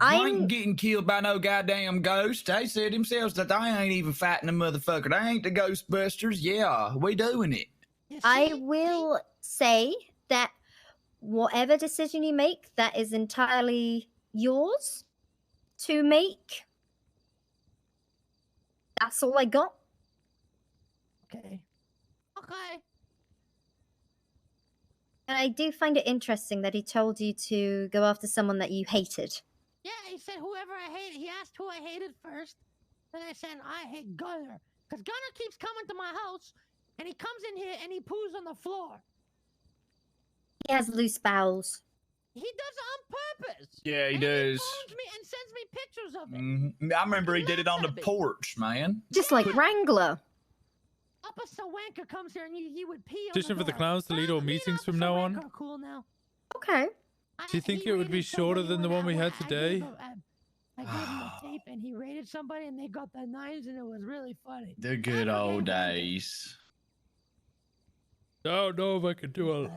I ain't getting killed by no goddamn ghost. They said themselves that they ain't even fighting a motherfucker. They ain't the Ghostbusters. Yeah, we doing it. I will say that whatever decision you make, that is entirely yours to make. That's all I got. Okay. And I do find it interesting that he told you to go after someone that you hated. Yeah, he said whoever I hated. He asked who I hated first. Then I said I hate Gunner. Because Gunner keeps coming to my house, and he comes in here and he poos on the floor. He has loose bowels. He does it on purpose. Yeah, he and does. He phones me and sends me pictures of it. I remember he did it on the porch, man. Just like Wrangler. Upper Sawanka comes here and he would pee on Petition the for the door. clowns to lead all meetings from now on. Are cool now. Okay. Do you think it would be shorter than the one we had today? I gave him a tape and he raided somebody and they got the knives and it was really funny. The good old days. Don't know if I could do a.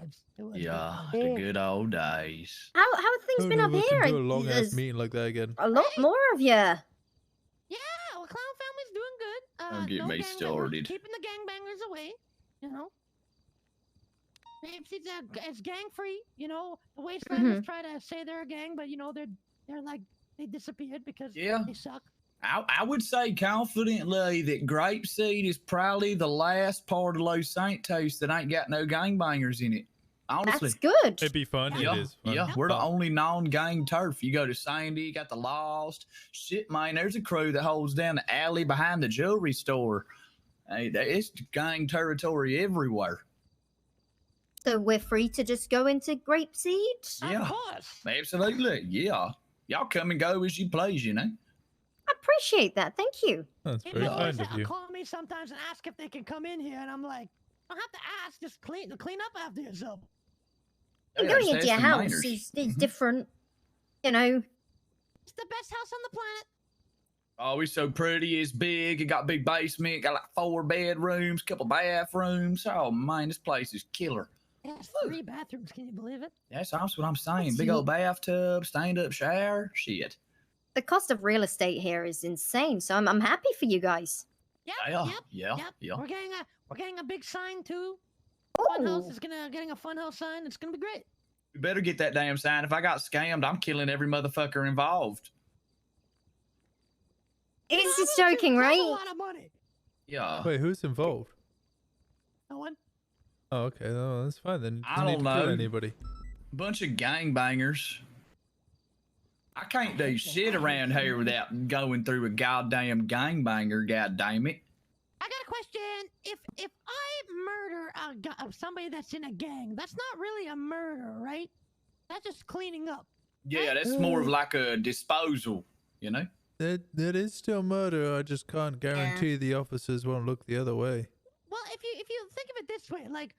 Yeah, the good old days. How have things been up here? Do a long ass There's meeting like that again. a lot more of you. Yeah, well, Clown Family's doing good. Don't get me gangbangers, started. Keeping the gangbangers away, you know. It's gang free, you know. The Wastelanders try to say they're a gang, but you know they're like they disappeared because they suck. I would say confidently that Grapeseed is probably the last part of Los Santos that ain't got no gangbangers in it. Honestly. That's good. It'd be fun. Yeah, It is fun. yeah, we're the only non-gang turf. You go to Sandy, you got the Lost. Shit, man, there's a crew that holds down the alley behind the jewelry store. Hey, it's gang territory everywhere. So we're free to just go into Grapeseed? Yeah, Of course. absolutely. Yeah, y'all come and go as you please, you know. I appreciate that. Thank you. That's People very always kind of you. call me sometimes and ask if they can come in here, and I'm like, don't have to ask, just clean up after yourself. And going into your house is different, you know. It's the best house on the planet. Oh, it's so pretty. It's big. It got a big basement. Got like 4 bedrooms, couple bathrooms. Oh man, this place is killer. It has 3 bathrooms. Can you believe it? That's what I'm saying. That's Big old bathtub, stand-up shower. Shit. The cost of real estate here is insane, so I'm happy for you guys. Yep, Yeah. We're getting a big sign too. Funhouse is getting a funhouse sign. It's gonna be great. We better get that damn sign. If I got scammed, I'm killing every motherfucker involved. He's just joking, That's right? a lot of money. Yeah. Wait, who's involved? No one. Oh, okay. No, that's fine then. I Doesn't need don't to kill know. anybody. Bunch of gangbangers. I can't do shit around here without going through a goddamn gangbanger, goddammit. I got a question. If I murder somebody that's in a gang, that's not really a murder, right? That's just cleaning up. Yeah, that's more of like a disposal, you know? That is still murder. I just can't guarantee the officers won't look the other way. Well, if you think of it this way, like,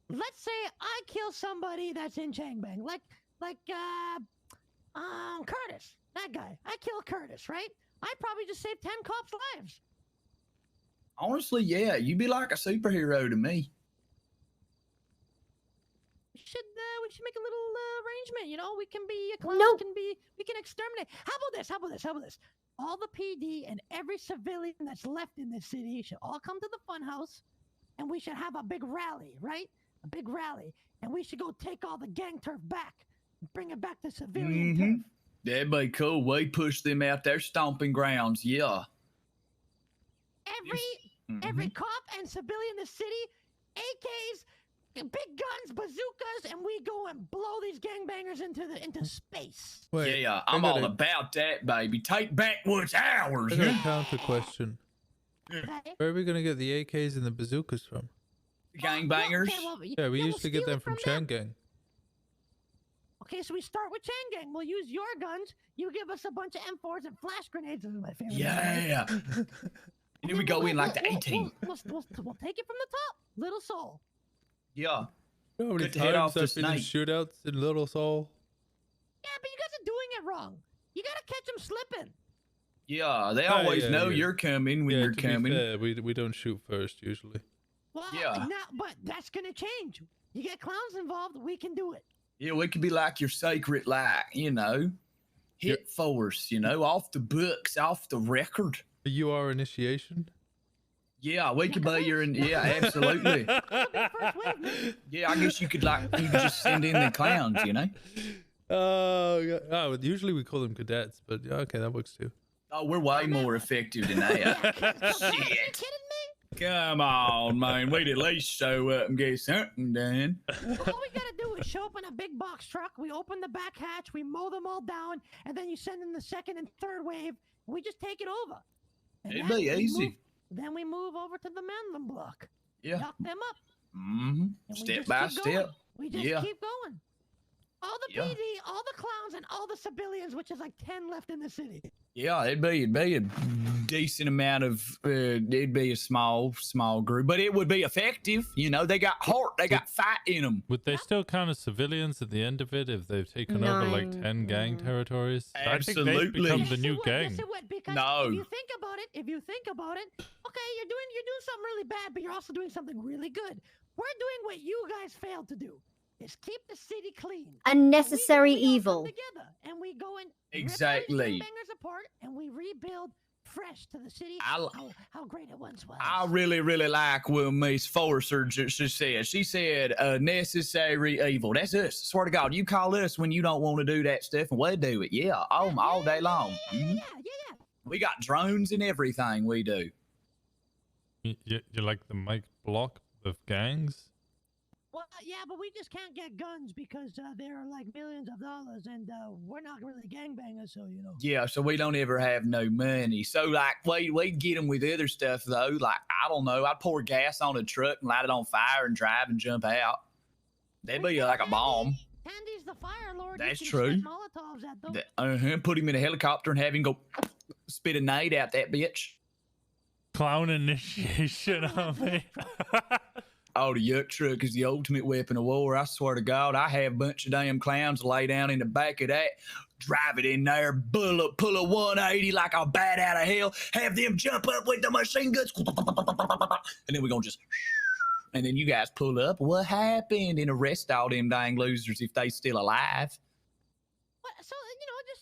let's say I kill somebody that's in Changbang, like Curtis, that guy. I kill Curtis, right? I probably just saved 10 cops' lives. Honestly, yeah, you'd be like a superhero to me. We should make a little arrangement. You know, we can be clowns. We can exterminate. How about this? All the PD and every civilian that's left in this city should all come to the funhouse, and we should have a big rally, right? A big rally, and we should go take all the gang turf back, and bring it back to civilian turf. That'd be cool. We push them out their stomping grounds. Yeah. Every cop and civilian in the city, AKs, big guns, bazookas, and we go and blow these gangbangers into space. Wait, yeah, I'm all about that, baby. Take back what's ours. I got a counter question. Where are we gonna get the AKs and the bazookas from? Gangbangers? Yeah, we used to get them from Changang. Okay, so we start with Changang. We'll use your guns. You give us a bunch of M4s and flash grenades. This is my favorite. Yeah. And then we go in like the 18. We'll take it from the top. Little Soul. Yeah. You know how many Good to head off times the I've been in snake. shootouts in Little Soul? Yeah, but you guys are doing it wrong. You gotta catch them slipping. Yeah, they always know you're coming when you're to be coming. fair, we don't shoot first usually. Well, Yeah. but that's gonna change. You get clowns involved, we can do it. Yeah, we could be like your sacred light, you know. Hit force, you know, off the books, off the record. You are initiation? Yeah, we could be your, yeah, absolutely. Yeah, I guess you could just send in the clowns, you know. Oh, usually we call them cadets, but yeah, okay, that works too. Oh, we're way more effective than that. Shit. Come on, man. We'd at least show up and get something done. All we gotta do is show up in a big box truck. We open the back hatch, we mow them all down, and then you send in the second and third wave. And we just take it over. And It'd then be we easy. Then we move over to the Manlin block. Yeah. Knock them up. Mm-hmm. And we Step just by keep going. step. We just Yeah. keep going. All the Yeah. PD, all the clowns, and all the civilians, which is like 10 left in the city. Yeah, it'd be a decent amount of, it'd be a small group, but it would be effective. You know, they got heart, they got fight in them. Would they still count as civilians at the end of it if they've taken over like 10 gang territories? I think they Absolutely. become the new gang. Yes, it would, because No. if you think about it, okay, you're doing something really bad, but you're also doing something really good. We're doing what you guys failed to do. Is keep the city clean. Unnecessary evil. Together, and we go and Exactly. rip all these gangbangers apart, and we rebuild fresh to the city. How great it once was. I really like what Miss Forcer she said. She said, necessary evil. That's us. Swear to God, you call us when you don't want to do that stuff, and we'll do it. Yeah, all day long. Mhm. Yeah. We got drones and everything we do. You like the Mike Block of gangs? Well, yeah, but we just can't get guns because they're like millions of dollars, and we're not really gangbangers, so you know. Yeah, so we don't ever have no money. So like we'd get them with other stuff though. Like I don't know, I'd pour gas on a truck and light it on fire and drive and jump out. That'd be like a bomb. Tandy's the fire lord. That's You can true. shoot Molotovs at them. Put him in a helicopter and have him go spit a nade out that bitch. Clown initiation on me. Oh, the yuck truck is the ultimate weapon of war. I swear to God, I have a bunch of damn clowns lay down in the back of that, drive it in there, pull a 180 like a bat out of hell, have them jump up with the machine guns, and then we're going to just, and then you guys pull up, what happened, and arrest all them dang losers if they still alive. So,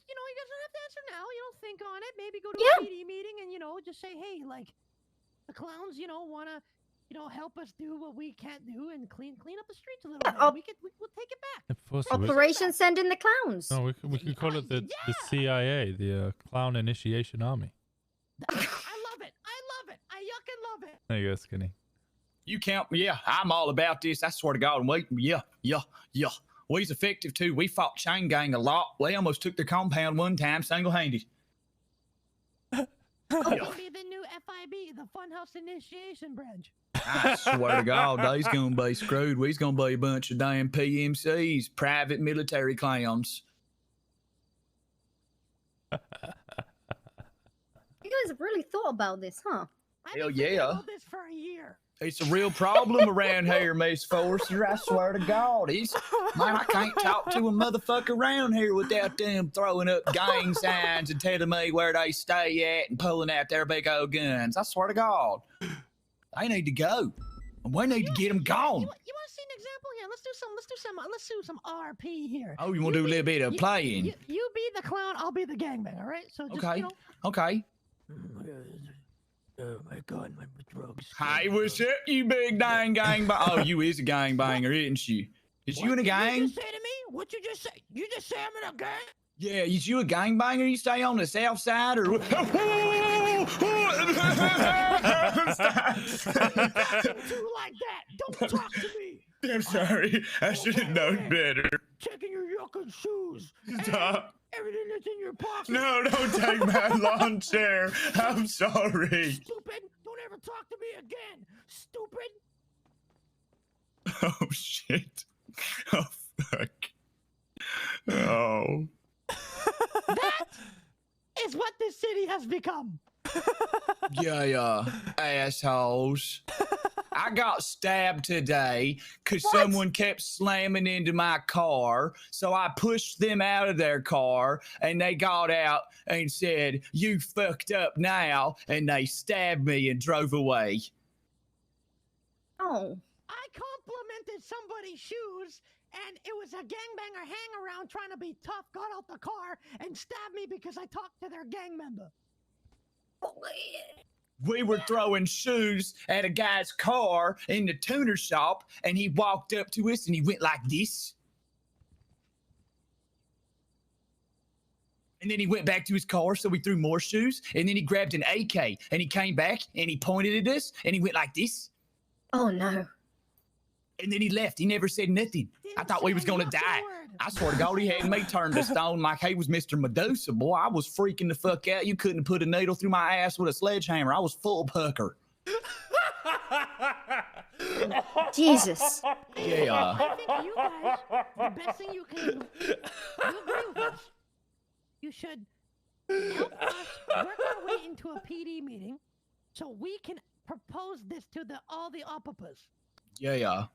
you guys don't have to answer now. You don't think on it. Maybe go to a PD meeting and, just say, hey, like, the clowns, want to, help us do what we can't do and clean up the streets a little bit. We'll take it back. Operation Send in the Clowns. No, we could call it the CIA, the Clown Initiation Army. I love it. I yucking love it. There you go, Skinny. You count, yeah, I'm all about this. I swear to God, wait, yeah. We's effective too. We fought Chain Gang a lot. We almost took their compound one time single-handed. Oh, it'll be the new FIB, the Funhouse Initiation Branch. I swear to God, they's gonna be screwed. We's gonna be a bunch of damn PMCs, private military clowns. You guys have really thought about this, huh? Hell yeah. About this for a year. It's a real problem around here, Miss Forster. I swear to God. Man, I can't talk to a motherfucker around here without them throwing up gang signs and telling me where they stay at and pulling out their big old guns. I swear to God. They need to go. And we need to get them gone. You want to see an example here? Let's do some RP here. Oh, you want to do a little bit of playing? You be the clown, I'll be the gangbang, all right? So just, Okay. you know. Okay. Oh my God, my drugs. Hey, what's up, you big dang gangbang? Oh, you is a gangbanger, isn't you? Is you in a gang? What you just say to me? What you just say? You just say I'm in a gang? Yeah, is you a gangbanger? You stay on the south side or? Too like that. Don't talk to me. I'm sorry. I should have known better. Checking your yucca shoes. Stop. Everything that's in your pocket. No, don't take my lawn chair. I'm sorry. Stupid. Don't ever talk to me again. Stupid. Oh, shit. Oh, fuck. Oh. That is what this city has become. Yeah, assholes. I got stabbed today because someone kept slamming into my car. So I pushed them out of their car and they got out and said, "You fucked up now." And they stabbed me and drove away. Oh. I complimented somebody's shoes, and it was a gangbanger hang around trying to be tough, got out the car and stabbed me because I talked to their gang member. We were throwing shoes at a guy's car in the tuner shop, and he walked up to us and he went like this. And then he went back to his car, so we threw more shoes, and then he grabbed an AK, and he came back, and he pointed at us, and he went like this. Oh, no. And then he left. He never said nothing. I thought we was going to die. I swear to God, he had me turned to stone like he was Mr. Medusa. Boy, I was freaking the fuck out. You couldn't put a needle through my ass with a sledgehammer. I was full pucker. Jesus. Yeah. I think you guys, the best thing you can do, you agree with us. You should help us work our way into a PD meeting so we can propose this to all the oppapas. Yeah.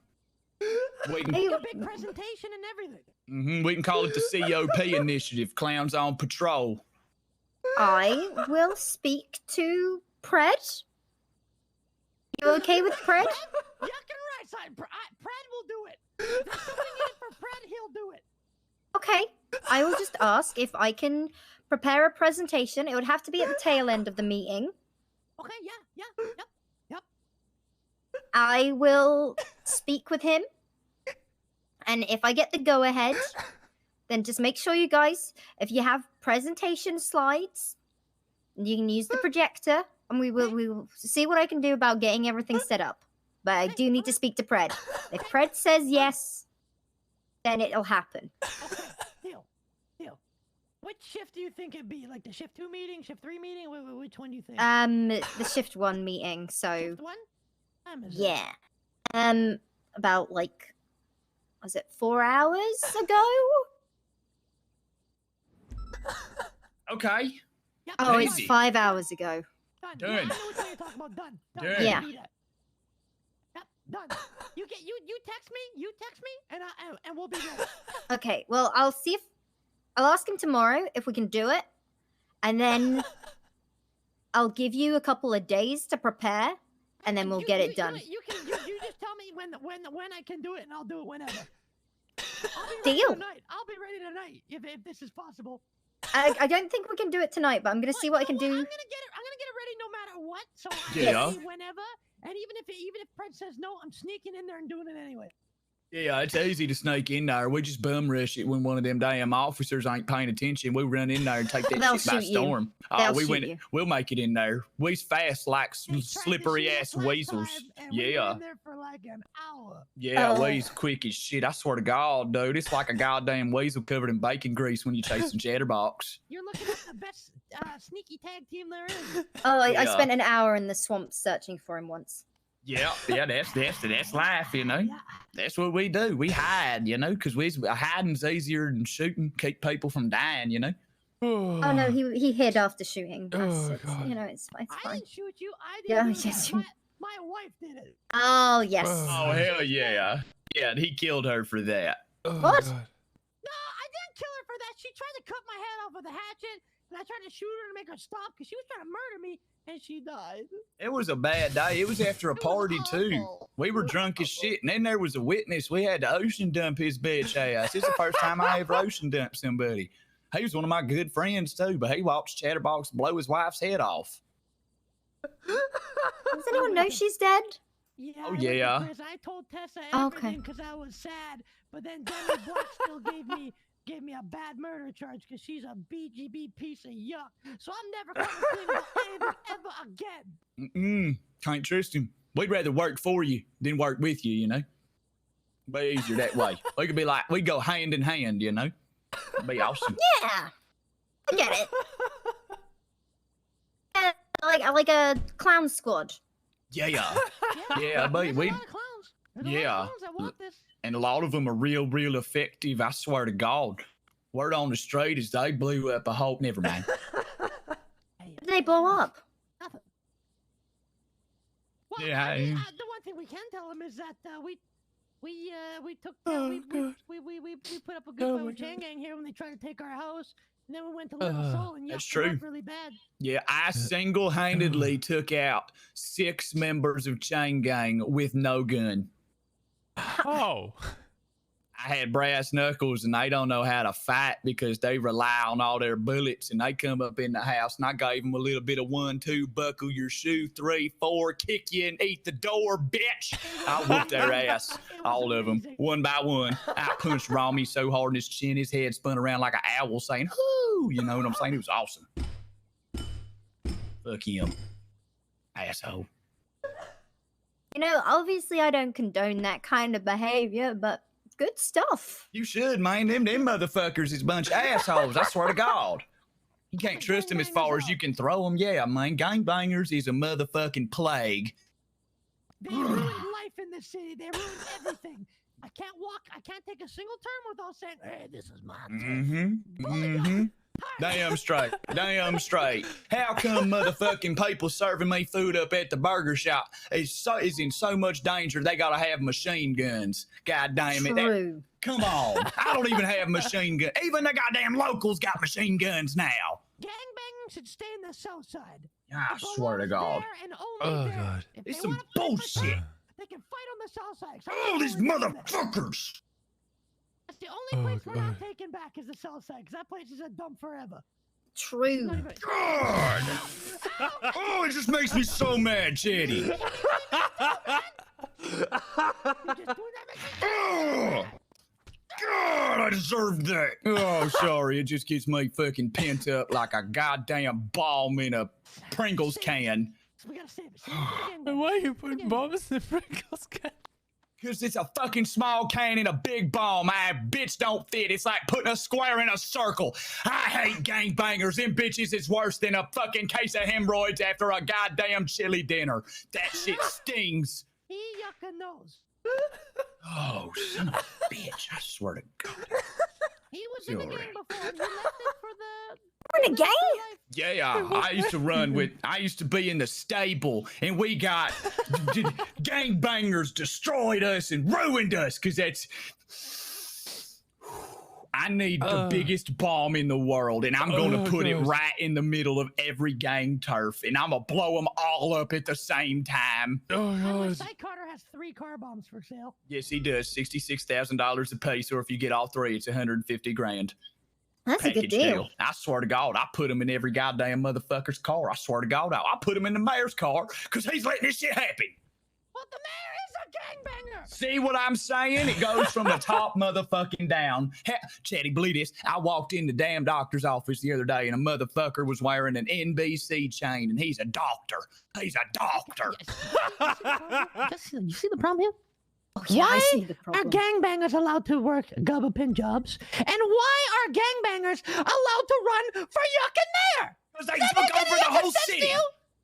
We can, make a big presentation and everything. we can call it the COP initiative, Clowns on Patrol. I will speak to Pred. You okay with Pred? Yuck and right side. Pred will do it. If there's something in it for Pred, he'll do it. Okay. I will just ask if I can prepare a presentation. It would have to be at the tail end of the meeting. Okay, yep. I will speak with him. And if I get the go-ahead, then just make sure you guys, if you have presentation slides, you can use the projector, and we will see what I can do about getting everything set up. But I do need to speak to Pred. If Pred says yes, then it'll happen. Okay, deal. Which shift do you think it'd be? Like the shift 2 meeting, shift 3 meeting? Which one do you think? The shift 1 meeting, so... Shift 1? Yeah. About, like, was it 4 hours ago? Okay. Yep, Oh, Easy. it's 5 hours ago. Done. Done. Yeah, I know which one you're talking about. Done. Done. Yeah. Yep, done. You text me, and we'll be ready. Okay, well, I'll ask him tomorrow if we can do it, and then I'll give you a couple of days to prepare, and then we'll get it done. You just tell me when I can do it, and I'll do it whenever. Deal. I'll be ready tonight if this is possible. I don't think we can do it tonight, but I'm gonna see what I can do. I'm gonna get it ready no matter what. So Yeah. I'll see whenever, and even if Pred says no, I'm sneaking in there and doing it anyway. Yeah, it's easy to sneak in there. We just bum rush it when one of them damn officers ain't paying attention. We run in there and take that They'll shit by shoot you. storm. They'll we shoot went. you. We'll make it in there. We's fast like slippery ass weasels. We were Yeah. in there for like an hour. Yeah, we's quick as shit. I swear to God, dude. It's like a goddamn weasel covered in bacon grease when you chase some chatterbox. You're looking at the best sneaky tag team there is. Oh, I Yeah. spent an hour in the swamp searching for him once. Yeah, that's life, you know. That's what we do. We hide, you know, because hiding's easier than shooting. Keep people from dying, you know. Oh no, he hid after shooting us. Oh, It's, God. you know, it's I fine. didn't shoot you. I Yeah, didn't. yes, My wife did it. Oh yes. Oh hell yeah, yeah. He killed her for that. What? No, I didn't kill her for that. She tried to cut my head off with a hatchet, and I tried to shoot her to make her stop because she was trying to murder me, and she died. It was a bad day. It was after a party too. We were drunk as shit, and then there was a witness. We had to ocean dump his bitch ass. It's the first time I ever ocean dumped somebody. He was one of my good friends too, but he watched Chatterbox blow his wife's head off. Does anyone know she's dead? Yeah. Oh, yeah. Because I told Tessa Okay. everything because I was sad, but then Demi Black still gave me a bad murder charge because she's a BGB piece of yuck. So I'm never coming clean with David ever again. Can't trust him. We'd rather work for you than work with you, you know. Be easier that way. We could be like, we go hand in hand, you know. Be awesome. Yeah, I get it. Like a clown squad. Yeah, yeah, but we, yeah, and a lot of them are real effective. I swear to God. Word on the street is they blew up a whole. Never mind. Did they blow up? Well, Yeah, I mean, the one thing we can tell them is that we took we put up a good fight with Chain Gang here when they tried to take our house, and then we went to Little Soul and That's yucked them true. up really bad. Yeah, I single-handedly took out 6 members of Chain Gang with no gun. Oh. I had brass knuckles and they don't know how to fight because they rely on all their bullets, and they come up in the house and I gave them a little bit of 1, 2, buckle your shoe, 3, 4, kick you and eat the door, bitch. I whooped their ass, all of them, one by one. I punched Romy so hard in his chin, his head spun around like an owl saying, whoo, you know what I'm saying? It was awesome. Fuck him, asshole. You know, obviously I don't condone that kind of behavior, but good stuff. You should, man. Them motherfuckers is a bunch of assholes. I swear to God. You can't trust them as far as you can throw them. Yeah, man. Gangbangers is a motherfucking plague. They ruined life in this city. They ruined everything. I can't walk. I can't take a single turn without saying, "Hey, this is my turn." Damn straight. Damn straight. How come motherfucking people serving me food up at the burger shop is in so much danger they gotta have machine guns? God damn it. True. Come on. I don't even have machine guns. Even the goddamn locals got machine guns now. Gangbangers should stay in the south side. I swear to God. There and only there. God. If It's they some wanna fight, bullshit. they can fight on the south side. All these motherfuckers. That's the only place we're not taking back is the south side, because that place is a dump forever. True. God. Oh, it just makes me so mad, Chetty. Oh, God, I deserve that. Oh, sorry. It just gets me fucking pent up like a goddamn bomb in a Pringles can. We gotta save it. Why are you putting bombs in the Pringles can? Because it's a fucking small can in a big bomb. My bitch don't fit. It's like putting a square in a circle. I hate gangbangers. Them bitches is worse than a fucking case of hemorrhoids after a goddamn chili dinner. That shit stings. He yucca knows. Oh, son of a bitch. I swear to God. He was in the game before, and he left it for the... In a game? Yeah, I used to be in the stable, and we got gangbangers destroyed us and ruined us, because that's... I need the biggest bomb in the world, and I'm going to put it right in the middle of every gang turf, and I'm going to blow them all up at the same time. Sight Carter has 3 car bombs for sale. Yes, he does. $66,000 a piece, or if you get all 3, it's $150,000. That's a good deal. I swear to God, I put them in every goddamn motherfucker's car. I swear to God, I put them in the mayor's car because he's letting this shit happen. Well, the mayor is a gangbanger. See what I'm saying? It goes from the top motherfucking down. Chatty, believe this. I walked in the damn doctor's office the other day and a motherfucker was wearing an NBC chain and he's a doctor. He's a doctor. You see the problem here? Oh, yeah, I see the Are problem. gangbangers allowed to work government jobs? And why are gangbangers allowed to run for yuck and mayor? Because they took over the whole city.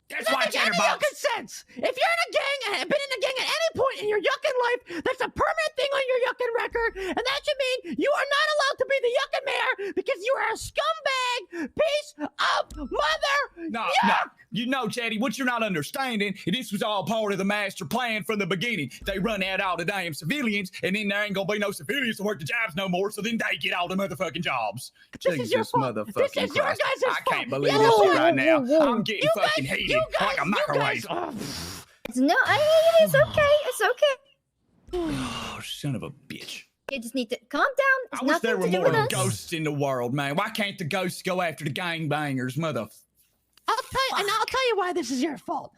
That's why Chatterbox. Sense. If you're in a gang and have been in a gang at any point in your yucking life, that's a permanent thing on your yucking record, and that should mean you are not allowed to be the yucking mayor because you are a scumbag piece of mother No, yuck. no. You know, Chatty, what you're not understanding, this was all part of the master plan from the beginning. They run out all the damn civilians, and then there ain't gonna be no civilians to work the jobs no more, so then they get all the motherfucking jobs. This is your fault. Motherfucking This is your Christ. guys' I fault. can't believe Yeah, this whoa, shit right whoa, now. whoa. I'm getting You fucking guys- heated you like a guys- microwave. No, it's okay. It's okay. Oh, son of a bitch. You just need to calm down. It's I wish there nothing were to do more with us. ghosts in the world, man. Why can't the ghosts go after the gangbangers, mother? I'll tell you why this is your fault.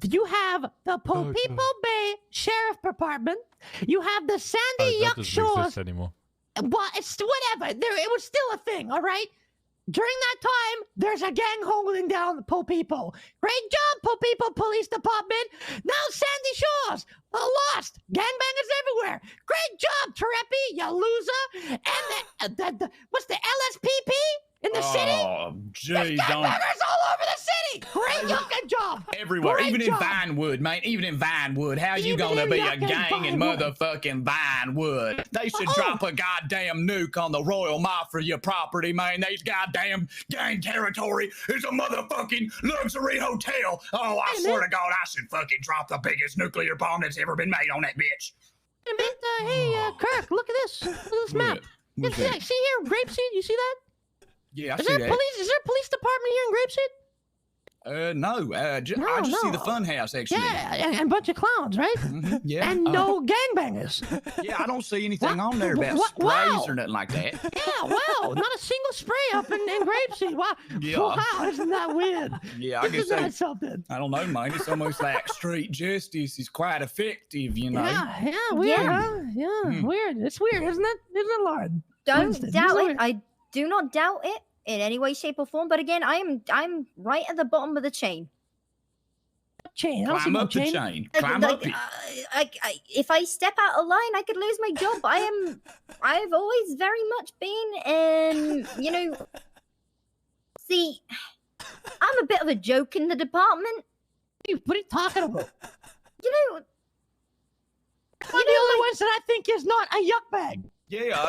You have the Popeepo Bay Sheriff Department. You have the Sandy That Yuck doesn't Shores. exist anymore. Well, it's whatever. It was still a thing, all right? During that time, there's a gang holding down Popeepo. Great job, Popeepo Police Department. Now Sandy Shores, lost. Gangbangers everywhere. Great job, Treppy, you loser. And what's the LSPP in the city? Oh, There's jeez, gangbangers all over the city. Great yucking job. everywhere, Great even job. in Vinewood, man. Even in Vinewood, how you Even gonna in be a yucking gang in Vinewood. motherfucking Vinewood? They should Oh. drop a goddamn nuke on the Royal Mafia property, man. These goddamn gang territory is a motherfucking luxury hotel. Oh, I Hey, swear man. to God, I should fucking drop the biggest nuclear bomb that's ever been made on that bitch. Hey, Kirk, look at this. Look at this map. What's See, that? see here, Grapeseed. You see that? Yeah, I Is see there that. police? Is there a police department here in Grapeseed? No, I just see the fun house, actually. Yeah, and a bunch of clowns, right? Yeah. And no gangbangers. Yeah, I don't see anything on there about What? sprays Wow. or nothing like that. Yeah, wow, not a single spray up in Grapeseed. Wow, Yeah. wow, isn't that weird? Yeah, I guess Isn't that they- something? I don't know, man. It's almost like street justice is quite effective, you know. Yeah, weird, Yeah. huh? Yeah, weird. It's weird, isn't it? Isn't it, Lauren? Don't Winston, doubt isn't it. I do not doubt it in any way, shape, or form. But again, I'm right at the bottom of the chain. Chain. I don't see Climb no up the chain. chain. Like, Climb like, up it. if I step out of line, I could lose my job. I've always very much been see, I'm a bit of a joke in the department. What are you talking about? You know, You're the only ones that I think is not a yuck bag. Yeah,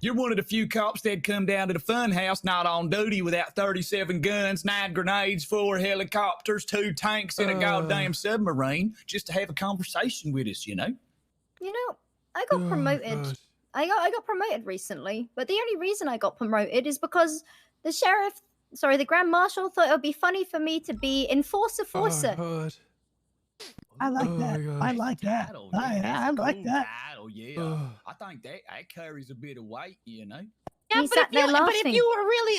you're one of the few cops that come down to the fun house not on duty without 37 guns, 9 grenades, 4 helicopters, 2 tanks, and a goddamn submarine just to have a conversation with us, you know? I got promoted. God. I got promoted recently, but the only reason I got promoted is because the Grand Marshal thought it would be funny for me to be enforcer forcer. I like that. I like that. I like that. Battle, yeah. I think that carries a bit of weight, you know? Yeah, He but sat if, you, there but if laughing. you were really,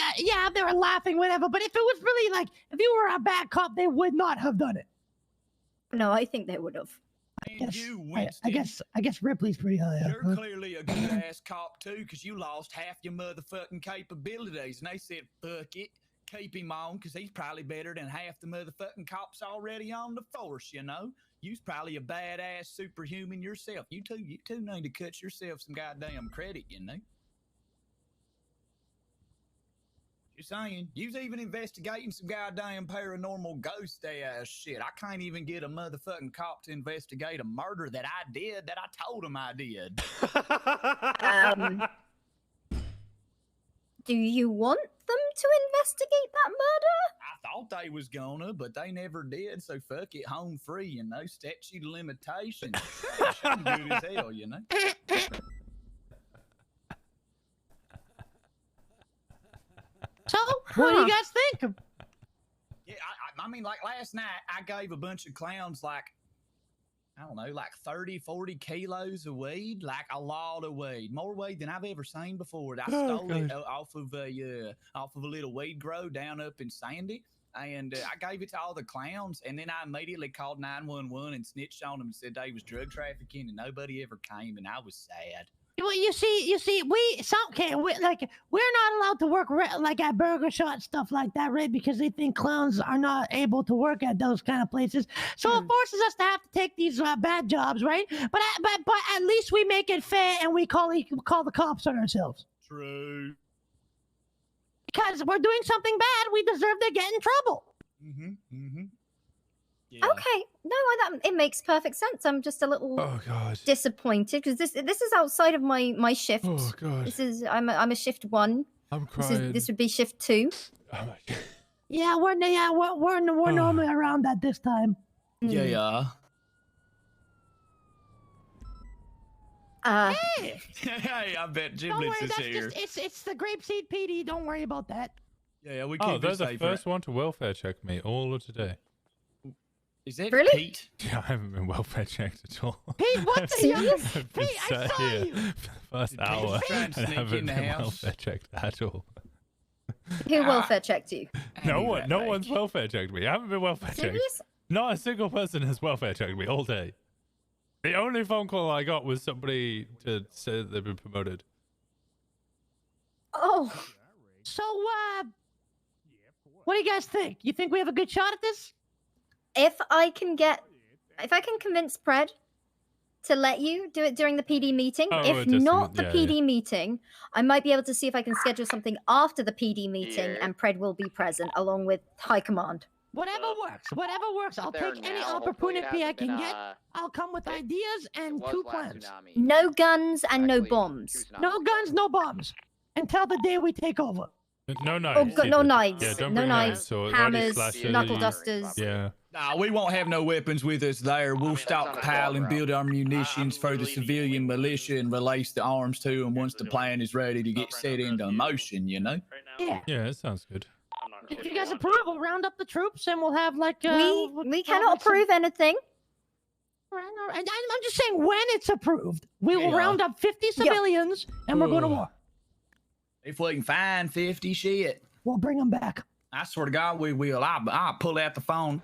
they were laughing, whatever. But if it was really like, if you were a bad cop, they would not have done it. No, I think they would have. And you, Winston, I guess Ripley's pretty high up. you're clearly a good ass cop too, because you lost half your motherfucking capabilities, and they said, "Fuck it, keep him on, because he's probably better than half the motherfucking cops already on the force." You know, you's probably a badass superhuman yourself. You two need to cut yourself some goddamn credit. You know. Just saying, you's even investigating some goddamn paranormal ghost ass shit. I can't even get a motherfucking cop to investigate a murder that I did, that I told him I did. Do you want them to investigate that murder? I thought they was gonna, but they never did, so fuck it, home free, and no statute of limitations. I'm good as hell, you know? So, what do you guys think? Yeah, I mean, like last night, I gave a bunch of clowns like, I don't know, like 30, 40 kilos of weed, like a lot of weed, more weed than I've ever seen before. I stole it off of a little weed grow down up in Sandy. And I gave it to all the clowns, and then I immediately called 911 and snitched on them and said they was drug trafficking, and nobody ever came, and I was sad. Well, you see, we're not allowed to work like at Burger Shot and stuff like that, right? Because they think clowns are not able to work at those kind of places. So it forces us to have to take these bad jobs, right? But at least we make it fair and we call the cops on ourselves. True. Because we're doing something bad, we deserve to get in trouble. Yeah. Okay, no, it makes perfect sense. I'm just a little disappointed because this is outside of my shift. Oh god. I'm a shift 1. I'm crying. This would be shift 2. Oh my god. Yeah, we're normally around at this time. Yeah. Hey! Hey, I bet Don't worry, Giblets is that's here. it's the Grapeseed PD. Don't worry about that. Yeah, we keep Oh, it they're the safe, first one to welfare check me all of today. Is that Really? Pete? Yeah, I haven't been welfare checked at all. Pete, what the Serious? I've been Pete, I sat saw here you. for the first Pete was hour trying and to sneak haven't in the been house. welfare checked at all. Who welfare checked you? No one's welfare checked me. I haven't been welfare checked. Serious? Not a single person has welfare checked me all day. The only phone call I got was somebody to say that they've been promoted. Oh. So, what do you guys think? You think we have a good shot at this? If I can convince Pred to let you do it during the PD meeting, if not the PD meeting, I might be able to see if I can schedule something after the PD meeting and Pred will be present along with High Command. Whatever works. I'll take any opportunity I can get. I'll come with ideas and 2 plans. No guns and no bombs. No guns, no bombs. Until the day we take over. No knives. No knives. Yeah, don't No bring knives. or Hammers, slashers. knuckle dusters. Yeah. Nah, we won't have no weapons with us there. We'll stockpile and build our munitions for the civilian militia and release the arms to them once the plan is ready to get set into motion, you know? Yeah. Yeah, it sounds good. If you guys approve, we'll round up the troops and we'll have like we cannot approve anything. And I'm just saying when it's approved, we will round up 50 civilians and we're going to war. If we can find 50, shit. We'll bring them back. I swear to God, we will. I'll pull out the phone.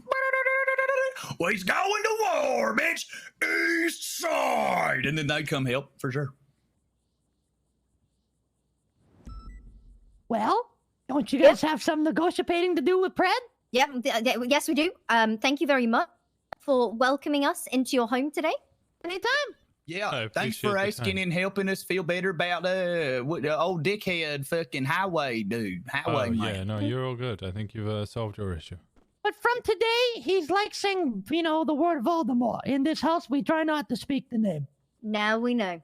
We's going to war, bitch. East side. And then they come help for sure. Well, don't you guys have some negotiating to do with Pred? Yep. Yes, we do. Thank you very much for welcoming us into your home today. Anytime. Yeah, thanks for asking and helping us feel better about what the old dickhead fucking highway dude. Highway man. Yeah, no, you're all good. I think you've solved your issue. But from today, he's like saying, the word Voldemort. In this house, we try not to speak the name. Now we know.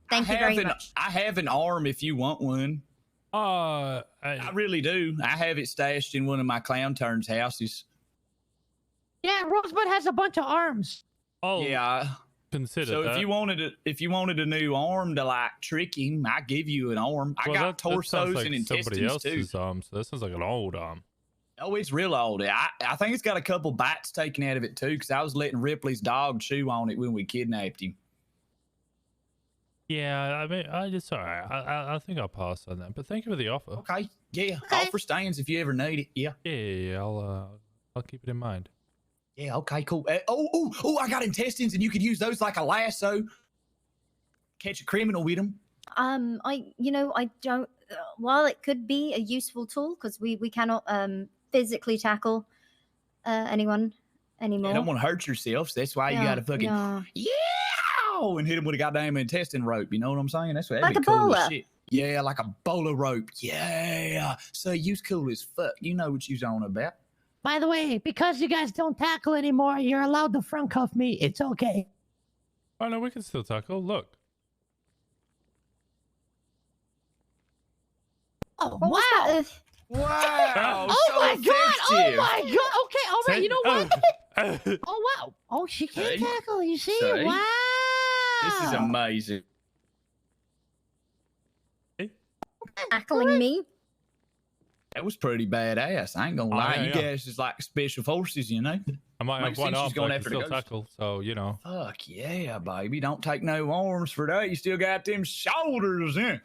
Thank you very much. I have an arm if you want one. I really do. I have it stashed in one of my clown turns houses. Yeah, Rosebud has a bunch of arms. Oh, yeah. Consider so that. if you wanted a new arm to like trick him, I give you an arm. I got torsos like and intestines somebody else's too. arm, so that sounds like an old arm. Oh, it's real old. I think it's got a couple bites taken out of it too, because I was letting Ripley's dog chew on it when we kidnapped him. Yeah, I mean, it's all right. I think I'll pass on that. But thank you for the offer. Okay. Yeah. Offer stands if you ever need it. Yeah. Yeah. I'll keep it in mind. Yeah. Okay. Cool. I got intestines, and you could use those like a lasso. Catch a criminal with them. I don't. While it could be a useful tool, because we cannot physically tackle anyone anymore. You don't want to hurt yourself. So that's why you got to fucking and hit him with a goddamn intestine rope. You know what I'm saying? That's what. Like a cool as bowler. shit. Yeah, like a bowler rope. Yeah. So you's cool as fuck. You know what you's on about. By the way, because you guys don't tackle anymore, you're allowed to front cuff me. It's okay. Oh no, we can still tackle. Look. Oh, what was that? Wow. Oh so my god. effective. Oh my god. Okay, all right. You know what? Oh wow. Oh, she can't See? tackle. You see? See? Wow. This is amazing. Tackling me. That was pretty badass. I ain't gonna lie. yeah, you yeah. guys is like special forces, you know? I might have Makes one sense arm, she's but going I after can the still ghost. tackle. So you know. Fuck yeah, baby. Don't take no arms for that. You still got them shoulders in.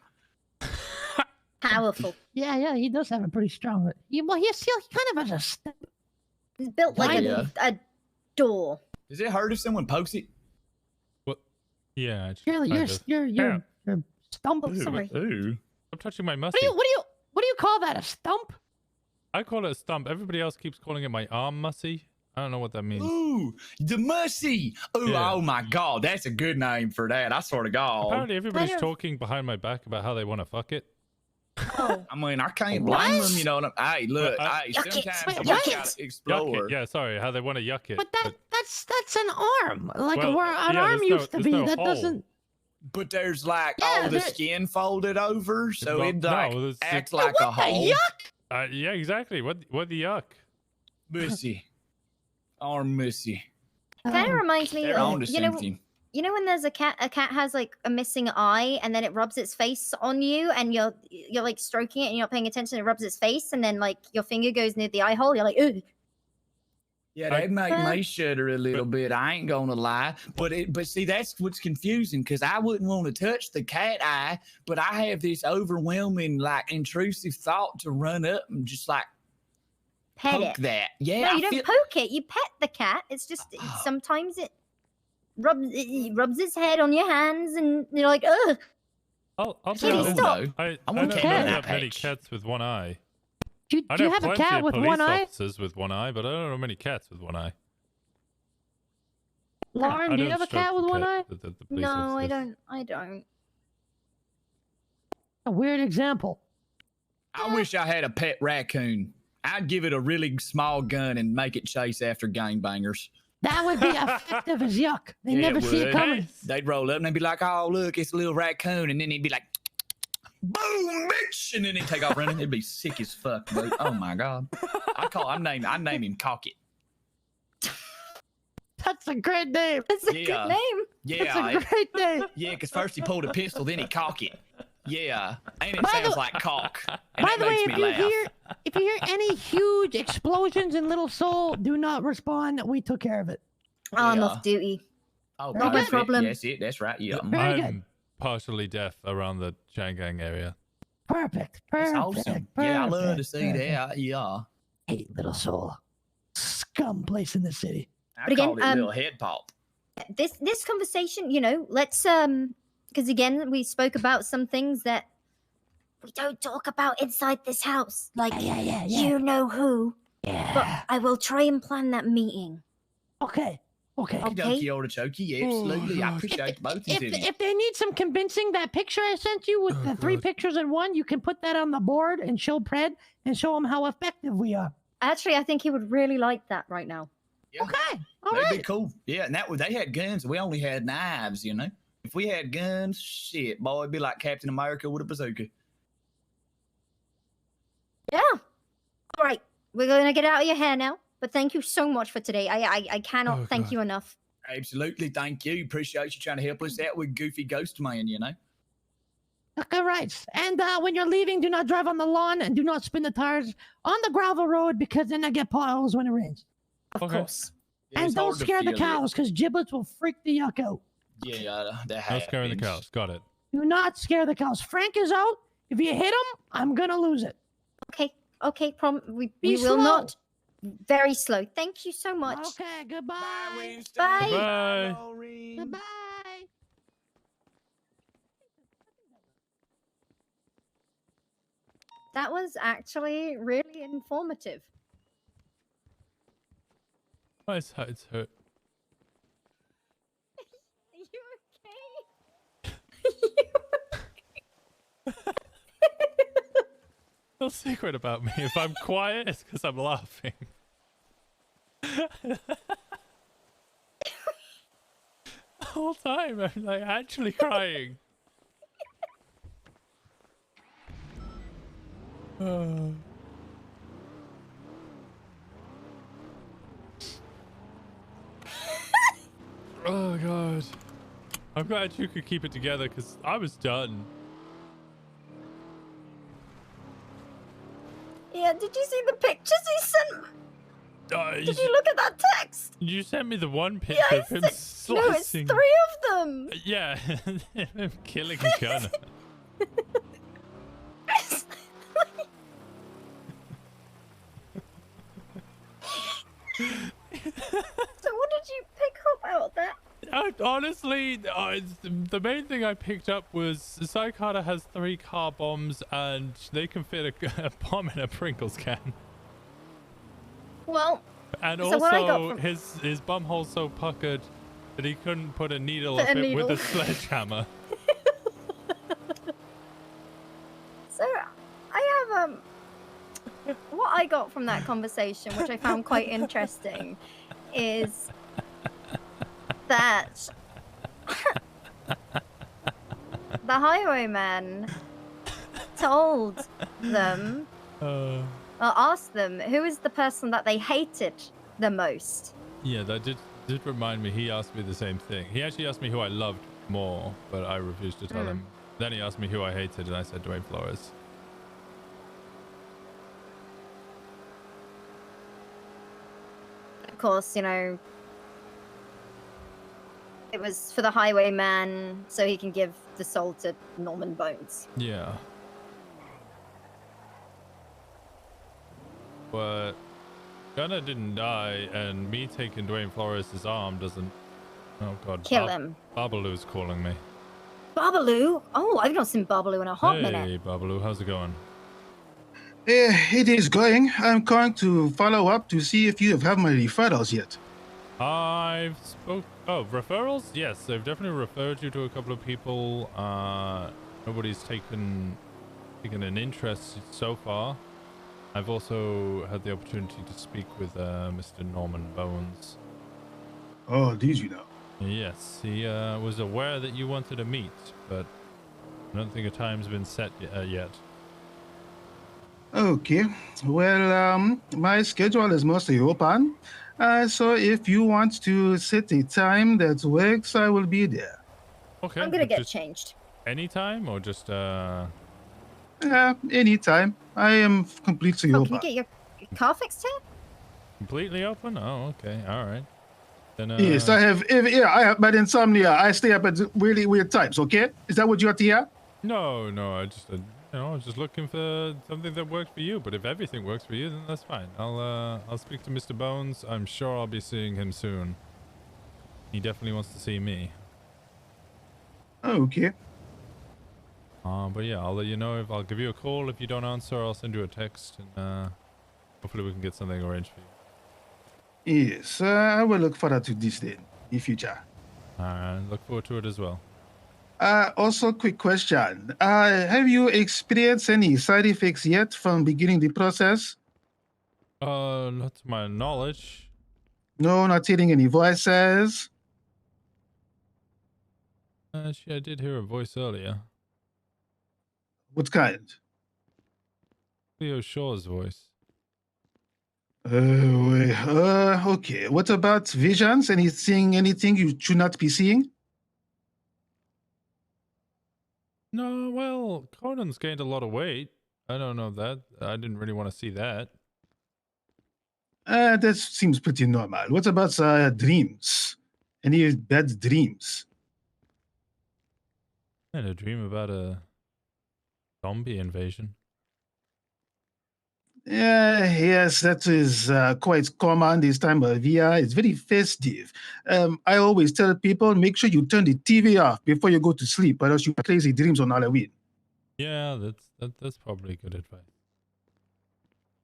Powerful. Yeah, he does have a pretty strong. He's kind of has a step. He's built like a door. Does it hurt if someone pokes it? What? Yeah. Your stump. Oh, sorry. Ooh. I'm touching my muscle. What do you call that? A stump? I call it a stump. Everybody else keeps calling it my arm mussy. I don't know what that means. Ooh, the mussy. Ooh, Yeah. Oh my God, that's a good name for that. I swear to God. Apparently everybody's talking behind my back about how they want to fuck it. Oh. I mean, I can't blame them. You know what I'm? Hey, look, sometimes you just gotta explore. Yuck it. Yeah, sorry, how they want to yuck it. But that's an arm. Like Well, where an arm used to be. That doesn't. But there's like all the skin folded over, so Well, it like no, it's acts just- like a hole. Yeah, exactly. What the yuck? Mussy. Arm mussy. Kind of reminds me They're of onto something. you know when there's a cat has like a missing eye and then it rubs its face on you and you're like stroking it and you're not paying attention, it rubs its face and then like your finger goes near the eye hole, you're like, ugh. Yeah, that'd make me shudder a little bit. I ain't gonna lie, but see, that's what's confusing because I wouldn't want to touch the cat eye, but I have this overwhelming, like, intrusive thought to run up and just like Pet poke it. that. Yeah, No, I you don't feel- poke it. You pet the cat. It's just sometimes it rubs its head on your hands, and you're like, ugh. I'll Kitty, tell you, stop. I want don't cat know on that that many page. cats with one eye. Do I you know have a plenty cat of with police one eye? officers with one eye, but I don't know many cats with one eye. Lauren, I do you don't have a stroke cat with the one eye? the police No, I officers. don't. I don't. A weird example. I wish I had a pet raccoon. I'd give it a really small gun and make it chase after gangbangers. That would be effective as yuck. They Yeah, never see it would. coming. They'd roll up and they'd be like, "Oh, look, it's a little raccoon," and then he'd be like, "Boom, bitch!" and then he'd take off running. It'd be sick as fuck, dude. Oh my God! I name him Cocket. That's a great name. That's a good name. Yeah, That's a great name. Yeah, because first he pulled a pistol, then he cock it. Yeah, and it By the- sounds like cock. And By that the way, makes if me you laugh. hear any huge explosions in Little Seoul, do not respond. We took care of it. I'm Yeah. off duty. Oh, Not my that's it. problem. Yes, it. That's right. Yeah. Very good. I'm partially deaf around the Changang area. Perfect. That's Perfect. awesome. Yeah, I love to perfect, see perfect. that. Yeah. Hey, Little Seoul. Scum place in the city. I But again, called it little head pop. This conversation, you know, let's because again we spoke about some things that we don't talk about inside this house, like Yeah. you know who. Yeah. But I will try and plan that meeting. Okay. Okay. Okie artichoke. Yeah, absolutely. I appreciate both of you. If they need some convincing, that picture I sent you with the 3 pictures in one, you can put that on the board and show Pred and show him how effective we are. Actually, I think he would really like that right now. Yeah. Okay. All That'd right. be cool. Yeah, and they had guns. We only had knives, you know. If we had guns, shit, boy, it'd be like Captain America with a bazooka. Yeah. All right. We're going to get out of your hair now. But thank you so much for today. I cannot thank you enough. Absolutely. Thank you. Appreciate you trying to help us out with Goofy Ghost Man, you know. Okay, right. And when you're leaving, do not drive on the lawn and do not spin the tires on the gravel road because then I get potholes when it rains. Of course. Yeah, And it's don't hard to scare the feel it. cows because giblets will freak the yuck out. Yeah, that No scaring the happens. cows. Got it. Do not scare the cows. Frank is out. If you hit him, I'm going to lose it. Okay. Okay. We Be will slow. not. Very slow. Thank you so much. Okay, goodbye. Bye. Bye. Goodbye. That was actually really informative. My sides hurt. Are you okay? No secret about me. If I'm quiet, it's because I'm laughing. The whole time, I'm like actually crying. Oh god. I'm glad you could keep it together because I was done. Yeah, did you see the pictures he sent? Did you look at that text? You sent me the one picture Yeah, of him no, it's slicing. 3 of them. Yeah, him killing a gunner. So what did you pick up out of that? Honestly, the main thing I picked up was Psychata has 3 car bombs and they can fit a bomb in a Pringles can. Well, And so what I got also, from... his bum hole's so puckered that he couldn't put a needle Put up a it with needle. a sledgehammer. So I have what I got from that conversation, which I found quite interesting, is that the highwayman told them, or asked them, who is the person that they hated the most? Yeah, that did remind me. He asked me the same thing. He actually asked me who I loved more, but I refused to tell him. Then he asked me who I hated, and I said Dwayne Flores. Of course, you know, it was for the highwayman so he can give the soul to Norman Bones. Yeah. But Gunnar didn't die, and me taking Dwayne Flores' arm doesn't... Oh god. Kill him. Babalu's calling me. Babalu? Oh, I've not seen Babalu in a hot minute. Hey, Babalu, how's it going? It is going. I'm going to follow up to see if you have my referrals yet. I've spoke... Oh, referrals? Yes, I've definitely referred you to a couple of people. Nobody's taken an interest so far. I've also had the opportunity to speak with Mr. Norman Bones. Oh, did you know? Yes, he was aware that you wanted to meet, but I don't think a time's been set yet. Okay. Well, my schedule is mostly open. So if you want to set a time that works, I will be there. Okay. I'm gonna get just changed. Anytime or just Anytime. I am completely Oh, open. can you get your car fixed here? completely open? Oh, okay. All right. Then Yes, I have bad insomnia. I stay up at really weird times, okay? Is that what you have to hear? No, I just I was just looking for something that works for you, but if everything works for you, then that's fine. I'll speak to Mr. Bones. I'm sure I'll be seeing him soon. He definitely wants to see me. Okay. But yeah, I'll let you know if I'll give you a call. If you don't answer, I'll send you a text, and hopefully we can get something arranged for you. Yes, I will look forward to this then in future. Look forward to it as well. Also, quick question. Have you experienced any side effects yet from beginning the process? Not to my knowledge. No, not hearing any voices? Actually, I did hear a voice earlier. What kind? Leo Shaw's voice. Okay. What about visions? Anything you should not be seeing? No, well, Conan's gained a lot of weight. I don't know that. I didn't really want to see that. That seems pretty normal. What about dreams? Any bad dreams? I had a dream about a zombie invasion. Yes, that is quite common this time of year. It's very festive. I always tell people, make sure you turn the TV off before you go to sleep, or else you have crazy dreams on Halloween. Yeah, that's probably good advice.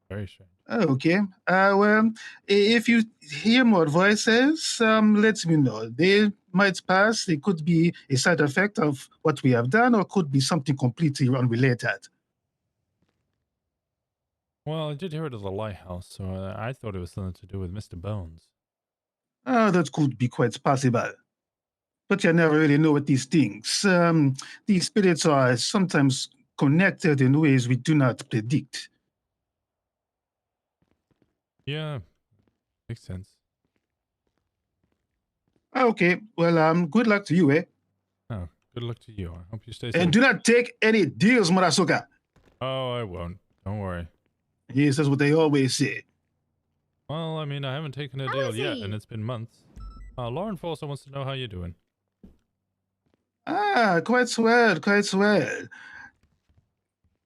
Very strange. Okay. Well, if you hear more voices, let me know. They might pass. It could be a side effect of what we have done, or could be something completely unrelated. Well, I did hear it at the lighthouse, so I thought it was something to do with Mr. Bones. That could be quite possible. But you never really know with these things. These spirits are sometimes connected in ways we do not predict. Yeah, makes sense. Okay, well, good luck to you, eh? Oh, good luck to you. I hope you stay safe. And do not take any deals, Murasuka. Oh, I won't. Don't worry. Yes, that's what they always say. Well, I mean, I haven't taken a deal yet, and it's been months. Lauren Forster wants to know how you're doing. Quite well, quite well.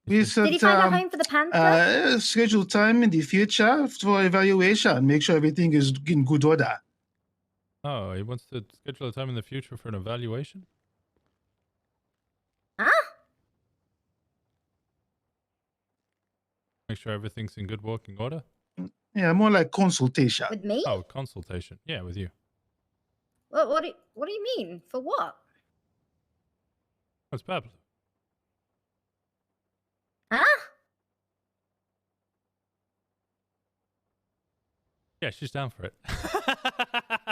We Did he set find a home for the panther? schedule time in the future for evaluation. Make sure everything is in good order. Oh, he wants to schedule a time in the future for an evaluation? Huh? Make sure everything's in good working order? Yeah, more like consultation. With me? Oh, consultation. Yeah, with you. What do you mean? For what? That's Pablo. Huh? Yeah, she's down for it.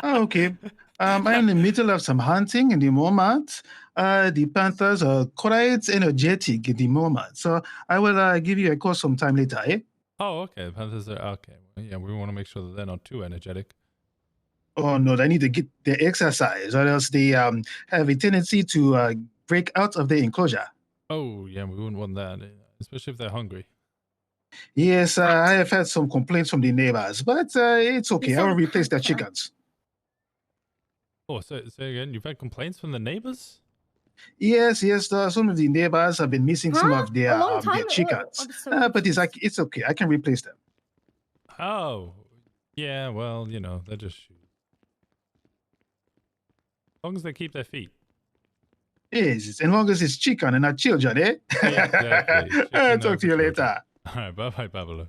Oh, okay. I'm in the middle of some hunting in the moment. The panthers are quite energetic in the moment. So I will give you a call sometime later, eh? Oh, okay. The Panthers are okay. Well, yeah, we want to make sure that they're not too energetic. Oh, no, they need to get their exercise or else they have a tendency to break out of the enclosure. Oh, yeah, we wouldn't want that, especially if they're hungry. Yes, I have had some complaints from the neighbors, but it's okay. I will replace their chickens. Oh, say again, you've had complaints from the neighbors? Yes, some of the neighbors have been missing some of their chickens. so But it's okay. I can replace them. Oh, yeah, well, you know, they're just shoes. As long as they keep their feet. Yes, as long as it's chicken and not children, eh? Yeah, exactly. I'll talk to you later. All right, bye-bye, Pablo.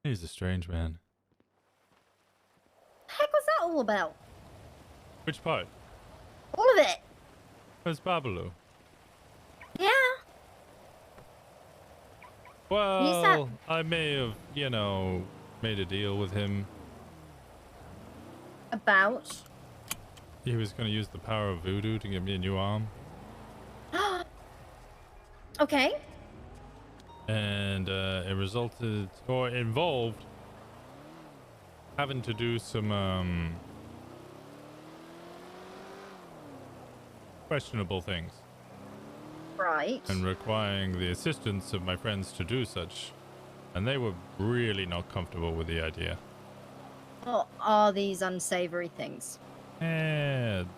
He's a strange man. Heck was that all about? Which part? All of it. Where's Pablo? Yeah. Well, I may have, you know, made a deal with him. About? He was going to use the power of voodoo to get me a new arm. Okay. And it resulted, or involved, having to do some questionable things. Right. And requiring the assistance of my friends to do such. And they were really not comfortable with the idea. What are these unsavory things?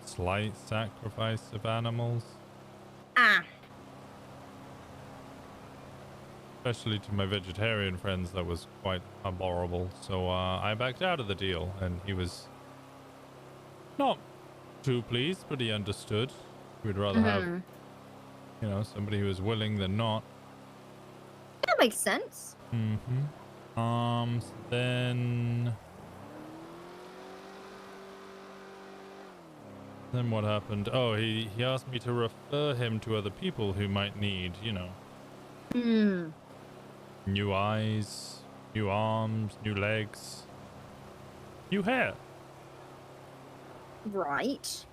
Slight sacrifice of animals. Ah. Especially to my vegetarian friends, that was quite horrible. So I backed out of the deal, and he was not too pleased, but he understood. We'd rather have, you know, somebody who is willing than not. That makes sense. Mm-hmm. Then what happened? Oh, he asked me to refer him to other people who might need, you know, new eyes, new arms, new legs, new hair. Right.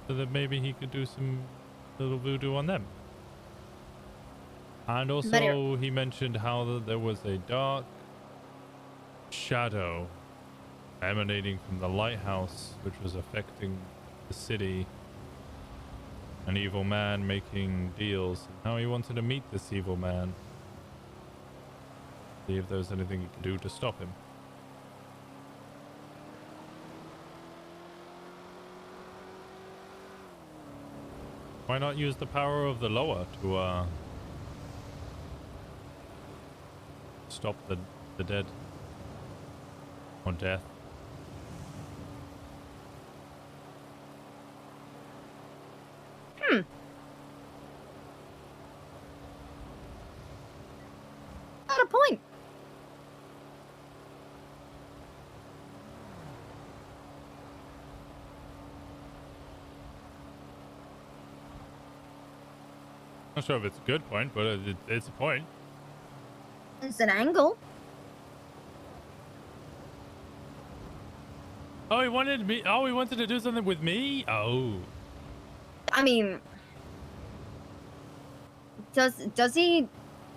So that maybe he could do some little voodoo on them. And also, he mentioned how there was a dark shadow emanating from the lighthouse, which was affecting the city. An evil man making deals. And how he wanted to meet this evil man. See if there was anything he could do to stop him. Why not use the power of the lower to stop the dead or death? Got a point. Not sure if it's a good point, but it's a point. It's an angle. Oh, he wanted me. Oh, he wanted to do something with me. Oh. I mean, does he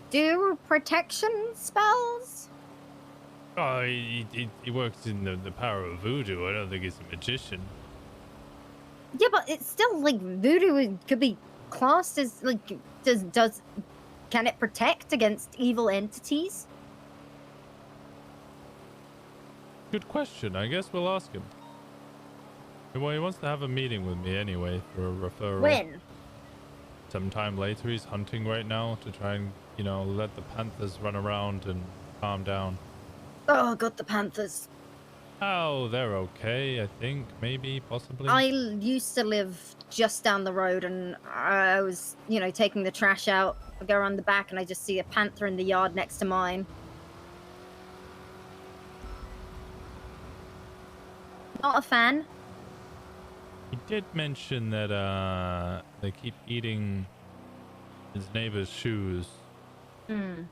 do protection spells? Oh, he works in the power of voodoo. I don't think he's a magician. Yeah, but it's still like voodoo could be classed as like can it protect against evil entities? Good question. I guess we'll ask him. Well, he wants to have a meeting with me anyway for a referral. When? sometime later. He's hunting right now to try and, you know, let the panthers run around and calm down. Oh, God, the panthers. Oh, they're okay, I think. Maybe, possibly. I used to live just down the road, and I was, you know, taking the trash out. I go around the back, and I just see a panther in the yard next to mine. Not a fan. He did mention that they keep eating his neighbor's shoes. Hmm.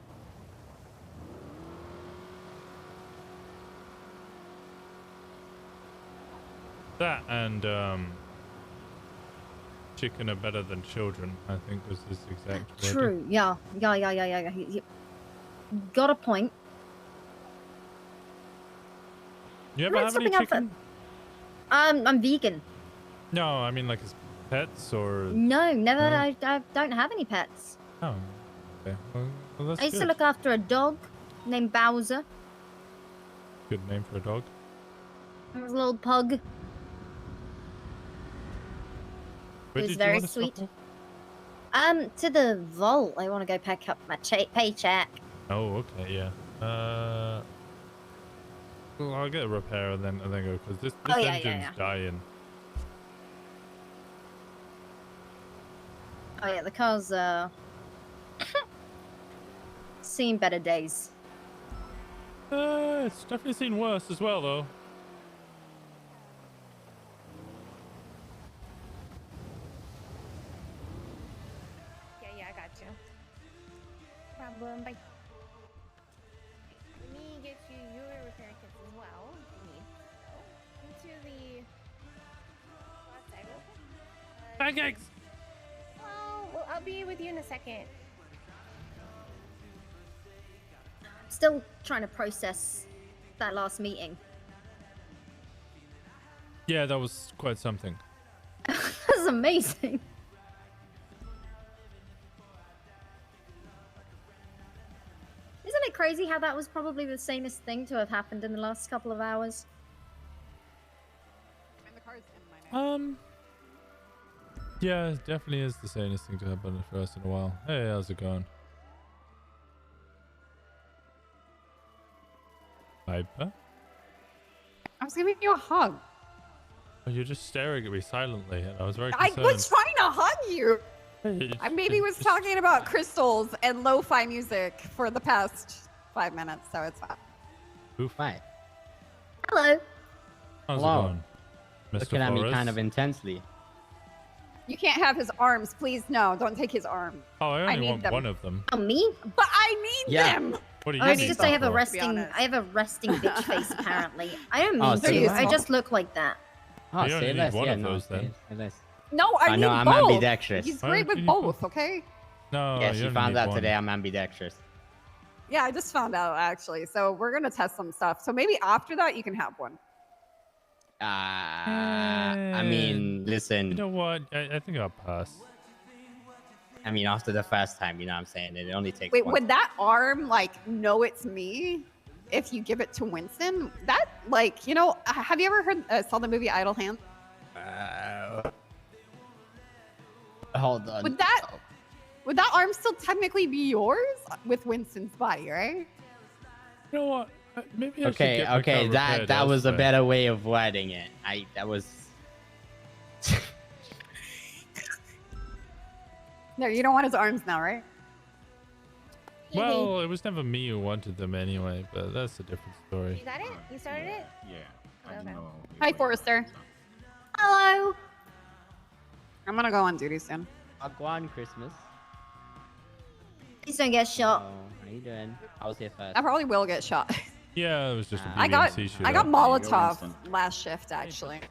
That and chicken are better than children, I think was his exact wording. True. Yeah. Got a point. You ever have any chicken? I'm vegan. No, I mean like as pets or... No, never. No? I don't have any pets. Oh, okay. Well, that's I used to good. look after a dog named Bowser. Good name for a dog. It was a little pug. Where It was did you very want to stop sweet. off? To the vault. I want to go pick up my paycheck. Oh, okay, yeah. Well, I'll get a repair and then go, because this Oh, yeah, engine's yeah. dying. Oh yeah, the car's seen better days. It's definitely seen worse as well, though. Yeah, I got you. Problem. Bye. Let me get you your repair kits as well, if you need. Into the outside real quick. Pancakes! Oh, well, I'll be with you in a second. Still trying to process that last meeting. Yeah, that was quite something. That's amazing. Isn't it crazy how that was probably the sanest thing to have happened in the last couple of hours? Yeah, it definitely is the sanest thing to happen for us in a while. Hey, how's it going? Piper? I was giving you a hug. Oh, you're just staring at me silently, and I was very I concerned. was trying to hug you. Hey, I maybe was talking about crystals and lo-fi music for the past 5 minutes, so it's fine. Oof. Hi. Hello. How's Hello. it going, Mr. Looking at me Flores? kind of intensely. You can't have his arms, please. No, don't take his arm. Oh, I only need want them. one of them. Oh, me? But I need Yeah. them. What do you Oh, it's need just that I have a for? resting. I have a resting bitch face. Apparently, I don't Oh, mean so to. you- I just look like that. Oh, You only say need less. one Yeah, of no, those, then. say less. No, I need know, I'm both. ambidextrous. He's Why great don't with you need both, okay? No, Yeah, you she only found need out one. today I'm ambidextrous. Yeah, I just found out actually. So we're gonna test some stuff. So maybe after that you can have one. I mean, listen. You know what? I think I'll pass. I mean, after the first time, you know what I'm saying? It only takes Wait, one. would that arm like know it's me if you give it to Winston? That like, you know, have you ever heard saw the movie Idle Hands? Hold on. Would that arm still technically be yours with Winston's body, right? You know what? Maybe I should Okay, get my okay, car that repaired was a elsewhere. better way of wording it. That was. No, you don't want his arms now, right? Well, it was never me who wanted them anyway, but that's a different story. You got it? You started it? Yeah. Okay. Hi, Forrester. Hello. I'm gonna go on duty soon. Agwan Christmas. Please don't get shot. Oh, how you doing? I was here first. I probably will get shot. Yeah, it was just a I got BBMC shootout. I got Molotov last shift actually.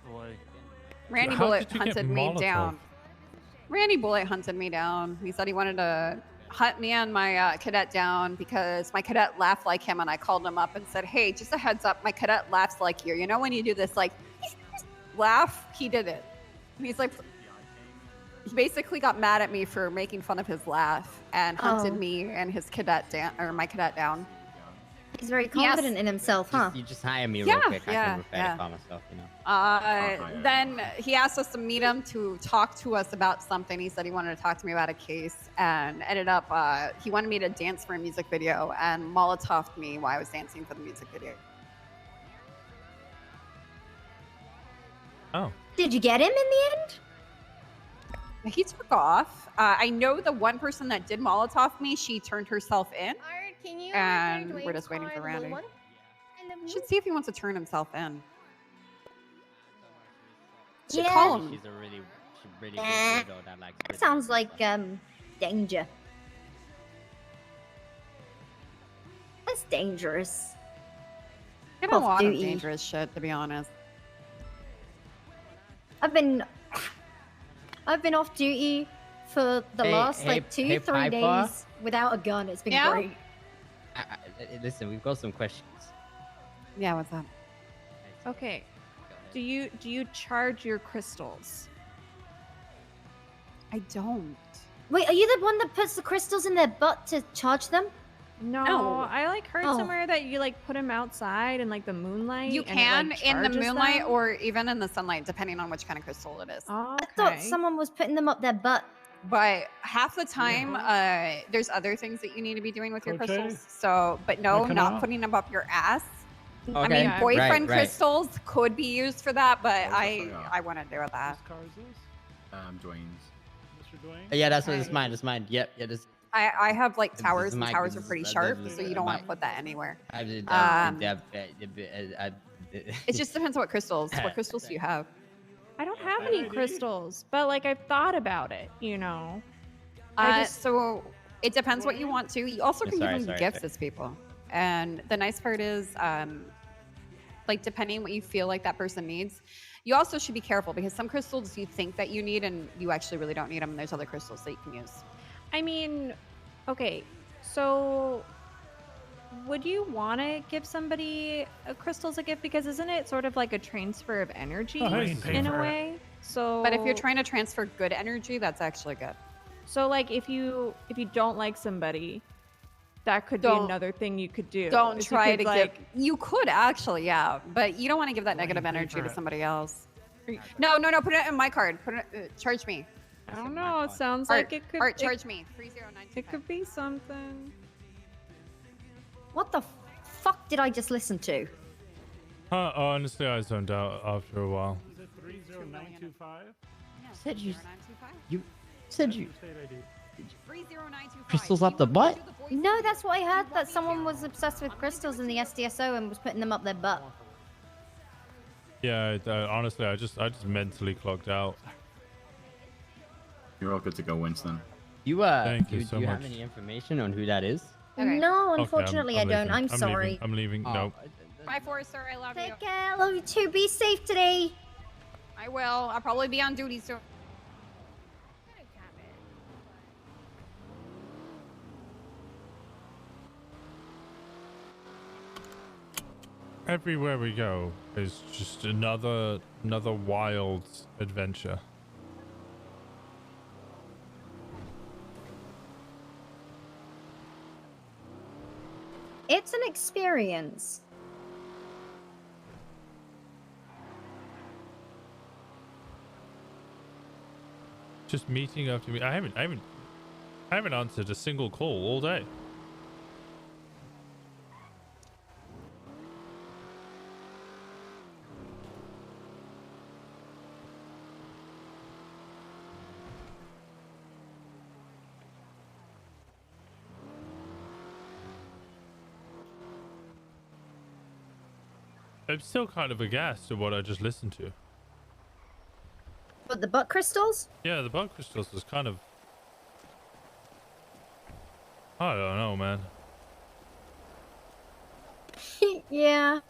Randy How Bullet did you get hunted me Molotov? down. Randy Bullet hunted me down. He said he wanted to hunt me and my cadet down because my cadet laughed like him, and I called him up and said, "Hey, just a heads up, my cadet laughs like you. You know when you do this like laugh? He did it." And he's like, he basically got mad at me for making fun of his laugh and hunted Oh. me and his cadet down, or my cadet down. He's very confident in himself, huh? You just hire me Yeah, real quick. I yeah, can repair yeah. the car myself, you know. Then he asked us to meet him to talk to us about something. He said he wanted to talk to me about a case, and ended up he wanted me to dance for a music video, and Molotoved me while I was dancing for the music video. Oh. Did you get him in the end? He took off. I know the one person that did Molotov me, she turned herself in. Art, can you And repair we're Dwayne's just waiting car, for the blue Randy. one? And the Should see if he wants to turn himself in. Should Yeah. call him. She's a really good Eh, widow that likes That sounds like danger. That's dangerous. Get a Off lot of duty. dangerous shit, to be honest. I've been off duty for the last like 2-3 Piper? days without a gun. It's been great. Listen, we've got some questions. Yeah, what's up? Okay. Do you charge your crystals? I don't. Wait, are you the one that puts the crystals in their butt to charge them? No, I like heard Oh. somewhere that you like put them outside in like the moonlight. You and can it, like, in the charges moonlight them? or even in the sunlight, depending on which kind of crystal it is. I thought someone was putting them up their butt. But half the time, there's other things that you need to be doing with your Coach? crystals. So, but no, Come not out. putting them up your ass. I Okay, mean, boyfriend right. crystals could be used for that, but I wouldn't do that. Dwayne's. Mr. Dwayne? Yeah, that's what it's mine. It's mine. Yep. Yeah, this. I have like This towers, is and my- towers are this pretty is- sharp, this is so you don't want my- to put that anywhere. It It just depends what crystals. What crystals do you have? I don't have any crystals, but like I've thought about it, you know. I just So it depends what you want to. You also can Sorry, give them sorry, gifts as people. And the nice part is, like depending what you feel like that person needs, you also should be careful because some crystals you think that you need and you actually really don't need them. And there's other crystals that you can use. I mean, okay, so would you want to give somebody a crystal as a gift? Because isn't it sort of like a transfer of energy in a way? So, But if you're trying to transfer good energy, that's actually good. so like if you don't like somebody, that could be Don't- another thing you could do. Don't is you try could, to like, give. You could actually, yeah, but you don't want to give that negative energy to somebody else. No, put it in my card. Put it. Charge me. I don't know. It sounds Art, like it could. Art, charge me. 30925. It could be something. What the fuck did I just listen to? Honestly, I zoned out after a while. Is it 30925? Said you State ID. crystals up the butt. No, that's what I heard. That someone was obsessed with crystals in the SDSO and was putting them up their butt. Yeah, honestly, I just mentally clocked out. You're all good to go, Winston. You Thank you do so you have much. any information on who that is? No, Okay, unfortunately, I don't. leaving. I'm sorry. I'm leaving. Oh, No. Bye, Forrester. I love you. Take care. Love you too. Be safe today. I will. I'll probably be on duty soon. Everywhere we go is just another wild adventure. It's an experience. Just meeting after me. I haven't answered a single call all day. I'm still kind of aghast at what I just listened to. But the butt crystals? Yeah, the bug crystals was kind of... I don't know, man. Yeah.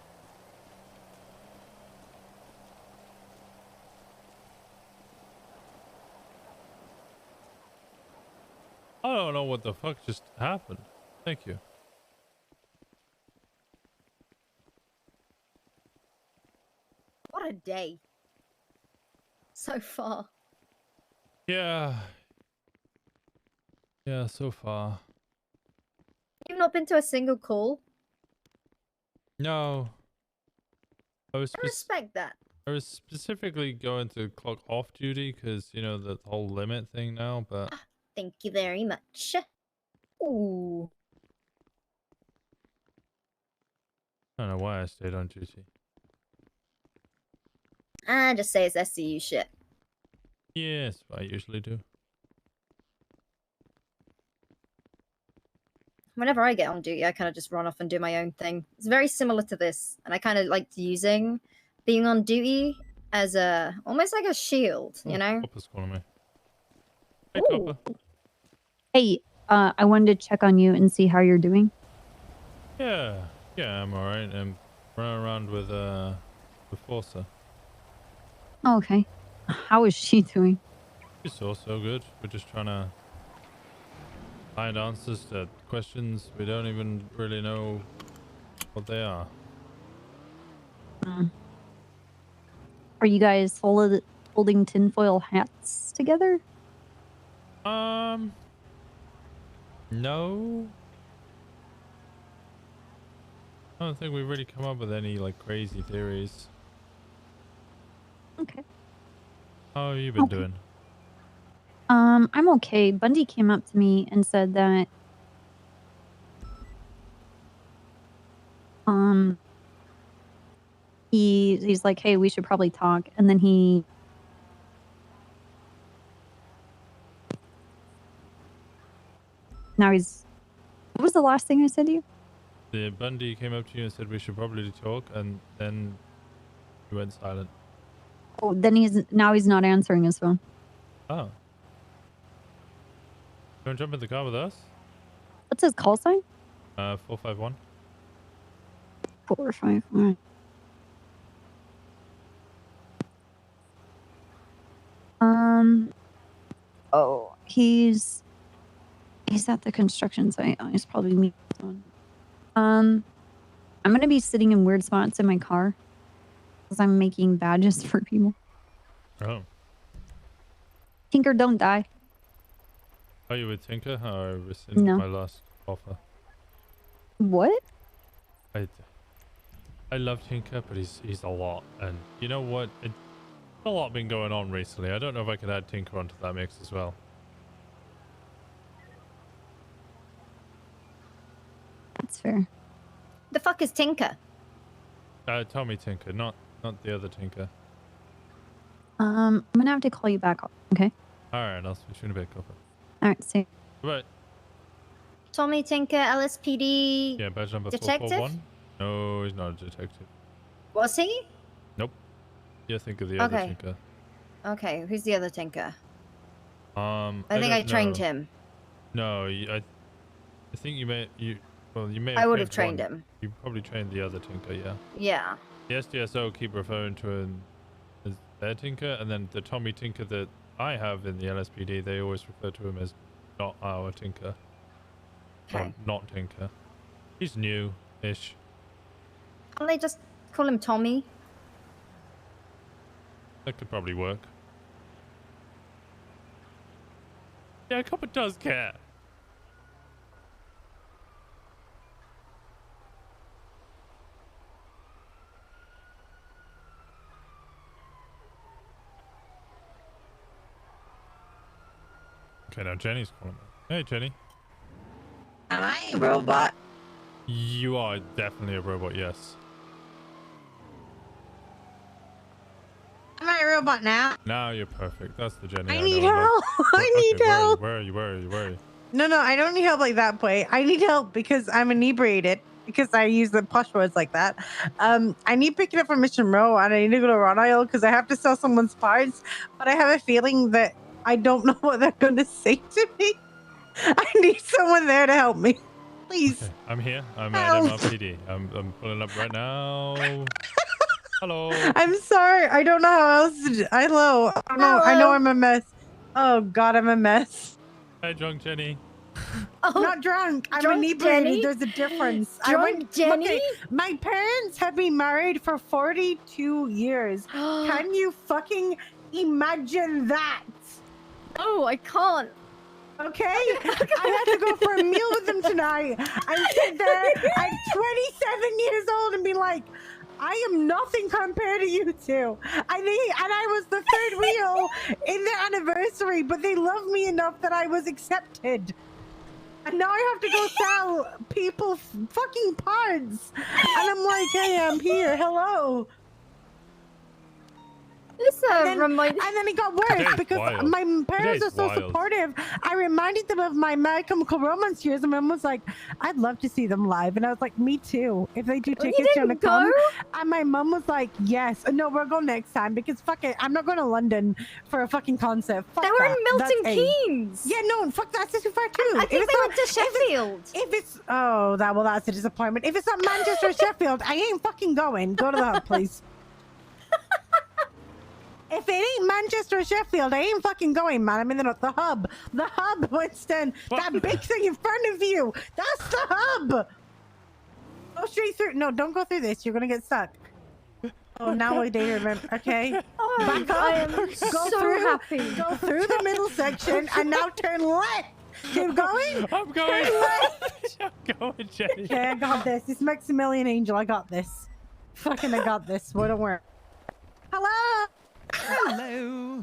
I don't know what the fuck just happened. Thank you. What a day. So far. Yeah. Yeah, so far. You've not been to a single call? No. I respect that. I was specifically going to clock off duty because, you know, the whole limit thing now, but... Thank you very much. Ooh. I don't know why I stayed on duty. I just say it's SCU shit. Yes, I usually do. Whenever I get on duty, I kind of just run off and do my own thing. It's very similar to this, and I kind of liked using being on duty as a almost like a shield, you know? Copper's calling me. Hey, Copper. Hey, I wanted to check on you and see how you're doing. Yeah, I'm alright. I'm running around with Forza. Oh, okay. How is she doing? She's also good. We're just trying to find answers to questions we don't even really know what they are. Are you guys holding tinfoil hats together? No. I don't think we've really come up with any like crazy theories. Okay. How have you been doing? I'm okay. Bundy came up to me and said that he's like, hey, we should probably talk, and then what was the last thing I said to you? The Bundy came up to you and said we should probably talk, and then he went silent. Oh, then he's not answering his phone. Oh. You want to jump in the car with us? What's his call sign? 451. 451. Oh, he's at the construction site. Oh, he's probably me. I'm gonna be sitting in weird spots in my car because I'm making badges for people. Oh. Tinker, don't die. Are you with Tinker? Or I rescinded No. my last offer. What? I love Tinker, but he's a lot, and you know what? It's a lot been going on recently. I don't know if I could add Tinker onto that mix as well. That's fair. The fuck is Tinker? Tommy Tinker, not the other Tinker. I'm gonna have to call you back. Okay. All right, I'll switch you in a bit, Copper. All right. See. Right. Tommy Tinker, LSPD. Yeah, badge number detective? 441. No, he's not a detective. Was he? Nope. Yeah, think of the other Okay. Tinker. Okay, who's the other Tinker? I think I don't trained know. him. No, I think you may have. I would have trained trained one. him. You probably trained the other Tinker, yeah. Yeah. The SDSO keep referring to him as their Tinker, and then the Tommy Tinker that I have in the LSPD, they always refer to him as not our Tinker. Or Okay. not Tinker. He's new-ish. Can't they just call him Tommy? That could probably work. Yeah, Copper does care. Okay, now Jenny's calling me. Hey, Jenny. Am I a robot? You are definitely a robot, yes. Am I a robot now? Now you're perfect. That's the Jenny. I know need and love. help. I need help. Where are you? Where are you? Where are you? No, I don't need help like that, boy. I need help because I'm inebriated. Because I use the plush words like that. I need picking up from Mission Row and I need to go to Rhode Island because I have to sell someone's parts. But I have a feeling that I don't know what they're going to say to me. I need someone there to help me. Please. Okay, I'm here. I'm Help. at MRPD. I'm pulling up right now. Hello. I'm sorry. I don't know how else to do. Hello. I don't know. I know I'm a mess. Oh, God, I'm a mess. Hey, drunk Jenny. I'm not drunk. I'm drunk inebriated. Jenny? There's a difference. Drunk Jenny? Okay, my parents have been married for 42 years. Can you fucking imagine that? Oh, I can't. Okay? I had to go for a meal with them tonight. I sit there at 27 years old and be like, I am nothing compared to you two. I was the third wheel in the anniversary, but they loved me enough that I was accepted. And now I have to go sell people fucking parts. And I'm like, hey, I'm here. Hello. And then it got worse because my parents are so supportive. I reminded them of my My Chemical Romance years, and my mom was like, "I'd love to see them live," and I was like, "Me too. If they do tickets, you wanna come?" And my mom was like, "Yes." No, we'll go next time because fuck it, I'm not going to London for a fucking concert. Fuck They were in that. Milton That's Keynes. Yeah, no, fuck that's too far too. I think they went to Sheffield. If it's that's a disappointment. If it's not Manchester or Sheffield, I ain't fucking going. Go to the hub, please. If it ain't Manchester or Sheffield, I ain't fucking going, man. I'm in the hub. The hub, Winston. That big thing in front of you. That's the hub. Go straight through. No, don't go through this. You're gonna get stuck. Oh, now I didn't remember. Okay. Back up. I am Go so through. happy. Go through the middle section and now turn left. Keep going. I'm going. Turn left. I'm going, Jenny. Okay, I got this. It's Maximilian Angel. I got this. Fucking, I got this. Well, don't worry. Hello. Hello.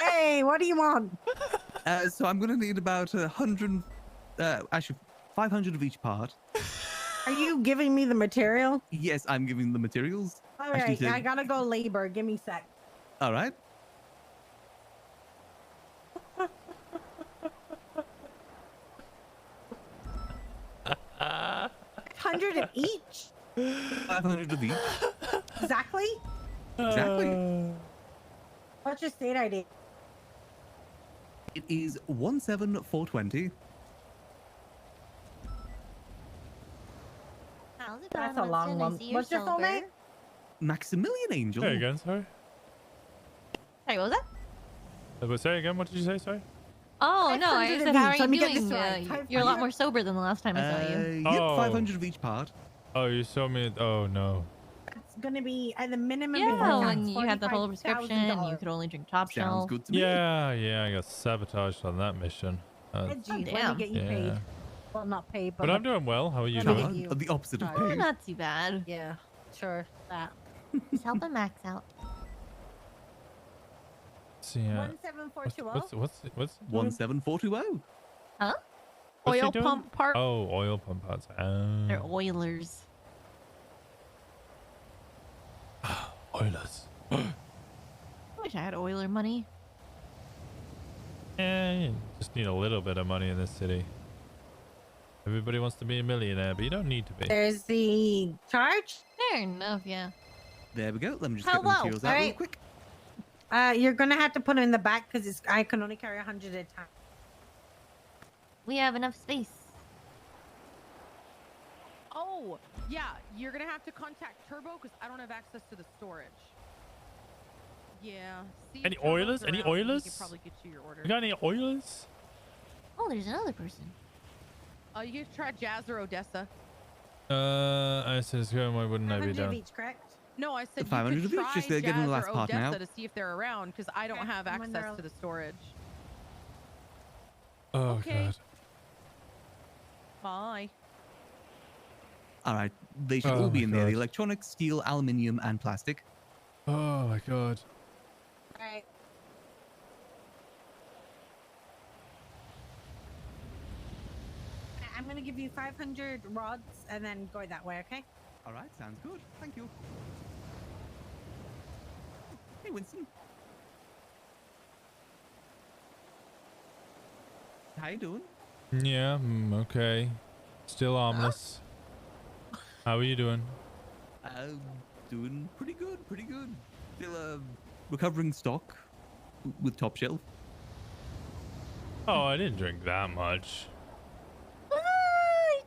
Hey, what do you want? So I'm gonna need about 100, actually 500 of each part. Are you giving me the material? Yes, I'm giving the materials. All right, I gotta go labor. Give me a sec. All right. 100 of each? 500 of each. Exactly? Exactly. What's your state ID? It is 17420. That's a long one. What's your full name? Maximilian Angel. Say again, sorry. Sorry, what was that? Say again, what did you say, sorry? Oh, no, I 500 said, of how are each. you Let me get doing? this right. You're a lot more sober than the last time I saw you. Yep, 500 of each part. Oh, you saw me. Oh, no. It's gonna be at the minimum. Yeah, when you had the whole prescription, you could only drink top shelf. good to me. Yeah, I got sabotaged on that mission. Geez, let me get you paid. Well, not paid, but. But I'm doing well. How are you Let me doing? get you- The opposite of Oh, paid. not too bad. Yeah, sure. That. Just helping Max out. See, 17420. What's 17420. Huh? what's he Oil doing? pump part. Oh, oil pump parts. They're oilers. Oilers. I wish I had oiler money. You just need a little bit of money in this city. Everybody wants to be a millionaire, but you don't need to be. There's the charge. Fair enough, yeah. There we go. Let me just get the Hello. materials All out real right. quick. You're gonna have to put it in the back because I can only carry 100 at a time. We have enough space. Oh, yeah, you're gonna have to contact Turbo because I don't have access to the storage. Yeah. See if Any Turbo's oilers? Any around, he oilers? could probably get you your order. You got any oilers? Oh, there's another person. You can try Jazz or Odessa. I said, why wouldn't I be 100 down? each, correct? No, I said 500 you of could each, try just, get in the Jazz last or part now. Odessa to see if they're around because I don't have when they're access to the storage. Oh, Okay. God. Bye. All right. They should Oh all be my in there. The God. electronics, steel, aluminium, and plastic. Oh, my God. Alright. I'm gonna give you 500 rods and then go that way, okay? All right. Sounds good. Thank you. Hey, Winston. How you doing? Yeah, okay. Still armless. How are you doing? Doing pretty good, pretty good. Still recovering stock with Top Shelf. Oh, I didn't drink that much. You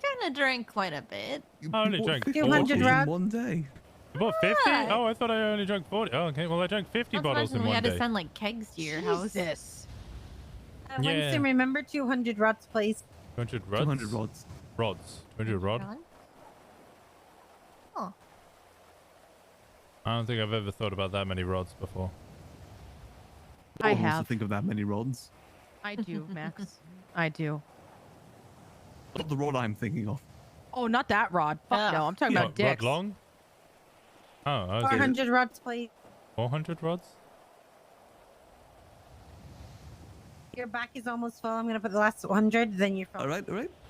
kind of drank quite a bit. I only drank 200 40. rods. One day. You bought 50? Yeah. Oh, I thought I only drank 40. Oh, okay. Well, I drank 50 Not to bottles mention in we one had day. to send like kegs to your house. Jesus. Yeah. Winston, remember 200 rods, please. 200 rods? 200 rods. Rods. 200 rod? Oh. I don't think I've ever thought about that many rods before. I Almost have. to think of that many rods. I do, Max. I do. Not the rod I'm thinking of. Oh, not that rod. Fuck no. I'm talking about Rod dicks. long? Oh, I was 400 rods, please. 400 rods? Your back is almost full. I'm going to put the last 100, then you're full. All right.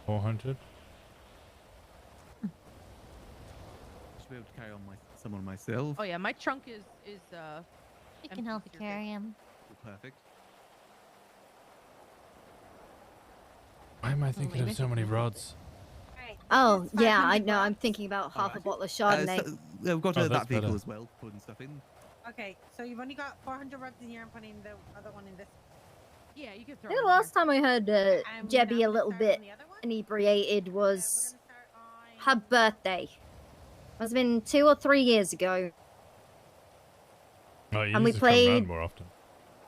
400. Should be able to carry on someone myself. Oh yeah, my trunk is We can help you carry him. Perfect. Why am I thinking of so many rods? Oh, yeah, I know. I'm thinking about half a bottle of Chardonnay. We've got Oh, that that's vehicle better. as well, putting stuff in. Okay, so you've only got 400 rods in here. I'm putting the other one in this. Yeah, you can throw. The last time I heard Jebby a little bit inebriated was her birthday. Must have been 2 or 3 years ago. Oh, you And need we to come round played- more often.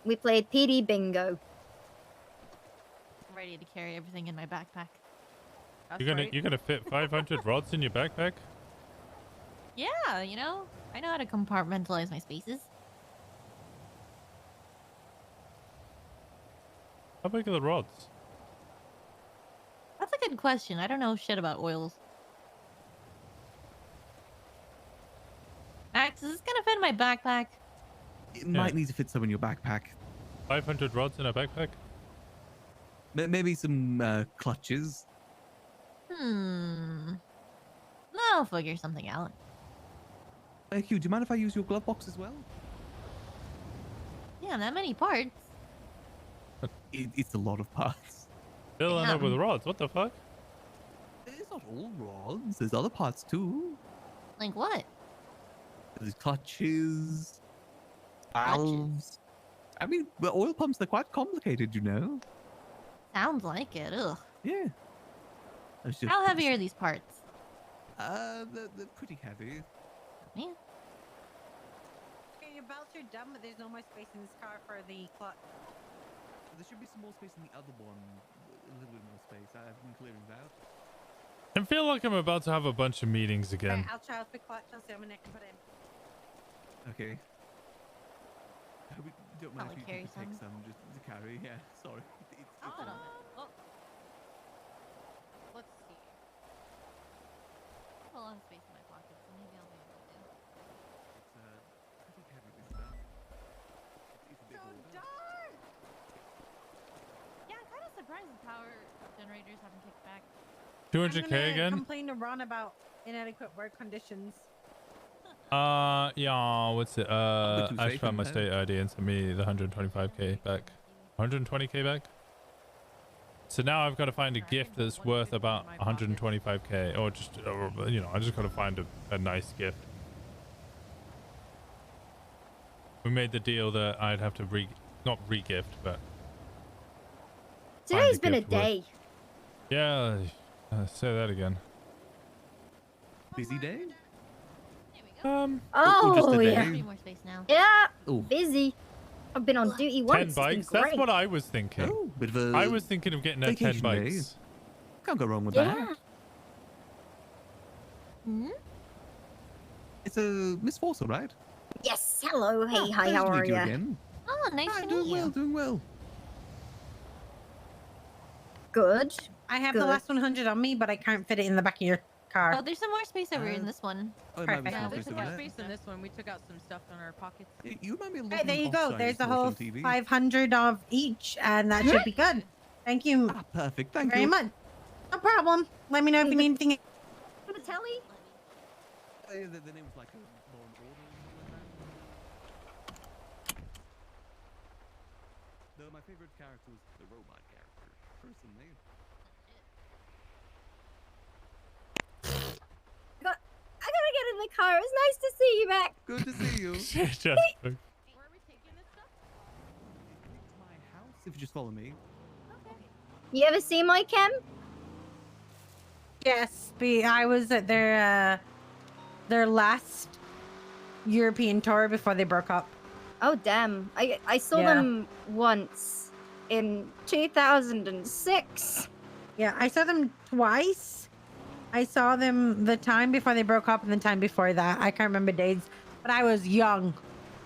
We played PD Bingo. I'm ready to carry everything in my backpack. You're gonna fit 500 rods in your backpack? Yeah, you know, I know how to compartmentalize my spaces. How big are the rods? That's a good question. I don't know shit about oils. Max, is this gonna fit in my backpack? It might need to fit some in your backpack. 500 rods in a backpack? Maybe some clutches. I'll figure something out. Hugh, do you mind if I use your glove box as well? Yeah, that many parts. It's a lot of parts. Fill it up with rods. What the fuck? It's not all rods. There's other parts too. Like what? There's clutches, valves. I mean, the oil pumps, they're quite complicated, you know? Sounds like it. Ugh. Yeah. How heavy are these parts? They're pretty heavy. Yeah. Okay, your belts are done, but there's no more space in this car for the clutch. There should be some more space in the other one. A little bit more space. I've been clearing that. I feel like I'm about to have a bunch of meetings again. Right, I'll try out the clutch. I'll see how many I can put in. Okay. We don't mind Probably if you carry could take some. some just to carry. Yeah, sorry. A little bit. Oh. Let's see. I have a lot of space in my pocket, so maybe I'll be able to. It's pretty heavy this stuff. It's a bit older. Yeah, I'm kind of surprised the power generators haven't kicked back. 200k again? Complain to Ron about inadequate work conditions. Yeah, what's it? too Ash safe found my in state ID and sent me the 125k back. 120k back? So now I've got to find a gift that's worth about 125k, or just, you know, I just got to find a nice gift. We made the deal that I'd have to not re-gift, but Today's been a gift worth- day. yeah, say that again. Busy day? Oh, a yeah. day? More space now. Yeah, Ooh. busy. I've been on duty 10 once. It's been bikes? That's great. what I was thinking. Oh, bit of a I was thinking of getting a 10 vacation day. bikes. Can't go wrong with Yeah. that. Hmm? It's a Miss Forcer, right? Yes. Hello. Hey. Hi. Pleasure How to are meet you you? again. Oh, nice Hi, to doing meet well, you. doing well. Good. I have the Good. last 100 on me, but I can't fit it in the back of your car. Oh, there's some more space over in this one. Oh, it might be Perfect. Yeah, some we place took over out there. space in this one. We took out some stuff in our pockets. You remind me a lot Right, of there an you go. offside There's a watched whole on TV. 500 of each, and that should be good. Thank you Ah, perfect. Thank very you. much. No problem. Let me know if you need anything. For the telly. Yeah, the name was like a Law and Order or something like that. Though my favorite character was the robot character, personally. I gotta get in the car. It was nice to see you back. Good to see you. Just Where are we taking this stuff? My house, if you just follow me. You ever see my chem? Yes, I was at their last European tour before they broke up. Oh damn! I saw Yeah. them once in 2006. Yeah, I saw them twice. I saw them the time before they broke up and the time before that. I can't remember dates, but I was young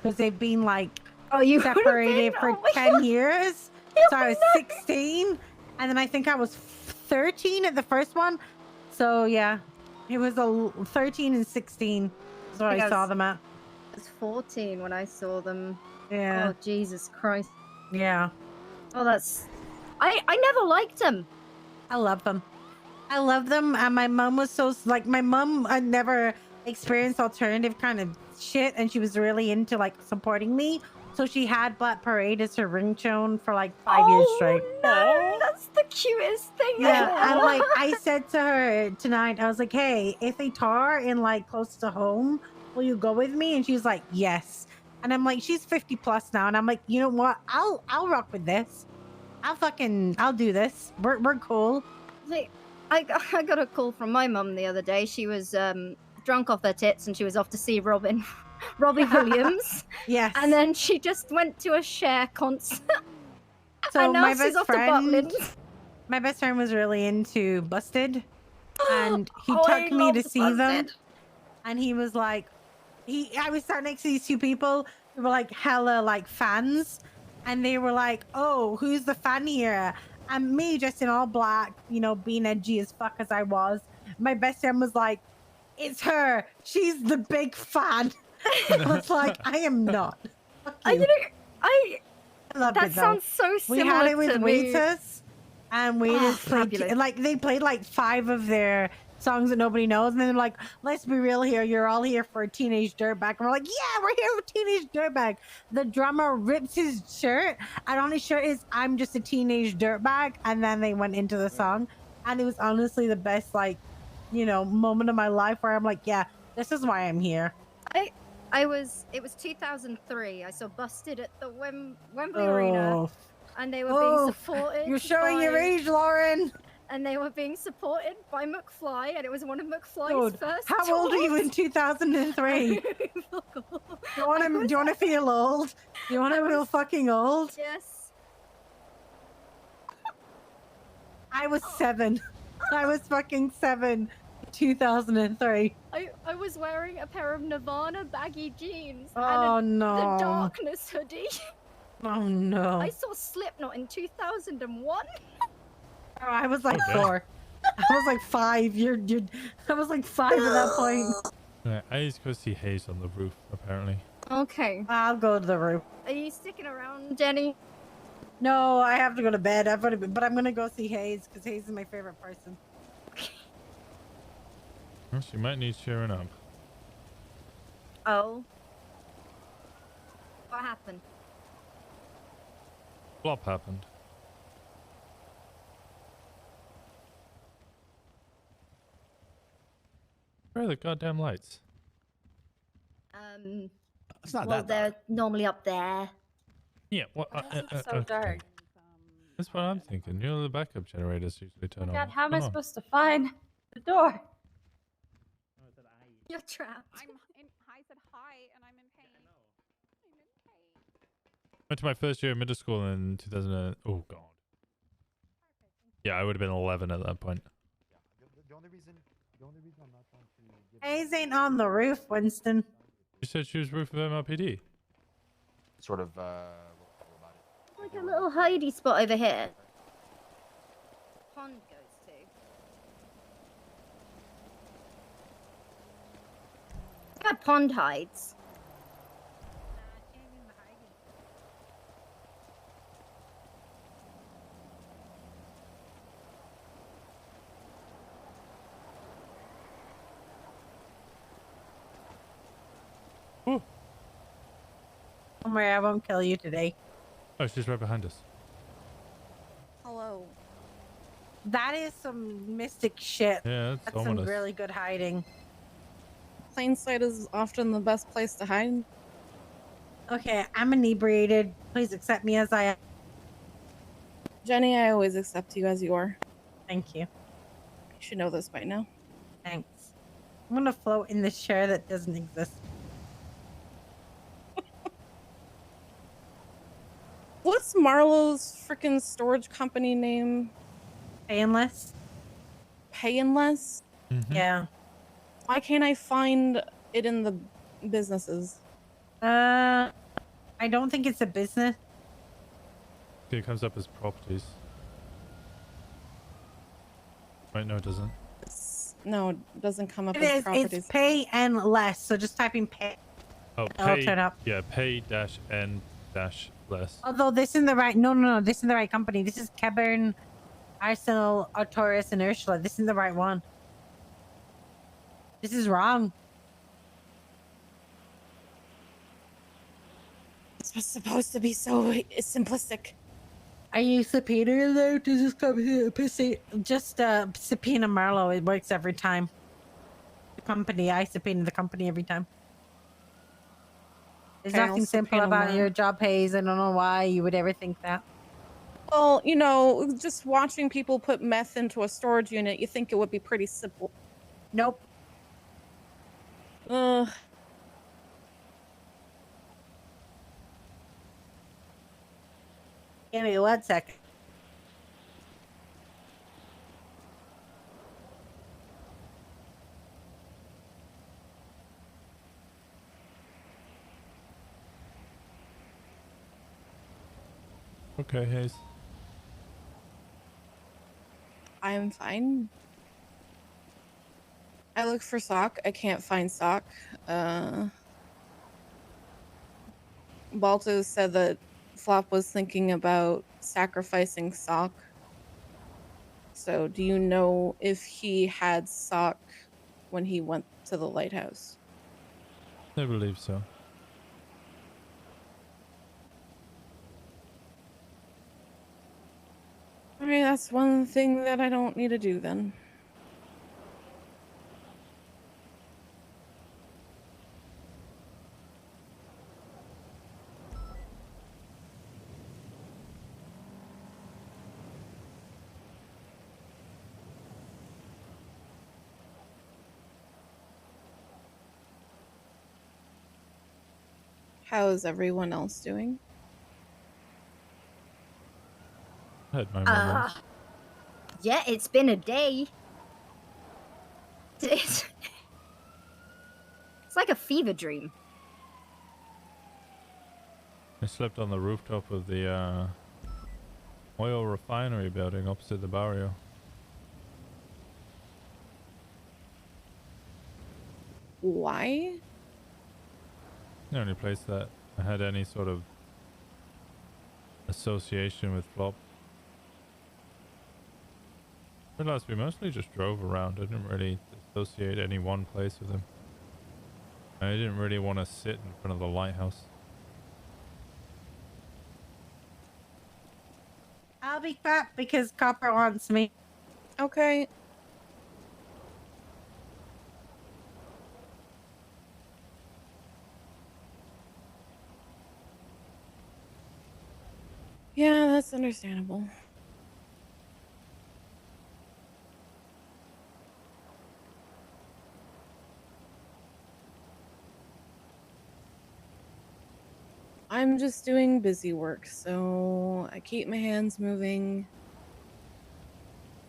because they've been like you would've separated been? for Oh my 10 God. years. You So I was were not- 16, and then I think I was 13 at the first one. So yeah, it was 13 and 16 is what I saw them at. I was 14 when I saw them. Yeah. Oh, Jesus Christ. Yeah. Oh, that's... I never liked them. I love them. I love them. And my mom was so, like, my mom had never experienced alternative kind of shit. And she was really into, like, supporting me. So she had Black Parade as her ringtone for, like, 5 years straight. No, that's the cutest thing Yeah, and ever. like I said to her tonight, I was like, "Hey, if they tour in like close to home, will you go with me?" And she's like, "Yes." And I'm like, "She's 50 plus now," and I'm like, "You know what? I'll rock with this. I'll do this. We're cool." Like, I got a call from my mum the other day. She was drunk off her tits and she was off to see Robbie Williams. Yes. And then she just went to a Cher concert. So and now my she's best off to friend, Butlins. my best friend was really into Busted, and he Oh, I took me to loved see them. Busted. And he was like, I was sat next to these two people who were like hella like fans, and they were like, "Oh, who's the fan here?" And me, just in all black, you know, being edgy as fuck as I was, my best friend was like, "It's her. She's the big fan." I was like, "I am not." Fuck you. I loved that it, though. sounds so We similar had it with to me. Waitress, and we Oh, just played, fabulous. like, they played like 5 of their songs that nobody knows, and then they're like, "Let's be real here, you're all here for a Teenage Dirtbag." And we're like, "Yeah, we're here for Teenage Dirtbag." The drummer rips his shirt, and on his shirt is, "I'm just a teenage dirtbag," and then they went into the song, and it was honestly the best, like, you know, moment of my life where I'm like, "Yeah, this is why I'm here." It was 2003. I saw Busted at the Wembley Arena, Oh. and they were Oh, being supported. you're showing your age, Lauren. And they were being supported by McFly, and it was one of McFly's Dude, first. how old are you in tours. 2003? Do you want to feel old? Do you want to feel fucking old? Yes. I was 7. I was fucking 7. 2003. I was wearing a pair of Nirvana baggy jeans Oh, and no. the Darkness hoodie. Oh no. I saw Slipknot in 2001. Oh, I was like Okay. 4. I was like 5. I was like 5 at that point. Right, I used to go see Hayes on the roof, apparently. Okay. I'll go to the roof. Are you sticking around, Jenny? No, I have to go to bed. But I'm gonna go see Hayes because Hayes is my favorite person. Well, she might need cheering up. Oh. What happened? Flop happened. Where are the goddamn lights? It's not well, that they're normally up there. Yeah, what? so dark. That's what I'm thinking. You know, the backup generators usually turn on. God, how am I Come on. supposed to find the door? You're trapped. I said hi, and I'm in pain. Went to my first year of middle school in 2000. Oh god. Yeah, I would have been 11 at that point. The only reason I'm not trying to give Hayes ain't on the roof, Winston. You said she was roof of MLPD. sort of Like a little hidey spot over here. Pond goes to. That pond hides. Don't worry, I won't kill you today. Oh, she's right behind us. Hello. That is some mystic shit. Yeah, That's that's some ominous. really good hiding. Plain sight is often the best place to hide. Okay, I'm inebriated. Please accept me as I am. Jenny, I always accept you as you are. Thank you. You should know this by now. Thanks. I'm gonna float in this chair that doesn't exist. What's Marlowe's freaking storage company name? Painless. Painless? Yeah. Why can't I find it in the businesses? I don't think it's a business. It comes up as properties. Right, no, it doesn't. No, it doesn't come up It as is. properties. It's pay and less. So just type in pay. Oh, It'll pay. turn up. Yeah, pay dash n dash less. Although this isn't the right. No. This isn't the right company. This is Caburn, Arsenal, Artorias, and Ursula. This isn't the right one. This is wrong. It's supposed to be so simplistic. Are you subpoenaing though to just come here? Just subpoena Marlowe. It works every time. The company. I subpoena the company every time. There's Okay, I'll nothing simple subpoena about Marlowe. your job pays. I don't know why you would ever think that. Well, you know, just watching people put meth into a storage unit, you think it would be pretty simple. Nope. Ugh. Give me 1 second. Okay, Hayes. I am fine. I look for sock. I can't find sock. Balto said that Flop was thinking about sacrificing sock. So, do you know if he had sock when he went to the lighthouse? I believe so. Okay, that's one thing that I don't need to do then. How is everyone else doing? I had my moments. Yeah, it's been a day. It's like a fever dream. I slept on the rooftop of the oil refinery building opposite the barrio. Why? The only place that I had any sort of association with Flop. Realized we mostly just drove around. I didn't really associate any one place with him. I didn't really want to sit in front of the lighthouse. I'll be back because Copper wants me. Okay. Yeah, that's understandable. I'm just doing busy work, so I keep my hands moving.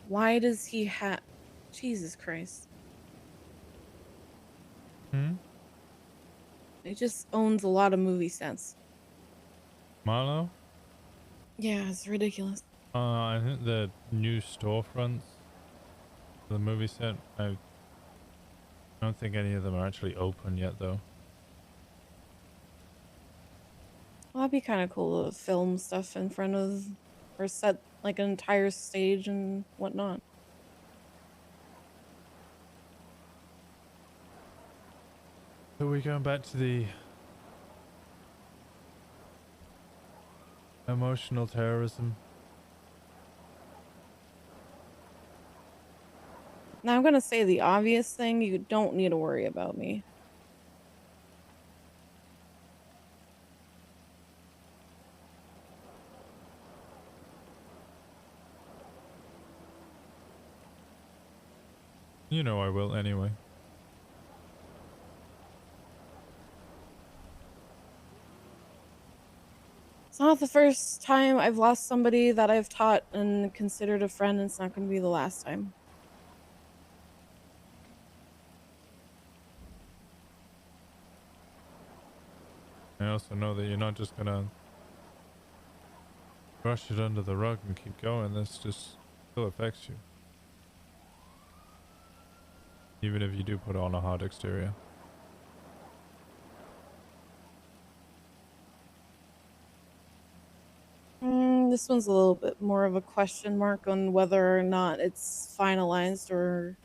Why does he have... Jesus Christ. Hmm? He just owns a lot of movie sets. Marlo? Yeah, it's ridiculous. I think the new storefronts for the movie set, I don't think any of them are actually open yet though. Well, that'd be kind of cool to film stuff in front of... Or set like an entire stage and whatnot. So we're going back to the emotional terrorism. Now I'm gonna say the obvious thing, you don't need to worry about me. You know I will anyway. It's not the first time I've lost somebody that I've taught and considered a friend, and it's not gonna be the last time. I also know that you're not just gonna brush it under the rug and keep going. This just still affects you. even if you do put on a hard exterior. This one's a little bit more of a question mark on whether or not it's finalized or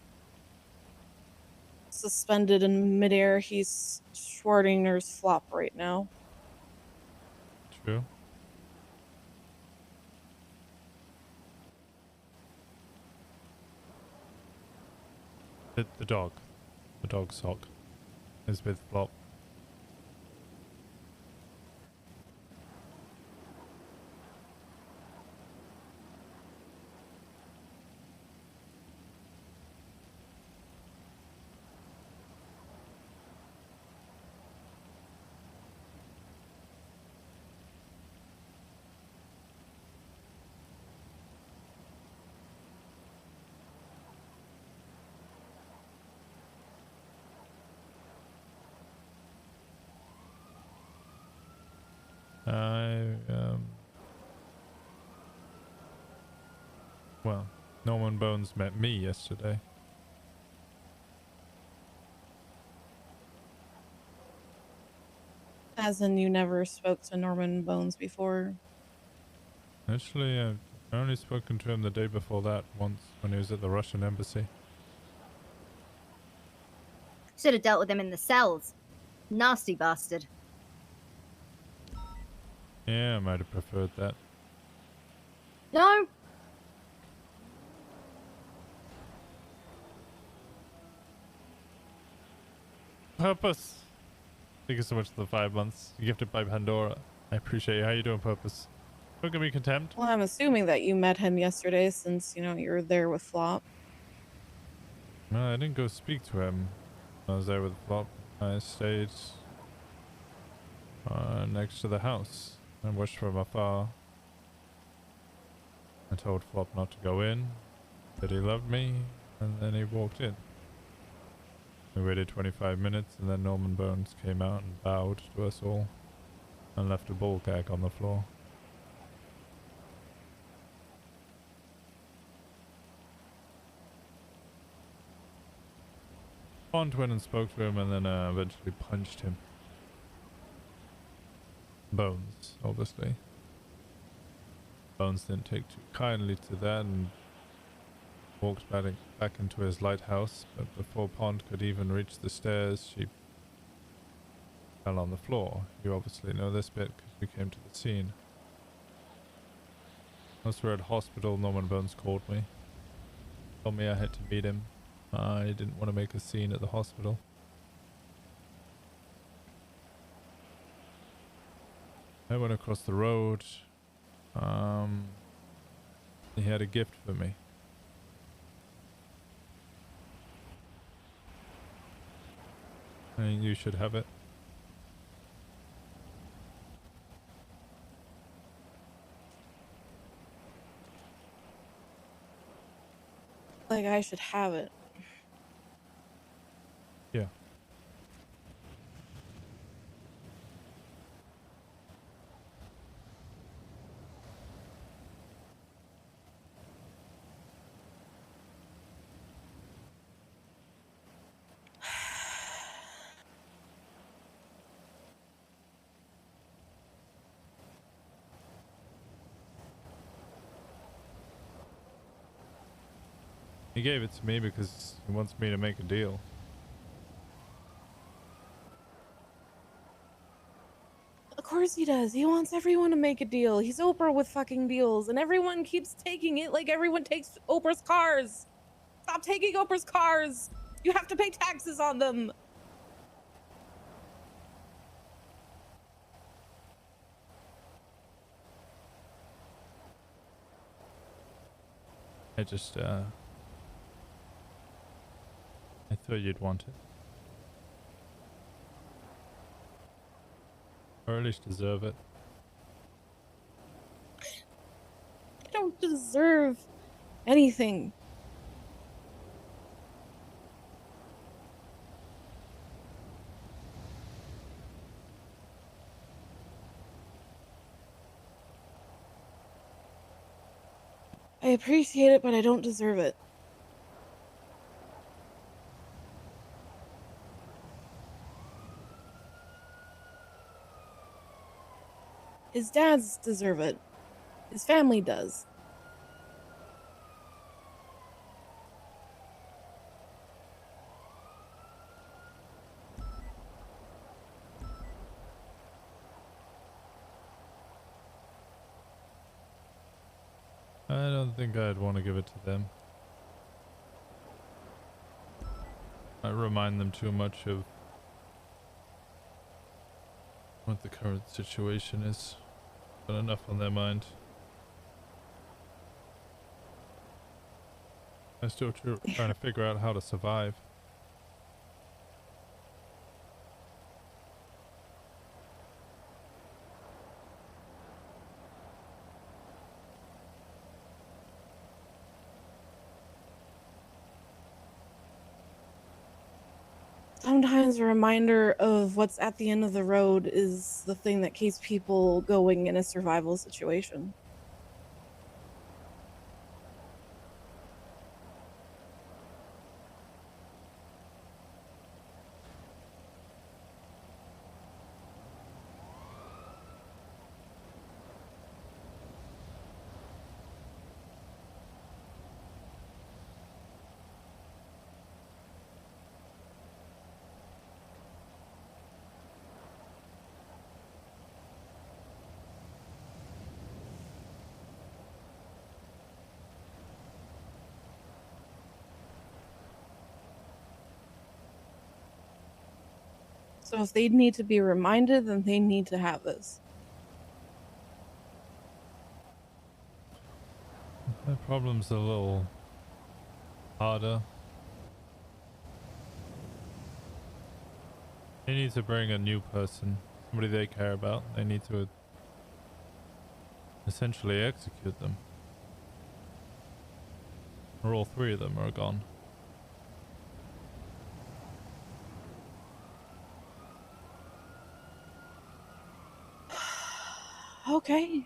suspended in midair. He's Schwartinger's flop right now. True. The dog. The dog sock is with flop. Well, Norman Bones met me yesterday. As in, you never spoke to Norman Bones before. Actually, I only spoken to him the day before that once when he was at the Russian embassy. Should have dealt with him in the cells. Nasty bastard. Yeah, I might have preferred that. No. Purpose. Thank you so much for the 5 months. Gifted by Pandora. I appreciate you. How you doing, Purpose? Don't give me contempt. Well, I'm assuming that you met him yesterday since, you know, you were there with Flop. No, I didn't go speak to him. I was there with Flop. I stayed next to the house and watched from afar. I told Flop not to go in, that he loved me, and then he walked in. We waited 25 minutes and then Norman Bones came out and bowed to us all and left a ball gag on the floor. Bond went and spoke to him and then eventually punched him. Bones, obviously. Bones didn't take too kindly to that and walked back into his lighthouse, but before Pond could even reach the stairs, she fell on the floor. You obviously know this bit because we came to the scene. Once we were at hospital, Norman Bones called me. Told me I had to meet him. I didn't want to make a scene at the hospital. I went across the road. He had a gift for me. I mean, you should have it. Like, I should have it. Yeah. He gave it to me because he wants me to make a deal. Of course he does. He wants everyone to make a deal. He's Oprah with fucking deals, and everyone keeps taking it like everyone takes Oprah's cars. Stop taking Oprah's cars. You have to pay taxes on them. I just, I thought you'd want it. Or at least deserve it. I don't deserve anything. I appreciate it, but I don't deserve it. His dads deserve it. His family does. I don't think I'd want to give it to them. I remind them too much of what the current situation is. Got enough on their mind. I'm still trying to figure out how to survive. Sometimes a reminder of what's at the end of the road is the thing that keeps people going in a survival situation. So if they need to be reminded, then they need to have this. That problem's a little harder. They need to bring a new person, somebody they care about. They need to essentially execute them. Or all three of them are gone. Okay.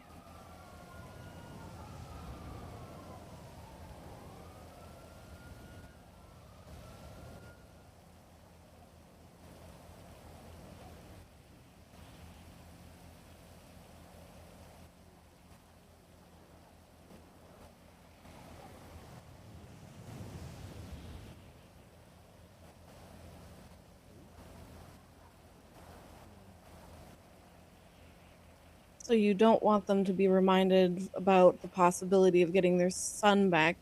So you don't want them to be reminded about the possibility of getting their son back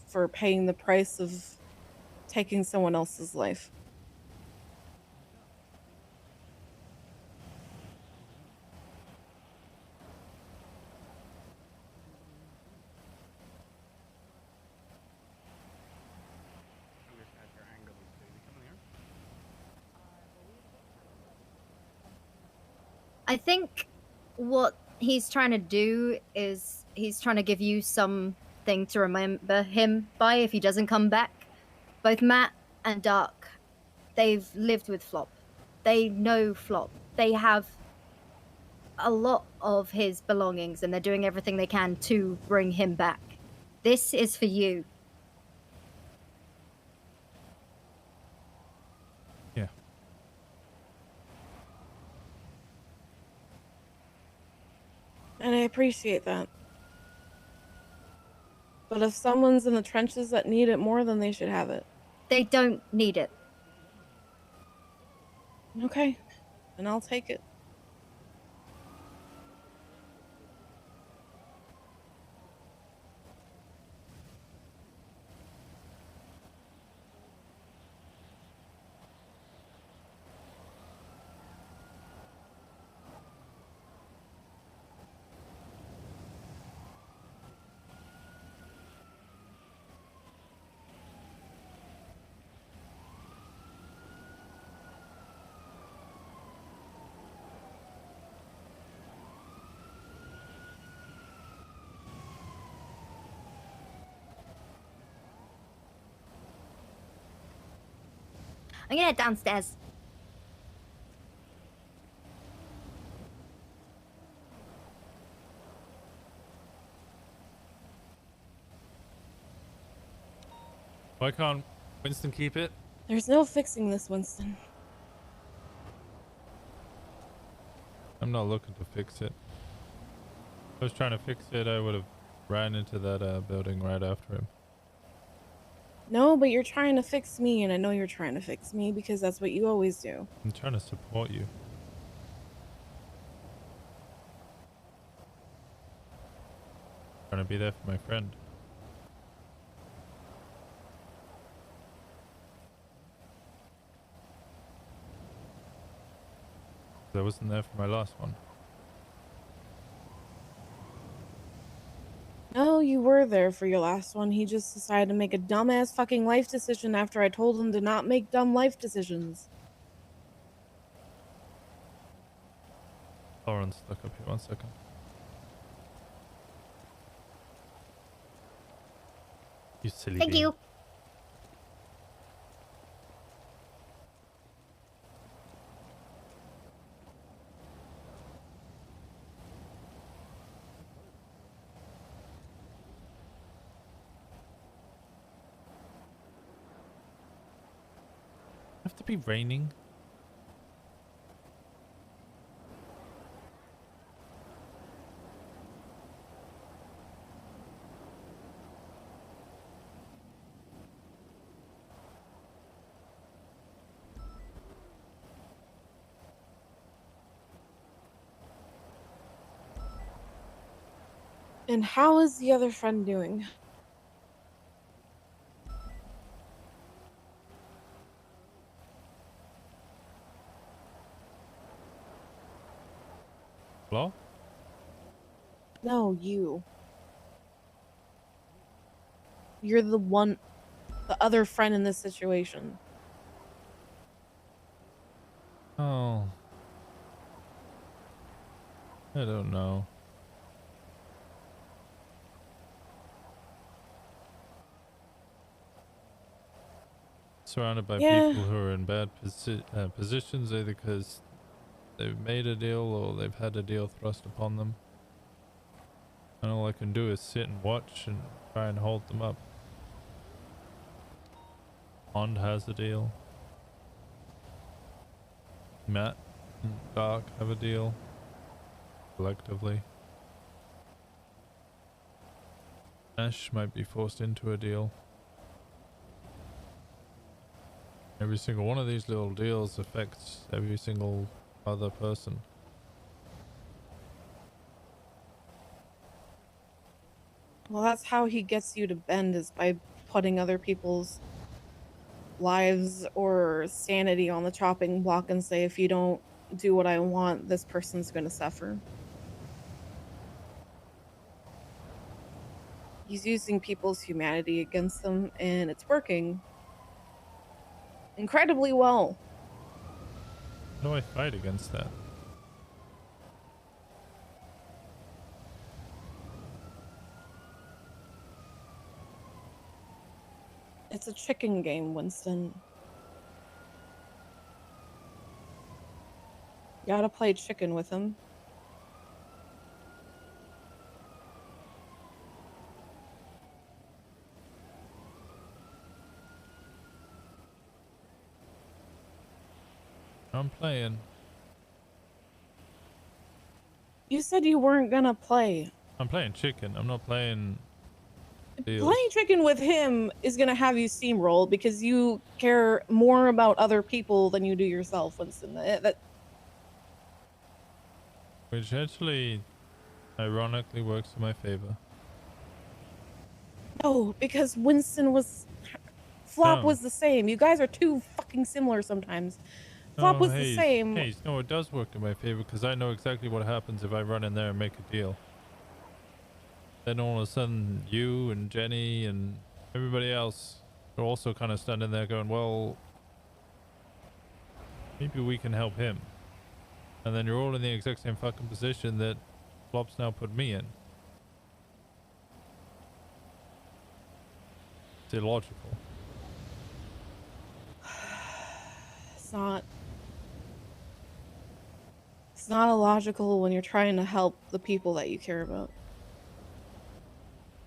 for paying the price of taking someone else's life. I think what he's trying to do is he's trying to give you something to remember him by if he doesn't come back. Both Matt and Dark, they've lived with Flop. They know Flop. They have a lot of his belongings and they're doing everything they can to bring him back. This is for you. Yeah. And I appreciate that. But if someone's in the trenches that need it more, then they should have it. They don't need it. Okay. Then I'll take it. I'm gonna head downstairs. Why can't Winston keep it? There's no fixing this, Winston. I'm not looking to fix it. I was trying to fix it, I would have ran into that building right after him. No, but you're trying to fix me, and I know you're trying to fix me because that's what you always do. I'm trying to support you. Trying to be there for my friend. I wasn't there for my last one. No, you were there for your last one. He just decided to make a dumbass fucking life decision after I told him to not make dumb life decisions. Lauren's stuck up here, 1 second. You silly Thank bean. you. Have to be raining. And how is the other friend doing? Hello? No, you. You're the other friend in this situation. Oh. I don't know. Surrounded by Yeah. people who are in bad positions, either because they've made a deal or they've had a deal thrust upon them. And all I can do is sit and watch and try and hold them up. Pond has a deal. Matt and Dark have a deal. Collectively. Ash might be forced into a deal. Every single one of these little deals affects every single other person. Well, that's how he gets you to bend, is by putting other people's lives or sanity on the chopping block and say, if you don't do what I want, this person's going to suffer. He's using people's humanity against them, and it's working incredibly well. How do I fight against that? It's a chicken game, Winston. You gotta play chicken with him. I'm playing. You said you weren't gonna play. I'm playing chicken. I'm not playing deals. Playing chicken with him is gonna have you steamroll because you care more about other people than you do yourself, Winston. Which actually, ironically, works in my favor. No, because Winston was... Flop No. was the same. You guys are too fucking similar sometimes. Flop was the same. Hey, no, it does work in my favor because I know exactly what happens if I run in there and make a deal. Then all of a sudden, you and Jenny and everybody else are also kind of standing there going, well, maybe we can help him. And then you're all in the exact same fucking position that Flop's now put me in. It's illogical. It's not... It's not illogical when you're trying to help the people that you care about.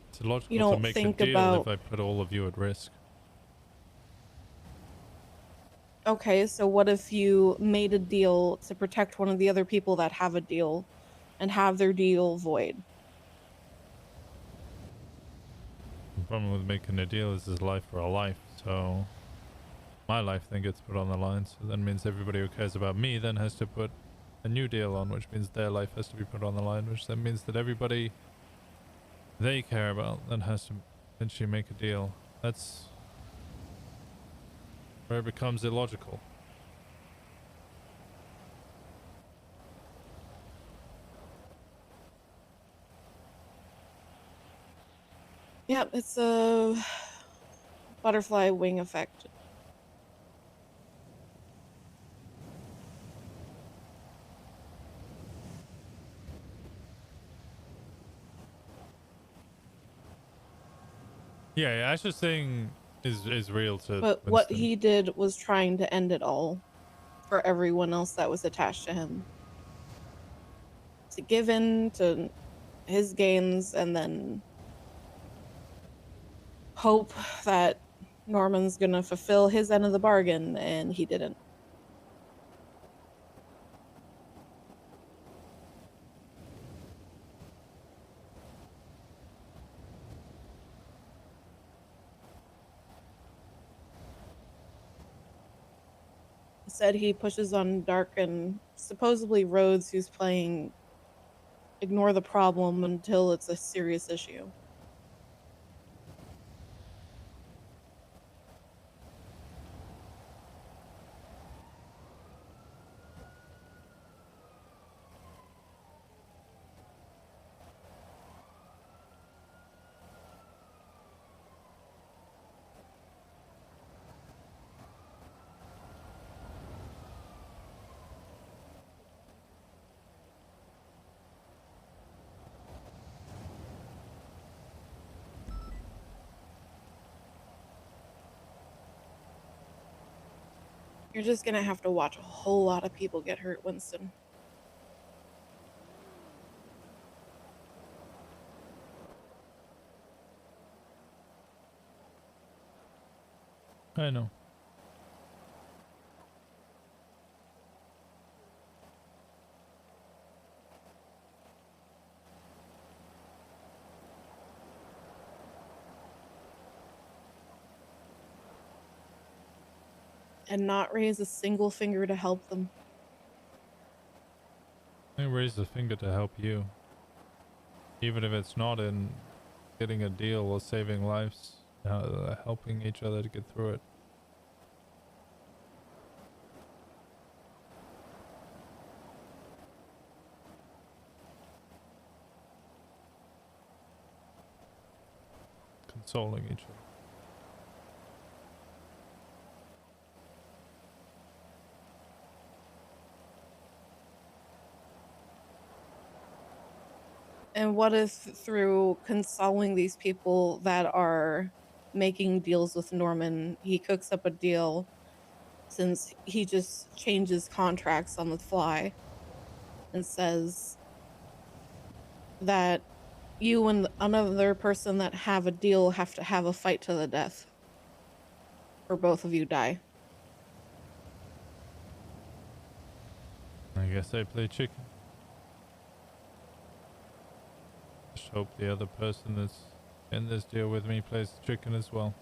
It's illogical You to don't make a think deal about... if I put all of you at risk. Okay, so what if you made a deal to protect one of the other people that have a deal and have their deal void? problem with making a deal is his life for a life, so my life then gets put on the line, so that means everybody who cares about me then has to put a new deal on, which means their life has to be put on the line, which then means that everybody they care about then has to eventually make a deal. That's where it becomes illogical. Yep, it's a butterfly wing effect. Yeah, Ash's thing is real to But what Winston. he did was trying to end it all for everyone else that was attached to him. To give in to his gains and then hope that Norman's gonna fulfill his end of the bargain, and he didn't. Said he pushes on Dark and supposedly Rhodes, who's playing ignore the problem until it's a serious issue. You're just gonna have to watch a whole lot of people get hurt, Winston. I know. And not raise a single finger to help them. I raise a finger to help you. Even if it's not in getting a deal or saving lives, helping each other to get through it. Consoling each other. And what if through consoling these people that are making deals with Norman, he cooks up a deal, since he just changes contracts on the fly and says that you and another person that have a deal have to have a fight to the death, or both of you die. I guess I play chicken. Just hope the other person that's in this deal with me plays chicken as well.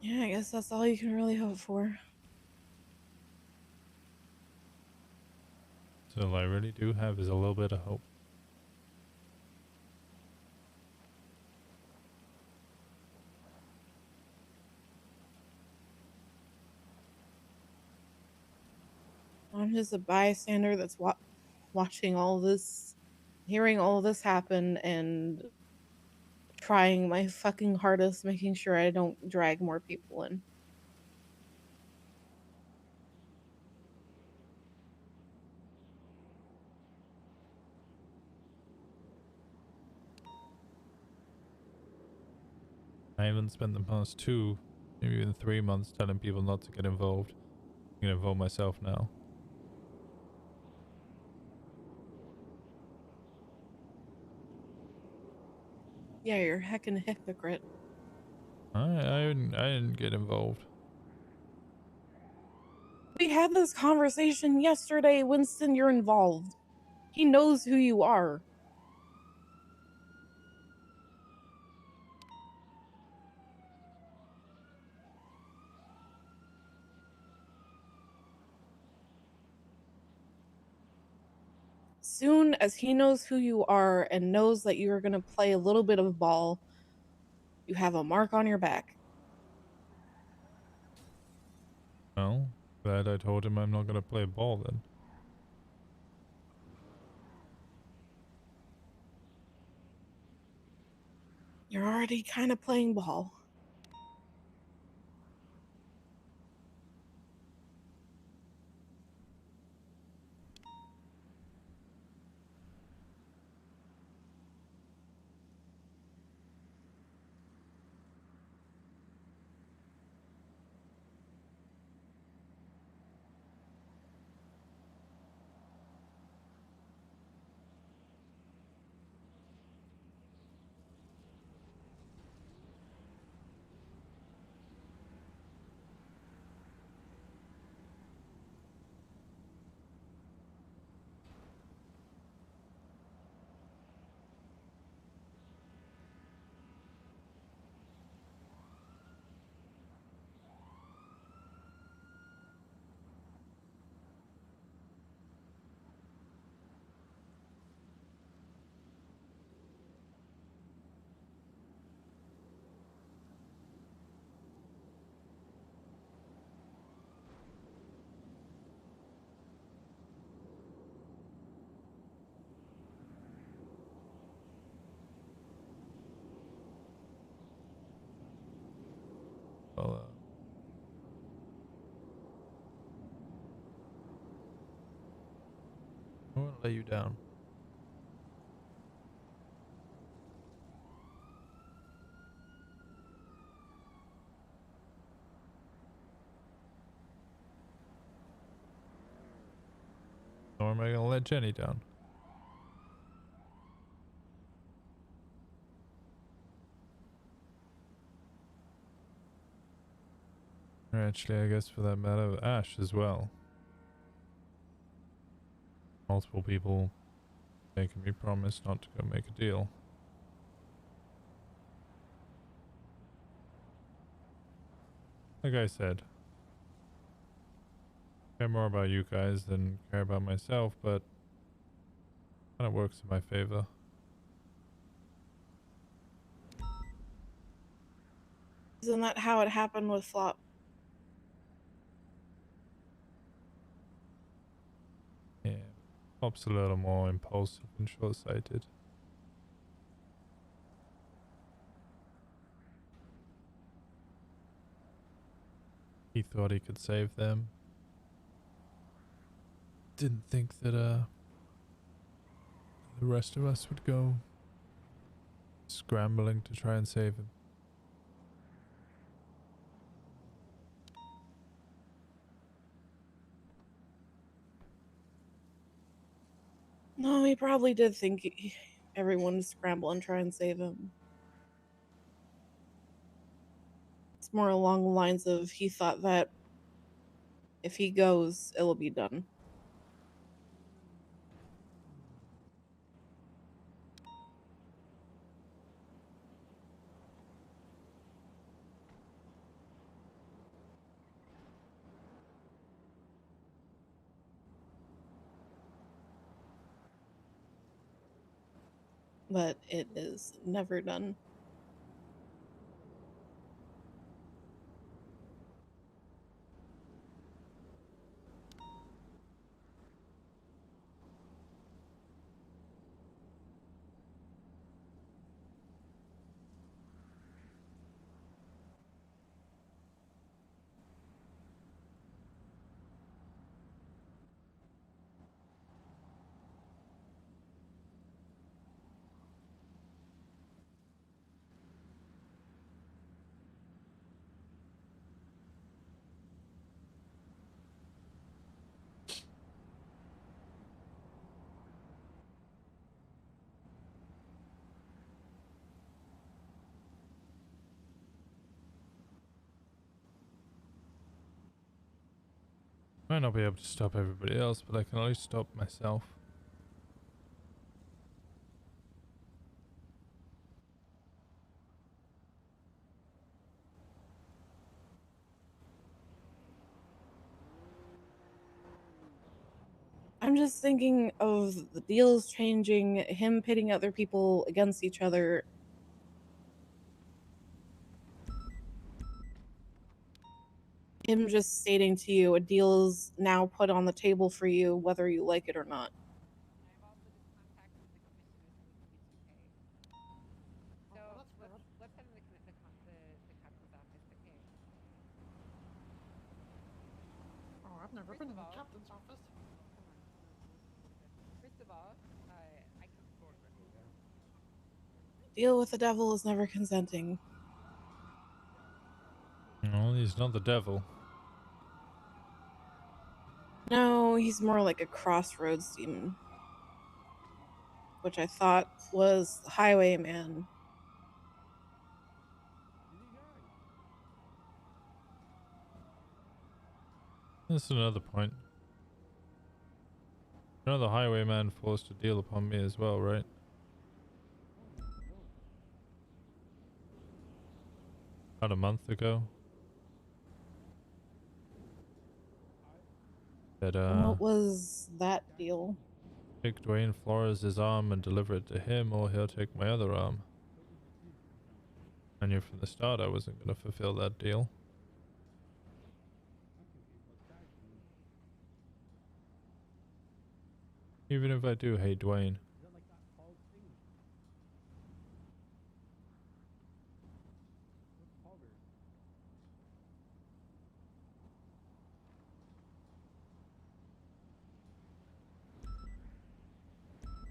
Yeah, I guess that's all you can really hope for. So all I really do have is a little bit of hope. I'm just a bystander that's watching all this, hearing all this happen, and trying my fucking hardest, making sure I don't drag more people in. I haven't spent the past 2 maybe even 3 months telling people not to get involved. I'm gonna involve myself now. Yeah, you're a heckin' hypocrite. I didn't get involved. We had this conversation yesterday, Winston. You're involved. He knows who you are. Soon as he knows who you are and knows that you're gonna play a little bit of ball, you have a mark on your back. Well, glad I told him I'm not gonna play ball then. You're already kind of playing ball. Well, I won't let you down. Nor am I gonna let Jenny down. Or actually, I guess for that matter, Ash as well. Multiple people making me promise not to go make a deal. Like I said, I care more about you guys than care about myself, but kind of works in my favor. Isn't that how it happened with Flop? Yeah, Pop's a little more impulsive and short-sighted. He thought he could save them. Didn't think that the rest of us would go scrambling to try and save him. No, he probably did think everyone would scramble and try and save him. It's more along the lines of he thought that if he goes, it'll be done. But it is never done. Might not be able to stop everybody else, but I can at least stop myself. I'm just thinking of the deals changing, him pitting other people against each other. Him just stating to you a deal is now put on the table for you, whether you like it or not. So let's head to the captain's office to pay. Oh, I've never been in the captain's office. First of all, I can. Deal with the devil is never consenting. No, he's not the devil. No, he's more like a crossroads demon. Which I thought was the highwayman. That's another point. You know the highwayman forced a deal upon me as well, right? About a month ago. That What was that deal? take Dwayne Flores' arm and deliver it to him, or he'll take my other arm. I knew from the start I wasn't going to fulfill that deal. Even if I do hate Dwayne.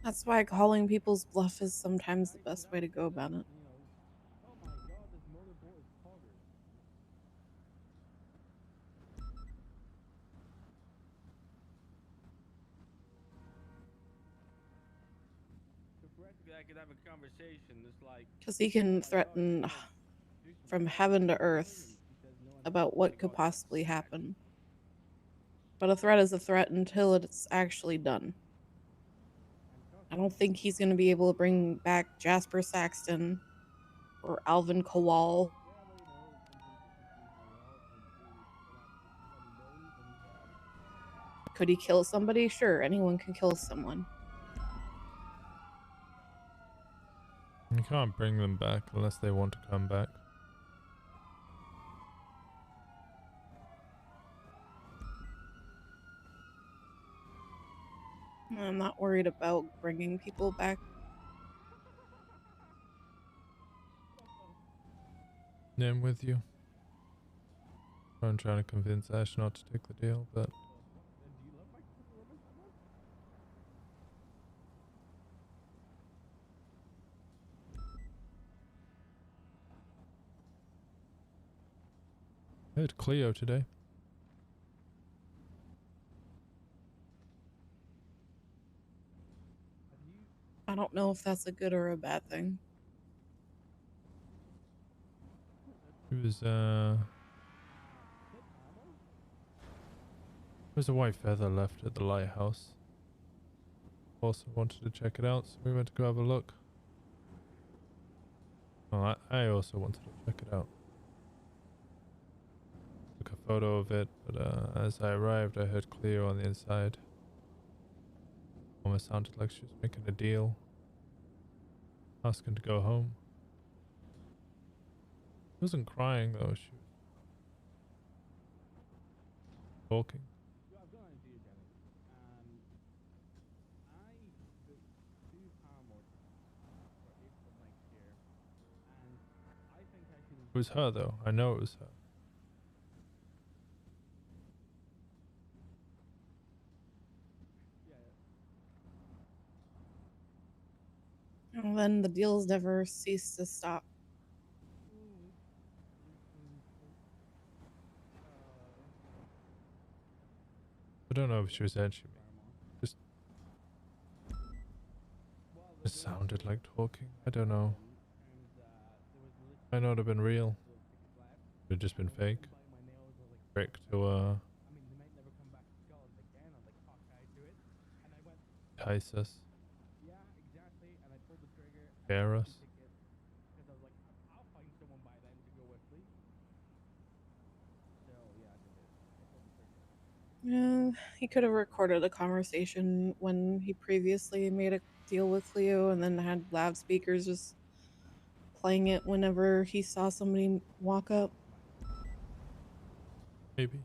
That's why calling people's bluff is sometimes the best way to go about it. I could have a conversation. It's like Because he can threaten from heaven to earth about what could possibly happen. But a threat is a threat until it's actually done. I don't think he's going to be able to bring back Jasper Saxton or Alvin Kowal. Could he kill somebody? Sure, anyone can kill someone. You can't bring them back unless they want to come back. I'm not worried about bringing people back. Yeah, I'm with you. I'm trying to convince Ash not to take the deal, but I had Cleo today. I don't know if that's a good or a bad thing. It was there was a white feather left at the lighthouse. Also wanted to check it out, so we went to go have a look. Oh, I also wanted to check it out. Took a photo of it, but as I arrived I heard Cleo on the inside. Almost sounded like she was making a deal. Asking to go home. She wasn't crying though, she was talking. It was her though, I know it was her. And then the deals never cease to stop. I don't know if she was edging me. It sounded like talking. I don't know. Might not have been real. It had just been fake. Trick to entice us, Yeah, exactly. And I pulled the trigger. scare us. Because I was like, I'll find someone by then to go with me. So yeah, I did it. I pulled the trigger. He could have recorded a conversation when he previously made a deal with Cleo and then had loudspeakers just playing it whenever he saw somebody walk up. Maybe.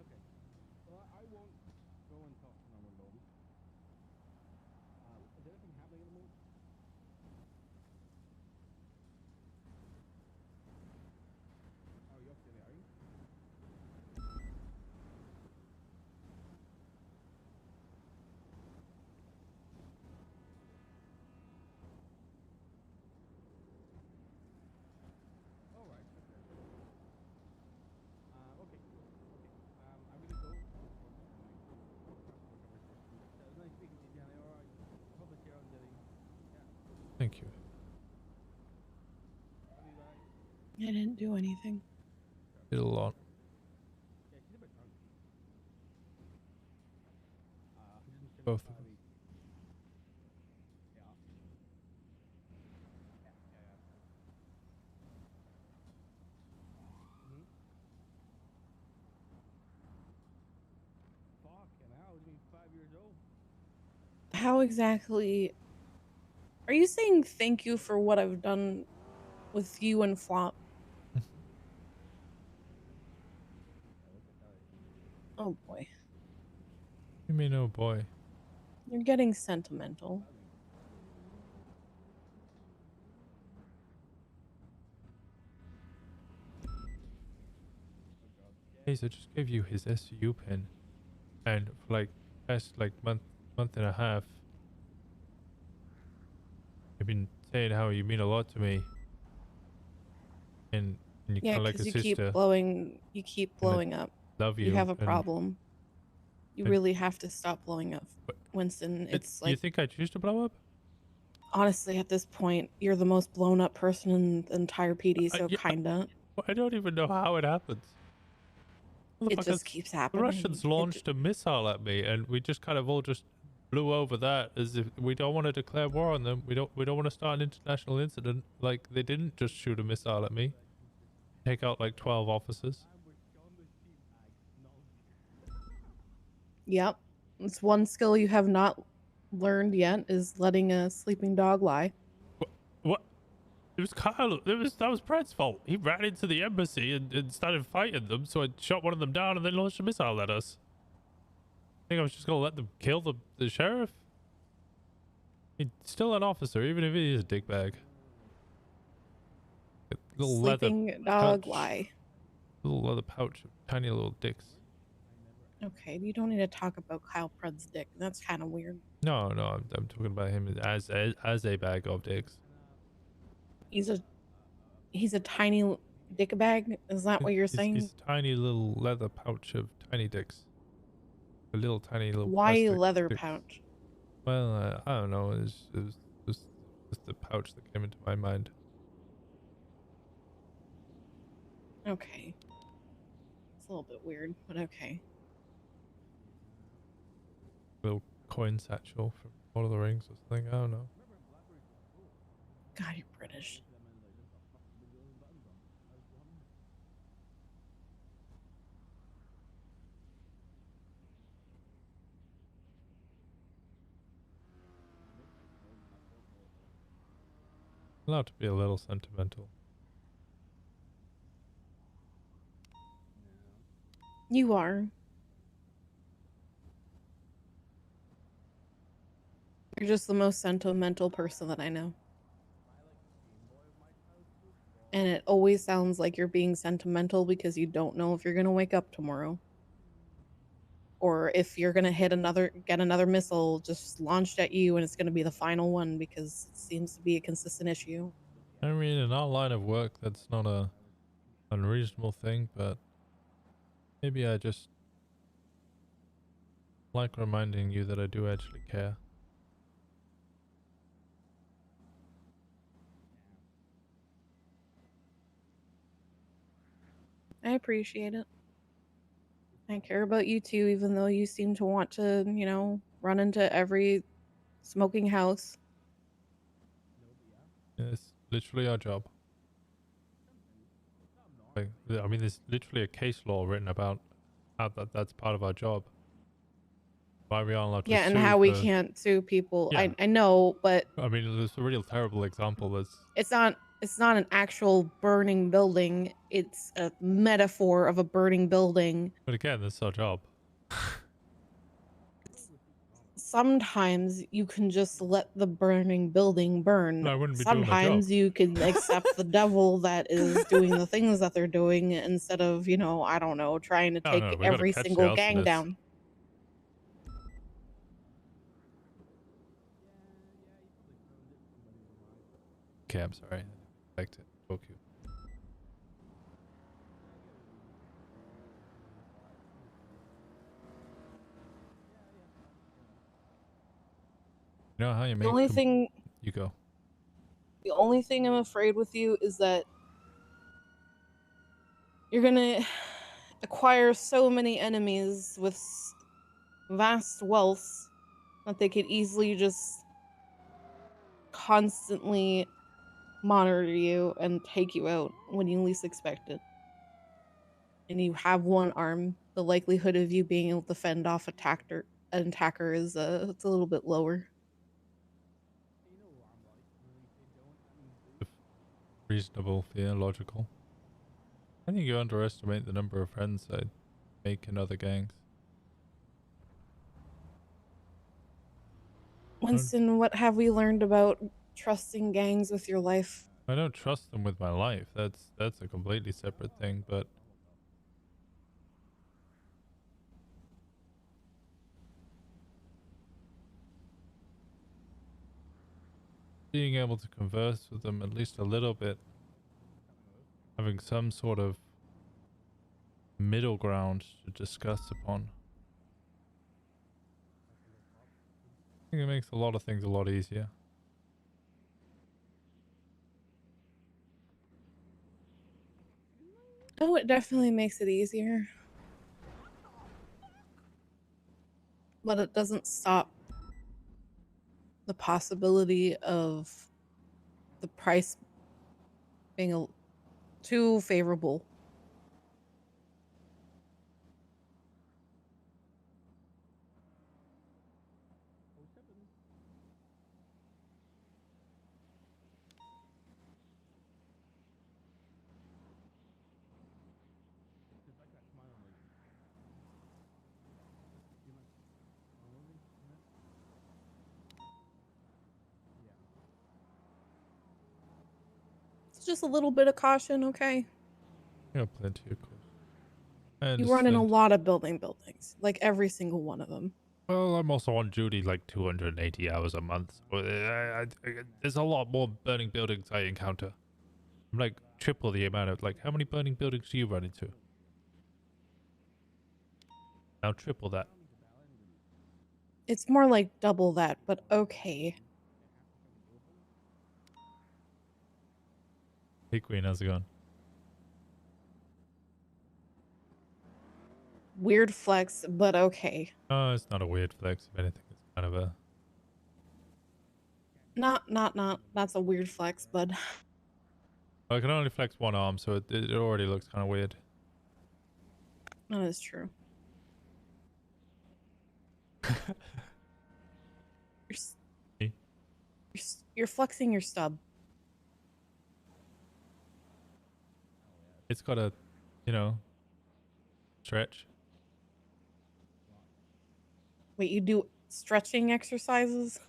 Okay. Well, I won't go and talk to Norman Bowden. Is anything happening at the moment? Oh, you're still there, are you? All right. Okay. Okay. I'm gonna go. Nice speaking to you, Johnny. All right. I hope it's your own doing. Yeah. Thank you. Love you, bye. I didn't do anything. Did a lot. Yeah, she's a bit drunk. He didn't show Both up of us. Yeah. Yeah. Mm-hmm. Fucking hell, he's been 5 years old. How exactly are you saying thank you for what I've done with you and Flop? Oh boy. You mean, oh boy. You're getting sentimental. Hayes, I just gave you his SU pin, and for like past like month and a half, you've been saying how you mean a lot to me, and you're Yeah, kind of like a because sister. you keep and I blowing up. Love you. You have a and problem. You and- really have to stop blowing up, Winston. It's you like, think I choose to blow up? honestly, at this point, you're the most blown up person in the entire PD, so Yeah, kinda. I don't even know how it happens. It Motherfuckers, just keeps the happening. Russians launched a missile at me, and we just kind of all just blew over that as if we don't want to declare war on them. We don't want to start an international incident. Like, they didn't just shoot a missile at me, take out like 12 officers. Yep. It's one skill you have not learned yet is letting a sleeping dog lie. What? It was Kyle. That was Pratt's fault. He ran into the embassy and started fighting them. So I shot one of them down and then launched a missile at us. I think I was just gonna let them kill the sheriff. He's still an officer, even if he is a dickbag. Little Sleeping leather dog pouch. lie. Little leather pouch of tiny little dicks. Okay, you don't need to talk about Kyle Pred's dick. That's kind of weird. No, I'm talking about him as a bag of dicks. He's a tiny dick bag. Is that what you're saying? He's a tiny little leather pouch of tiny dicks. A little tiny little. Why plastic leather dicks. pouch? Well, I don't know. It was just the pouch that came into my mind. Okay. It's a little bit weird, but okay. Little coin satchel from Lord of the Rings or something. I don't know. God, you're British. Allowed to be a little sentimental. You are. You're just the most sentimental person that I know. And it always sounds like you're being sentimental because you don't know if you're going to wake up tomorrow. Or if you're going to get another missile just launched at you and it's going to be the final one because it seems to be a consistent issue. I mean, in our line of work, that's not a unreasonable thing, but maybe I just like reminding you that I do actually care. I appreciate it. I care about you too, even though you seem to want to, you know, run into every smoking house. Yeah, it's literally our job. Like, I mean, there's literally a case law written about how that's part of our job. Why we aren't allowed to Yeah, and sue how we for... can't sue people. Yeah. I know, but I mean, there's a real terrible example that's... it's not an actual burning building. It's a metaphor of a burning building. But again, that's our job. Sometimes you can just let the burning building burn. I wouldn't be doing my job. Sometimes you can accept the devil that is doing the things that they're doing instead of, you know, I don't know, trying to No, take we gotta every catch the single gang arsonists. down. Okay, I'm sorry. I'd like to talk to you. You know how you make... The only thing You go. The only thing I'm afraid with you is that you're gonna acquire so many enemies with vast wealth that they could easily just constantly monitor you and take you out when you least expect it. And you have one arm, the likelihood of you being able to fend off an attacker is it's a little bit lower. Reasonable, yeah, logical. I think you underestimate the number of friends I make in other gangs. Winston, what have we learned about trusting gangs with your life? I don't trust them with my life. That's a completely separate thing, but being able to converse with them at least a little bit, having some sort of middle ground to discuss upon. I think it makes a lot of things a lot easier. Oh, it definitely makes it easier. But it doesn't stop the possibility of the price being too favorable. It's just a little bit of caution, okay? Yeah, plenty of course. You run in a lot of buildings, like every single one of them. Well, I'm also on duty like 280 hours a month. So there's a lot more burning buildings I encounter. I'm like triple the amount of, like, how many burning buildings do you run into? Now triple that. It's more like double that, but okay. Hey Queen, how's it going? Weird flex, but okay. Oh, it's not a weird flex. If anything, it's kind of a... Not. That's a weird flex, bud. I can only flex one arm, so it already looks kind of weird. That is true. You're flexing your stub. It's got a, you know, stretch. Wait, you do stretching exercises?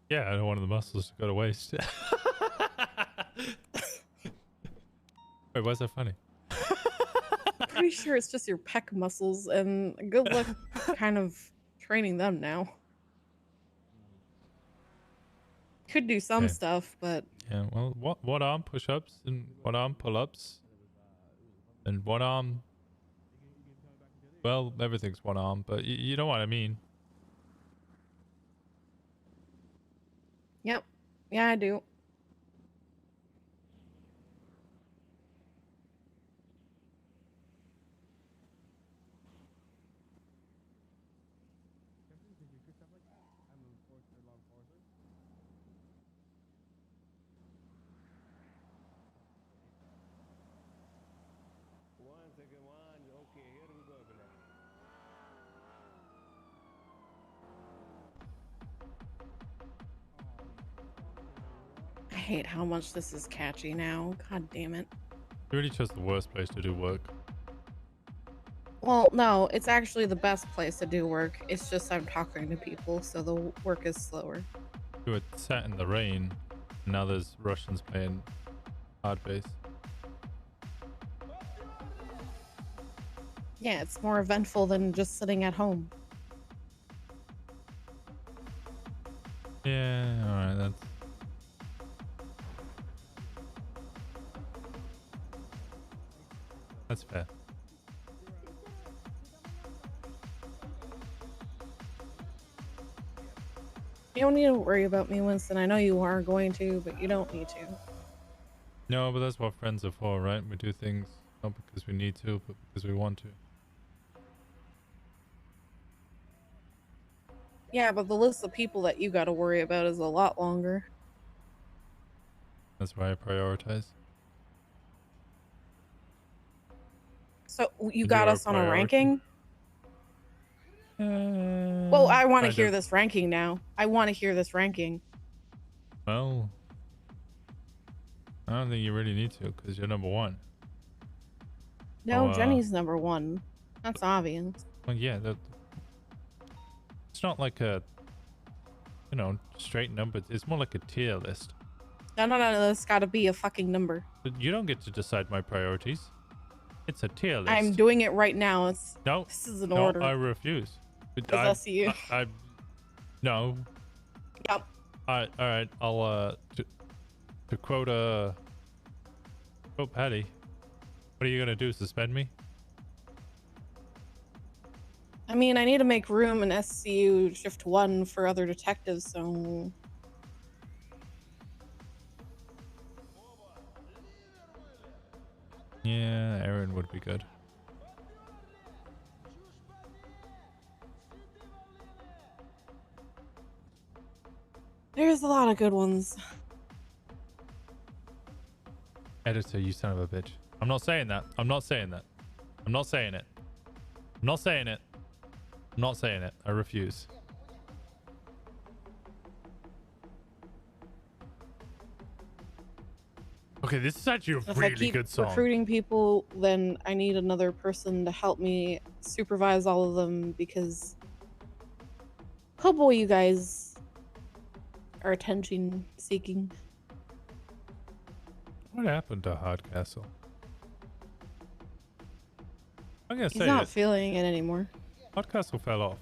Yeah, I don't want the muscles to go to waste. Wait, why is that funny? I'm pretty sure it's just your pec muscles, and good luck kind of training them now. Could do some Okay. stuff, but Yeah, well, what arm push-ups and what arm pull-ups and one arm... Well, everything's one arm, but you know what I mean. yep. Yeah, I do. hate how much this is catchy now. God damn it. You really chose the worst place to do work. Well, no, it's actually the best place to do work. It's just I'm talking to people, so the work is slower. You were sat in the rain, and now there's Russians playing hard bass. Yeah, it's more eventful than just sitting at home. Yeah, alright, that's fair. You don't need to worry about me, Winston. I know you are going to, but you don't need to. No, but that's what friends are for, right? We do things not because we need to, but because we want to. Yeah, but the list of people that you got to worry about is a lot longer. That's why I prioritize. So you Is got your us on a priority? ranking? Well, I want to kind hear of. this ranking now. I want to hear this ranking. Well, I don't think you really need to, because you're number one. No, Oh, Jenny's number one. That's obvious. Well, yeah, it's not like a, straight number. It's more like a tier list. No, that's got to be a fucking number. But you don't get to decide my priorities. It's a tier list. I'm doing it right now. This is an no, order. I refuse. Because I see you. No. Yep. All right. I'll to quote Patty. What are you gonna do? Suspend me? I mean, I need to make room in SCU shift 1 for other detectives, so... Yeah, Aaron would be good. There's a lot of good ones. Editor, you son of a bitch. I'm not saying that. I'm not saying that. I'm not saying it. I'm not saying it. I'm not saying it. I refuse. Okay, this is actually a If I really keep good song. recruiting people, then I need another person to help me supervise all of them because... Oh boy, you guys are attention seeking. What happened to Hardcastle? I'm gonna He's say not it. feeling it anymore. Hardcastle fell off.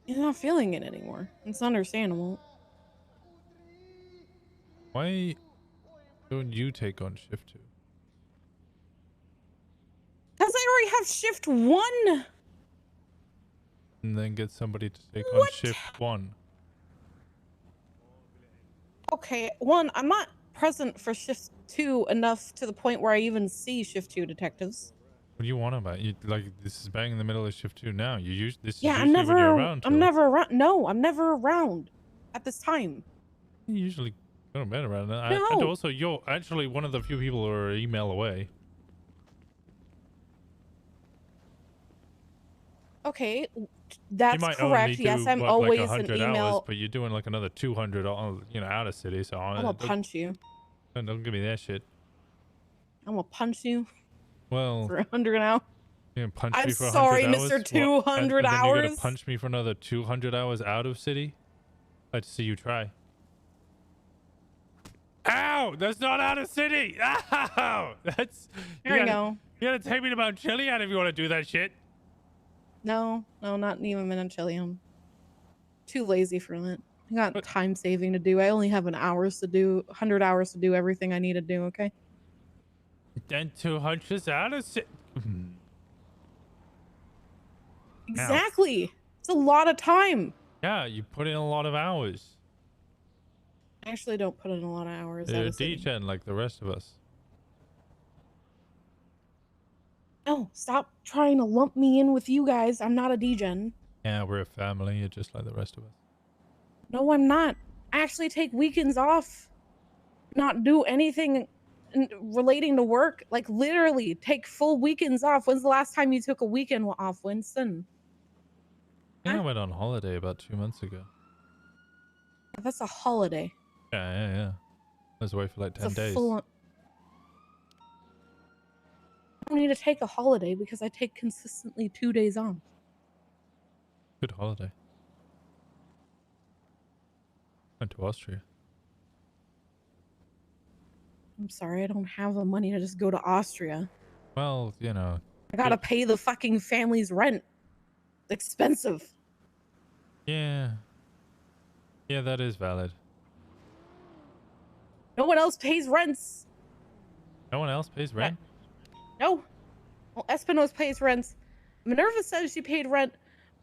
He's not feeling it anymore. It's understandable. Why don't you take on shift 2? Because I already have shift 1! And then get somebody to take on shift 1. Okay, 1, I'm not present for shift 2 enough to the point where I even see shift 2 detectives. What do you want about you? Like, this is bang in the middle of shift 2 now. This Yeah, is I'm usually when you're never around. I'm never around. No, I'm never around at this time. You usually go to bed around that. No. And also, you're actually one of the few people who are an email away. Okay, You that's might correct. only Yes, do, I'm what, always like an 100 email. hours, but you're doing like another 200, out of city. So I'm gonna punch you. Don't give me that shit. I'm gonna punch you Well, for 100 an hour. you're gonna punch I'm me for 100 sorry, hours? Mr. What? 200 and then you're gonna hours? punch me for another 200 hours out of city? I'd like to see you try. Ow! That's not out of city! Ow! That's... There you go. You gotta take me to Mount Chiliad if you want to do that shit. No, not even Chile. I'm too lazy for that. I got time saving to do. I only have 100 hours to do everything I need to do, okay? Then 200's out of city. Exactly. It's a lot of time. Yeah, you put in a lot of hours. I actually don't put in a lot of hours. out You're a of city. D-Gen like the rest of us. No, stop trying to lump me in with you guys. I'm not a degen. Yeah, we're a family. You're just like the rest of us. No, I'm not. I actually take weekends off. Not do anything relating to work. Like, literally, take full weekends off. When's the last time you took a weekend off, Winston? I think I went on holiday about 2 months ago. That's a holiday. Yeah. I was away for like It's 10 a days. full. I don't need to take a holiday because I take consistently 2 days off. Good holiday. Went to Austria. I'm sorry, I don't have the money to just go to Austria. Well, you know. I gotta pay the fucking family's rent. It's expensive. Yeah. Yeah, that is valid. No one else pays rents. No one else pays rent? No. Well, Espinosa pays rents. Minerva says she paid rent,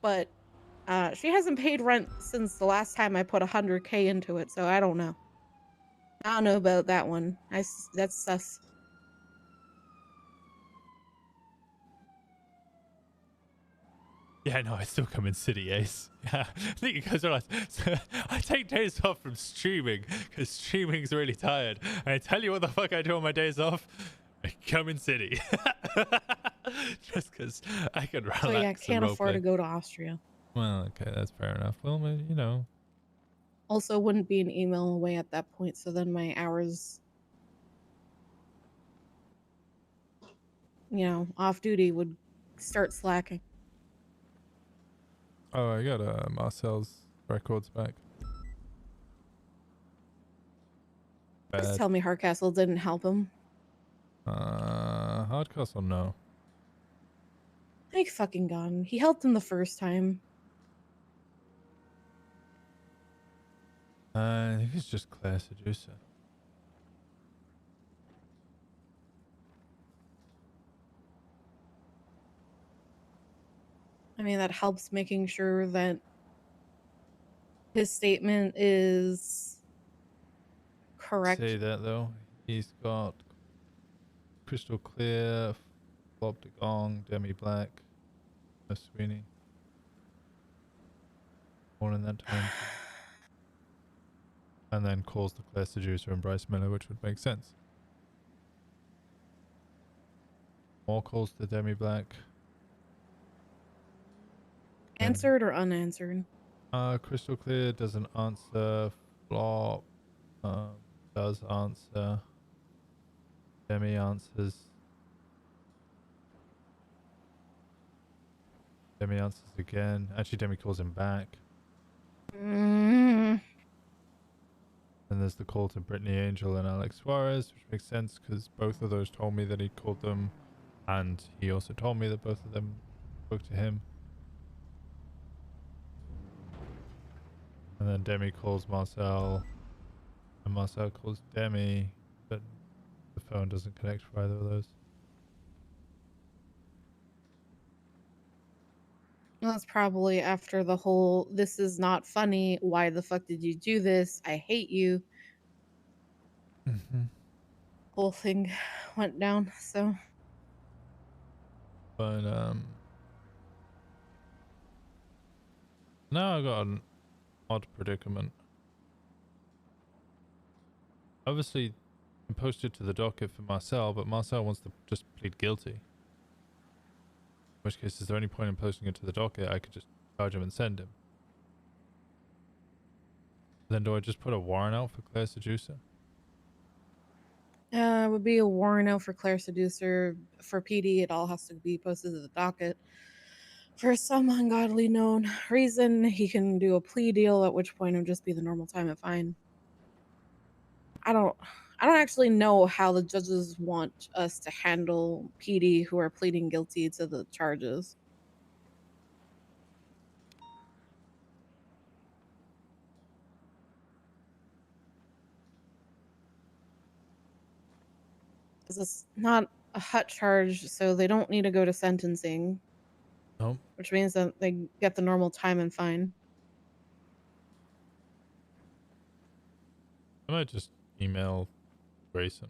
but she hasn't paid rent since the last time I put 100K into it, so I don't know. I don't know about that one. That's sus. Yeah, no, I still come in City Ace. Yeah, I think you guys are like, I take days off from streaming because streaming's really tired. And I tell you what the fuck I do on my days off. I come in City. Just because I can relax. So yeah, I and can't afford roleplay. to go to Austria. Well, okay, that's fair enough. Well, you know. Also, wouldn't be an email away at that point, so then my hours, off duty would start slacking. Oh, I got Marcel's records back. Just tell me Hardcastle didn't help him. Hardcastle, no. Thank fucking God. He helped him the first time. I think it's just Claire Seducer. I mean, that helps making sure that his statement is correct. Say that though. He's got Crystal Clear, Flop de Gong, Demi Black, Miss Sweeney. All in that time. And then calls the Claire Seducer and Bryce Miller, which would make sense. More calls to Demi Black. Answered or unanswered? Crystal Clear doesn't answer. Flop does answer. Demi answers. Demi answers again. Actually, Demi calls him back. Mm. And there's the call to Brittany Angel and Alex Suarez, which makes sense because both of those told me that he called them, and he also told me that both of them spoke to him. And then Demi calls Marcel, and Marcel calls Demi, but the phone doesn't connect for either of those. That's probably after the whole, this is not funny, why the fuck did you do this, I hate you, whole thing went down, so. But, now I got an odd predicament. Obviously, I posted to the docket for Marcel, but Marcel wants to just plead guilty. In which case, is there any point in posting it to the docket? I could just charge him and send him. Then do I just put a warrant out for Claire Seducer? It would be a warrant out for Claire Seducer. For PD, it all has to be posted to the docket. For some ungodly known reason, he can do a plea deal, at which point it would just be the normal time and fine. I don't actually know how the judges want us to handle PD who are pleading guilty to the charges. This is not a hut charge, so they don't need to go to sentencing. Nope. Which means that they get the normal time and fine. I might just email Grayson.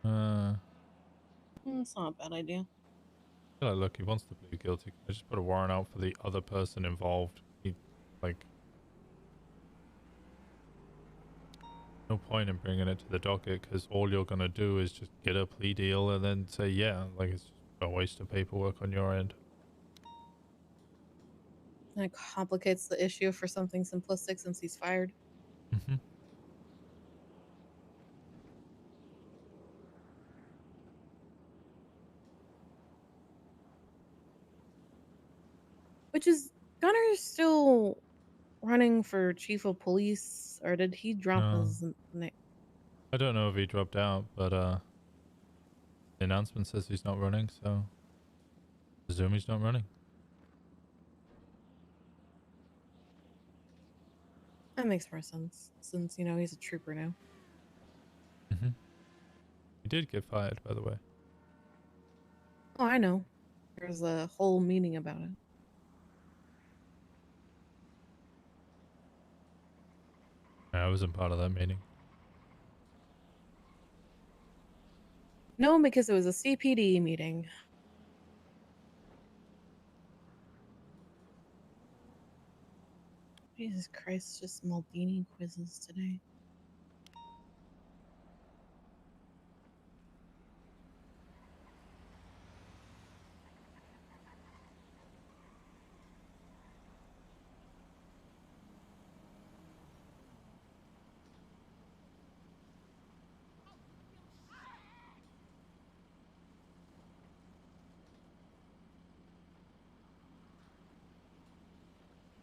It's not a bad idea. I feel like, look, he wants to plead guilty. Can I just put a warrant out for the other person involved? No point in bringing it to the docket because all you're gonna do is just get a plea deal and then say yeah, like it's just a waste of paperwork on your end. And it complicates the issue for something simplistic since he's fired. Mm-hmm. Which is Gunner still running for chief of police, or did he drop No. his name? I don't know if he dropped out, but the announcement says he's not running, so presume he's not running. That makes more sense, since, you know, he's a trooper now. Mm-hmm. He did get fired, by the way. Oh, I know. There's a whole meeting about it. I wasn't part of that meeting. No, because it was a CPD meeting. Jesus Christ, just Maldini quizzes today.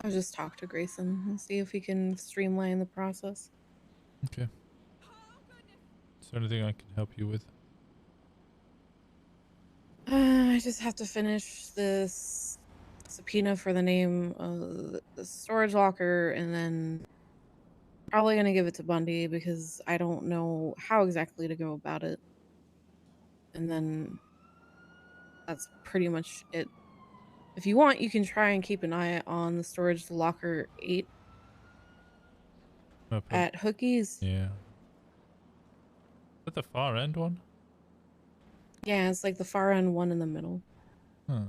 I'll just talk to Grayson and see if he can streamline the process. Okay. Is there anything I can help you with? I just have to finish this subpoena for the name of the storage locker, and then probably gonna give it to Bundy because I don't know how exactly to go about it. And then that's pretty much it. If you want, you can try and keep an eye on the storage locker 8 at Hookie's. Yeah. Is that the far end one? Yeah, it's like the far end one in the middle. Huh. I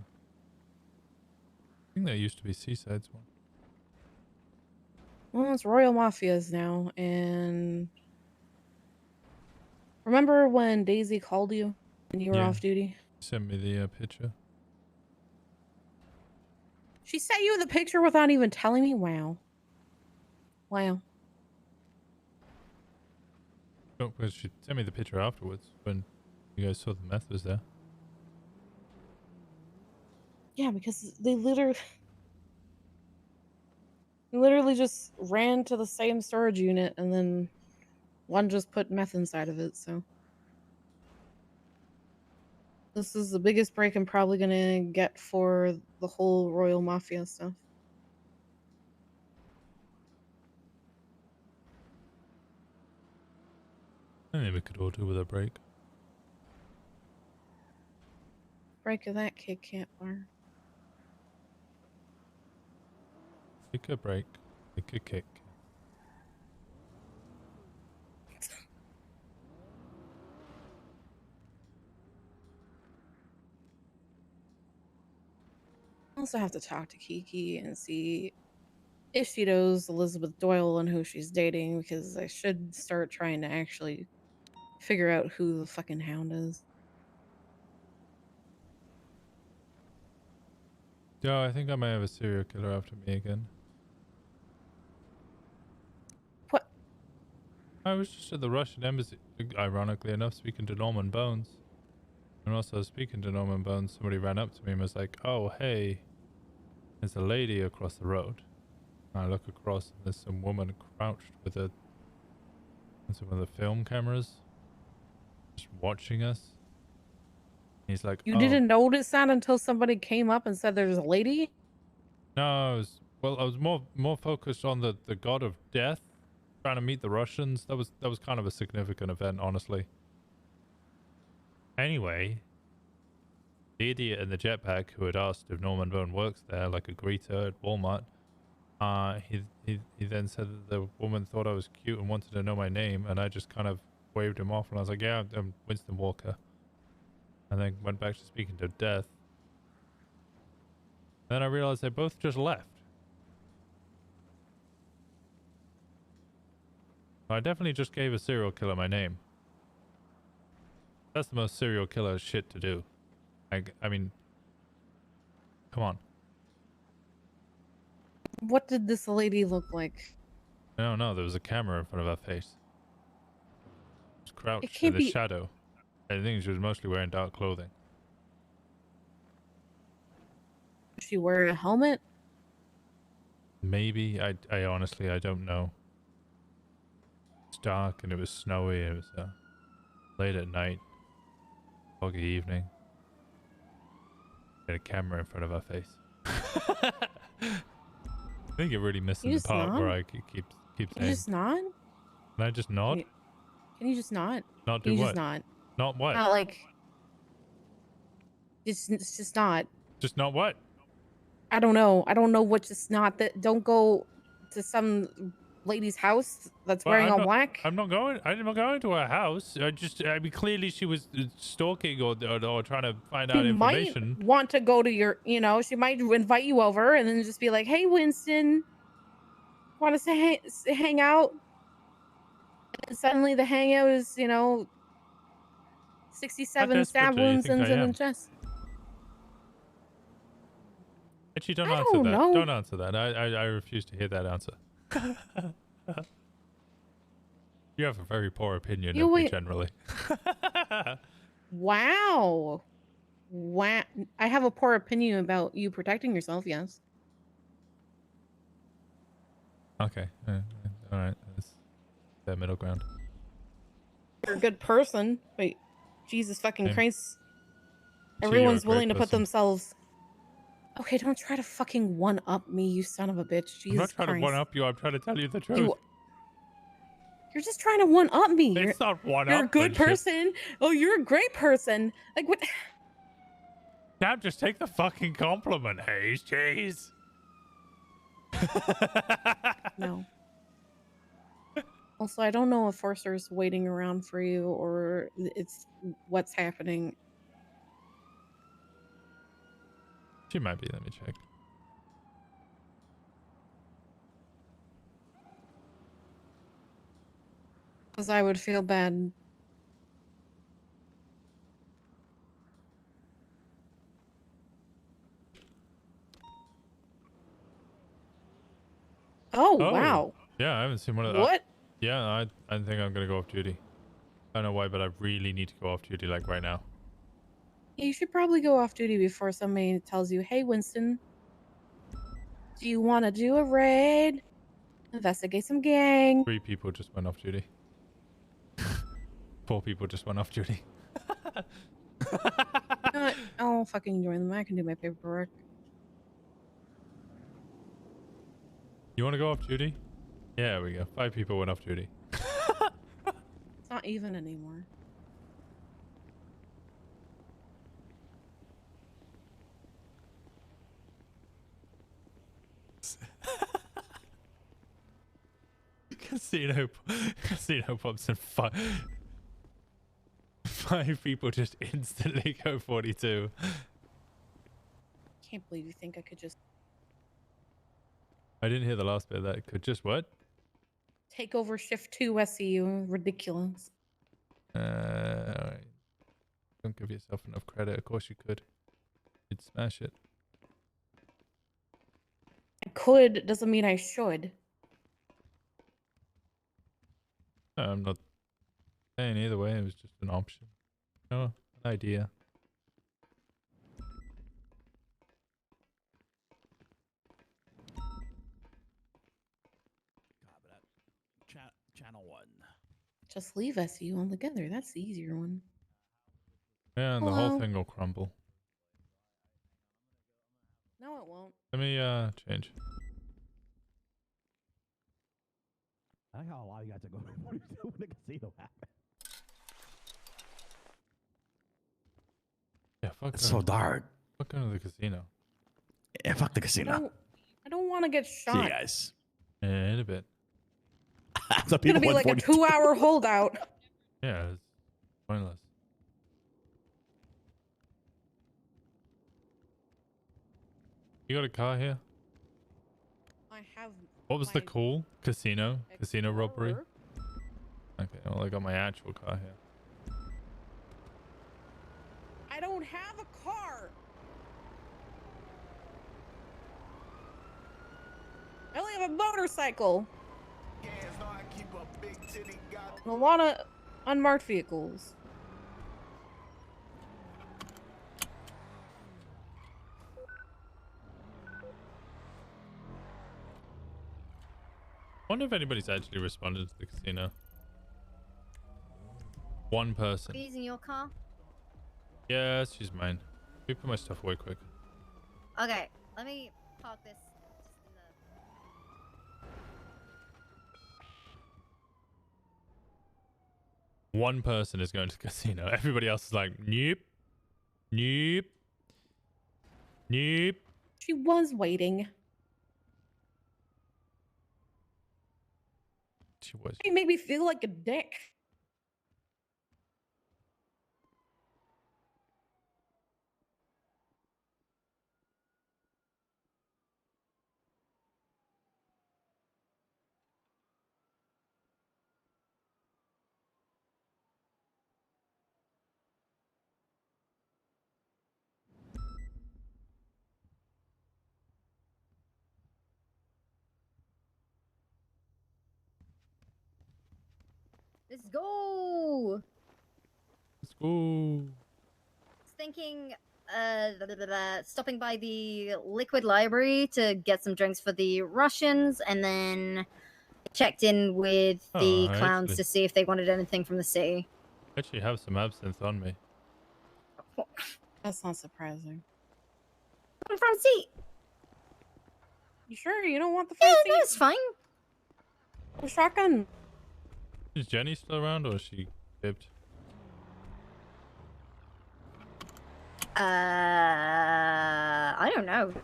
think that used to be Seaside's one. Well, it's Royal Mafia's now, and remember when Daisy called you when you were Yeah. off duty? Sent me the picture. She sent you the picture without even telling me? Wow. Wow. Oh, because she sent me the picture afterwards when you guys saw the meth was there. Yeah, because they literally just ran to the same storage unit, and then one just put meth inside of it, so. This is the biggest break I'm probably gonna get for the whole Royal Mafia stuff. I think we could all do with a break. Break of that Kit Kat bar. Take a break. Take a kick. I also have to talk to Kiki and see if she knows Elizabeth Doyle and who she's dating, because I should start trying to actually figure out who the fucking hound is. Yeah, I think I may have a serial killer after me again. What? I was just at the Russian embassy, ironically enough, speaking to Norman Bones. And also speaking to Norman Bones, somebody ran up to me and was like, "Oh, hey, there's a lady across the road." And I look across and there's some woman crouched with some of the film cameras, just watching us. He's like, You "Oh." didn't notice that until somebody came up and said there's a lady? No, I was more focused on the god of death, trying to meet the Russians. That was kind of a significant event, honestly. Anyway, the idiot in the jetpack who had asked if Norman Bone works there, like a greeter at Walmart, he then said that the woman thought I was cute and wanted to know my name, and I just kind of waved him off, and I was like, "Yeah, I'm Winston Walker," and then went back to speaking to death. Then I realized they both just left. I definitely just gave a serial killer my name. That's the most serial killer shit to do. I mean, come on. What did this lady look like? No, no, there was a camera in front of her face. She was crouched in can't the be- shadow. I think she was mostly wearing dark clothing. Is she wearing a helmet? Maybe. I honestly, I don't know. It's dark and it was snowy. It was late at night. Foggy evening. Had a camera in front of her face. I think you're really missing You the just part where nod? I keep Can saying. you just nod? Can I just nod? Can you just not? Not Can do you what? just not? Not what? Not like. It's just not. Just not what? I don't know. I don't know what just not. That don't go to some lady's house that's Well, wearing I'm all not, black. I'm not going. I'm not going to her house. I mean, clearly she was stalking or trying to find out She information. might want to go to your. You know, she might invite you over and then just be like, "Hey, Winston, want to hang out?" And suddenly the hangout is, 67 desperate stab do you wounds think in I the am? chest. Actually, don't I answer don't that. know. Don't answer that. I refuse to hear that answer. You have a very poor opinion You of me wait- generally. Wow. Wow. I have a poor opinion about you protecting yourself, yes. Okay. All right. That's that middle ground. You're a good person, but Jesus fucking Same. Christ. you're a Everyone's great willing to put person. themselves. Okay, don't try to fucking one up me, you son of a bitch. Jesus I'm not trying Christ. to one up you. I'm trying to tell you the truth. You're just trying to one up me. It's not one You're a up. good person. Oh, you're a great person. Like what? Damn, just take the fucking compliment, Hayes. Jeez. No. Also, I don't know if Forcer's waiting around for you or it's what's happening. She might be. Let me check. Because I would feel bad. Oh, wow. Yeah, I haven't seen one of that. What? Yeah, I think I'm gonna go off duty. I don't know why, but I really need to go off duty like right now. Yeah, you should probably go off duty before somebody tells you, "Hey, Winston, do you want to do a raid? Investigate some gang." 3 people just went off duty. 4 people just went off duty. You know what? I'll fucking join them. I can do my paperwork. You want to go off duty? Yeah, there we go. 5 people went off duty. It's not even anymore. Casino pops and 5 people just instantly go 42. Can't believe you think I could just I didn't hear the last bit of that. Could just what? take over shift 2 SCU. Ridiculous. Alright. Don't give yourself enough credit. Of course you could. You'd smash it. I could doesn't mean I should. No, I'm not saying either way. It was just an option. No, an idea. Channel 1. Just leave SCU altogether. That's the easier one. Yeah, and the whole Hello? thing will crumble. No, it won't. Let me change. I like how a lot of you guys are going when the casino happened. Yeah, fuck. It's so dark. Fuck going to the casino. Yeah, fuck the casino. I don't want to get shot. See you guys. Yeah, in a bit. Some It's gonna be like a 2-hour holdout. Yeah, it's pointless. You got a car here? I have. What was the call? Casino? Casino robbery? Okay, well I got my actual car here. I don't have a car. I only have a motorcycle. A lot of unmarked vehicles. Wonder if anybody's actually responded to the casino. One person. Are you using your car? Yeah, she's mine. Let me put my stuff away quick. Okay, let me park this. One person is going to the casino. Everybody else is like, nope, nope, nope. She was waiting. She was. It made me feel like a dick. Let's go. Let's go. Thinking stopping by the liquid library to get some drinks for the Russians, and then checked in with the Oh, clowns actually- to see if they wanted anything from the city. I actually have some absinthe on me. That's not surprising. Front seat. You sure you don't want the front seat? That's fine. The shotgun. Is Jenny still around or is she dipped? I don't know.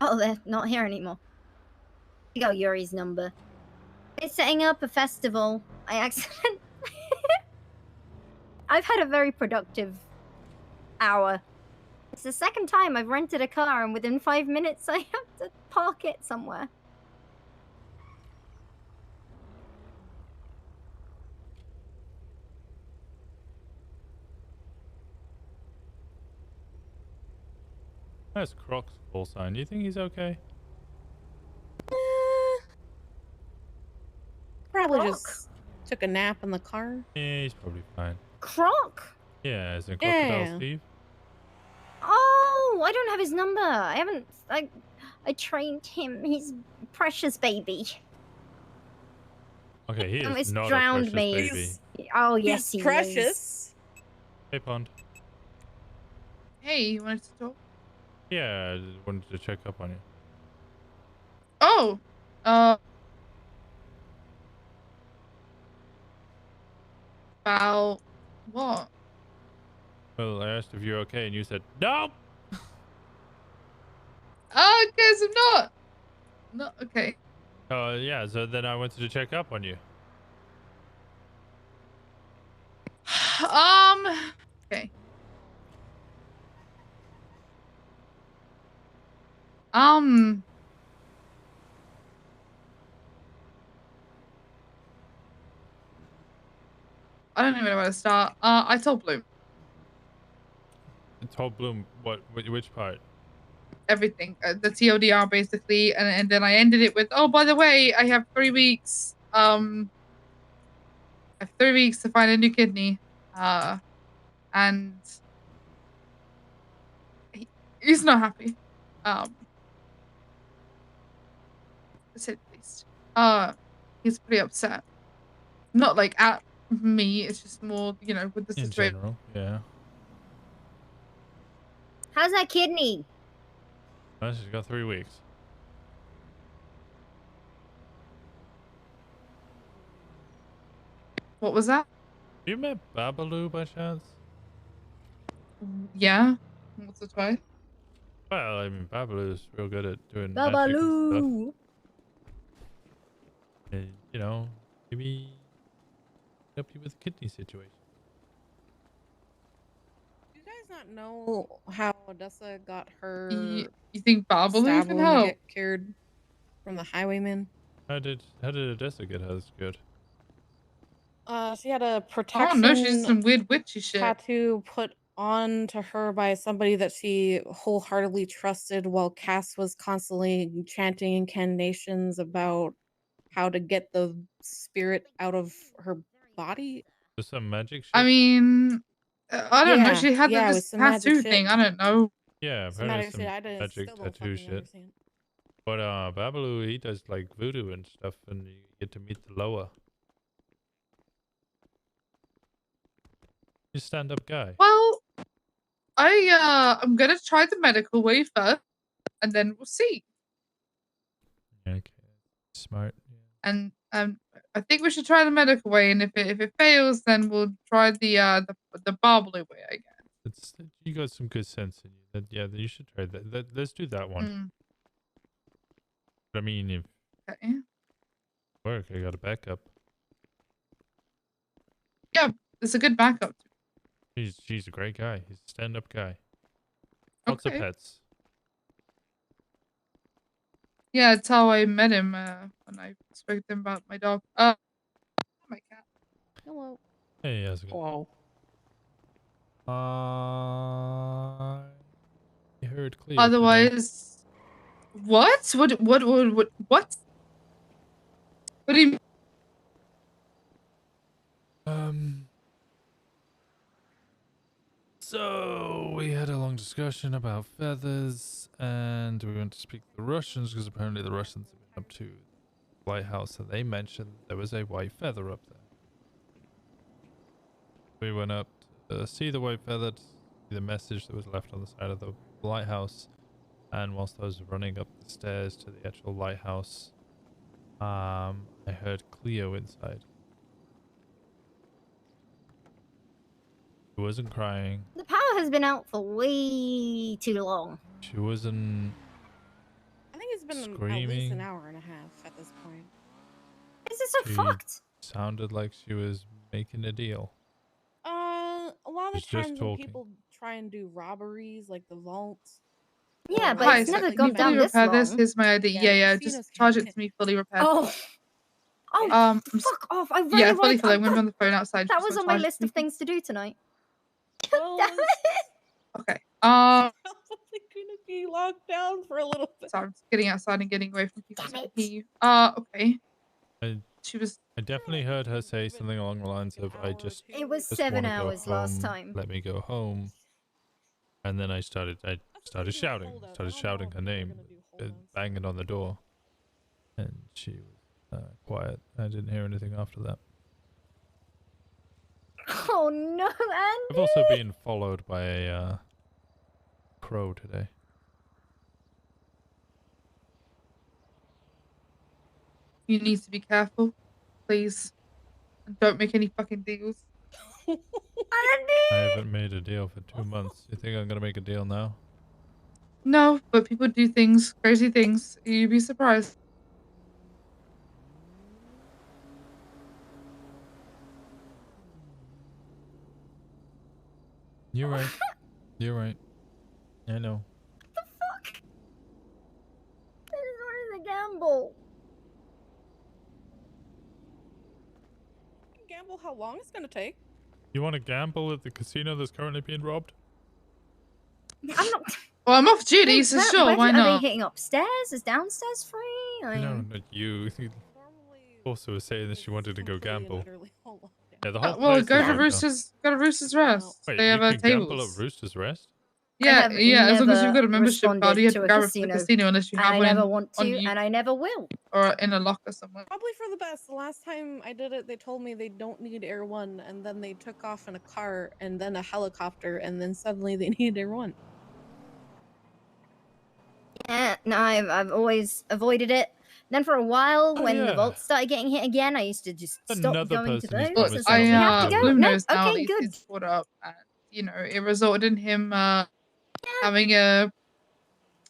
Oh, they're not here anymore. You got Yuri's number. It's setting up a festival. I accidentally... I've had a very productive hour. It's the second time I've rented a car, and within 5 minutes I have to park it somewhere. That's Croc's call sign. Do you think he's okay? Probably Croc. just took a nap in the car. Yeah, he's probably fine. Croc? Yeah, is it Crocodile Yeah. Steve? Oh, I don't have his number. I haven't... I trained him. He's precious baby. Okay, he Almost is not drowned a precious me. baby. Oh, yes, He's he precious. is. Hey, Pond. Hey, you wanted to talk? Yeah, I just wanted to check up on you. Oh, about what? Well, I asked if you're okay, and you said no. Oh, I guess I'm not. Not okay. Yeah. So then I wanted to check up on you. Okay. I don't even know where to start. I told Bloom I told Bloom which part? everything, the TLDR basically, and then I ended it with, oh, by the way, I have 3 weeks. I have 3 weeks to find a new kidney. And he's not happy. To say the least. He's pretty upset. Not like at me, it's just more, you know, with the In situation. general, yeah. How's that kidney? Well, she's got 3 weeks. What was that? You met Babalu by chance? Yeah. Once or twice. Well, I mean, Babalu's real good at doing magic and stuff. Babaloo. You know, maybe help you with the kidney situation. Do you guys not know how Odessa got her You think Babalu stab can wound help? get cured from the highwayman? How did Odessa get hers good? She had a Oh protection no, she's some weird witchy shit. tattoo put on to her by somebody that she wholeheartedly trusted while Cass was constantly chanting incantations about how to get the spirit out of her body. Just some magic shit. I mean, I don't know. Yeah, She had yeah, it was this some magic tattoo shit. thing. I don't know. Yeah, Some apparently magic some shit. I didn't, magic still don't tattoo fucking shit. understand. But Babalu, he does like voodoo and stuff, and you get to meet the lower. He's a stand-up guy. Well, I'm gonna try the medical way first, and then we'll see. Okay, smart. And I think we should try the medical way, and if it fails, then we'll try the Barbly way, I guess. It's you got some good sense in you. Yeah, you should try that. Let's do that one. Mm. I mean, if Okay. work, I got a backup. Yeah, it's a good backup. She's a great guy. He's a stand-up guy. Lots of Okay. pets. Yeah, it's how I met him when I spoke to him about my dog. Oh my cat. Hello. Hey, how's it going? Hello. I heard clear. Otherwise, what? What? What? What do you mean? So we had a long discussion about feathers, and we went to speak to the Russians because apparently the Russians have been up to the lighthouse, and they mentioned there was a white feather up there. We went up to see the white feather, to see the message that was left on the side of the lighthouse, and whilst I was running up the stairs to the actual lighthouse, I heard Cleo inside. She wasn't crying. The power has been out for way too long. She wasn't I think it's been at least screaming. an hour and a half at this point. Is this so She fucked? sounded like she was making a deal. A lot of the She's just times when talking. people try and do robberies, like the vaults. Yeah, but Hi, it's sir, never can gone you down fully this repair this? long. Here's my ID. Yeah, Yeah, casinos just charge it to me fully repaired. Fuck off! I really yeah, fully. want. I'm gonna be on the phone outside. That Just was wanna on my charge it list to of things to do tonight. Well, Damn it. Okay. probably gonna be locked down for a little bit. Sorry, I'm just getting outside and getting away from people. So I can hear you. Okay. She was. I definitely heard her say something along the lines of, "I just It was just 7 wanna go hours last home, time. Let me go home." And then I started shouting her name, banging on the door, and she was quiet. I didn't hear anything after that. Oh no, Andy! I've also been followed by a crow today. You need to be careful, please, and don't make any fucking deals. I haven't made a deal for 2 months. You think I'm gonna make a deal now? No, but people do things, crazy things. You'd be surprised. You're right. You're right. I know. What the fuck? This is a gamble. Gamble how long it's gonna take. You want to gamble at the casino that's currently being robbed? I'm not. Well, I'm off duty, so sure, why Are not? they hitting upstairs? Is downstairs free? I No, mean, not you. Also was saying that she wanted to go gamble. Yeah, the whole Well, place go is to locked down. Rooster's Rest. Wait, they you have can gamble tables. at Rooster's Rest? Yeah, have yeah. As long as you've got never a membership card, you have to responded grab to a it from the casino, casino unless you and have I one never in- want on to, you and I never will. or in a locker somewhere. Probably for the best. The last time I did it, they told me they don't need Air One, and then they took off in a car and then a helicopter, and then suddenly they need Air One. Yeah, no, I've always avoided it. Then for a while, when the yeah. vaults started getting hit again, I used to just stop Another going to person who's those. promised It's to like, help we me have to out. go. Bloom No, knows now okay, at good. least it's brought up, and you know it resulted in him having a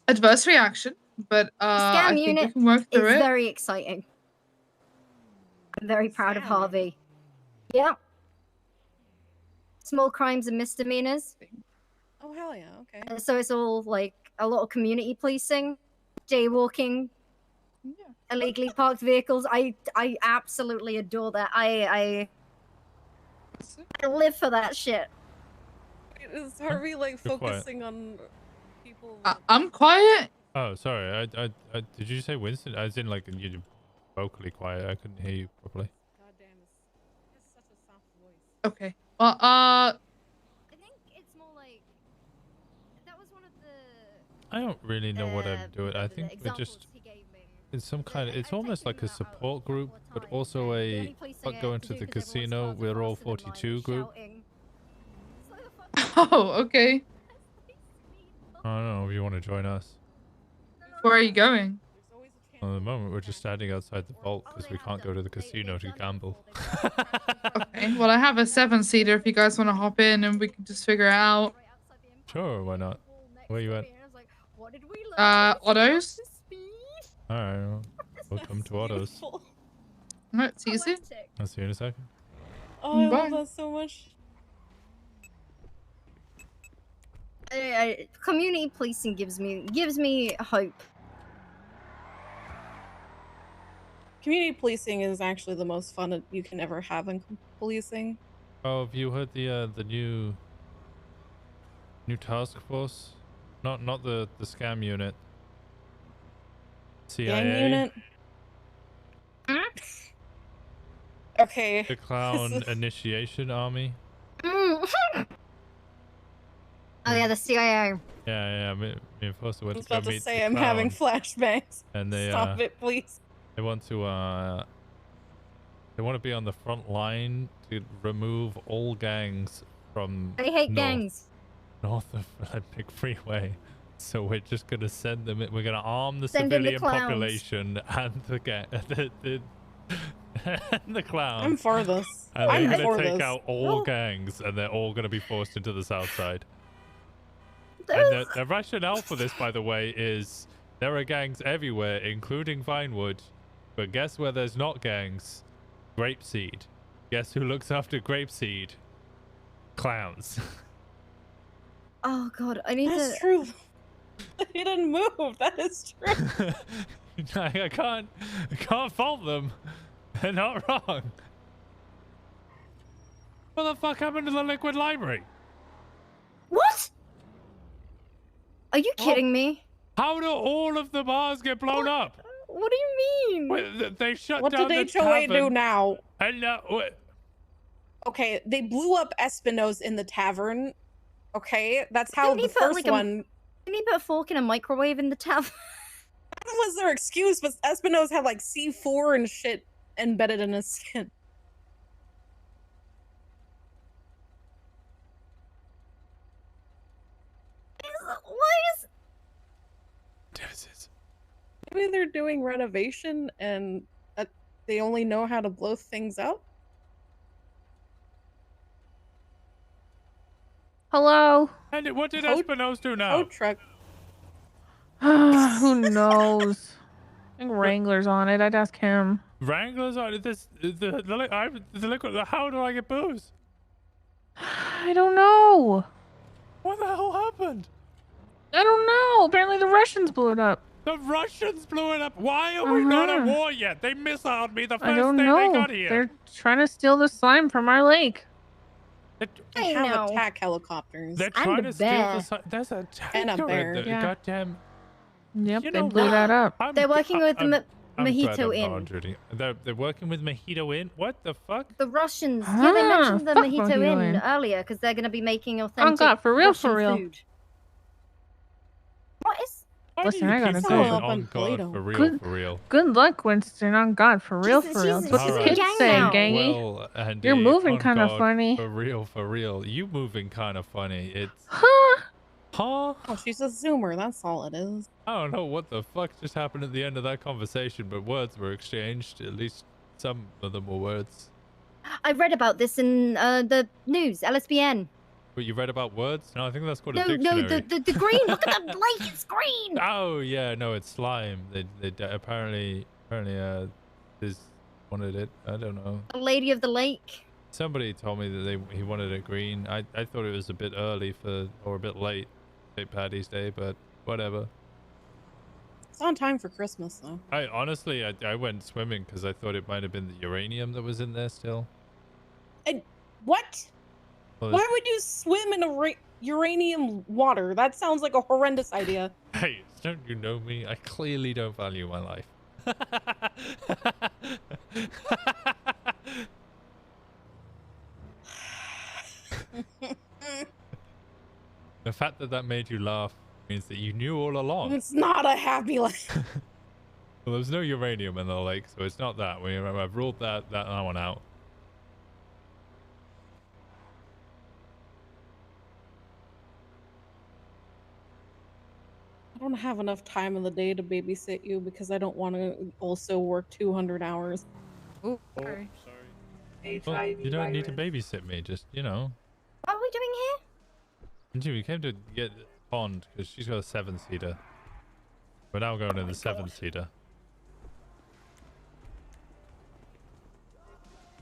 adverse reaction. But The I scam think we unit can work is through it. very exciting. I'm very proud of Harvey. Yeah. Small crimes and misdemeanors. Oh hell yeah! Okay. So it's all like a lot of community policing, jaywalking, illegally parked vehicles. I absolutely adore that. I live for that shit. Wait, Is Harvey like You're quiet. focusing on people? I'm quiet. Oh, sorry. I did you say Winston? As in like you're vocally quiet. I couldn't hear you properly. God damn, it's such a soft voice. Okay. Well, I think it's more like that was one of the. I don't really know what I'm doing. I think we're just it's some kind of it's almost like a support group, but also a not going to the casino. We're all 42 group. Oh, okay. I don't know if you want to join us. Where are you going? At the moment, we're just standing outside the vault because we can't go to the casino to gamble. Okay. Well, I have a 7-seater if you guys want to hop in and we can just figure it out. Sure, why not? Where you at? Autos? Alright, well, welcome to Autos. Alright, see you soon. I'll see you in a second. Oh, I Bye. love that so much. Community policing gives me hope. Community policing is actually the most fun you can ever have in policing. Oh, have you heard the new task force? Not the scam unit. CIA. Gang unit. Okay. The clown initiation army. Oh yeah, the CIA. Yeah. Me and Foster I went was to go about to meet say the I'm having clown, flashbacks. and they Stop it, please. They want to be on the front line to remove all gangs from I hate gangs. north of Olympic Freeway. So we're just gonna send them. We're gonna arm the Send in the civilian clowns. population and the clowns. I'm for this. And they're I'm gonna for take this. out all gangs, and they're all gonna be forced into the south side. And the rationale for this, by the way, is there are gangs everywhere, including Vinewood. But guess where there's not gangs? Grapeseed. Guess who looks after Grapeseed? Clowns. Oh god, I need That's to. true. He didn't move. That is true. I can't fault them. They're not wrong. What the fuck happened to the liquid library? What? Are you kidding me? How do all of the bars get blown up? What do you mean? Wait, they shut What down did the HOA do tavern. now? And Okay, they blew up Espino's in the tavern. Okay, that's how Didn't he the put, first like, one. Didn't he put a fork in a microwave in the tavern? That was their excuse, but Espino's had like C4 and shit embedded in his skin. Why is? Maybe they're doing renovation and they only know how to blow things up. Hello. And what did Espino's do now? Tow truck. Who knows? I think Wrangler's on it. I'd ask him. Wranglers on this. The liquid. How do I get booze? I don't know. What the hell happened? I don't know. Apparently the Russians blew it up. The Russians blew it up. Why are we not at war yet? They missiled me the I first don't day know. they got here. They're trying to steal the slime from our lake. They have attack helicopters. They're trying to steal the. There's a And a tanker bear. in the Yeah. goddamn. Yep, You they know blew what? that up. They're working with I'm glad Mojito I'm Inn. not intruding. They're working with Mojito Inn. What the fuck? The Russians. Yeah, they mentioned the fuck Mojito Mojito Inn Inn. earlier because they're going to be making authentic God, for real, Russian for real. food. What is? Listen, I gotta Saying, go. on God, for real, Good- for real. Good luck, Winston. On God, for real, for real. That's what All the right. kids say, gangy. Well, Andy, You're moving on kind of God, funny. For real, for real. You moving kind of funny. It's. Huh? Huh? Oh, she's a zoomer. That's all it is. I don't know what the fuck just happened at the end of that conversation, but words were exchanged. At least some of them were words. I read about this in the news, LSBN. But you read about words? No, I think that's called No, a dictionary. no, the green. Look at the lake. It's green. Oh yeah, no, it's slime. Apparently this wanted it. I don't know. The lady of the lake. Somebody told me that he wanted it green. I thought it was a bit early or a bit late, St. Paddy's Day, but whatever. It's on time for Christmas, though. I honestly I went swimming because I thought it might have been the uranium that was in there still. What? Well, Why would you swim in a uranium water. That sounds like a horrendous idea. Hey, don't you know me? I clearly don't value my life. The fact that that made you laugh means that you knew all along. It's not a happy life. Well, there's no uranium in the lake, so it's not that. I've ruled that one out. I don't have enough time in the day to babysit you because I don't want to also work 200 hours. Oh, sorry. Well, you don't need to babysit me. Just, you know. What are we doing here? Gee, we came to get Pond because she's got a 7-seater. We're now going in the 7-seater.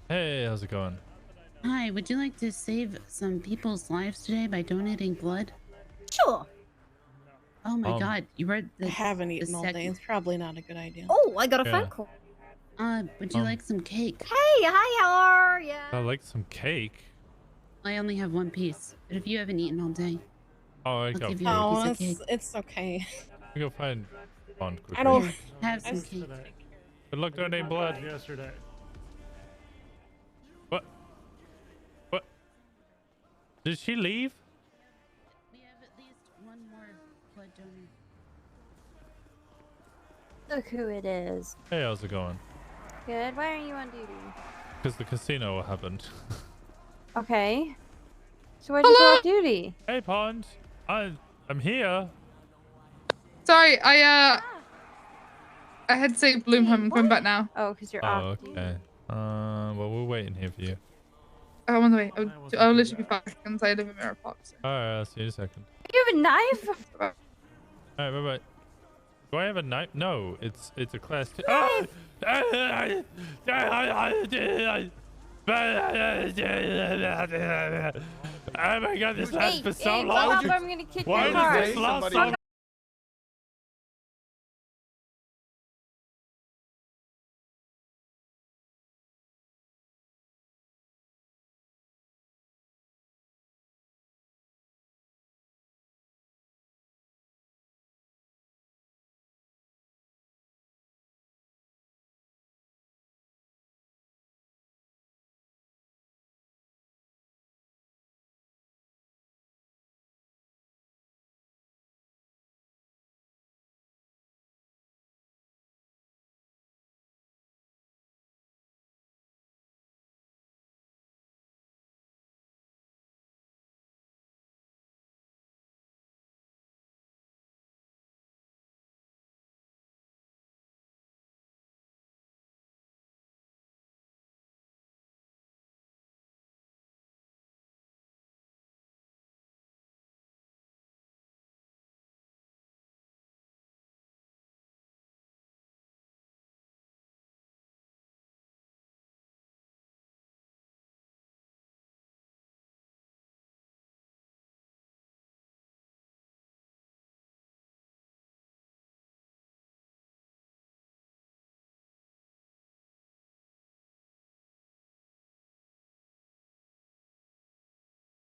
Hey, how's it going? Hi, would you like to save some people's lives today by donating blood? Sure. Oh my god, you read the I haven't eaten all day. It's probably not a good idea. Oh, I got a phone call. Would you like some cake? Hey, hi, how are ya? I like some cake. I only have one piece, but if you haven't eaten all day, Oh, I I'll got. give you a piece of cake. It's okay. We go find Pond quickly. I don't have some cake. Good luck donating blood. Yesterday. What? What? Did she leave? We have at least one more blood donor. Look who it is. Hey, how's it going? Good. Why are you on duty? Because the casino happened. Okay. So why'd you go off duty? Hey, Pond. I'm here. Sorry, I had to say Bloom home. I'm coming back now. Oh, because you're Oh, off. okay. Well, we're waiting here for you. I'm on the way. I'll literally be 5 seconds. I live in Mirror Park. So. Alright, I'll see you in a second. You have a knife? Alright, bye-bye. Do I have a knife? No, it's a class 2. Oh my god, this lasts for so long. I'm gonna kick Why your car. does this last so long?